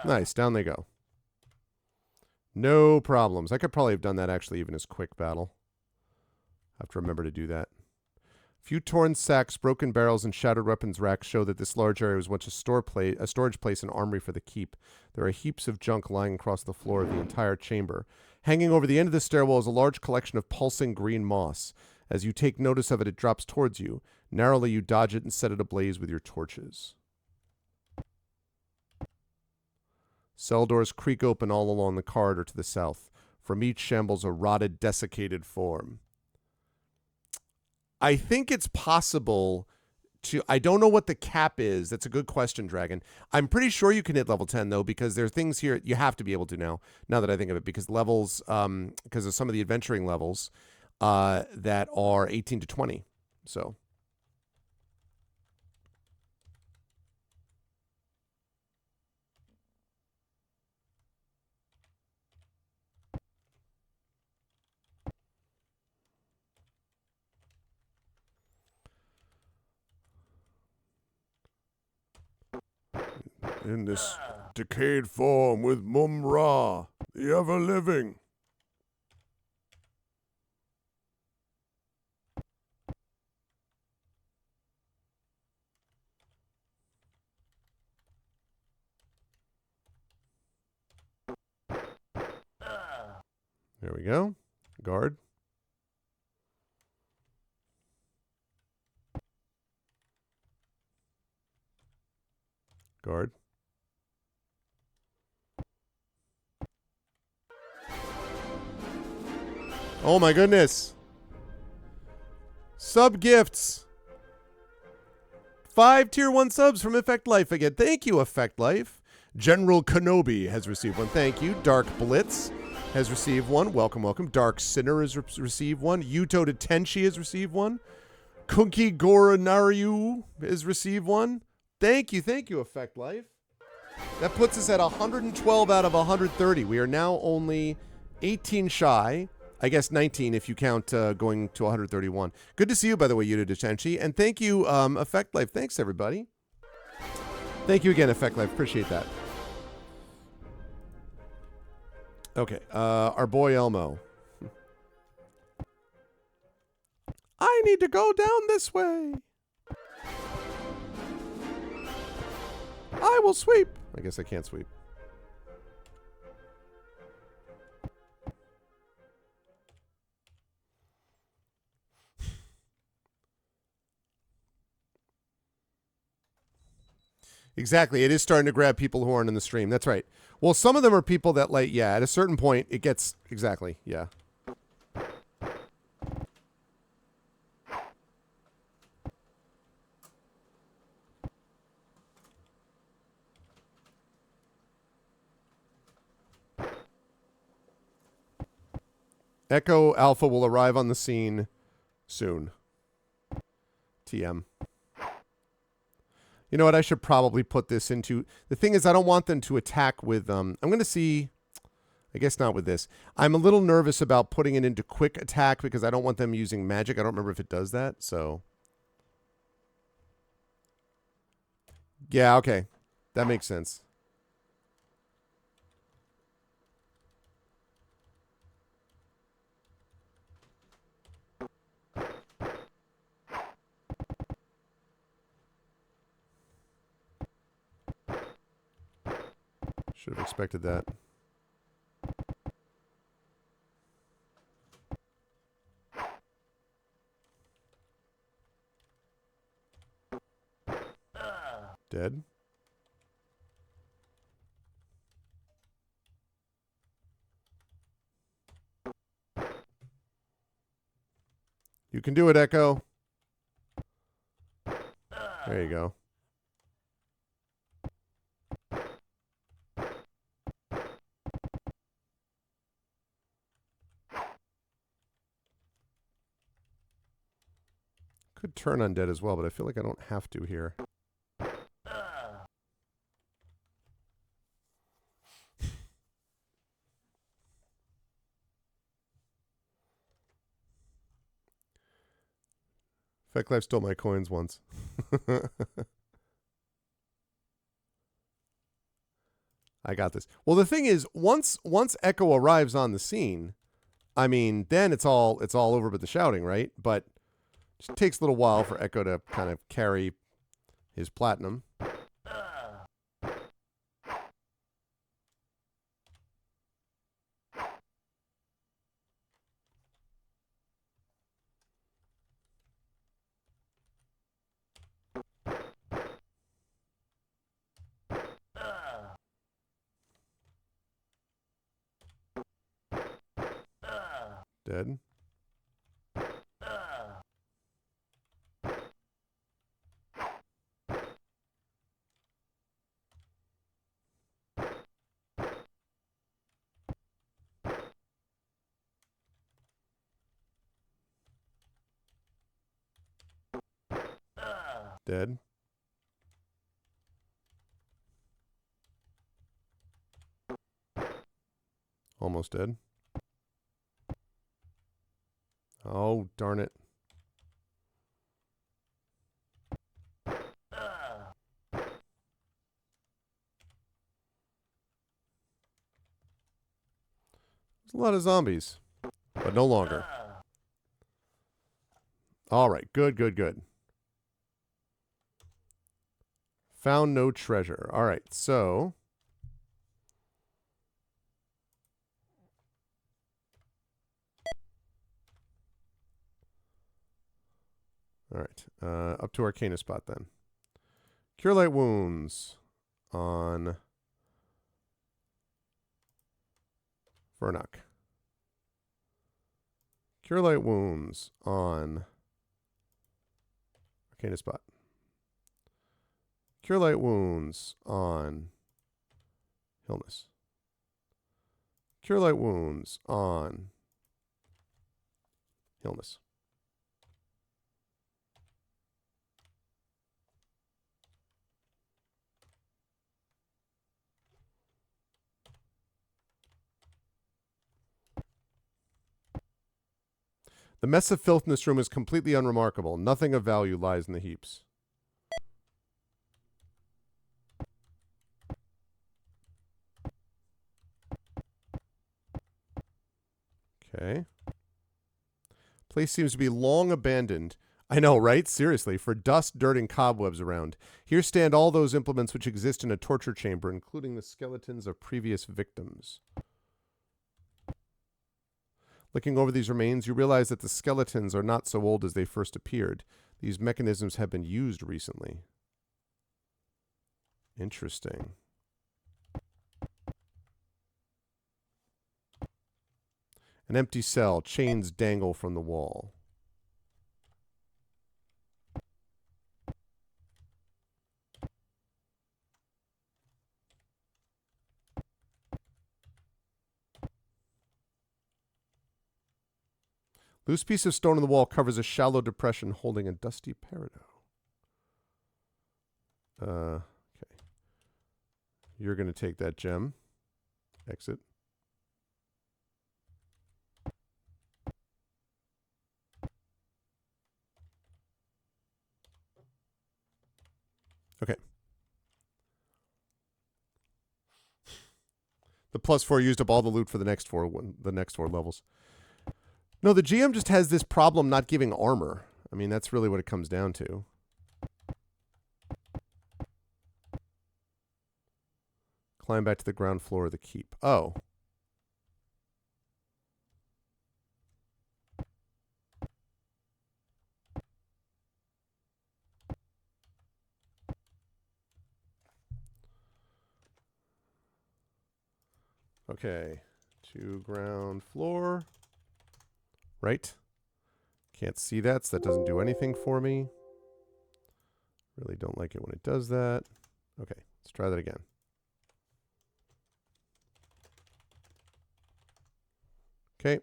nice. Down they go. No problems. I could probably have done that actually even as quick battle. I have to remember to do that. Few torn sacks, broken barrels, and shattered weapons racks show that this large area was once a storage place and armory for the keep. There are heaps of junk lying across the floor of the entire chamber. Hanging over the end of the stairwell is a large collection of pulsing green moss. As you take notice of it, it drops towards you. Narrowly, you dodge it and set it ablaze with your torches. Cell doors creak open all along the corridor to the south. From each shambles a rotted, desiccated form. I think it's possible to... I don't know what the cap is. That's a good question, Dragon. I'm pretty sure you can hit level 10, though, because there are things here you have to be able to now that I think of it, because levels, because of some of the adventuring levels that are 18 to 20. So... in this decayed form with Mum-Ra, the ever-living. There we go. Guard. Guard. Oh my goodness. Sub gifts. 5 tier 1 subs from Effect Life again. Thank you, Effect Life. General Kenobi has received one. Thank you. Dark Blitz has received one. Welcome, welcome. Dark Sinner has received one. Yuto to Tenchi has received one. Kunki Goranaryu has received one. Thank you, Effect Life. That puts us at 112 out of 130. We are now only 18 shy. I guess 19 if you count going to 131. Good to see you, by the way, Yuta Detenchi. And thank you, Effect Life. Thanks, everybody. Thank you again, Effect Life. Appreciate that. Okay, our boy Elmo. I need to go down this way. I will sweep. I guess I can't sweep. Exactly. It is starting to grab people who aren't in the stream. That's right. Well, some of them are people that, like, yeah, at a certain point, it gets... Exactly. Yeah. Echo Alpha will arrive on the scene soon. TM. You know what? I should probably put this into... The thing is, I don't want them to attack with... I'm going to see... I guess not with this. I'm a little nervous about putting it into quick attack because I don't want them using magic. I don't remember if it does that, so... Yeah, okay. That makes sense. Should have expected that. Dead. You can do it, Echo. There you go. Could turn undead as well, but I feel like I don't have to here. Fact Life stole my coins once. I got this. Well, the thing is, once Echo arrives on the scene, I mean, then it's all over but the shouting, right? But it just takes a little while for Echo to kind of carry his platinum. Dead. Dead. Almost dead. Oh, darn it. There's a lot of zombies, but no longer. All right, good, good, good. Found no treasure. All right, so all right, up to Arcana spot then. Cure Light Wounds on Vernock. Cure Light Wounds on Arcana spot. Cure Light Wounds on Illness. Cure Light Wounds on Illness. The mess of filth in this room is completely unremarkable. Nothing of value lies in the heaps. Okay. Place seems to be long abandoned. I know, right? Seriously, for dust, dirt, and cobwebs around. Here stand all those implements which exist in a torture chamber, including the skeletons of previous victims. Looking over these remains, you realize that the skeletons are not so old as they first appeared. These mechanisms have been used recently. Interesting. An empty cell. Chains dangle from the wall. Loose piece of stone on the wall covers a shallow depression holding a dusty peridot. Okay. You're going to take that gem. Exit. Okay. The +4 used up all the loot for the next four levels. No, the GM just has this problem not giving armor. I mean, that's really what it comes down to. Climb back to the ground floor of the keep. Oh. Okay. To ground floor. Right. Can't see that, so that doesn't do anything for me. Really don't like it when it does that. Okay, let's try that again. Okay.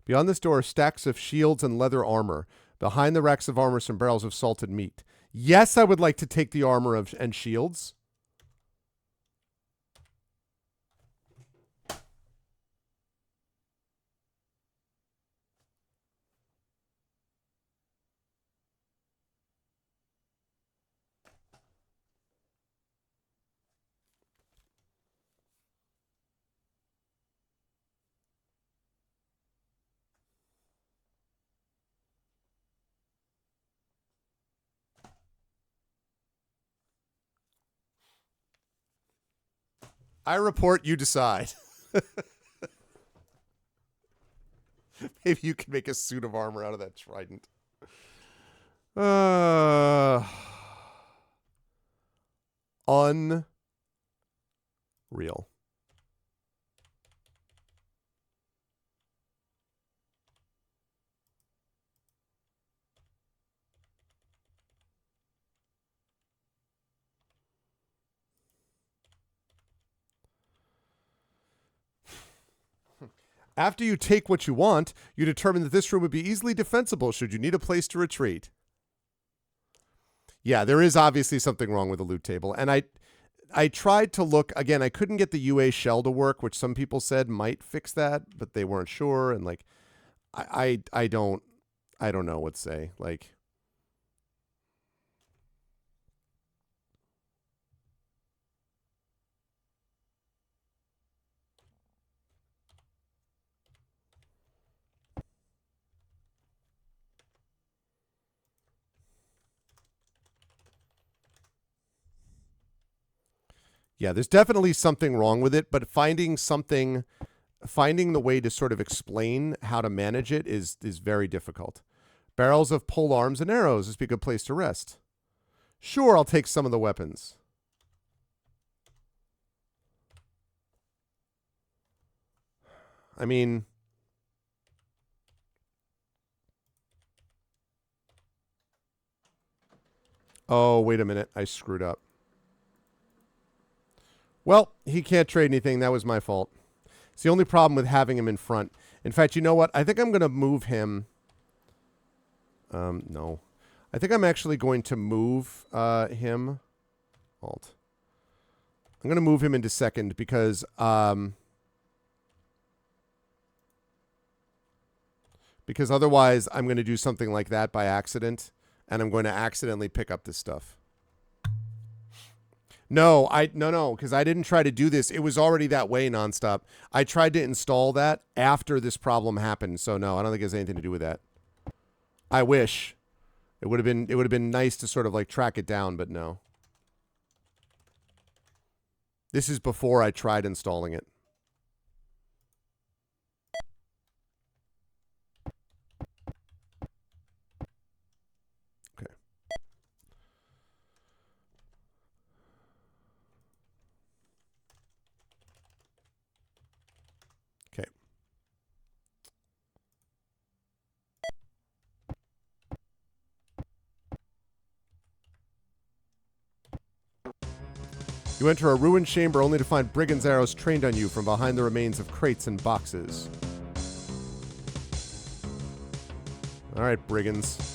Beyond this door are stacks of shields and leather armor. Behind the racks of armor, some barrels of salted meat. Yes, I would like to take the armor and shields. I report, you decide. Maybe you can make a suit of armor out of that trident. Unreal. After you take what you want, you determine that this room would be easily defensible should you need a place to retreat. Yeah, there is obviously something wrong with the loot table. And I tried to look, again, I couldn't get the UA shell to work, which some people said might fix that, but they weren't sure. And like, I don't know what to say. Like, yeah, there's definitely something wrong with it, but finding the way to sort of explain how to manage it is very difficult. Barrels of pole arms and arrows. This would be a good place to rest. Sure, I'll take some of the weapons. I mean, oh, wait a minute. I screwed up. Well, he can't trade anything. That was my fault. It's the only problem with having him in front. In fact, you know what? I think I'm going to move him. No. I think I'm actually going to move him. Alt. I'm going to move him into second because otherwise I'm going to do something like that by accident, and I'm going to accidentally pick up this stuff. No, because I didn't try to do this. It was already that way nonstop. I tried to install that after this problem happened. So no, I don't think it has anything to do with that. I wish. It would have been nice to sort of like track it down, but no. This is before I tried installing it. Okay. Okay. You enter a ruined chamber only to find brigands' arrows trained on you from behind the remains of crates and boxes. All right, brigands.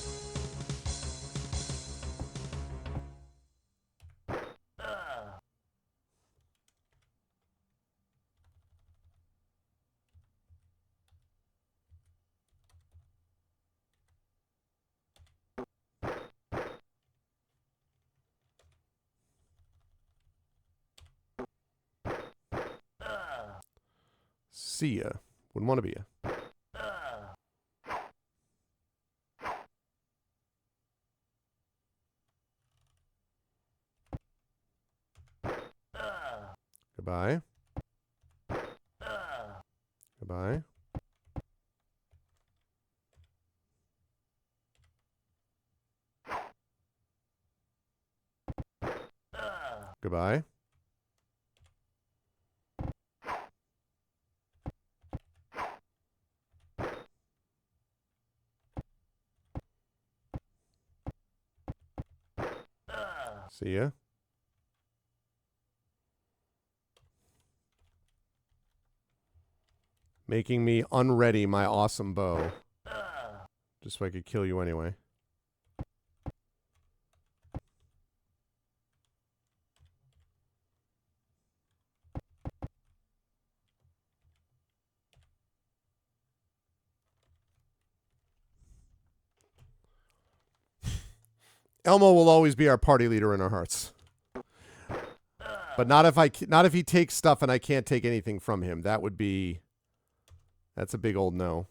See ya. Wouldn't want to be ya. Goodbye. Goodbye. Goodbye. See ya. Making me unready my awesome bow. Just so I could kill you anyway. Elmo will always be our party leader in our hearts. But not if he takes stuff and I can't take anything from him. That's a big old no.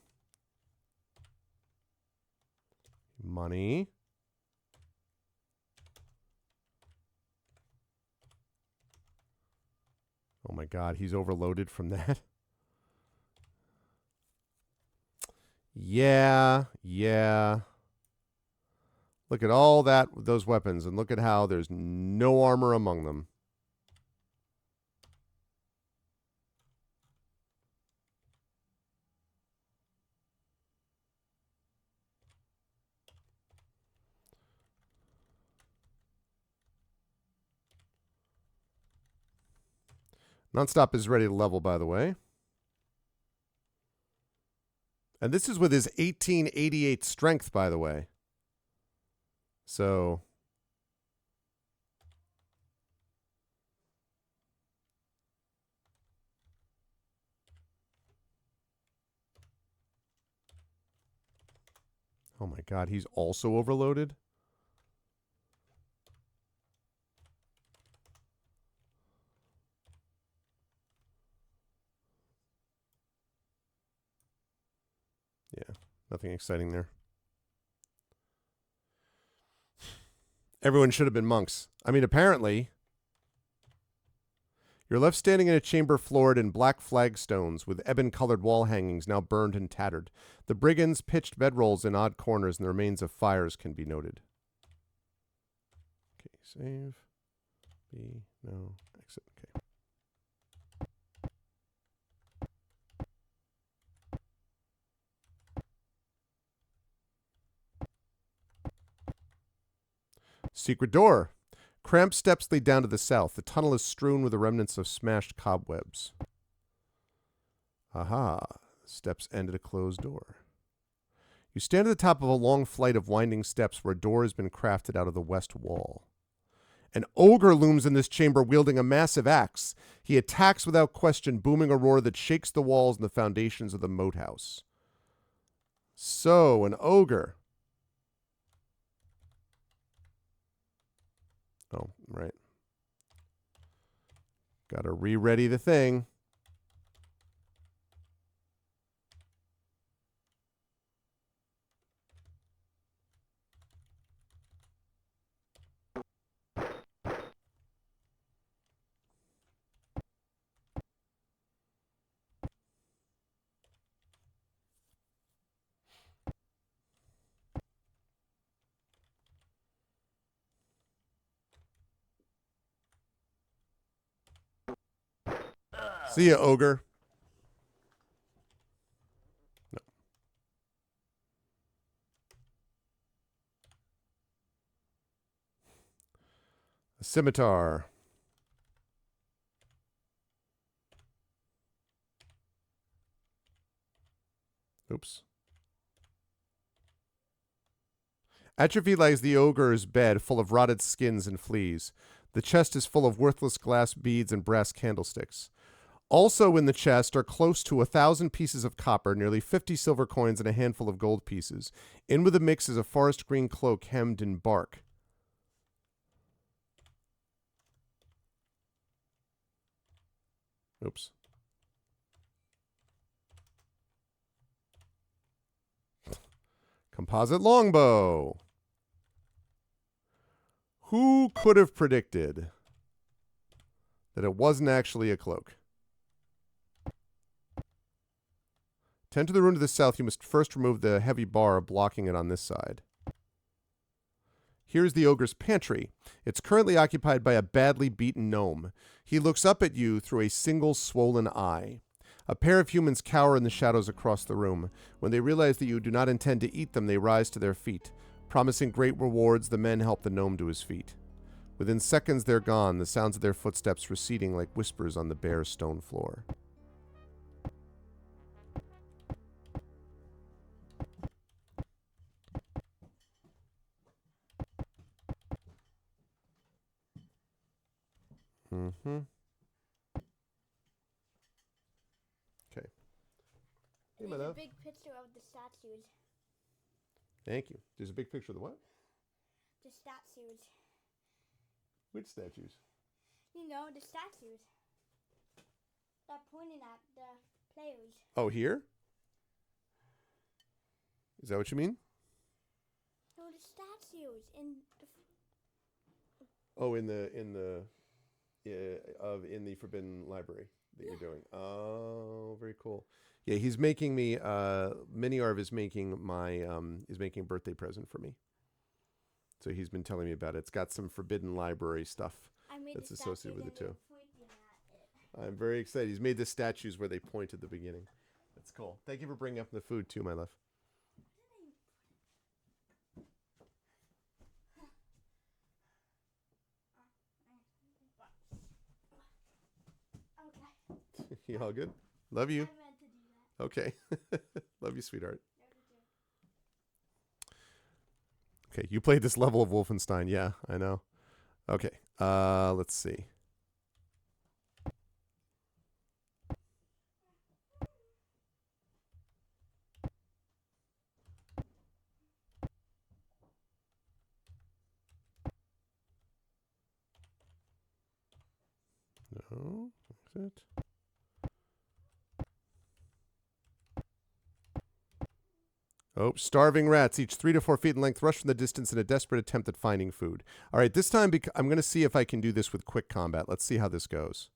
Money. Oh my God, he's overloaded from that. Yeah. Look at all those weapons, and look at how there's no armor among them. Nonstop is ready to level, by the way. And this is with his 1888 strength, by the way. So... Oh my God, he's also overloaded? Yeah, nothing exciting there. Everyone should have been monks. I mean, apparently. You're left standing in a chamber floored in black flagstones with ebon-colored wall hangings now burned and tattered. The brigands pitched bedrolls in odd corners and the remains of fires can be noted. Okay, save. B, no, exit, okay. Secret door. Cramped steps lead down to the south. The tunnel is strewn with the remnants of smashed cobwebs. Aha. Steps end at a closed door. You stand at the top of a long flight of winding steps where a door has been crafted out of the west wall. An ogre looms in this chamber wielding a massive axe. He attacks without question, booming a roar that shakes the walls and the foundations of the moat house. So, an ogre. Oh, right. Gotta re-ready the thing. See ya, ogre. No. A scimitar. Oops. At your feet lies the ogre's bed full of rotted skins and fleas. The chest is full of worthless glass beads and brass candlesticks. Also in the chest are close to 1,000 pieces of copper, nearly 50 silver coins, and a handful of gold pieces. In with the mix is a forest green cloak hemmed in bark. Oops. Composite longbow. Who could have predicted that it wasn't actually a cloak? To enter the room to the south, you must first remove the heavy bar blocking it on this side. Here's the ogre's pantry. It's currently occupied by a badly beaten gnome. He looks up at you through a single swollen eye. A pair of humans cower in the shadows across the room. When they realize that you do not intend to eat them, they rise to their feet. Promising great rewards, the men help the gnome to his feet. Within seconds, they're gone, the sounds of their footsteps receding like whispers on the bare stone floor. Mm-hmm. Okay. Hey, my There's a love. big picture of the statues. Thank you. There's a big picture of the what? The statues. Which statues? You know, the statues. They're pointing at the players. Oh, here? Is that what you mean? No, the statues in the... Oh, in the in the Forbidden Library that you're doing. Oh, very cool. Yeah, he's making me. Miniarv is making my is making a birthday present for me. So he's been telling me about it. It's got some Forbidden Library stuff that's associated with it too. I'm very excited. He's made the statues where they point at the beginning. That's cool. Thank you for bringing up the food too, my love. You all good? Love you. Okay. Love you, sweetheart. Okay, you played this level of Wolfenstein. Yeah, I know. Okay. Let's see. No, is it? Oh, starving rats, each 3 to 4 feet in length, rush from the distance in a desperate attempt at finding food. All right, this time I'm going to see if I can do this with quick combat. Let's see how this goes.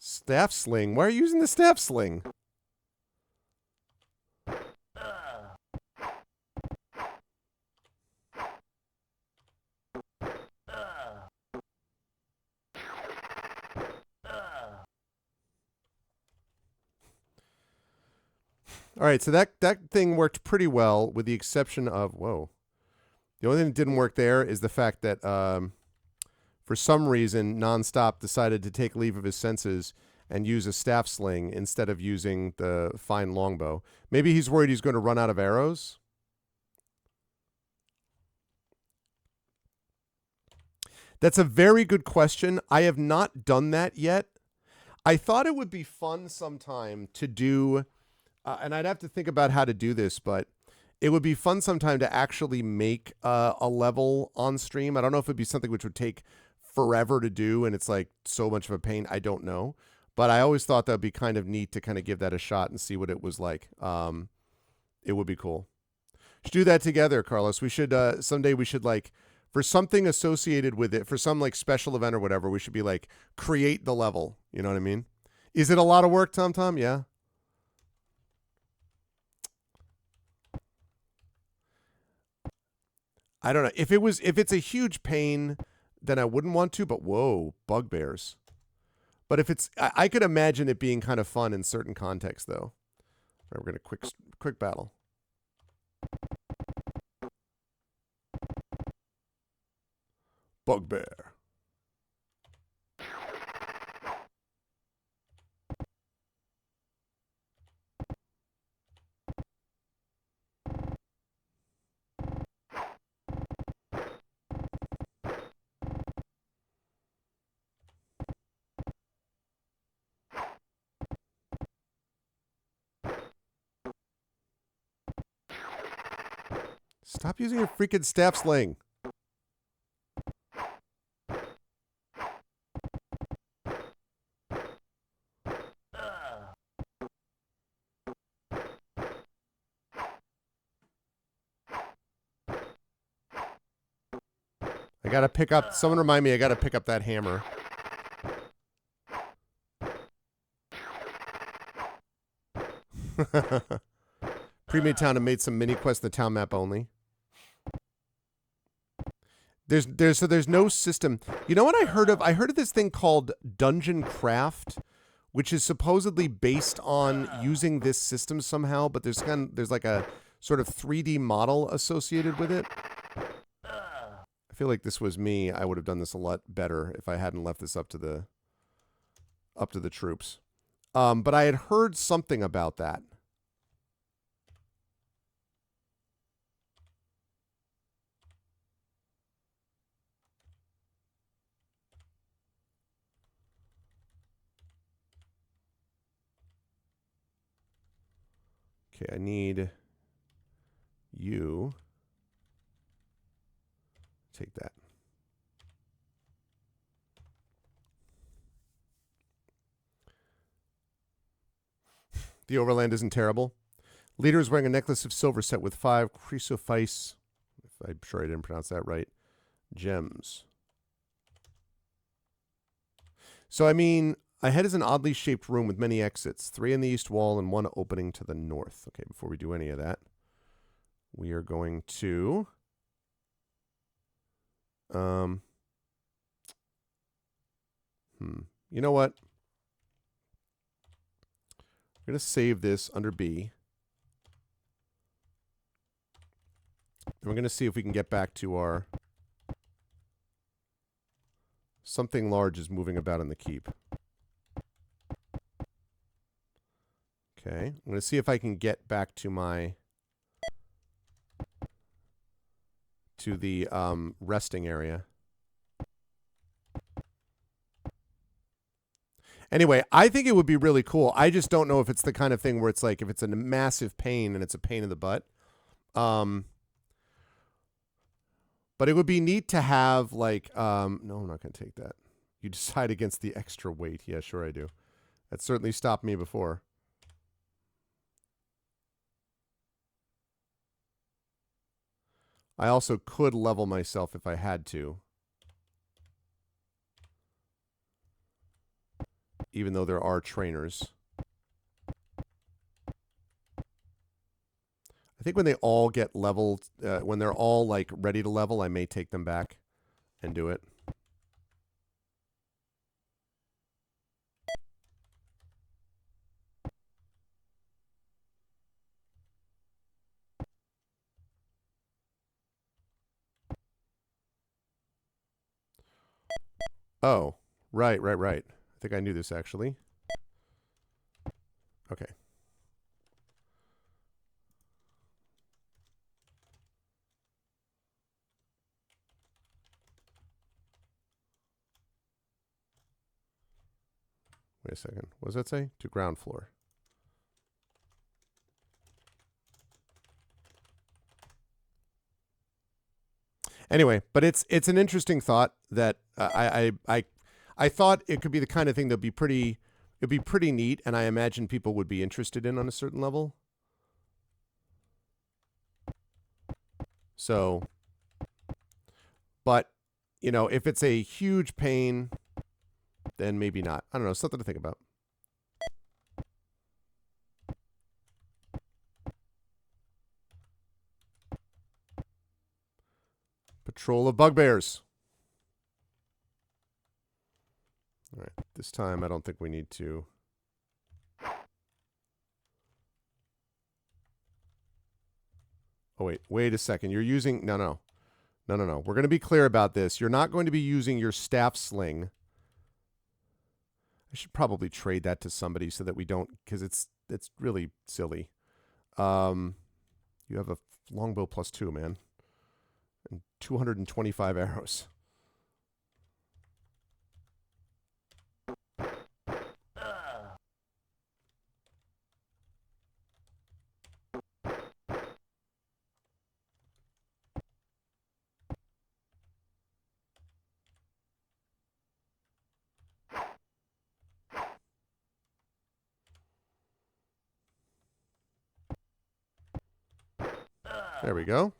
Staff sling? Why are you using the staff sling? All right, so that thing worked pretty well, with the exception of whoa. The only thing that didn't work there is the fact that for some reason Nonstop decided to take leave of his senses and use a staff sling instead of using the fine longbow. Maybe he's worried he's going to run out of arrows. That's a very good question. I have not done that yet. I thought it would be fun sometime to do, and I'd have to think about how to do this, but it would be fun sometime to actually make a level on stream. I don't know if it'd be something which would take forever to do, and it's like so much of a pain. I don't know. But I always thought that would be kind of neat to kind of give that a shot and see what it was like. It would be cool. Should do that together, Carlos. We should, someday we should like, for something associated with it, for some like special event or whatever, we should be like, create the level. You know what I mean? Is it a lot of work, Tom? Yeah. I don't know. If it's a huge pain, then I wouldn't want to, but whoa, bugbears. But if it's, I could imagine it being kind of fun in certain contexts, though. All right, we're going to quick battle. Bugbear. Stop using your freaking staff sling. I gotta pick up, someone remind me, I gotta pick up that hammer. Pre-made town and made some mini quests in the town map only. There's no system. You know what I heard of? I heard of this thing called Dungeon Craft, which is supposedly based on using this system somehow, but there's like a sort of 3D model associated with it. I feel like this was me. I would have done this a lot better if I hadn't left this up to the troops. But I had heard something about that. Okay, I need you take that. The overland isn't terrible. Leader is wearing a necklace of silver set with 5 chrysophase, I'm sure I didn't pronounce that right, gems. So, I mean, ahead is an oddly shaped room with many exits, 3 in the east wall and 1 opening to the north. Okay, before we do any of that, we are going to... You know what? We're going to save this under B. And we're going to see if we can get back to our... Something large is moving about in the keep. Okay. I'm going to see if I can get back to my... to the resting area. Anyway, I think it would be really cool. I just don't know if it's the kind of thing where it's like, if it's a massive pain and it's a pain in the butt. But it would be neat to have like, no, I'm not going to take that. You decide against the extra weight. Yeah, sure I do. That certainly stopped me before. I also could level myself if I had to. Even though there are trainers. I think when they all get leveled, when they're all like ready to level, I may take them back and do it. Oh, right. I think I knew this actually. Okay. Wait a second. What does that say? To ground floor. Anyway, but it's an interesting thought that I thought it could be the kind of thing that'd be pretty neat, and I imagine people would be interested in on a certain level. So, but you know, if it's a huge pain, then maybe not. I don't know, something to think about. Patrol of bugbears. All right, this time I don't think we need to. Oh, wait a second. You're using... No. We're going to be clear about this. You're not going to be using your staff sling. I should probably trade that to somebody so that we don't... Because it's really silly. You have a longbow +2, man. And 225 arrows. There we go.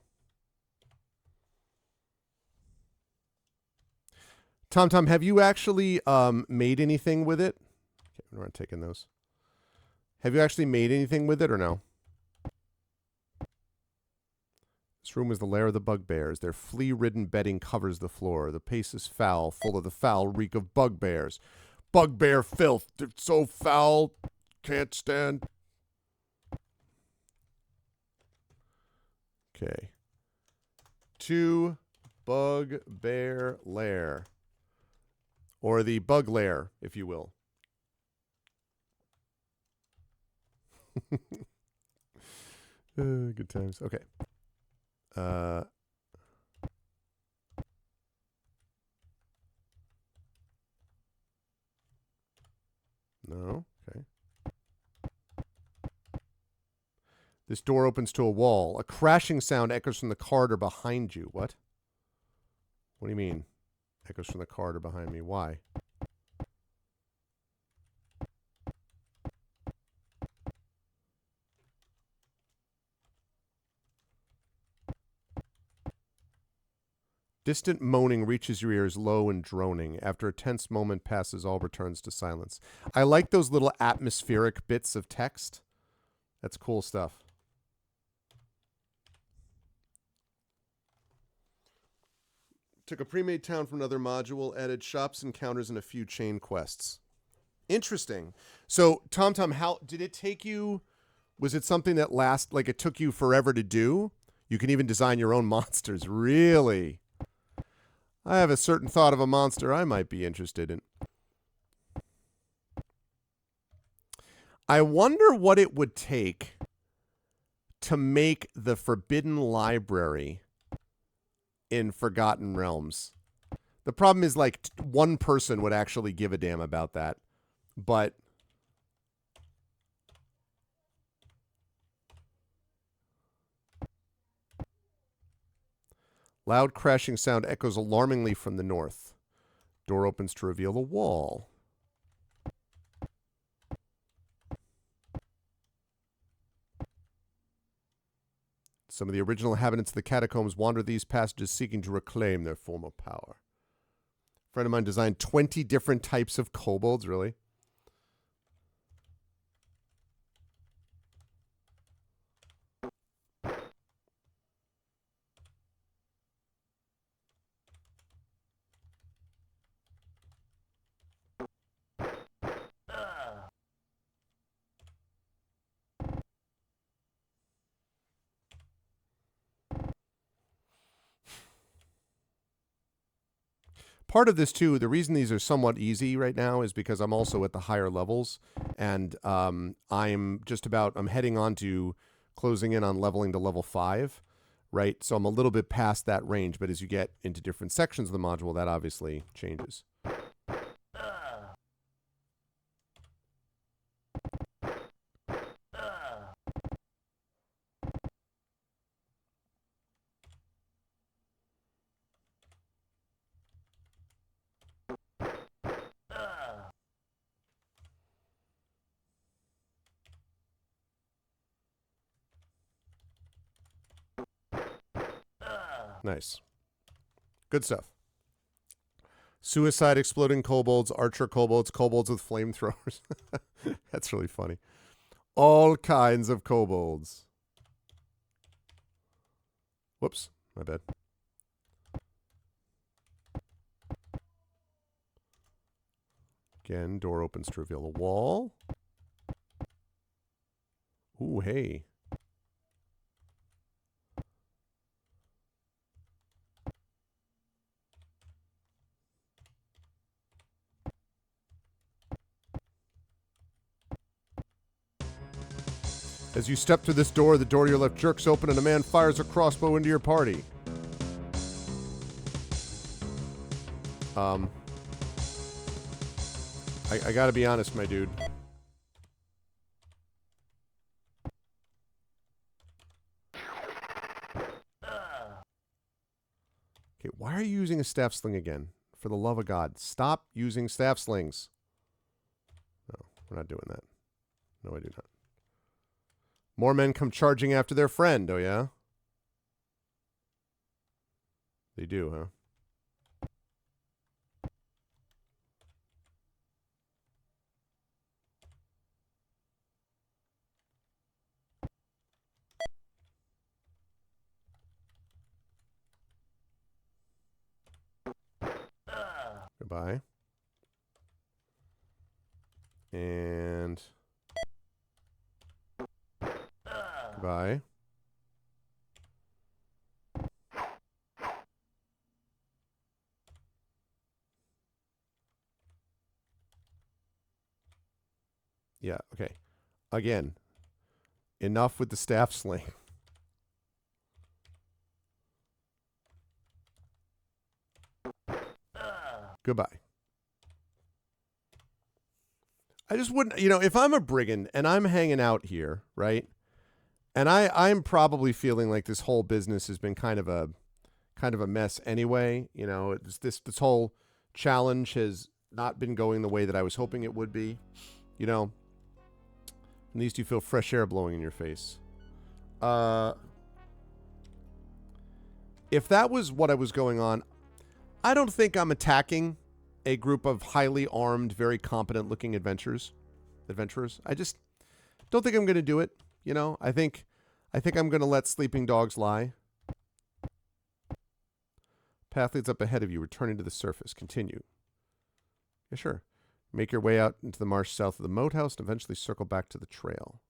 Tom, have you actually made anything with it? Okay, we're not taking those. Have you actually made anything with it or no? This room is the lair of the bugbears. Their flea-ridden bedding covers the floor. The pace is foul, full of the foul reek of bugbears. Bugbear filth. They're so foul. Can't stand. Okay. To bugbear lair. Or the bug lair, if you will. Good times. Okay. No. Okay. This door opens to a wall. A crashing sound echoes from the corridor behind you. What? What do you mean? Echoes from the corridor behind me. Why? Distant moaning reaches your ears, low and droning. After a tense moment passes, all returns to silence. I like those little atmospheric bits of text. That's cool stuff. Took a pre-made town from another module, added shops, encounters, and a few chain quests. Interesting. So, TomTom, how did it take you? Was it something that it took you forever to do? You can even design your own monsters. Really? I have a certain thought of a monster I might be interested in. I wonder what it would take to make the Forbidden Library in Forgotten Realms. The problem is, like, one person would actually give a damn about that. But loud crashing sound echoes alarmingly from the north. Door opens to reveal a wall. Some of the original inhabitants of the catacombs wander these passages seeking to reclaim their former power. A friend of mine designed 20 different types of kobolds, really? Part of this too, the reason these are somewhat easy right now is because I'm also at the higher levels, and I'm heading on to closing in on leveling to level 5, right? So I'm a little bit past that range, but as you get into different sections of the module, that obviously changes. Nice. Good stuff. Suicide exploding kobolds, archer kobolds, kobolds with flamethrowers. That's really funny. All kinds of kobolds. Whoops, my bad. Again, door opens to reveal a wall. Ooh, hey. As you step through this door, the door to your left jerks open and a man fires a crossbow into your party. I gotta be honest, my dude. Okay, why are you using a staff sling again? For the love of God, stop using staff slings. No, we're not doing that. No, I do not. More men come charging after their friend, oh yeah? They do, huh? Goodbye. And goodbye. Yeah, okay. Again, enough with the staff sling. Goodbye. I just wouldn't, if I'm a brigand and I'm hanging out here, right? And I'm probably feeling like this whole business has been kind of kind of a mess anyway. You know, this whole challenge has not been going the way that I was hoping it would be. You know, at least you feel fresh air blowing in your face. If that was what I was going on, I don't think I'm attacking a group of highly armed, very competent-looking adventurers. I just don't think I'm going to do it. You know, I think I'm going to let sleeping dogs lie. Path leads up ahead of you, returning to the surface. Continue. Yeah, sure. Make your way out into the marsh south of the moat house and eventually circle back to the trail.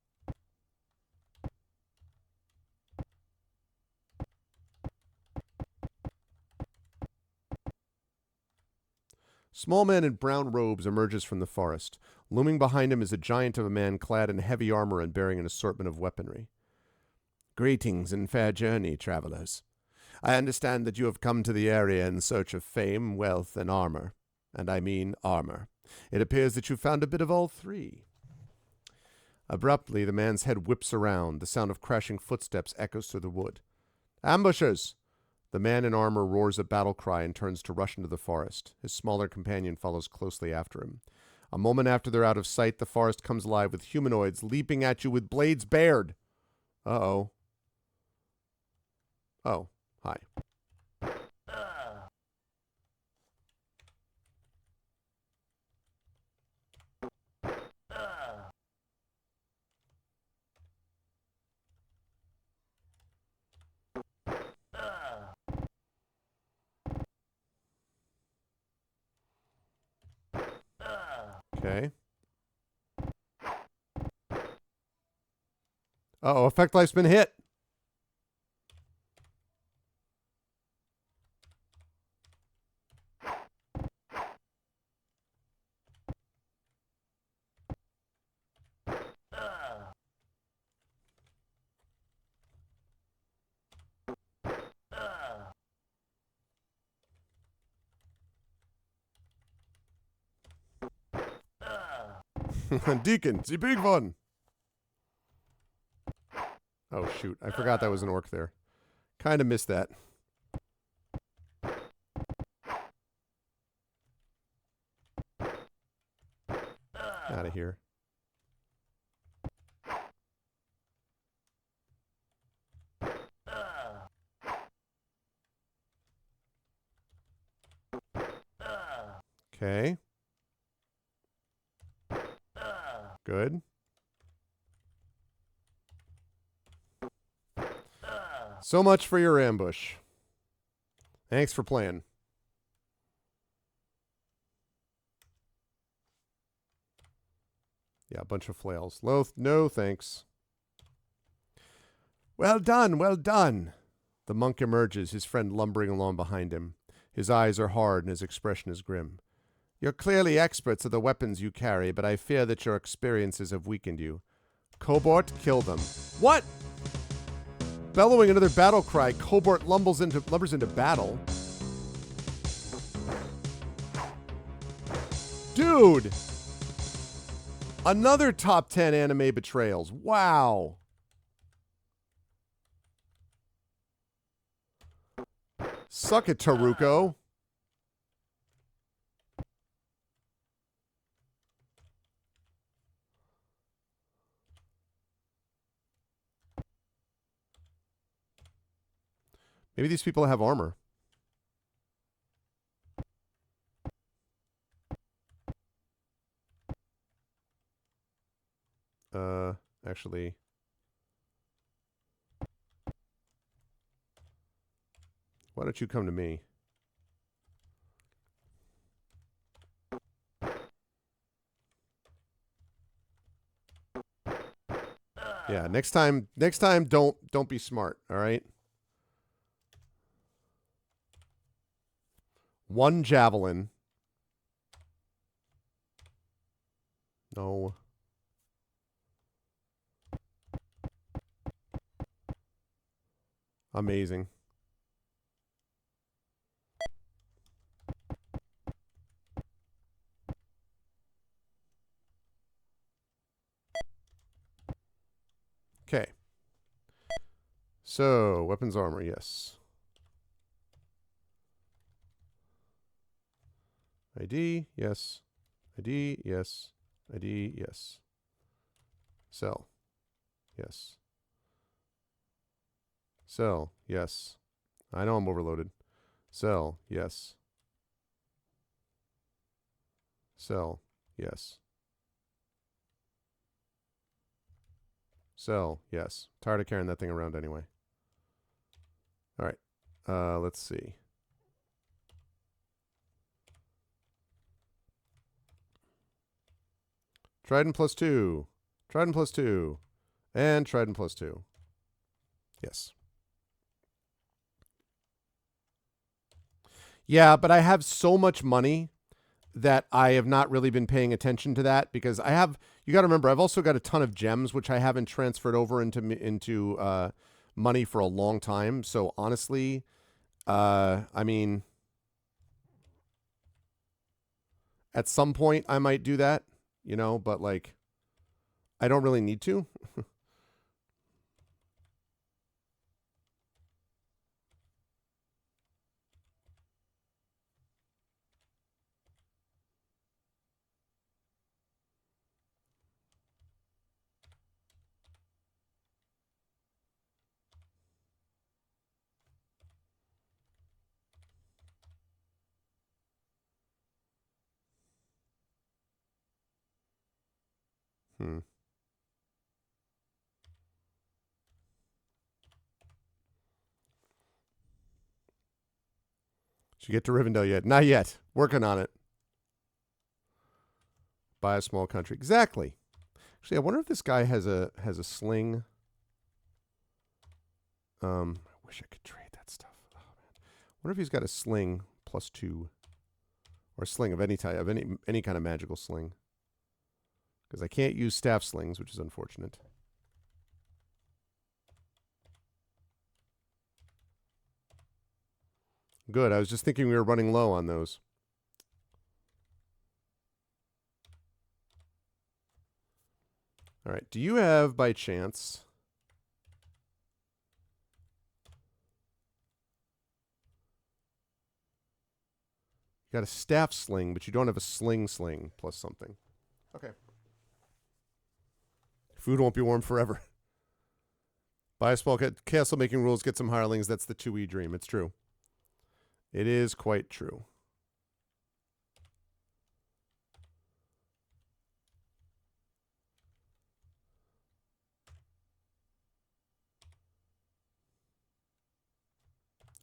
Small man in brown robes emerges from the forest. Looming behind him is a giant of a man clad in heavy armor and bearing an assortment of weaponry. Greetings and fair journey, travelers. I understand that you have come to the area in search of fame, wealth, and armor. And I mean armor. It appears that you found a bit of all three. Abruptly, the man's head whips around. The sound of crashing footsteps echoes through the wood. Ambushers! The man in armor roars a battle cry and turns to rush into the forest. His smaller companion follows closely after him. A moment after they're out of sight, the forest comes alive with humanoids leaping at you with blades bared. Uh-oh. Oh, hi. Okay. Uh-oh, effect life's been hit. Deacon, the big one. Oh, shoot. I forgot that was an orc there. Kind of missed that. Out of here. Okay. Good. So much for your ambush. Thanks for playing. Yeah, a bunch of flails. No thanks. Well done, well done. The monk emerges, his friend lumbering along behind him. His eyes are hard and his expression is grim. You're clearly experts of the weapons you carry, but I fear that your experiences have weakened you. Cobort, kill them. What? Bellowing another battle cry, Cobort lumbers into battle. Dude! Another top 10 anime betrayals. Wow. Suck it, Taruko. Maybe these people have armor. Actually. Why don't you come to me? Yeah, next time don't be smart, all right? One javelin. No. Amazing. Okay. So, weapons armor, yes. ID, yes. ID, yes. ID, yes. Cell. Yes. Cell, yes. I know I'm overloaded. Cell, yes. Cell, yes. Cell, yes. Tired of carrying that thing around anyway. All right. Let's see. Trident +2. Trident +2. And Trident +2. Yes. Yeah, but I have so much money that I have not really been paying attention to that because I have, you got to remember, I've also got a ton of gems, which I haven't transferred over into money for a long time. So honestly, I mean, at some point I might do that, you know, but like, I don't really need to. Hmm. Did you get to Rivendell yet? Not yet. Working on it. Buy a small country. Exactly. Actually, I wonder if this guy has a sling. I wish I could trade that stuff. Oh, man. I wonder if he's got a sling +2, or a sling of any type, of any kind of magical sling. Because I can't use staff slings, which is unfortunate. Good. I was just thinking we were running low on those. All right. Do you have, by chance, you got a staff sling, but you don't have a sling plus something? Okay. Food won't be warm forever. Buy a small castle making rules, get some hirelings. That's the 2E dream. It's true. It is quite true.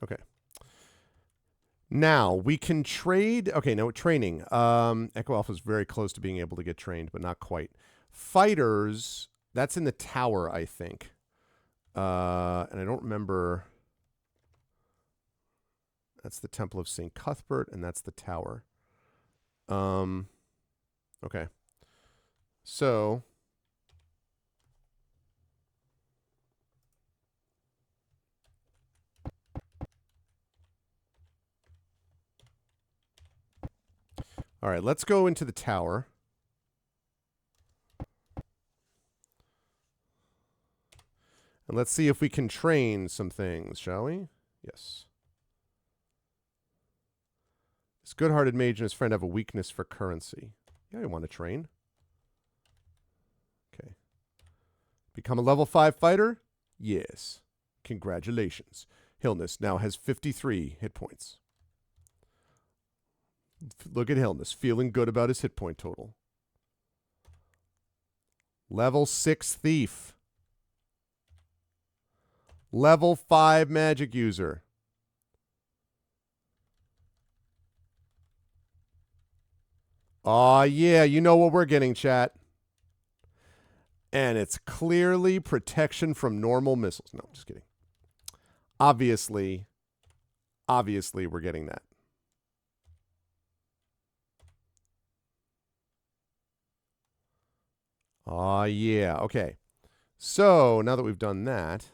Okay. Now we can trade. Okay, now training. Echo Alpha is very close to being able to get trained, but not quite. Fighters, that's in the tower, I think. And I don't remember. That's the Temple of St. Cuthbert, and that's the tower. Okay. So all right, let's go into the tower. And let's see if we can train some things, shall we? Yes. This good-hearted mage and his friend have a weakness for currency. Yeah, I want to train. Okay. Become a level 5 fighter? Yes. Congratulations. Hillness now has 53 hit points. Look at Hillness, feeling good about his hit point total. Level 6 thief. Level 5 magic user. Aw, yeah, you know what we're getting, chat. And it's clearly protection from normal missiles. No, just kidding. Obviously, we're getting that. Aw, yeah, okay. So, now that we've done that,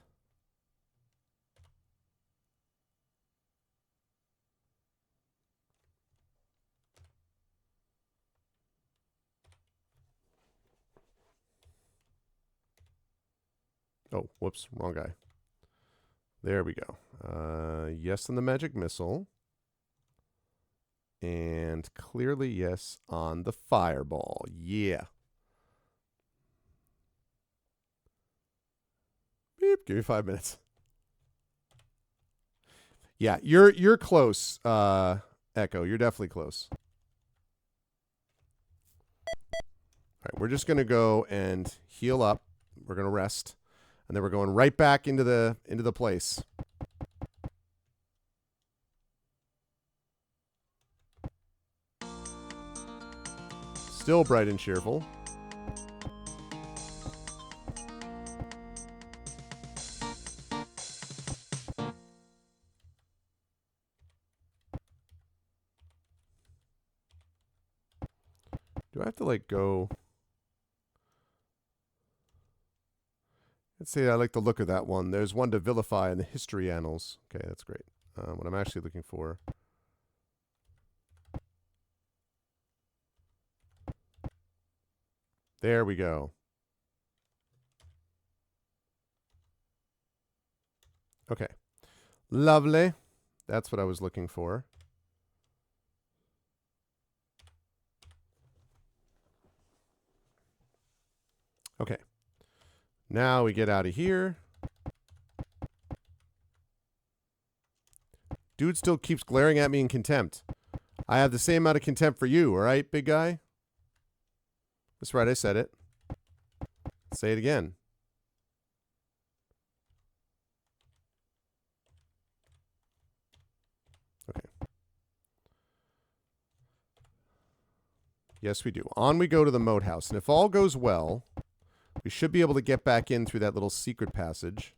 oh, whoops, wrong guy. There we go. Yes on the magic missile. And clearly, yes, on the fireball. Yeah. Beep. Give me 5 minutes. Yeah, you're close, Echo. You're definitely close. All right, we're just gonna go and heal up. We're gonna rest, and then we're going right back into the place. Still bright and cheerful. Do I have to like go? Let's see. I like the look of that one. There's one to vilify in the history annals. Okay, that's great. What I'm actually looking for. There we go. Okay. Lovely. That's what I was looking for. Okay. Now we get out of here. Dude still keeps glaring at me in contempt. I have the same amount of contempt for you, all right, big guy? That's right, I said it. Say it again. Okay. Yes, we do. On we go to the moat house. And if all goes well, we should be able to get back in through that little secret passage.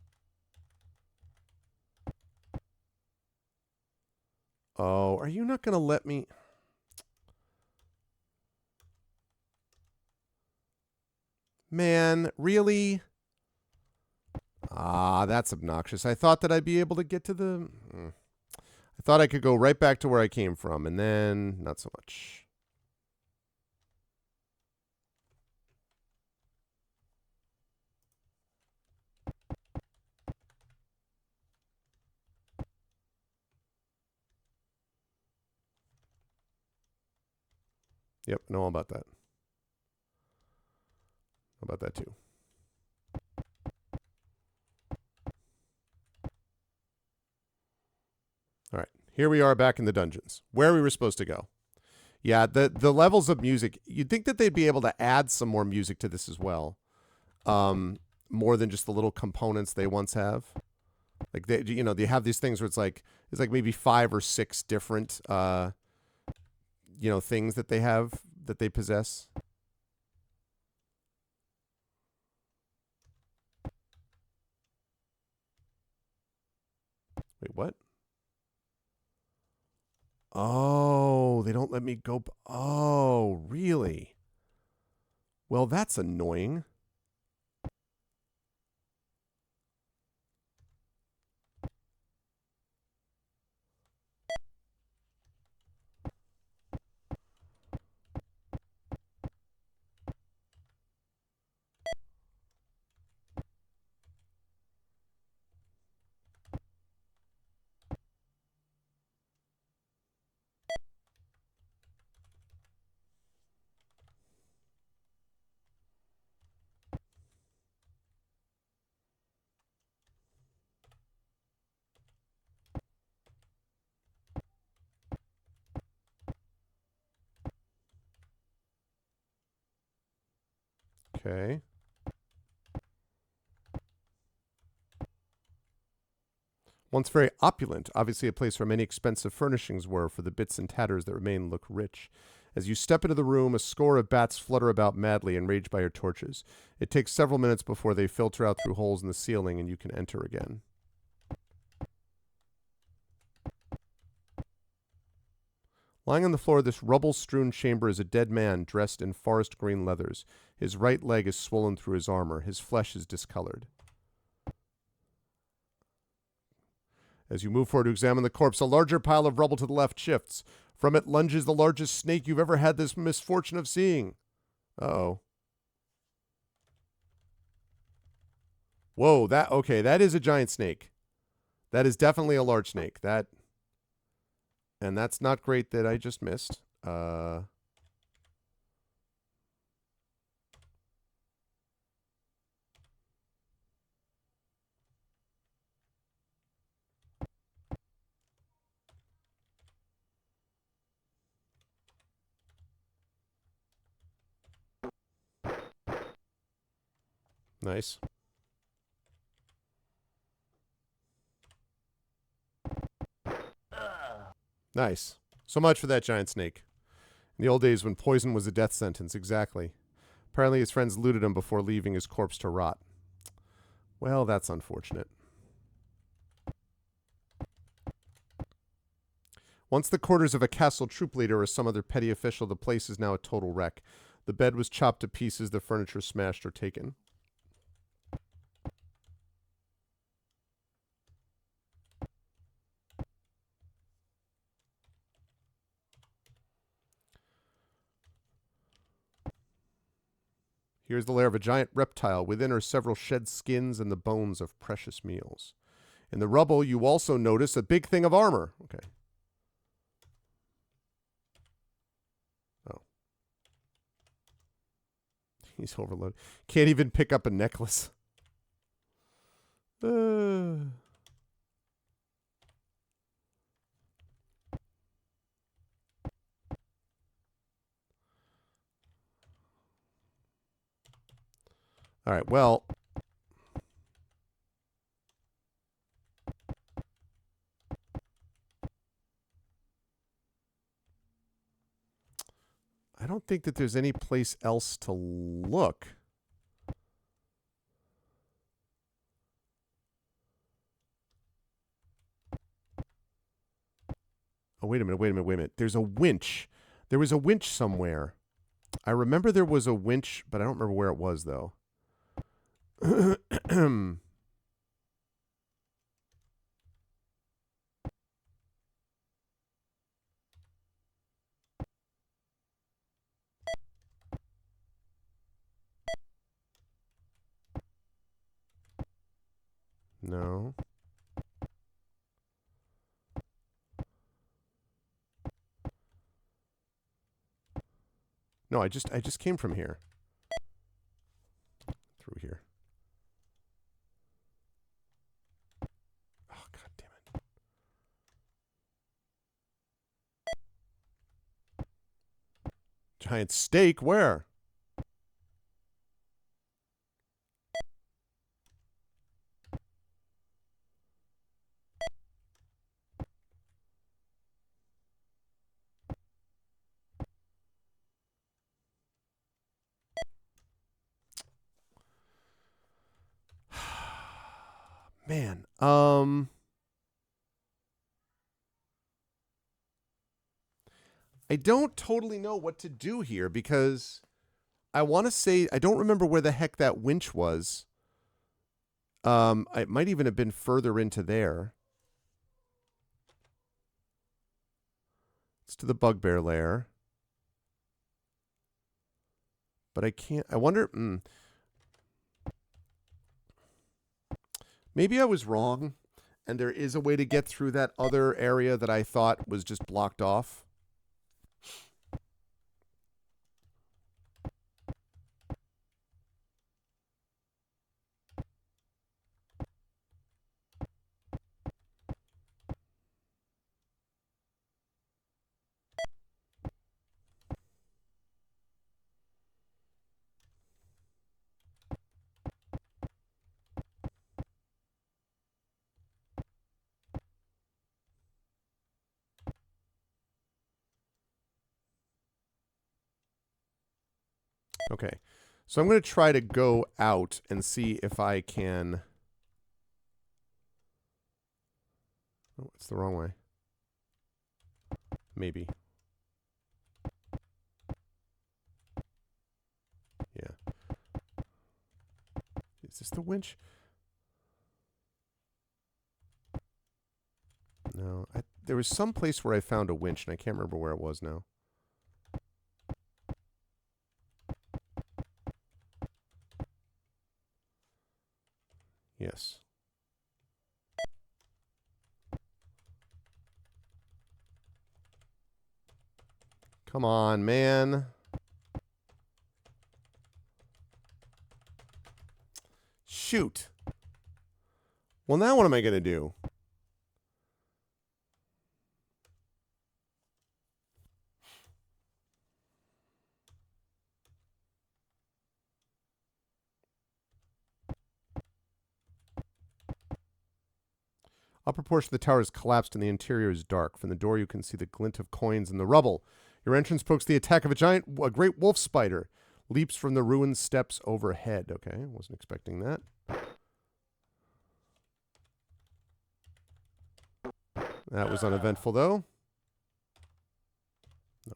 Oh, are you not going to let me? Man, really? Ah, that's obnoxious. I thought that I'd be able to get to the... I thought I could go right back to where I came from, and then not so much. Yep, know all about that. Know about that too. All right, here we are back in the dungeons, where we were supposed to go. Yeah, the levels of music, you'd think that they'd be able to add some more music to this as well. More than just the little components they once have. Like they have these things where it's like maybe 5 or 6 different things that they have that they possess. Wait, what? Oh, they don't let me go. Oh, really? Well, that's annoying. Okay. Once very opulent, obviously a place where many expensive furnishings were, for the bits and tatters that remain look rich. As you step into the room, a score of bats flutter about madly, enraged by your torches. It takes several minutes before they filter out through holes in the ceiling and you can enter again. Lying on the floor of this rubble-strewn chamber is a dead man dressed in forest green leathers. His right leg is swollen through his armor. His flesh is discolored. As you move forward to examine the corpse, a larger pile of rubble to the left shifts. From it lunges the largest snake you've ever had this misfortune of seeing. Uh-oh. Whoa, that is a giant snake. That is definitely a large snake. That And that's not great that I just missed. Nice. Nice. So much for that giant snake. In the old days when poison was a death sentence, exactly. Apparently his friends looted him before leaving his corpse to rot. Well, that's unfortunate. Once the quarters of a castle troop leader or some other petty official, the place is now a total wreck. The bed was chopped to pieces, the furniture smashed or taken. Here's the lair of a giant reptile. Within are several shed skins and the bones of precious meals. In the rubble, you also notice a big thing of armor. Okay. Oh. He's overloaded. Can't even pick up a necklace. All right, well. I don't think that there's any place else to look. Oh, wait a minute. There's a winch. There was a winch somewhere. I remember there was a winch, but I don't remember where it was, though. No. No, I just came from here. Through here. Oh, god damn it. Giant steak, where? Man, I don't totally know what to do here because I want to say I don't remember where the heck that winch was. It might even have been further into there. It's to the bugbear lair. But I can't. I wonder. Maybe I was wrong, and there is a way to get through that other area that I thought was just blocked off. Okay, so I'm going to try to go out and see if I can... Oh, it's the wrong way. Maybe. Yeah. Is this the winch? No. There was some place where I found a winch, and I can't remember where it was now. Yes. Come on, man. Shoot. Well, now what am I going to do? Upper portion of the tower is collapsed and the interior is dark. From the door you can see the glint of coins in the rubble. Your entrance pokes the attack of a great wolf spider. Leaps from the ruined steps overhead. Okay, wasn't expecting that. That was uneventful, though. No.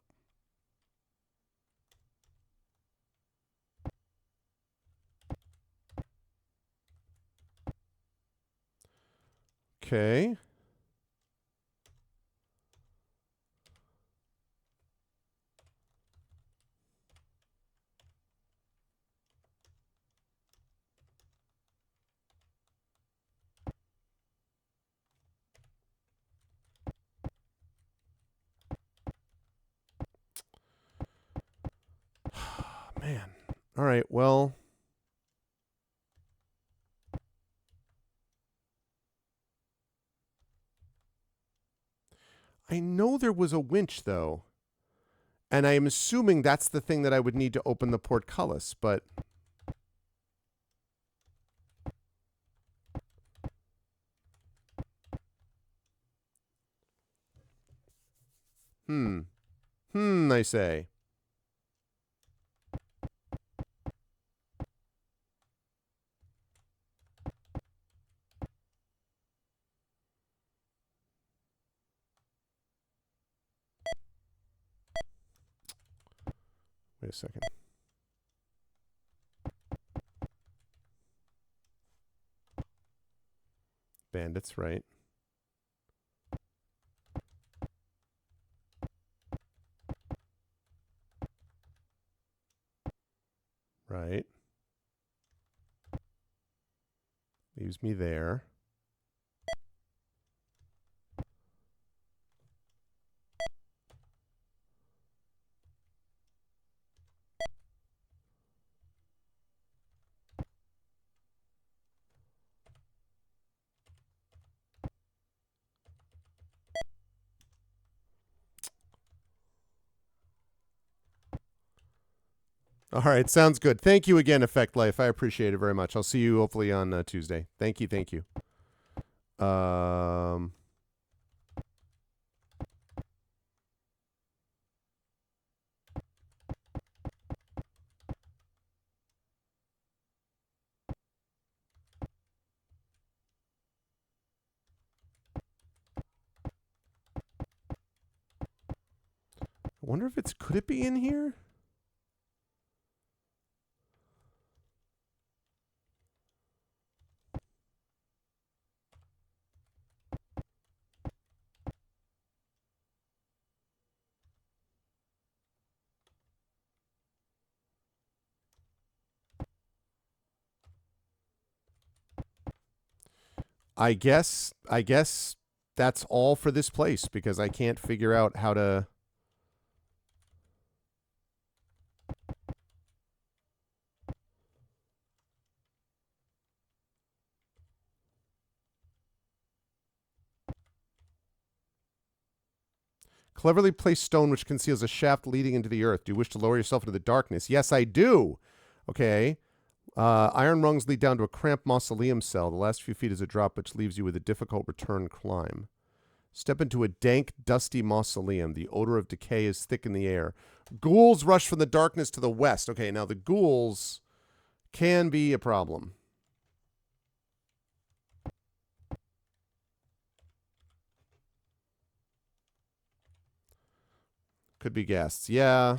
Okay. Man. All right, well. I know there was a winch, though. And I am assuming that's the thing that I would need to open the portcullis, but... I say. Wait a second. Bandits, right? Right. Leaves me there. All right, sounds good. Thank you again, Effect Life. I appreciate it very much. I'll see you hopefully on Tuesday. Thank you, thank you. I wonder if could it be in here? I guess that's all for this place because I can't figure out how to... Cleverly placed stone which conceals a shaft leading into the earth. Do you wish to lower yourself into the darkness? Yes, I do. Okay. Iron rungs lead down to a cramped mausoleum cell. The last few feet is a drop which leaves you with a difficult return climb. Step into a dank, dusty mausoleum. The odor of decay is thick in the air. Ghouls rush from the darkness to the west. Okay, now the ghouls can be a problem. Could be guests. Yeah.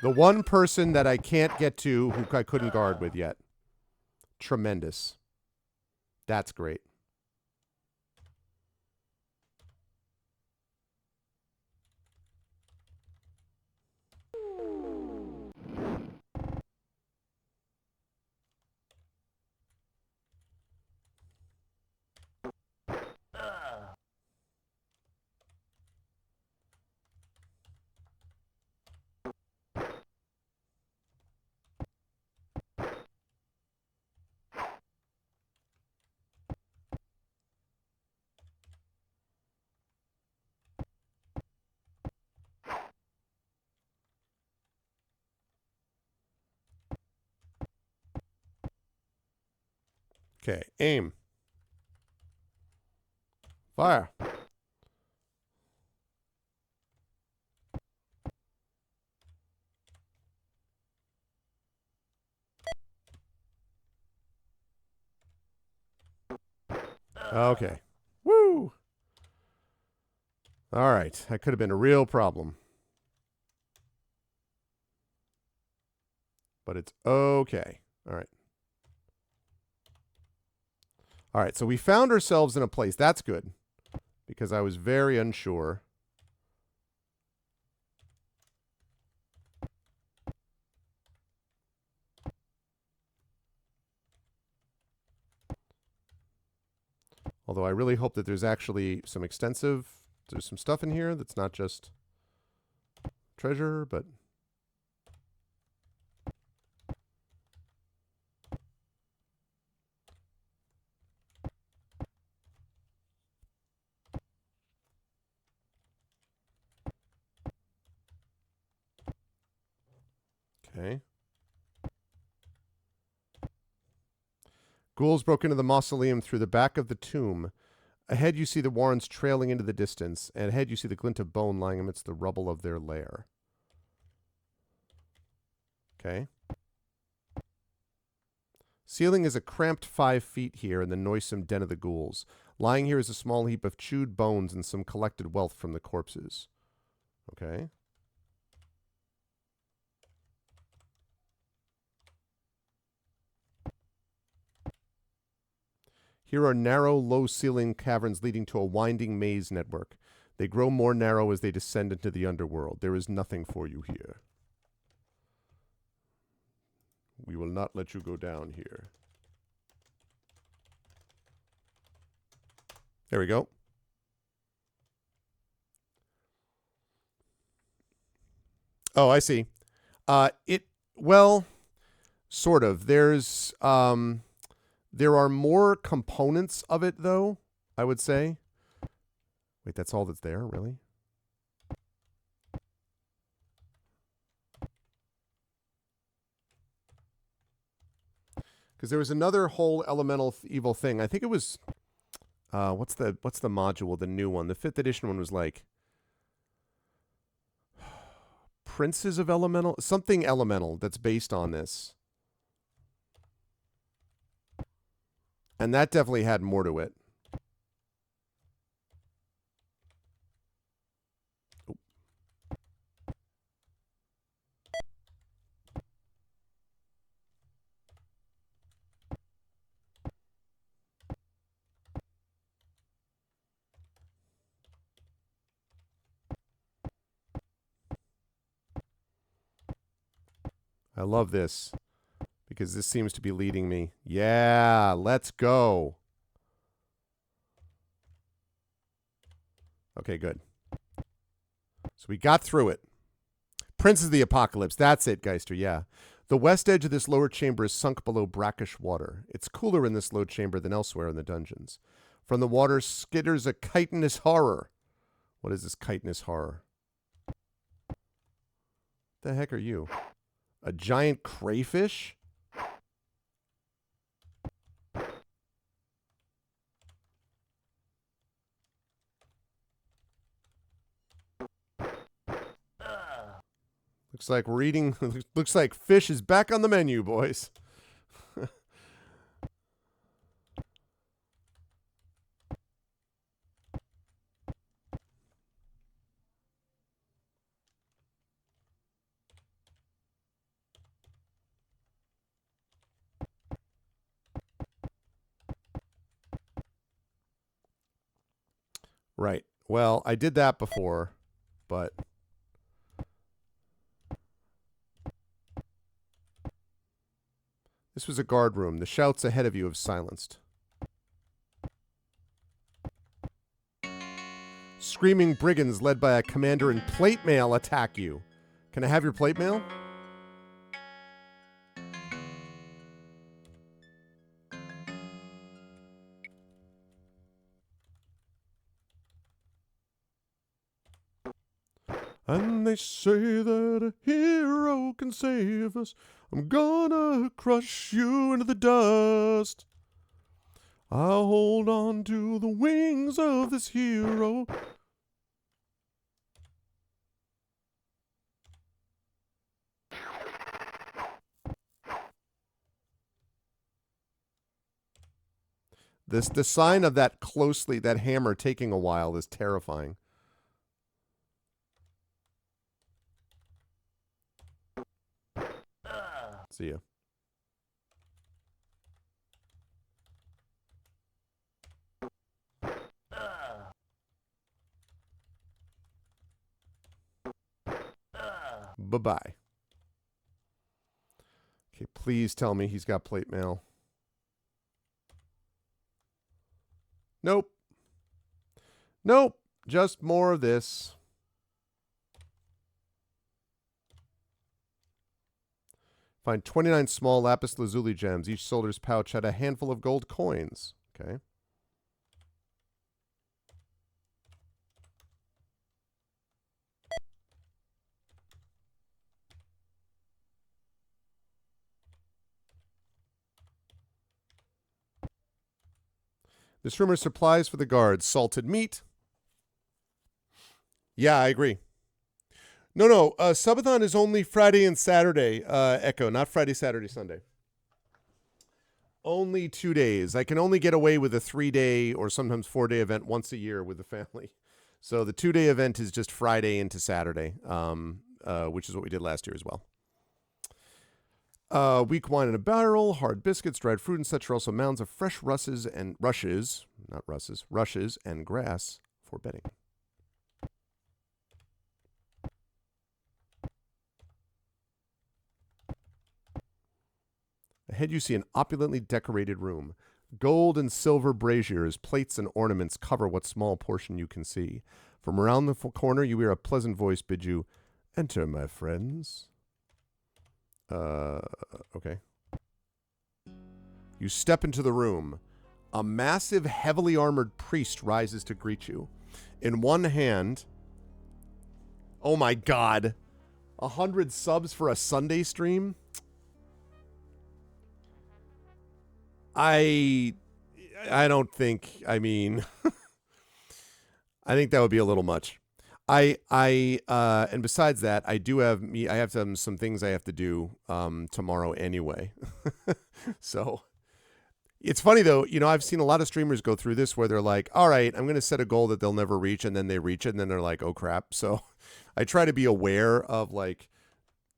The one person that I can't get to who I couldn't guard with yet. Tremendous. That's great. Okay, aim. Fire. Okay. Woo! All right, that could have been a real problem. But it's okay. All right. All right, so we found ourselves in a place. That's good, because I was very unsure. Although I really hope that there's actually there's some stuff in here that's not just treasure, but... Okay. Ghouls broke into the mausoleum through the back of the tomb. Ahead you see the Warrens trailing into the distance, and ahead you see the glint of bone lying amidst the rubble of their lair. Okay. Ceiling is a cramped 5 feet here in the noisome den of the ghouls. Lying here is a small heap of chewed bones and some collected wealth from the corpses. Okay. Here are narrow, low-ceilinged caverns leading to a winding maze network. They grow more narrow as they descend into the underworld. There is nothing for you here. We will not let you go down here. There we go. Oh, I see. Well, sort of. There are more components of it, though, I would say. Wait, that's all that's there, really? Because there was another whole elemental evil thing. I think it was... what's the module, the new one? The 5th edition one was like... Princes of Elemental? Something elemental that's based on this. And that definitely had more to it. I love this because this seems to be leading me. Yeah, let's go. Okay, good. So we got through it. Prince of the Apocalypse. That's it, Geister. Yeah. The west edge of this lower chamber is sunk below brackish water. It's cooler in this low chamber than elsewhere in the dungeons. From the water skitters a chitinous horror. What is this chitinous horror? The heck are you? A giant crayfish? Looks like we're eating. Looks like fish is back on the menu, boys. Right. Well, I did that before, but this was a guard room. The shouts ahead of you have silenced. Screaming brigands led by a commander in plate mail attack you. Can I have your plate mail? And they say that a hero can save us. I'm gonna crush you into the dust. I'll hold on to the wings of this hero. The sign of that hammer taking a while is terrifying. See ya. Bye-bye. Okay, please tell me he's got plate mail. Nope. Nope. Just more of this. Find 29 small lapis lazuli gems. Each soldier's pouch had a handful of gold coins. Okay. This room has supplies for the guards. Salted meat. Yeah, I agree. No. Subathon is only Friday and Saturday, Echo, not Friday, Saturday, Sunday. Only 2 days. I can only get away with a 3-day or sometimes 4-day event once a year with the family. So the 2-day event is just Friday into Saturday, which is what we did last year as well. Weak wine in a barrel, hard biscuits, dried fruit, and such are also mounds of fresh rushes and grass for bedding. Ahead you see an opulently decorated room. Gold and silver braziers, plates, and ornaments cover what small portion you can see. From around the corner you hear a pleasant voice bid you, "Enter, my friends." Okay. You step into the room. A massive, heavily armored priest rises to greet you. In one hand, oh my God, 100 subs for a Sunday stream? I don't think, I mean, I think that would be a little much. And besides that, I have some things I have to do tomorrow anyway. So it's funny though, I've seen a lot of streamers go through this where they're like, all right, I'm going to set a goal that they'll never reach, and then they reach it, and then they're like, oh crap. So I try to be aware of, like,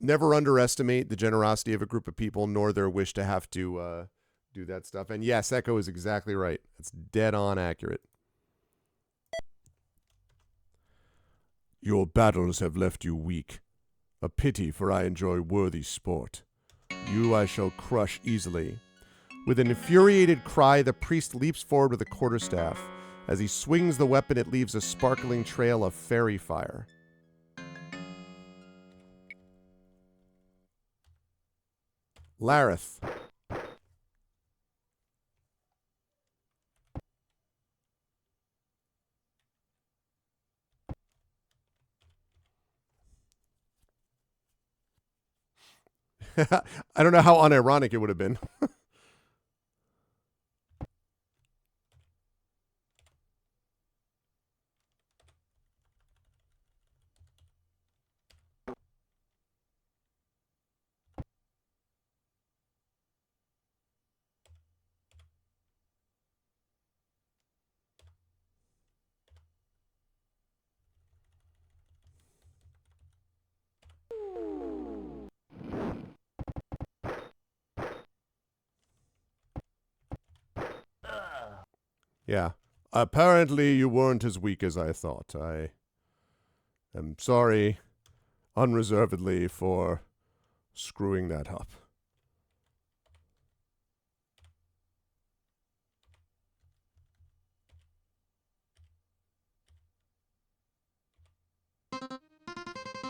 never underestimate the generosity of a group of people, nor their wish to have to do that stuff. And yes, Echo is exactly right. It's dead on accurate. Your battles have left you weak. A pity, for I enjoy worthy sport. You I shall crush easily. With an infuriated cry, the priest leaps forward with a quarterstaff. As he swings the weapon, it leaves a sparkling trail of fairy fire. Lareth. I don't know how unironic it would have been. Yeah. Apparently you weren't as weak as I thought. I am sorry unreservedly for screwing that up.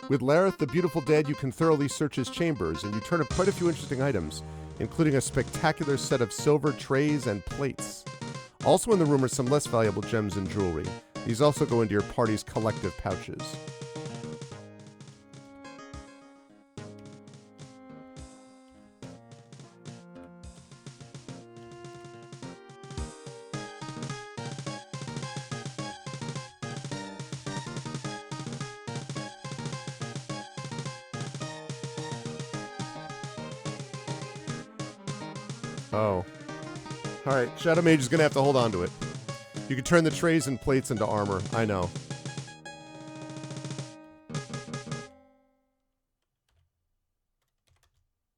With Lareth, the Beautiful Dead, you can thoroughly search his chambers, and you turn up quite a few interesting items, including a spectacular set of silver trays and plates. Also in the room are some less valuable gems and jewelry. These also go into your party's collective pouches. Oh. Alright, Shadow Mage is going to have to hold on to it. You can turn the trays and plates into armor. I know.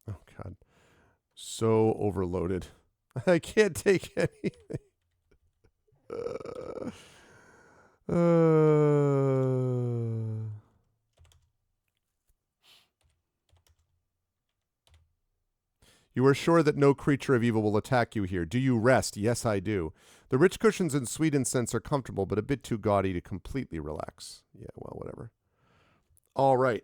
Oh, God. So overloaded. I can't take anything. You are sure that no creature of evil will attack you here. Do you rest? Yes, I do. The rich cushions and sweet incense are comfortable, but a bit too gaudy to completely relax. Yeah, well, whatever. All right.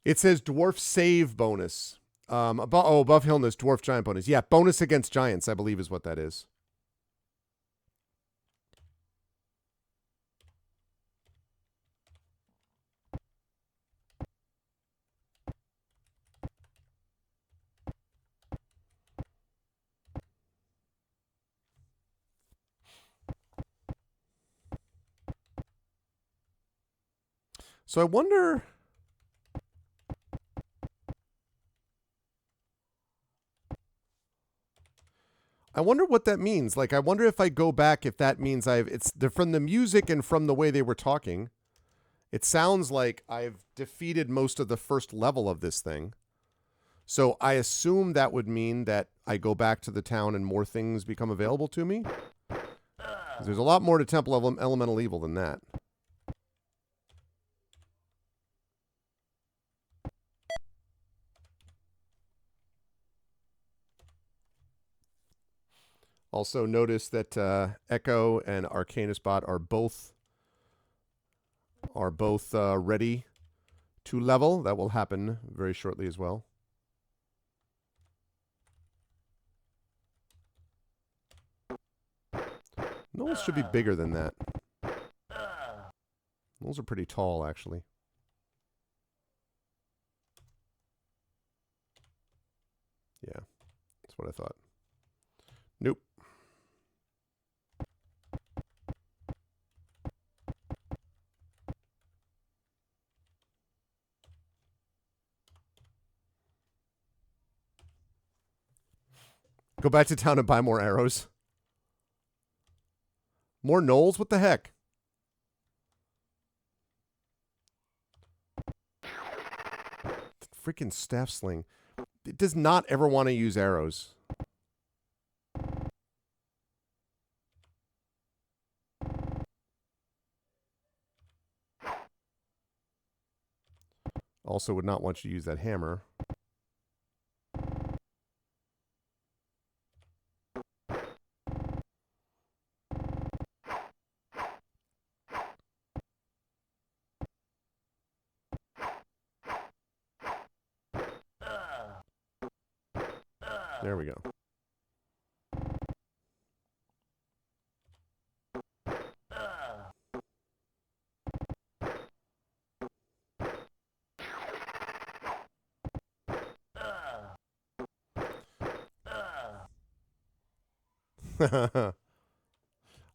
It says dwarf save bonus. Above Hillness, dwarf giant bonus. Yeah, bonus against giants, I believe is what that is. So I wonder... I wonder what that means. Like, I wonder if I go back, if that means it's from the music and from the way they were talking. It sounds like I've defeated most of the first level of this thing. So I assume that would mean that I go back to the town and more things become available to me. There's a lot more to Temple of Elemental Evil than that. Also notice that Echo and Arcanus Bot are both ready to level. That will happen very shortly as well. Knolls should be bigger than that. Knolls are pretty tall, actually. Yeah, that's what I thought. Nope. Go back to town and buy more arrows. More gnolls? What the heck? Freaking staff sling. It does not ever want to use arrows. Also would not want you to use that hammer. There we go.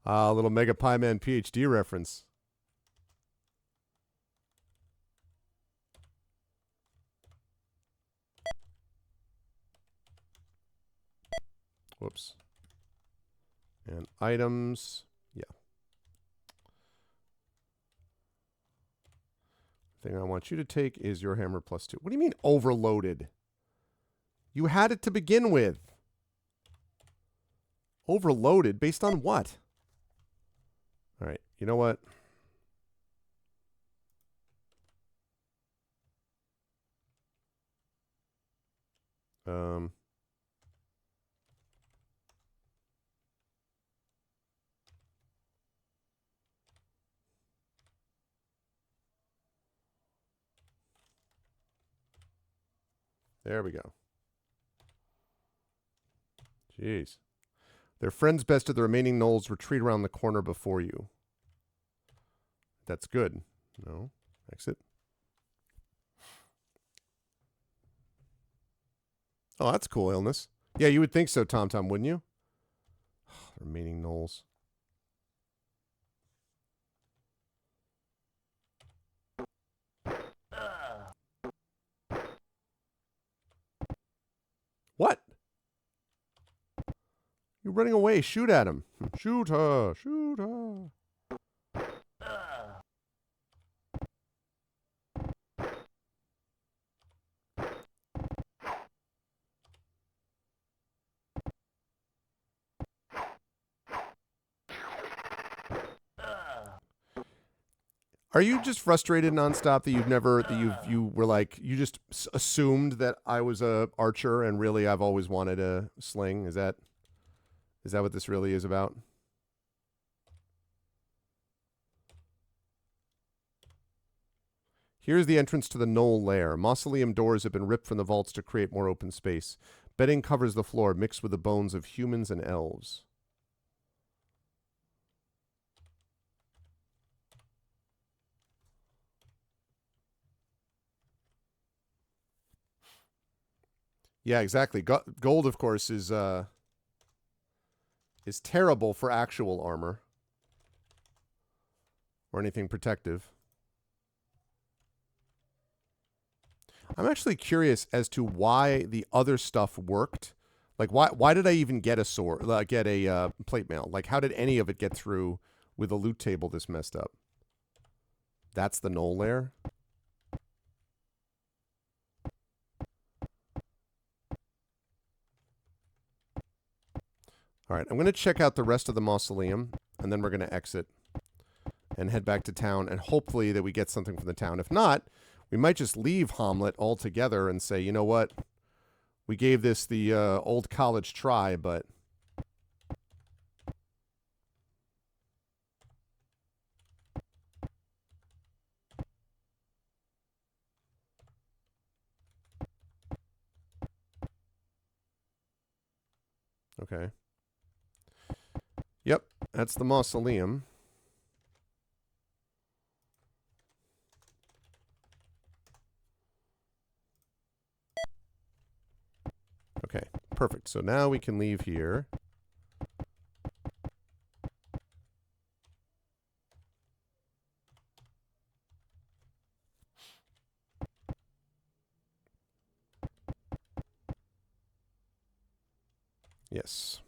A little Mega Pie Man PhD reference. Whoops. And items. Yeah. Thing I want you to take is your hammer +2. What do you mean overloaded? You had it to begin with. Overloaded based on what? All right, you know what? There we go. Jeez. Their friends best of the remaining gnolls retreat around the corner before you. That's good. No. Exit. Oh, that's cool, illness. Yeah, you would think so, TomTom, wouldn't you? Remaining gnolls. What? You're running away. Shoot at him. Shoot her. Shoot her. Are you just frustrated nonstop that you were like, you just assumed that I was a archer and really I've always wanted a sling? Is that what this really is about? Here's the entrance to the Gnoll lair. Mausoleum doors have been ripped from the vaults to create more open space. Bedding covers the floor, mixed with the bones of humans and elves. Yeah, exactly. Gold, of course, is terrible for actual armor or anything protective. I'm actually curious as to why the other stuff worked. Like, why did I even get a sword? Get a plate mail? Like, how did any of it get through with a loot table this messed up? That's the Gnoll lair. All right, I'm going to check out the rest of the mausoleum, and then we're going to exit and head back to town, and hopefully that we get something from the town. If not, we might just leave Hamlet altogether and say, you know what? We gave this the old college try, but... Okay. Yep, that's the mausoleum. Okay, perfect. So now we can leave here. Yes.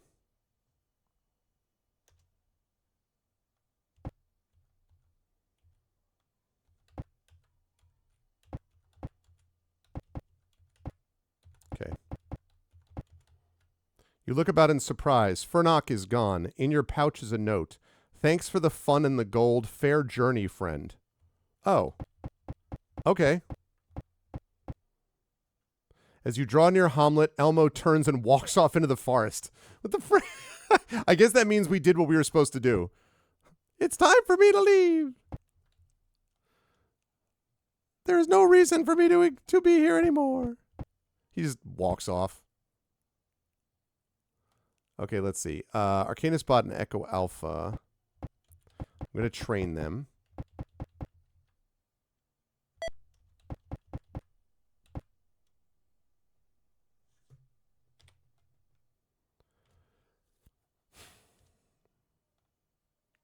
Okay. You look about in surprise. Fernok is gone. In your pouch is a note. Thanks for the fun and the gold. Fair journey, friend. Oh. Okay. As you draw near Hamlet, Elmo turns and walks off into the forest. What the frick? I guess that means we did what we were supposed to do. It's time for me to leave. There is no reason for me to be here anymore. He just walks off. Okay, let's see. Arcanus Bot and Echo Alpha. I'm going to train them.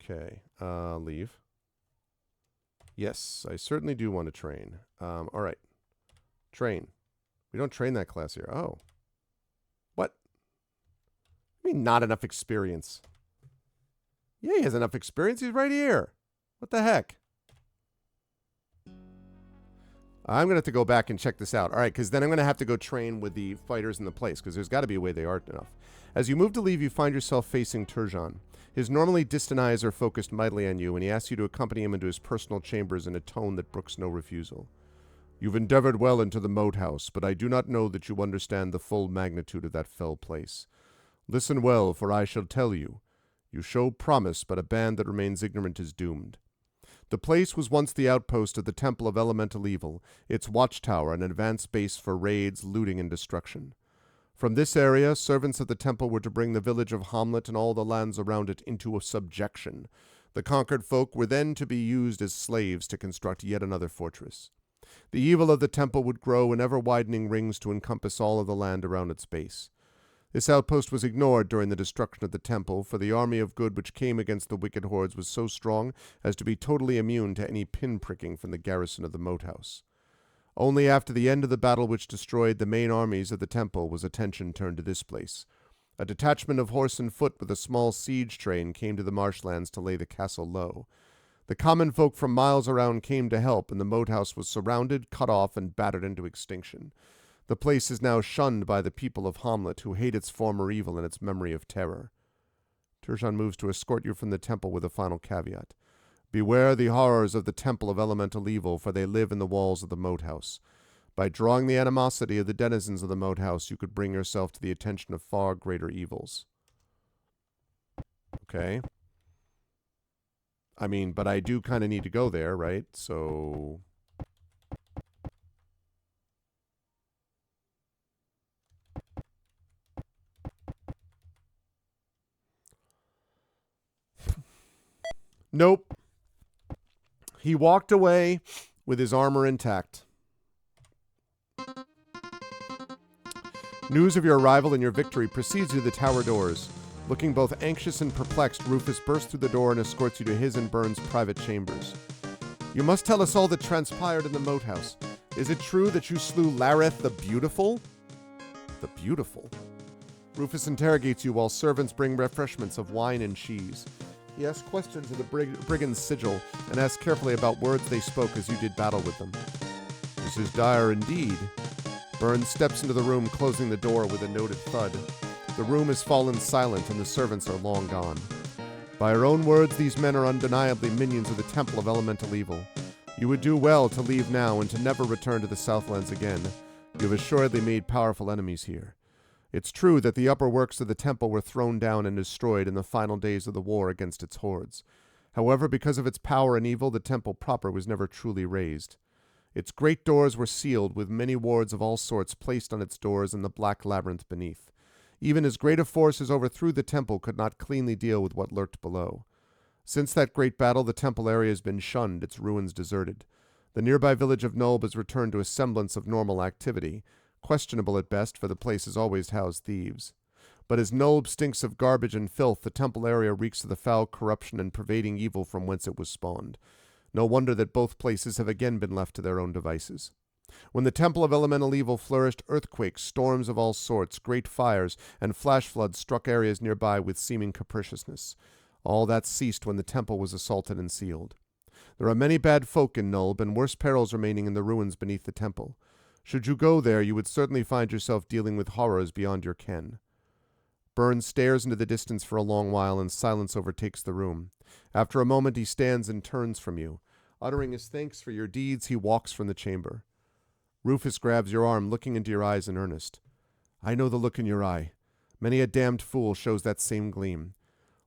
Okay, leave. Yes, I certainly do want to train. All right. Train. We don't train that class here. Oh. What? I mean, not enough experience. Yeah, he has enough experience. He's right here. What the heck? I'm going to have to go back and check this out. All right, because then I'm going to have to go train with the fighters in the place, because there's got to be a way they aren't enough. As you move to leave, you find yourself facing Turjan. His normally distant eyes are focused mightily on you, and he asks you to accompany him into his personal chambers in a tone that brooks no refusal. You've endeavored well into the moat house, but I do not know that you understand the full magnitude of that fell place. Listen well, for I shall tell you. You show promise, but a band that remains ignorant is doomed. The place was once the outpost of the Temple of Elemental Evil, its watchtower, an advanced base for raids, looting, and destruction. From this area, servants of the temple were to bring the village of Hamlet and all the lands around it into a subjection. The conquered folk were then to be used as slaves to construct yet another fortress. The evil of the temple would grow in ever-widening rings to encompass all of the land around its base. This outpost was ignored during the destruction of the temple, for the army of good which came against the wicked hordes was so strong as to be totally immune to any pin-pricking from the garrison of the moat house. Only after the end of the battle which destroyed the main armies of the temple was attention turned to this place. A detachment of horse and foot with a small siege train came to the marshlands to lay the castle low. The common folk from miles around came to help, and the moat house was surrounded, cut off, and battered into extinction. The place is now shunned by the people of Hamlet, who hate its former evil and its memory of terror. Turjan moves to escort you from the temple with a final caveat. Beware the horrors of the Temple of Elemental Evil, for they live in the walls of the moat house. By drawing the animosity of the denizens of the moat house, you could bring yourself to the attention of far greater evils. Okay. I mean, but I do kind of need to go there, right? So... Nope. He walked away with his armor intact. News of your arrival and your victory precedes you to the tower doors. Looking both anxious and perplexed, Rufus bursts through the door and escorts you to his and Burns' private chambers. You must tell us all that transpired in the moat house. Is it true that you slew Lareth the Beautiful? The Beautiful? Rufus interrogates you while servants bring refreshments of wine and cheese. He asks questions of the brigand's sigil and asks carefully about words they spoke as you did battle with them. This is dire indeed. Burns steps into the room, closing the door with a noted thud. The room has fallen silent and the servants are long gone. By your own words, these men are undeniably minions of the Temple of Elemental Evil. You would do well to leave now and to never return to the Southlands again. You have assuredly made powerful enemies here. It's true that the upper works of the temple were thrown down and destroyed in the final days of the war against its hordes. However, because of its power and evil, the temple proper was never truly razed. Its great doors were sealed, with many wards of all sorts placed on its doors in the black labyrinth beneath. Even as great a force as overthrew the temple could not cleanly deal with what lurked below. Since that great battle, the temple area has been shunned, its ruins deserted. The nearby village of Nulb has returned to a semblance of normal activity, questionable at best, for the place has always housed thieves. But as Nulb stinks of garbage and filth, the temple area reeks of the foul corruption and pervading evil from whence it was spawned. No wonder that both places have again been left to their own devices. When the Temple of Elemental Evil flourished, earthquakes, storms of all sorts, great fires, and flash floods struck areas nearby with seeming capriciousness. All that ceased when the temple was assaulted and sealed. There are many bad folk in Nulb, and worse perils remaining in the ruins beneath the temple. Should you go there, you would certainly find yourself dealing with horrors beyond your ken. Burns stares into the distance for a long while, and silence overtakes the room. After a moment, he stands and turns from you. Uttering his thanks for your deeds, he walks from the chamber. Rufus grabs your arm, looking into your eyes in earnest. I know the look in your eye. Many a damned fool shows that same gleam.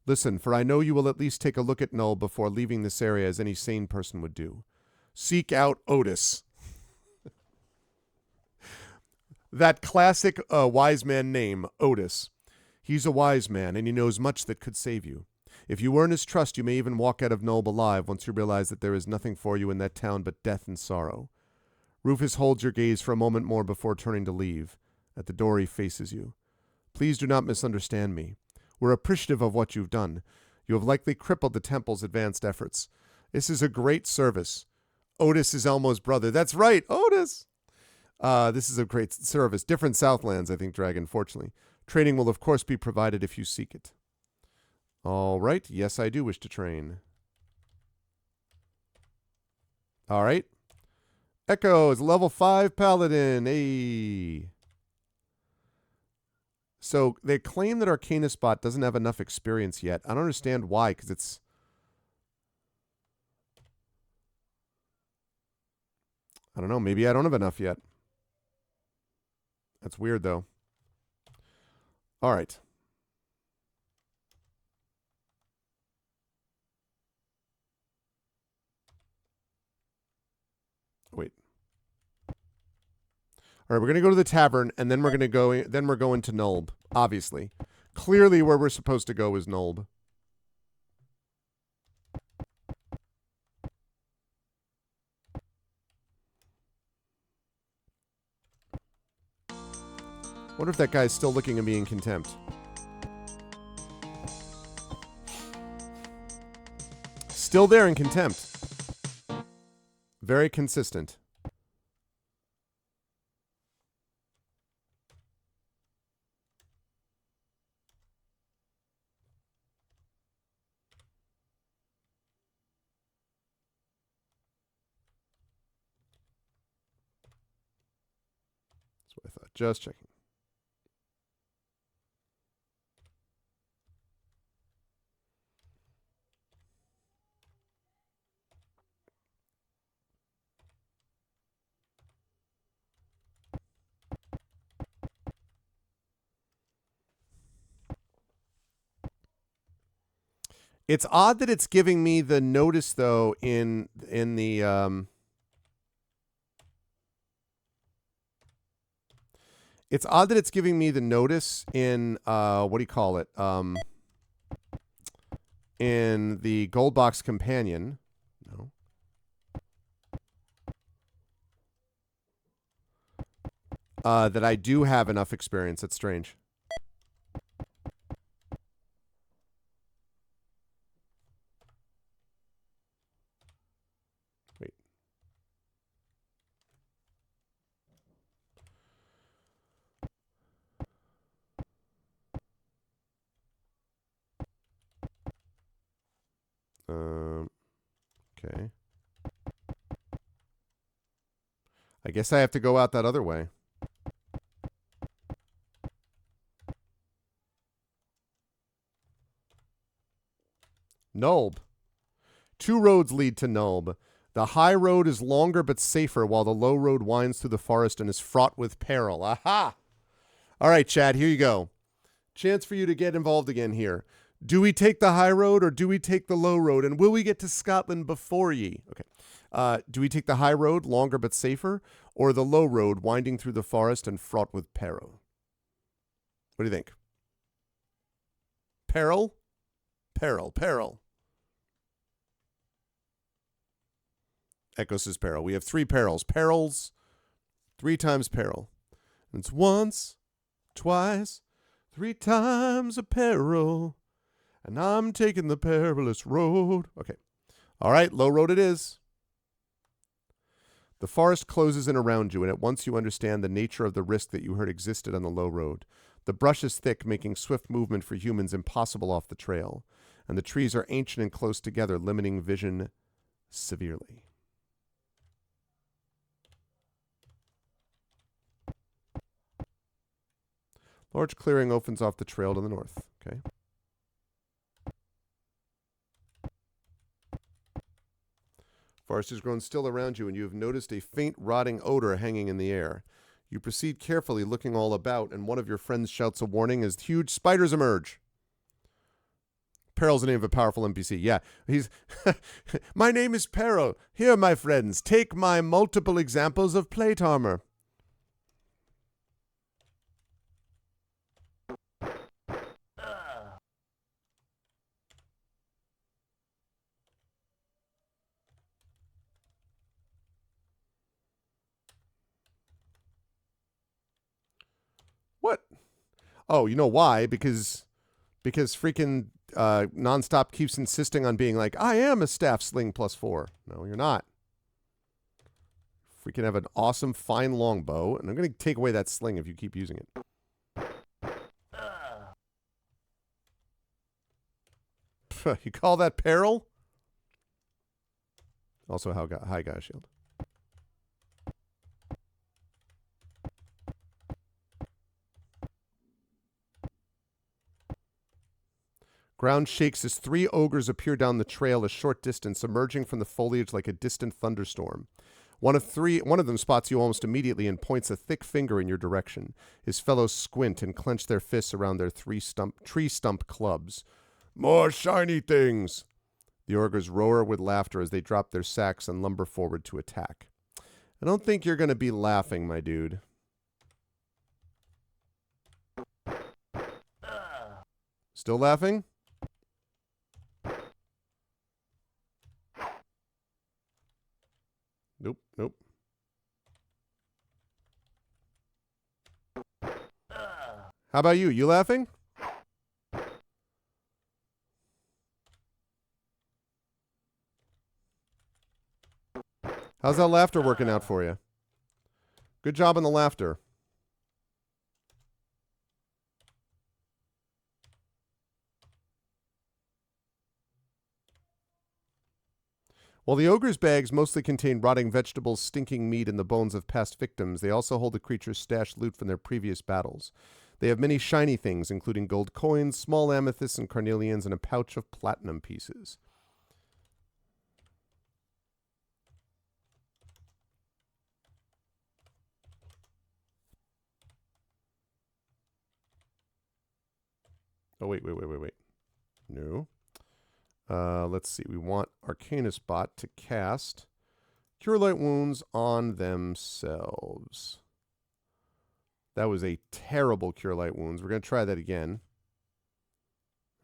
Listen, for I know you will at least take a look at Null before leaving this area, as any sane person would do. Seek out Otis. That classic wise man name, Otis. He's a wise man, and he knows much that could save you. If you earn his trust, you may even walk out of Nulb alive once you realize that there is nothing for you in that town but death and sorrow. Rufus holds your gaze for a moment more before turning to leave. At the door, he faces you. Please do not misunderstand me. We're appreciative of what you've done. You have likely crippled the temple's advanced efforts. This is a great service. Otis is Elmo's brother. That's right, Otis! This is a great service. Different Southlands, I think, Dragon, fortunately. Training will, of course, be provided if you seek it. All right. Yes, I do wish to train. All right. Echo is a level 5 paladin. Hey. So they claim that Arcanus bot doesn't have enough experience yet. I don't understand why, because it's... I don't know. Maybe I don't have enough yet. That's weird, though. All right. Wait. All right, we're going to go to the tavern, and then we're going to go. Then we're going to Nulb, obviously. Clearly, where we're supposed to go is Nulb. Wonder if that guy's still looking at me in contempt. Still there in contempt. Very consistent. That's what I thought. Just checking. It's odd that it's giving me the notice though in the it's odd that it's giving me the notice in what do you call it? In the gold box companion. No. That I do have enough experience. That's strange. Wait. Okay. I guess I have to go out that other way. Nulb. 2 roads lead to Nulb. The high road is longer but safer, while the low road winds through the forest and is fraught with peril. Aha! All right, Chad, here you go. Chance for you to get involved again here. Do we take the high road or do we take the low road? And will we get to Scotland before ye? Okay. Do we take the high road, longer but safer, or the low road, winding through the forest and fraught with peril? What do you think? Peril? Peril, peril. Echo says peril. We have 3 perils. Perils, 3 times peril. And it's once, twice, 3 times a peril. And I'm taking the perilous road. Okay. All right, low road it is. The forest closes in around you, and at once you understand the nature of the risk that you heard existed on the low road. The brush is thick, making swift movement for humans impossible off the trail. And the trees are ancient and close together, limiting vision severely. Large clearing opens off the trail to the north. Okay. Forest has grown still around you, and you have noticed a faint rotting odor hanging in the air. You proceed carefully, looking all about, and one of your friends shouts a warning as huge spiders emerge. Peril's the name of a powerful NPC. Yeah, he's... My name is Peril. Here, my friends, take my multiple examples of plate armor. What? Oh, you know why? Because freaking Nonstop keeps insisting on being like, I am a staff sling +4. No, you're not. Freaking have an awesome fine longbow, and I'm going to take away that sling if you keep using it. You call that peril? Also, high guy shield. Ground shakes as 3 ogres appear down the trail a short distance, emerging from the foliage like a distant thunderstorm. One of them spots you almost immediately and points a thick finger in your direction. His fellows squint and clench their fists around their tree stump clubs. More shiny things! The ogres roar with laughter as they drop their sacks and lumber forward to attack. I don't think you're going to be laughing, my dude. Still laughing? Nope, nope. How about you? You laughing? How's that laughter working out for you? Good job on the laughter. While the ogre's bags mostly contain rotting vegetables, stinking meat, and the bones of past victims, they also hold the creature's stashed loot from their previous battles. They have many shiny things, including gold coins, small amethysts and carnelians, and a pouch of platinum pieces. Oh, wait. No. Let's see. We want Arcanus Bot to cast Cure Light Wounds on themselves. That was a terrible Cure Light Wounds. We're going to try that again.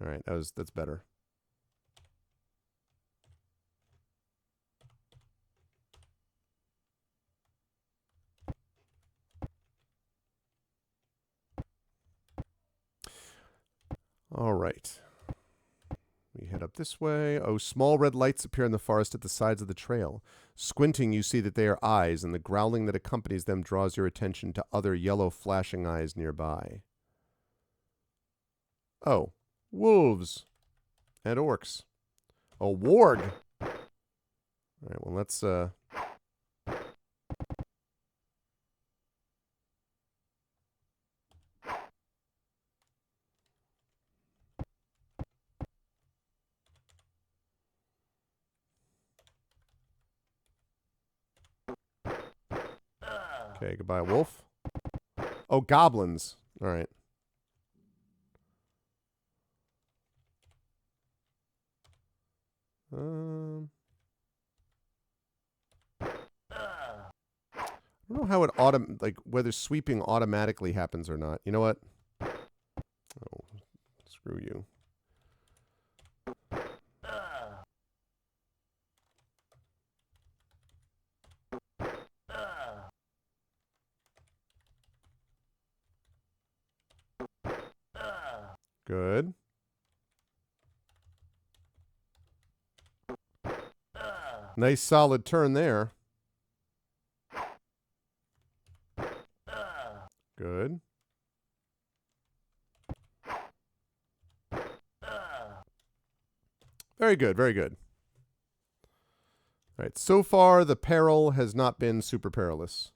All right, that's better. All right. We head up this way. Oh, small red lights appear in the forest at the sides of the trail. Squinting, you see that they are eyes, and the growling that accompanies them draws your attention to other yellow flashing eyes nearby. Oh, wolves and orcs. A warg. All right, well, let's... Okay, goodbye, wolf. Oh, goblins. All right. I don't know how it whether sweeping automatically happens or not. You know what? Oh, screw you. Good. Nice solid turn there. Good. Very good, very good. All right, so far the peril has not been super perilous.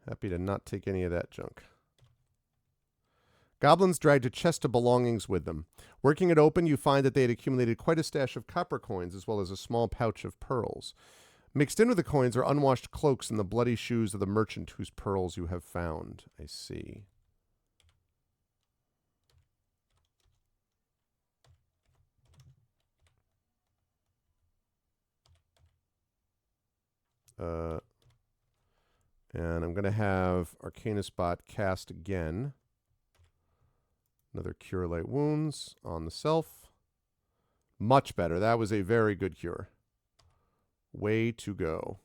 Happy to not take any of that junk. Goblins dragged a chest of belongings with them. Working it open, you find that they had accumulated quite a stash of copper coins as well as a small pouch of pearls. Mixed in with the coins are unwashed cloaks and the bloody shoes of the merchant whose pearls you have found. I see. And I'm going to have Arcanus Bot cast again. Another Cure Light Wounds on the self. Much better. That was a very good cure. Way to go.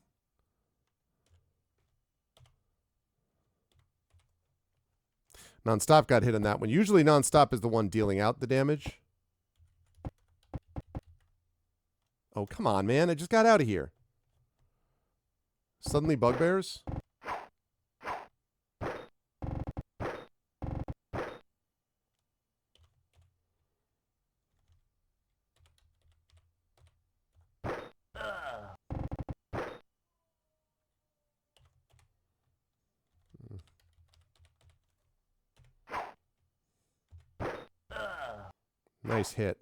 Nonstop got hit on that one. Usually Nonstop is the one dealing out the damage. Oh, come on, man. I just got out of here. Suddenly bugbears? Nice hit.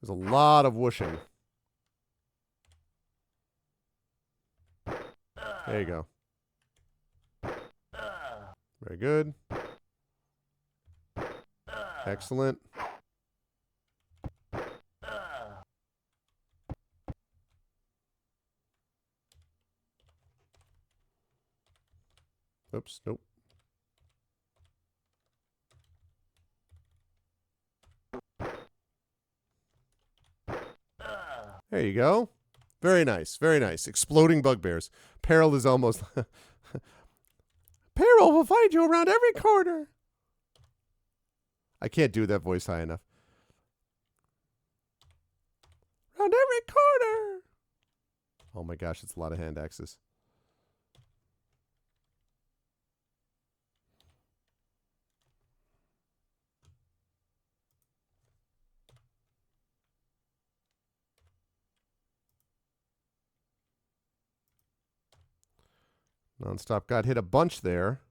There's a lot of whooshing. There you go. Very good. Excellent. Oops, nope. There you go. Very nice, very nice. Exploding bugbears. Peril is almost... Peril will find you around every corner. I can't do that voice high enough. Around every corner. Oh my gosh, it's a lot of hand axes. Nonstop got hit a bunch there.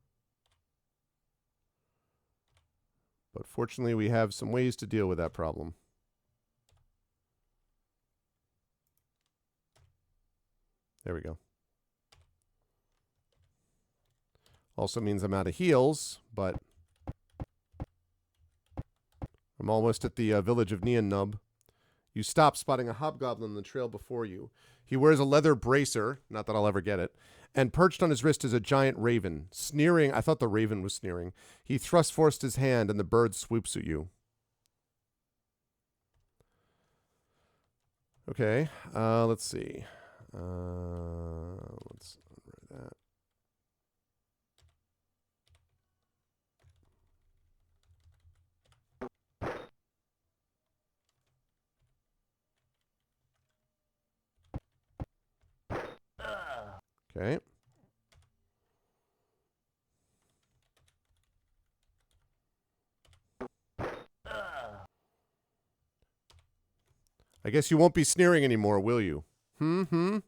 But fortunately, we have some ways to deal with that problem. There we go. Also means I'm out of heals, but I'm almost at the village of Neon Nub. You stop, spotting a hobgoblin on the trail before you. He wears a leather bracer, not that I'll ever get it, and perched on his wrist is a giant raven. Sneering, I thought the raven was sneering. He thrusts forth his hand, and the bird swoops at you. Okay, let's see. Let's write that. Okay. I guess you won't be sneering anymore, will you? No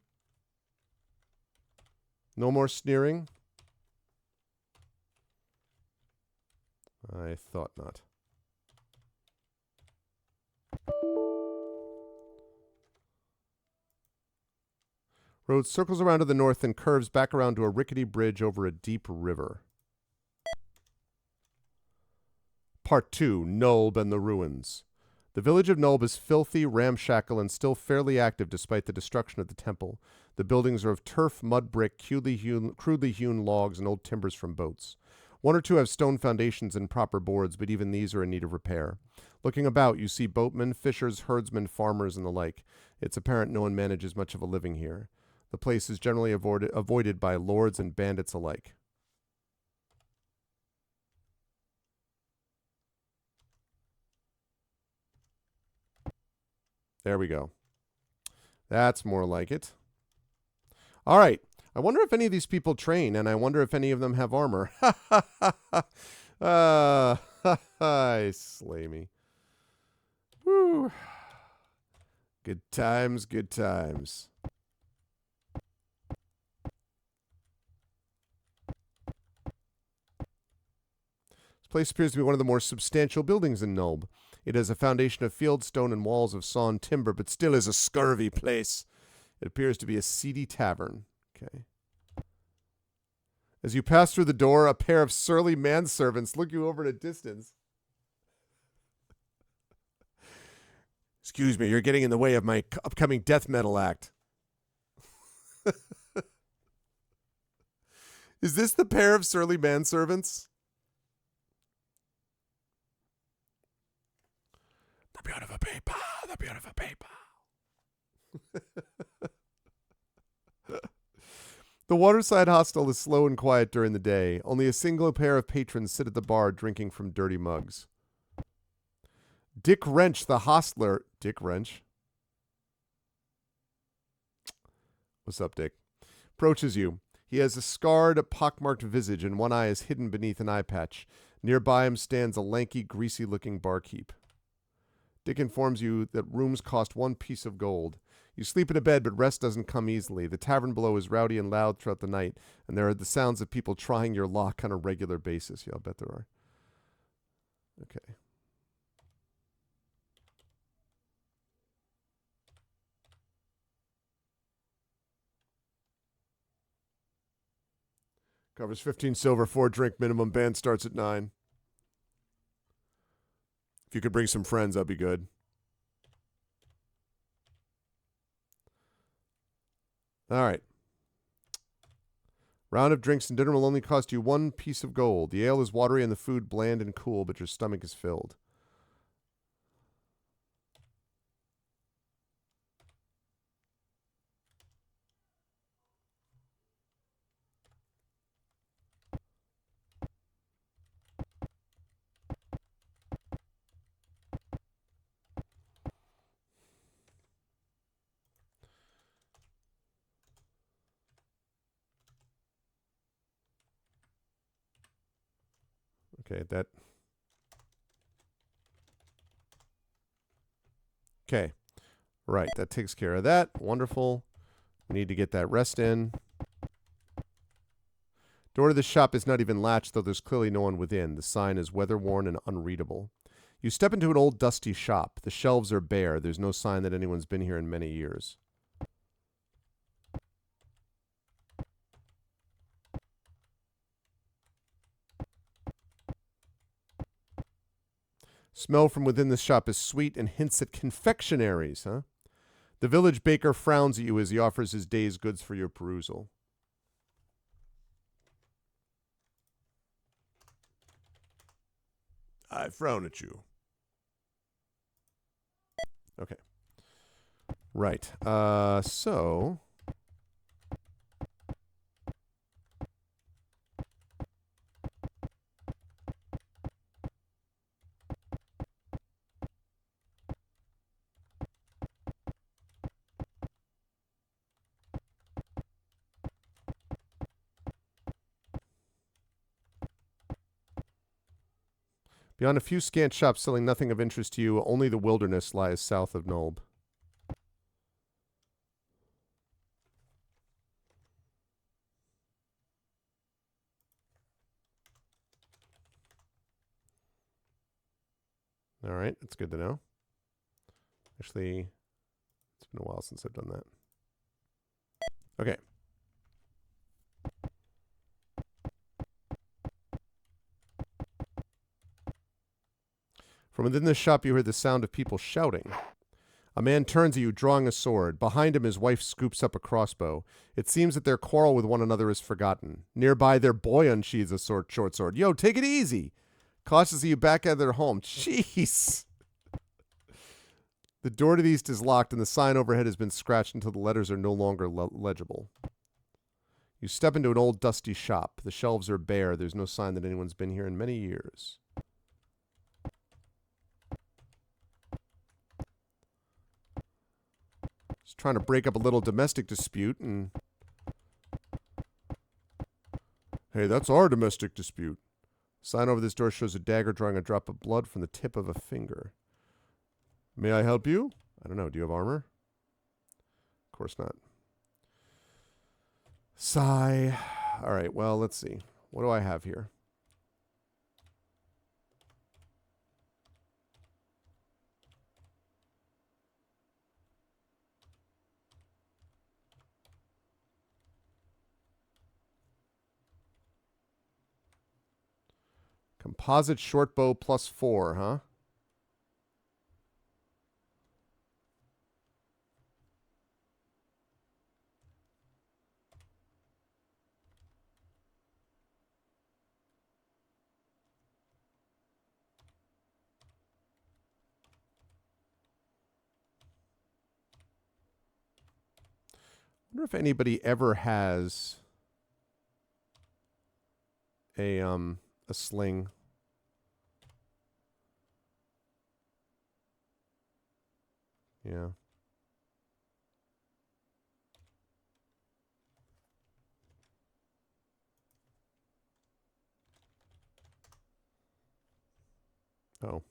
more sneering? I thought not. Road circles around to the north and curves back around to a rickety bridge over a deep river. Part 2, Nulb and the Ruins. The village of Nulb is filthy, ramshackle, and still fairly active despite the destruction of the temple. The buildings are of turf, mud brick, crudely hewn logs, and old timbers from boats. One or two have stone foundations and proper boards, but even these are in need of repair. Looking about, you see boatmen, fishers, herdsmen, farmers, and the like. It's apparent no one manages much of a living here. The place is generally avoided by lords and bandits alike. There we go. That's more like it. All right. I wonder if any of these people train, and I wonder if any of them have armor. Slay me. Woo. Good times, good times. This place appears to be one of the more substantial buildings in Nulb. It has a foundation of fieldstone and walls of sawn timber, but still is a scurvy place. It appears to be a seedy tavern. Okay. As you pass through the door, a pair of surly manservants look you over at a distance. Excuse me, you're getting in the way of my upcoming death metal act. Is this the pair of surly manservants? The beautiful people, the beautiful people. The waterside hostel is slow and quiet during the day. Only a single pair of patrons sit at the bar drinking from dirty mugs. Dick Wrench, the hostler. Dick Wrench? What's up, Dick? Approaches you. He has a scarred, pockmarked visage, and one eye is hidden beneath an eye patch. Nearby him stands a lanky, greasy-looking barkeep. Dick informs you that rooms cost 1 piece of gold. You sleep in a bed, but rest doesn't come easily. The tavern below is rowdy and loud throughout the night, and there are the sounds of people trying your lock on a regular basis. Yeah, I'll bet there are. Okay. Covers 15 silver, 4 drink minimum. Band starts at 9. If you could bring some friends, that'd be good. All right. Round of drinks and dinner will only cost you 1 piece of gold. The ale is watery and the food bland and cool, but your stomach is filled. Okay, that. Okay. Right, that takes care of that. Wonderful. We need to get that rest in. Door to the shop is not even latched, though there's clearly no one within. The sign is weather-worn and unreadable. You step into an old dusty shop. The shelves are bare. There's no sign that anyone's been here in many years. Smell from within the shop is sweet and hints at confectionaries, huh? The village baker frowns at you as he offers his day's goods for your perusal. I frown at you. Okay. Right. So... Beyond a few scant shops selling nothing of interest to you, only the wilderness lies south of Nulb. All right, that's good to know. Actually, it's been a while since I've done that. Okay. From within the shop, you hear the sound of people shouting. A man turns at you, drawing a sword. Behind him, his wife scoops up a crossbow. It seems that their quarrel with one another is forgotten. Nearby, their boy unsheathes a short sword. Yo, take it easy. Cautiously, you back out of their home. Jeez. The door to the east is locked, and the sign overhead has been scratched until the letters are no longer legible. You step into an old, dusty shop. The shelves are bare. There's no sign that anyone's been here in many years. Just trying to break up a little domestic dispute, and... Hey, that's our domestic dispute. Sign over this door shows a dagger drawing a drop of blood from the tip of a finger. May I help you? I don't know. Do you have armor? Of course not. Sigh. All right, well, let's see. What do I have here? Composite short bow +4, huh? I wonder if anybody ever has a sling. Yeah. Oh.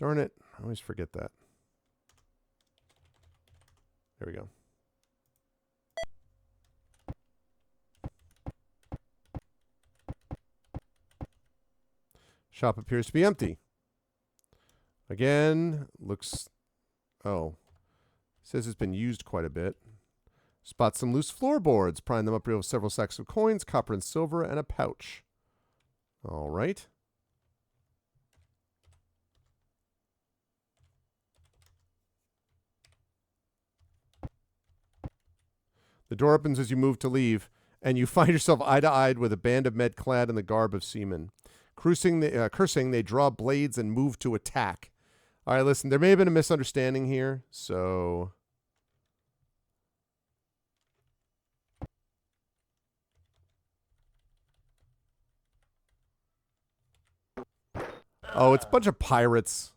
Darn it. I always forget that. There we go. Shop appears to be empty. Again, looks... Oh. Says it's been used quite a bit. Spot some loose floorboards. Prime them up with several sacks of coins, copper and silver, and a pouch. All right. The door opens as you move to leave, and you find yourself eye-to-eye with a band of men clad in the garb of seamen. Cursing, they draw blades and move to attack. All right, listen, there may have been a misunderstanding here, so... Oh, it's a bunch of pirates.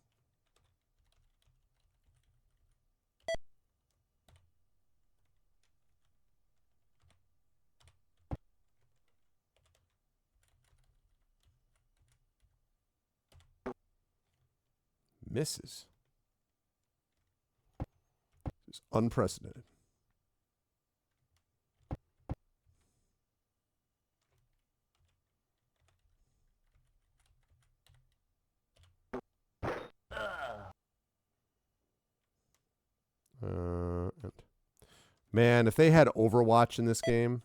Misses. This is unprecedented. Man, if they had Overwatch in this game...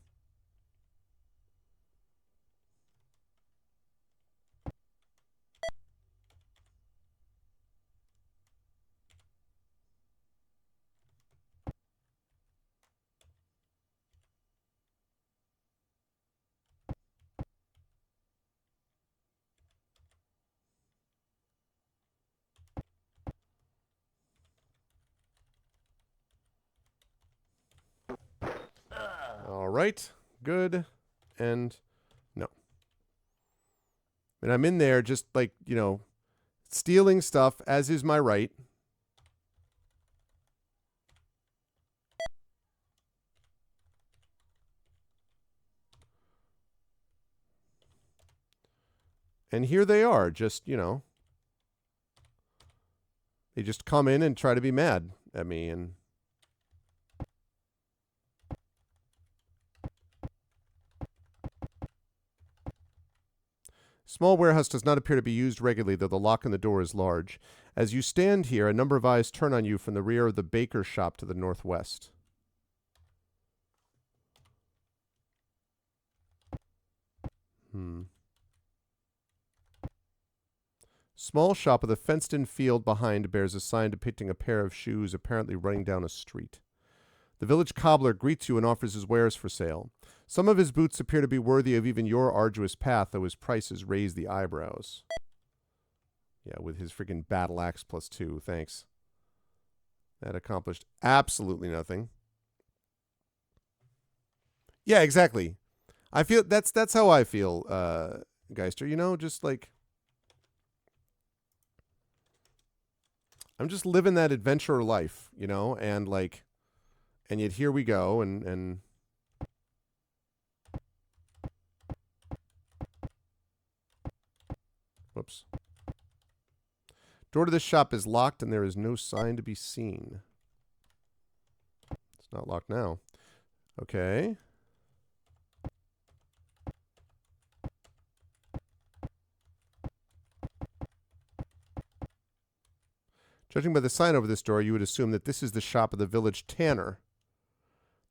All right, good, and no. And I'm in there just like, you know, stealing stuff, as is my right. And here they are, just, you know, they just come in and try to be mad at me, and... Small warehouse does not appear to be used regularly, though the lock on the door is large. As you stand here, a number of eyes turn on you from the rear of the baker's shop to the northwest. Small shop with a fenced-in field behind bears a sign depicting a pair of shoes apparently running down a street. The village cobbler greets you and offers his wares for sale. Some of his boots appear to be worthy of even your arduous path, though his prices raise the eyebrows. Yeah, with his freaking battle axe +2, thanks. That accomplished absolutely nothing. Yeah, exactly. I feel that's how I feel, Geister. You know, just like I'm just living that adventurer life, you know, and like, and yet here we go, and whoops. Door to this shop is locked, and there is no sign to be seen. It's not locked now. Okay. Judging by the sign over this door, you would assume that this is the shop of the village tanner.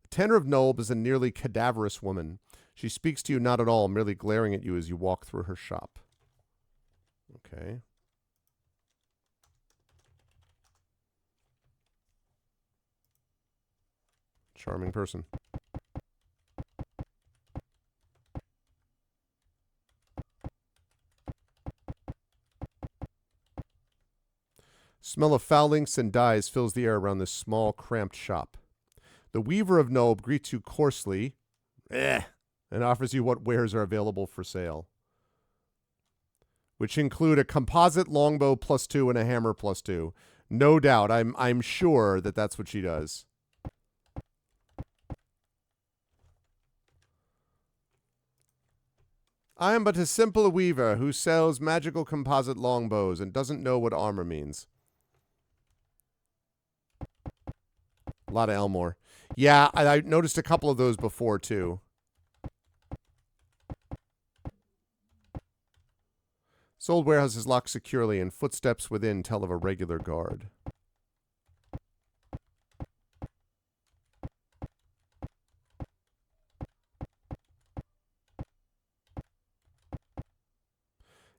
The tanner of Nolb is a nearly cadaverous woman. She speaks to you not at all, merely glaring at you as you walk through her shop. Okay. Charming person. Smell of foul inks and dyes fills the air around this small, cramped shop. The weaver of Nob greets you coarsely, and offers you what wares are available for sale, which include a composite longbow +2 and a hammer +2. No doubt, I'm sure that that's what she does. I am but a simple weaver who sells magical composite longbows and doesn't know what armor means. A lot of Elmore. Yeah, I noticed a couple of those before, too. This old warehouse is locked securely, and footsteps within tell of a regular guard.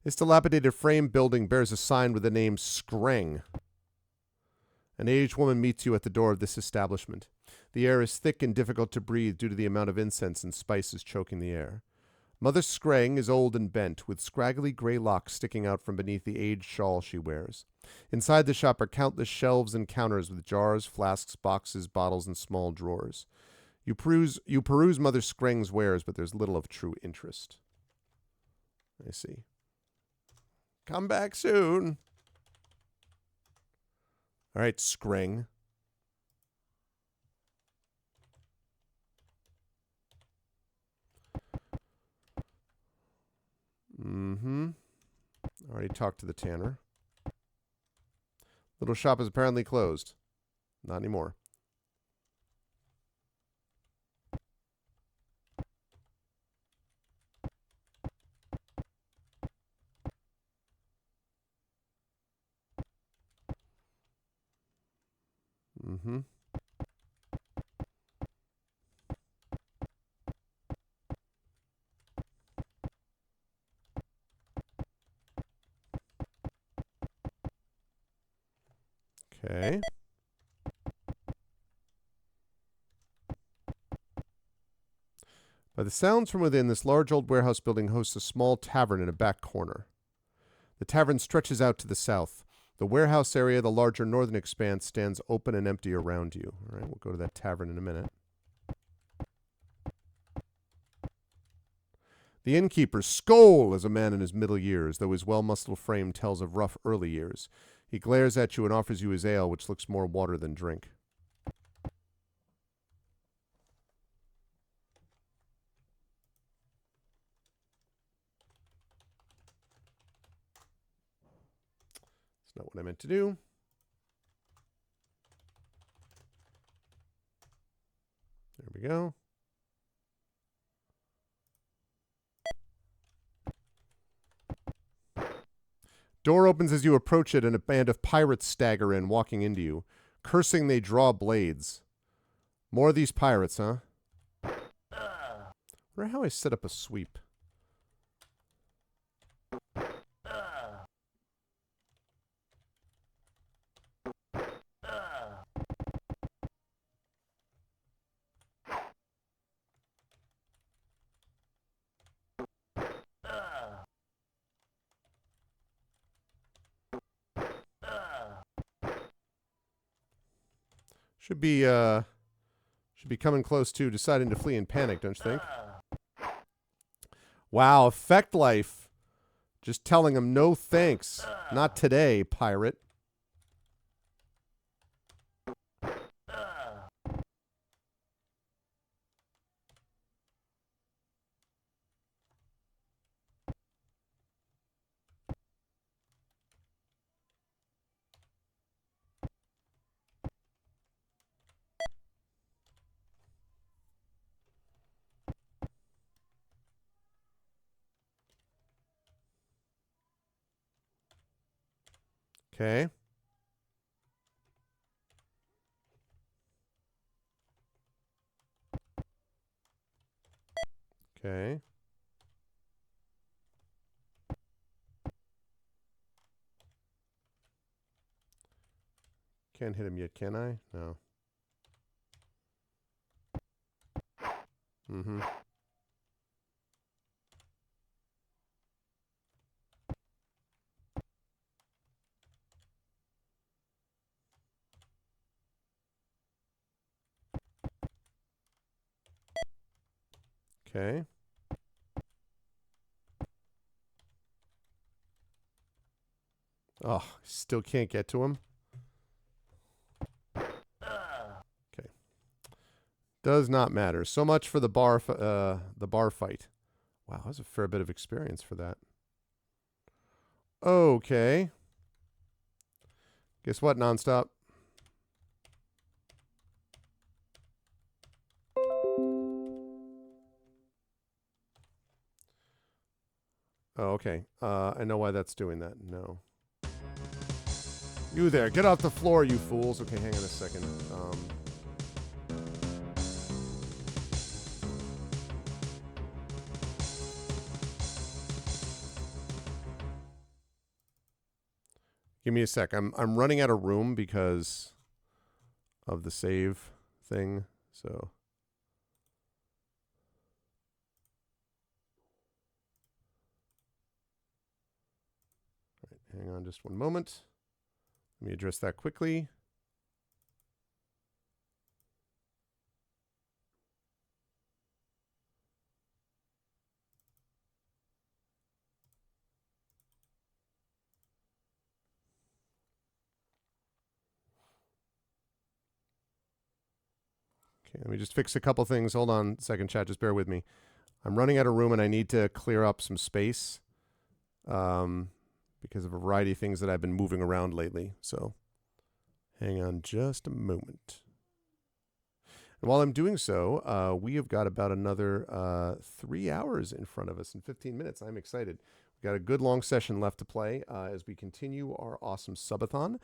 This dilapidated frame building bears a sign with the name Screng. An aged woman meets you at the door of this establishment. The air is thick and difficult to breathe due to the amount of incense and spices choking the air. Mother Screng is old and bent, with scraggly gray locks sticking out from beneath the aged shawl she wears. Inside the shop are countless shelves and counters with jars, flasks, boxes, bottles, and small drawers. You peruse Mother Screng's wares, but there's little of true interest. I see. Come back soon. All right, Screng. Already talked to the tanner. Little shop is apparently closed. Not anymore. Okay. By the sounds from within, this large old warehouse building hosts a small tavern in a back corner. The tavern stretches out to the south. The warehouse area, the larger northern expanse, stands open and empty around you. All right, we'll go to that tavern in a minute. The innkeeper, Skoll, is a man in his middle years, though his well-muscled frame tells of rough early years. He glares at you and offers you his ale, which looks more water than drink. That's not what I meant to do. There we go. Door opens as you approach it, and a band of pirates stagger in, walking into you. Cursing, they draw blades. More of these pirates, huh? I wonder how I set up a sweep. Should be coming close to deciding to flee in panic, don't you think? Wow, effect life. Just telling him no thanks. Not today, pirate. Okay. Okay. Can't hit him yet, can I? No. Mm-hmm. Okay. Oh, still can't get to him. Okay. Does not matter. So much for the bar fight. Wow, that's a fair bit of experience for that. Okay. Guess what, Nonstop? Oh, okay. I know why that's doing that. No. You there. Get off the floor, you fools. Okay, hang on a second. Give me a sec. I'm running out of room because of the save thing. So hang on just one moment. Let me address that quickly. Okay, let me just fix a couple things. Hold on a second, chat. Just bear with me. I'm running out of room and I need to clear up some space because of a variety of things that I've been moving around lately. So hang on just a moment. And while I'm doing so, we have got about another 3 hours in front of us in 15 minutes. I'm excited. We've got a good long session left to play as we continue our awesome subathon.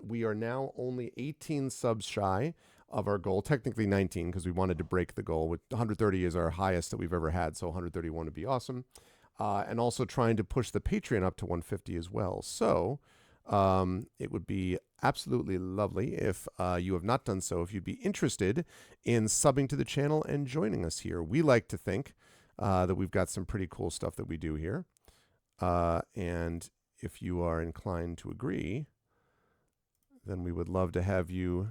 We are now only 18 subs shy of our goal, technically 19 because we wanted to break the goal. With 130 is our highest that we've ever had, so 131 would be awesome. And also trying to push the Patreon up to 150 as well. So it would be absolutely lovely if you have not done so, if you'd be interested in subbing to the channel and joining us here. We like to think that we've got some pretty cool stuff that we do here. And if you are inclined to agree, then we would love to have you.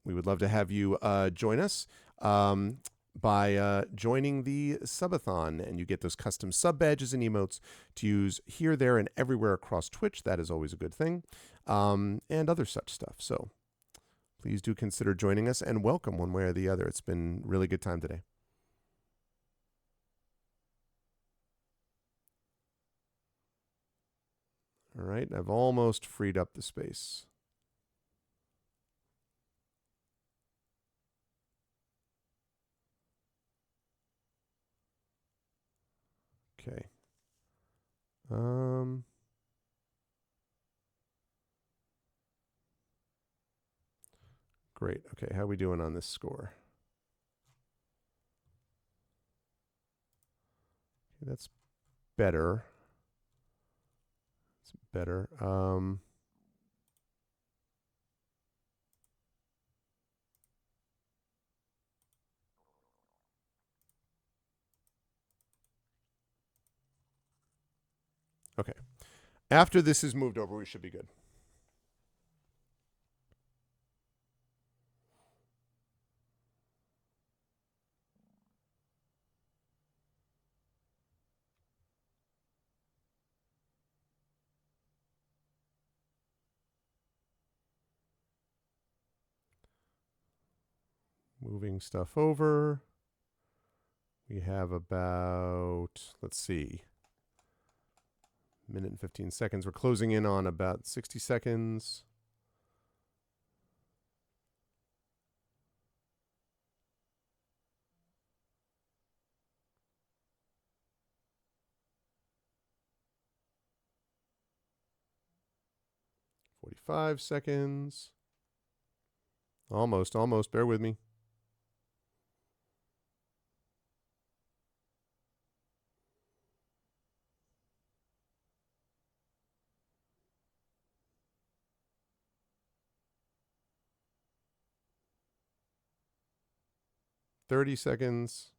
We would love to have you join us by joining the subathon, and you get those custom sub badges and emotes to use here, there, and everywhere across Twitch. That is always a good thing, and other such stuff. So please do consider joining us, and welcome one way or the other. It's been a really good time today. All right, I've almost freed up the space. Okay. Great. Okay, how are we doing on this score? Okay, that's better. It's better. 'Okay. After this is moved over, we should be good. Moving stuff over. We have about, let's see, minute and 15 seconds. We're closing in on about 60 seconds. Five seconds. Almost. Bear with me. $30 seconds.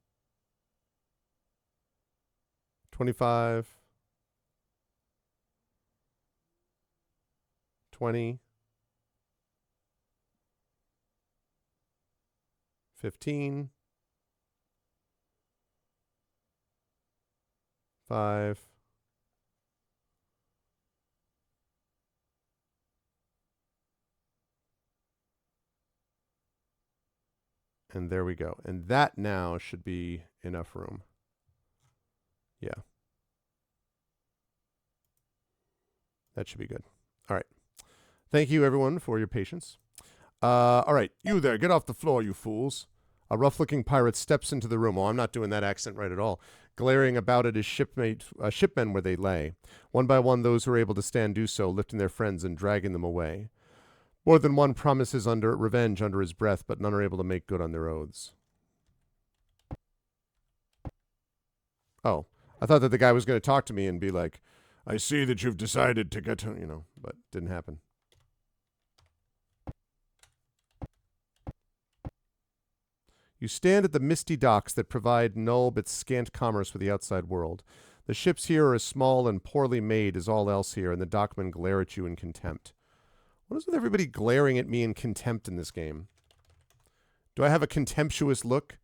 25. 20. 15. 5. And there we go. And that now should be enough room. Yeah. That should be good. All right. Thank you, everyone, for your patience. All right. You there. Get off the floor, you fools. A rough-looking pirate steps into the room. Oh, I'm not doing that accent right at all. Glaring about at his shipmen where they lay. One by one, those who are able to stand do so, lifting their friends and dragging them away. More than one promises revenge under his breath, but none are able to make good on their oaths. Oh, I thought that the guy was going to talk to me and be like, I see that you've decided to get to, but didn't happen. You stand at the misty docks that provide null but scant commerce with the outside world. The ships here are as small and poorly made as all else here, and the dockmen glare at you in contempt. What is with everybody glaring at me in contempt in this game? Do I have a contemptuous look?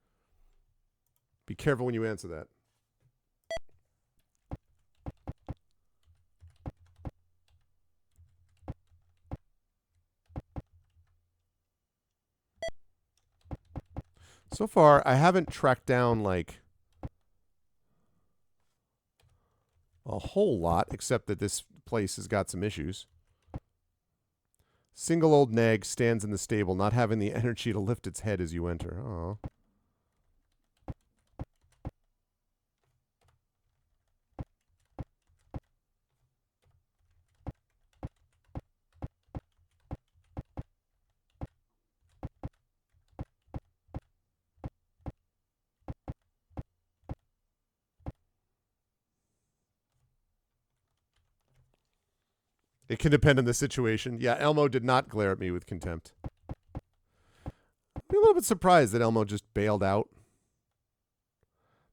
Be careful when you answer that. So far, I haven't tracked down, like, a whole lot, except that this place has got some issues. Single old nag stands in the stable, not having the energy to lift its head as you enter. Oh. It can depend on the situation. Yeah, Elmo did not glare at me with contempt. I'm a little bit surprised that Elmo just bailed out.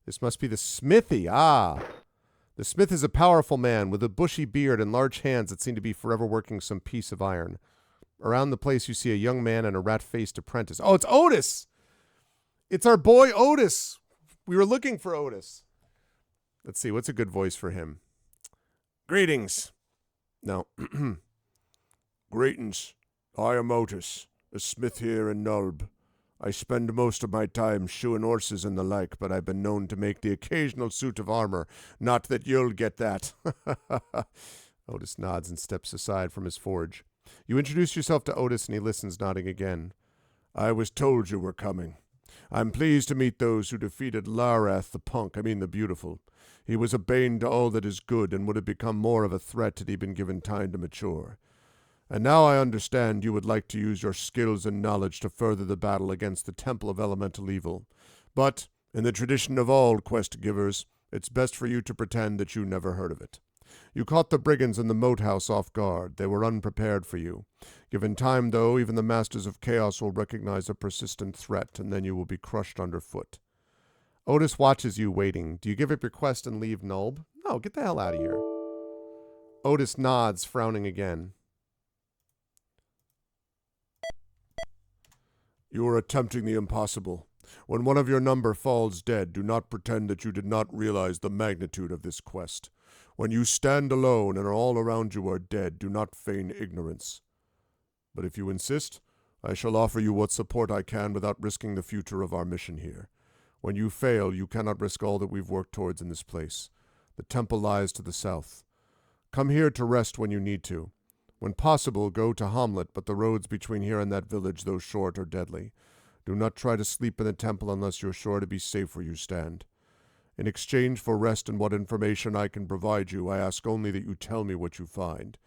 This must be the smithy. Ah. The smith is a powerful man with a bushy beard and large hands that seem to be forever working some piece of iron. Around the place you see a young man and a rat-faced apprentice. Oh, it's Otis! It's our boy Otis! We were looking for Otis. Let's see, what's a good voice for him? Greetings. No. Greetings. I am Otis, a smith here in Nulb. I spend most of my time shoeing horses and the like, but I've been known to make the occasional suit of armor. Not that you'll get that. Otis nods and steps aside from his forge. You introduce yourself to Otis, and he listens, nodding again. I was told you were coming. I'm pleased to meet those who defeated Larath the Beautiful. He was a bane to all that is good, and would have become more of a threat had he been given time to mature. And now I understand you would like to use your skills and knowledge to further the battle against the Temple of Elemental Evil. But, in the tradition of all quest-givers, it's best for you to pretend that you never heard of it. You caught the brigands in the moat house off guard. They were unprepared for you. Given time, though, even the Masters of Chaos will recognize a persistent threat, and then you will be crushed underfoot. Otis watches you waiting. Do you give up your quest and leave Nulb? No, get the hell out of here. Otis nods, frowning again. You are attempting the impossible. When one of your number falls dead, do not pretend that you did not realize the magnitude of this quest. When you stand alone and all around you are dead, do not feign ignorance. But if you insist, I shall offer you what support I can without risking the future of our mission here. When you fail, you cannot risk all that we've worked towards in this place. The temple lies to the south. Come here to rest when you need to. When possible, go to Hamlet, but the roads between here and that village, though short, are deadly. Do not try to sleep in the temple unless you're sure to be safe where you stand. In exchange for rest and what information I can provide you, I ask only that you tell me what you find.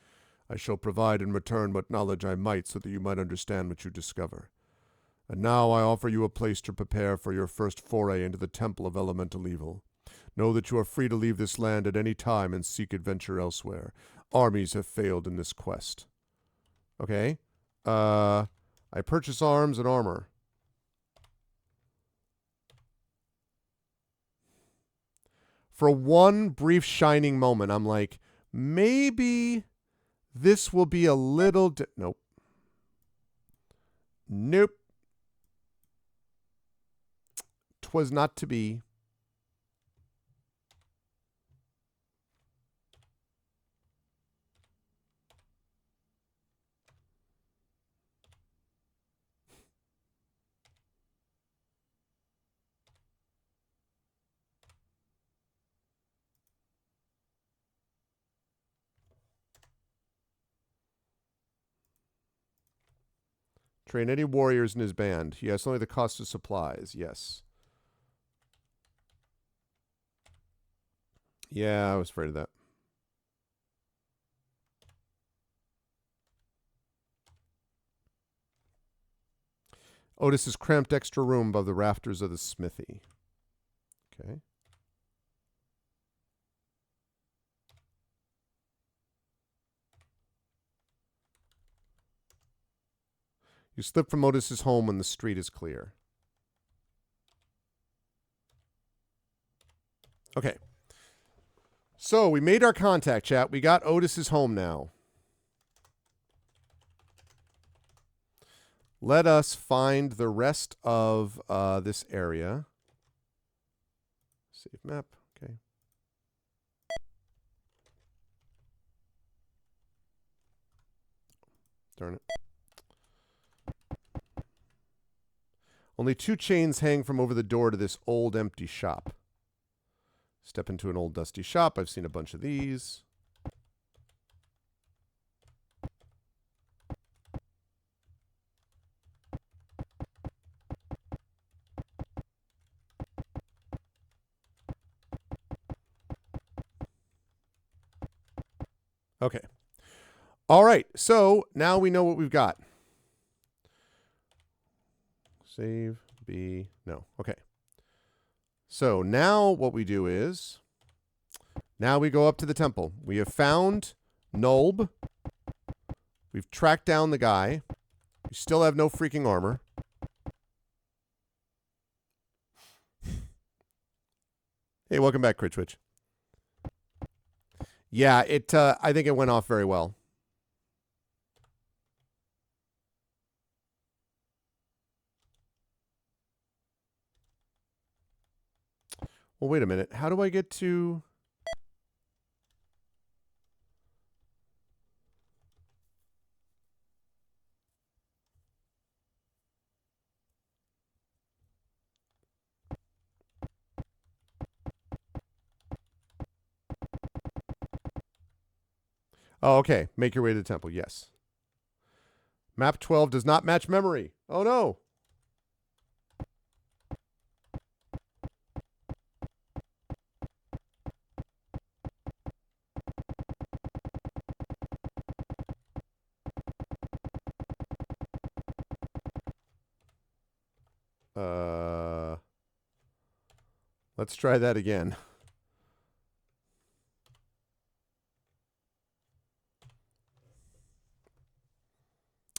I shall provide in return what knowledge I might so that you might understand what you discover. And now I offer you a place to prepare for your first foray into the Temple of Elemental Evil. Know that you are free to leave this land at any time and seek adventure elsewhere. Armies have failed in this quest. Okay. I purchase arms and armor. For one brief shining moment, I'm like, maybe this will be a little... Nope. Nope. 'Twas not to be. Train any warriors in his band. Yes, only the cost of supplies. Yes. Yeah, I was afraid of that. Otis's cramped extra room above the rafters of the smithy. Okay. You slip from Otis's home when the street is clear. Okay. So we made our contact, chat. We got Otis's home now. Let us find the rest of this area. Save map. Okay. Darn it. Only 2 chains hang from over the door to this old empty shop. Step into an old dusty shop. I've seen a bunch of these. Okay. All right. So now we know what we've got. Save. B. No. Okay. So now what we do is, now we go up to the temple. We have found Nulb. We've tracked down the guy. We still have no freaking armor. Hey, welcome back, Critchwitch. Yeah, I think it went off very well. Well, wait a minute. How do I get to... Oh, okay. Make your way to the temple. Yes. Map 12 does not match memory. Oh, no. Let's try that again.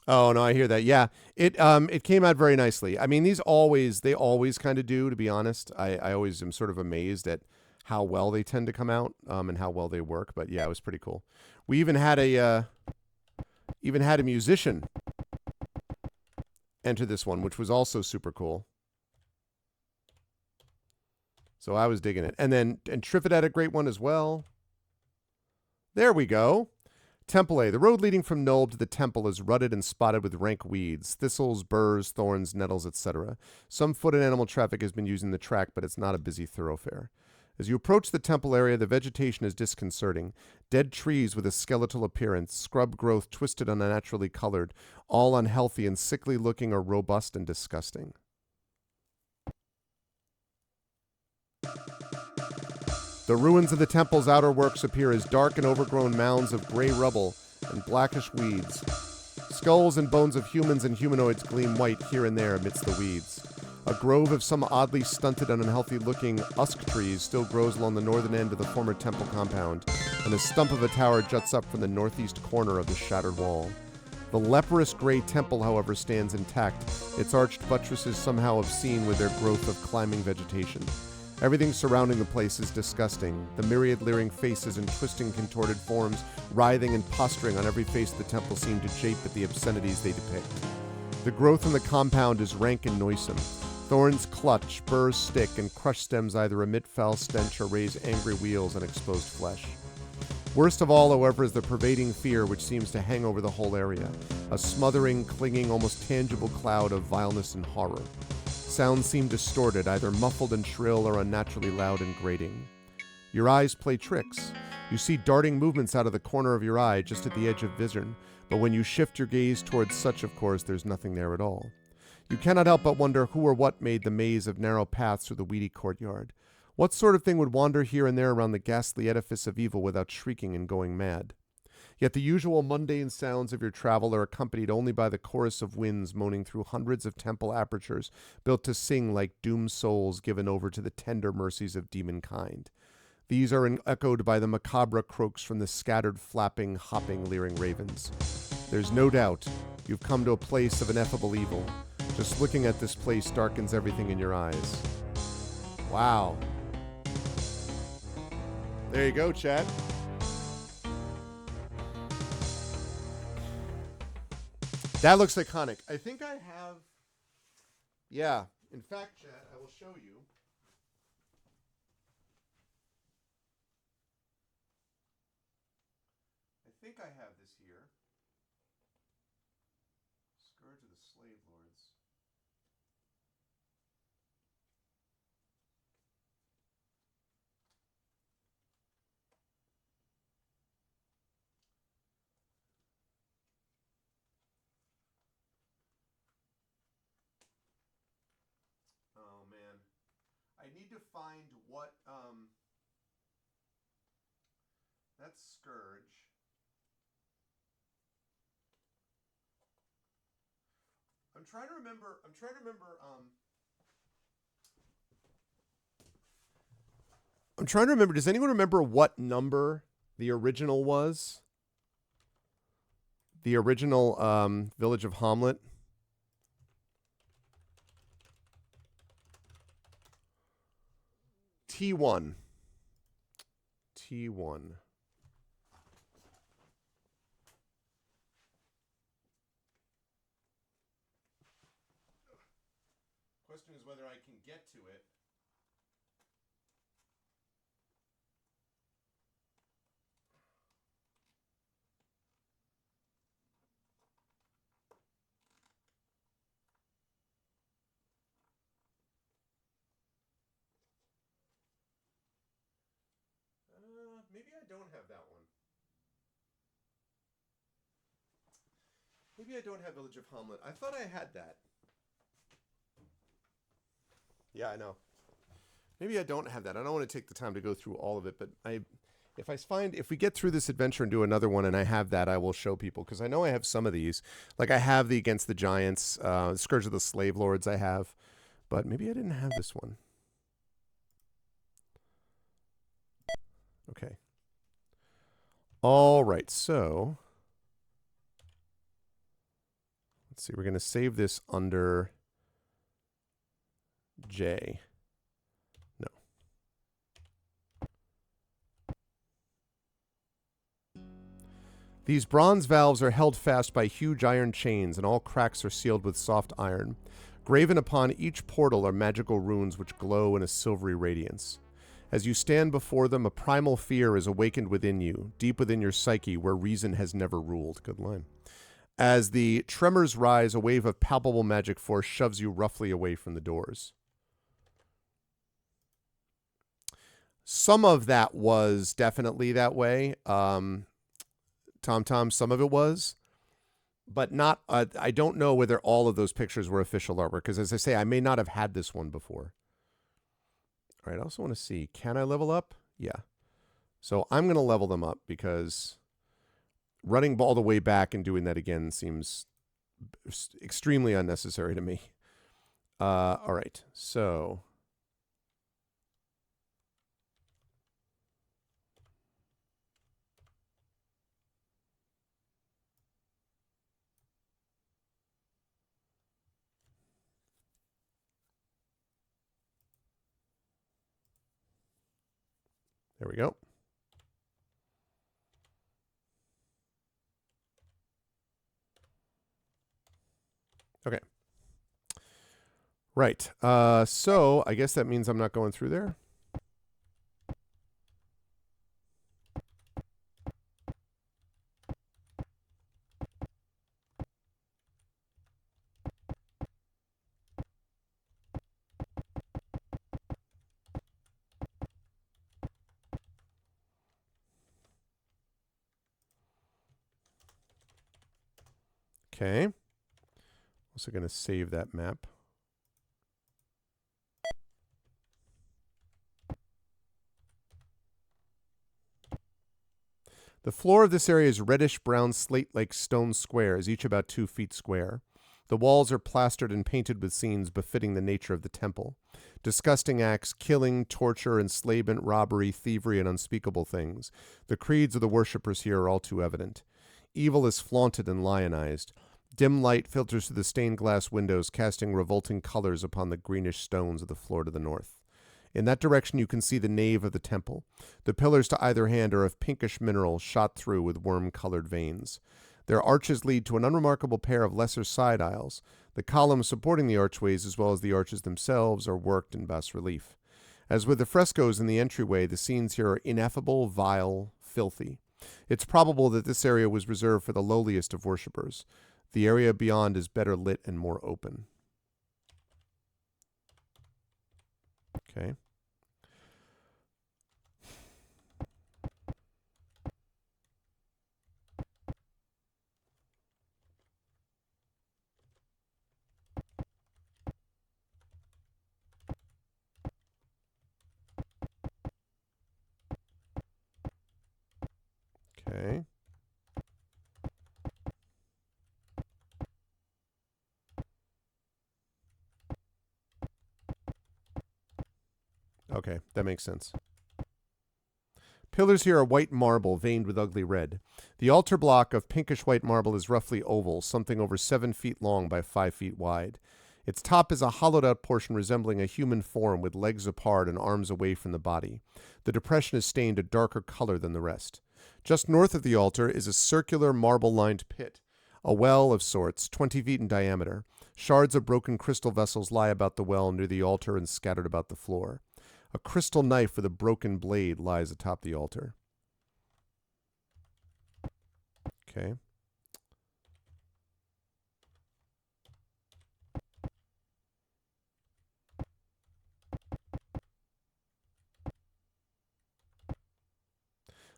Oh, no, I hear that. Yeah, it came out very nicely. I mean, they always kind of do, to be honest. I always am sort of amazed at how well they tend to come out and how well they work. But yeah, it was pretty cool. We even had a musician enter this one, which was also super cool. So I was digging it. And Triffid had a great one as well. There we go. Temple A. The road leading from Nulb to the temple is rutted and spotted with rank weeds, thistles, burrs, thorns, nettles, etc. Some foot and animal traffic has been using the track, but it's not a busy thoroughfare. As you approach the temple area, the vegetation is disconcerting. Dead trees with a skeletal appearance, scrub growth twisted and unnaturally colored, all unhealthy and sickly looking or robust and disgusting. The ruins of the temple's outer works appear as dark and overgrown mounds of gray rubble and blackish weeds. Skulls and bones of humans and humanoids gleam white here and there amidst the weeds. A grove of some oddly stunted and unhealthy-looking usk trees still grows along the northern end of the former temple compound, and a stump of a tower juts up from the northeast corner of the shattered wall. The leprous gray temple, however, stands intact, its arched buttresses somehow obscene with their growth of climbing vegetation. Everything surrounding the place is disgusting, the myriad leering faces and twisting, contorted forms, writhing and posturing on every face of the temple seem to jape at the obscenities they depict. The growth in the compound is rank and noisome. Thorns clutch, burrs stick, and crushed stems either emit foul stench or raise angry wheels on exposed flesh. Worst of all, however, is the pervading fear which seems to hang over the whole area, a smothering, clinging, almost tangible cloud of vileness and horror. Sounds seem distorted, either muffled and shrill or unnaturally loud and grating. Your eyes play tricks. You see darting movements out of the corner of your eye just at the edge of vision, but when you shift your gaze towards such, of course, there's nothing there at all. You cannot help but wonder who or what made the maze of narrow paths through the weedy courtyard. What sort of thing would wander here and there around the ghastly edifice of evil without shrieking and going mad? Yet the usual mundane sounds of your travel are accompanied only by the chorus of winds moaning through hundreds of temple apertures built to sing like doomed souls given over to the tender mercies of demonkind. These are echoed by the macabre croaks from the scattered, flapping, hopping, leering ravens. There's no doubt you've come to a place of ineffable evil. Just looking at this place darkens everything in your eyes. Wow. There you go, chat. That looks iconic. I think I have... Yeah. In fact, chat, I will show you. I think I have this here. Scourge of the Slave Lords. Oh, man. I need to find what, that's Scourge. I'm trying to remember, does anyone remember what number the original was? The original, Village of Hamlet? T1. T1. Question is whether I can get to it. Maybe I don't have that one. Maybe I don't have Village of Hamlet. I thought I had that. Yeah, I know. Maybe I don't have that. I don't want to take the time to go through all of it, but if we get through this adventure and do another one and I have that, I will show people, because I know I have some of these. Like I have the Against the Giants, Scourge of the Slave Lords I have, but maybe I didn't have this one. Okay. All right, so let's see. We're going to save this under J. No. These bronze valves are held fast by huge iron chains, and all cracks are sealed with soft iron. Graven upon each portal are magical runes which glow in a silvery radiance. As you stand before them, a primal fear is awakened within you, deep within your psyche, where reason has never ruled. Good line. As the tremors rise, a wave of palpable magic force shoves you roughly away from the doors. Some of that was definitely that way. Tom, some of it was. But not. I don't know whether all of those pictures were official artwork, because as I say, I may not have had this one before. All right, I also want to see, can I level up? Yeah. So I'm going to level them up, because running all the way back and doing that again seems extremely unnecessary to me. All right, so there we go. Okay. Right. So I guess that means I'm not going through there. Okay. Also going to save that map. The floor of this area is reddish-brown slate-like stone squares, each about 2 feet square. The walls are plastered and painted with scenes befitting the nature of the temple. Disgusting acts, killing, torture, enslavement, robbery, thievery, and unspeakable things. The creeds of the worshippers here are all too evident. Evil is flaunted and lionized. Dim light filters through the stained glass windows, casting revolting colors upon the greenish stones of the floor to the north. In that direction you can see the nave of the temple. The pillars to either hand are of pinkish mineral shot through with worm-colored veins. Their arches lead to an unremarkable pair of lesser side aisles. The columns supporting the archways, as well as the arches themselves, are worked in bas-relief. As with the frescoes in the entryway, the scenes here are ineffable, vile, filthy. It's probable that this area was reserved for the lowliest of worshippers. The area beyond is better lit and more open. Okay. Okay. Okay, that makes sense. Pillars here are white marble veined with ugly red. The altar block of pinkish white marble is roughly oval, something over 7 feet long by 5 feet wide. Its top is a hollowed-out portion resembling a human form with legs apart and arms away from the body. The depression is stained a darker color than the rest. Just north of the altar is a circular marble-lined pit, a well of sorts, 20 feet in diameter. Shards of broken crystal vessels lie about the well near the altar and scattered about the floor. A crystal knife with a broken blade lies atop the altar. Okay.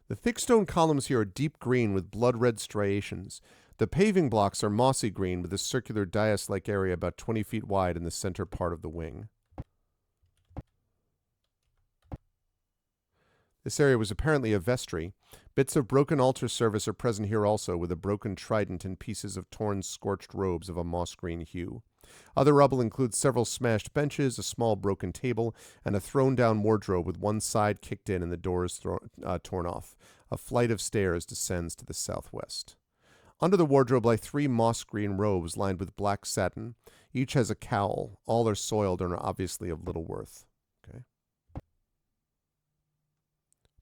The thick stone columns here are deep green with blood-red striations. The paving blocks are mossy green with a circular dais-like area about 20 feet wide in the center part of the wing. This area was apparently a vestry. Bits of broken altar service are present here also, with a broken trident and pieces of torn, scorched robes of a moss-green hue. Other rubble includes several smashed benches, a small broken table, and a thrown-down wardrobe with one side kicked in and the doors torn off. A flight of stairs descends to the southwest. Under the wardrobe lie 3 moss-green robes lined with black satin. Each has a cowl. All are soiled and are obviously of little worth. Okay.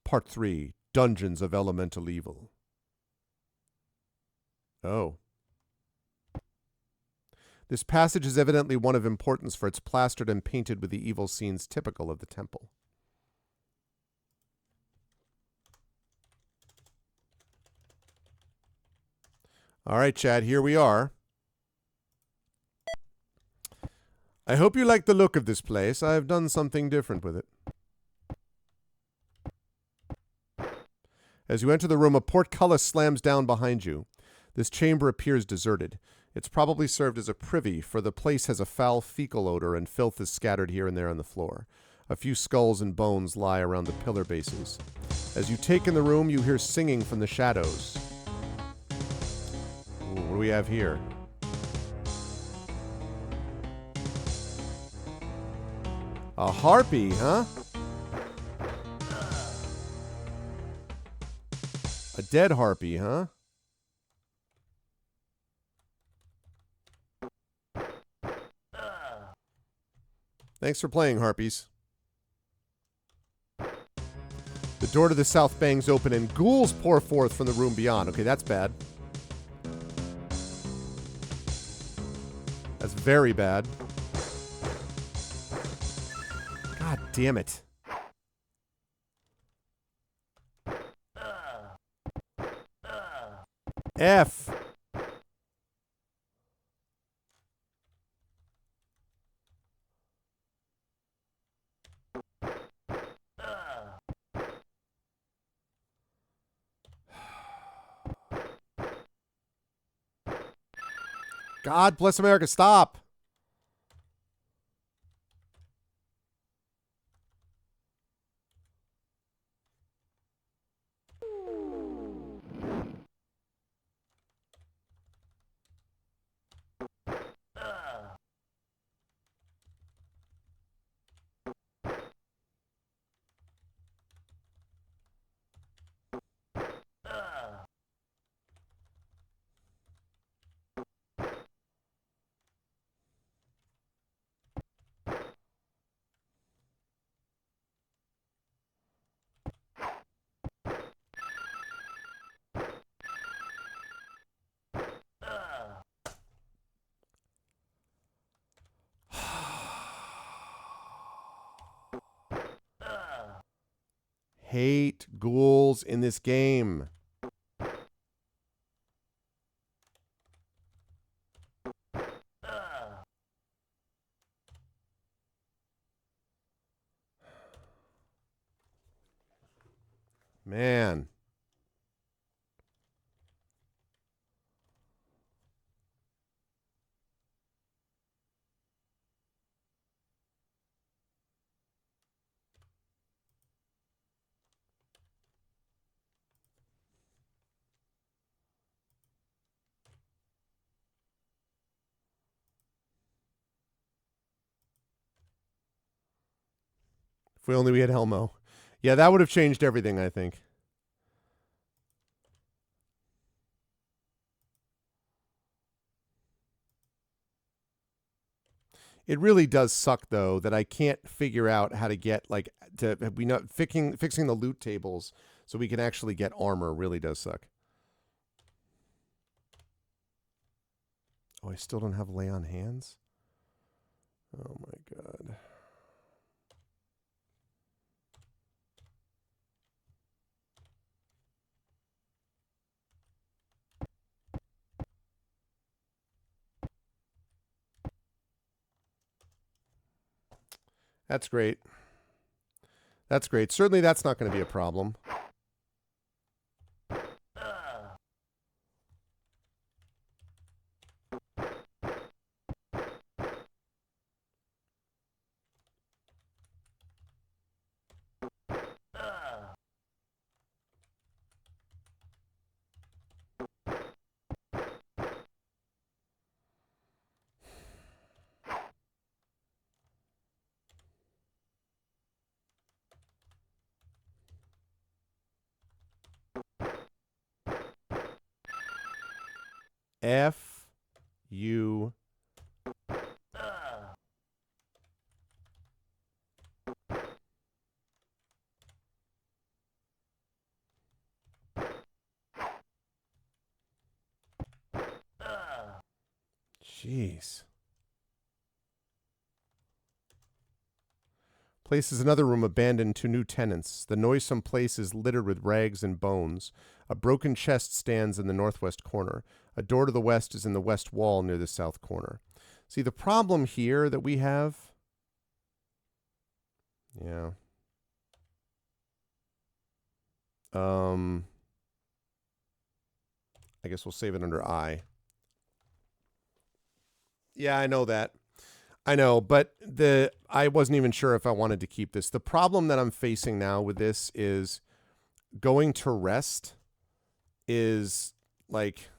Part 3, Dungeons of Elemental Evil. Oh. This passage is evidently one of importance, for it's plastered and painted with the evil scenes typical of the temple. All right, Chad, here we are. I hope you like the look of this place. I have done something different with it. As you enter the room, a portcullis slams down behind you. This chamber appears deserted. It's probably served as a privy, for the place has a foul fecal odor and filth is scattered here and there on the floor. A few skulls and bones lie around the pillar bases. As you take in the room, you hear singing from the shadows. Ooh, what do we have here? A harpy, huh? A dead harpy, huh? Thanks for playing, harpies. The door to the south bangs open and ghouls pour forth from the room beyond. Okay, that's bad. That's very bad. God damn it. F. God bless America. Stop. Hate ghouls in this game. Man. If we only had Helmo. Yeah, that would have changed everything, I think. It really does suck, though, that I can't figure out how to get, like, we know fixing the loot tables so we can actually get armor really does suck. Oh, I still don't have lay on hands? Oh, my God. That's great. That's great. Certainly that's not going to be a problem. F U. Jeez. Place is another room abandoned to new tenants. The noisome place is littered with rags and bones. A broken chest stands in the northwest corner. A door to the west is in the west wall near the south corner. See, the problem here that we have... Yeah. I guess we'll save it under I. Yeah, I know that. I know, but I wasn't even sure if I wanted to keep this. The problem that I'm facing now with this is going to rest is like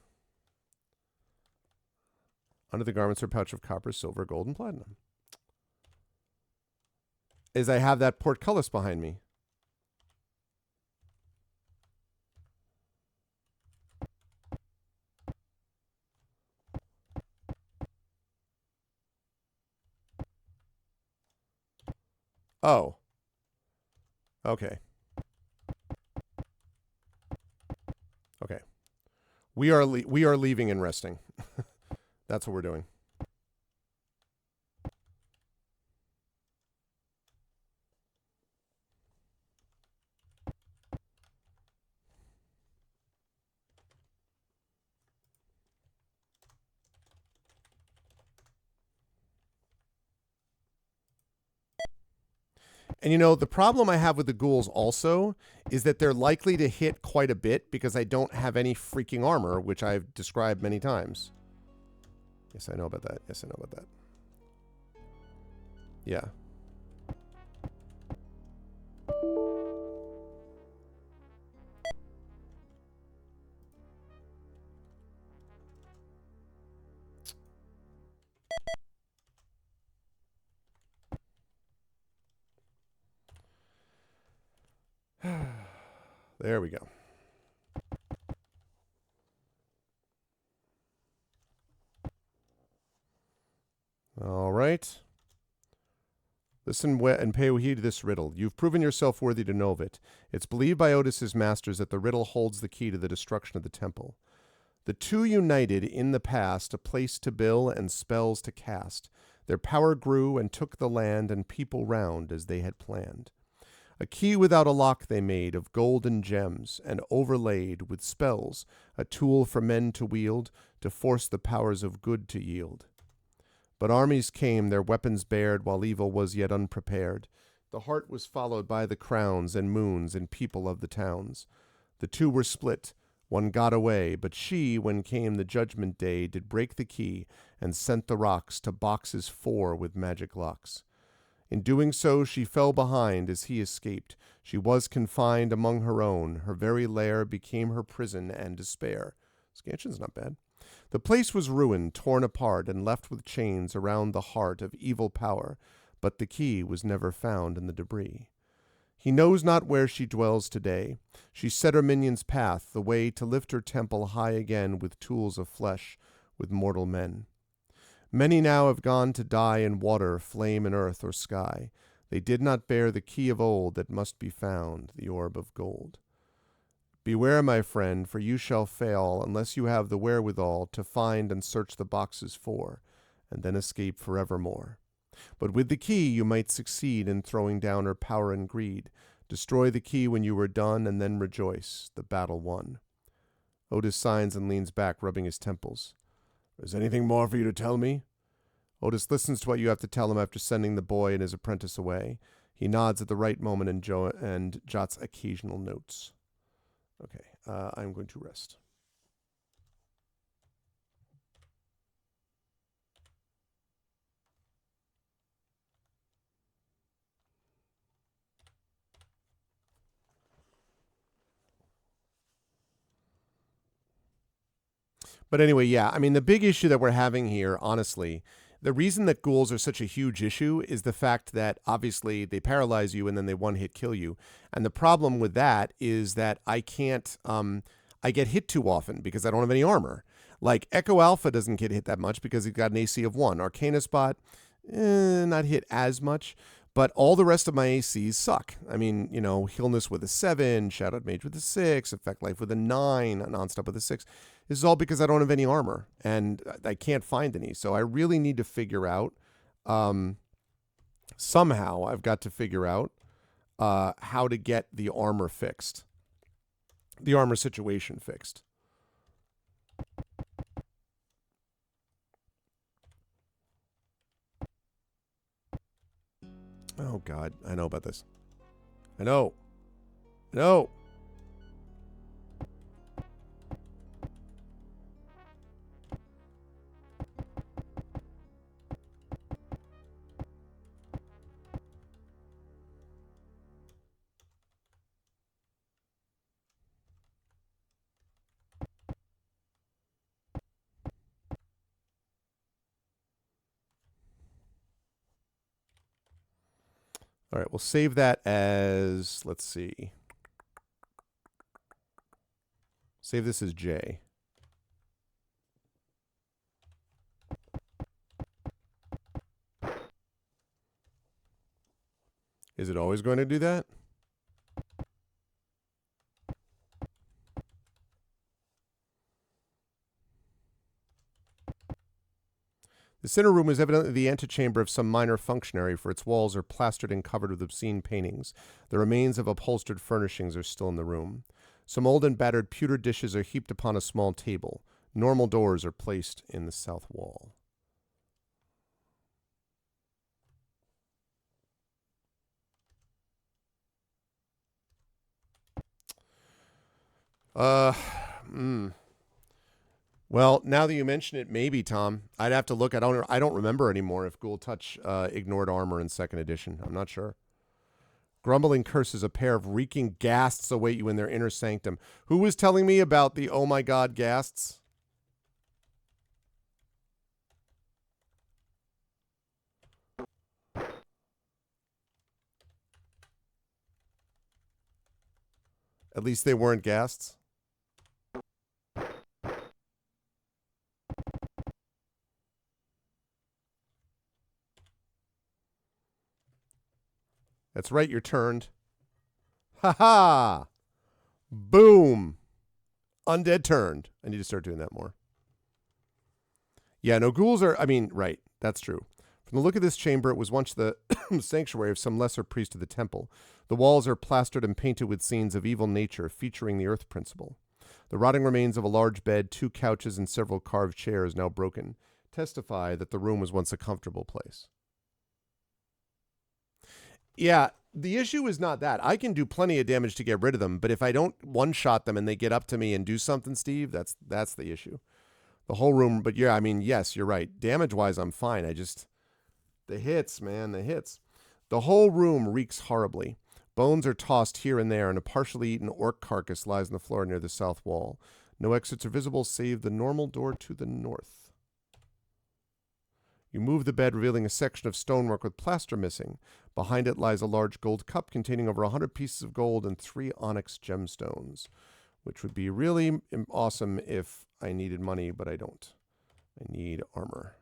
under the garments are pouch of copper, silver, gold, and platinum. Is I have that portcullis behind me. Oh. Okay. Okay. We are leaving and resting. That's what we're doing. And you know, the problem I have with the ghouls also is that they're likely to hit quite a bit because I don't have any freaking armor, which I've described many times. Yes, I know about that. Yes, I know about that. Yeah. There we go. All right. Listen and pay heed to this riddle. You've proven yourself worthy to know of it. It's believed by Otis's masters that the riddle holds the key to the destruction of the temple. The two united in the past a place to build and spells to cast. Their power grew and took the land and people round as they had planned. A key without a lock they made of gold and gems, and overlaid with spells, a tool for men to wield, to force the powers of good to yield. But armies came, their weapons bared, while evil was yet unprepared. The heart was followed by the crowns and moons and people of the towns. The two were split, one got away, but she, when came the judgment day, did break the key, and sent the rocks to boxes 4 with magic locks. In doing so, she fell behind as he escaped. She was confined among her own. Her very lair became her prison and despair. Scansion's not bad. The place was ruined, torn apart, and left with chains around the heart of evil power, but the key was never found in the debris. He knows not where she dwells today. She set her minion's path, the way to lift her temple high again with tools of flesh, with mortal men. Many now have gone to die in water, flame, and earth or sky. They did not bear the key of old that must be found, the orb of gold. Beware, my friend, for you shall fail unless you have the wherewithal to find and search the boxes 4, and then escape forevermore. But with the key you might succeed in throwing down her power and greed. Destroy the key when you are done, and then rejoice, the battle won. Otis signs and leans back, rubbing his temples. Is anything more for you to tell me? Otis listens to what you have to tell him after sending the boy and his apprentice away. He nods at the right moment and jots occasional notes. Okay, I'm going to rest. But anyway, yeah, I mean, the big issue that we're having here, honestly, the reason that ghouls are such a huge issue is the fact that obviously they paralyze you and then they one-hit kill you. And the problem with that is that I can't, I get hit too often because I don't have any armor. Like Echo Alpha doesn't get hit that much because he's got an AC of 1. Arcana Spot, not hit as much. But all the rest of my ACs suck. I mean, you know, Healness with a 7, Shadowed Mage with a 6, Effect Life with a 9, Nonstop with a 6. This is all because I don't have any armor, and I can't find any. So I really need to figure out, somehow I've got to figure out how to get the armor fixed. The armor situation fixed. Oh, God. I know about this. I know. I know. All right, we'll save that as, let's see. Save this as J. Is it always going to do that? The center room is evidently the antechamber of some minor functionary, for its walls are plastered and covered with obscene paintings. The remains of upholstered furnishings are still in the room. Some old and battered pewter dishes are heaped upon a small table. Normal doors are placed in the south wall. Well, now that you mention it, maybe, Tom. I'd have to look. I don't remember anymore if Ghoul Touch ignored armor in 2nd edition. I'm not sure. Grumbling curses, a pair of reeking ghasts await you in their inner sanctum. Who was telling me about the oh my god ghasts? At least they weren't ghasts. That's right, you're turned. Ha ha! Boom! Undead turned. I need to start doing that more. Yeah, no, ghouls are, right, that's true. From the look of this chamber, it was once the sanctuary of some lesser priest of the temple. The walls are plastered and painted with scenes of evil nature featuring the earth principle. The rotting remains of a large bed, 2 couches, and several carved chairs, now broken, testify that the room was once a comfortable place. Yeah, the issue is not that. I can do plenty of damage to get rid of them, but if I don't one-shot them and they get up to me and do something, Steve, that's the issue. The whole room, but yeah, yes, you're right. Damage-wise, I'm fine. The hits, man, the hits. The whole room reeks horribly. Bones are tossed here and there, and a partially eaten orc carcass lies on the floor near the south wall. No exits are visible save the normal door to the north. You move the bed, revealing a section of stonework with plaster missing. Behind it lies a large gold cup containing over 100 pieces of gold and 3 onyx gemstones, which would be really awesome if I needed money, but I don't. I need armor.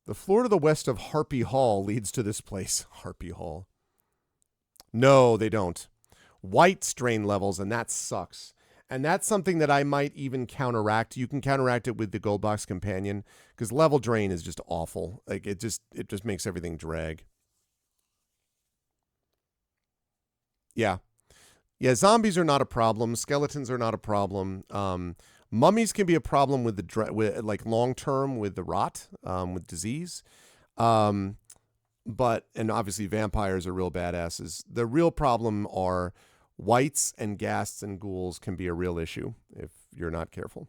The floor to the west of Harpy Hall leads to this place. Harpy Hall. No, they don't. White strain levels, and that sucks. And that's something that I might even counteract. You can counteract it with the Gold Box Companion, because level drain is just awful. Like it just makes everything drag. Yeah. Yeah, zombies are not a problem. Skeletons are not a problem. Mummies can be a problem with like long term with the rot, with disease. But obviously vampires are real badasses. The real problem are whites and ghasts and ghouls can be a real issue if you're not careful.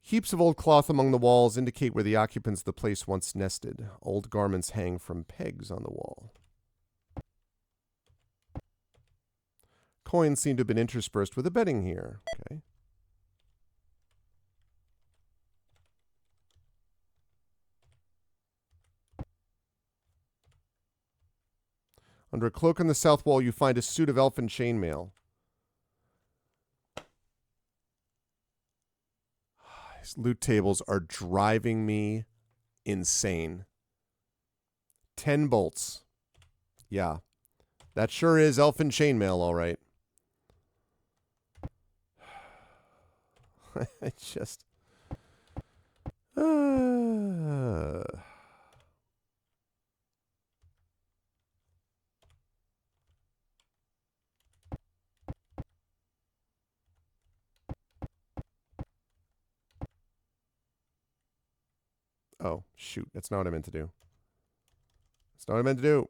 Heaps of old cloth among the walls indicate where the occupants of the place once nested. Old garments hang from pegs on the wall. Coins seem to have been interspersed with a bedding here. Okay. Under a cloak on the south wall, you find a suit of elfin chainmail. These loot tables are driving me insane. 10 bolts. Yeah. That sure is elfin chainmail, all right. I just... Oh, shoot. That's not what I meant to do. That's not what I meant to do.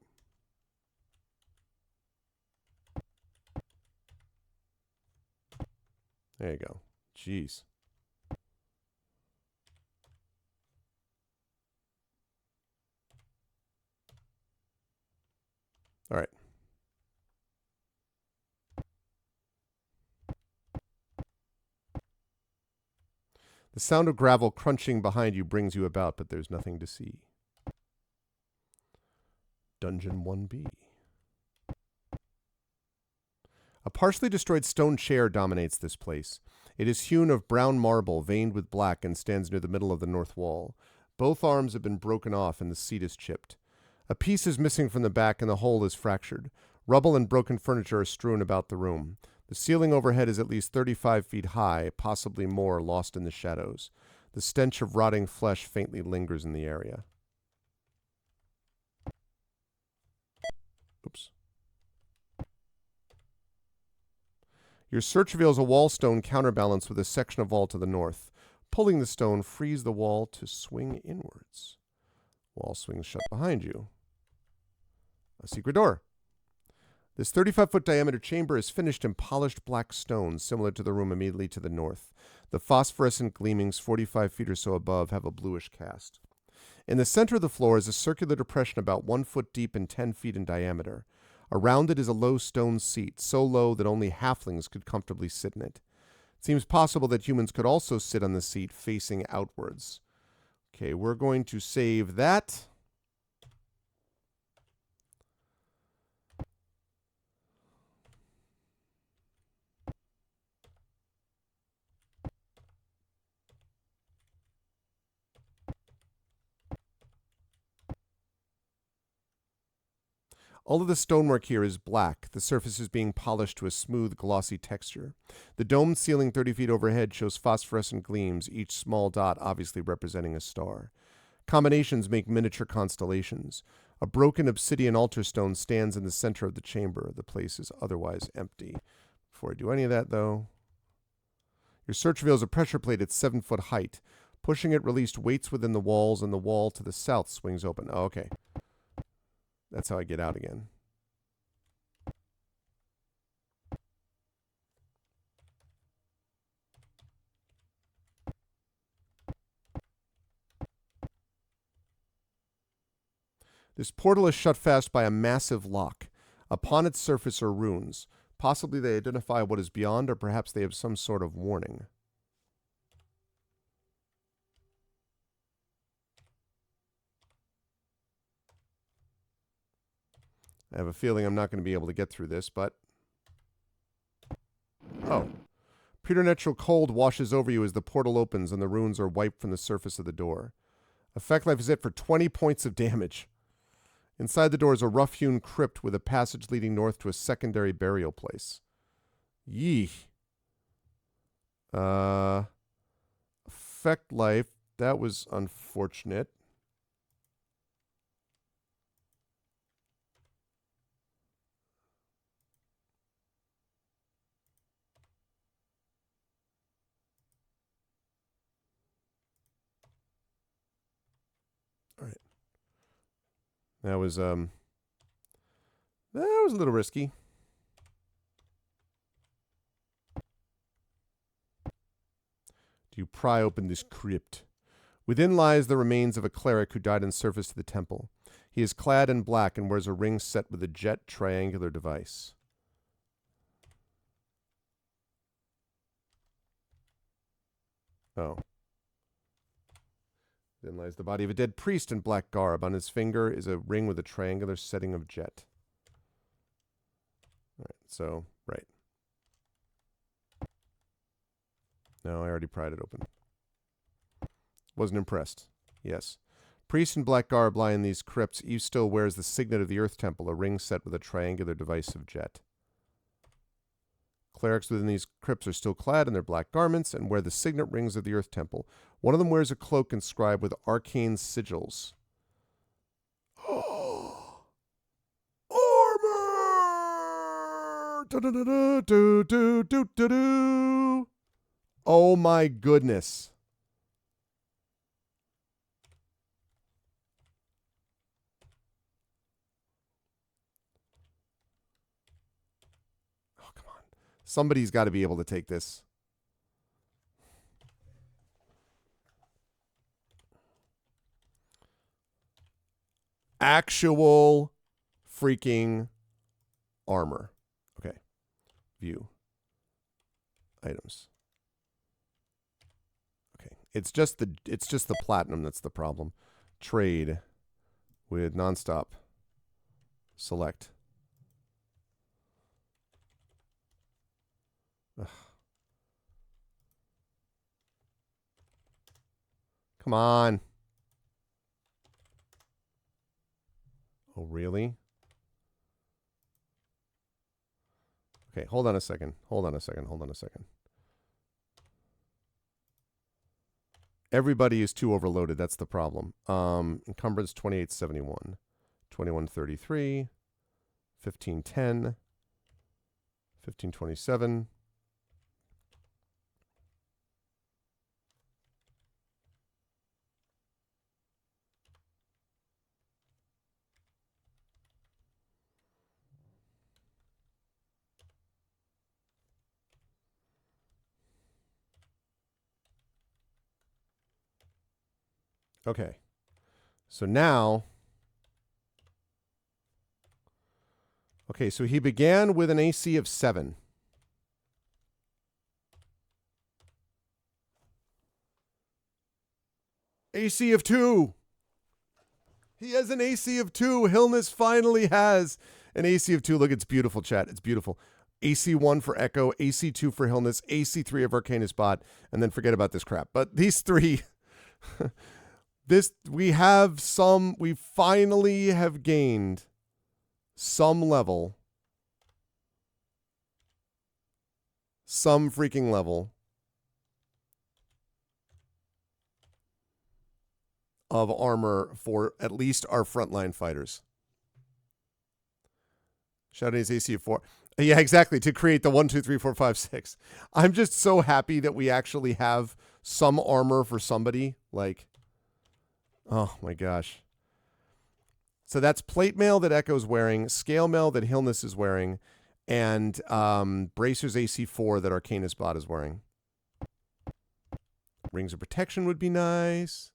There you go. Jeez. All right. The sound of gravel crunching behind you brings you about, but there's nothing to see. Dungeon 1B. A partially destroyed stone chair dominates this place. It is hewn of brown marble, veined with black, and stands near the middle of the north wall. Both arms have been broken off, and the seat is chipped. A piece is missing from the back, and the whole is fractured. Rubble and broken furniture are strewn about the room. The ceiling overhead is at least 35 feet high, possibly more, lost in the shadows. The stench of rotting flesh faintly lingers in the area. Oops. Your search reveals a wall stone counterbalanced with a section of wall to the north. Pulling the stone frees the wall to swing inwards. Wall swings shut behind you. A secret door. This 35-foot diameter chamber is finished in polished black stone, similar to the room immediately to the north. The phosphorescent gleamings 45 feet or so above have a bluish cast. In the center of the floor is a circular depression about 1 foot deep and 10 feet in diameter. Around it is a low stone seat, so low that only halflings could comfortably sit in it. It seems possible that humans could also sit on the seat facing outwards. Okay, we're going to save that. All of the stonework here is black, the surfaces being polished to a smooth, glossy texture. The domed ceiling 30 feet overhead shows phosphorescent gleams, each small dot obviously representing a star. Combinations make miniature constellations. A broken obsidian altar stone stands in the center of the chamber. The place is otherwise empty. Before I do any of that, though, your search reveals a pressure plate at 7-foot height. Pushing it released weights within the walls, and the wall to the south swings open. Oh, okay. That's how I get out again. This portal is shut fast by a massive lock. Upon its surface are runes. Possibly they identify what is beyond, or perhaps they have some sort of warning. I have a feeling I'm not going to be able to get through this, but... Oh. Preternatural cold washes over you as the portal opens and the runes are wiped from the surface of the door. Effect life is it for 20 points of damage. Inside the door is a rough-hewn crypt with a passage leading north to a secondary burial place. Yee. Effect life. That was unfortunate. All right. That was a little risky. Do you pry open this crypt? Within lies the remains of a cleric who died in service to the temple. He is clad in black and wears a ring set with a jet triangular device. Oh. Then lies the body of a dead priest in black garb. On his finger is a ring with a triangular setting of jet. All right, so, right. No, I already pried it open. Wasn't impressed. Yes. Priests in black garb lie in these crypts. Eve still wears the signet of the Earth Temple, a ring set with a triangular device of jet. Clerics within these crypts are still clad in their black garments and wear the signet rings of the Earth Temple. One of them wears a cloak inscribed with arcane sigils. Armor! Do-do-do-do-do-do-do-do. Oh my goodness. Oh, come on. Somebody's got to be able to take this. Actual freaking armor. Okay. View. Items. Okay. It's just the platinum that's the problem. Trade with nonstop. Select. Ugh. Come on. Oh, really? Okay, hold on a second. Hold on a second. Everybody is too overloaded. That's the problem. Encumbrance 2871, 2133, 1510, 1527. Okay. So now... Okay, so he began with an AC of 7. AC of 2. He has an AC of 2. Hillness finally has an AC of 2. Look, it's beautiful, chat. It's beautiful. AC 1 for Echo, AC 2 for Hillness, AC 3 of Arcanus Bot, and then forget about this crap. But these three, we finally have gained some level, some freaking level of armor for at least our frontline fighters. Shadow's AC of 4. Yeah, exactly. To create the 1, 2, 3, 4, 5, 6. I'm just so happy that we actually have some armor for somebody. Like, oh my gosh. So that's plate mail that Echo's wearing, scale mail that Hillness is wearing, and Bracer's AC 4 that Arcanus Bot is wearing. Rings of Protection would be nice.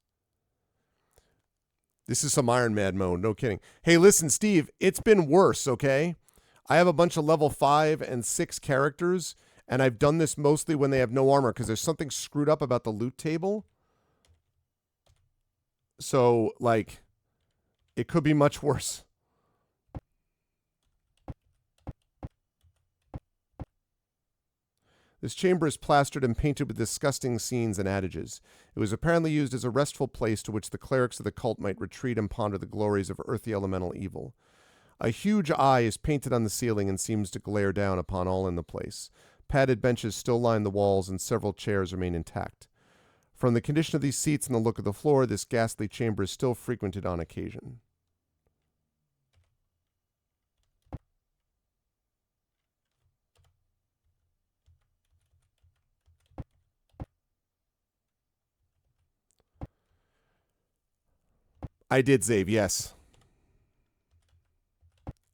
This is some Iron Man mode, no kidding. Hey, listen, Steve, it's been worse, okay? I have a bunch of level 5 and 6 characters, and I've done this mostly when they have no armor, because there's something screwed up about the loot table. So, like, it could be much worse. This chamber is plastered and painted with disgusting scenes and adages. It was apparently used as a restful place to which the clerics of the cult might retreat and ponder the glories of earthly elemental evil. A huge eye is painted on the ceiling and seems to glare down upon all in the place. Padded benches still line the walls and several chairs remain intact. From the condition of these seats and the look of the floor, this ghastly chamber is still frequented on occasion. I did, Zave, yes.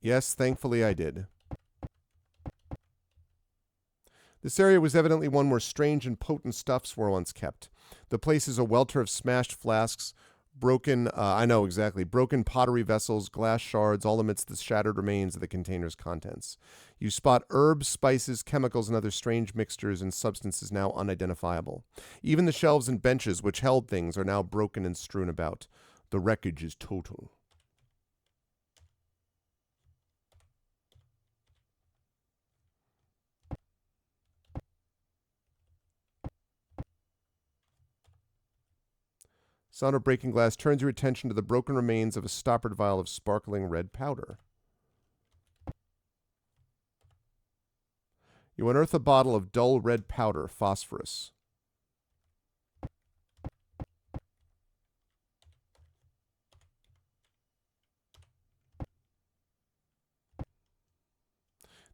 Yes, thankfully I did. This area was evidently one where strange and potent stuffs were once kept. The place is a welter of smashed flasks, broken pottery vessels, glass shards, all amidst the shattered remains of the container's contents. You spot herbs, spices, chemicals, and other strange mixtures and substances now unidentifiable. Even the shelves and benches which held things are now broken and strewn about. The wreckage is total. Sound of breaking glass turns your attention to the broken remains of a stoppered vial of sparkling red powder. You unearth a bottle of dull red powder, phosphorus.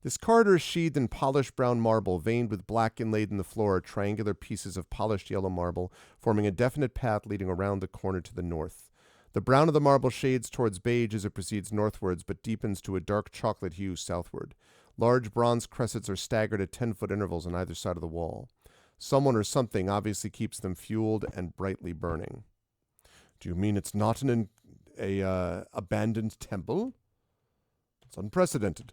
This corridor is sheathed in polished brown marble, veined with black inlaid in the floor, triangular pieces of polished yellow marble, forming a definite path leading around the corner to the north. The brown of the marble shades towards beige as it proceeds northwards, but deepens to a dark chocolate hue southward. Large bronze cressets are staggered at 10-foot intervals on either side of the wall. Someone or something obviously keeps them fueled and brightly burning. Do you mean it's not an abandoned temple? It's unprecedented.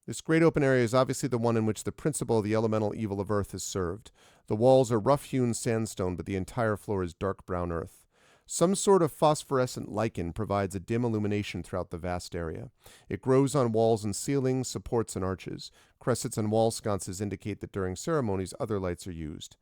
This great open area is obviously the one in which the principle of the elemental evil of earth is served. The walls are rough-hewn sandstone, but the entire floor is dark brown earth. Some sort of phosphorescent lichen provides a dim illumination throughout the vast area. It grows on walls and ceilings, supports and arches. Cressets and wall sconces indicate that during ceremonies other lights are used.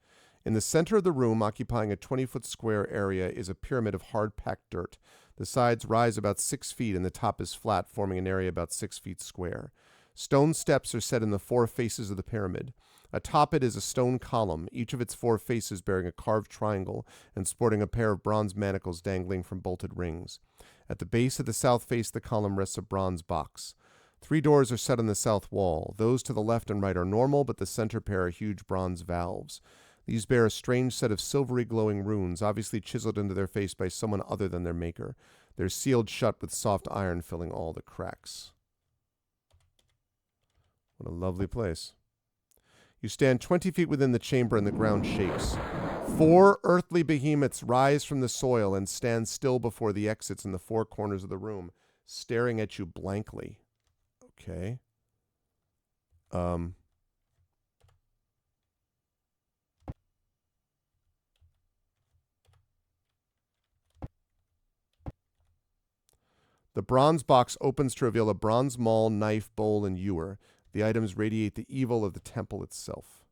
In the center of the room, occupying a 20-foot square area, is a pyramid of hard-packed dirt. The sides rise about 6 feet and the top is flat, forming an area about 6 feet square. Stone steps are set in the 4 faces of the pyramid. Atop it is a stone column, each of its 4 faces bearing a carved triangle and sporting a pair of bronze manacles dangling from bolted rings. At the base of the south face of the column rests a bronze box. 3 doors are set on the south wall. Those to the left and right are normal, but the center pair are huge bronze valves. These bear a strange set of silvery glowing runes, obviously chiseled into their face by someone other than their maker. They're sealed shut with soft iron filling all the cracks. What a lovely place. You stand 20 feet within the chamber and the ground shakes. 4 earthly behemoths rise from the soil and stand still before the exits in the 4 corners of the room, staring at you blankly. Okay. The bronze box opens to reveal a bronze maul, knife, bowl, and ewer. The items radiate the evil of the temple itself.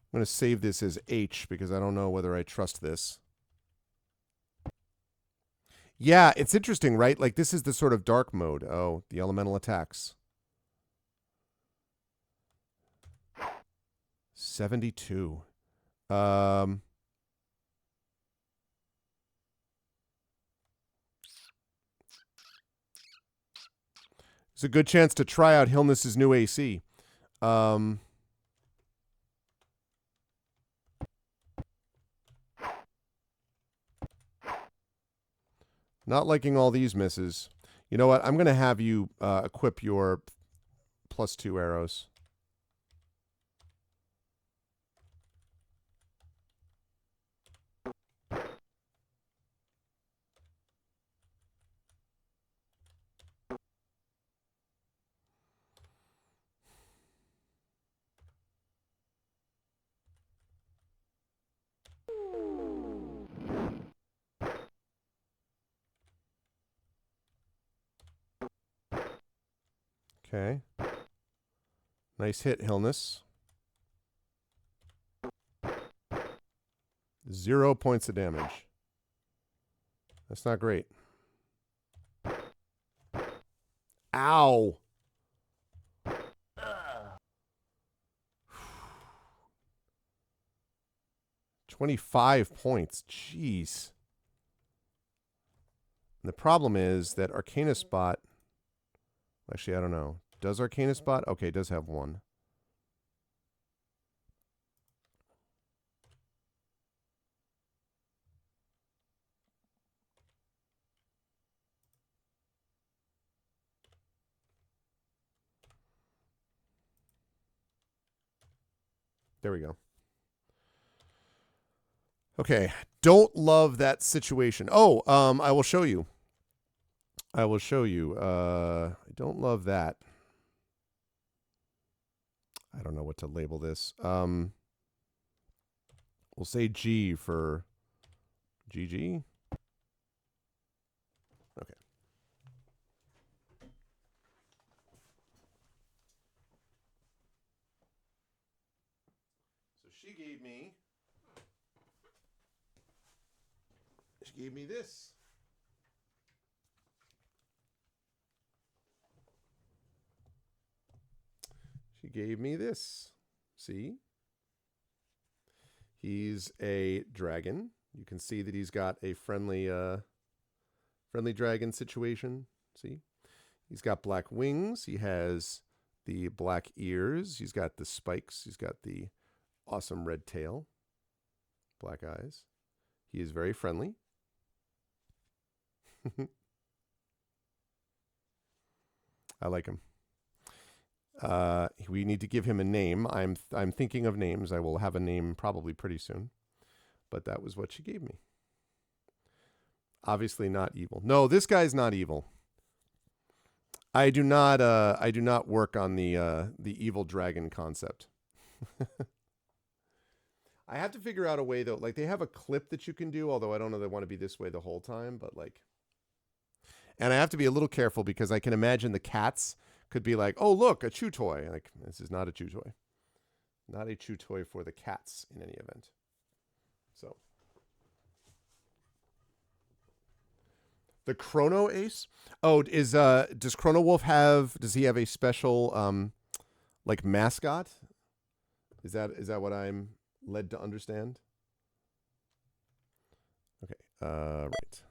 I'm going to save this as H because I don't know whether I trust this. Yeah, it's interesting, right? Like, this is the sort of dark mode. Oh, the elemental attacks. 72. It's a good chance to try out Hilness's new AC. Not liking all these misses. You know what? I'm going to have you equip your +2 arrows. Okay. Nice hit, Hilness. 0 points of damage. That's not great. Ow! 25 points. Jeez. And the problem is that Arcana Spot... Actually, I don't know. Does Arcana Spot? Okay, it does have 1. There we go. Okay. Don't love that situation. Oh, I will show you. I will show you. I don't love that. I don't know what to label this. We'll say G for GG. Okay. So she gave me this. She gave me this. See? He's a dragon. You can see that he's got a friendly dragon situation. See? He's got black wings. He has the black ears. He's got the spikes. He's got the awesome red tail. Black eyes. He is very friendly. I like him. We need to give him a name. I'm thinking of names. I will have a name probably pretty soon. But that was what she gave me. Obviously not evil. No, this guy's not evil. I do not work on the evil dragon concept. I have to figure out a way though. Like, they have a clip that you can do, although I don't know they want to be this way the whole time, but like, and I have to be a little careful because I can imagine the cats could be like, "Oh, look, a chew toy." Like, this is not a chew toy. Not a chew toy for the cats in any event. So, the Chrono Ace. Oh, does Chrono Wolf does he have a special like mascot? Is that what I'm led to understand? Okay. Right.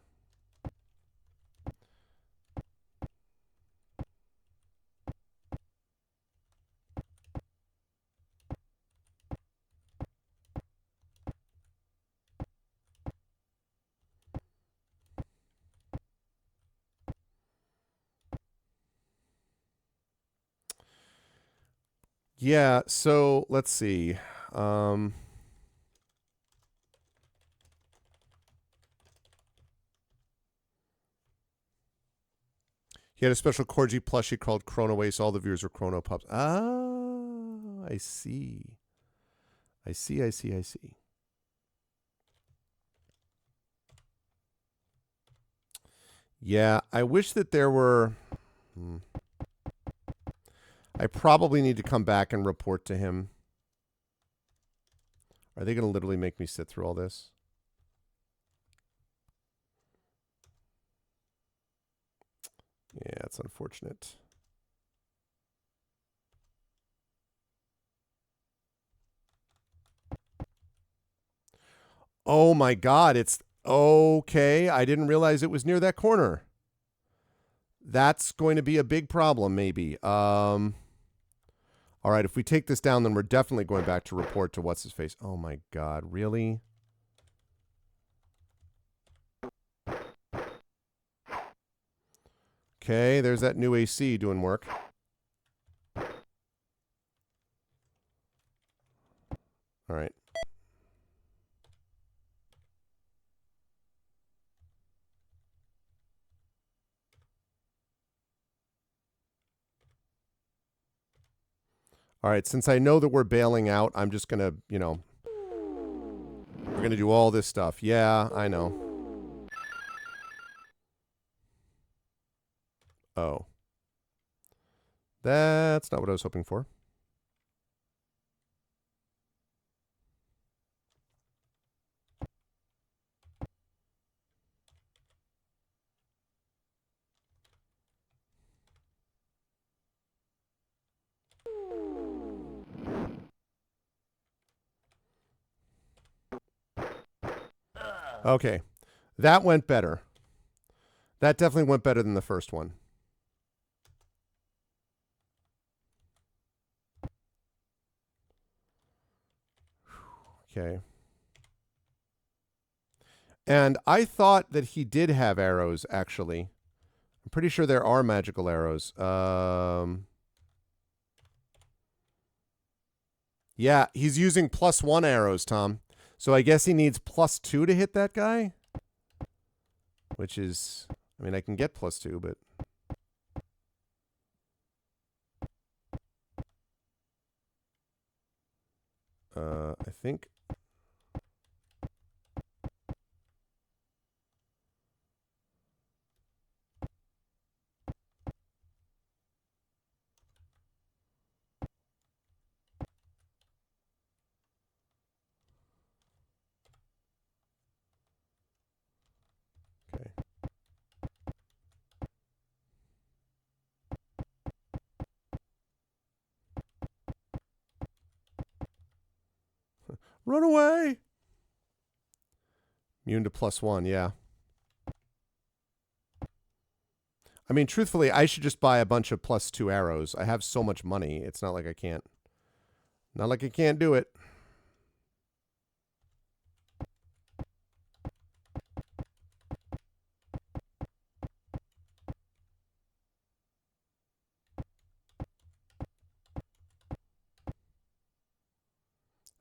Yeah, so let's see. He had a special Corgi plushie called Chrono Ace. All the viewers were Chrono Pups. Ah, I see. I see. Yeah, I wish that there were... I probably need to come back and report to him. Are they going to literally make me sit through all this? Yeah, it's unfortunate. Oh my God, it's okay. I didn't realize it was near that corner. That's going to be a big problem, maybe. All right, if we take this down, then we're definitely going back to report to what's his face. Oh my God, really? Okay, there's that new AC doing work. All right. All right, since I know that we're bailing out, I'm just going to, you know, we're going to do all this stuff. Yeah, I know. Oh. That's not what I was hoping for. Okay. That went better. That definitely went better than the first one. Okay. And I thought that he did have arrows, actually. I'm pretty sure there are magical arrows. Yeah, he's using +1 arrows, Tom. So I guess he needs +2 to hit that guy? Which is... I mean, I can get +2, but... I think... Okay. Run away! Immune to +1, yeah. I mean, truthfully, I should just buy a bunch of +2 arrows. I have so much money. It's not like I can't. Not like I can't do it.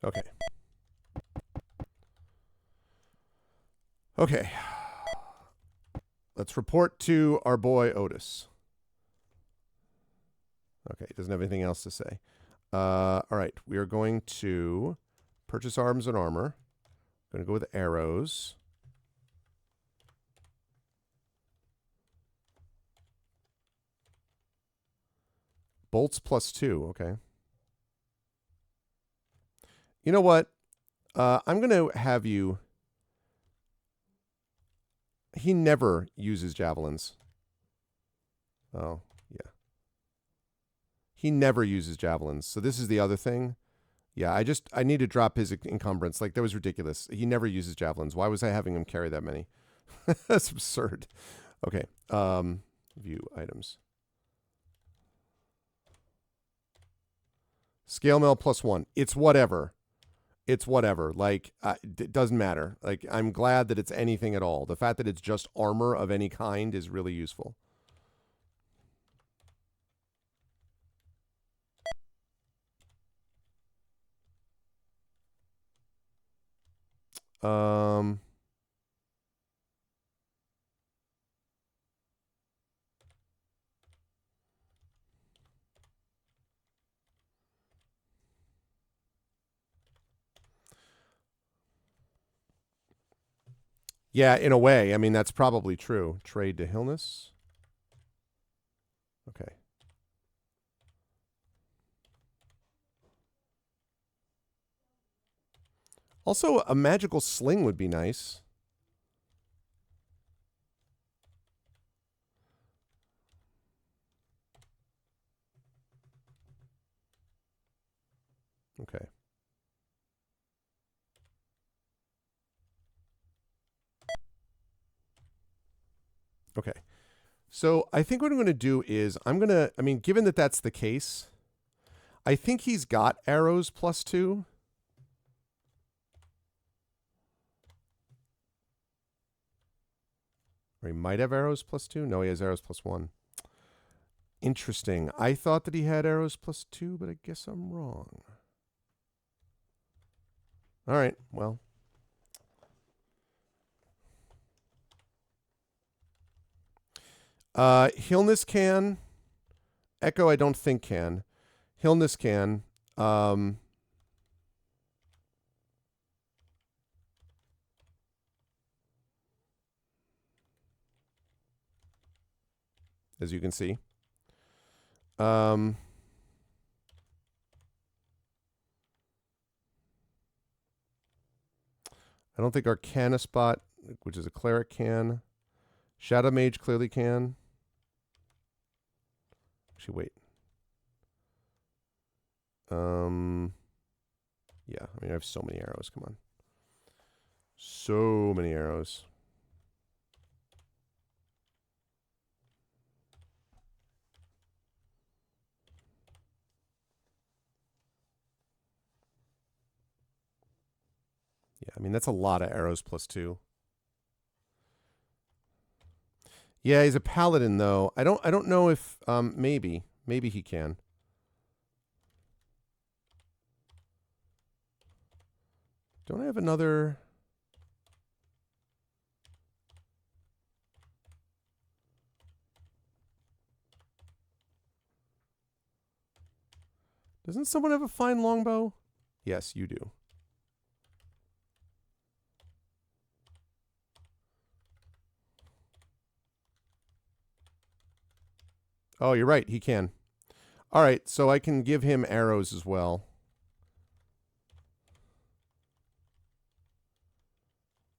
Okay. Okay. Let's report to our boy Otis. Okay, he doesn't have anything else to say. All right, we are going to purchase arms and armor. Going to go with arrows. Bolts +2, okay. You know what? I'm going to have you... He never uses javelins. Oh, yeah. He never uses javelins. So this is the other thing. Yeah, I need to drop his encumbrance. Like, that was ridiculous. He never uses javelins. Why was I having him carry that many? That's absurd. Okay. View items. Scale mail +1. It's whatever. It's whatever. Like, it doesn't matter. Like, I'm glad that it's anything at all. The fact that it's just armor of any kind is really useful. Yeah, in a way. I mean, that's probably true. Trade to Hillness. Okay. Also, a magical sling would be nice. Okay. Okay. So I think what I'm going to do is I mean, given that that's the case, I think he's got arrows +2. Or he might have arrows +2. No, he has arrows +1. Interesting. I thought that he had arrows +2, but I guess I'm wrong. All right. Well. Hillness can. Echo, I don't think can. Hillness can. As you can see. I don't think Arcana Spot, which is a cleric, can. Shadow Mage clearly can. Actually, wait. Yeah, I mean, I have so many arrows. Come on. So many arrows. Yeah, I mean, that's a lot of arrows +2. Yeah, he's a paladin though. I don't know if maybe he can. Don't I have another? Doesn't someone have a fine longbow? Yes, you do. Oh, you're right. He can. All right, so I can give him arrows as well.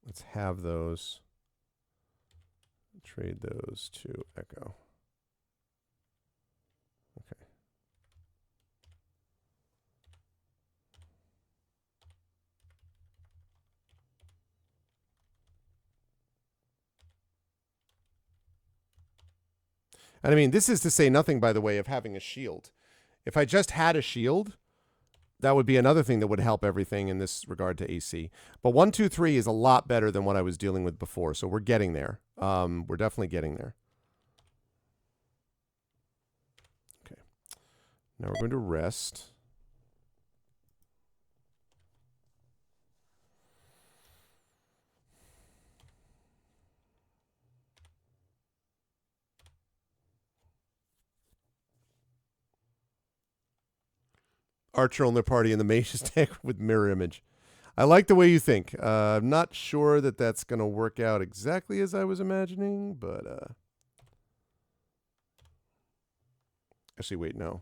Let's have those. Trade those to Echo. Okay. And I mean, this is to say nothing, by the way, of having a shield. If I just had a shield, that would be another thing that would help everything in this regard to AC. But 1, 2, 3 is a lot better than what I was dealing with before. So we're getting there. We're definitely getting there. Okay. Now we're going to rest. Archer on their party and the mage's tank with mirror image. I like the way you think. I'm not sure that that's going to work out exactly as I was imagining, but actually, wait, no.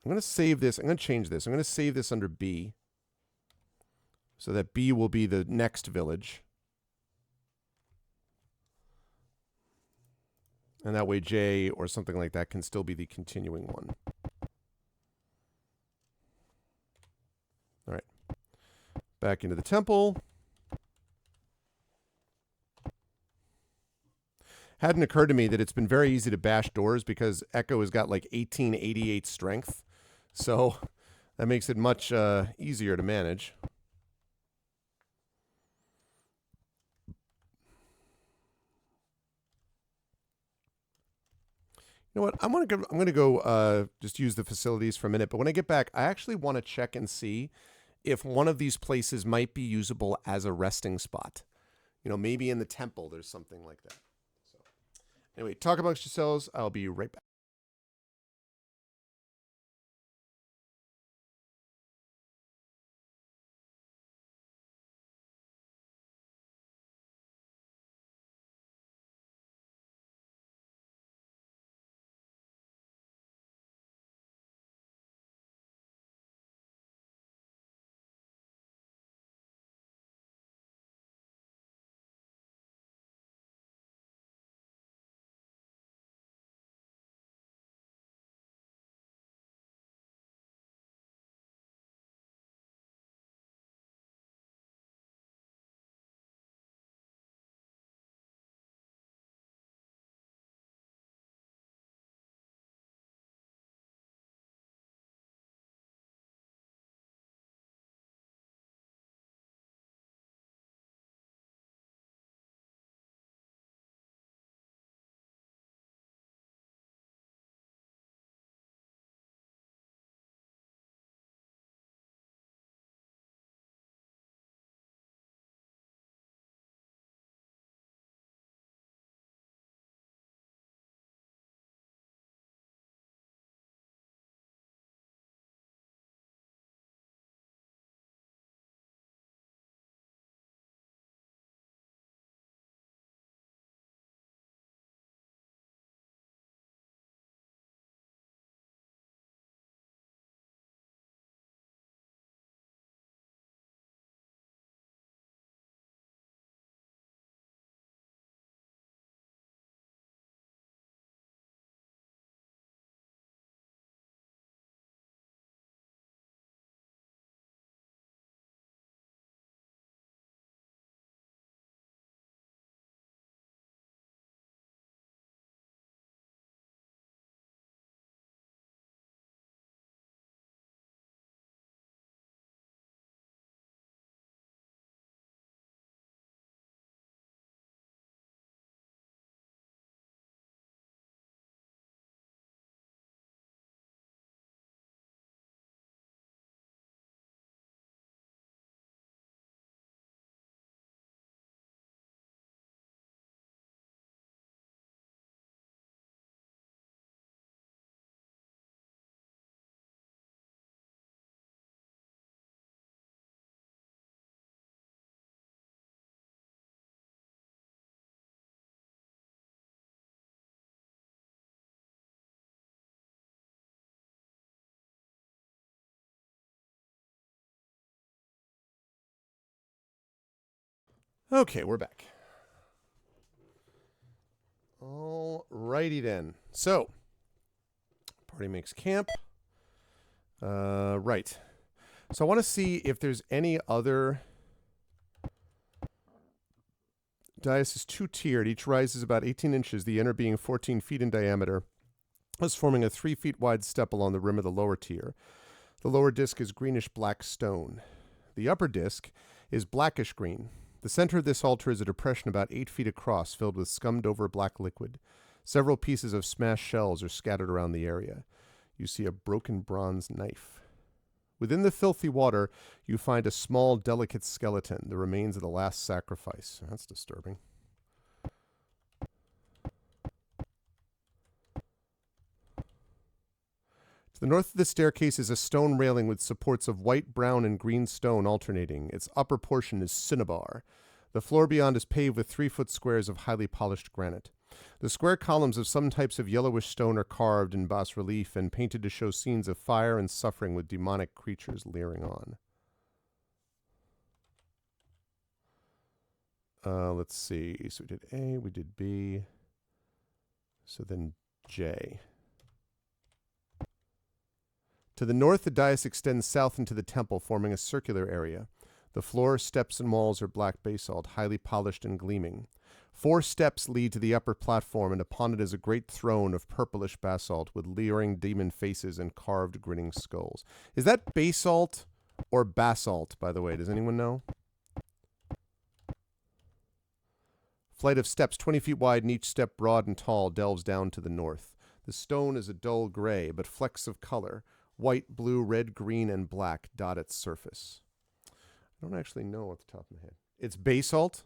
I'm going to save this. I'm going to change this. I'm going to save this under B so that B will be the next village. And that way J or something like that can still be the continuing one. All right. Back into the temple. Hadn't occurred to me that it's been very easy to bash doors because Echo has got like 1888 strength. So that makes it much easier to manage. You know what? I'm gonna go just use the facilities for a minute. But when I get back, I actually want to check and see if one of these places might be usable as a resting spot. Maybe in the temple there's something like that. So anyway, talk amongst yourselves. I'll be right back. Okay, we're back. All righty then. So, party makes camp. Right. So I want to see if there's any other. Dais is two-tiered. Each rise is about 18 inches, the inner being 14 feet in diameter, thus forming a 3 feet wide step along the rim of the lower tier. The lower disc is greenish-black stone. The upper disc is blackish-green. The center of this altar is a depression about 8 feet across, filled with scummed-over black liquid. Several pieces of smashed shells are scattered around the area. You see a broken bronze knife. Within the filthy water, you find a small, delicate skeleton, the remains of the last sacrifice. That's disturbing. To the north of the staircase is a stone railing with supports of white, brown, and green stone alternating. Its upper portion is cinnabar. The floor beyond is paved with 3-foot squares of highly polished granite. The square columns of some types of yellowish stone are carved in bas relief and painted to show scenes of fire and suffering with demonic creatures leering on. Let's see. So we did A, we did B. So then J. To the north, the dais extends south into the temple, forming a circular area. The floor, steps, and walls are black basalt, highly polished and gleaming. 4 steps lead to the upper platform, and upon it is a great throne of purplish basalt with leering demon faces and carved grinning skulls. Is that basalt or basalt, by the way? Does anyone know? Flight of steps 20 feet wide and each step broad and tall delves down to the north. The stone is a dull gray, but flecks of color, white, blue, red, green, and black, dot its surface. I don't actually know off the top of my head. It's basalt?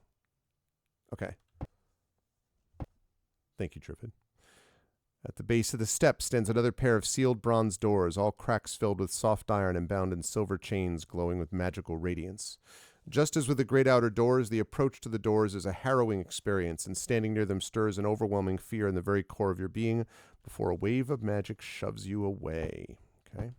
Okay. Thank you, Triffid. At the base of the steps stands another pair of sealed bronze doors, all cracks filled with soft iron and bound in silver chains glowing with magical radiance. Just as with the great outer doors, the approach to the doors is a harrowing experience, and standing near them stirs an overwhelming fear in the very core of your being before a wave of magic shoves you away. Okay.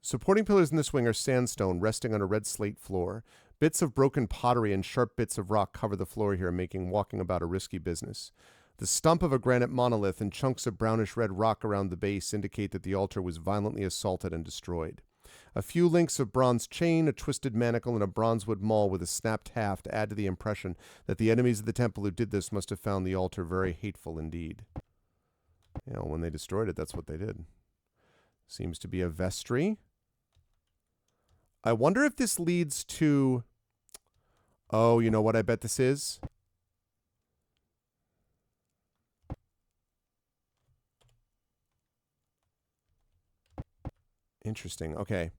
Supporting pillars in this wing are sandstone resting on a red slate floor. Bits of broken pottery and sharp bits of rock cover the floor here, making walking about a risky business. The stump of a granite monolith and chunks of brownish-red rock around the base indicate that the altar was violently assaulted and destroyed. A few links of bronze chain, a twisted manacle, and a bronzewood maul with a snapped haft add to the impression that the enemies of the temple who did this must have found the altar very hateful indeed. You know, when they destroyed it, that's what they did. Seems to be a vestry. I wonder if this leads to... Oh, you know what I bet this is? Interesting. Okay.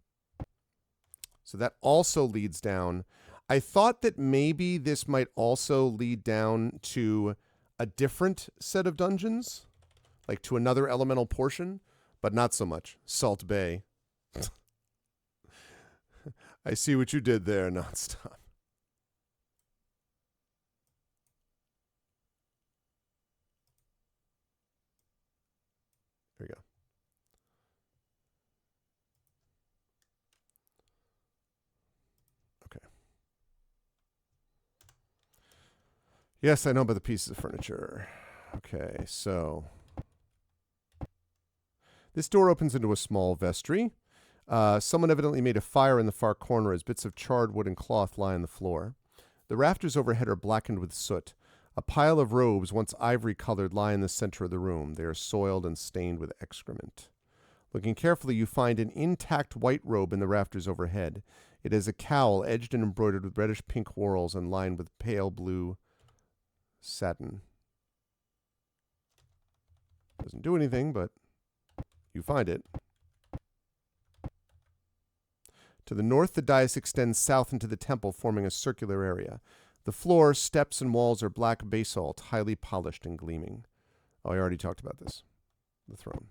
So that also leads down. I thought that maybe this might also lead down to a different set of dungeons, like to another elemental portion, but not so much. Salt Bay. I see what you did there, Nonstop. There we go. Okay. Yes, I know about the pieces of furniture. Okay, so this door opens into a small vestry. Someone evidently made a fire in the far corner as bits of charred wood and cloth lie on the floor. The rafters overhead are blackened with soot. A pile of robes, once ivory-colored, lie in the center of the room. They are soiled and stained with excrement. Looking carefully, you find an intact white robe in the rafters overhead. It is a cowl edged and embroidered with reddish-pink whorls and lined with pale blue satin. Doesn't do anything, but you find it. To the north, the dais extends south into the temple, forming a circular area. The floor, steps, and walls are black basalt, highly polished and gleaming. Oh, I already talked about this. The throne.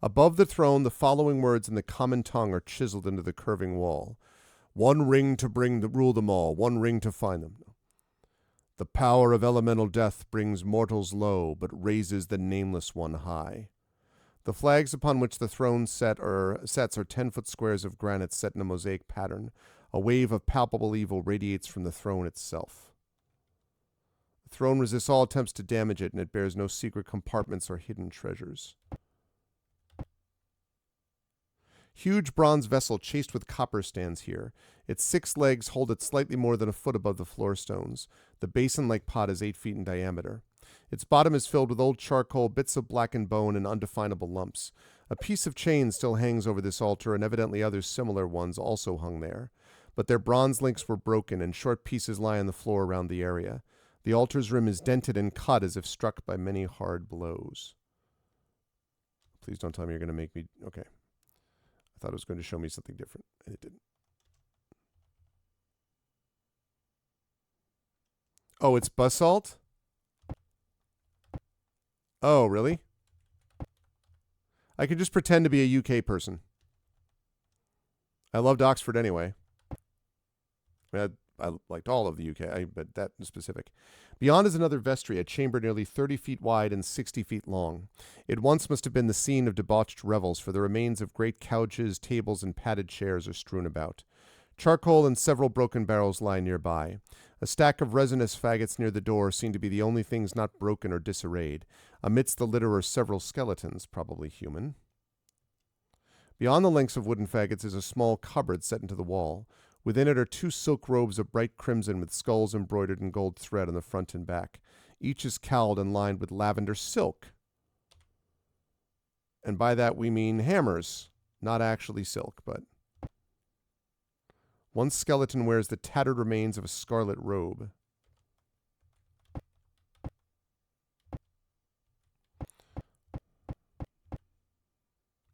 Above the throne, the following words in the common tongue are chiseled into the curving wall. One ring to rule them all, one ring to find them. The power of elemental death brings mortals low, but raises the nameless one high. The flags upon which the throne sets are 10-foot squares of granite set in a mosaic pattern. A wave of palpable evil radiates from the throne itself. The throne resists all attempts to damage it, and it bears no secret compartments or hidden treasures. Huge bronze vessel chased with copper stands here. Its 6 legs hold it slightly more than a foot above the floor stones. The basin-like pot is 8 feet in diameter. Its bottom is filled with old charcoal, bits of blackened bone, and undefinable lumps. A piece of chain still hangs over this altar, and evidently other similar ones also hung there. But their bronze links were broken, and short pieces lie on the floor around the area. The altar's rim is dented and cut as if struck by many hard blows. Please don't tell me you're going to make me... Okay. I thought it was going to show me something different, and it didn't. Oh, it's basalt? Oh, really? I could just pretend to be a UK person. I loved Oxford anyway. I liked all of the UK, but that in specific. Beyond is another vestry, a chamber nearly 30 feet wide and 60 feet long. It once must have been the scene of debauched revels, for the remains of great couches, tables, and padded chairs are strewn about. Charcoal and several broken barrels lie nearby. A stack of resinous faggots near the door seem to be the only things not broken or disarrayed. Amidst the litter are several skeletons, probably human. Beyond the lengths of wooden faggots is a small cupboard set into the wall. Within it are 2 silk robes of bright crimson with skulls embroidered in gold thread on the front and back. Each is cowled and lined with lavender silk. And by that we mean hammers, not actually silk, but... One skeleton wears the tattered remains of a scarlet robe.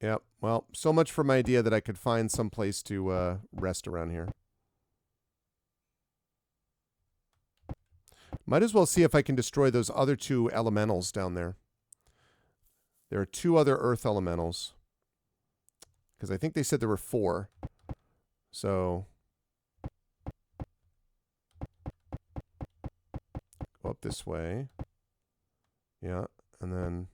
Yep, Well, so much for my idea that I could find some place to rest around here. Might as well see if I can destroy those other 2 elementals down there. There are 2 other earth elementals. Because I think they said there were 4. So go up this way. Yeah, and then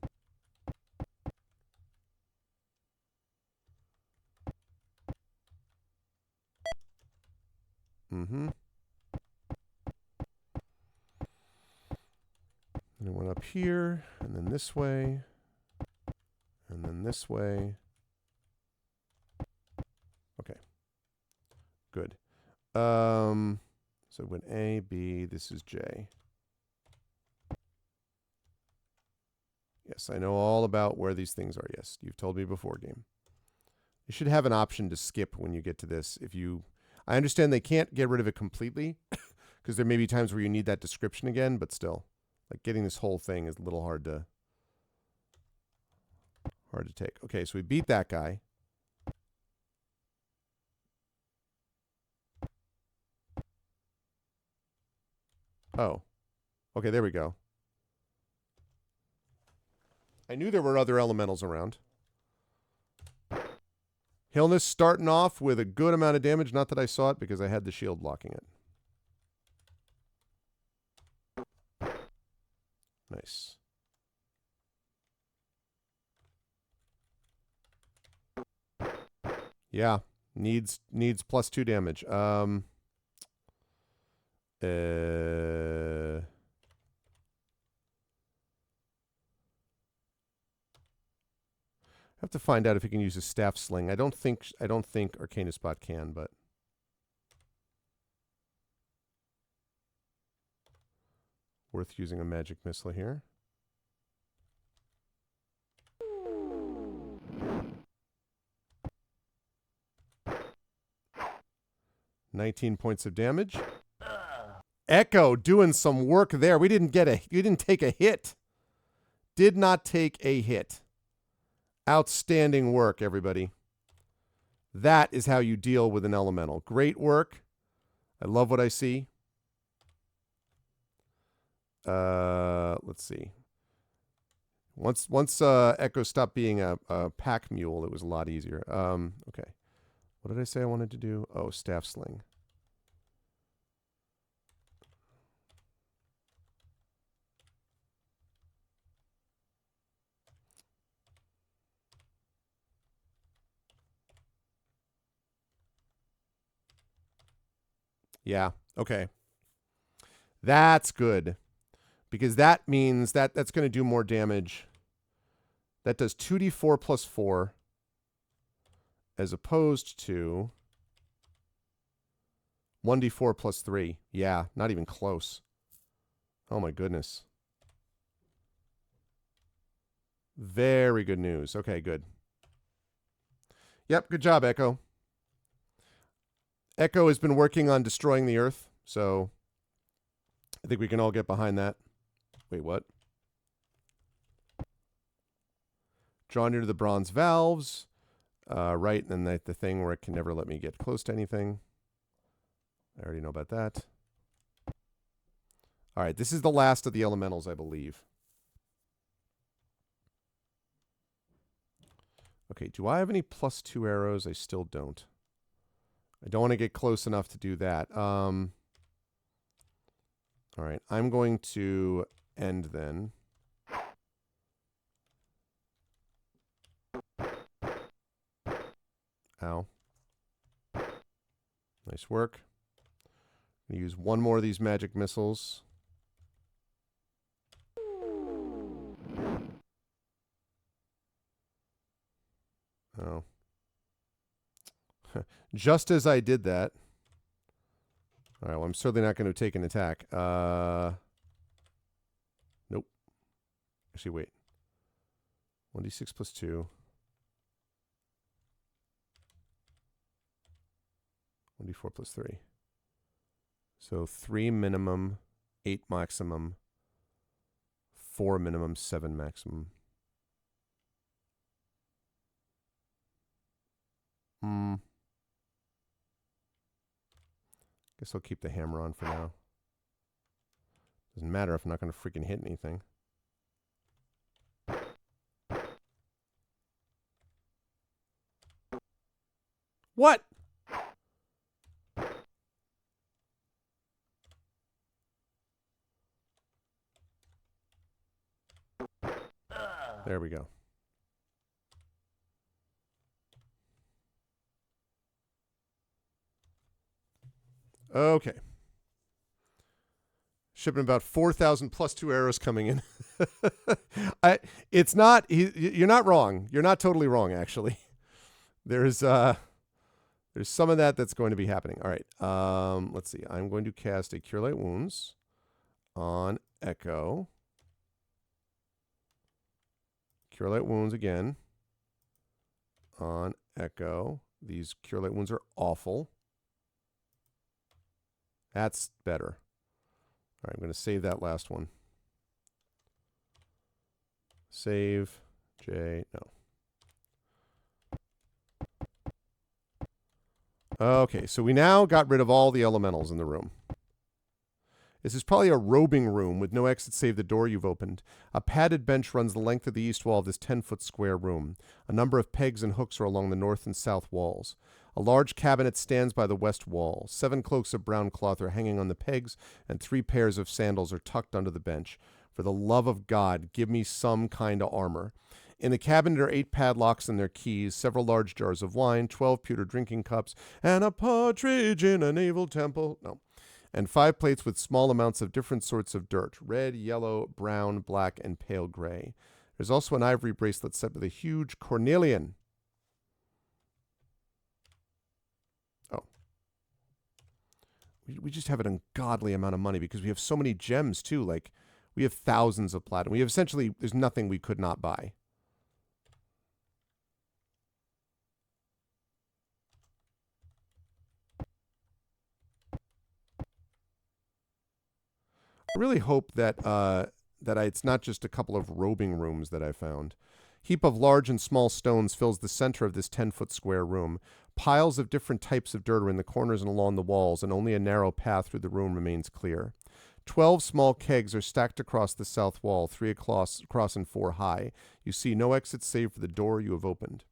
and it went up here, and then this way, and then this way. Okay. Good. So it went A, B, this is J. Yes, I know all about where these things are. Yes, you've told me before, game. You should have an option to skip when you get to this. I understand they can't get rid of it completely, because there may be times where you need that description again, but still, like getting this whole thing is a little hard to take. Okay, so we beat that guy. Oh, okay, there we go. I knew there were other elementals around. Hillness starting off with a good amount of damage. Not that I saw it because I had the shield blocking it. Nice. Yeah, needs +2 damage. Have to find out if he can use a staff sling. I don't think Arcana Spot can, but worth using a magic missile here. $19 points of damage. Echo doing some work there. You didn't take a hit. Did not take a hit. Outstanding work, everybody. That is how you deal with an elemental. Great work. I love what I see. Let's see. Once Echo stopped being a pack mule, it was a lot easier. Okay. What did I say I wanted to do? Oh, staff sling. Yeah, okay. That's good. Because that means that's going to do more damage. That does 2d4 plus 4 as opposed to 1d4 plus 3. Yeah, not even close. Oh my goodness. Very good news. Okay, good. Yep, good job, Echo. Echo has been working on destroying the Earth, so I think we can all get behind that. Wait, what? Draw near to the bronze valves. Right, and then the thing where it can never let me get close to anything. I already know about that. All right, this is the last of the elementals, I believe. Okay, do I have any +2 arrows? I still don't. I don't want to get close enough to do that. All right, I'm going to end then. Ow. Nice work. I'm going to use one more of these magic missiles. Oh. Just as I did that. All right, well, I'm certainly not going to take an attack. Nope. Actually, wait. 1d6 plus 2. 1d4 plus 3. So 3 minimum, 8 maximum, 4 minimum, 7 maximum. Guess I'll keep the hammer on for now. Doesn't matter if I'm not going to freaking hit anything. What? There we go. Okay. Shipping about 4,000 plus 2 arrows coming in. It's not, you're not wrong. You're not totally wrong, actually. There's some of that's going to be happening. All right. Let's see. I'm going to cast a Cure Light Wounds on Echo. Cure Light Wounds again on Echo. These Cure Light Wounds are awful. That's better. All right, I'm going to save that last one. Save. J. No. Okay, so we now got rid of all the elementals in the room. This is probably a robing room with no exit save the door you've opened. A padded bench runs the length of the east wall of this 10-foot square room. A number of pegs and hooks are along the north and south walls. A large cabinet stands by the west wall. 7 cloaks of brown cloth are hanging on the pegs, and 3 pairs of sandals are tucked under the bench. For the love of God, give me some kind of armor. In the cabinet are 8 padlocks and their keys, several large jars of wine, 12 pewter drinking cups, and a partridge in a naval temple. No. And 5 plates with small amounts of different sorts of dirt, red, yellow, brown, black, and pale gray. There's also an ivory bracelet set with a huge cornelian. Oh. We just have an ungodly amount of money because we have so many gems, too. Like, we have thousands of platinum. We have essentially, there's nothing we could not buy. I really hope that it's not just a couple of robing rooms that I found. Heap of large and small stones fills the center of this 10-foot square room. Piles of different types of dirt are in the corners and along the walls, and only a narrow path through the room remains clear. 12 small kegs are stacked across the south wall, 3 across and 4 high. You see no exit save for the door you have opened.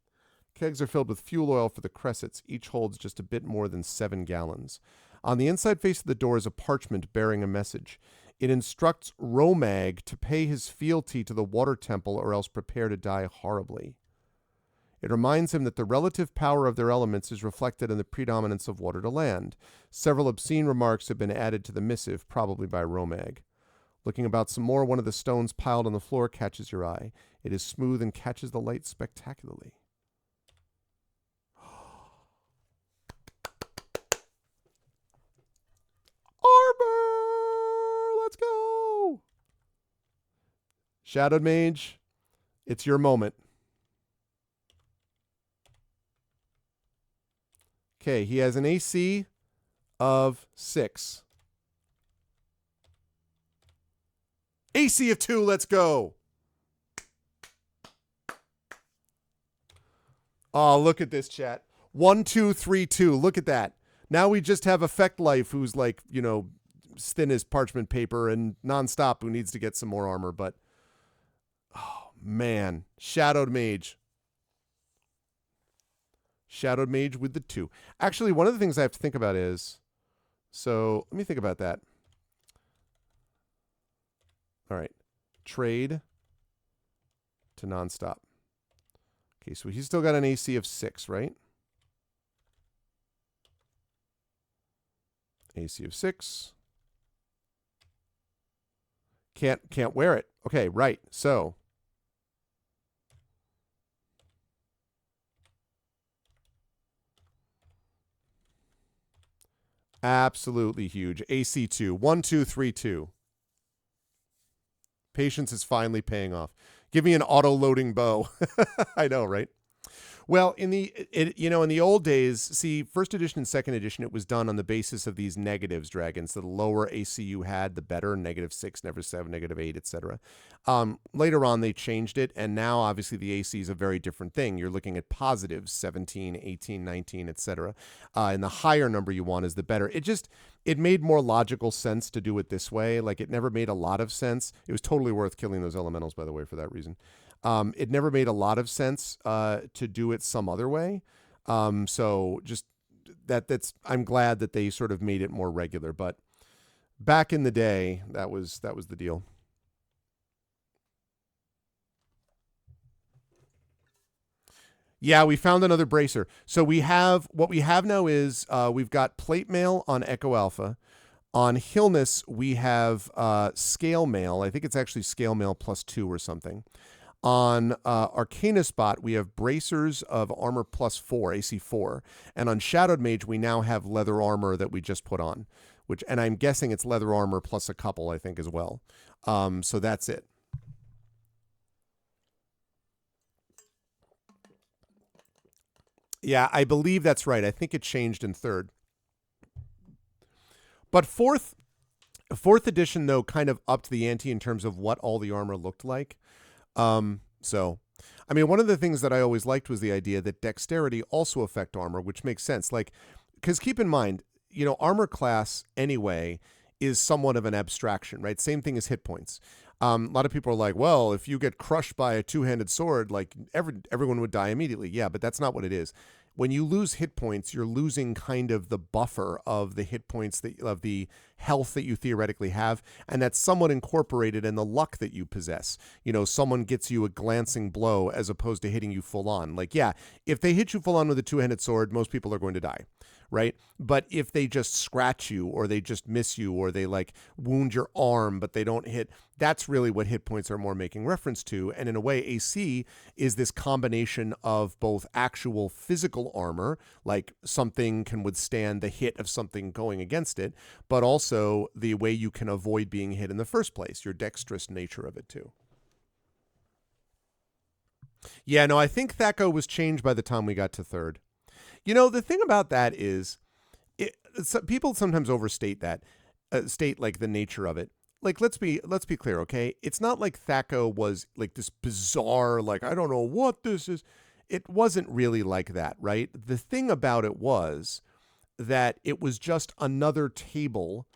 Kegs are filled with fuel oil for the cressets. Each holds just a bit more than 7 gallons. On the inside face of the door is a parchment bearing a message. It instructs Romag to pay his fealty to the water temple or else prepare to die horribly. It reminds him that the relative power of their elements is reflected in the predominance of water to land. Several obscene remarks have been added to the missive, probably by Romag. Looking about some more, one of the stones piled on the floor catches your eye. It is smooth and catches the light spectacularly. Armor! Let's go! Shadowed Mage, it's your moment. Okay, he has an AC of 6. AC of 2, let's go! Oh, look at this, chat. 1, 2, 3, 2. Look at that. Now we just have Effect Life, who's like, you know, thin as parchment paper, and Nonstop, who needs to get some more armor. But, oh, man. Shadowed Mage. Shadowed Mage with the 2. Actually, one of the things I have to think about is, so let me think about that. All right. Trade to Nonstop. Okay, so he's still got an AC of 6, right? AC of 6. Can't wear it. Okay, right. So absolutely huge. AC 2. 1, 2, 3, 2. Patience is finally paying off. Give me an auto-loading bow. I know, right? Well, in the old days, see, first edition and second edition, it was done on the basis of these negatives, dragons. So the lower AC you had, the better. -6, -7, -8, etc. Later on, they changed it, and now obviously the AC is a very different thing. You're looking at positives, 17, 18, 19, etc. And the higher number you want is the better. It made more logical sense to do it this way. Like, it never made a lot of sense. It was totally worth killing those elementals, by the way, for that reason. It never made a lot of sense to do it some other way. So just I'm glad that they sort of made it more regular. But back in the day, that was the deal. Yeah, we found another bracer. So what we have now is we've got plate mail on Echo Alpha. On Hillness, we have scale mail. I think it's actually scale mail +2 or something. On Arcana Spot, we have bracers of armor +4, AC 4. And on Shadowed Mage, we now have leather armor that we just put on, and I'm guessing it's leather armor plus a couple, I think, as well. So that's it. Yeah, I believe that's right. I think it changed in third. But fourth edition, though, kind of upped the ante in terms of what all the armor looked like. So, I mean, one of the things that I always liked was the idea that dexterity also affect armor, which makes sense. Like, because keep in mind, armor class anyway is somewhat of an abstraction, right? Same thing as hit points. A lot of people are like, well, if you get crushed by a two-handed sword, like everyone would die immediately. Yeah, but that's not what it is. When you lose hit points, you're losing kind of the buffer of the hit points of the health that you theoretically have, and that's somewhat incorporated in the luck that you possess. Someone gets you a glancing blow as opposed to hitting you full on. Like, yeah, if they hit you full on with a two-handed sword, most people are going to die, right? But if they just scratch you, or they just miss you, or they like wound your arm but they don't hit, that's really what hit points are more making reference to. And in a way, AC is this combination of both actual physical armor, like something can withstand the hit of something going against it, but also the way you can avoid being hit in the first place, your dexterous nature of it too. Yeah, no, I think Thaco was changed by the time we got to third. The thing about that is, people sometimes overstate that, state like the nature of it. Like, let's be clear, okay? It's not like Thaco was like this bizarre, like, I don't know what this is. It wasn't really like that, right? The thing about it was that it was just another table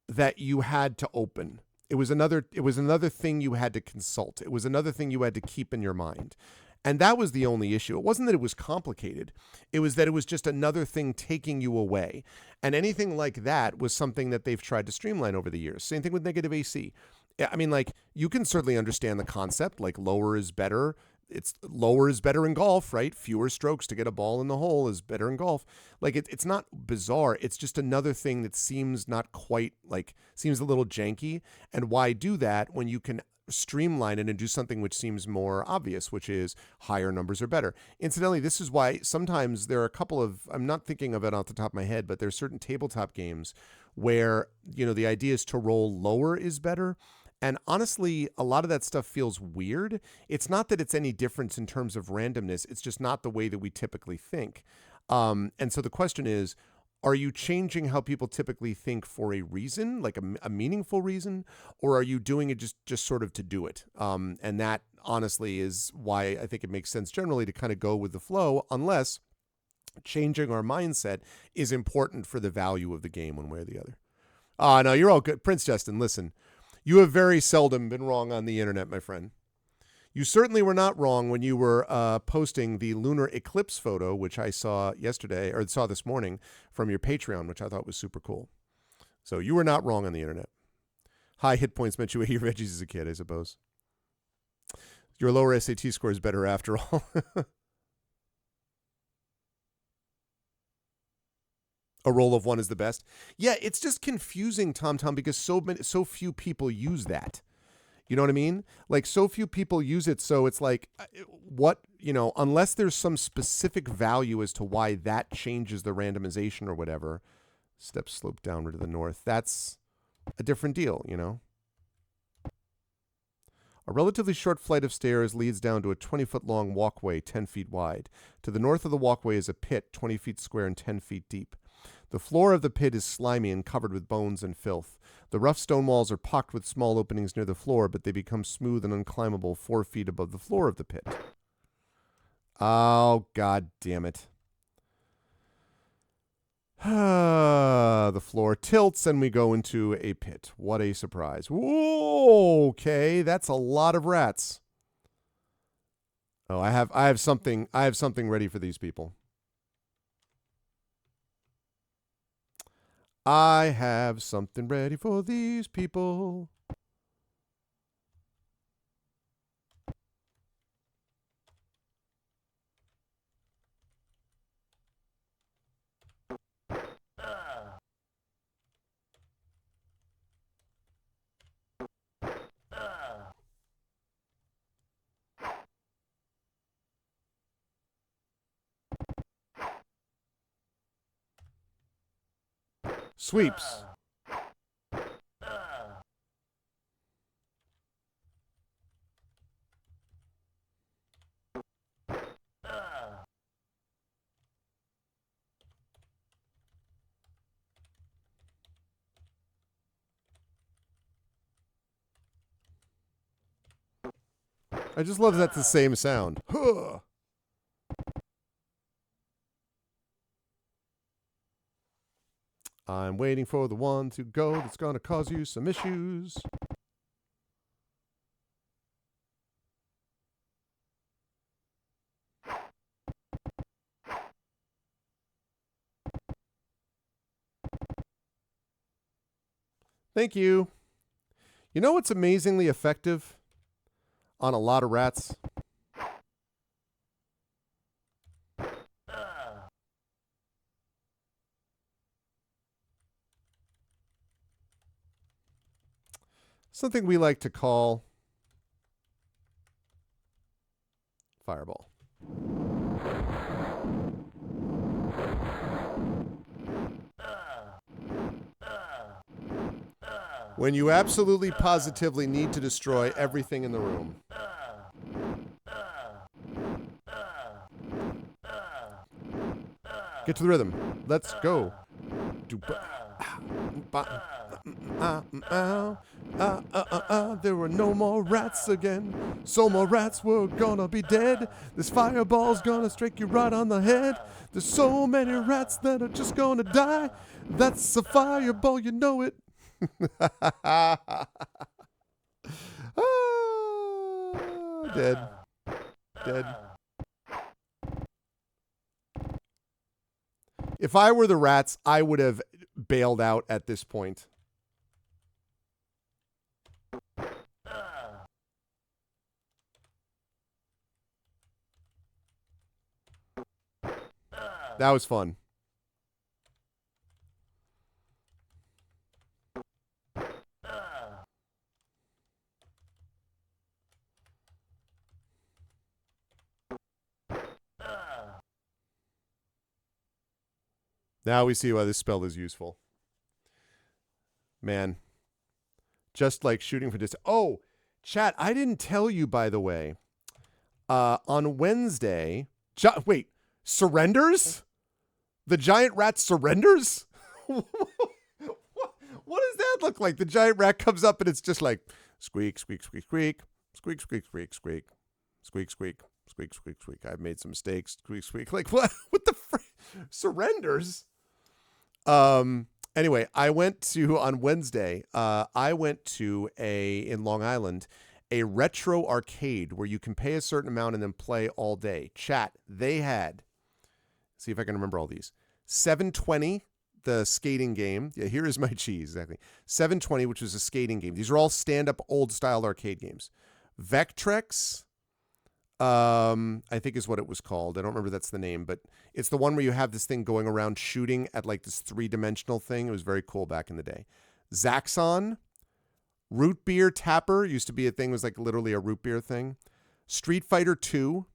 that you had to open. It was another thing you had to consult. It was another thing you had to keep in your mind. And that was the only issue. It wasn't that it was complicated. It was that it was just another thing taking you away. And anything like that was something that they've tried to streamline over the years. Same thing with negative AC. I mean, like, you can certainly understand the concept, like lower is better. Lower is better in golf, right? Fewer strokes to get a ball in the hole is better in golf. Like, it's not bizarre. It's just another thing that seems not quite, like, seems a little janky. And why do that when you can streamline it and do something which seems more obvious, which is higher numbers are better. Incidentally, this is why sometimes there are a couple of, I'm not thinking of it off the top of my head, but there's certain tabletop games where, the idea is to roll lower is better. And honestly, a lot of that stuff feels weird. It's not that it's any difference in terms of randomness. It's just not the way that we typically think. And so the question is, are you changing how people typically think for a reason, like a meaningful reason, or are you doing it just sort of to do it? And that honestly is why I think it makes sense generally to kind of go with the flow, unless changing our mindset is important for the value of the game one way or the other. No, you're all good. Prince Justin, listen, you have very seldom been wrong on the internet, my friend. You certainly were not wrong when you were posting the lunar eclipse photo, which I saw yesterday, or saw this morning from your Patreon, which I thought was super cool. So you were not wrong on the internet. High hit points meant you ate your veggies as a kid, I suppose. Your lower SAT score is better after all. A roll of one is the best. Yeah, it's just confusing, Tom, because so few people use that. You know what I mean? Like, so few people use it, so it's like, what, unless there's some specific value as to why that changes the randomization or whatever, steps slope downward to the north, that's a different deal, A relatively short flight of stairs leads down to a 20-foot-long walkway 10 feet wide. To the north of the walkway is a pit 20 feet square and 10 feet deep. The floor of the pit is slimy and covered with bones and filth. The rough stone walls are pocked with small openings near the floor, but they become smooth and unclimbable 4 feet above the floor of the pit. Oh, God damn it. The floor tilts and we go into a pit. What a surprise. Whoa, okay, that's a lot of rats. Oh, I have something ready for these people. I have something ready for these people. Sweeps. I just love that's the same sound. Huh. I'm waiting for the one to go that's going to cause you some issues. Thank you. You know what's amazingly effective on a lot of rats? Something we like to call Fireball. When you absolutely positively need to destroy everything in the room. Get to the rhythm. Let's go. There were no more rats again. So more rats were gonna be dead. This fireball's gonna strike you right on the head. There's so many rats that are just gonna die. That's a fireball, you know it. Dead. Dead. If I were the rats, I would have bailed out at this point. That was fun. Now we see why this spell is useful. Man. Just like shooting for distance. Oh, chat, I didn't tell you, by the way. On Wednesday... wait, surrenders? The giant rat surrenders? What does that look like? The giant rat comes up and it's just like, squeak, squeak, squeak, squeak. Squeak, squeak, squeak, squeak. Squeak, squeak. Squeak, squeak, squeak. I've made some mistakes. Squeak, squeak. Like, what? What the frick? Surrenders? Anyway, on Wednesday, I went to in Long Island, a retro arcade where you can pay a certain amount and then play all day. Chat, they had, see if I can remember all these. 720, the skating game. Yeah, here is my cheese, exactly. 720, which was a skating game. These are all stand-up old-style arcade games. Vectrex, I think is what it was called. I don't remember that's the name, but it's the one where you have this thing going around shooting at like this 3-dimensional thing. It was very cool back in the day. Zaxxon, Root Beer Tapper used to be a thing. It was like literally a root beer thing. Street Fighter 2,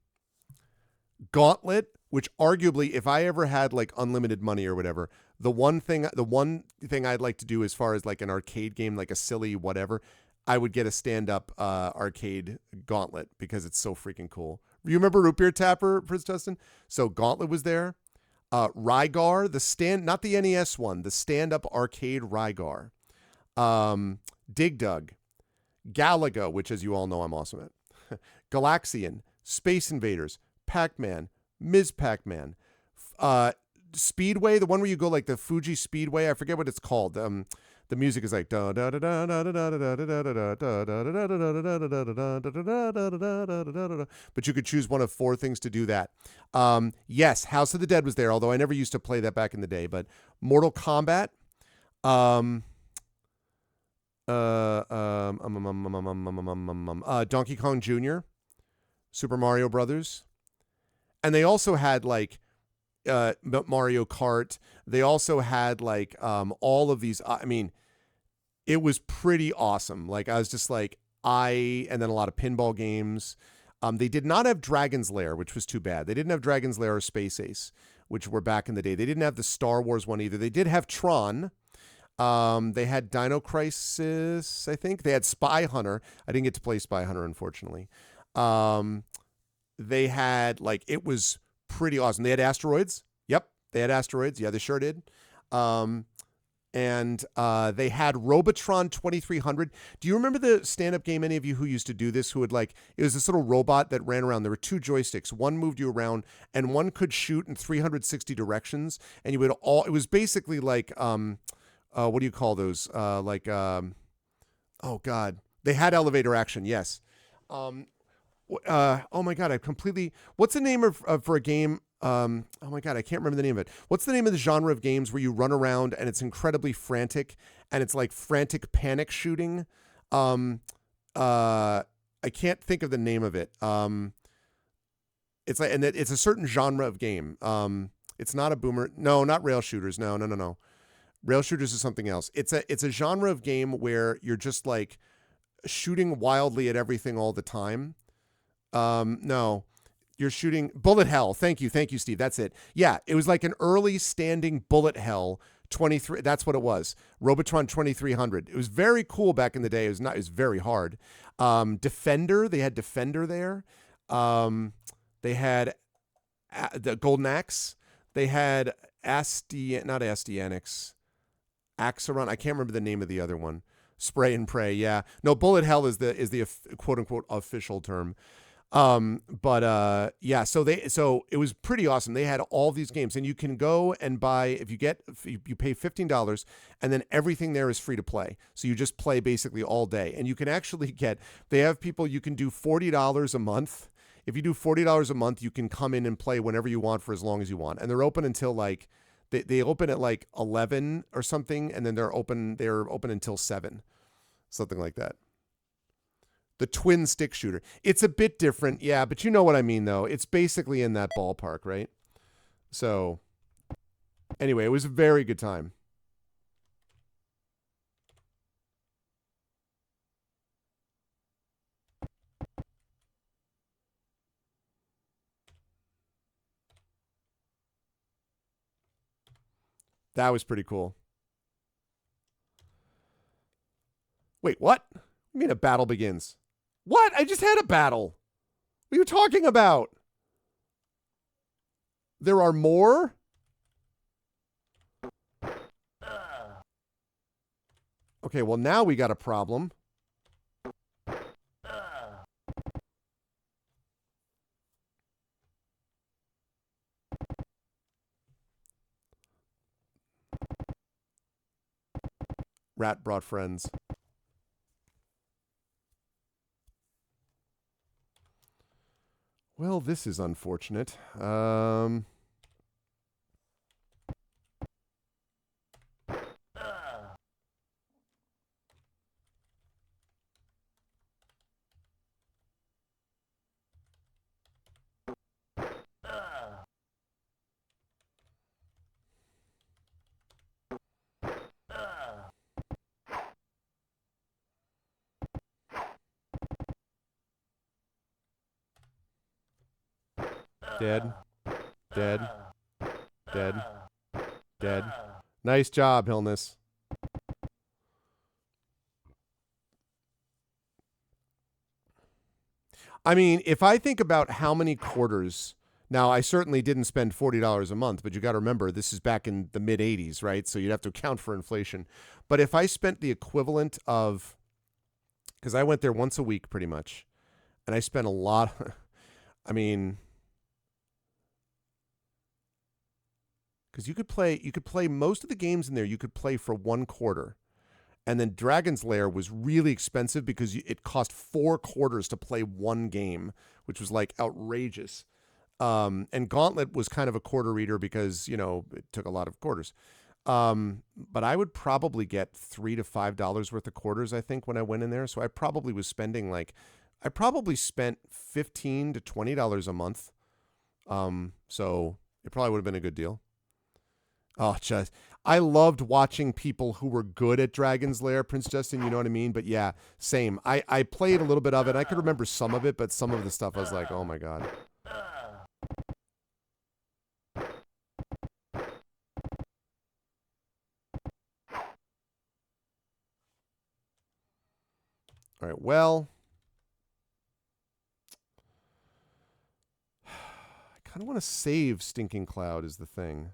Gauntlet, which arguably, if I ever had like unlimited money or whatever, the one thing I'd like to do as far as like an arcade game, like a silly whatever, I would get a stand-up arcade Gauntlet because it's so freaking cool. You remember Root Beer Tapper, Prince Justin? So Gauntlet was there. Rygar, not the NES one, the stand-up arcade Rygar. Dig Dug, Galaga, which as you all know I'm awesome at. Galaxian, Space Invaders, Pac-Man, Ms. Pac-Man, Speedway, the one where you go like the Fuji Speedway. I forget what it's called. The music is like da da da da da da da da da da da. But you could choose one of 4 things to do that. Yes, House of the Dead was there, although I never used to play that back in the day. But Mortal Kombat, Donkey Kong Jr., Super Mario Brothers, and they also had like Mario Kart. They also had like all of these. I mean, it was pretty awesome. Like I was just like and then a lot of pinball games. They did not have Dragon's Lair, which was too bad. They didn't have Dragon's Lair or Space Ace, which were back in the day. They didn't have the Star Wars one either. They did have Tron. They had Dino Crisis, I think. They had Spy Hunter. I didn't get to play Spy Hunter, unfortunately. They had, like, it was pretty awesome. They had Asteroids. Yep, they had Asteroids. Yeah, they sure did. And they had Robotron 2300. Do you remember the stand-up game, any of you who used to do this, who would like, it was this little robot that ran around. There were 2 joysticks. One moved you around and one could shoot in 360 directions. And you would it was basically like, what do you call those? Oh God, they had elevator action. Yes. Oh my God, what's the name for a game? Oh my God, I can't remember the name of it. What's the name of the genre of games where you run around and it's incredibly frantic and it's like frantic panic shooting? I can't think of the name of it. It's like, and it's a certain genre of game. It's not a boomer. No, not rail shooters. No. Rail shooters is something else. It's a genre of game where you're just like shooting wildly at everything all the time. No. You're shooting Bullet Hell. Thank you, Steve. That's it. Yeah, it was like an early standing Bullet Hell 23. That's what it was. Robotron 2300. It was very cool back in the day. It was very hard. Defender. They had Defender there. They had the Golden Axe. They had not Astyanax. Axaron. I can't remember the name of the other one. Spray and Pray. Yeah. No, Bullet Hell is the quote unquote official term. Yeah, so it was pretty awesome. They had all these games and you can go and buy, if you pay $15 and then everything there is free to play. So you just play basically all day and you can actually they have people, you can do $40 a month. If you do $40 a month, you can come in and play whenever you want for as long as you want. And they're open until like, they open at like 11 or something. And then they're open until 7, something like that. The twin stick shooter. It's a bit different, yeah, but you know what I mean, though. It's basically in that ballpark, right? So, anyway, it was a very good time. That was pretty cool. Wait, what? What do you mean a battle begins? What? I just had a battle. What are you talking about? There are more? Okay, well, now we got a problem. Rat brought friends. Well, this is unfortunate. Dead. Dead. Dead. Dead. Nice job, Hilness. I mean, if I think about how many quarters, now I certainly didn't spend $40 a month, but you got to remember this is back in the mid 80s, right? So you'd have to account for inflation. But if I spent the equivalent of, because I went there once a week pretty much, and I spent a lot, I mean, because you could play most of the games in there, you could play for 1 quarter. And then Dragon's Lair was really expensive because it cost 4 quarters to play 1 game, which was like outrageous. And Gauntlet was kind of a quarter reader because, you know, it took a lot of quarters. But I would probably get $3 to $5 worth of quarters, I think, when I went in there. So I probably was spending I probably spent $15 to $20 a month. So it probably would have been a good deal. Oh, just I loved watching people who were good at Dragon's Lair, Prince Justin, you know what I mean? But yeah, same. I played a little bit of it. I could remember some of it, but some of the stuff I was like, oh my God. All right, well, I kind of want to save Stinking Cloud is the thing.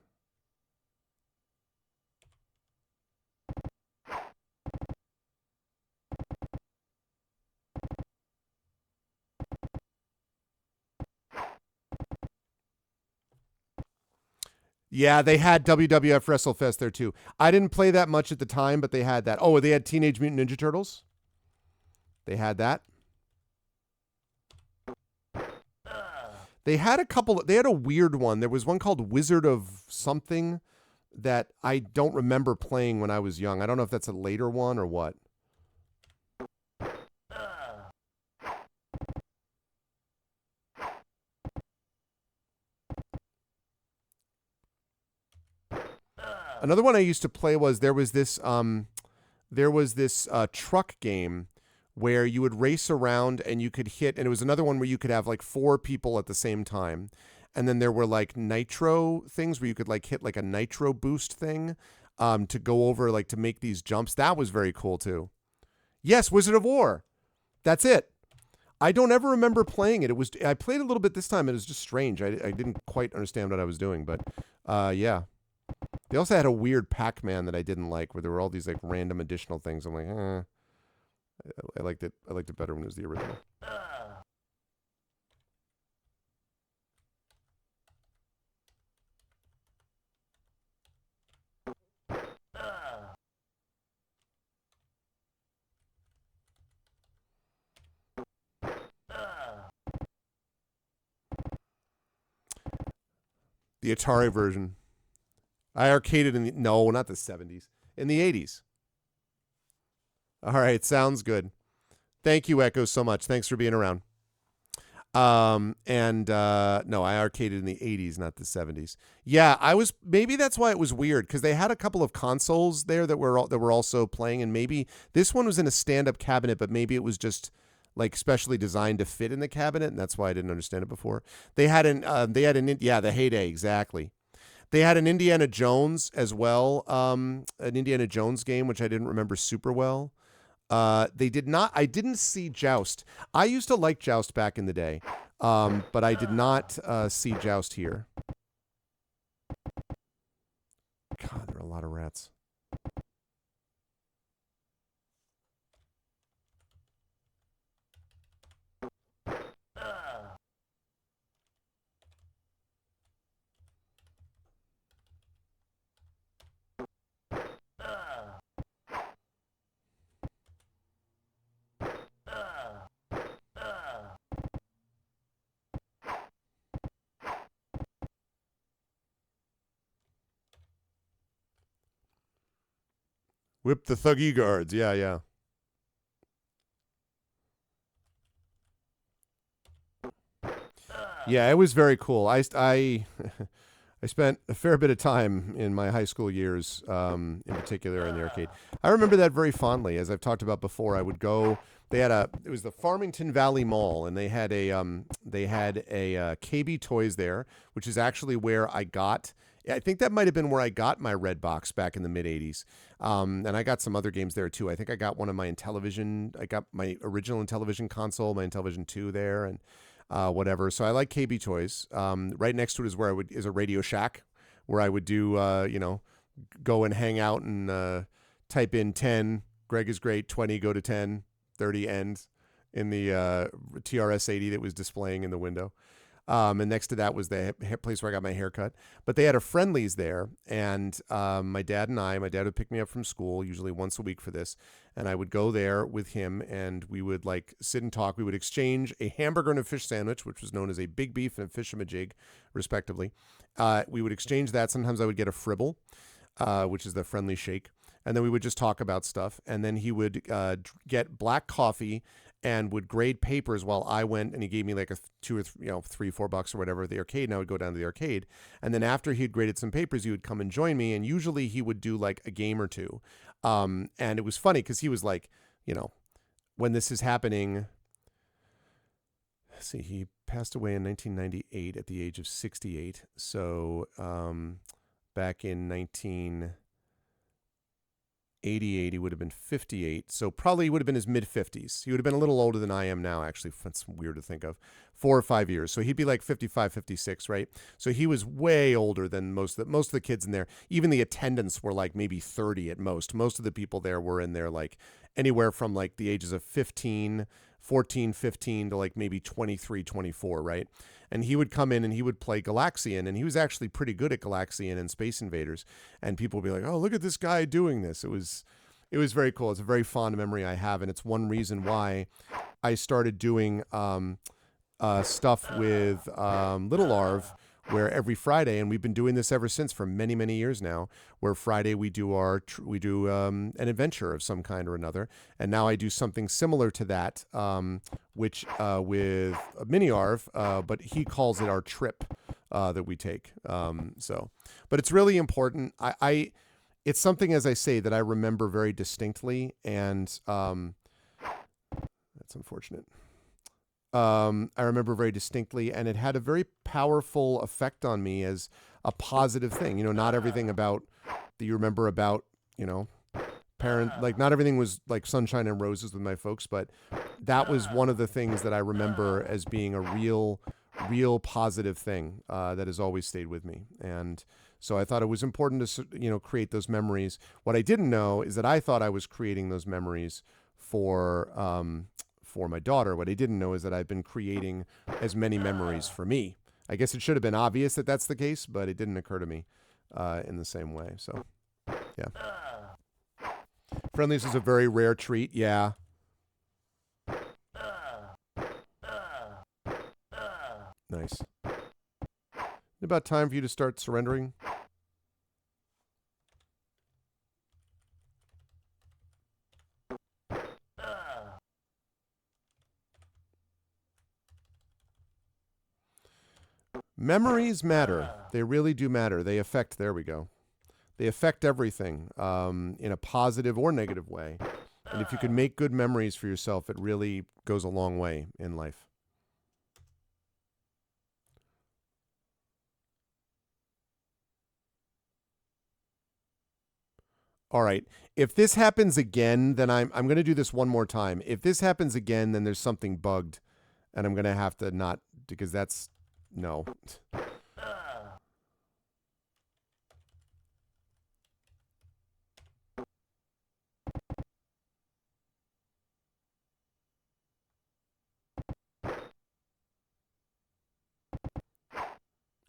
Yeah, they had WWF WrestleFest there too. I didn't play that much at the time, but they had that. Oh, they had Teenage Mutant Ninja Turtles. They had that. They had a couple. They had a weird one. There was one called Wizard of something that I don't remember playing when I was young. I don't know if that's a later one or what. Another one I used to play was there was this truck game where you would race around and you could hit, and it was another one where you could have like 4 people at the same time. And then there were like nitro things where you could like hit like a nitro boost thing to go over, like to make these jumps. That was very cool too. Yes, Wizard of War. That's it. I don't ever remember playing it. I played a little bit this time. It was just strange. I didn't quite understand what I was doing, but yeah. They also had a weird Pac-Man that I didn't like, where there were all these like random additional things. I'm like, I liked it. I liked it better when it was the original. The Atari version. I arcaded no, not the 70s. In the 80s. All right, sounds good. Thank you, Echo, so much. Thanks for being around. No, I arcaded in the 80s, not the 70s. Yeah, maybe that's why it was weird, because they had a couple of consoles there that were also playing, and maybe this one was in a stand-up cabinet, but maybe it was just like specially designed to fit in the cabinet, and that's why I didn't understand it before. The Heyday, exactly. They had an Indiana Jones as well, an Indiana Jones game, which I didn't remember super well. I didn't see Joust. I used to like Joust back in the day, but I did not see Joust here. God, there are a lot of rats. Whip the thuggy guards. Yeah. Yeah, it was very cool. I spent a fair bit of time in my high school years, in particular in the arcade. I remember that very fondly. As I've talked about before, I would go. It was the Farmington Valley Mall, and they had a KB Toys there, which is actually where I got I think that might have been where I got my red box back in the mid 80s. And I got some other games there too. I think I got one of my Intellivision. I got my original Intellivision console, my Intellivision 2 there, and whatever. So I like KB Toys. Right next to it is a Radio Shack where I would do, go and hang out and type in 10, Greg is great, 20, go to 10, 30, end in the TRS-80 that was displaying in the window. And next to that was the place where I got my hair cut. But they had a Friendlies there, and my dad would pick me up from school, usually once a week for this, and I would go there with him, and we would like sit and talk. We would exchange a hamburger and a fish sandwich, which was known as a big beef and a fish and a jig, respectively. We would exchange that. Sometimes I would get a fribble, which is the friendly shake, and then we would just talk about stuff. And then he would get black coffee and would grade papers while I went, and he gave me like a $2 or $3, $4 or whatever at the arcade, and I would go down to the arcade. And then after he had graded some papers, he would come and join me, and usually he would do like a game or two. And it was funny because he was like, when this is happening, let's see, he passed away in 1998 at the age of 68. So back in 1988, he would have been 58. So probably he would have been his mid-50s. He would have been a little older than I am now, actually. That's weird to think of. 4 or 5 years. So he'd be like 55, 56, right? So he was way older than most of the kids in there. Even the attendants were like maybe 30 at most. Most of the people there were in there like anywhere from like the ages of 14, 15 to like maybe 23, 24, right? And he would come in and he would play Galaxian, and he was actually pretty good at Galaxian and Space Invaders. And people would be like, "Oh, look at this guy doing this." It was very cool. It's a very fond memory I have, and it's one reason why I started doing stuff with Little Arv, where every Friday, and we've been doing this ever since for many, many years now, where Friday we do an adventure of some kind or another. And now I do something similar to that, which with Mini Arv, but he calls it our trip that we take. But it's really important. It's something, as I say, that I remember very distinctly, and that's unfortunate. I remember very distinctly, and it had a very powerful effect on me as a positive thing. Not everything about that you remember about, not everything was like sunshine and roses with my folks, but that was one of the things that I remember as being a real positive thing that has always stayed with me. And so I thought it was important to, create those memories. What I didn't know is that I thought I was creating those memories for my daughter. What I didn't know is that I've been creating as many memories for me. I guess it should have been obvious that that's the case, but it didn't occur to me in the same way. So, yeah. Friendlies is a very rare treat. Yeah. Nice. About time for you to start surrendering. Memories matter. They really do matter. They affect, there we go. They affect everything in a positive or negative way. And if you can make good memories for yourself, it really goes a long way in life. All right. If this happens again, then I'm going to do this one more time. If this happens again, then there's something bugged, and I'm going to have to not, because that's, no.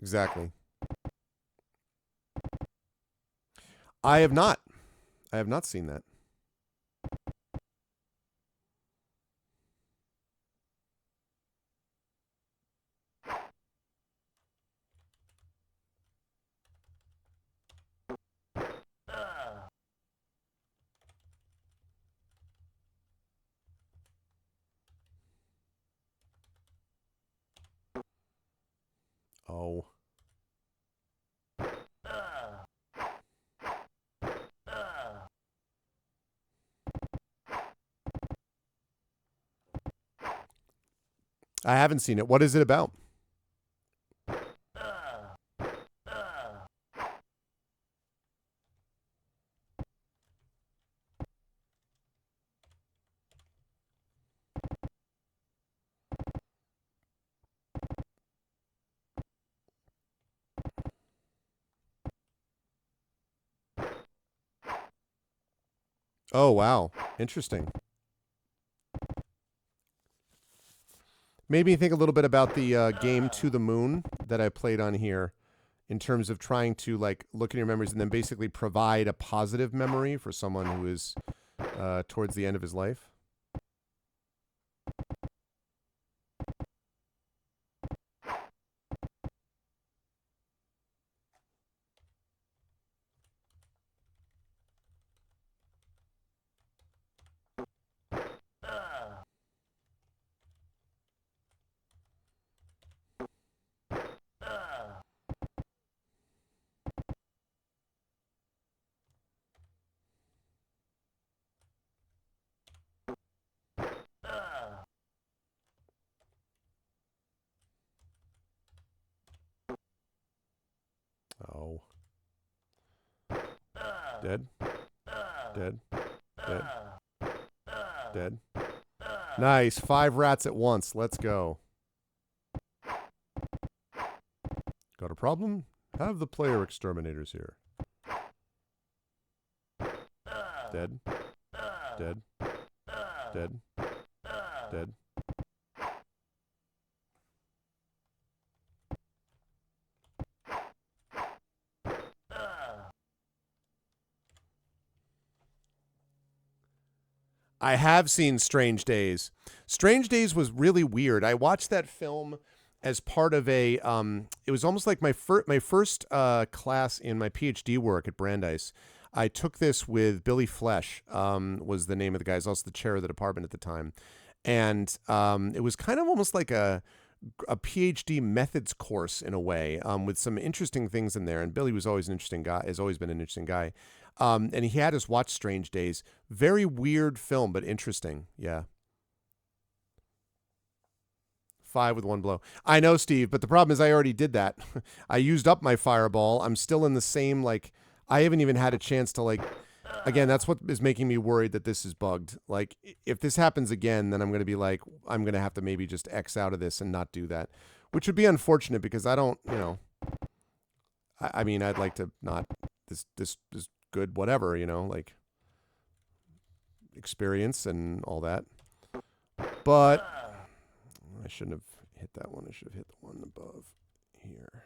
Exactly. I have not seen that. Oh. I haven't seen it. What is it about? Oh, wow. Interesting. Made me think a little bit about the game To the Moon that I played on here in terms of trying to like look at your memories and then basically provide a positive memory for someone who is towards the end of his life. Oh. Dead? Dead? Dead? Dead? Nice. 5 rats at once. Let's go. Got a problem? Have the player exterminators here. Dead? Dead? Dead? Dead? I have seen Strange Days. Strange Days was really weird. I watched that film as part of a it was almost like my first class in my PhD work at Brandeis. I took this with Billy Flesh, was the name of the guy. He's also the chair of the department at the time. And it was kind of almost like a PhD methods course in a way, with some interesting things in there. And Billy was always an interesting guy, has always been an interesting guy. And he had us watch Strange Days. Very weird film, but interesting. Yeah. 5 with 1 blow. I know, Steve, but the problem is I already did that. I used up my fireball. I'm still in the same, like, I haven't even had a chance to, like, again, that's what is making me worried that this is bugged. Like, if this happens again, then I'm going to be like, I'm going to have to maybe just X out of this and not do that, which would be unfortunate because I don't, you know, I mean, I'd like to not, this is good, whatever, you know, like, experience and all that. But I shouldn't have hit that one. I should have hit the one above here.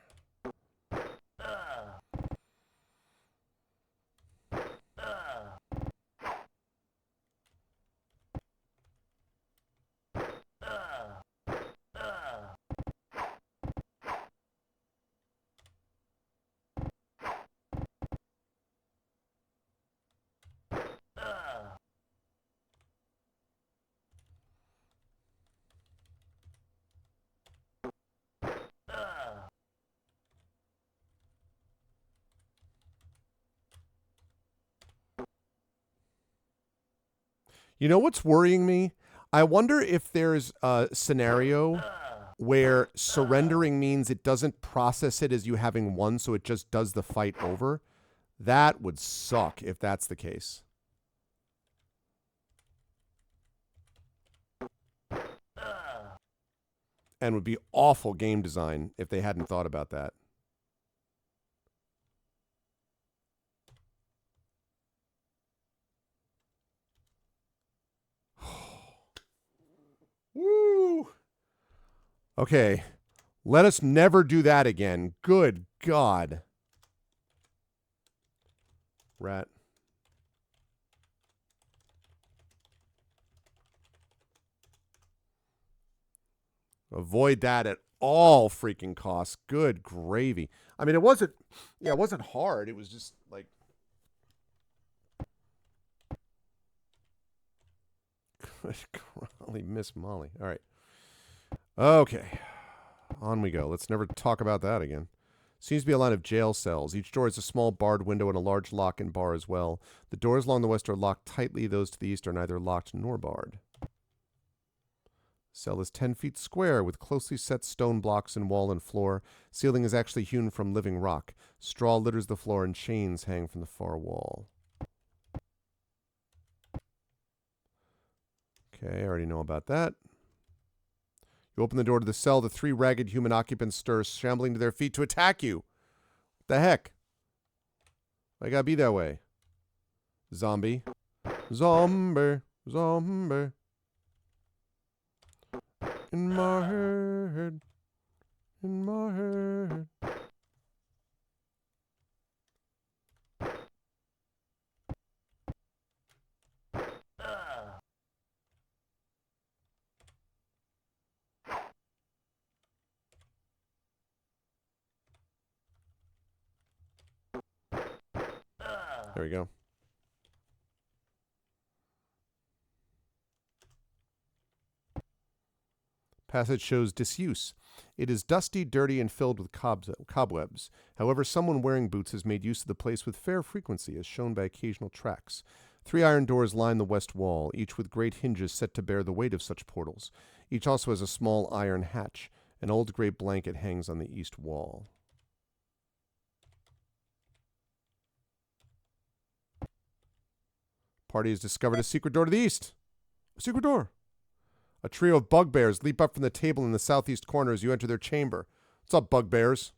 You know what's worrying me? I wonder if there's a scenario where surrendering means it doesn't process it as you having won, so it just does the fight over. That would suck if that's the case. And would be awful game design if they hadn't thought about that. Woo! Okay. Let us never do that again. Good God. Rat. Avoid that at all freaking costs. Good gravy. I mean, it wasn't hard. It was just like, good golly, Miss Molly. All right. Okay. On we go. Let's never talk about that again. Seems to be a line of jail cells. Each door has a small barred window and a large lock and bar as well. The doors along the west are locked tightly. Those to the east are neither locked nor barred. Cell is 10 feet square with closely set stone blocks in wall and floor. Ceiling is actually hewn from living rock. Straw litters the floor and chains hang from the far wall. Okay, I already know about that. You open the door to the cell. The 3 ragged human occupants stir, shambling to their feet to attack you. What the heck? I gotta be that way. Zombie. Zombie, zombie. In my head, in my head. There we go. Passage shows disuse. It is dusty, dirty, and filled with cobwebs. However, someone wearing boots has made use of the place with fair frequency, as shown by occasional tracks. 3 iron doors line the west wall, each with great hinges set to bear the weight of such portals. Each also has a small iron hatch. An old gray blanket hangs on the east wall. Party has discovered a secret door to the east. A secret door. A trio of bugbears leap up from the table in the southeast corner as you enter their chamber. What's up, bugbears?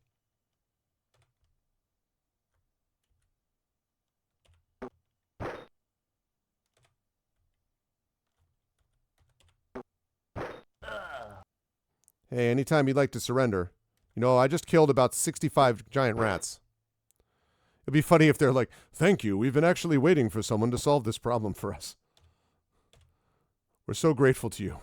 Hey, anytime you'd like to surrender. You know, I just killed about 65 giant rats. It'd be funny if they're like, thank you, we've been actually waiting for someone to solve this problem for us. We're so grateful to you.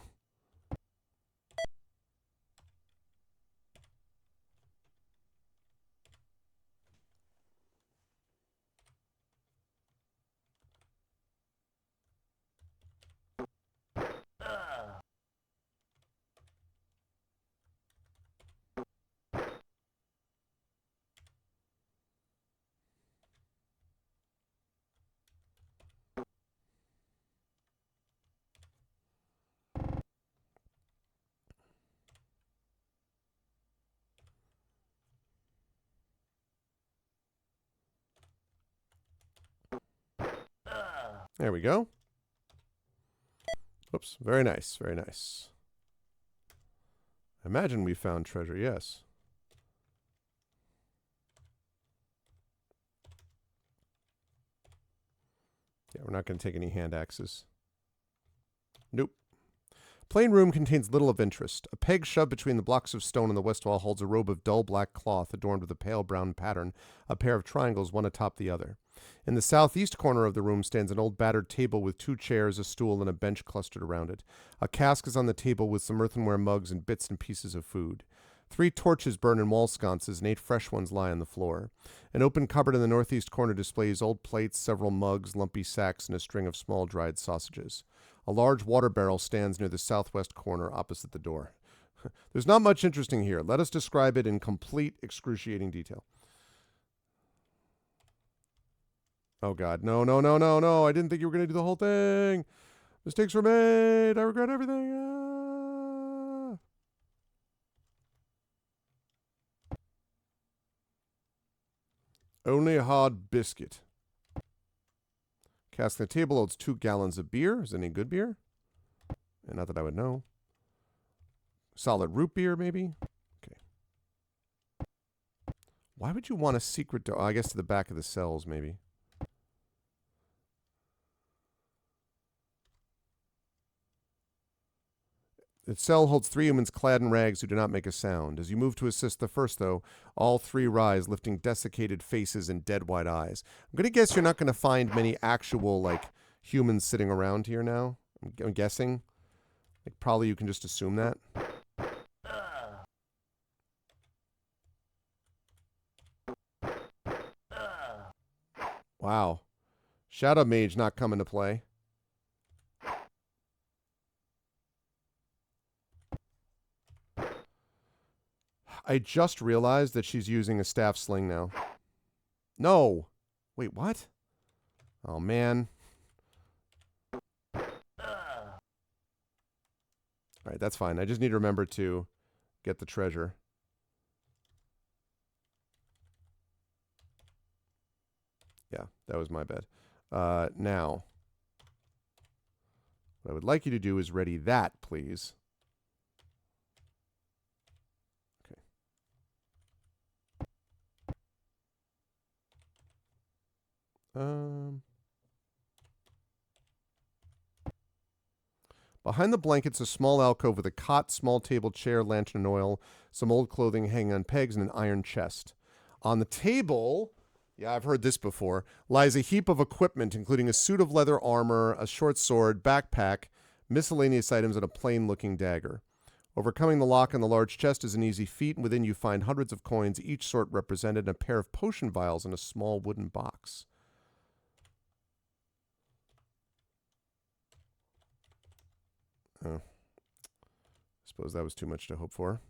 There we go. Oops. Very nice. Very nice. Imagine we found treasure. Yes. Yeah, we're not going to take any hand axes. Nope. Plain room contains little of interest. A peg shoved between the blocks of stone on the west wall holds a robe of dull black cloth adorned with a pale brown pattern, a pair of triangles one atop the other. In the southeast corner of the room stands an old battered table with 2 chairs, a stool, and a bench clustered around it. A cask is on the table with some earthenware mugs and bits and pieces of food. 3 torches burn in wall sconces, and 8 fresh ones lie on the floor. An open cupboard in the northeast corner displays old plates, several mugs, lumpy sacks, and a string of small dried sausages. A large water barrel stands near the southwest corner opposite the door. There's not much interesting here. Let us describe it in complete, excruciating detail. Oh, God. No, no, no, no, no. I didn't think you were going to do the whole thing. Mistakes were made. I regret everything. Ah. Only a hard biscuit. Cask on the table holds 2 gallons of beer. Is any good beer? And not that I would know. Solid root beer, maybe? Okay. Why would you want a secret door? Oh, I guess to the back of the cells, maybe. The cell holds 3 humans clad in rags who do not make a sound. As you move to assist the first, though, all 3 rise, lifting desiccated faces and dead white eyes. I'm going to guess you're not going to find many actual, like, humans sitting around here now. I'm guessing. Like, probably you can just assume that. Wow. Shadow Mage not coming to play. I just realized that she's using a staff sling now. No. Wait, what? Oh, man. All right, that's fine. I just need to remember to get the treasure. Yeah, that was my bad. Now, what I would like you to do is ready that, please. Okay. Behind the blankets, a small alcove with a cot, small table, chair, lantern and oil, some old clothing hanging on pegs, and an iron chest. On the table, yeah, I've heard this before, lies a heap of equipment, including a suit of leather armor, a short sword, backpack, miscellaneous items, and a plain-looking dagger. Overcoming the lock on the large chest is an easy feat, and within you find hundreds of coins, each sort represented, and a pair of potion vials in a small wooden box. Oh. Suppose that was too much to hope for.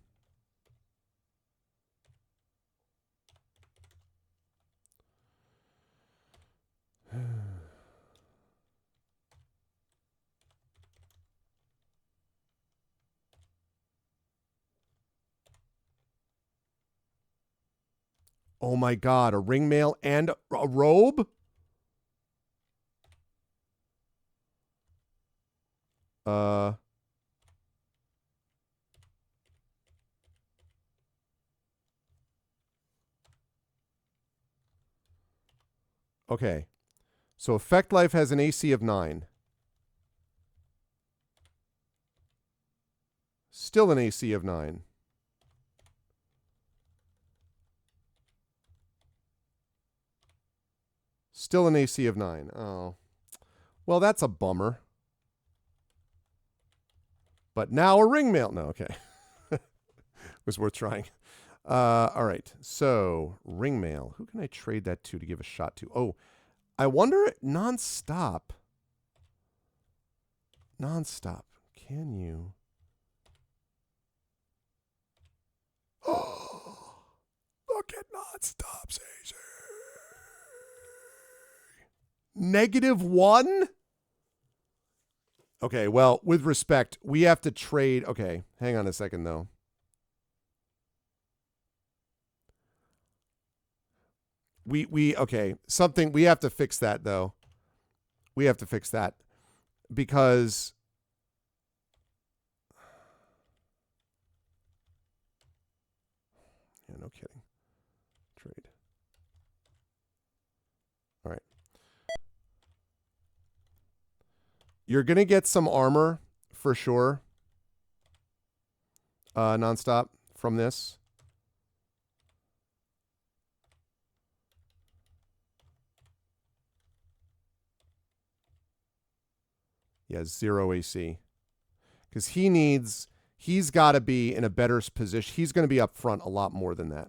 Oh my god, a ring mail and a robe? Okay. So Effect Life has an AC of 9. Still an AC of 9. Still an AC of 9. Oh. Well, that's a bummer. But now a ring mail. No, okay. Was worth trying. All right. So, ring mail. Who can I trade that to give a shot to? Oh, I wonder, nonstop. Nonstop. Can you? Oh, look at nonstop's AC. -1? Okay, well, with respect, we have to trade. Okay, hang on a second, though. Okay, something, we have to fix that, though. We have to fix that. Because... Yeah, no kidding. Trade. All right. You're going to get some armor for sure. Nonstop from this. Yeah, 0 AC. Because he's got to be in a better position. He's going to be up front a lot more than that.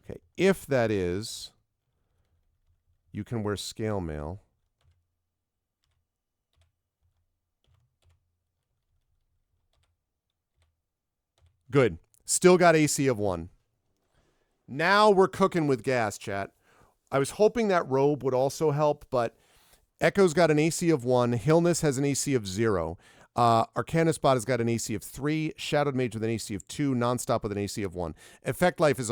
Okay, if that is, you can wear scale mail. Good. Still got AC of 1. Now we're cooking with gas, chat. I was hoping that robe would also help, but Echo's got an AC of 1. Hillness has an AC of 0. Arcana Spot has got an AC of 3. Shadowed Mage with an AC of 2. Nonstop with an AC of 1. Effect Life is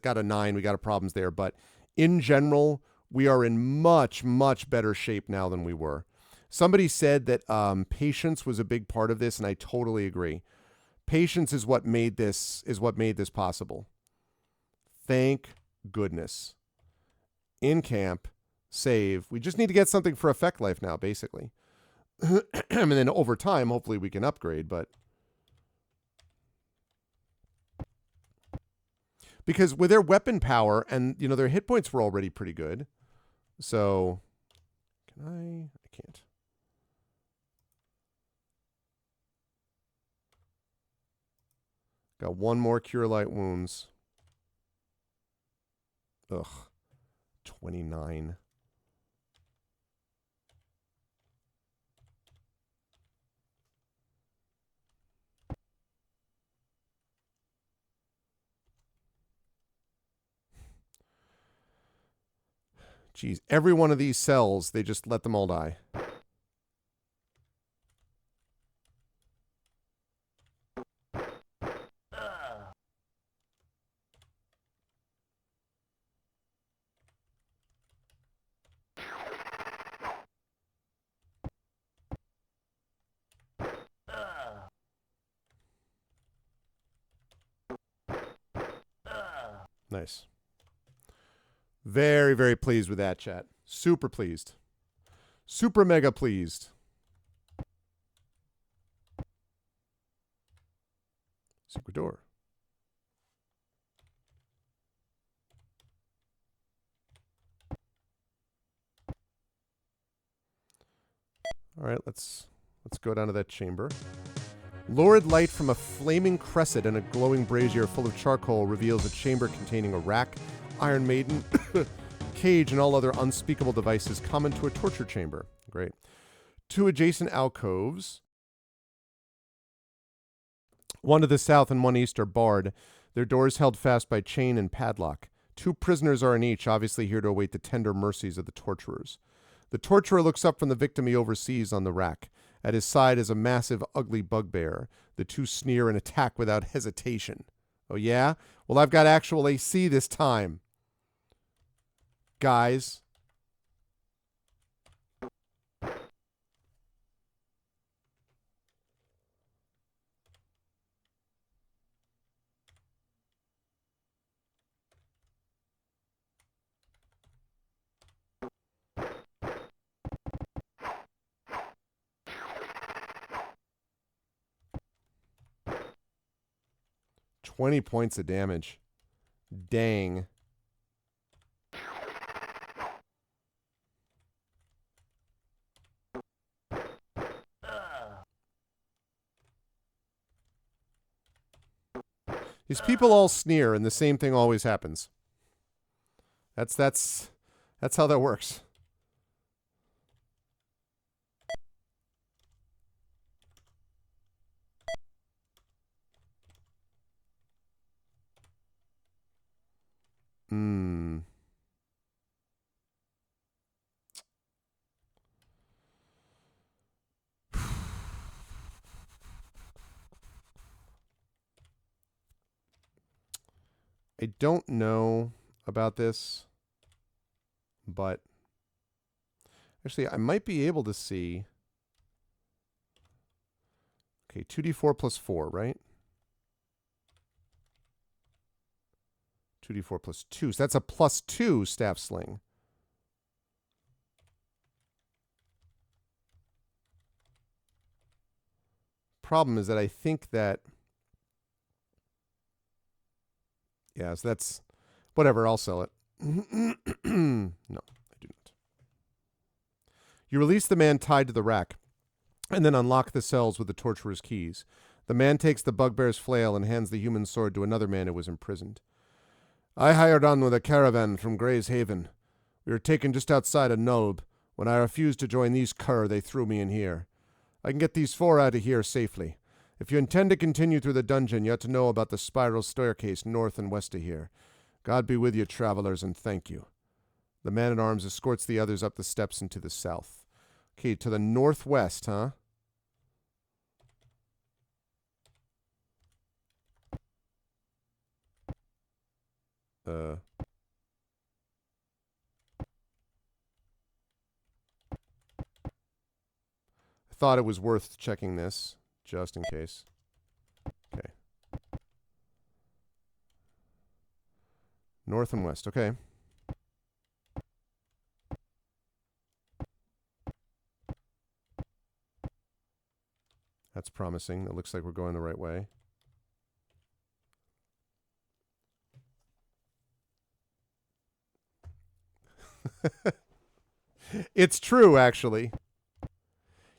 got a 9. We got problems there, but in general, we are in much, much better shape now than we were. Somebody said that patience was a big part of this, and I totally agree. Patience is what made this possible. Thank goodness. In camp, save. We just need to get something for Effect Life now, basically. And then over time, hopefully we can upgrade, but because with their weapon power and their hit points were already pretty good. So can I can't. Got one more Cure Light Wounds. Ugh. 29. Jeez, every one of these cells, they just let them all die. Nice. Very, very pleased with that, chat. Super pleased. Super mega pleased. Secret door. All right, let's go down to that chamber. Lurid light from a flaming cresset and a glowing brazier full of charcoal reveals a chamber containing a rack, Iron Maiden, cage, and all other unspeakable devices common to a torture chamber. Great. 2 adjacent alcoves. One to the south and one east are barred, their doors held fast by chain and padlock. 2 prisoners are in each, obviously here to await the tender mercies of the torturers. The torturer looks up from the victim he oversees on the rack. At his side is a massive, ugly bugbear. The 2 sneer and attack without hesitation. Oh, yeah? Well, I've got actual AC this time. Guys. $20 points of damage. Dang. These people all sneer, and the same thing always happens. That's how that works. I don't know about this, but actually I might be able to see. Okay, 2d4 plus 4, right? 2d4 plus 2. So that's a plus 2 staff sling. Problem is that I think that... Yeah, so that's... Whatever, I'll sell it. No, I do not. You release the man tied to the rack, and then unlock the cells with the torturer's keys. The man takes the bugbear's flail and hands the human sword to another man who was imprisoned. I hired on with a caravan from Gray's Haven. We were taken just outside of Nulb. When I refused to join these cur, they threw me in here. I can get these 4 out of here safely. If you intend to continue through the dungeon, you ought to know about the spiral staircase north and west of here. God be with you, travelers, and thank you. The man-at-arms escorts the others up the steps and to the south. Okay, to the northwest, huh? I thought it was worth checking this, just in case. Okay. North and west, okay. That's promising. It looks like we're going the right way. It's true, actually.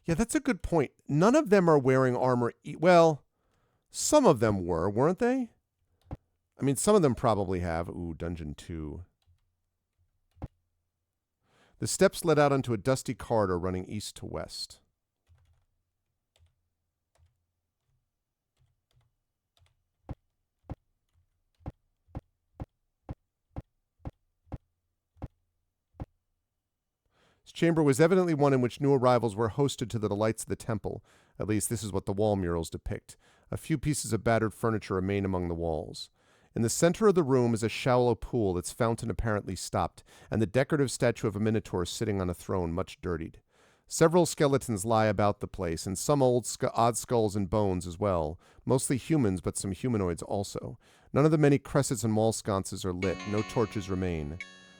Yeah, that's a good point. None of them are wearing armor. Well, some of them were, weren't they? I mean, some of them probably have. Ooh, Dungeon 2. The steps led out onto a dusty corridor running east to west. This chamber was evidently one in which new arrivals were hosted to the delights of the temple. At least this is what the wall murals depict. A few pieces of battered furniture remain among the walls. In the center of the room is a shallow pool, its fountain apparently stopped, and the decorative statue of a minotaur sitting on a throne, much dirtied. Several skeletons lie about the place, and some odd skulls and bones as well. Mostly humans, but some humanoids also. None of the many cressets and wall sconces are lit. No torches remain.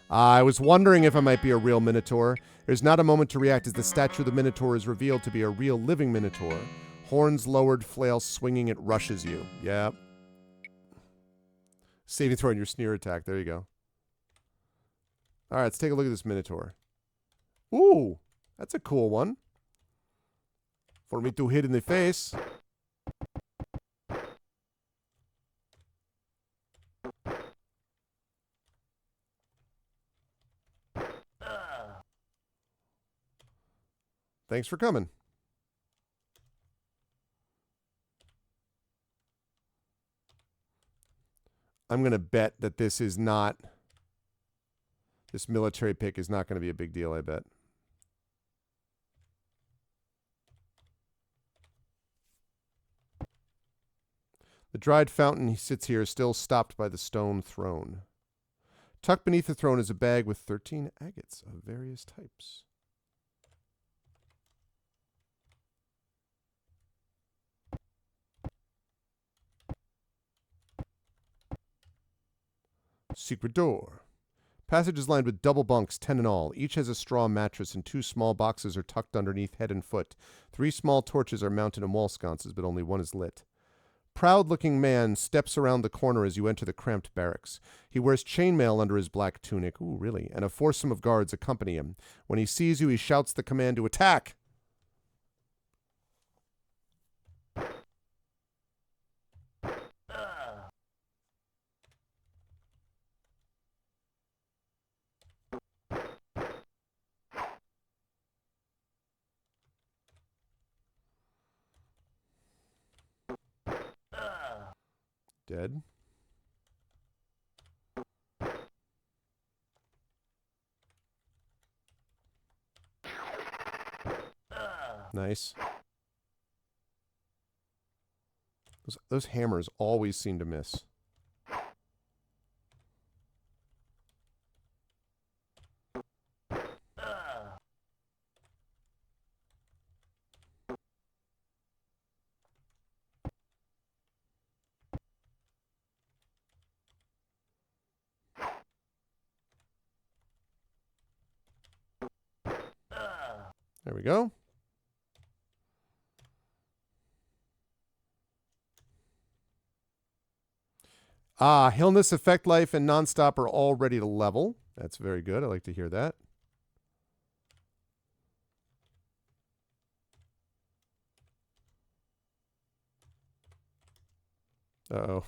I was wondering if it might be a real minotaur. There's not a moment to react as the statue of the minotaur is revealed to be a real living minotaur. Horns lowered, flail swinging, it rushes you. Yep. Saving throw on your sneer attack. There you go. All right, let's take a look at this Minotaur. Ooh, that's a cool one. For me to hit in the face. Thanks for coming. I'm going to bet that this is not... This military pick is not going to be a big deal, I bet. The dried fountain he sits here is still stopped by the stone throne. Tucked beneath the throne is a bag with 13 agates of various types. Secret door. Passage is lined with double bunks, 10 in all. Each has a straw mattress, and 2 small boxes are tucked underneath head and foot. 3 small torches are mounted in wall sconces, but only one is lit. Proud-looking man steps around the corner as you enter the cramped barracks. He wears chainmail under his black tunic, ooh, really, and a foursome of guards accompany him. When he sees you, he shouts the command to attack. Dead. Nice. Those hammers always seem to miss. There we go. Hillness, Effect Life, and Nonstop are all ready to level. That's very good. I like to hear that. Uh-oh.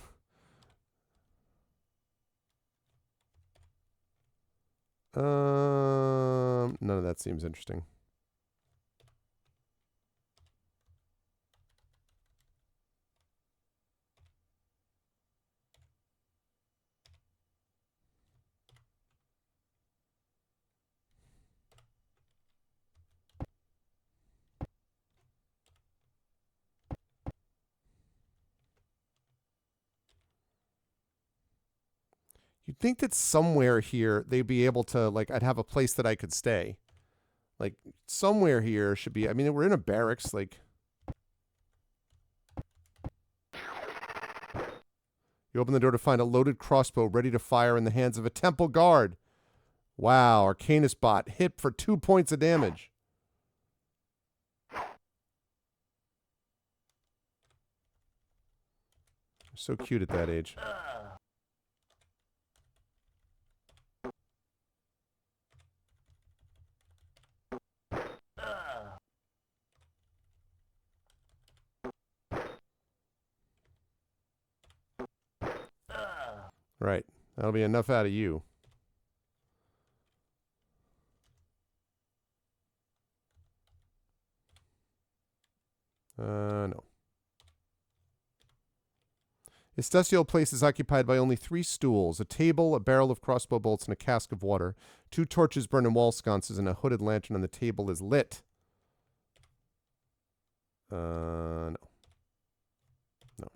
None of that seems interesting. You'd think that somewhere here they'd be able to, like, I'd have a place that I could stay. Like, somewhere here should be, I mean, we're in a barracks, like. You open the door to find a loaded crossbow ready to fire in the hands of a temple guard. Wow, Arcanus bot hit for 2 points of damage. So cute at that age. Right. That'll be enough out of you. No. This dusty old place is occupied by only 3 stools, a table, a barrel of crossbow bolts, and a cask of water. 2 torches burn in wall sconces, and a hooded lantern on the table is lit. No. No.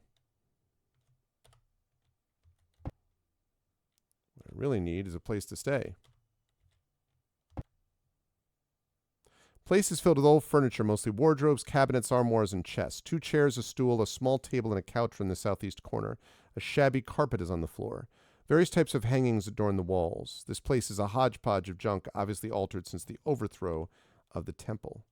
What I really need is a place to stay. Place is filled with old furniture, mostly wardrobes, cabinets, armoires, and chests. 2 chairs, a stool, a small table, and a couch are in the southeast corner. A shabby carpet is on the floor. Various types of hangings adorn the walls. This place is a hodgepodge of junk, obviously altered since the overthrow of the temple.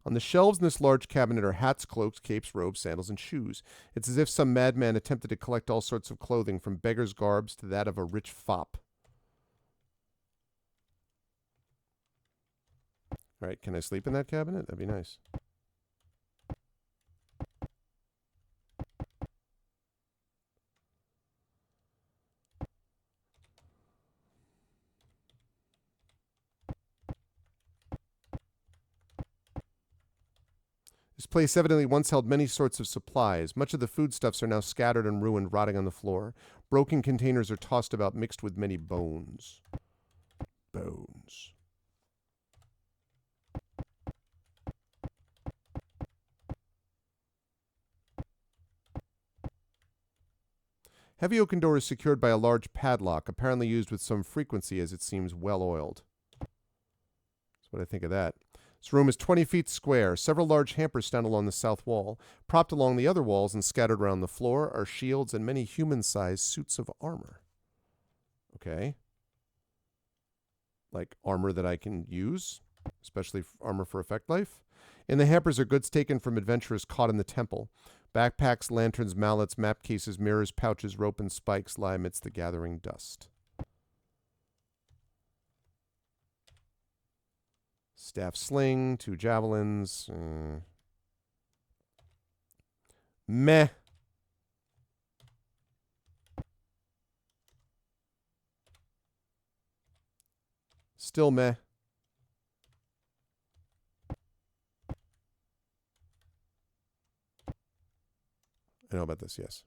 On the shelves in this large cabinet are hats, cloaks, capes, robes, sandals, and shoes. It's as if some madman attempted to collect all sorts of clothing, from beggar's garbs to that of a rich fop. All right, can I sleep in that cabinet? That'd be nice. This place evidently once held many sorts of supplies. Much of the foodstuffs are now scattered and ruined, rotting on the floor. Broken containers are tossed about, mixed with many bones. Bones. Heavy oaken door is secured by a large padlock, apparently used with some frequency as it seems well oiled. That's what I think of that. This room is 20 feet square. Several large hampers stand along the south wall. Propped along the other walls and scattered around the floor are shields and many human-sized suits of armor. Okay. Like armor that I can use, especially armor for effect life. In the hampers are goods taken from adventurers caught in the temple. Backpacks, lanterns, mallets, map cases, mirrors, pouches, rope, and spikes lie amidst the gathering dust. Staff sling, 2 javelins. Meh. Still meh. I know about this, yes.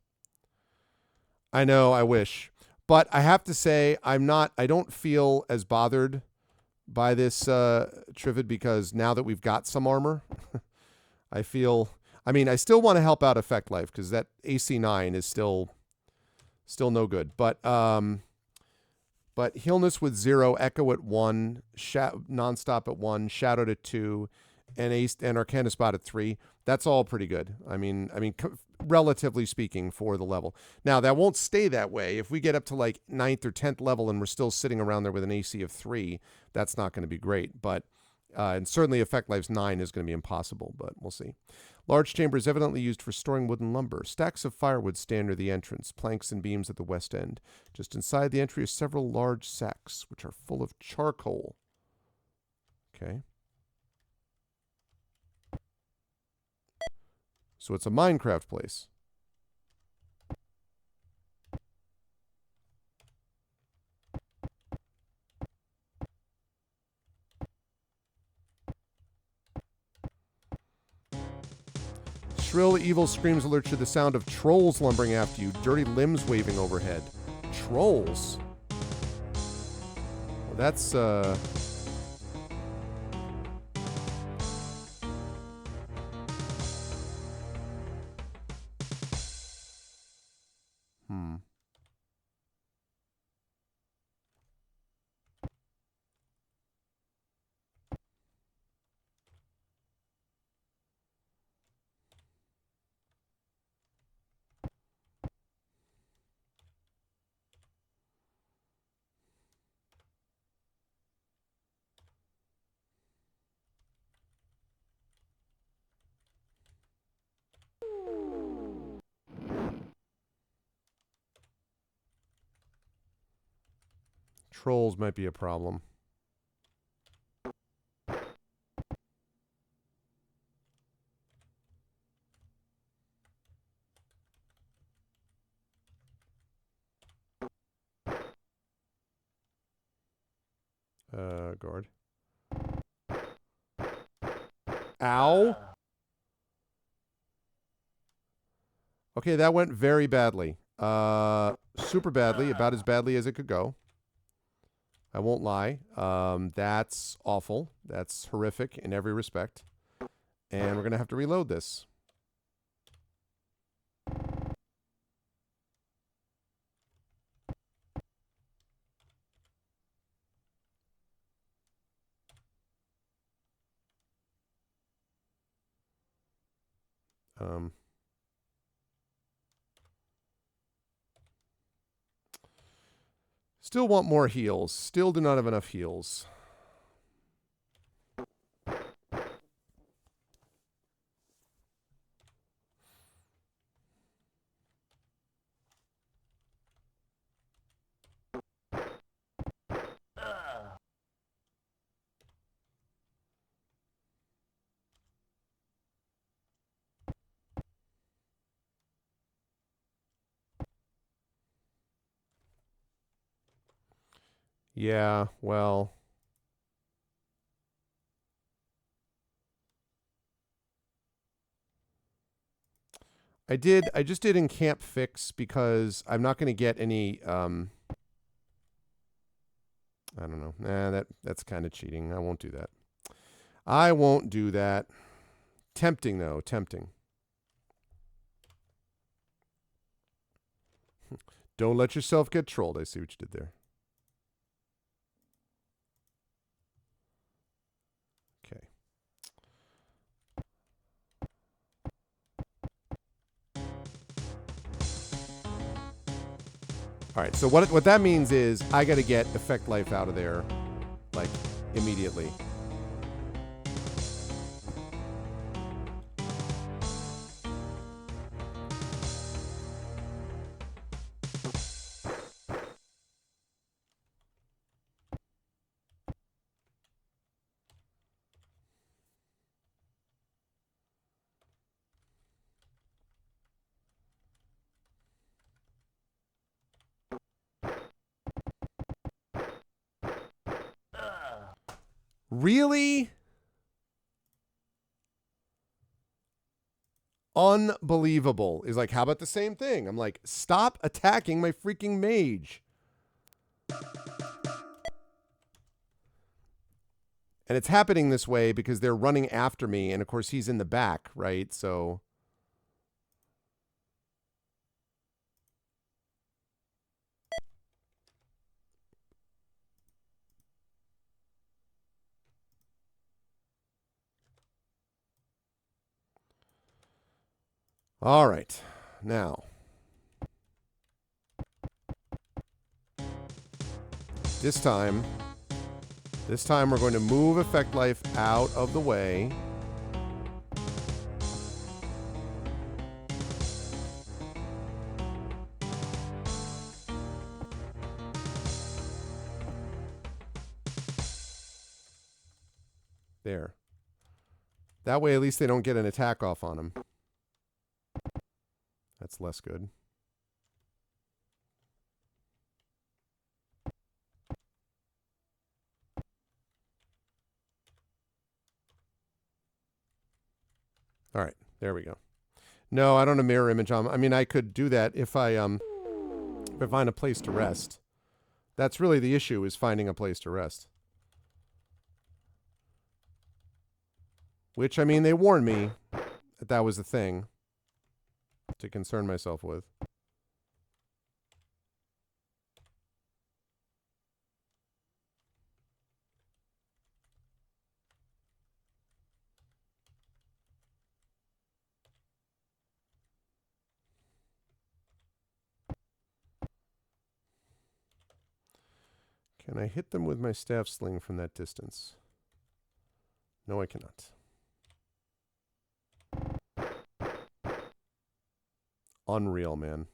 I know, I wish. But I have to say, I don't feel as bothered by this Trivid, because now that we've got some armor, I still want to help out Effect Life, because that AC 9 is still no good. But Healness with 0, Echo at 1, Nonstop at 1, Shadowed at 2, and Arcana Spot at 3. That's all pretty good. I mean, relatively speaking, for the level. Now, that won't stay that way. If we get up to like 9th or 10th level and we're still sitting around there with an AC of 3, that's not going to be great. But and certainly Effect Life's 9 is going to be impossible, but we'll see. Large chamber is evidently used for storing wood and lumber. Stacks of firewood stand near the entrance, planks and beams at the west end. Just inside the entry are several large sacks, which are full of charcoal. Okay. So it's a Minecraft place. Shrill, evil screams alert you to the sound of trolls lumbering after you, dirty limbs waving overhead. Trolls? Well, that's, trolls might be a problem. Guard. Ow. Okay, that went very badly. Super badly, about as badly as it could go. I won't lie. That's awful. That's horrific in every respect. And we're going to have to reload this. Still want more heals. Still do not have enough heals. Yeah, well. I just did in camp fix because I'm not going to get any, I don't know. Nah, that's kind of cheating. I won't do that. I won't do that. Tempting, though. Tempting. Don't let yourself get trolled. I see what you did there. Okay. All right, so what that means is I got to get Effect Life out of there, like, immediately. Really? Unbelievable. Is like, how about the same thing? I'm like, stop attacking my freaking mage. And it's happening this way because they're running after me, and of course he's in the back, right? So all right. Now, this time we're going to move Effect Life out of the way. There. That way at least they don't get an attack off on him. That's less good. All right, there we go. No, I don't have a mirror image on. I mean, I could do that if I find a place to rest. That's really the issue, is finding a place to rest. Which, I mean, they warned me that was the thing to concern myself with. Can I hit them with my staff sling from that distance? No, I cannot. Unreal, man.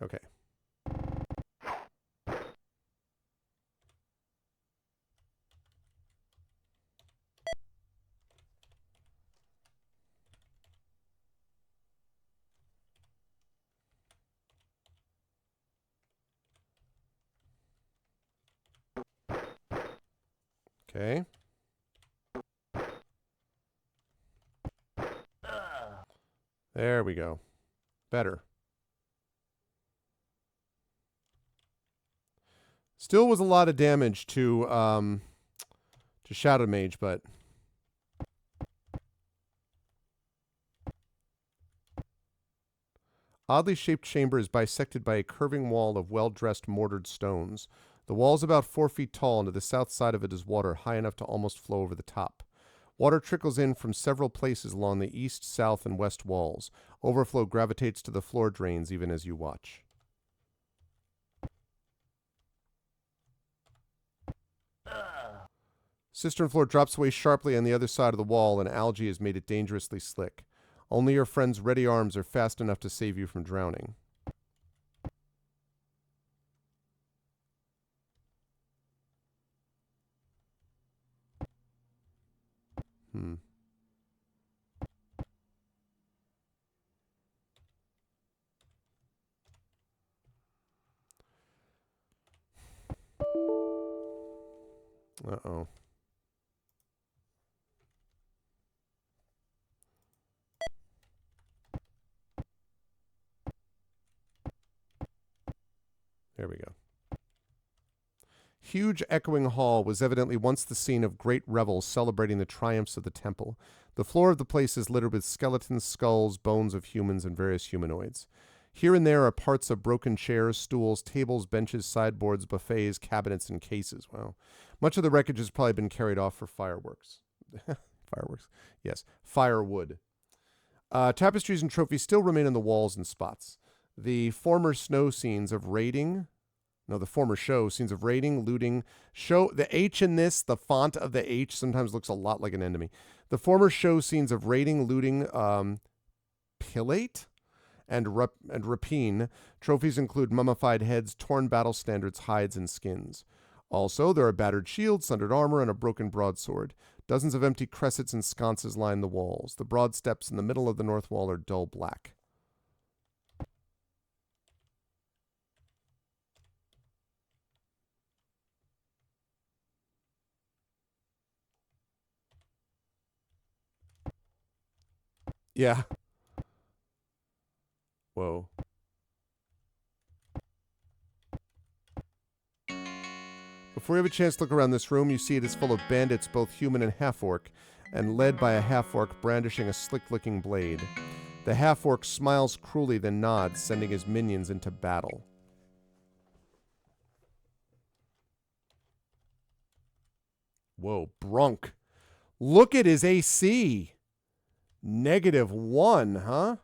Okay. Okay. There we go. Better. Still was a lot of damage to Shadow Mage, but oddly shaped chamber is bisected by a curving wall of well-dressed mortared stones. The wall is about 4 feet tall, and to the south side of it is water, high enough to almost flow over the top. Water trickles in from several places along the east, south, and west walls. Overflow gravitates to the floor drains even as you watch. Cistern floor drops away sharply on the other side of the wall, and algae has made it dangerously slick. Only your friend's ready arms are fast enough to save you from drowning. Hmm. Uh-oh. There we go. Huge echoing hall was evidently once the scene of great revels celebrating the triumphs of the temple. The floor of the place is littered with skeletons, skulls, bones of humans, and various humanoids. Here and there are parts of broken chairs, stools, tables, benches, sideboards, buffets, cabinets, and cases. Wow. Much of the wreckage has probably been carried off for fireworks. Fireworks. Yes. Firewood. Tapestries and trophies still remain on the walls in spots. The former snow scenes of raiding... No, the former show, scenes of raiding, looting, show, the H in this, the font of the H sometimes looks a lot like an enemy. The former show scenes of raiding, looting, pillate, and rapine. Trophies include mummified heads, torn battle standards, hides, and skins. Also, there are battered shields, sundered armor, and a broken broadsword. Dozens of empty cressets and sconces line the walls. The broad steps in the middle of the north wall are dull black. Yeah. Whoa. Before you have a chance to look around this room, you see it is full of bandits, both human and half-orc, and led by a half-orc brandishing a slick-looking blade. The half-orc smiles cruelly, then nods, sending his minions into battle. Whoa, Brunk. Look at his AC. -1, huh?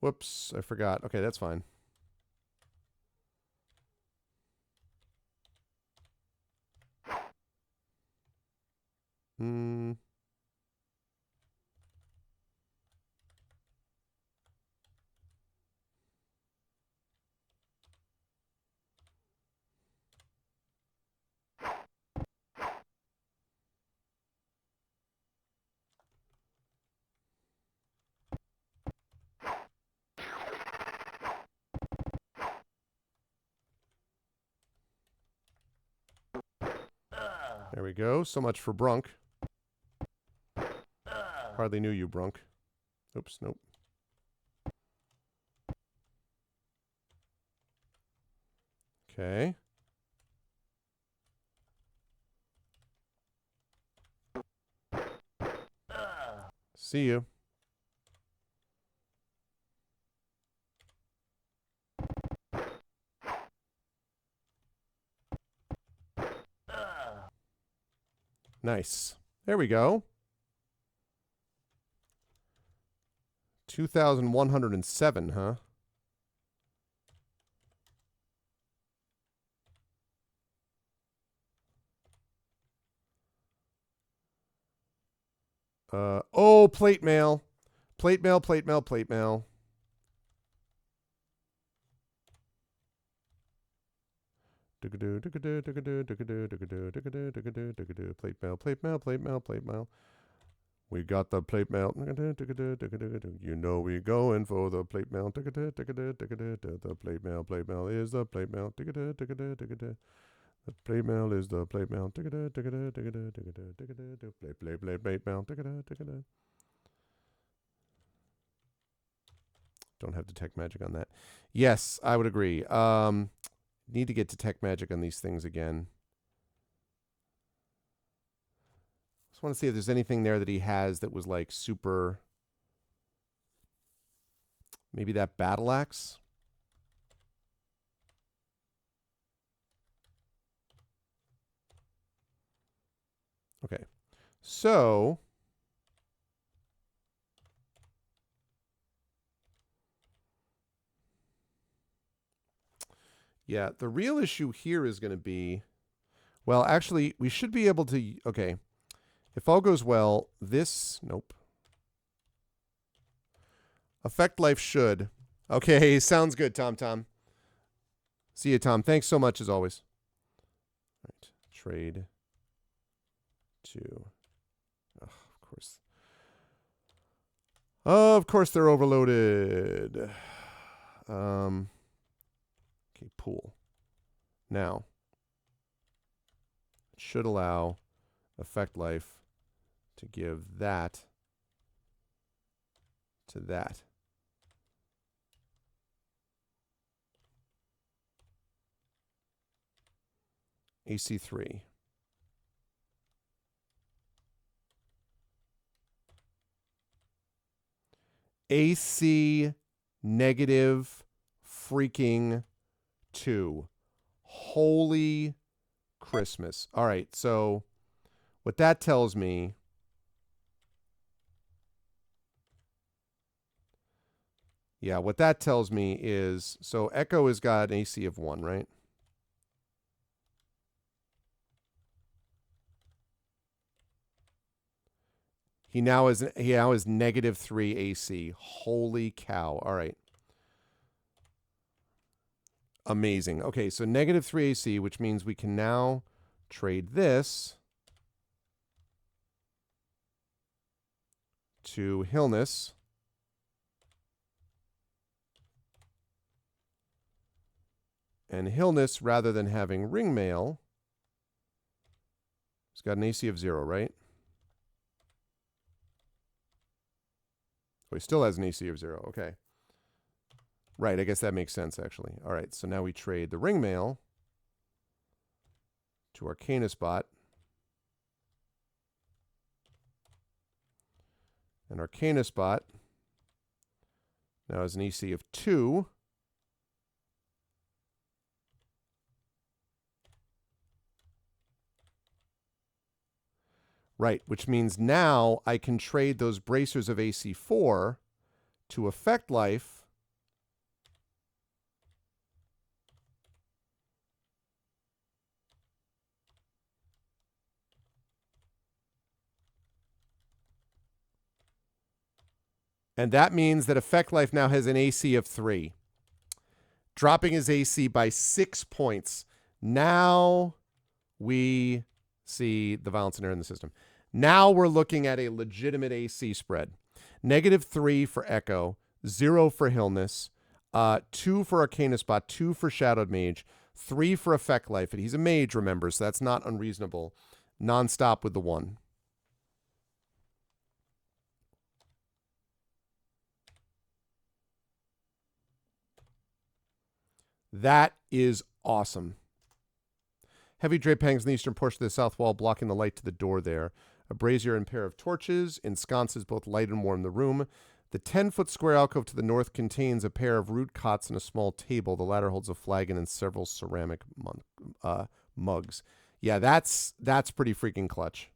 Whoops, I forgot. Okay, that's fine. Hmm. There we go. So much for Brunk. Hardly knew you, Brunk. Oops, nope. Okay. See you. Nice. There we go. 2,107, huh? Oh, plate mail. Plate mail, plate mail, plate mail. Plate mail, plate mail, plate mail, plate mail. We got the plate mail. You know we going for the plate mail. The plate mail, plate mail is the plate mail. The plate mail is the plate mail. Plate mail. Don't have detect magic on that. Yes, I would agree. Need to get detect magic on these things again. Just want to see if there's anything there that he has that was like super. Maybe that battle axe. Okay. So yeah, the real issue here is going to be, well, actually, we should be able to, okay. If all goes well, this, nope. Effect life should. Okay, sounds good, Tom. See you, Tom. Thanks so much, as always. All right, trade to, of course. Of course, they're overloaded. Okay, pool. Now, it should allow effect life to give that to that. AC3. AC negative freaking 2. Holy Christmas. All right, so what that tells me, yeah, what that tells me is, so Echo has got an AC of 1, right? He now is negative 3 AC. Holy cow. All right. Amazing. Okay, so negative 3 AC, which means we can now trade this to Hillness. And Hillness, rather than having ring mail, he's got an AC of 0, right? Oh, he still has an AC of 0. Okay. Right, I guess that makes sense, actually. All right, so now we trade the ring mail to Arcana Spot. And Arcana Spot now has an AC of 2. Right, which means now I can trade those bracers of AC4 to Effect Life. And that means that Effect Life now has an AC of 3, dropping his AC by 6 points. Now we see the violence inherent in the system. Now we're looking at a legitimate AC spread. Negative 3 for Echo, 0 for Hillness, 2 for Arcana Spot, 2 for Shadowed Mage, 3 for Effect Life. And he's a mage, remember, so that's not unreasonable. Nonstop with the 1. That is awesome. Heavy drape hangs in the eastern portion of the south wall, blocking the light to the door there. A brazier and pair of torches ensconces both light and warm the room. The 10-foot square alcove to the north contains a pair of root cots and a small table. The latter holds a flagon and several ceramic mugs. Yeah, that's pretty freaking clutch.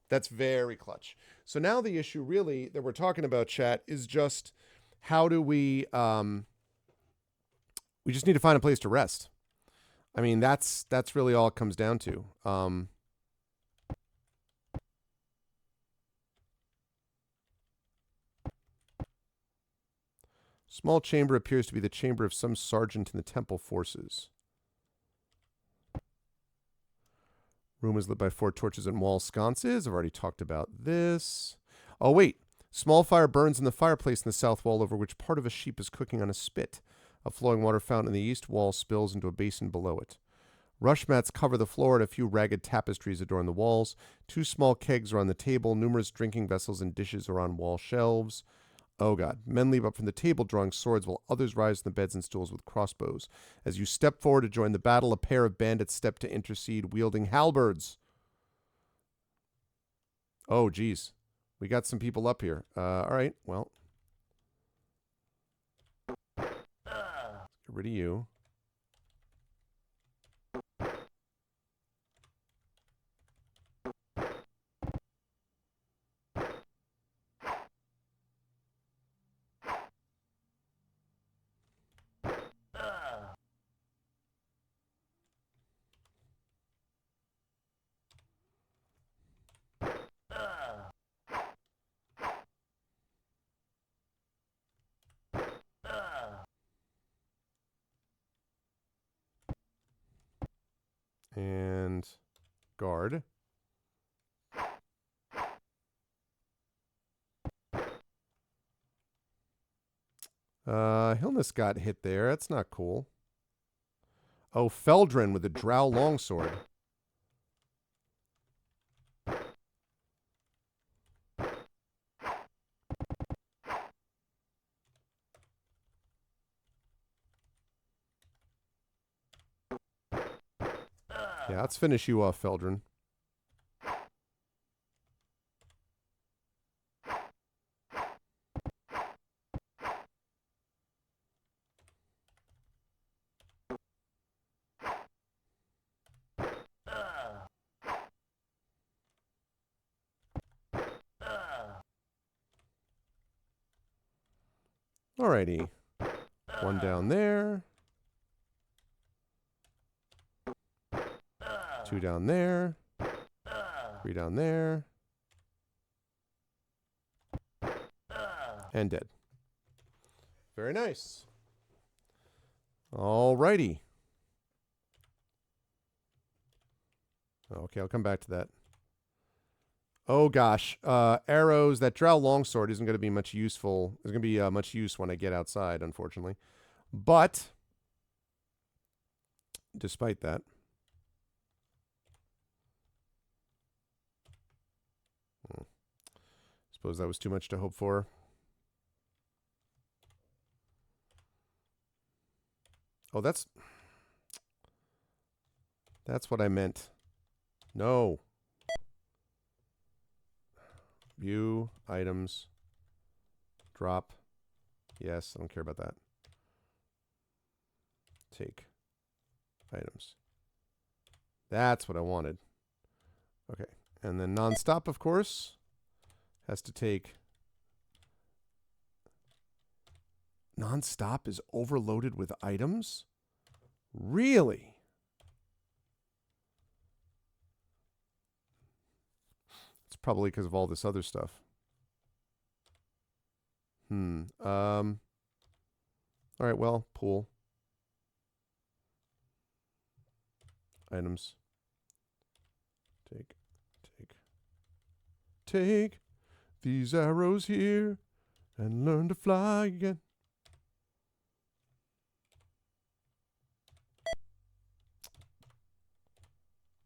That's very clutch. So now the issue really that we're talking about, chat, is just how do we just need to find a place to rest. I mean, that's really all it comes down to. Small chamber appears to be the chamber of some sergeant in the temple forces. Room is lit by 4 torches and wall sconces. I've already talked about this. Oh, wait. Small fire burns in the fireplace in the south wall, over which part of a sheep is cooking on a spit. A flowing water fountain in the east wall spills into a basin below it. Rush mats cover the floor and a few ragged tapestries adorn the walls. 2 small kegs are on the table. Numerous drinking vessels and dishes are on wall shelves. Oh, God. Men leap up from the table drawing swords while others rise from the beds and stools with crossbows. As you step forward to join the battle, a pair of bandits step to intercede, wielding halberds. Oh, geez. We got some people up here. All right, well. Let's get rid of you. And guard. Hilness got hit there. That's not cool. Oh, Feldrin with a Drow longsword. Yeah, let's finish you off, Feldrin. Alrighty. One down there. Two down there. Three down there. And dead. Very nice. Alrighty. Okay, I'll come back to that. Oh gosh, arrows. That Drow longsword isn't going to be much useful. It's going to be much use when I get outside, unfortunately. But despite that, suppose that was too much to hope for. Oh, that's what I meant. No. View, items, drop. Yes, I don't care about that. Take items. That's what I wanted. Okay. And then non-stop, of course, has to take... Non-stop is overloaded with items? Really? It's probably because of all this other stuff. All right, well, pool. Items. Take these arrows here and learn to fly again.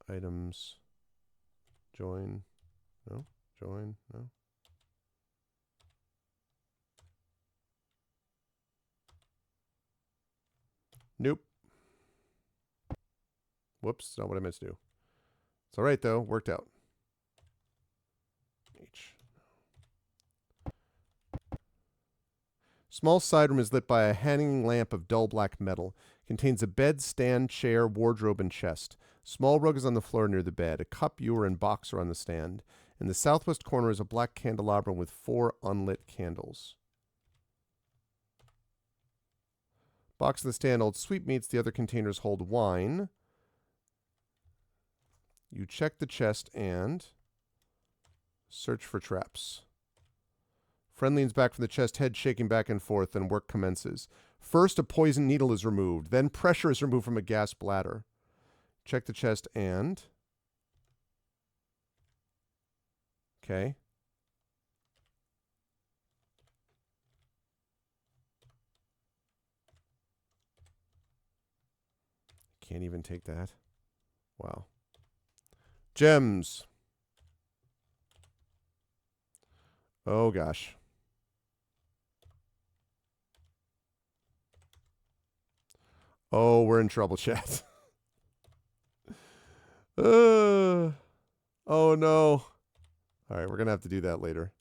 Items. Join. No. Join. No. Nope. Whoops, not what I meant to do. It's all right, though. Worked out. H. Small side room is lit by a hanging lamp of dull black metal. Contains a bed, stand, chair, wardrobe, and chest. Small rug is on the floor near the bed. A cup, ewer, and box are on the stand. In the southwest corner is a black candelabra with 4 unlit candles. Box in the stand holds sweetmeats. The other containers hold wine. You check the chest and search for traps. Friend leans back from the chest, head shaking back and forth, and work commences. First, a poison needle is removed. Then pressure is removed from a gas bladder. Check the chest and... Okay. Can't even take that. Wow. Gems. Oh, gosh. Oh, we're in trouble, chat. Oh, no. All right, we're going to have to do that later.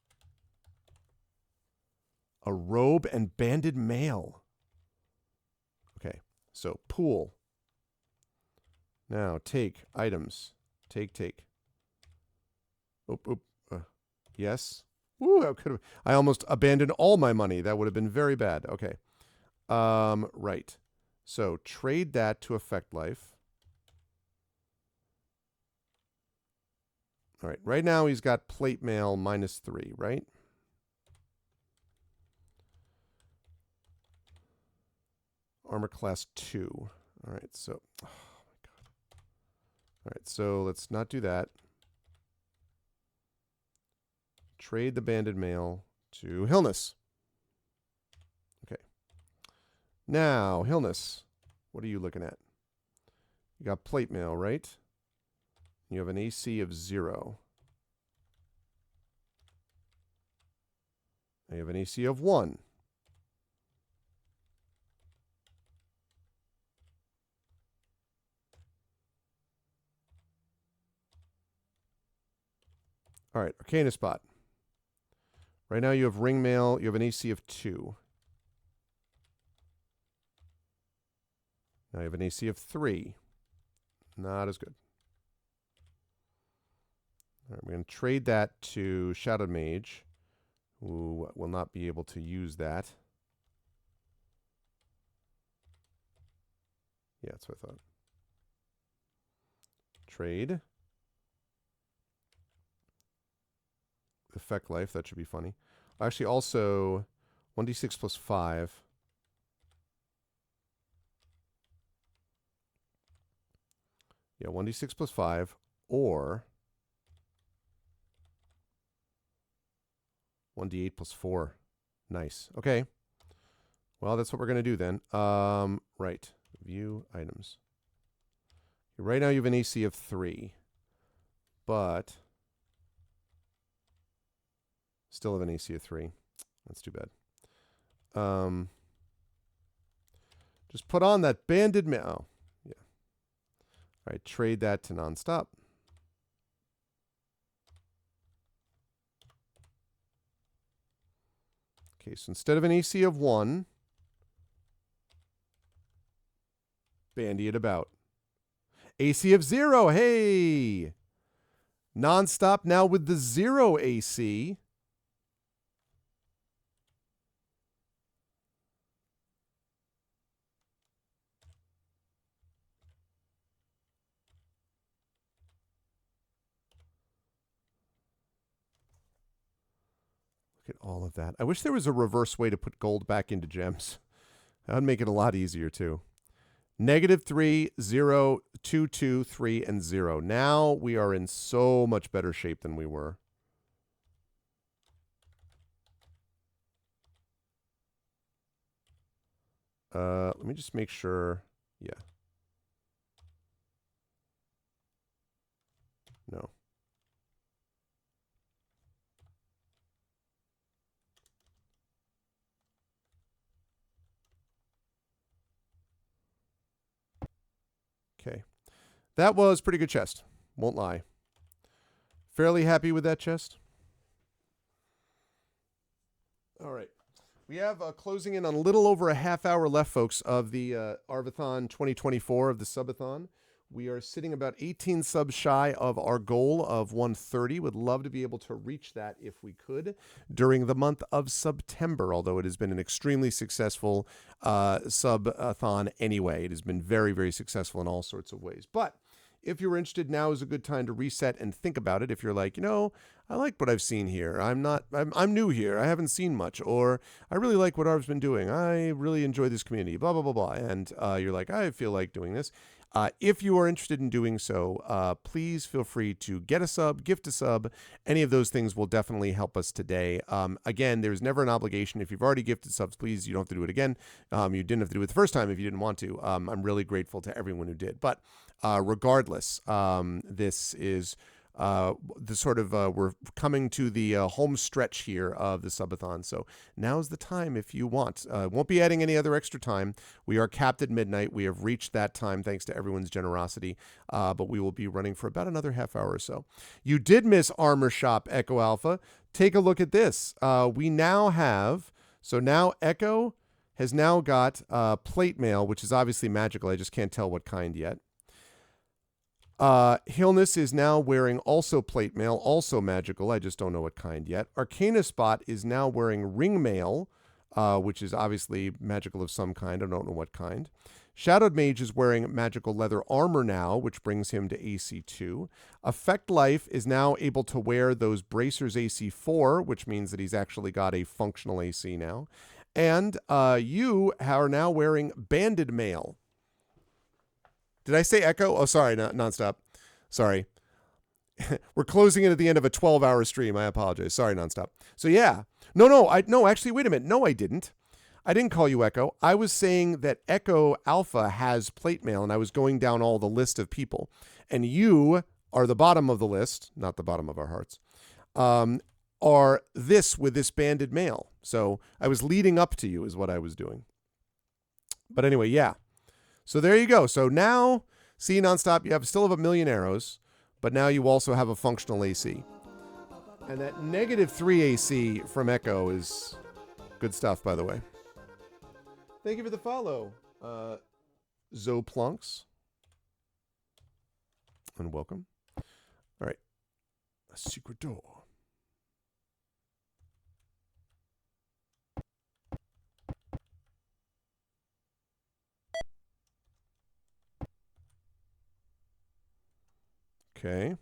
A robe and banded mail. Okay, so pool. Now, take items. Take. Oop. Yes. Ooh, I almost abandoned all my money. That would have been very bad. Okay. Right. So, trade that to affect life. All right. Right now, he's got plate mail -3, right? Armor class 2. All right. So, oh my God. All right, so let's not do that. Trade the banded mail to Hillness. Okay. Now, Hillness, what are you looking at? You got plate mail, right? You have an AC of 0. You have an AC of 1. All right, Arcana Spot. Right now you have ring mail. You have an AC of 2. Now you have an AC of 3. Not as good. All right, we're going to trade that to Shadow Mage, who will not be able to use that. Yeah, that's what I thought. Trade. Effect life, that should be funny. Actually, also 1d6 plus 5. Yeah, 1d6 plus 5, or 1d8 plus 4. Nice. Okay. Well, that's what we're going to do then. Right. View items. Right now you have an AC of 3, but still have an AC of 3. That's too bad. Just put on that banded mail. Oh, yeah. All right, trade that to nonstop. Okay, so instead of an AC of 1, bandy it about. AC of 0, hey! Nonstop now with the 0 AC. Look at all of that. I wish there was a reverse way to put gold back into gems. That would make it a lot easier too. -3, 0, 2, 2, 3, and 0. Now we are in so much better shape than we were. Let me just make sure. Yeah. No. Okay. That was pretty good chest. Won't lie. Fairly happy with that chest. All right. We have closing in on a little over a half hour left, folks, of the Arvathon 2024 of the Subathon. We are sitting about 18 subs shy of our goal of 130. Would love to be able to reach that if we could during the month of September, although it has been an extremely successful subathon anyway. It has been very, very successful in all sorts of ways. But if you're interested, now is a good time to reset and think about it. If you're like, I like what I've seen here. I'm new here. I haven't seen much. Or I really like what Arv's been doing. I really enjoy this community, blah, blah, blah, blah. And you're like, I feel like doing this. If you are interested in doing so, please feel free to get a sub, gift a sub. Any of those things will definitely help us today. Again, there's never an obligation. If you've already gifted subs, please, you don't have to do it again. You didn't have to do it the first time if you didn't want to. I'm really grateful to everyone who did. But regardless, this is the sort of we're coming to the home stretch here of the subathon. So now's the time if you want. Won't be adding any other extra time. We are capped at midnight. We have reached that time thanks to everyone's generosity. But we will be running for about another half hour or so. You did miss Armor Shop Echo Alpha. Take a look at this. We now have, so now Echo has now got plate mail, which is obviously magical. I just can't tell what kind yet. Hillness is now wearing also plate mail, also magical. I just don't know what kind yet. Arcana Spot is now wearing ring mail, which is obviously magical of some kind. I don't know what kind. Shadowed Mage is wearing magical leather armor now, which brings him to AC 2. Effect Life is now able to wear those bracers AC 4, which means that he's actually got a functional AC now. And you are now wearing banded mail. Did I say Echo? Oh, sorry, nonstop. Sorry. We're closing it at the end of a 12-hour stream. I apologize. Sorry, Nonstop. So yeah. No, actually, wait a minute. No, I didn't. I didn't call you Echo. I was saying that Echo Alpha has plate mail, and I was going down all the list of people. And you are the bottom of the list, not the bottom of our hearts, are this with this banded mail. So I was leading up to you is what I was doing. But anyway, yeah. So there you go. So now, see, Nonstop, you still have a million arrows, but now you also have a functional AC. And that -3 AC from Echo is good stuff, by the way. Thank you for the follow, Zoplunks. And welcome. All right. A secret door. Okay.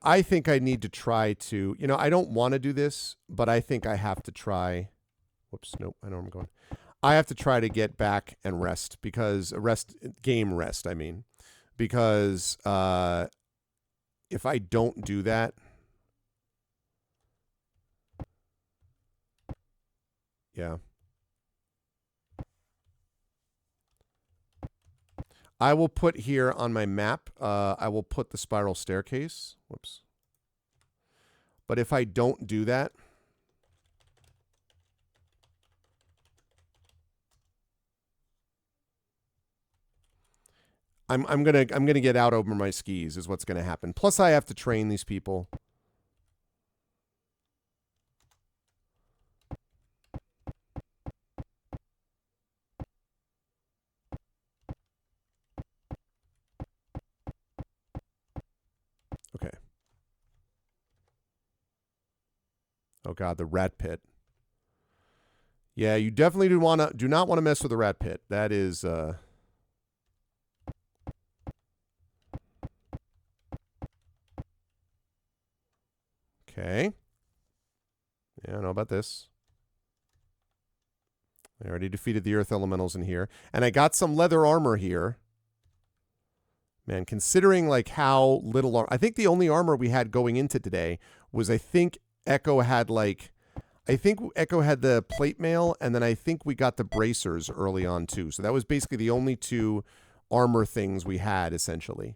I think I need to try to, I don't want to do this, but I think I have to try. Whoops, nope, I know where I'm going. I have to try to get back and rest game rest, I mean. Because if I don't do that, yeah. I will put here on my map, I will put the spiral staircase. Whoops. But if I don't do that, I'm gonna get out over my skis is what's gonna happen. Plus I have to train these people. Okay. Oh god, the rat pit. Yeah, you definitely do not want to mess with the rat pit. That is okay. Yeah, I know about this. I already defeated the earth elementals in here. And I got some leather armor here. Man, considering like how little I think the only armor we had going into today was I think Echo had the plate mail, and then I think we got the bracers early on too. So that was basically the only two armor things we had essentially.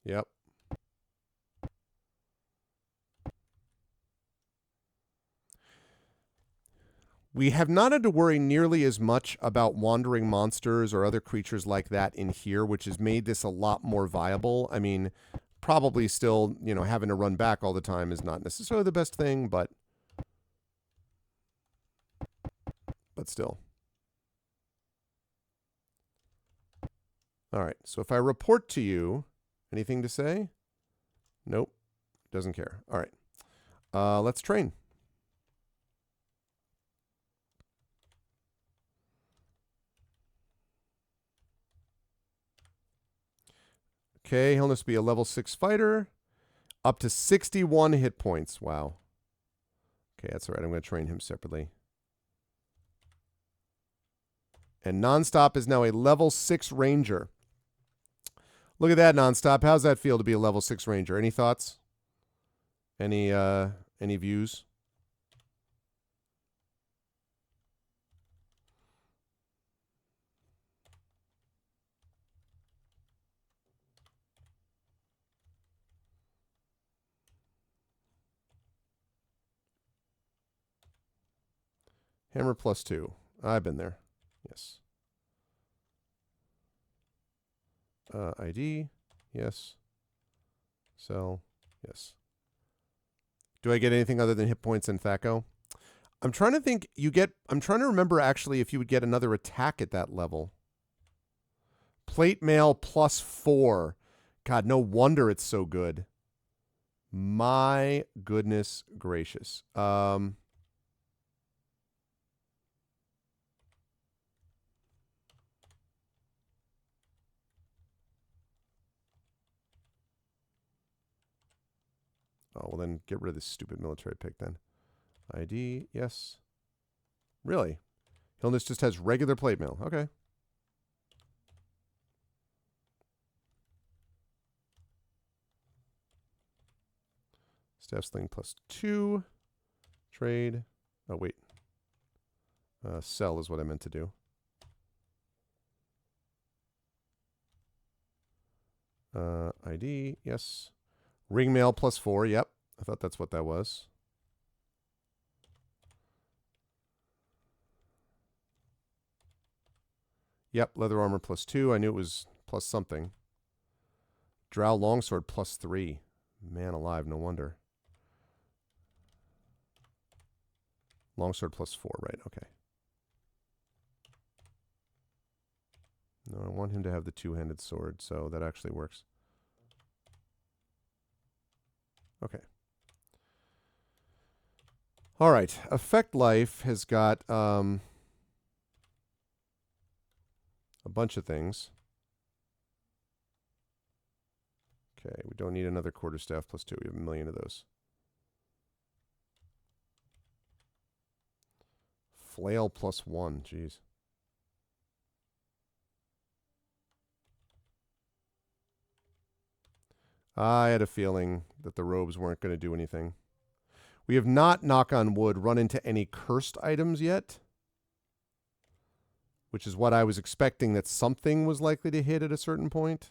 Yep. We have not had to worry nearly as much about wandering monsters or other creatures like that in here, which has made this a lot more viable. I mean, probably still, having to run back all the time is not necessarily the best thing, but still. All right, so if I report to you, anything to say? Nope, doesn't care. All right, let's train. Okay, he'll just be a level 6 fighter. Up to 61 hit points. Wow. Okay, that's all right. I'm going to train him separately. And Nonstop is now a level 6 ranger. Look at that, Nonstop. How's that feel to be a level 6 ranger? Any thoughts? Any views? Hammer +2. I've been there. Yes. ID. Yes. Sell. Yes. Do I get anything other than hit points and THAC0? I'm trying to think. I'm trying to remember actually if you would get another attack at that level. Plate mail +4. God, no wonder it's so good. My goodness gracious. Oh, well then get rid of this stupid military pick then. ID, yes. Really? Illness just has regular plate mail. Okay. Staff sling +2. Trade. Oh, wait. Sell is what I meant to do. ID, yes. Ring mail +4. Yep. I thought that's what that was. Yep. Leather armor +2. I knew it was plus something. Drow longsword +3. Man alive, no wonder. Longsword +4, right? Okay. No, I want him to have the two-handed sword, so that actually works. Okay. All right. Effect life has got a bunch of things. Okay, we don't need another quarterstaff +2. We have a million of those. Flail +1. Jeez. I had a feeling that the robes weren't going to do anything. We have not, knock on wood, run into any cursed items yet, which is what I was expecting, that something was likely to hit at a certain point.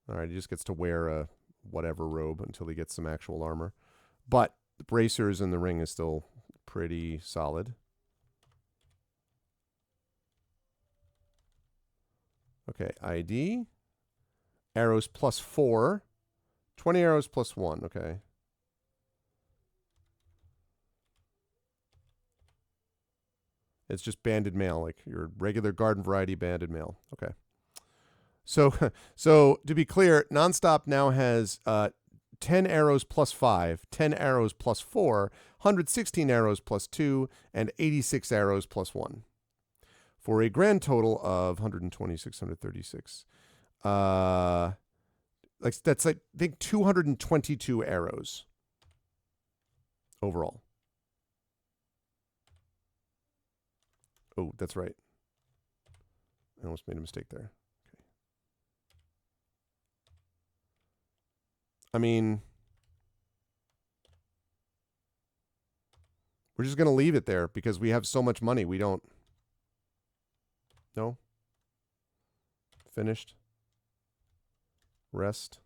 All right, he just gets to wear a whatever robe until he gets some actual armor. But the bracers and the ring is still pretty solid. Okay, ID. Arrows +4. 20 arrows +1. Okay. It's just banded mail, like your regular garden variety banded mail. Okay. So, so to be clear, Nonstop now has 10 arrows +5, 10 arrows +4, 116 arrows +2, and 86 arrows +1, for a grand total of 126, 136. That's like, I think 222 arrows overall. Oh, that's right. I almost made a mistake there. Okay. I mean, we're just going to leave it there because we have so much money. We don't. No. Finished. Rest.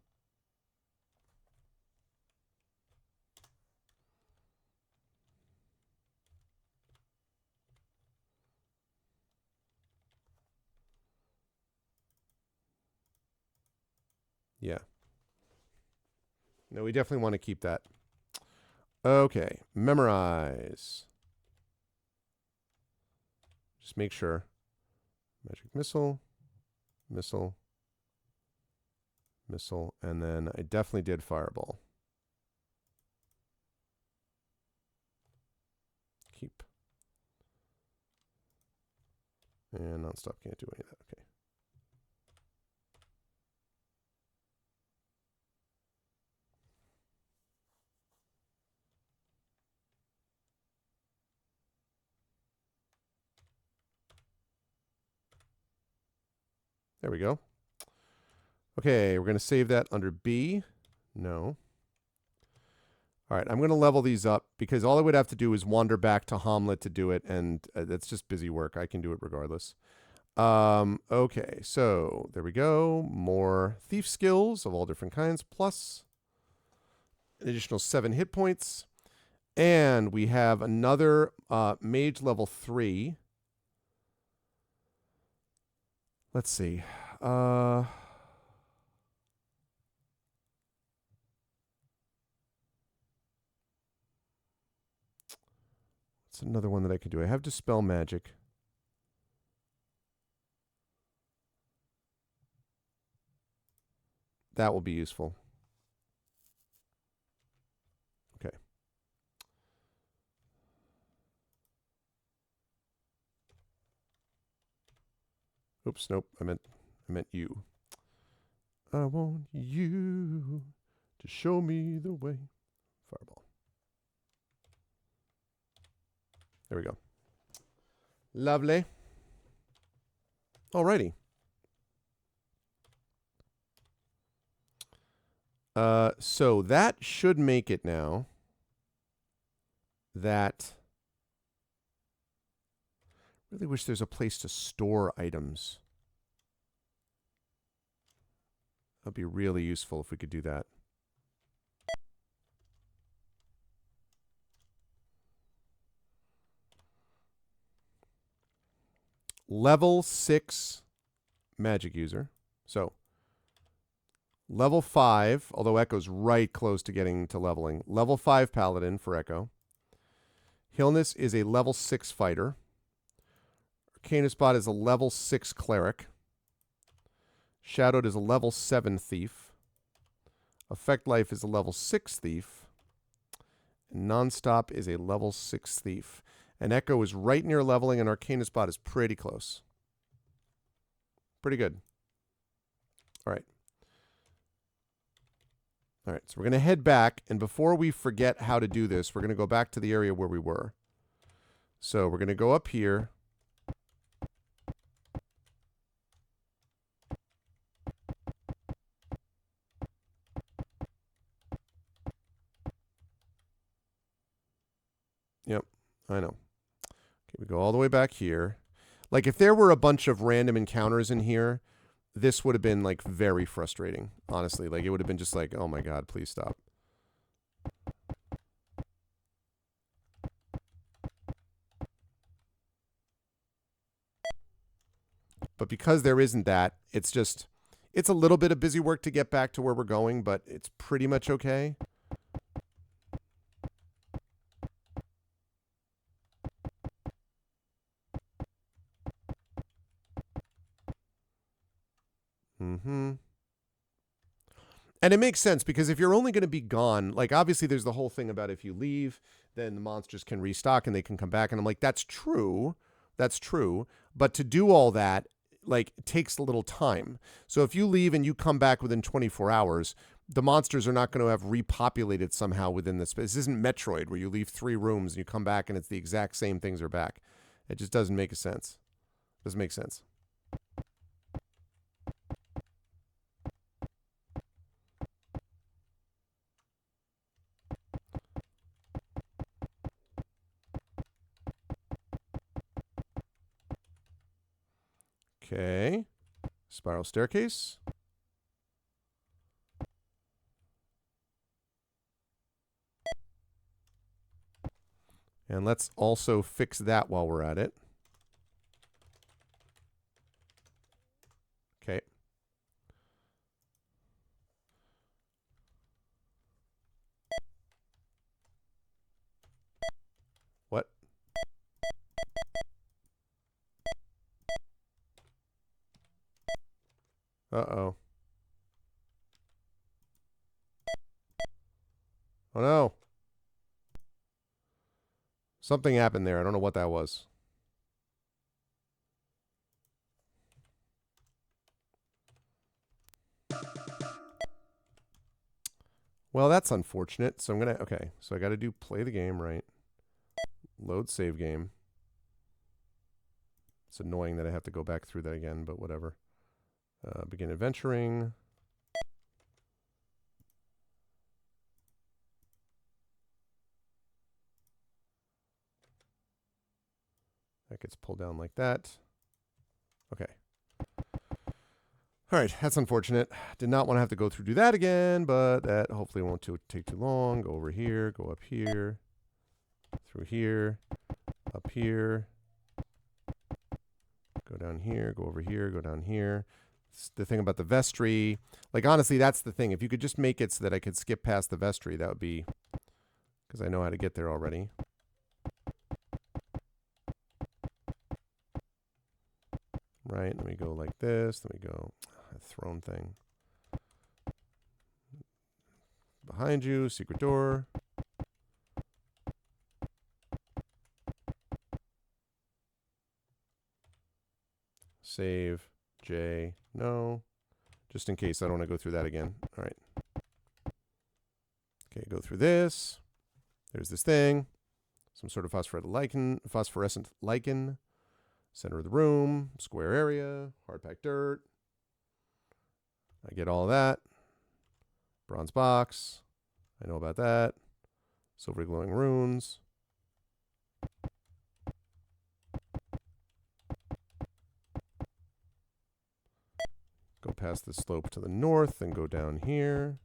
Yeah. No, we definitely want to keep that. Okay. Memorize. Just make sure. Magic missile. Missile. Missile. And then I definitely did fireball. Keep. And Nonstop can't do any of that. Okay. There we go. Okay, we're going to save that under B. No. All right, I'm going to level these up because all I would have to do is wander back to Hamlet to do it, and that's just busy work. I can do it regardless. Okay, so there we go. More thief skills of all different kinds, plus an additional 7 hit points. And we have another mage level 3. Let's see. It's another one that I can do. I have Dispel Magic. That will be useful. Okay. Oops, nope. I meant you. I want you to show me the way. Fireball. There we go. Lovely. Alrighty. So that should make it now. That really wish there's a place to store items. That'd be really useful if we could do that. Level 6 magic user. So, level 5, although Echo's right close to getting to leveling. Level 5 paladin for Echo. Hillness is a level 6 fighter. Arcanus Bot is a level 6 cleric. Shadowed is a level 7 thief. Effect Life is a level 6 thief. And Nonstop is a level 6 thief. And Echo is right near leveling, and Arcanus Bot is pretty close. Pretty good. All right. All right, so we're going to head back, and before we forget how to do this, we're going to go back to the area where we were. So we're going to go up here. Yep, I know. Okay, we go all the way back here. Like, if there were a bunch of random encounters in here, this would have been, like, very frustrating, honestly. Like, it would have been just like, oh my god, please stop. But because there isn't that, it's just, it's a little bit of busy work to get back to where we're going, but it's pretty much okay. Mm-hmm. And it makes sense because if you're only going to be gone, like obviously there's the whole thing about if you leave, then the monsters can restock and they can come back. And I'm like, that's true. That's true. But to do all that, like, it takes a little time. So if you leave and you come back within 24 hours, the monsters are not going to have repopulated somehow within the space. This isn't Metroid where you leave 3 rooms and you come back and it's the exact same things are back. It just doesn't make sense. Doesn't make sense. Okay. Spiral staircase. And let's also fix that while we're at it. Okay. What? Uh-oh. Oh no. Something happened there. I don't know what that was. Well, that's unfortunate. So I'm going to... Okay. So I got to do play the game, right? Load save game. It's annoying that I have to go back through that again, but whatever. Begin adventuring. That gets pulled down like that. Okay. All right, that's unfortunate. Did not want to have to go through do that again, but that hopefully won't take too long. Go over here, go up here, through here, up here, go down here, go over here, go down here. It's the thing about the vestry, like honestly, that's the thing. If you could just make it so that I could skip past the vestry, that would be, because I know how to get there already. right? Then we go like this. Then we go throne thing. Behind you, secret door. Save, J, no. Just in case I don't want to go through that again. All right. Okay, go through this. There's this thing. Some sort of phosphorescent lichen. Center of the room, square area, hard packed dirt. I get all of that. Bronze box. I know about that. Silver glowing runes. Go past the slope to the north and go down here.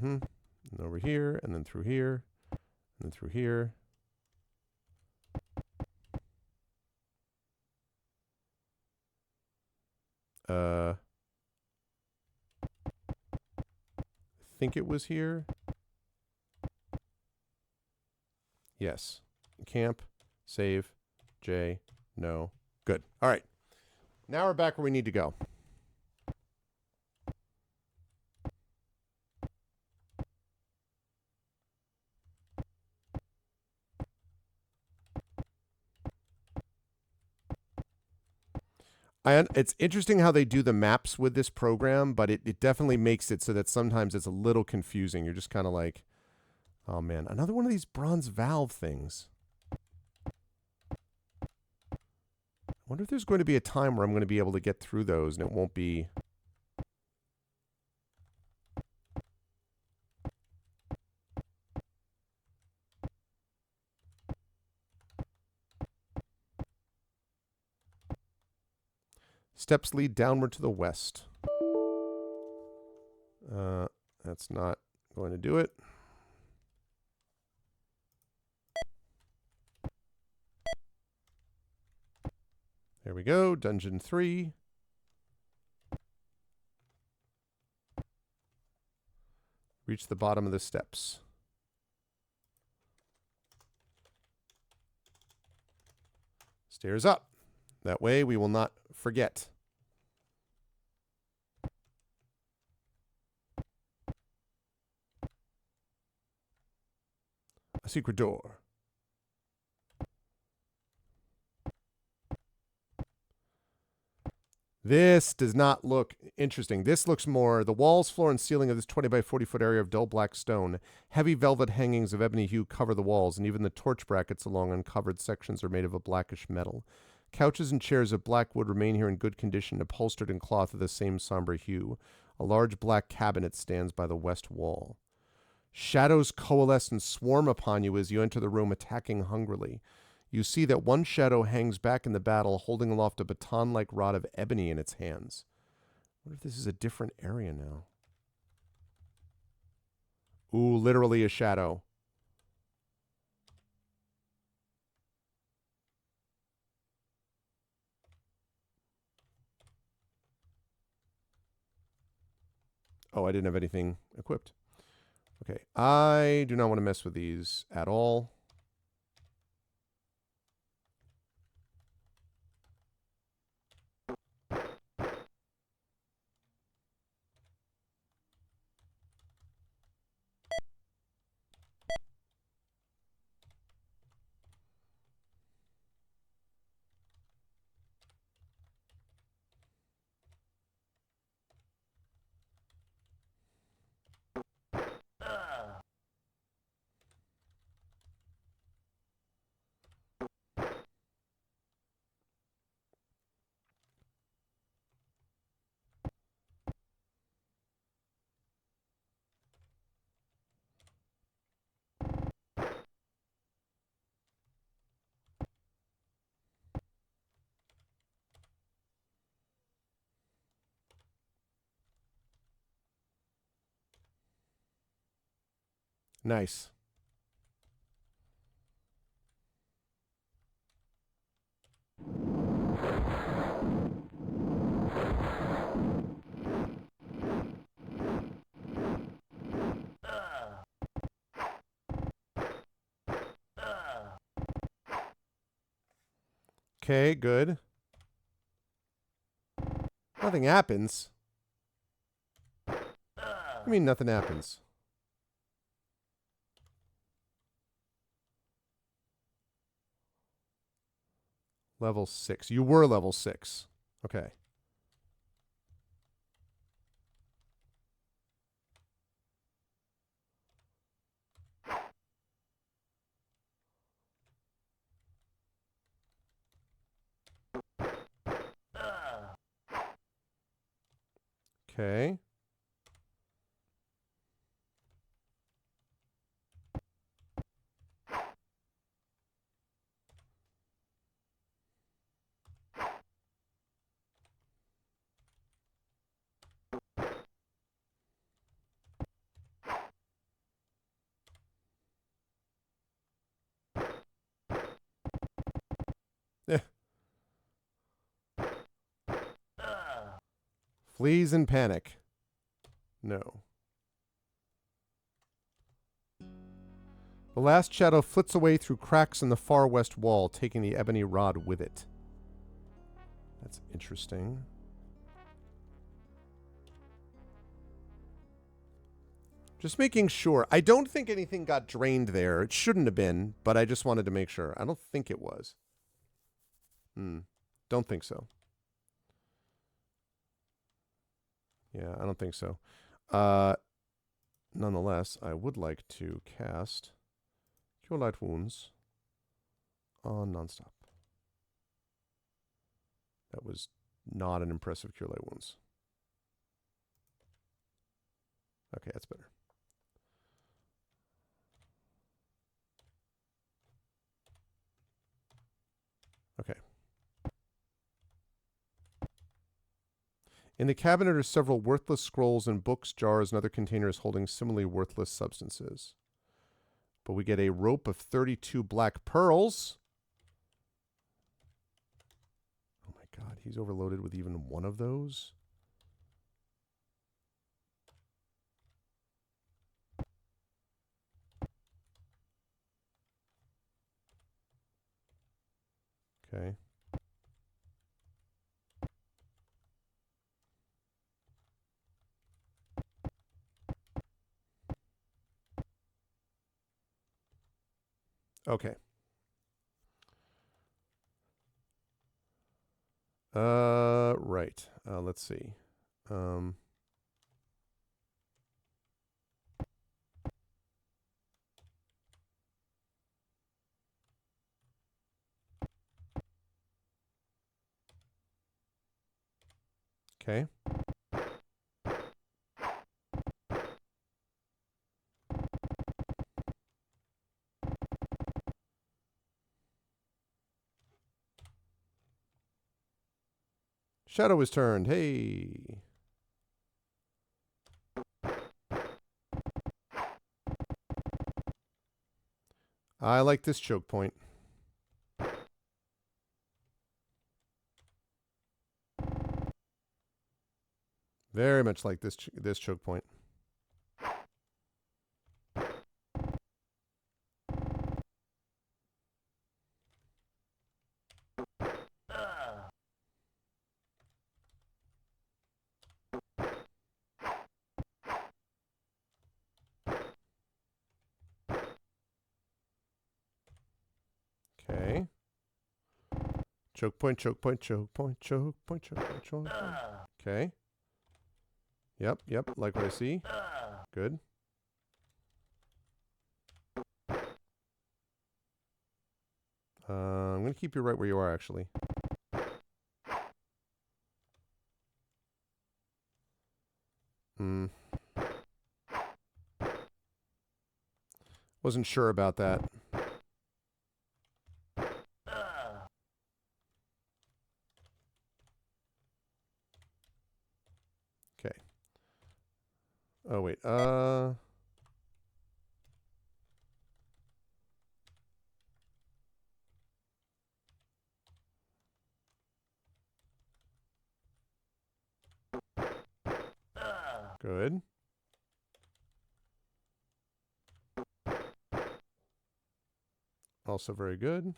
And over here, and then through here, and then through here. I think it was here. Yes. Camp, save, J, no. Good. All right. Now we're back where we need to go. It's interesting how they do the maps with this program, but it definitely makes it so that sometimes it's a little confusing. You're just kind of like, oh man, another one of these bronze valve things. I wonder if there's going to be a time where I'm going to be able to get through those and it won't be... Steps lead downward to the west. That's not going to do it. There we go. Dungeon 3. Reach the bottom of the steps. Stairs up. That way we will not forget. A secret door. This does not look interesting. This looks more, the walls, floor, and ceiling of this 20 by 40 foot area of dull black stone. Heavy velvet hangings of ebony hue cover the walls, and even the torch brackets along uncovered sections are made of a blackish metal. Couches and chairs of black wood remain here in good condition, upholstered in cloth of the same somber hue. A large black cabinet stands by the west wall. Shadows coalesce and swarm upon you as you enter the room, attacking hungrily. You see that one shadow hangs back in the battle, holding aloft a baton-like rod of ebony in its hands. What if this is a different area now? Ooh, literally a shadow. Oh, I didn't have anything equipped. Okay, I do not want to mess with these at all. Nice. Okay, good. Nothing happens. What do you mean nothing happens? Level 6. You were level 6. Okay. Okay. Eh. Fleas and panic. No. The last shadow flits away through cracks in the far west wall, taking the ebony rod with it. That's interesting. Just making sure. I don't think anything got drained there. It shouldn't have been, but I just wanted to make sure. I don't think it was. Don't think so. Yeah, I don't think so. Nonetheless, I would like to cast Cure Light Wounds on Nonstop. That was not an impressive Cure Light Wounds. Okay, that's better. Okay. In the cabinet are several worthless scrolls and books, jars, and other containers holding similarly worthless substances. But we get a rope of 32 black pearls. Oh my god, he's overloaded with even one of those? Okay. Okay. Right. Let's see. Okay. Shadow is turned. Hey. I like this choke point. Very much like this choke point. Okay. Choke point, choke point, choke point, choke point, choke point, choke point. Okay. Yep, like what I see. Good. I'm going to keep you right where you are, actually. Wasn't sure about that. Okay. Oh, wait. Good. Also very good.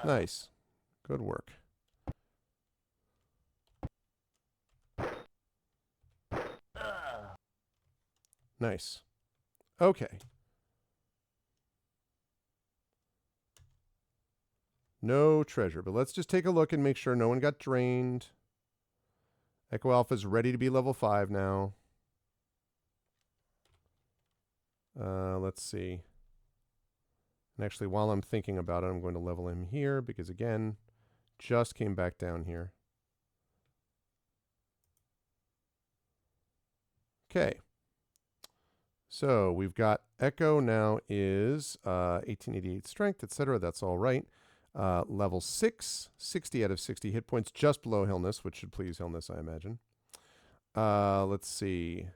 Nice. Good work. Nice. Okay. No treasure, but let's just take a look and make sure no one got drained. Echo Alpha's ready to be level 5 now. Let's see. And actually, while I'm thinking about it, I'm going to level him here because, again, just came back down here. Okay. So we've got Echo now is 1888 strength, etc. That's all right. Level 6, 60 out of 60 hit points, just below Hillness, which should please Hillness, I imagine. Let's see.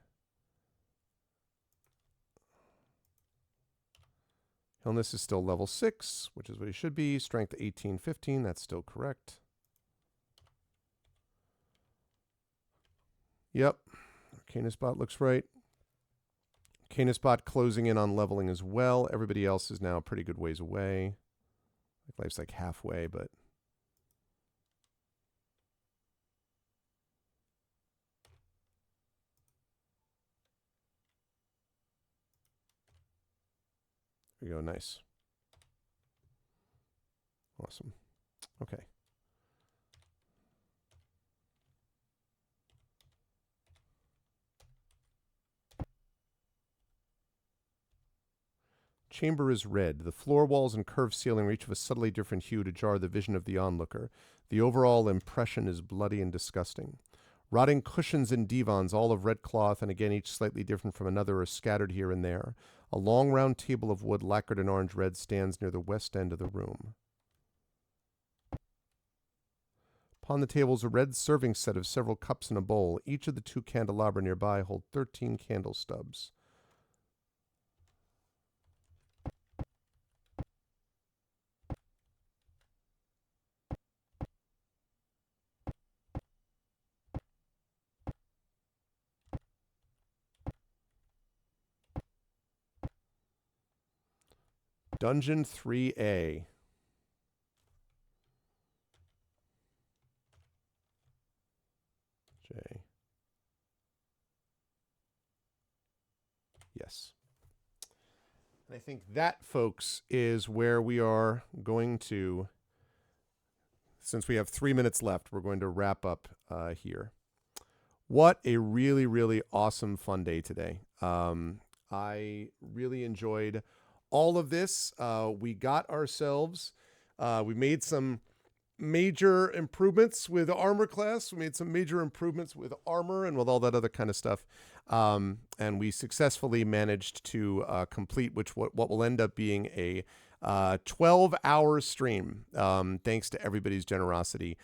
Hillness is still level 6, which is what he should be. Strength 18, 15, that's still correct. Yep. Canisbot looks right. Canisbot closing in on leveling as well. Everybody else is now a pretty good ways away. Life's like halfway, but... There you go, nice. Awesome. Okay. Chamber is red. The floor walls and curved ceiling are each of a subtly different hue to jar the vision of the onlooker. The overall impression is bloody and disgusting. Rotting cushions and divans, all of red cloth, and again each slightly different from another, are scattered here and there. A long round table of wood lacquered in orange red stands near the west end of the room. Upon the table is a red serving set of several cups and a bowl. Each of the 2 candelabra nearby hold 13 candle stubs. Dungeon 3A. J. Yes. And I think that, folks, is where we are going to, since we have 3 minutes left, we're going to wrap up here. What a really, really awesome, fun day today. I really enjoyed all of this. We got ourselves, we made some major improvements with armor class. We made some major improvements with armor and with all that other kind of stuff. And we successfully managed to complete what will end up being a 12-hour stream, thanks to everybody's generosity.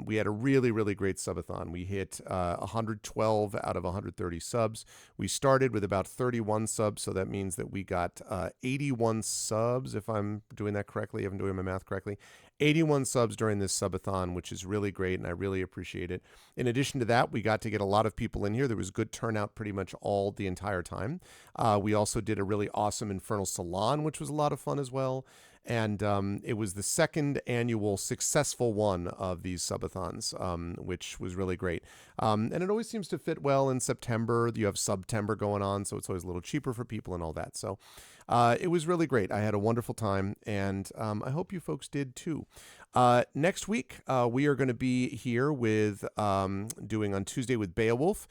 We had a really, really great subathon. We hit 112 out of 130 subs. We started with about 31 subs, so that means that we got 81 subs, if I'm doing that correctly, if I'm doing my math correctly. 81 subs during this subathon, which is really great, and I really appreciate it. In addition to that, we got to get a lot of people in here. There was good turnout pretty much all the entire time. We also did a really awesome Infernal Salon, which was a lot of fun as well. And it was the second annual successful one of these subathons, which was really great. And it always seems to fit well in September. You have Subtember going on, so it's always a little cheaper for people and all that. So it was really great. I had a wonderful time, and I hope you folks did too. Next week, we are going to be here with doing on Tuesday with Beowulf,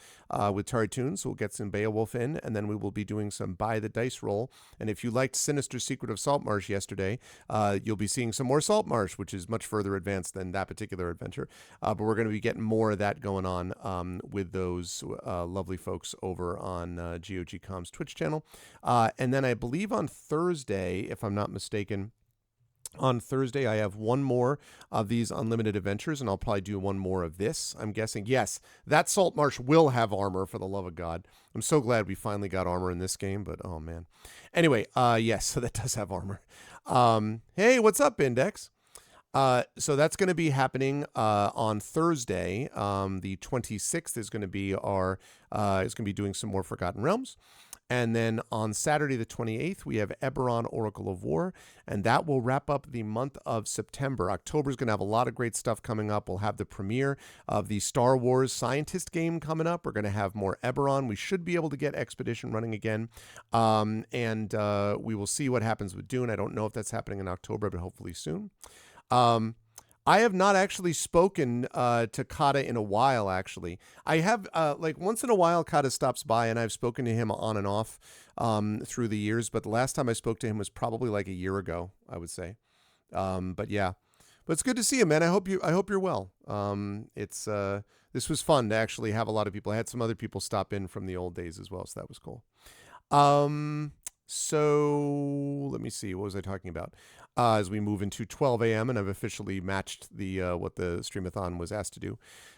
with Tari Toons. So we'll get some Beowulf in, and then we will be doing some Buy the Dice Roll. And if you liked Sinister Secret of Saltmarsh yesterday, you'll be seeing some more Saltmarsh, which is much further advanced than that particular adventure. But we're going to be getting more of that going on with those lovely folks over on GOG Com's Twitch channel. And then I believe on Thursday, if I'm not mistaken, on Thursday, I have one more of these unlimited adventures, and I'll probably do one more of this, I'm guessing. Yes, that Saltmarsh will have armor, for the love of God. I'm so glad we finally got armor in this game, but oh, man. Anyway, yes, so that does have armor. Hey, what's up, Index? So that's going to be happening on Thursday. The 26th is going to be is going to be doing some more Forgotten Realms. And then on Saturday the 28th, we have Eberron, Oracle of War, and that will wrap up the month of September. October is going to have a lot of great stuff coming up. We'll have the premiere of the Star Wars Scientist game coming up. We're going to have more Eberron. We should be able to get Expedition running again. And we will see what happens with Dune. I don't know if that's happening in October, but hopefully soon. I have not actually spoken to Kata in a while, actually. I have, like, once in a while, Kata stops by, and I've spoken to him on and off through the years, but the last time I spoke to him was probably like a year ago, I would say. But yeah. But it's good to see you, man. I hope you're well. This was fun to actually have a lot of people. I had some other people stop in from the old days as well, so that was cool. So let me see. What was I talking about? As we move into 12 a.m. and I've officially matched the what the Streamathon was asked to do.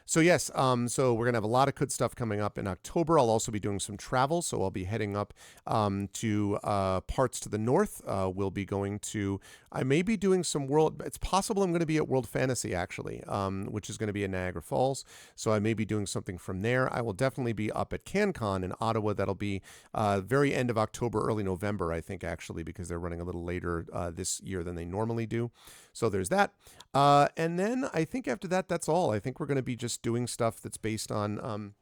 So yes, so we're gonna have a lot of good stuff coming up in October. I'll also be doing some travel, so I'll be heading up to parts to the north. We'll be going to. I may be doing some world. It's possible I'm going to be at World Fantasy actually, which is going to be in Niagara Falls. So I may be doing something from there. I will definitely be up at CanCon in Ottawa. That'll be very end of October, early November, I think actually, because they're running a little later this year than they normally do. So there's that. And then I think after that, that's all. I think we're going to be just doing stuff that's based on,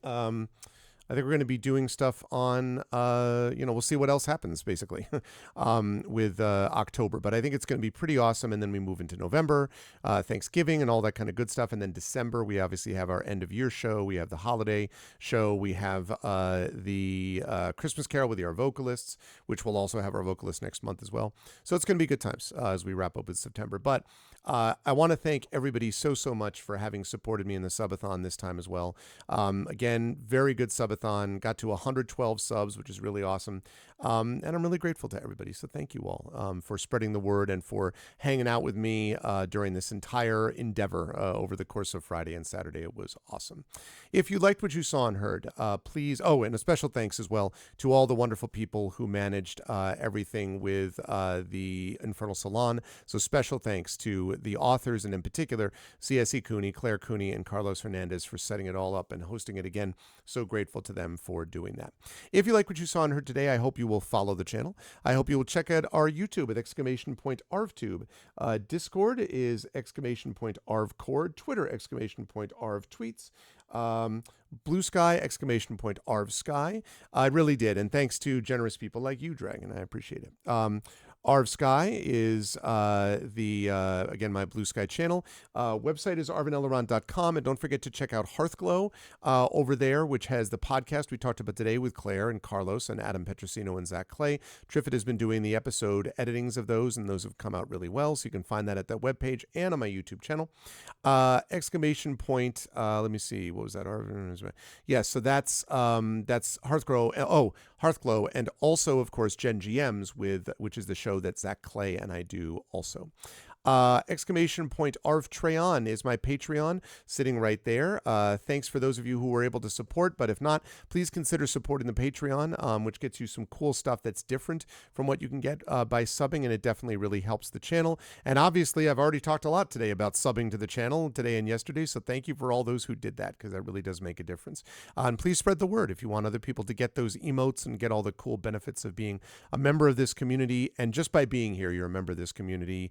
I think we're going to be doing stuff on, we'll see what else happens basically with October. But I think it's going to be pretty awesome. And then we move into November, Thanksgiving and all that kind of good stuff. And then December, we obviously have our end of year show. We have the holiday show. We have the Christmas Carol with our vocalists, which will also have our vocalists next month as well. So it's going to be good times as we wrap up with September. But I want to thank everybody so much for having supported me in the subathon this time as well. Again, very good subathon. Got to 112 subs, which is really awesome. And I'm really grateful to everybody. So thank you all for spreading the word and for hanging out with me during this entire endeavor over the course of Friday and Saturday. It was awesome. If you liked what you saw and heard, please. Oh, and a special thanks as well to all the wonderful people who managed everything with the Infernal Salon. So special thanks to the authors, and in particular, C.S.E. Cooney, Claire Cooney, and Carlos Hernandez for setting it all up and hosting it again. So grateful to them for doing that. If you like what you saw and heard today, I hope you will follow the channel. I hope you will check out our YouTube at !ArvTube. Discord is !ArvCord. Twitter, !ArvTweets. Blue Sky, !ArvSky. I really did. And thanks to generous people like you, Dragon. I appreciate it. Arv Sky is again, my Blue Sky channel. Website is arvaneleron.com. And don't forget to check out Hearthglow over there, which has the podcast we talked about today with Claire and Carlos and Adam Petrosino and Zach Clay. Triffid has been doing the episode editings of those, and those have come out really well. So you can find that at that webpage and on my YouTube channel. Exclamation point. Let me see. What was that? Yeah, so that's Hearthglow. Hearthglow, and also, of course, Gen GMs, which is the show that Zach Clay and I do also. Exclamation point Arv Treon is my Patreon sitting right there. Thanks for those of you who were able to support, but if not, please consider supporting the Patreon, which gets you some cool stuff that's different from what you can get by subbing, and it definitely really helps the channel. And obviously, I've already talked a lot today about subbing to the channel today and yesterday, so thank you for all those who did that, because that really does make a difference. And please spread the word if you want other people to get those emotes and get all the cool benefits of being a member of this community. And just by being here, you're a member of this community.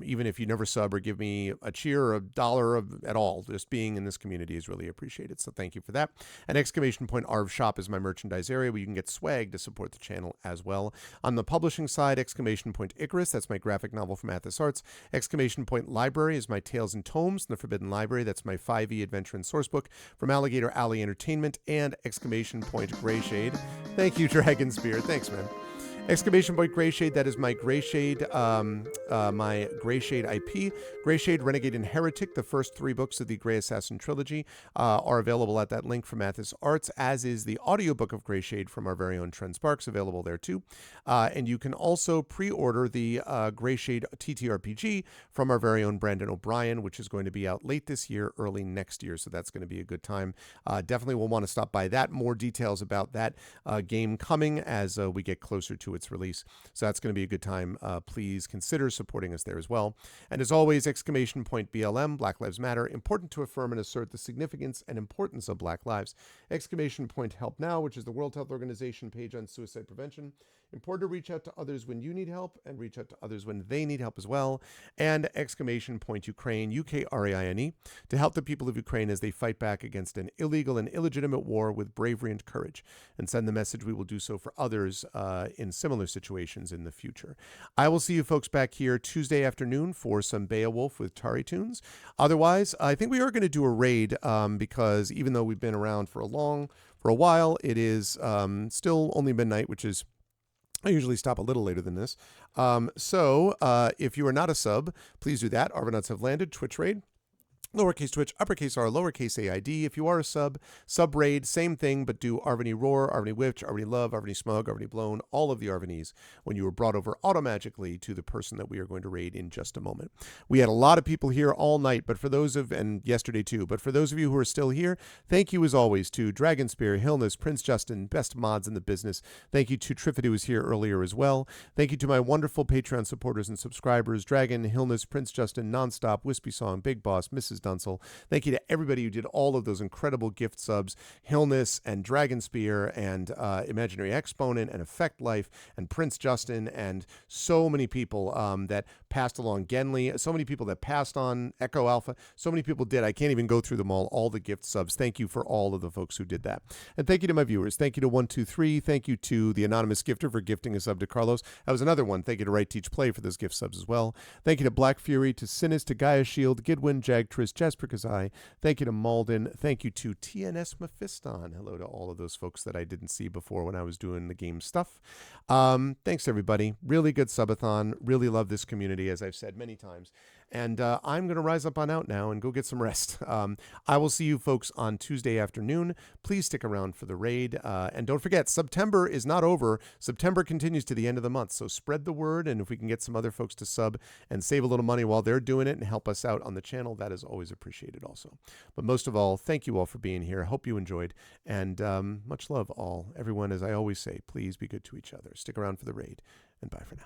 Even if you never sub or give me a cheer or $1 at all, just being in this community is really appreciated. So thank you for that. And exclamation point Arv Shop is my merchandise area where you can get swag to support the channel as well. On the publishing side, exclamation point Icarus, that's my graphic novel from Athos Arts. Exclamation point Library is my Tales and Tomes from the Forbidden Library. That's my 5e adventure and sourcebook from Alligator Alley Entertainment. And exclamation point Greyshade. Thank you, Dragon Spear. Thanks, man. Exclamation point Greyshade, that is my Greyshade, IP. Greyshade, Renegade, and Heretic, the first 3 books of the Grey Assassin trilogy, are available at that link from Athos Arts, as is the audiobook of Greyshade from our very own Trent Sparks, available there too. And you can also pre-order the Greyshade TTRPG from our very own Brandon O'Brien, which is going to be out late this year, early next year, so that's going to be a good time. Definitely will want to stop by that. More details about that game coming as we get closer to to its release. So that's going to be a good time. Please consider supporting us there as well. And as always, exclamation point BLM, Black Lives Matter, important to affirm and assert the significance and importance of Black lives. Exclamation point Help Now, which is the World Health Organization page on suicide prevention. Important to reach out to others when you need help and reach out to others when they need help as well. And exclamation point Ukraine, UKRAINE, to help the people of Ukraine as they fight back against an illegal and illegitimate war with bravery and courage. And send the message we will do so for others in similar situations in the future. I will see you folks back here Tuesday afternoon for some Beowulf with Tari Tunes. Otherwise, I think we are going to do a raid because even though we've been around for a while, it is still only midnight, which is I usually stop a little later than this. So if you are not a sub, please do that. Argonauts have landed. Twitch raid. Lowercase Twitch, uppercase R, lowercase AID. If you are a sub raid, same thing, but do Arvany Roar, Arvany Witch, Arvany Love, Arvany Smug, Arvany Blown, all of the Arvanys when you were brought over automagically to the person that we are going to raid in just a moment. We had a lot of people here all night, and yesterday too, but for those of you who are still here, thank you as always to Dragonspear, Hillness, Prince Justin, best mods in the business. Thank you to Triffid, who was here earlier as well. Thank you to my wonderful Patreon supporters and subscribers, Dragon, Hillness, Prince Justin, Nonstop, Wispy Song, Big Boss, Mrs. Dunsel. Thank you to everybody who did all of those incredible gift subs, Hillness and Dragonspear and Imaginary Exponent and Effect Life and Prince Justin and so many people that passed along Genly, so many people that passed on Echo Alpha, so many people did. I can't even go through them all the gift subs. Thank you for all of the folks who did that. And thank you to my viewers. Thank you to 123. Thank you to the anonymous gifter for gifting a sub to Carlos. That was another one. Thank you to Right Teach Play for those gift subs as well. Thank you to Black Fury, to Sinis, to Gaia Shield, Gidwin, Jagtris, Jasper Kazai. Thank you to Malden. Thank you to TNS Mephiston. Hello to all of those folks that I didn't see before when I was doing the game stuff. Thanks, everybody. Really good subathon. Really love this community, as I've said many times. And I'm going to rise up on out now and go get some rest. I will see you folks on Tuesday afternoon. Please stick around for the raid. And don't forget, September is not over. September continues to the end of the month. So spread the word. And if we can get some other folks to sub and save a little money while they're doing it and help us out on the channel, that is always appreciated also. But most of all, thank you all for being here. I hope you enjoyed. And much love all. Everyone, as I always say, please be good to each other. Stick around for the raid. And bye for now.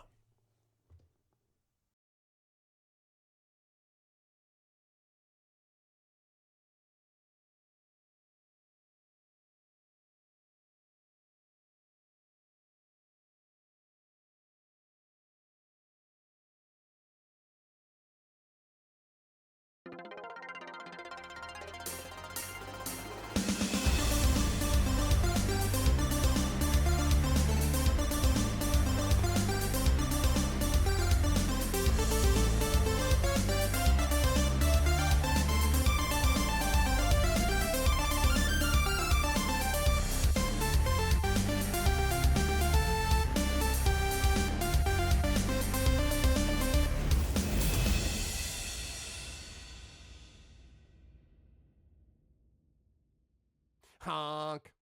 Honk.